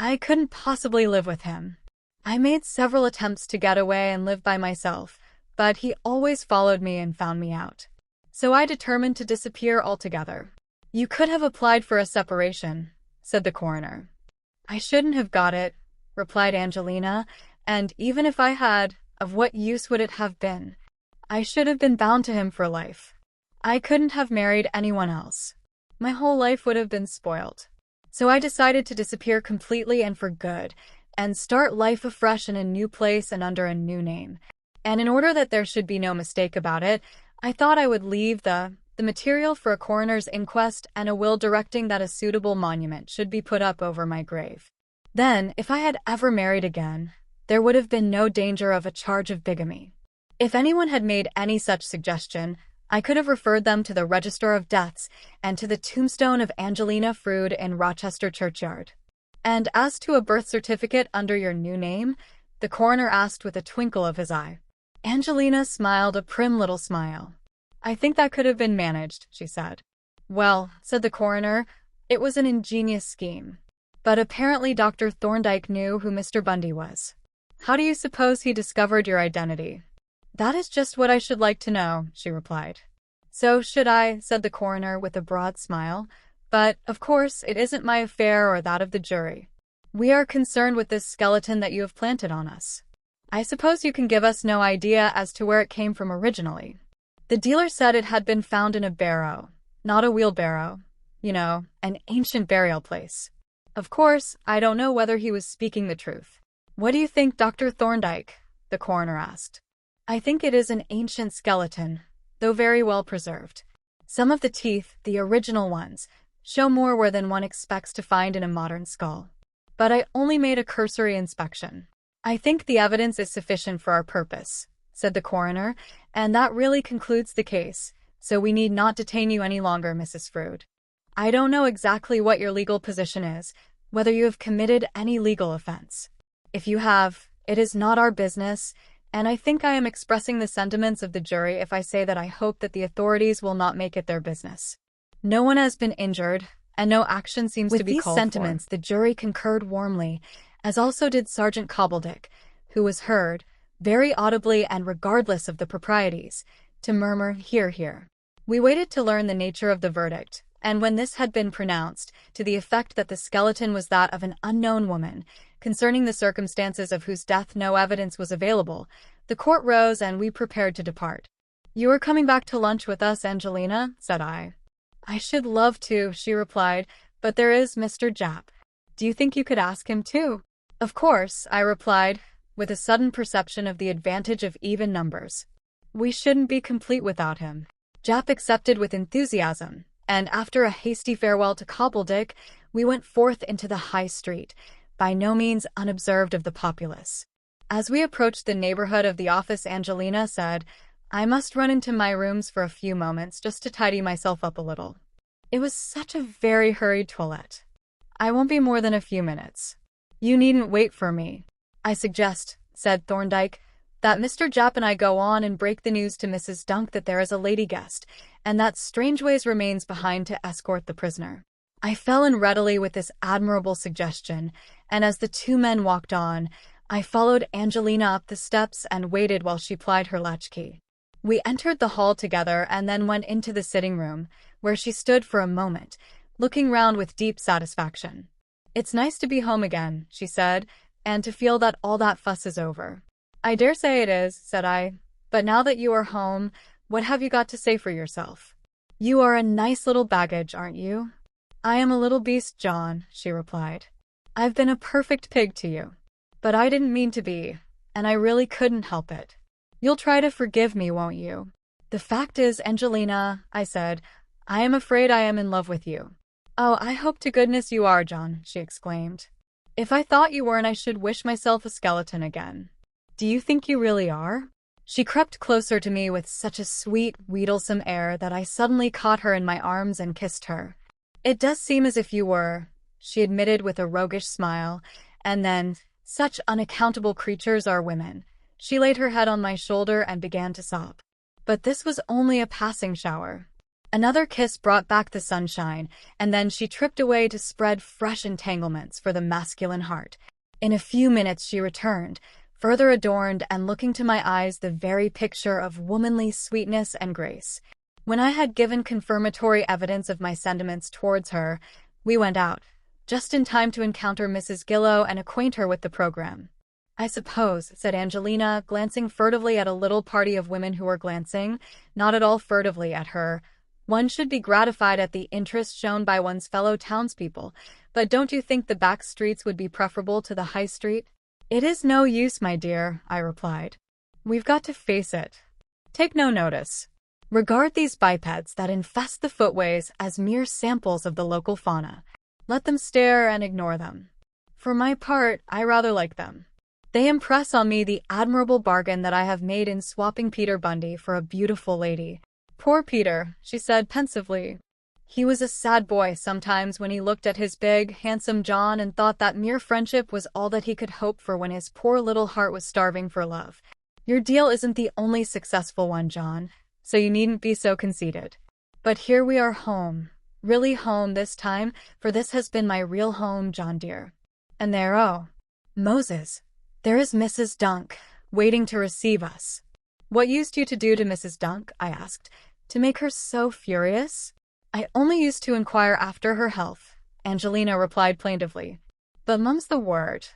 I couldn't possibly live with him. I made several attempts to get away and live by myself, but he always followed me and found me out. So I determined to disappear altogether." "You could have applied for a separation," said the coroner. "I shouldn't have got it," replied Angelina, "and even if I had, of what use would it have been? I should have been bound to him for life. I couldn't have married anyone else. My whole life would have been spoilt. So I decided to disappear completely and for good, and start life afresh in a new place and under a new name. And in order that there should be no mistake about it, I thought I would leave the material for a coroner's inquest and a will directing that a suitable monument should be put up over my grave. Then, if I had ever married again, there would have been no danger of a charge of bigamy. If anyone had made any such suggestion, I could have referred them to the Register of Deaths and to the tombstone of Angelina Frood in Rochester churchyard." "And as to a birth certificate under your new name?" the coroner asked with a twinkle of his eye. Angelina smiled a prim little smile. I think that could have been managed, she said. Well, said the coroner, it was an ingenious scheme. But apparently Dr. Thorndyke knew who Mr. Bundy was. How do you suppose he discovered your identity? That is just what I should like to know, she replied. So should I, said the coroner with a broad smile. But, of course, it isn't my affair or that of the jury. We are concerned with this skeleton that you have planted on us. I suppose you can give us no idea as to where it came from originally. The dealer said it had been found in a barrow, not a wheelbarrow. You know, an ancient burial place. Of course, I don't know whether he was speaking the truth. What do you think, Dr. Thorndyke? The coroner asked. I think it is an ancient skeleton, though very well preserved. Some of the teeth, the original ones, show more than one expects to find in a modern skull. But I only made a cursory inspection. I think the evidence is sufficient for our purpose, said the coroner, and that really concludes the case, so we need not detain you any longer, Mrs. Frood. I don't know exactly what your legal position is, whether you have committed any legal offense. If you have, it is not our business, and I think I am expressing the sentiments of the jury if I say that I hope that the authorities will not make it their business. No one has been injured, and no action seems to be called for. With these sentiments, the jury concurred warmly, as also did Sergeant Cobbledick, who was heard, very audibly and regardless of the proprieties, to murmur, "Hear, hear." We waited to learn the nature of the verdict, and when this had been pronounced, to the effect that the skeleton was that of an unknown woman, concerning the circumstances of whose death no evidence was available, the court rose and we prepared to depart. You are coming back to lunch with us, Angelina? Said I. I should love to, she replied, but there is Mr. Japp. Do you think you could ask him too? Of course, I replied, with a sudden perception of the advantage of even numbers. We shouldn't be complete without him. Japp accepted with enthusiasm, and after a hasty farewell to Cobbledick, we went forth into the High Street, by no means unobserved of the populace. As we approached the neighborhood of the office, Angelina said, I must run into my rooms for a few moments just to tidy myself up a little. It was such a very hurried toilette. I won't be more than a few minutes. You needn't wait for me. I suggest, said Thorndyke, that Mr. Japp and I go on and break the news to Mrs. Dunk that there is a lady guest, and that Strangeways remains behind to escort the prisoner. I fell in readily with this admirable suggestion, and as the two men walked on, I followed Angelina up the steps and waited while she plied her latchkey. We entered the hall together and then went into the sitting room, where she stood for a moment, looking round with deep satisfaction. It's nice to be home again, she said, and to feel that all that fuss is over. I dare say it is, said I, but now that you are home, what have you got to say for yourself? You are a nice little baggage, aren't you? I am a little beast, John, she replied. I've been a perfect pig to you. But I didn't mean to be, and I really couldn't help it. You'll try to forgive me, won't you? The fact is, Angelina, I said, I am afraid I am in love with you. Oh, I hope to goodness you are, John, she exclaimed. If I thought you weren't, I should wish myself a skeleton again. Do you think you really are? She crept closer to me with such a sweet, wheedlesome air that I suddenly caught her in my arms and kissed her. It does seem as if you were, she admitted with a roguish smile, and then, such unaccountable creatures are women. She laid her head on my shoulder and began to sob. But this was only a passing shower. Another kiss brought back the sunshine, and then she tripped away to spread fresh entanglements for the masculine heart. In a few minutes she returned, further adorned and looking to my eyes the very picture of womanly sweetness and grace. When I had given confirmatory evidence of my sentiments towards her, we went out, just in time to encounter Mrs. Gillow and acquaint her with the program. I suppose, said Angelina, glancing furtively at a little party of women who were glancing, not at all furtively, at her. One should be gratified at the interest shown by one's fellow townspeople, but don't you think the back streets would be preferable to the High Street? It is no use, my dear, I replied. We've got to face it. Take no notice. Regard these bipeds that infest the footways as mere samples of the local fauna. Let them stare and ignore them. For my part, I rather like them. They impress on me the admirable bargain that I have made in swapping Peter Bundy for a beautiful lady. Poor Peter, she said pensively. He was a sad boy sometimes when he looked at his big, handsome John and thought that mere friendship was all that he could hope for when his poor little heart was starving for love. Your deal isn't the only successful one, John, so you needn't be so conceited. But here we are home. Really home this time, for this has been my real home, John dear. And there, oh, Moses, there is Mrs. Dunk, waiting to receive us. What used you to do to Mrs. Dunk? I asked. To make her so furious? I only used to inquire after her health, Angelina replied plaintively. But mum's the word.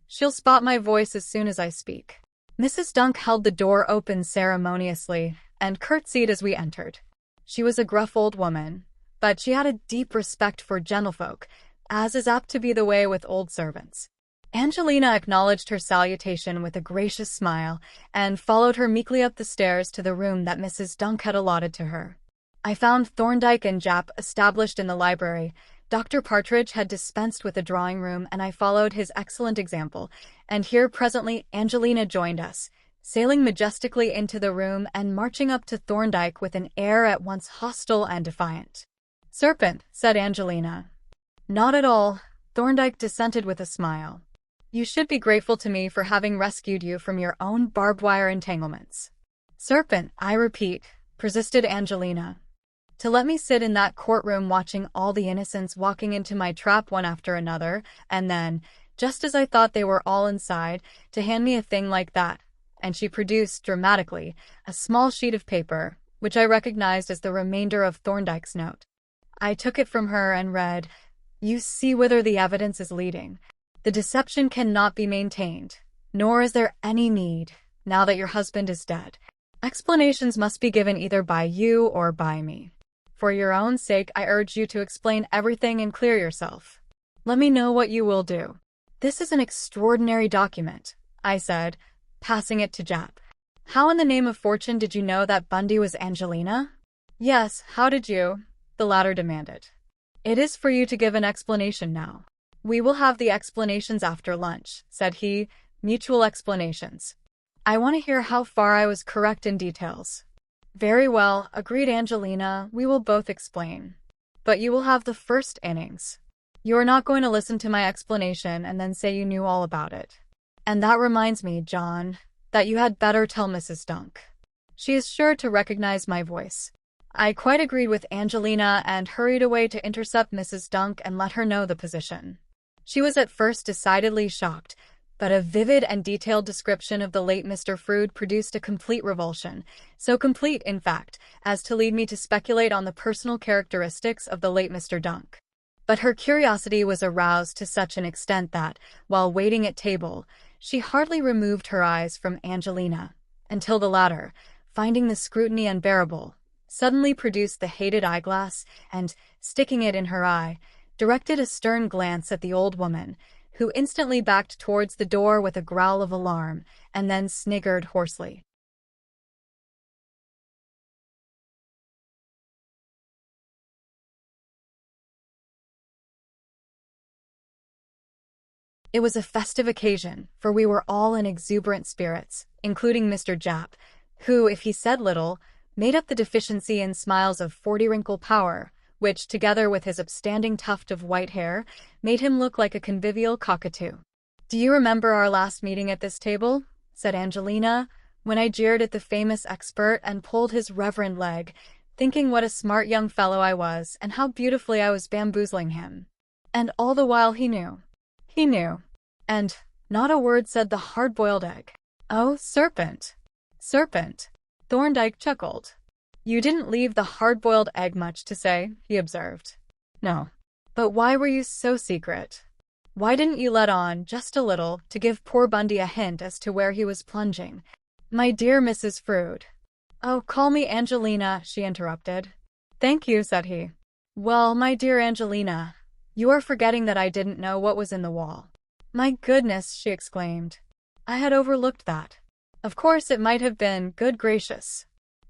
She'll spot my voice as soon as I speak. Mrs. Dunk held the door open ceremoniously and curtsied as we entered. She was a gruff old woman, but she had a deep respect for gentlefolk, as is apt to be the way with old servants. Angelina acknowledged her salutation with a gracious smile and followed her meekly up the stairs to the room that Mrs. Dunk had allotted to her. I found Thorndyke and Japp established in the library. Dr. Partridge had dispensed with a drawing room, and I followed his excellent example, and here presently Angelina joined us, sailing majestically into the room and marching up to Thorndyke with an air at once hostile and defiant. "Serpent," said Angelina. "Not at all," Thorndyke dissented with a smile. "You should be grateful to me for having rescued you from your own barbed wire entanglements." "Serpent, I repeat," persisted Angelina. "To let me sit in that courtroom watching all the innocents walking into my trap one after another, and then, just as I thought they were all inside, to hand me a thing like that." And she produced, dramatically, a small sheet of paper, which I recognized as the remainder of Thorndyke's note. I took it from her and read, "You see whither the evidence is leading. The deception cannot be maintained, nor is there any need, now that your husband is dead. Explanations must be given either by you or by me. For your own sake, I urge you to explain everything and clear yourself. Let me know what you will do." "This is an extraordinary document," I said, passing it to Japp. "How in the name of fortune did you know that Bundy was Angelina?" "Yes, how did you?" the latter demanded. "It is for you to give an explanation now." "We will have the explanations after lunch," said he, "mutual explanations. I want to hear how far I was correct in details." "Very well," agreed Angelina, "we will both explain. But you will have the first innings. You are not going to listen to my explanation and then say you knew all about it. And that reminds me, John, that you had better tell Mrs. Dunk. She is sure to recognize my voice." I quite agreed with Angelina and hurried away to intercept Mrs. Dunk and let her know the position. She was at first decidedly shocked, but a vivid and detailed description of the late Mr. Frood produced a complete revulsion, so complete, in fact, as to lead me to speculate on the personal characteristics of the late Mr. Dunk. But her curiosity was aroused to such an extent that, while waiting at table, she hardly removed her eyes from Angelina, until the latter, finding the scrutiny unbearable, suddenly produced the hated eyeglass and, sticking it in her eye, directed a stern glance at the old woman, who instantly backed towards the door with a growl of alarm, and then sniggered hoarsely. It was a festive occasion, for we were all in exuberant spirits, including Mr. Japp, who, if he said little, made up the deficiency in smiles of 40-wrinkle power, which, together with his upstanding tuft of white hair, made him look like a convivial cockatoo. "Do you remember our last meeting at this table?" said Angelina, when I jeered at the famous expert and pulled his reverend leg, thinking what a smart young fellow I was and how beautifully I was bamboozling him. And all the while he knew. He knew. And not a word said the hard-boiled egg. "Oh, serpent! Serpent!" Thorndyke chuckled. "You didn't leave the hard-boiled egg much to say," he observed. "No. But why were you so secret? Why didn't you let on, just a little, to give poor Bundy a hint as to where he was plunging?" "My dear Mrs. Frood—" "Oh, call me Angelina," she interrupted. "Thank you," said he. "Well, my dear Angelina, you are forgetting that I didn't know what was in the wall." "My goodness," she exclaimed. "I had overlooked that. Of course it might have been, good gracious.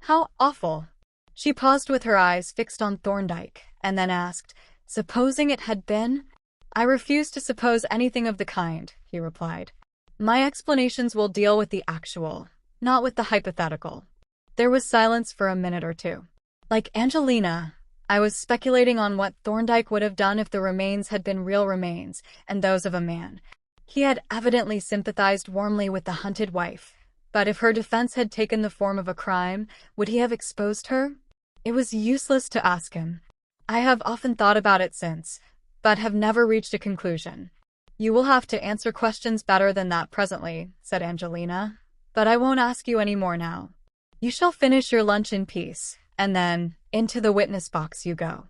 How awful!" She paused with her eyes fixed on Thorndyke, and then asked, "Supposing it had been?" "I refuse to suppose anything of the kind," he replied. "My explanations will deal with the actual, not with the hypothetical." There was silence for a minute or two. Like Angelina, I was speculating on what Thorndyke would have done if the remains had been real remains, and those of a man. He had evidently sympathized warmly with the hunted wife, But if her defense had taken the form of a crime, would he have exposed her? It was useless to ask him. I have often thought about it since, but have never reached a conclusion. You will have to answer questions better than that presently, said Angelina. But I won't ask you any more now. You shall finish your lunch in peace, and then, into the witness box you go.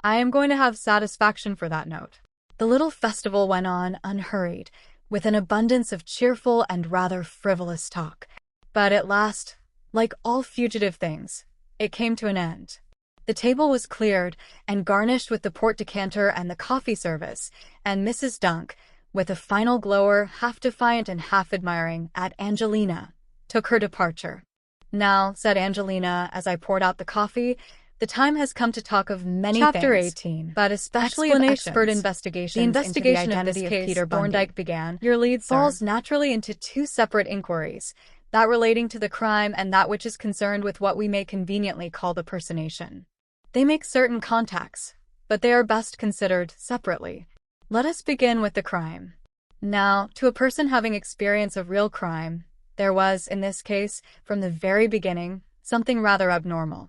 I am going to have satisfaction for that note. The little festival went on unhurried, with an abundance of cheerful and rather frivolous talk. But at last, like all fugitive things, it came to an end. The table was cleared and garnished with the port decanter and the coffee service, and Mrs. Dunk, with a final glower half defiant and half admiring at Angelina, took her departure. Now, said Angelina as I poured out the coffee, the time has come to talk of many Chapter things, 18, but especially of expert investigations. The investigation into of the this identity case of Peter Thorndike began. Your lead falls naturally into two separate inquiries, that relating to the crime and that which is concerned with what we may conveniently call the personation. They make certain contacts, but they are best considered separately. Let us begin with the crime. Now, to a person having experience of real crime, there was, in this case, from the very beginning, something rather abnormal.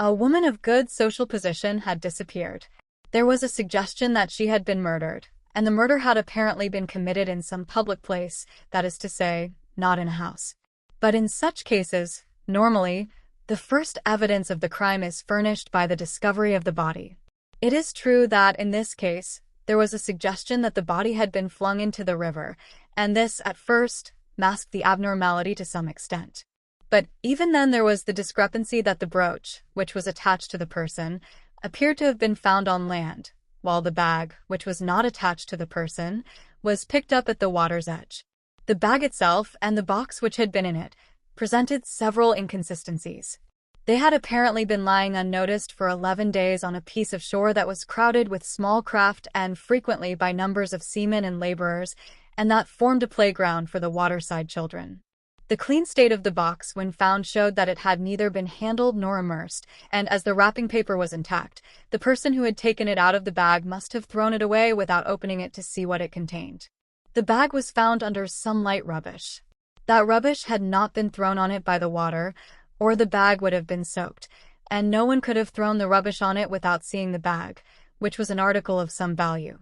A woman of good social position had disappeared. There was a suggestion that she had been murdered, and the murder had apparently been committed in some public place, that is to say, not in a house. But in such cases, normally, the first evidence of the crime is furnished by the discovery of the body. It is true that, in this case, there was a suggestion that the body had been flung into the river, and this, at first, masked the abnormality to some extent. But even then there was the discrepancy that the brooch, which was attached to the person, appeared to have been found on land, while the bag, which was not attached to the person, was picked up at the water's edge. The bag itself, and the box which had been in it, presented several inconsistencies. They had apparently been lying unnoticed for 11 days on a piece of shore that was crowded with small craft and frequently by numbers of seamen and laborers, and that formed a playground for the waterside children. The clean state of the box when found showed that it had neither been handled nor immersed, and as the wrapping paper was intact, the person who had taken it out of the bag must have thrown it away without opening it to see what it contained. The bag was found under some light rubbish. That rubbish had not been thrown on it by the water, or the bag would have been soaked, and no one could have thrown the rubbish on it without seeing the bag, which was an article of some value.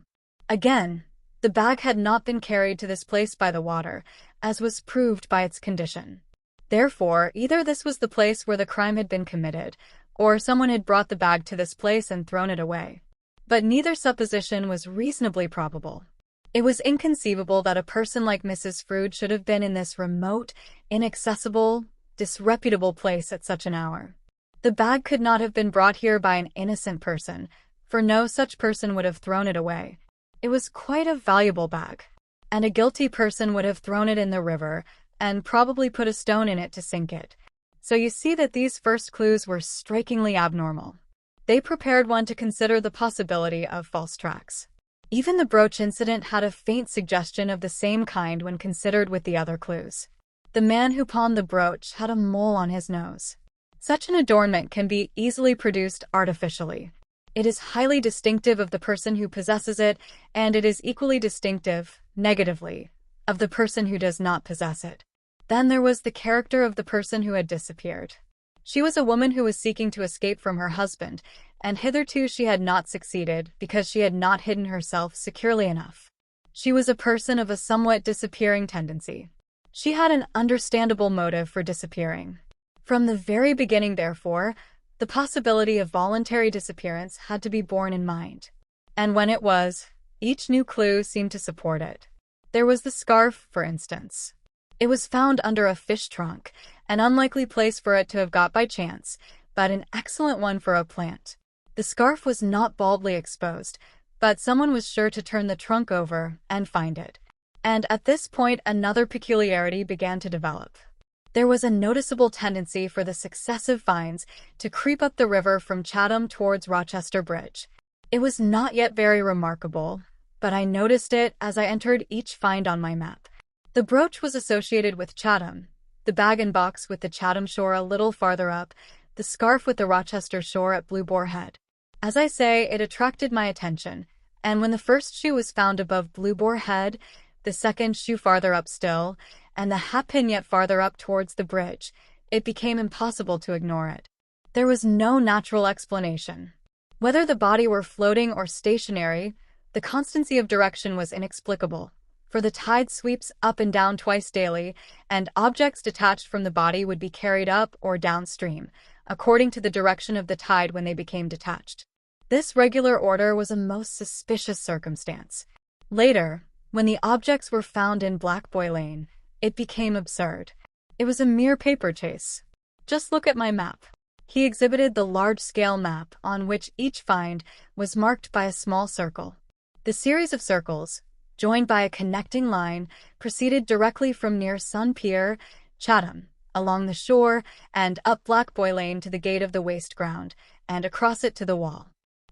Again, the bag had not been carried to this place by the water, as was proved by its condition. Therefore, either this was the place where the crime had been committed, or someone had brought the bag to this place and thrown it away. But neither supposition was reasonably probable. It was inconceivable that a person like Mrs. Frood should have been in this remote, inaccessible, disreputable place at such an hour. The bag could not have been brought here by an innocent person, for no such person would have thrown it away. It was quite a valuable bag, and a guilty person would have thrown it in the river, and probably put a stone in it to sink it. So you see that these first clues were strikingly abnormal. They prepared one to consider the possibility of false tracks. Even the brooch incident had a faint suggestion of the same kind when considered with the other clues. The man who pawned the brooch had a mole on his nose. Such an adornment can be easily produced artificially. It is highly distinctive of the person who possesses it, and it is equally distinctive, negatively, of the person who does not possess it. Then there was the character of the person who had disappeared. She was a woman who was seeking to escape from her husband, and hitherto she had not succeeded because she had not hidden herself securely enough. She was a person of a somewhat disappearing tendency. She had an understandable motive for disappearing. From the very beginning, therefore, the possibility of voluntary disappearance had to be borne in mind. And when it was, each new clue seemed to support it. There was the scarf, for instance. It was found under a fish trunk, an unlikely place for it to have got by chance, but an excellent one for a plant. The scarf was not baldly exposed, but someone was sure to turn the trunk over and find it. And at this point another peculiarity began to develop. There was a noticeable tendency for the successive finds to creep up the river from Chatham towards Rochester Bridge. It was not yet very remarkable, but I noticed it as I entered each find on my map. The brooch was associated with Chatham, the bag and box with the Chatham shore a little farther up, the scarf with the Rochester shore at Blue Boar Head. As I say, it attracted my attention, and when the first shoe was found above Blue Boar Head, the second shoe farther up still, and the hat-pin yet farther up towards the bridge. It became impossible to ignore it. There was no natural explanation. Whether the body were floating or stationary, the constancy of direction was inexplicable, for the tide sweeps up and down twice daily, and objects detached from the body would be carried up or downstream, according to the direction of the tide when they became detached. This regular order was a most suspicious circumstance. Later, when the objects were found in Black Boy Lane, it became absurd. It was a mere paper chase. Just look at my map. He exhibited the large-scale map on which each find was marked by a small circle. The series of circles, joined by a connecting line, proceeded directly from near Sun Pier, Chatham, along the shore, and up Black Boy Lane to the gate of the waste ground, and across it to the wall.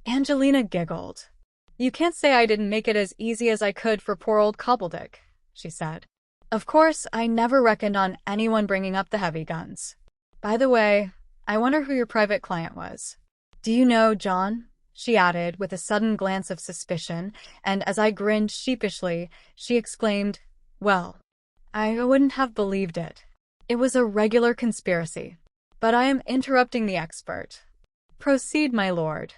Angelina giggled. "You can't say I didn't make it as easy as I could for poor old Cobbledick," she said. "Of course, I never reckoned on anyone bringing up the heavy guns. By the way, I wonder who your private client was. Do you know, John?" she added with a sudden glance of suspicion, and as I grinned sheepishly, she exclaimed, "Well, I wouldn't have believed it. It was a regular conspiracy. But I am interrupting the expert. Proceed, my lord."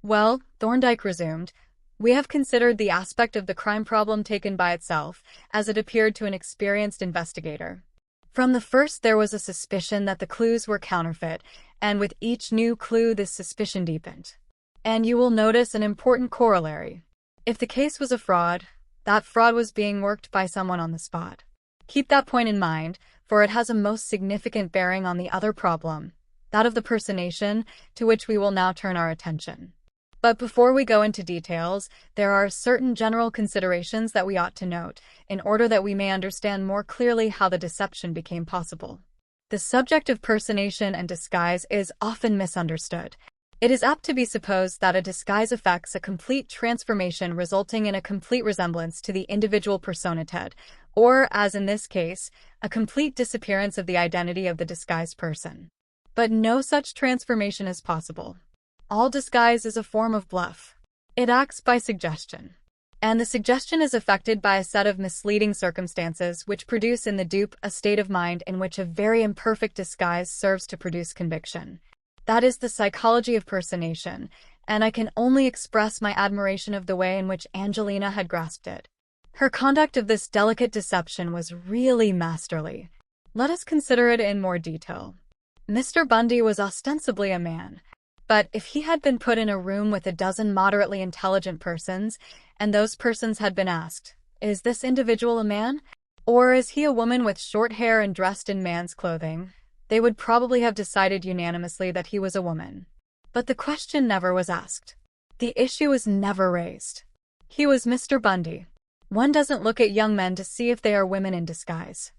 "Well," Thorndyke resumed, "we have considered the aspect of the crime problem taken by itself, as it appeared to an experienced investigator. From the first there was a suspicion that the clues were counterfeit, and with each new clue this suspicion deepened. And you will notice an important corollary. If the case was a fraud, that fraud was being worked by someone on the spot. Keep that point in mind, for it has a most significant bearing on the other problem, that of the personation, to which we will now turn our attention. But before we go into details, there are certain general considerations that we ought to note, in order that we may understand more clearly how the deception became possible. The subject of personation and disguise is often misunderstood. It is apt to be supposed that a disguise effects a complete transformation resulting in a complete resemblance to the individual personated, or, as in this case, a complete disappearance of the identity of the disguised person. But no such transformation is possible. All disguise is a form of bluff. It acts by suggestion. And the suggestion is affected by a set of misleading circumstances which produce in the dupe a state of mind in which a very imperfect disguise serves to produce conviction. That is the psychology of personation, and I can only express my admiration of the way in which Angelina had grasped it. Her conduct of this delicate deception was really masterly. Let us consider it in more detail. Mr. Bundy was ostensibly a man. But if he had been put in a room with a dozen moderately intelligent persons, and those persons had been asked, "Is this individual a man? Or is he a woman with short hair and dressed in man's clothing?" they would probably have decided unanimously that he was a woman. But the question never was asked. The issue was never raised. He was Mr. Bundy. One doesn't look at young men to see if they are women in disguise.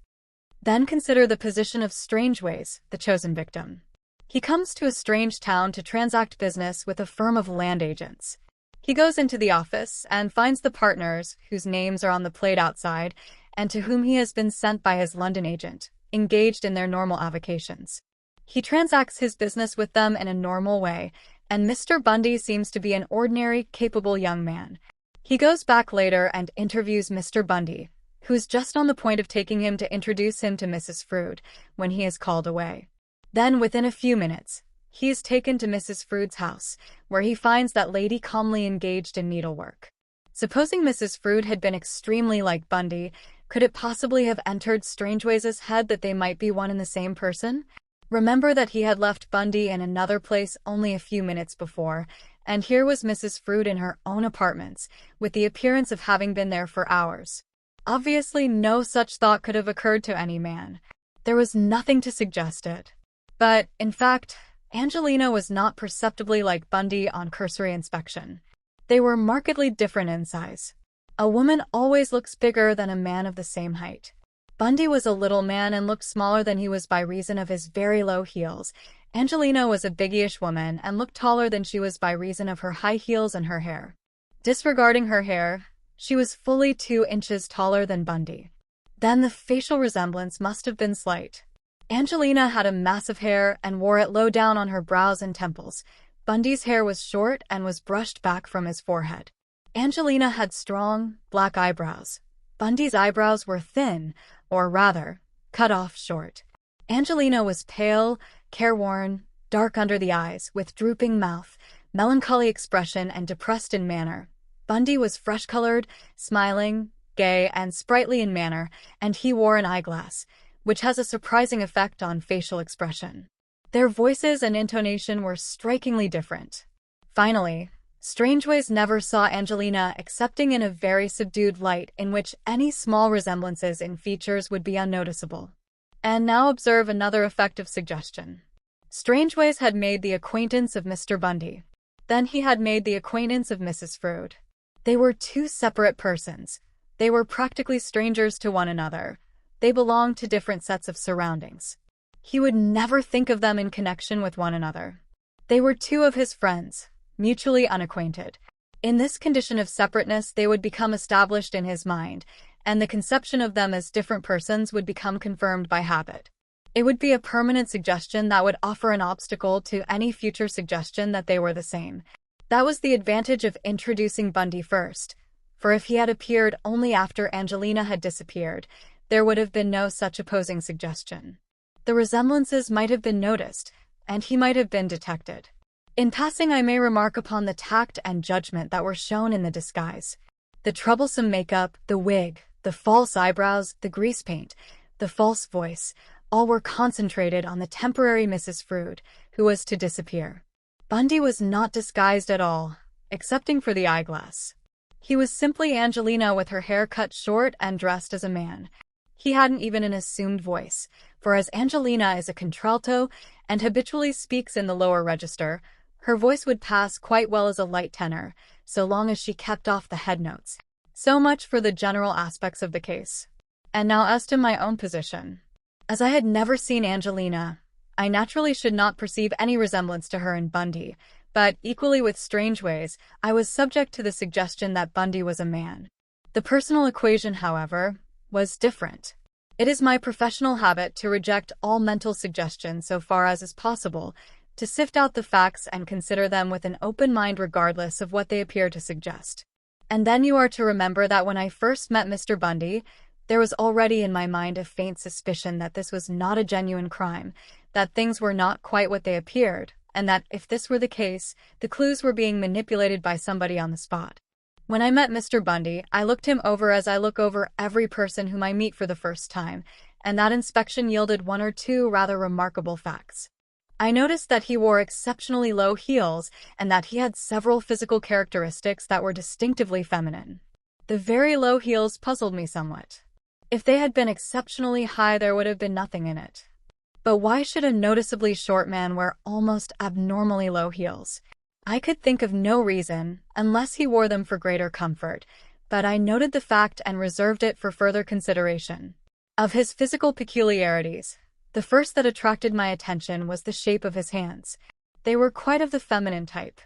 Then consider the position of Strangeways, the chosen victim. He comes to a strange town to transact business with a firm of land agents. He goes into the office and finds the partners, whose names are on the plate outside, and to whom he has been sent by his London agent, engaged in their normal avocations. He transacts his business with them in a normal way, and Mr. Bundy seems to be an ordinary, capable young man. He goes back later and interviews Mr. Bundy, who is just on the point of taking him to introduce him to Mrs. Frood, when he is called away. Then, within a few minutes, he is taken to Mrs. Frood's house, where he finds that lady calmly engaged in needlework. Supposing Mrs. Frood had been extremely like Bundy, could it possibly have entered Strangeways' head that they might be one and the same person? Remember that he had left Bundy in another place only a few minutes before, and here was Mrs. Frood in her own apartments, with the appearance of having been there for hours. Obviously, no such thought could have occurred to any man. There was nothing to suggest it. But, in fact, Angelina was not perceptibly like Bundy on cursory inspection. They were markedly different in size. A woman always looks bigger than a man of the same height. Bundy was a little man and looked smaller than he was by reason of his very low heels. Angelina was a biggish woman and looked taller than she was by reason of her high heels and her hair. Disregarding her hair, she was fully 2 inches taller than Bundy. Then the facial resemblance must have been slight. Angelina had a mass of hair and wore it low down on her brows and temples. Bundy's hair was short and was brushed back from his forehead. Angelina had strong, black eyebrows. Bundy's eyebrows were thin, or rather, cut off short. Angelina was pale, careworn, dark under the eyes, with drooping mouth, melancholy expression, and depressed in manner. Bundy was fresh-colored, smiling, gay, and sprightly in manner, and he wore an eyeglass, which has a surprising effect on facial expression. Their voices and intonation were strikingly different. Finally, Strangeways never saw Angelina excepting in a very subdued light in which any small resemblances in features would be unnoticeable. And now observe another effect of suggestion. Strangeways had made the acquaintance of Mr. Bundy. Then he had made the acquaintance of Mrs. Frood. They were two separate persons. They were practically strangers to one another. They belonged to different sets of surroundings. He would never think of them in connection with one another. They were two of his friends, mutually unacquainted. In this condition of separateness, they would become established in his mind, and the conception of them as different persons would become confirmed by habit. It would be a permanent suggestion that would offer an obstacle to any future suggestion that they were the same. That was the advantage of introducing Bundy first, for if he had appeared only after Angelina had disappeared, there would have been no such opposing suggestion. The resemblances might have been noticed, and he might have been detected. In passing, I may remark upon the tact and judgment that were shown in the disguise. The troublesome makeup, the wig, the false eyebrows, the grease paint, the false voice, all were concentrated on the temporary Mrs. Frood, who was to disappear. Bundy was not disguised at all, excepting for the eyeglass. He was simply Angelina with her hair cut short and dressed as a man. He hadn't even an assumed voice, for as Angelina is a contralto and habitually speaks in the lower register, her voice would pass quite well as a light tenor, so long as she kept off the head notes. So much for the general aspects of the case. And now as to my own position. As I had never seen Angelina, I naturally should not perceive any resemblance to her in Bundy, but equally with Strangeways, I was subject to the suggestion that Bundy was a man. The personal equation, however, was different. It is my professional habit to reject all mental suggestions so far as is possible, to sift out the facts and consider them with an open mind regardless of what they appear to suggest. And then you are to remember that when I first met Mr. Bundy, there was already in my mind a faint suspicion that this was not a genuine crime, that things were not quite what they appeared, and that if this were the case, the clues were being manipulated by somebody on the spot. When I met Mr. Bundy, I looked him over as I look over every person whom I meet for the first time, and that inspection yielded one or two rather remarkable facts. I noticed that he wore exceptionally low heels and that he had several physical characteristics that were distinctively feminine. The very low heels puzzled me somewhat. If they had been exceptionally high, there would have been nothing in it. But why should a noticeably short man wear almost abnormally low heels? I could think of no reason, unless he wore them for greater comfort, but I noted the fact and reserved it for further consideration. Of his physical peculiarities, the first that attracted my attention was the shape of his hands. They were quite of the feminine type.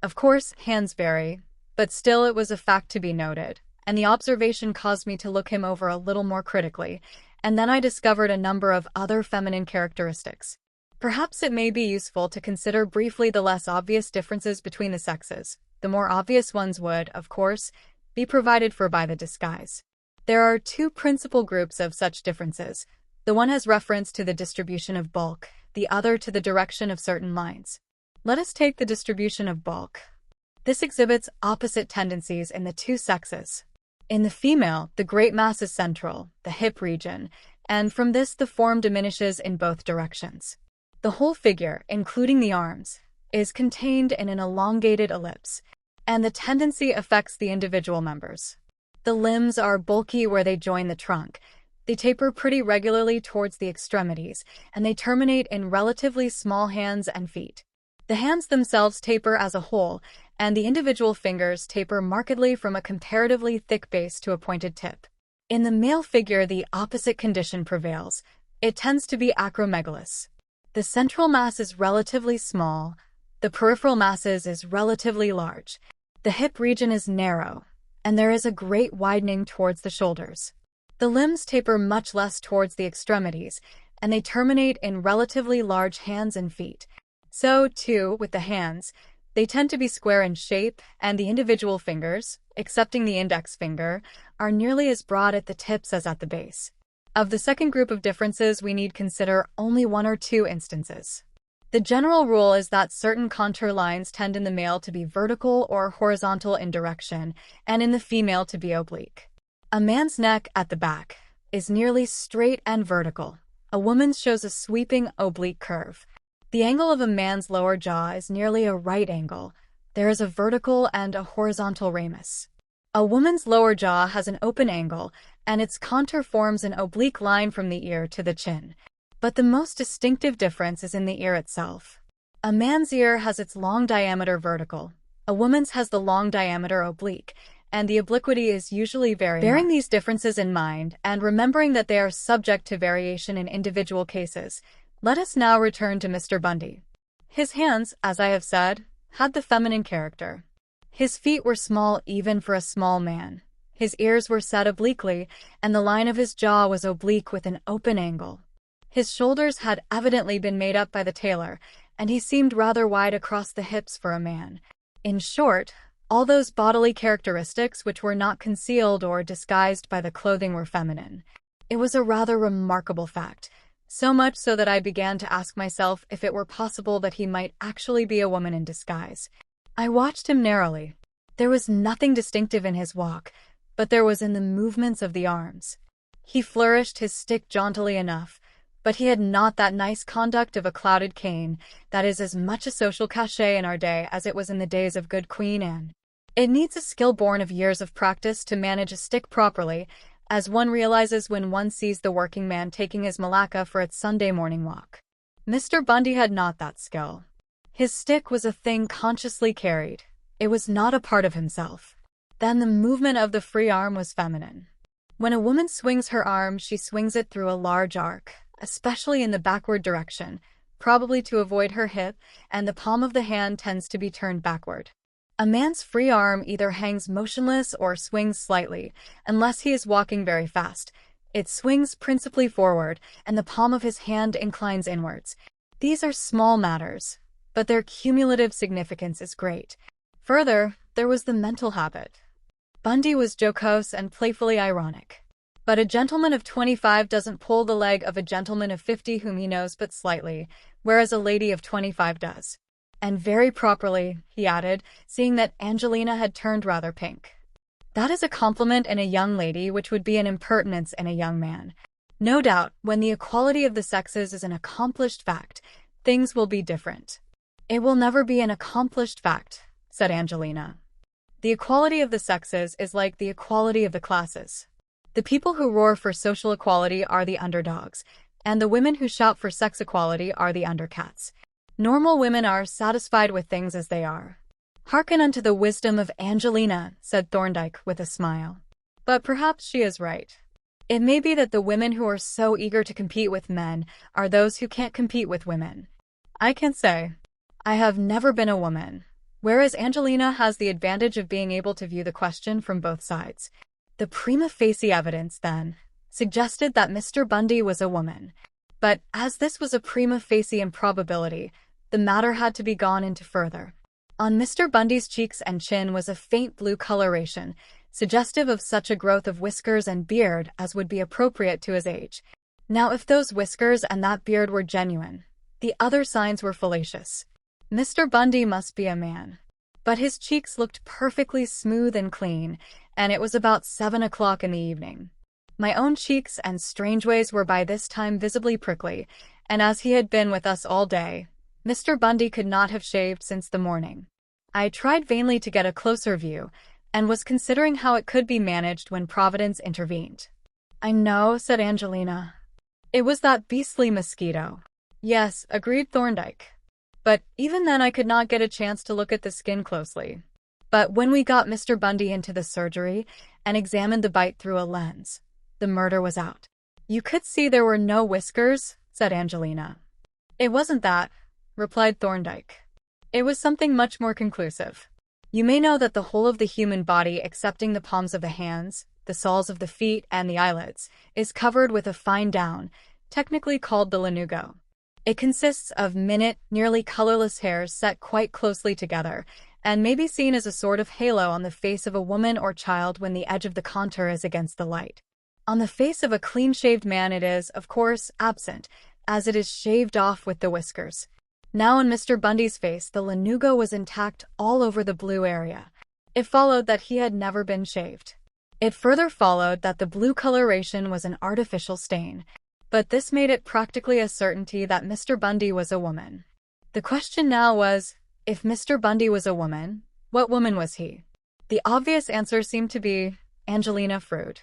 Of course, hands vary, but still it was a fact to be noted, and the observation caused me to look him over a little more critically, and then I discovered a number of other feminine characteristics. Perhaps it may be useful to consider briefly the less obvious differences between the sexes. The more obvious ones would, of course, be provided for by the disguise. There are two principal groups of such differences. The one has reference to the distribution of bulk, the other to the direction of certain lines. Let us take the distribution of bulk. This exhibits opposite tendencies in the two sexes. In the female, the great mass is central, the hip region, and from this the form diminishes in both directions. The whole figure, including the arms, is contained in an elongated ellipse, and the tendency affects the individual members. The limbs are bulky where they join the trunk. They taper pretty regularly towards the extremities, and they terminate in relatively small hands and feet. The hands themselves taper as a whole, and the individual fingers taper markedly from a comparatively thick base to a pointed tip. In the male figure, the opposite condition prevails. It tends to be acromegalous. The central mass is relatively small, the peripheral masses is relatively large, the hip region is narrow, and there is a great widening towards the shoulders. The limbs taper much less towards the extremities, and they terminate in relatively large hands and feet. So, too, with the hands, they tend to be square in shape, and the individual fingers, excepting the index finger, are nearly as broad at the tips as at the base. Of the second group of differences, we need consider only one or two instances. The general rule is that certain contour lines tend in the male to be vertical or horizontal in direction, and in the female to be oblique. A man's neck at the back is nearly straight and vertical. A woman's shows a sweeping oblique curve. The angle of a man's lower jaw is nearly a right angle. There is a vertical and a horizontal ramus. A woman's lower jaw has an open angle, and its contour forms an oblique line from the ear to the chin. But the most distinctive difference is in the ear itself. A man's ear has its long diameter vertical. A woman's has the long diameter oblique, and the obliquity is usually variable. Bearing these differences in mind, and remembering that they are subject to variation in individual cases, let us now return to Mr. Bundy. His hands, as I have said, had the feminine character. His feet were small even for a small man. His ears were set obliquely, and the line of his jaw was oblique with an open angle. His shoulders had evidently been made up by the tailor, and he seemed rather wide across the hips for a man. In short, all those bodily characteristics which were not concealed or disguised by the clothing were feminine. It was a rather remarkable fact, so much so that I began to ask myself if it were possible that he might actually be a woman in disguise. I watched him narrowly. There was nothing distinctive in his walk, but there was in the movements of the arms. He flourished his stick jauntily enough, but he had not that nice conduct of a clouded cane that is as much a social cachet in our day as it was in the days of good Queen Anne. It needs a skill born of years of practice to manage a stick properly, as one realizes when one sees the working man taking his malacca for its Sunday morning walk. Mr. Bundy had not that skill. His stick was a thing consciously carried. It was not a part of himself. Then the movement of the free arm was feminine. When a woman swings her arm, she swings it through a large arc, especially in the backward direction, probably to avoid her hip, and the palm of the hand tends to be turned backward. A man's free arm either hangs motionless or swings slightly, unless he is walking very fast. It swings principally forward, and the palm of his hand inclines inwards. These are small matters, but their cumulative significance is great. Further, there was the mental habit. Bundy was jocose and playfully ironic. But a gentleman of 25 doesn't pull the leg of a gentleman of 50 whom he knows but slightly, whereas a lady of 25 does. And very properly, he added, seeing that Angelina had turned rather pink. That is a compliment in a young lady which would be an impertinence in a young man. No doubt, when the equality of the sexes is an accomplished fact, things will be different. It will never be an accomplished fact, said Angelina. The equality of the sexes is like the equality of the classes. The people who roar for social equality are the underdogs, and the women who shout for sex equality are the undercats. Normal women are satisfied with things as they are. Hearken unto the wisdom of Angelina, said Thorndyke with a smile. But perhaps she is right. It may be that the women who are so eager to compete with men are those who can't compete with women. I can say, I have never been a woman, whereas Angelina has the advantage of being able to view the question from both sides. The prima facie evidence, then, suggested that Mr. Bundy was a woman. But as this was a prima facie improbability, the matter had to be gone into further. On Mr. Bundy's cheeks and chin was a faint blue coloration, suggestive of such a growth of whiskers and beard as would be appropriate to his age. Now, if those whiskers and that beard were genuine, the other signs were fallacious. Mr. Bundy must be a man. But his cheeks looked perfectly smooth and clean, and it was about 7 o'clock in the evening. My own cheeks and Strangeways were by this time visibly prickly, and as he had been with us all day, Mr. Bundy could not have shaved since the morning. I tried vainly to get a closer view, and was considering how it could be managed when Providence intervened. I know, said Angelina. It was that beastly mosquito. Yes, agreed Thorndyke. But even then I could not get a chance to look at the skin closely. But when we got Mr. Bundy into the surgery and examined the bite through a lens, the murder was out. You could see there were no whiskers, said Angelina. It wasn't that, replied Thorndyke. It was something much more conclusive. You may know that the whole of the human body, excepting the palms of the hands, the soles of the feet, and the eyelids, is covered with a fine down, technically called the lanugo. It consists of minute, nearly colorless hairs set quite closely together, and may be seen as a sort of halo on the face of a woman or child when the edge of the contour is against the light. On the face of a clean-shaved man it is, of course, absent, as it is shaved off with the whiskers. Now on Mr. Bundy's face the lanugo was intact all over the blue area. It followed that he had never been shaved. It further followed that the blue coloration was an artificial stain, but this made it practically a certainty that Mr. Bundy was a woman. The question now was, if Mr. Bundy was a woman, what woman was he? The obvious answer seemed to be Angelina Frood.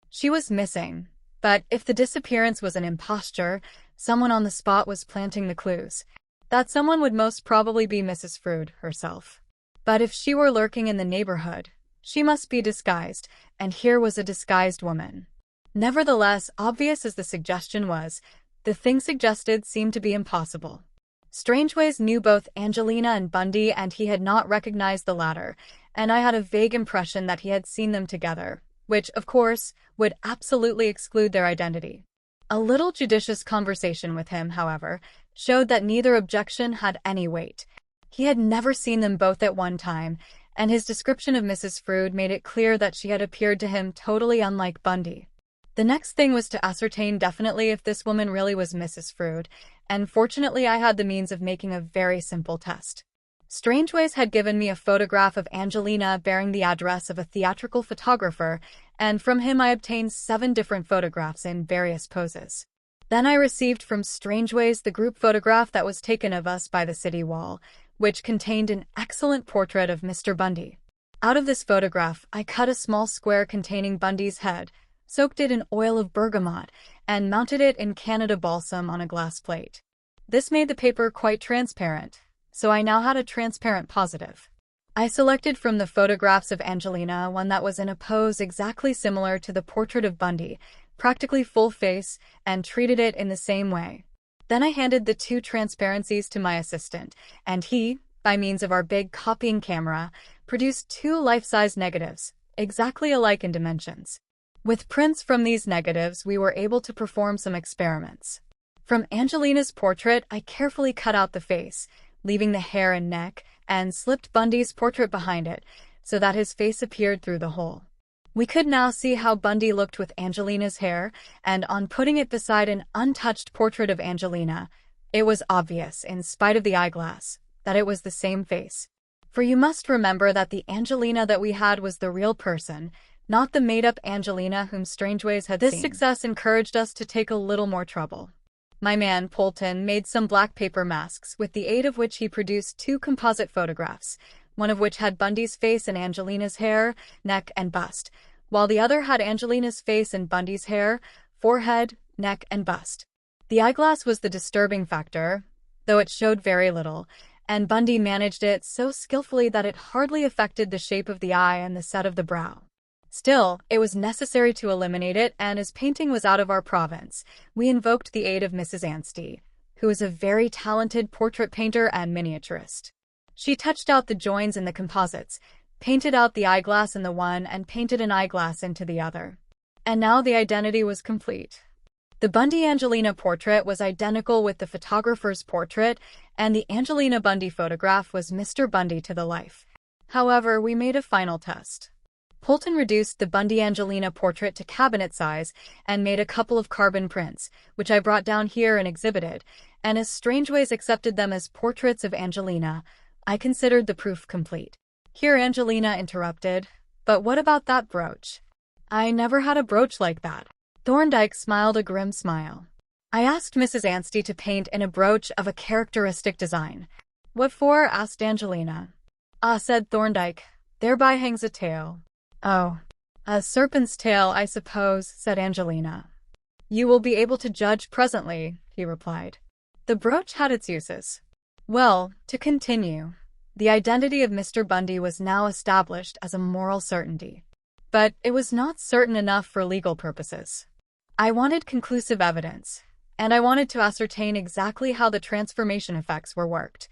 She was missing, but if the disappearance was an imposture, someone on the spot was planting the clues. That someone would most probably be Mrs. Frood herself. But if she were lurking in the neighborhood, she must be disguised, and here was a disguised woman. Nevertheless, obvious as the suggestion was, the thing suggested seemed to be impossible. Strangeways knew both Angelina and Bundy, and he had not recognized the latter, and I had a vague impression that he had seen them together, which, of course, would absolutely exclude their identity. A little judicious conversation with him, however, showed that neither objection had any weight. He had never seen them both at one time, and his description of Mrs. Frood made it clear that she had appeared to him totally unlike Bundy. The next thing was to ascertain definitely if this woman really was Mrs. Frood, and fortunately I had the means of making a very simple test. Strangeways had given me a photograph of Angelina bearing the address of a theatrical photographer, and from him I obtained 7 different photographs in various poses. Then I received from Strangeways the group photograph that was taken of us by the city wall, which contained an excellent portrait of Mr. Bundy. Out of this photograph, I cut a small square containing Bundy's head, soaked it in oil of bergamot, and mounted it in Canada balsam on a glass plate. This made the paper quite transparent, so I now had a transparent positive. I selected from the photographs of Angelina one that was in a pose exactly similar to the portrait of Bundy, practically full face, and treated it in the same way. Then I handed the 2 transparencies to my assistant, and he, by means of our big copying camera, produced 2 life-size negatives, exactly alike in dimensions. With prints from these negatives, we were able to perform some experiments. From Angelina's portrait, I carefully cut out the face, leaving the hair and neck, and slipped Bundy's portrait behind it, so that his face appeared through the hole. We could now see how Bundy looked with Angelina's hair, and on putting it beside an untouched portrait of Angelina, it was obvious, in spite of the eyeglass, that it was the same face. For you must remember that the Angelina that we had was the real person, not the made-up Angelina whom Strangeways had seen. This success encouraged us to take a little more trouble. My man, Polton, made some black paper masks, with the aid of which he produced 2 composite photographs, one of which had Bundy's face and Angelina's hair, neck, and bust, while the other had Angelina's face and Bundy's hair, forehead, neck, and bust. The eyeglass was the disturbing factor, though it showed very little, and Bundy managed it so skillfully that it hardly affected the shape of the eye and the set of the brow. Still, it was necessary to eliminate it, and as painting was out of our province, we invoked the aid of Mrs. Anstey, who is a very talented portrait painter and miniaturist. She touched out the joins in the composites, painted out the eyeglass in the one, and painted an eyeglass into the other. And now the identity was complete. The Bundy-Angelina portrait was identical with the photographer's portrait, and the Angelina Bundy photograph was Mr. Bundy to the life. However, we made a final test. Polton reduced the Bundy-Angelina portrait to cabinet size and made a couple of carbon prints, which I brought down here and exhibited, and as Strangeways accepted them as portraits of Angelina, I considered the proof complete. Here Angelina interrupted, "But what about that brooch? I never had a brooch like that." Thorndyke smiled a grim smile. "I asked Mrs. Anstey to paint in a brooch of a characteristic design." "What for?" asked Angelina. "Ah," said Thorndyke, "thereby hangs a tale." "Oh, a serpent's tail, I suppose," said Angelina. "You will be able to judge presently," he replied. The brooch had its uses. Well, to continue, the identity of Mr. Bundy was now established as a moral certainty. But it was not certain enough for legal purposes. I wanted conclusive evidence, and I wanted to ascertain exactly how the transformation effects were worked.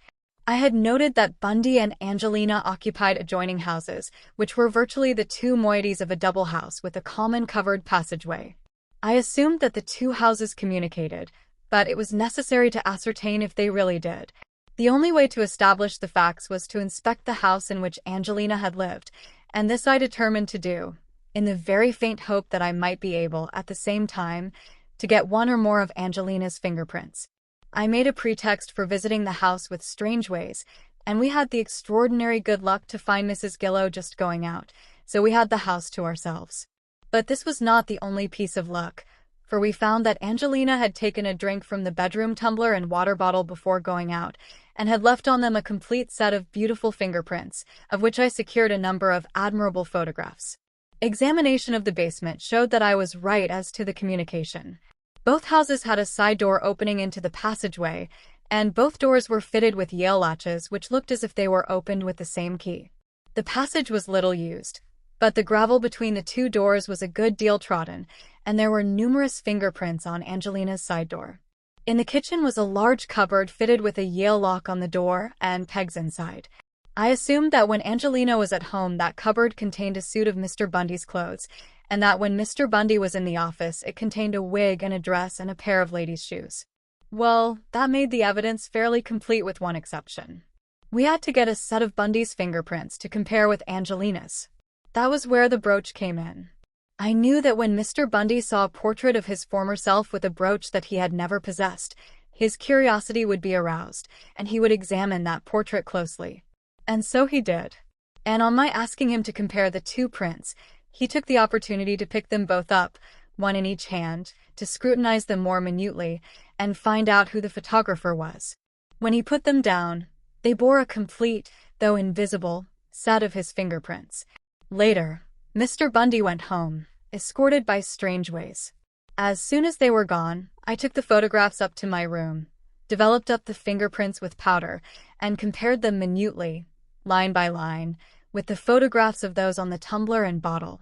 I had noted that Bundy and Angelina occupied adjoining houses, which were virtually the 2 moieties of a double house with a common covered passageway. I assumed that the 2 houses communicated, but it was necessary to ascertain if they really did. The only way to establish the facts was to inspect the house in which Angelina had lived, and this I determined to do, in the very faint hope that I might be able, at the same time, to get one or more of Angelina's fingerprints. I made a pretext for visiting the house with Strangeways, and we had the extraordinary good luck to find Mrs. Gillow just going out, so we had the house to ourselves. But this was not the only piece of luck, for we found that Angelina had taken a drink from the bedroom tumbler and water bottle before going out, and had left on them a complete set of beautiful fingerprints, of which I secured a number of admirable photographs. Examination of the basement showed that I was right as to the communication. Both houses had a side door opening into the passageway, and both doors were fitted with Yale latches which looked as if they were opened with the same key. The passage was little used, but the gravel between the two doors was a good deal trodden, and there were numerous fingerprints on Angelina's side door. In the kitchen was a large cupboard fitted with a Yale lock on the door and pegs inside. I assumed that when Angelina was at home that cupboard contained a suit of Mr. Bundy's clothes, and that when Mr. Bundy was in the office it contained a wig and a dress and a pair of ladies' shoes. Well, that made the evidence fairly complete with one exception. We had to get a set of Bundy's fingerprints to compare with Angelina's. That was where the brooch came in. I knew that when Mr. Bundy saw a portrait of his former self with a brooch that he had never possessed, his curiosity would be aroused, and he would examine that portrait closely. And so he did. And on my asking him to compare the two prints, he took the opportunity to pick them both up, one in each hand, to scrutinize them more minutely, and find out who the photographer was. When he put them down, they bore a complete, though invisible, set of his fingerprints. Later, Mr. Bundy went home, escorted by Strangeways. As soon as they were gone, I took the photographs up to my room, developed up the fingerprints with powder, and compared them minutely, line by line, with the photographs of those on the tumbler and bottle.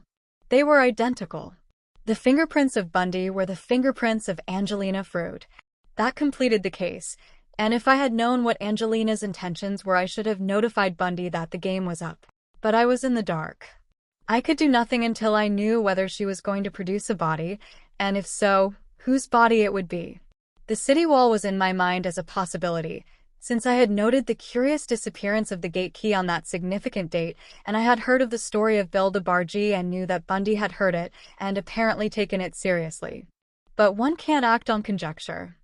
They were identical. The fingerprints of Bundy were the fingerprints of Angelina Frood. That completed the case, and if I had known what Angelina's intentions were I should have notified Bundy that the game was up. But I was in the dark. I could do nothing until I knew whether she was going to produce a body, and if so, whose body it would be. The city wall was in my mind as a possibility, since I had noted the curious disappearance of the gate key on that significant date, and I had heard of the story of Bill DeBargy and knew that Bundy had heard it and apparently taken it seriously. But one can't act on conjecture.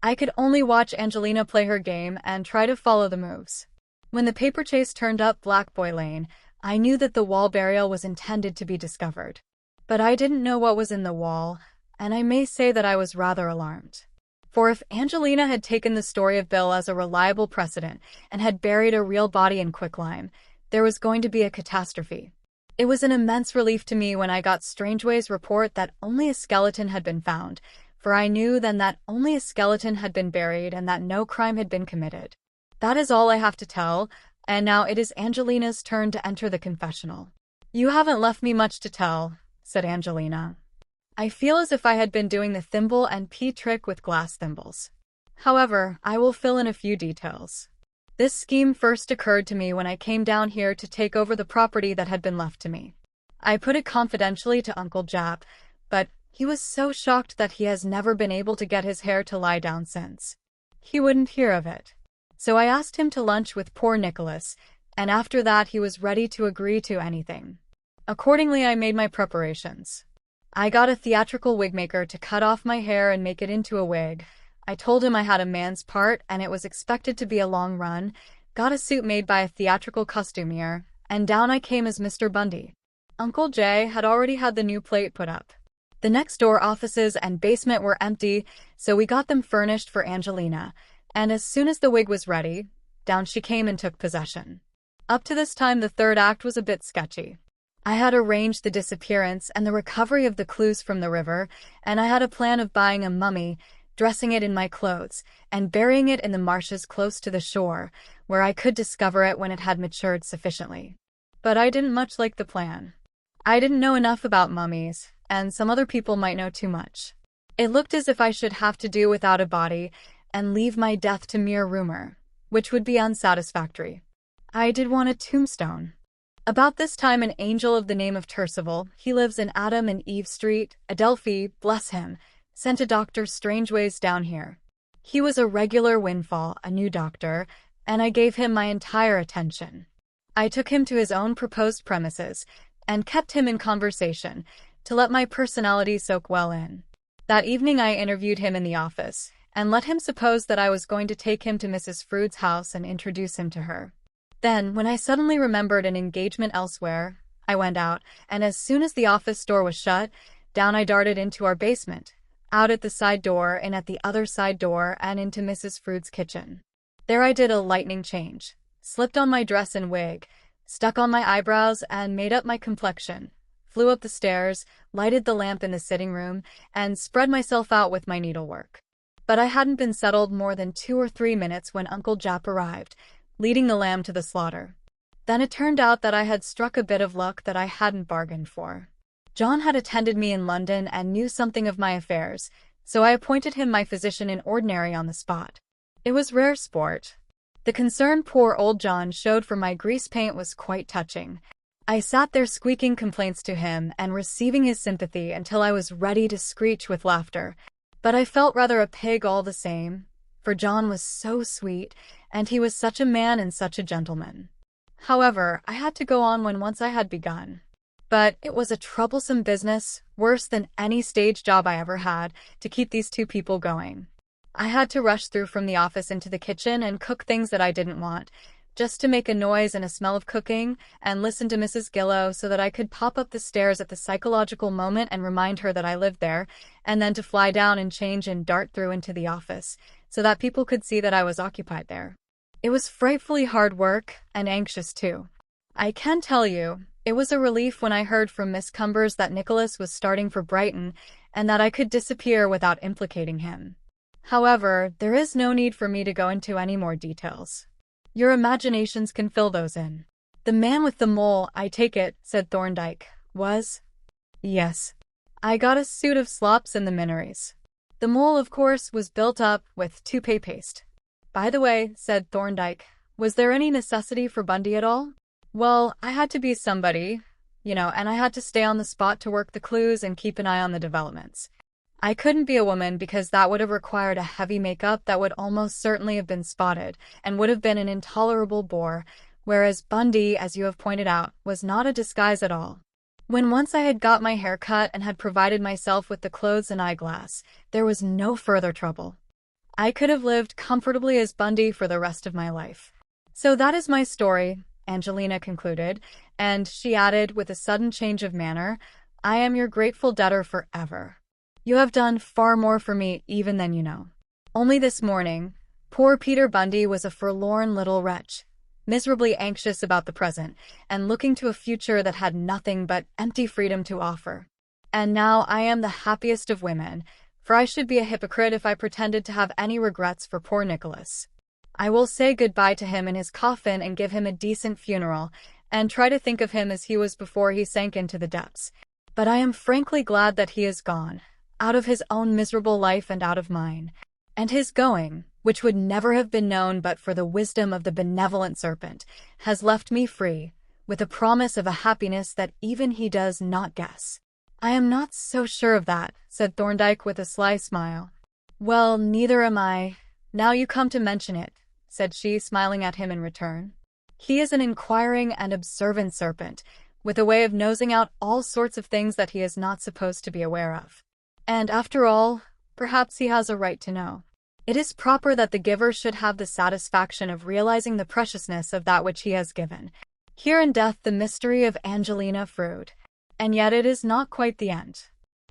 I could only watch Angelina play her game and try to follow the moves. When the paper chase turned up Black Boy Lane, I knew that the wall burial was intended to be discovered. But I didn't know what was in the wall, and I may say that I was rather alarmed. For if Angelina had taken the story of Bill as a reliable precedent and had buried a real body in quicklime, there was going to be a catastrophe. It was an immense relief to me when I got Strangeway's report that only a skeleton had been found, for I knew then that only a skeleton had been buried and that no crime had been committed. That is all I have to tell, and now it is Angelina's turn to enter the confessional. "You haven't left me much to tell," said Angelina. "I feel as if I had been doing the thimble and pea trick with glass thimbles. However, I will fill in a few details. This scheme first occurred to me when I came down here to take over the property that had been left to me. I put it confidentially to Uncle Jap, but he was so shocked that he has never been able to get his hair to lie down since. He wouldn't hear of it. So I asked him to lunch with poor Nicholas, and after that he was ready to agree to anything. Accordingly, I made my preparations. I got a theatrical wigmaker to cut off my hair and make it into a wig. I told him I had a man's part and it was expected to be a long run, got a suit made by a theatrical costumier, and down I came as Mr. Bundy. Uncle Jay had already had the new plate put up. The next door offices and basement were empty, so we got them furnished for Angelina, and as soon as the wig was ready, down she came and took possession. Up to this time the third act was a bit sketchy. I had arranged the disappearance and the recovery of the clues from the river, and I had a plan of buying a mummy, dressing it in my clothes, and burying it in the marshes close to the shore, where I could discover it when it had matured sufficiently. But I didn't much like the plan. I didn't know enough about mummies, and some other people might know too much. It looked as if I should have to do without a body, and leave my death to mere rumor, which would be unsatisfactory. I did want a tombstone. About this time an angel of the name of Tercival, he lives in Adam and Eve Street, Adelphi, bless him, sent a Dr. Strangeways down here. He was a regular windfall, a new doctor, and I gave him my entire attention. I took him to his own proposed premises and kept him in conversation to let my personality soak well in. That evening I interviewed him in the office and let him suppose that I was going to take him to Mrs. Frood's house and introduce him to her. Then, when I suddenly remembered an engagement elsewhere, I went out, and as soon as the office door was shut, down I darted into our basement, out at the side door and at the other side door and into Mrs. Frood's kitchen. There I did a lightning change, slipped on my dress and wig, stuck on my eyebrows and made up my complexion, flew up the stairs, lighted the lamp in the sitting room, and spread myself out with my needlework. But I hadn't been settled more than 2 or 3 minutes when Uncle Jap arrived, leading the lamb to the slaughter. Then it turned out that I had struck a bit of luck that I hadn't bargained for. John had attended me in London and knew something of my affairs, so I appointed him my physician in ordinary on the spot. It was rare sport. The concern poor old John showed for my grease paint was quite touching. I sat there squeaking complaints to him and receiving his sympathy until I was ready to screech with laughter. But I felt rather a pig all the same, for John was so sweet, and he was such a man and such a gentleman. However, I had to go on when once I had begun. But it was a troublesome business, worse than any stage job I ever had, to keep these two people going. I had to rush through from the office into the kitchen and cook things that I didn't want, just to make a noise and a smell of cooking, and listen to Mrs. Gillow so that I could pop up the stairs at the psychological moment and remind her that I lived there, and then to fly down and change and dart through into the office, so that people could see that I was occupied there. It was frightfully hard work, and anxious too. I can tell you, it was a relief when I heard from Miss Cumbers that Nicholas was starting for Brighton, and that I could disappear without implicating him. However, there is no need for me to go into any more details. Your imaginations can fill those in. The man with the mole, I take it, said Thorndyke, was? Yes. I got a suit of slops in the Minories. The mole, of course, was built up with toupee paste. By the way, said Thorndyke, was there any necessity for Bundy at all? Well, I had to be somebody, and I had to stay on the spot to work the clues and keep an eye on the developments. I couldn't be a woman because that would have required a heavy makeup that would almost certainly have been spotted and would have been an intolerable bore, whereas Bundy, as you have pointed out, was not a disguise at all. When once I had got my hair cut and had provided myself with the clothes and eyeglass, there was no further trouble. I could have lived comfortably as Bundy for the rest of my life. So that is my story, Angelina concluded, and she added with a sudden change of manner, I am your grateful debtor forever. You have done far more for me even than you know. Only this morning, poor Peter Bundy was a forlorn little wretch, miserably anxious about the present, and looking to a future that had nothing but empty freedom to offer. And now I am the happiest of women, for I should be a hypocrite if I pretended to have any regrets for poor Nicholas. I will say goodbye to him in his coffin and give him a decent funeral, and try to think of him as he was before he sank into the depths. But I am frankly glad that he is gone, out of his own miserable life and out of mine. And his going, which would never have been known but for the wisdom of the benevolent serpent, has left me free, with a promise of a happiness that even he does not guess. I am not so sure of that, said Thorndyke with a sly smile. Well, neither am I, now you come to mention it, said she, smiling at him in return. He is an inquiring and observant serpent, with a way of nosing out all sorts of things that he is not supposed to be aware of. And after all, perhaps he has a right to know. It is proper that the giver should have the satisfaction of realizing the preciousness of that which he has given. Here in death the mystery of Angelina Frood. And yet it is not quite the end.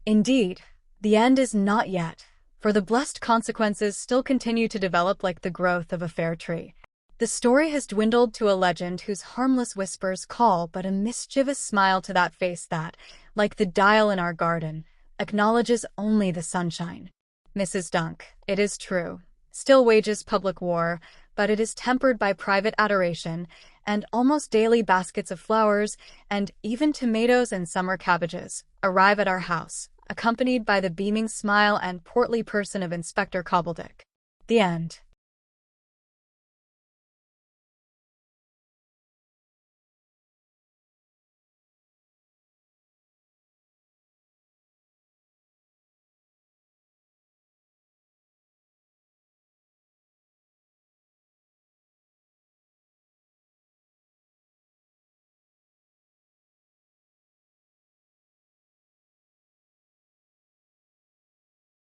Indeed, the end is not yet, for the blessed consequences still continue to develop like the growth of a fair tree. The story has dwindled to a legend whose harmless whispers call but a mischievous smile to that face that, like the dial in our garden, acknowledges only the sunshine. Mrs. Dunk, it is true, still wages public war, but it is tempered by private adoration, and almost daily baskets of flowers, and even tomatoes and summer cabbages, arrive at our house, accompanied by the beaming smile and portly person of Inspector Cobbledick. The end.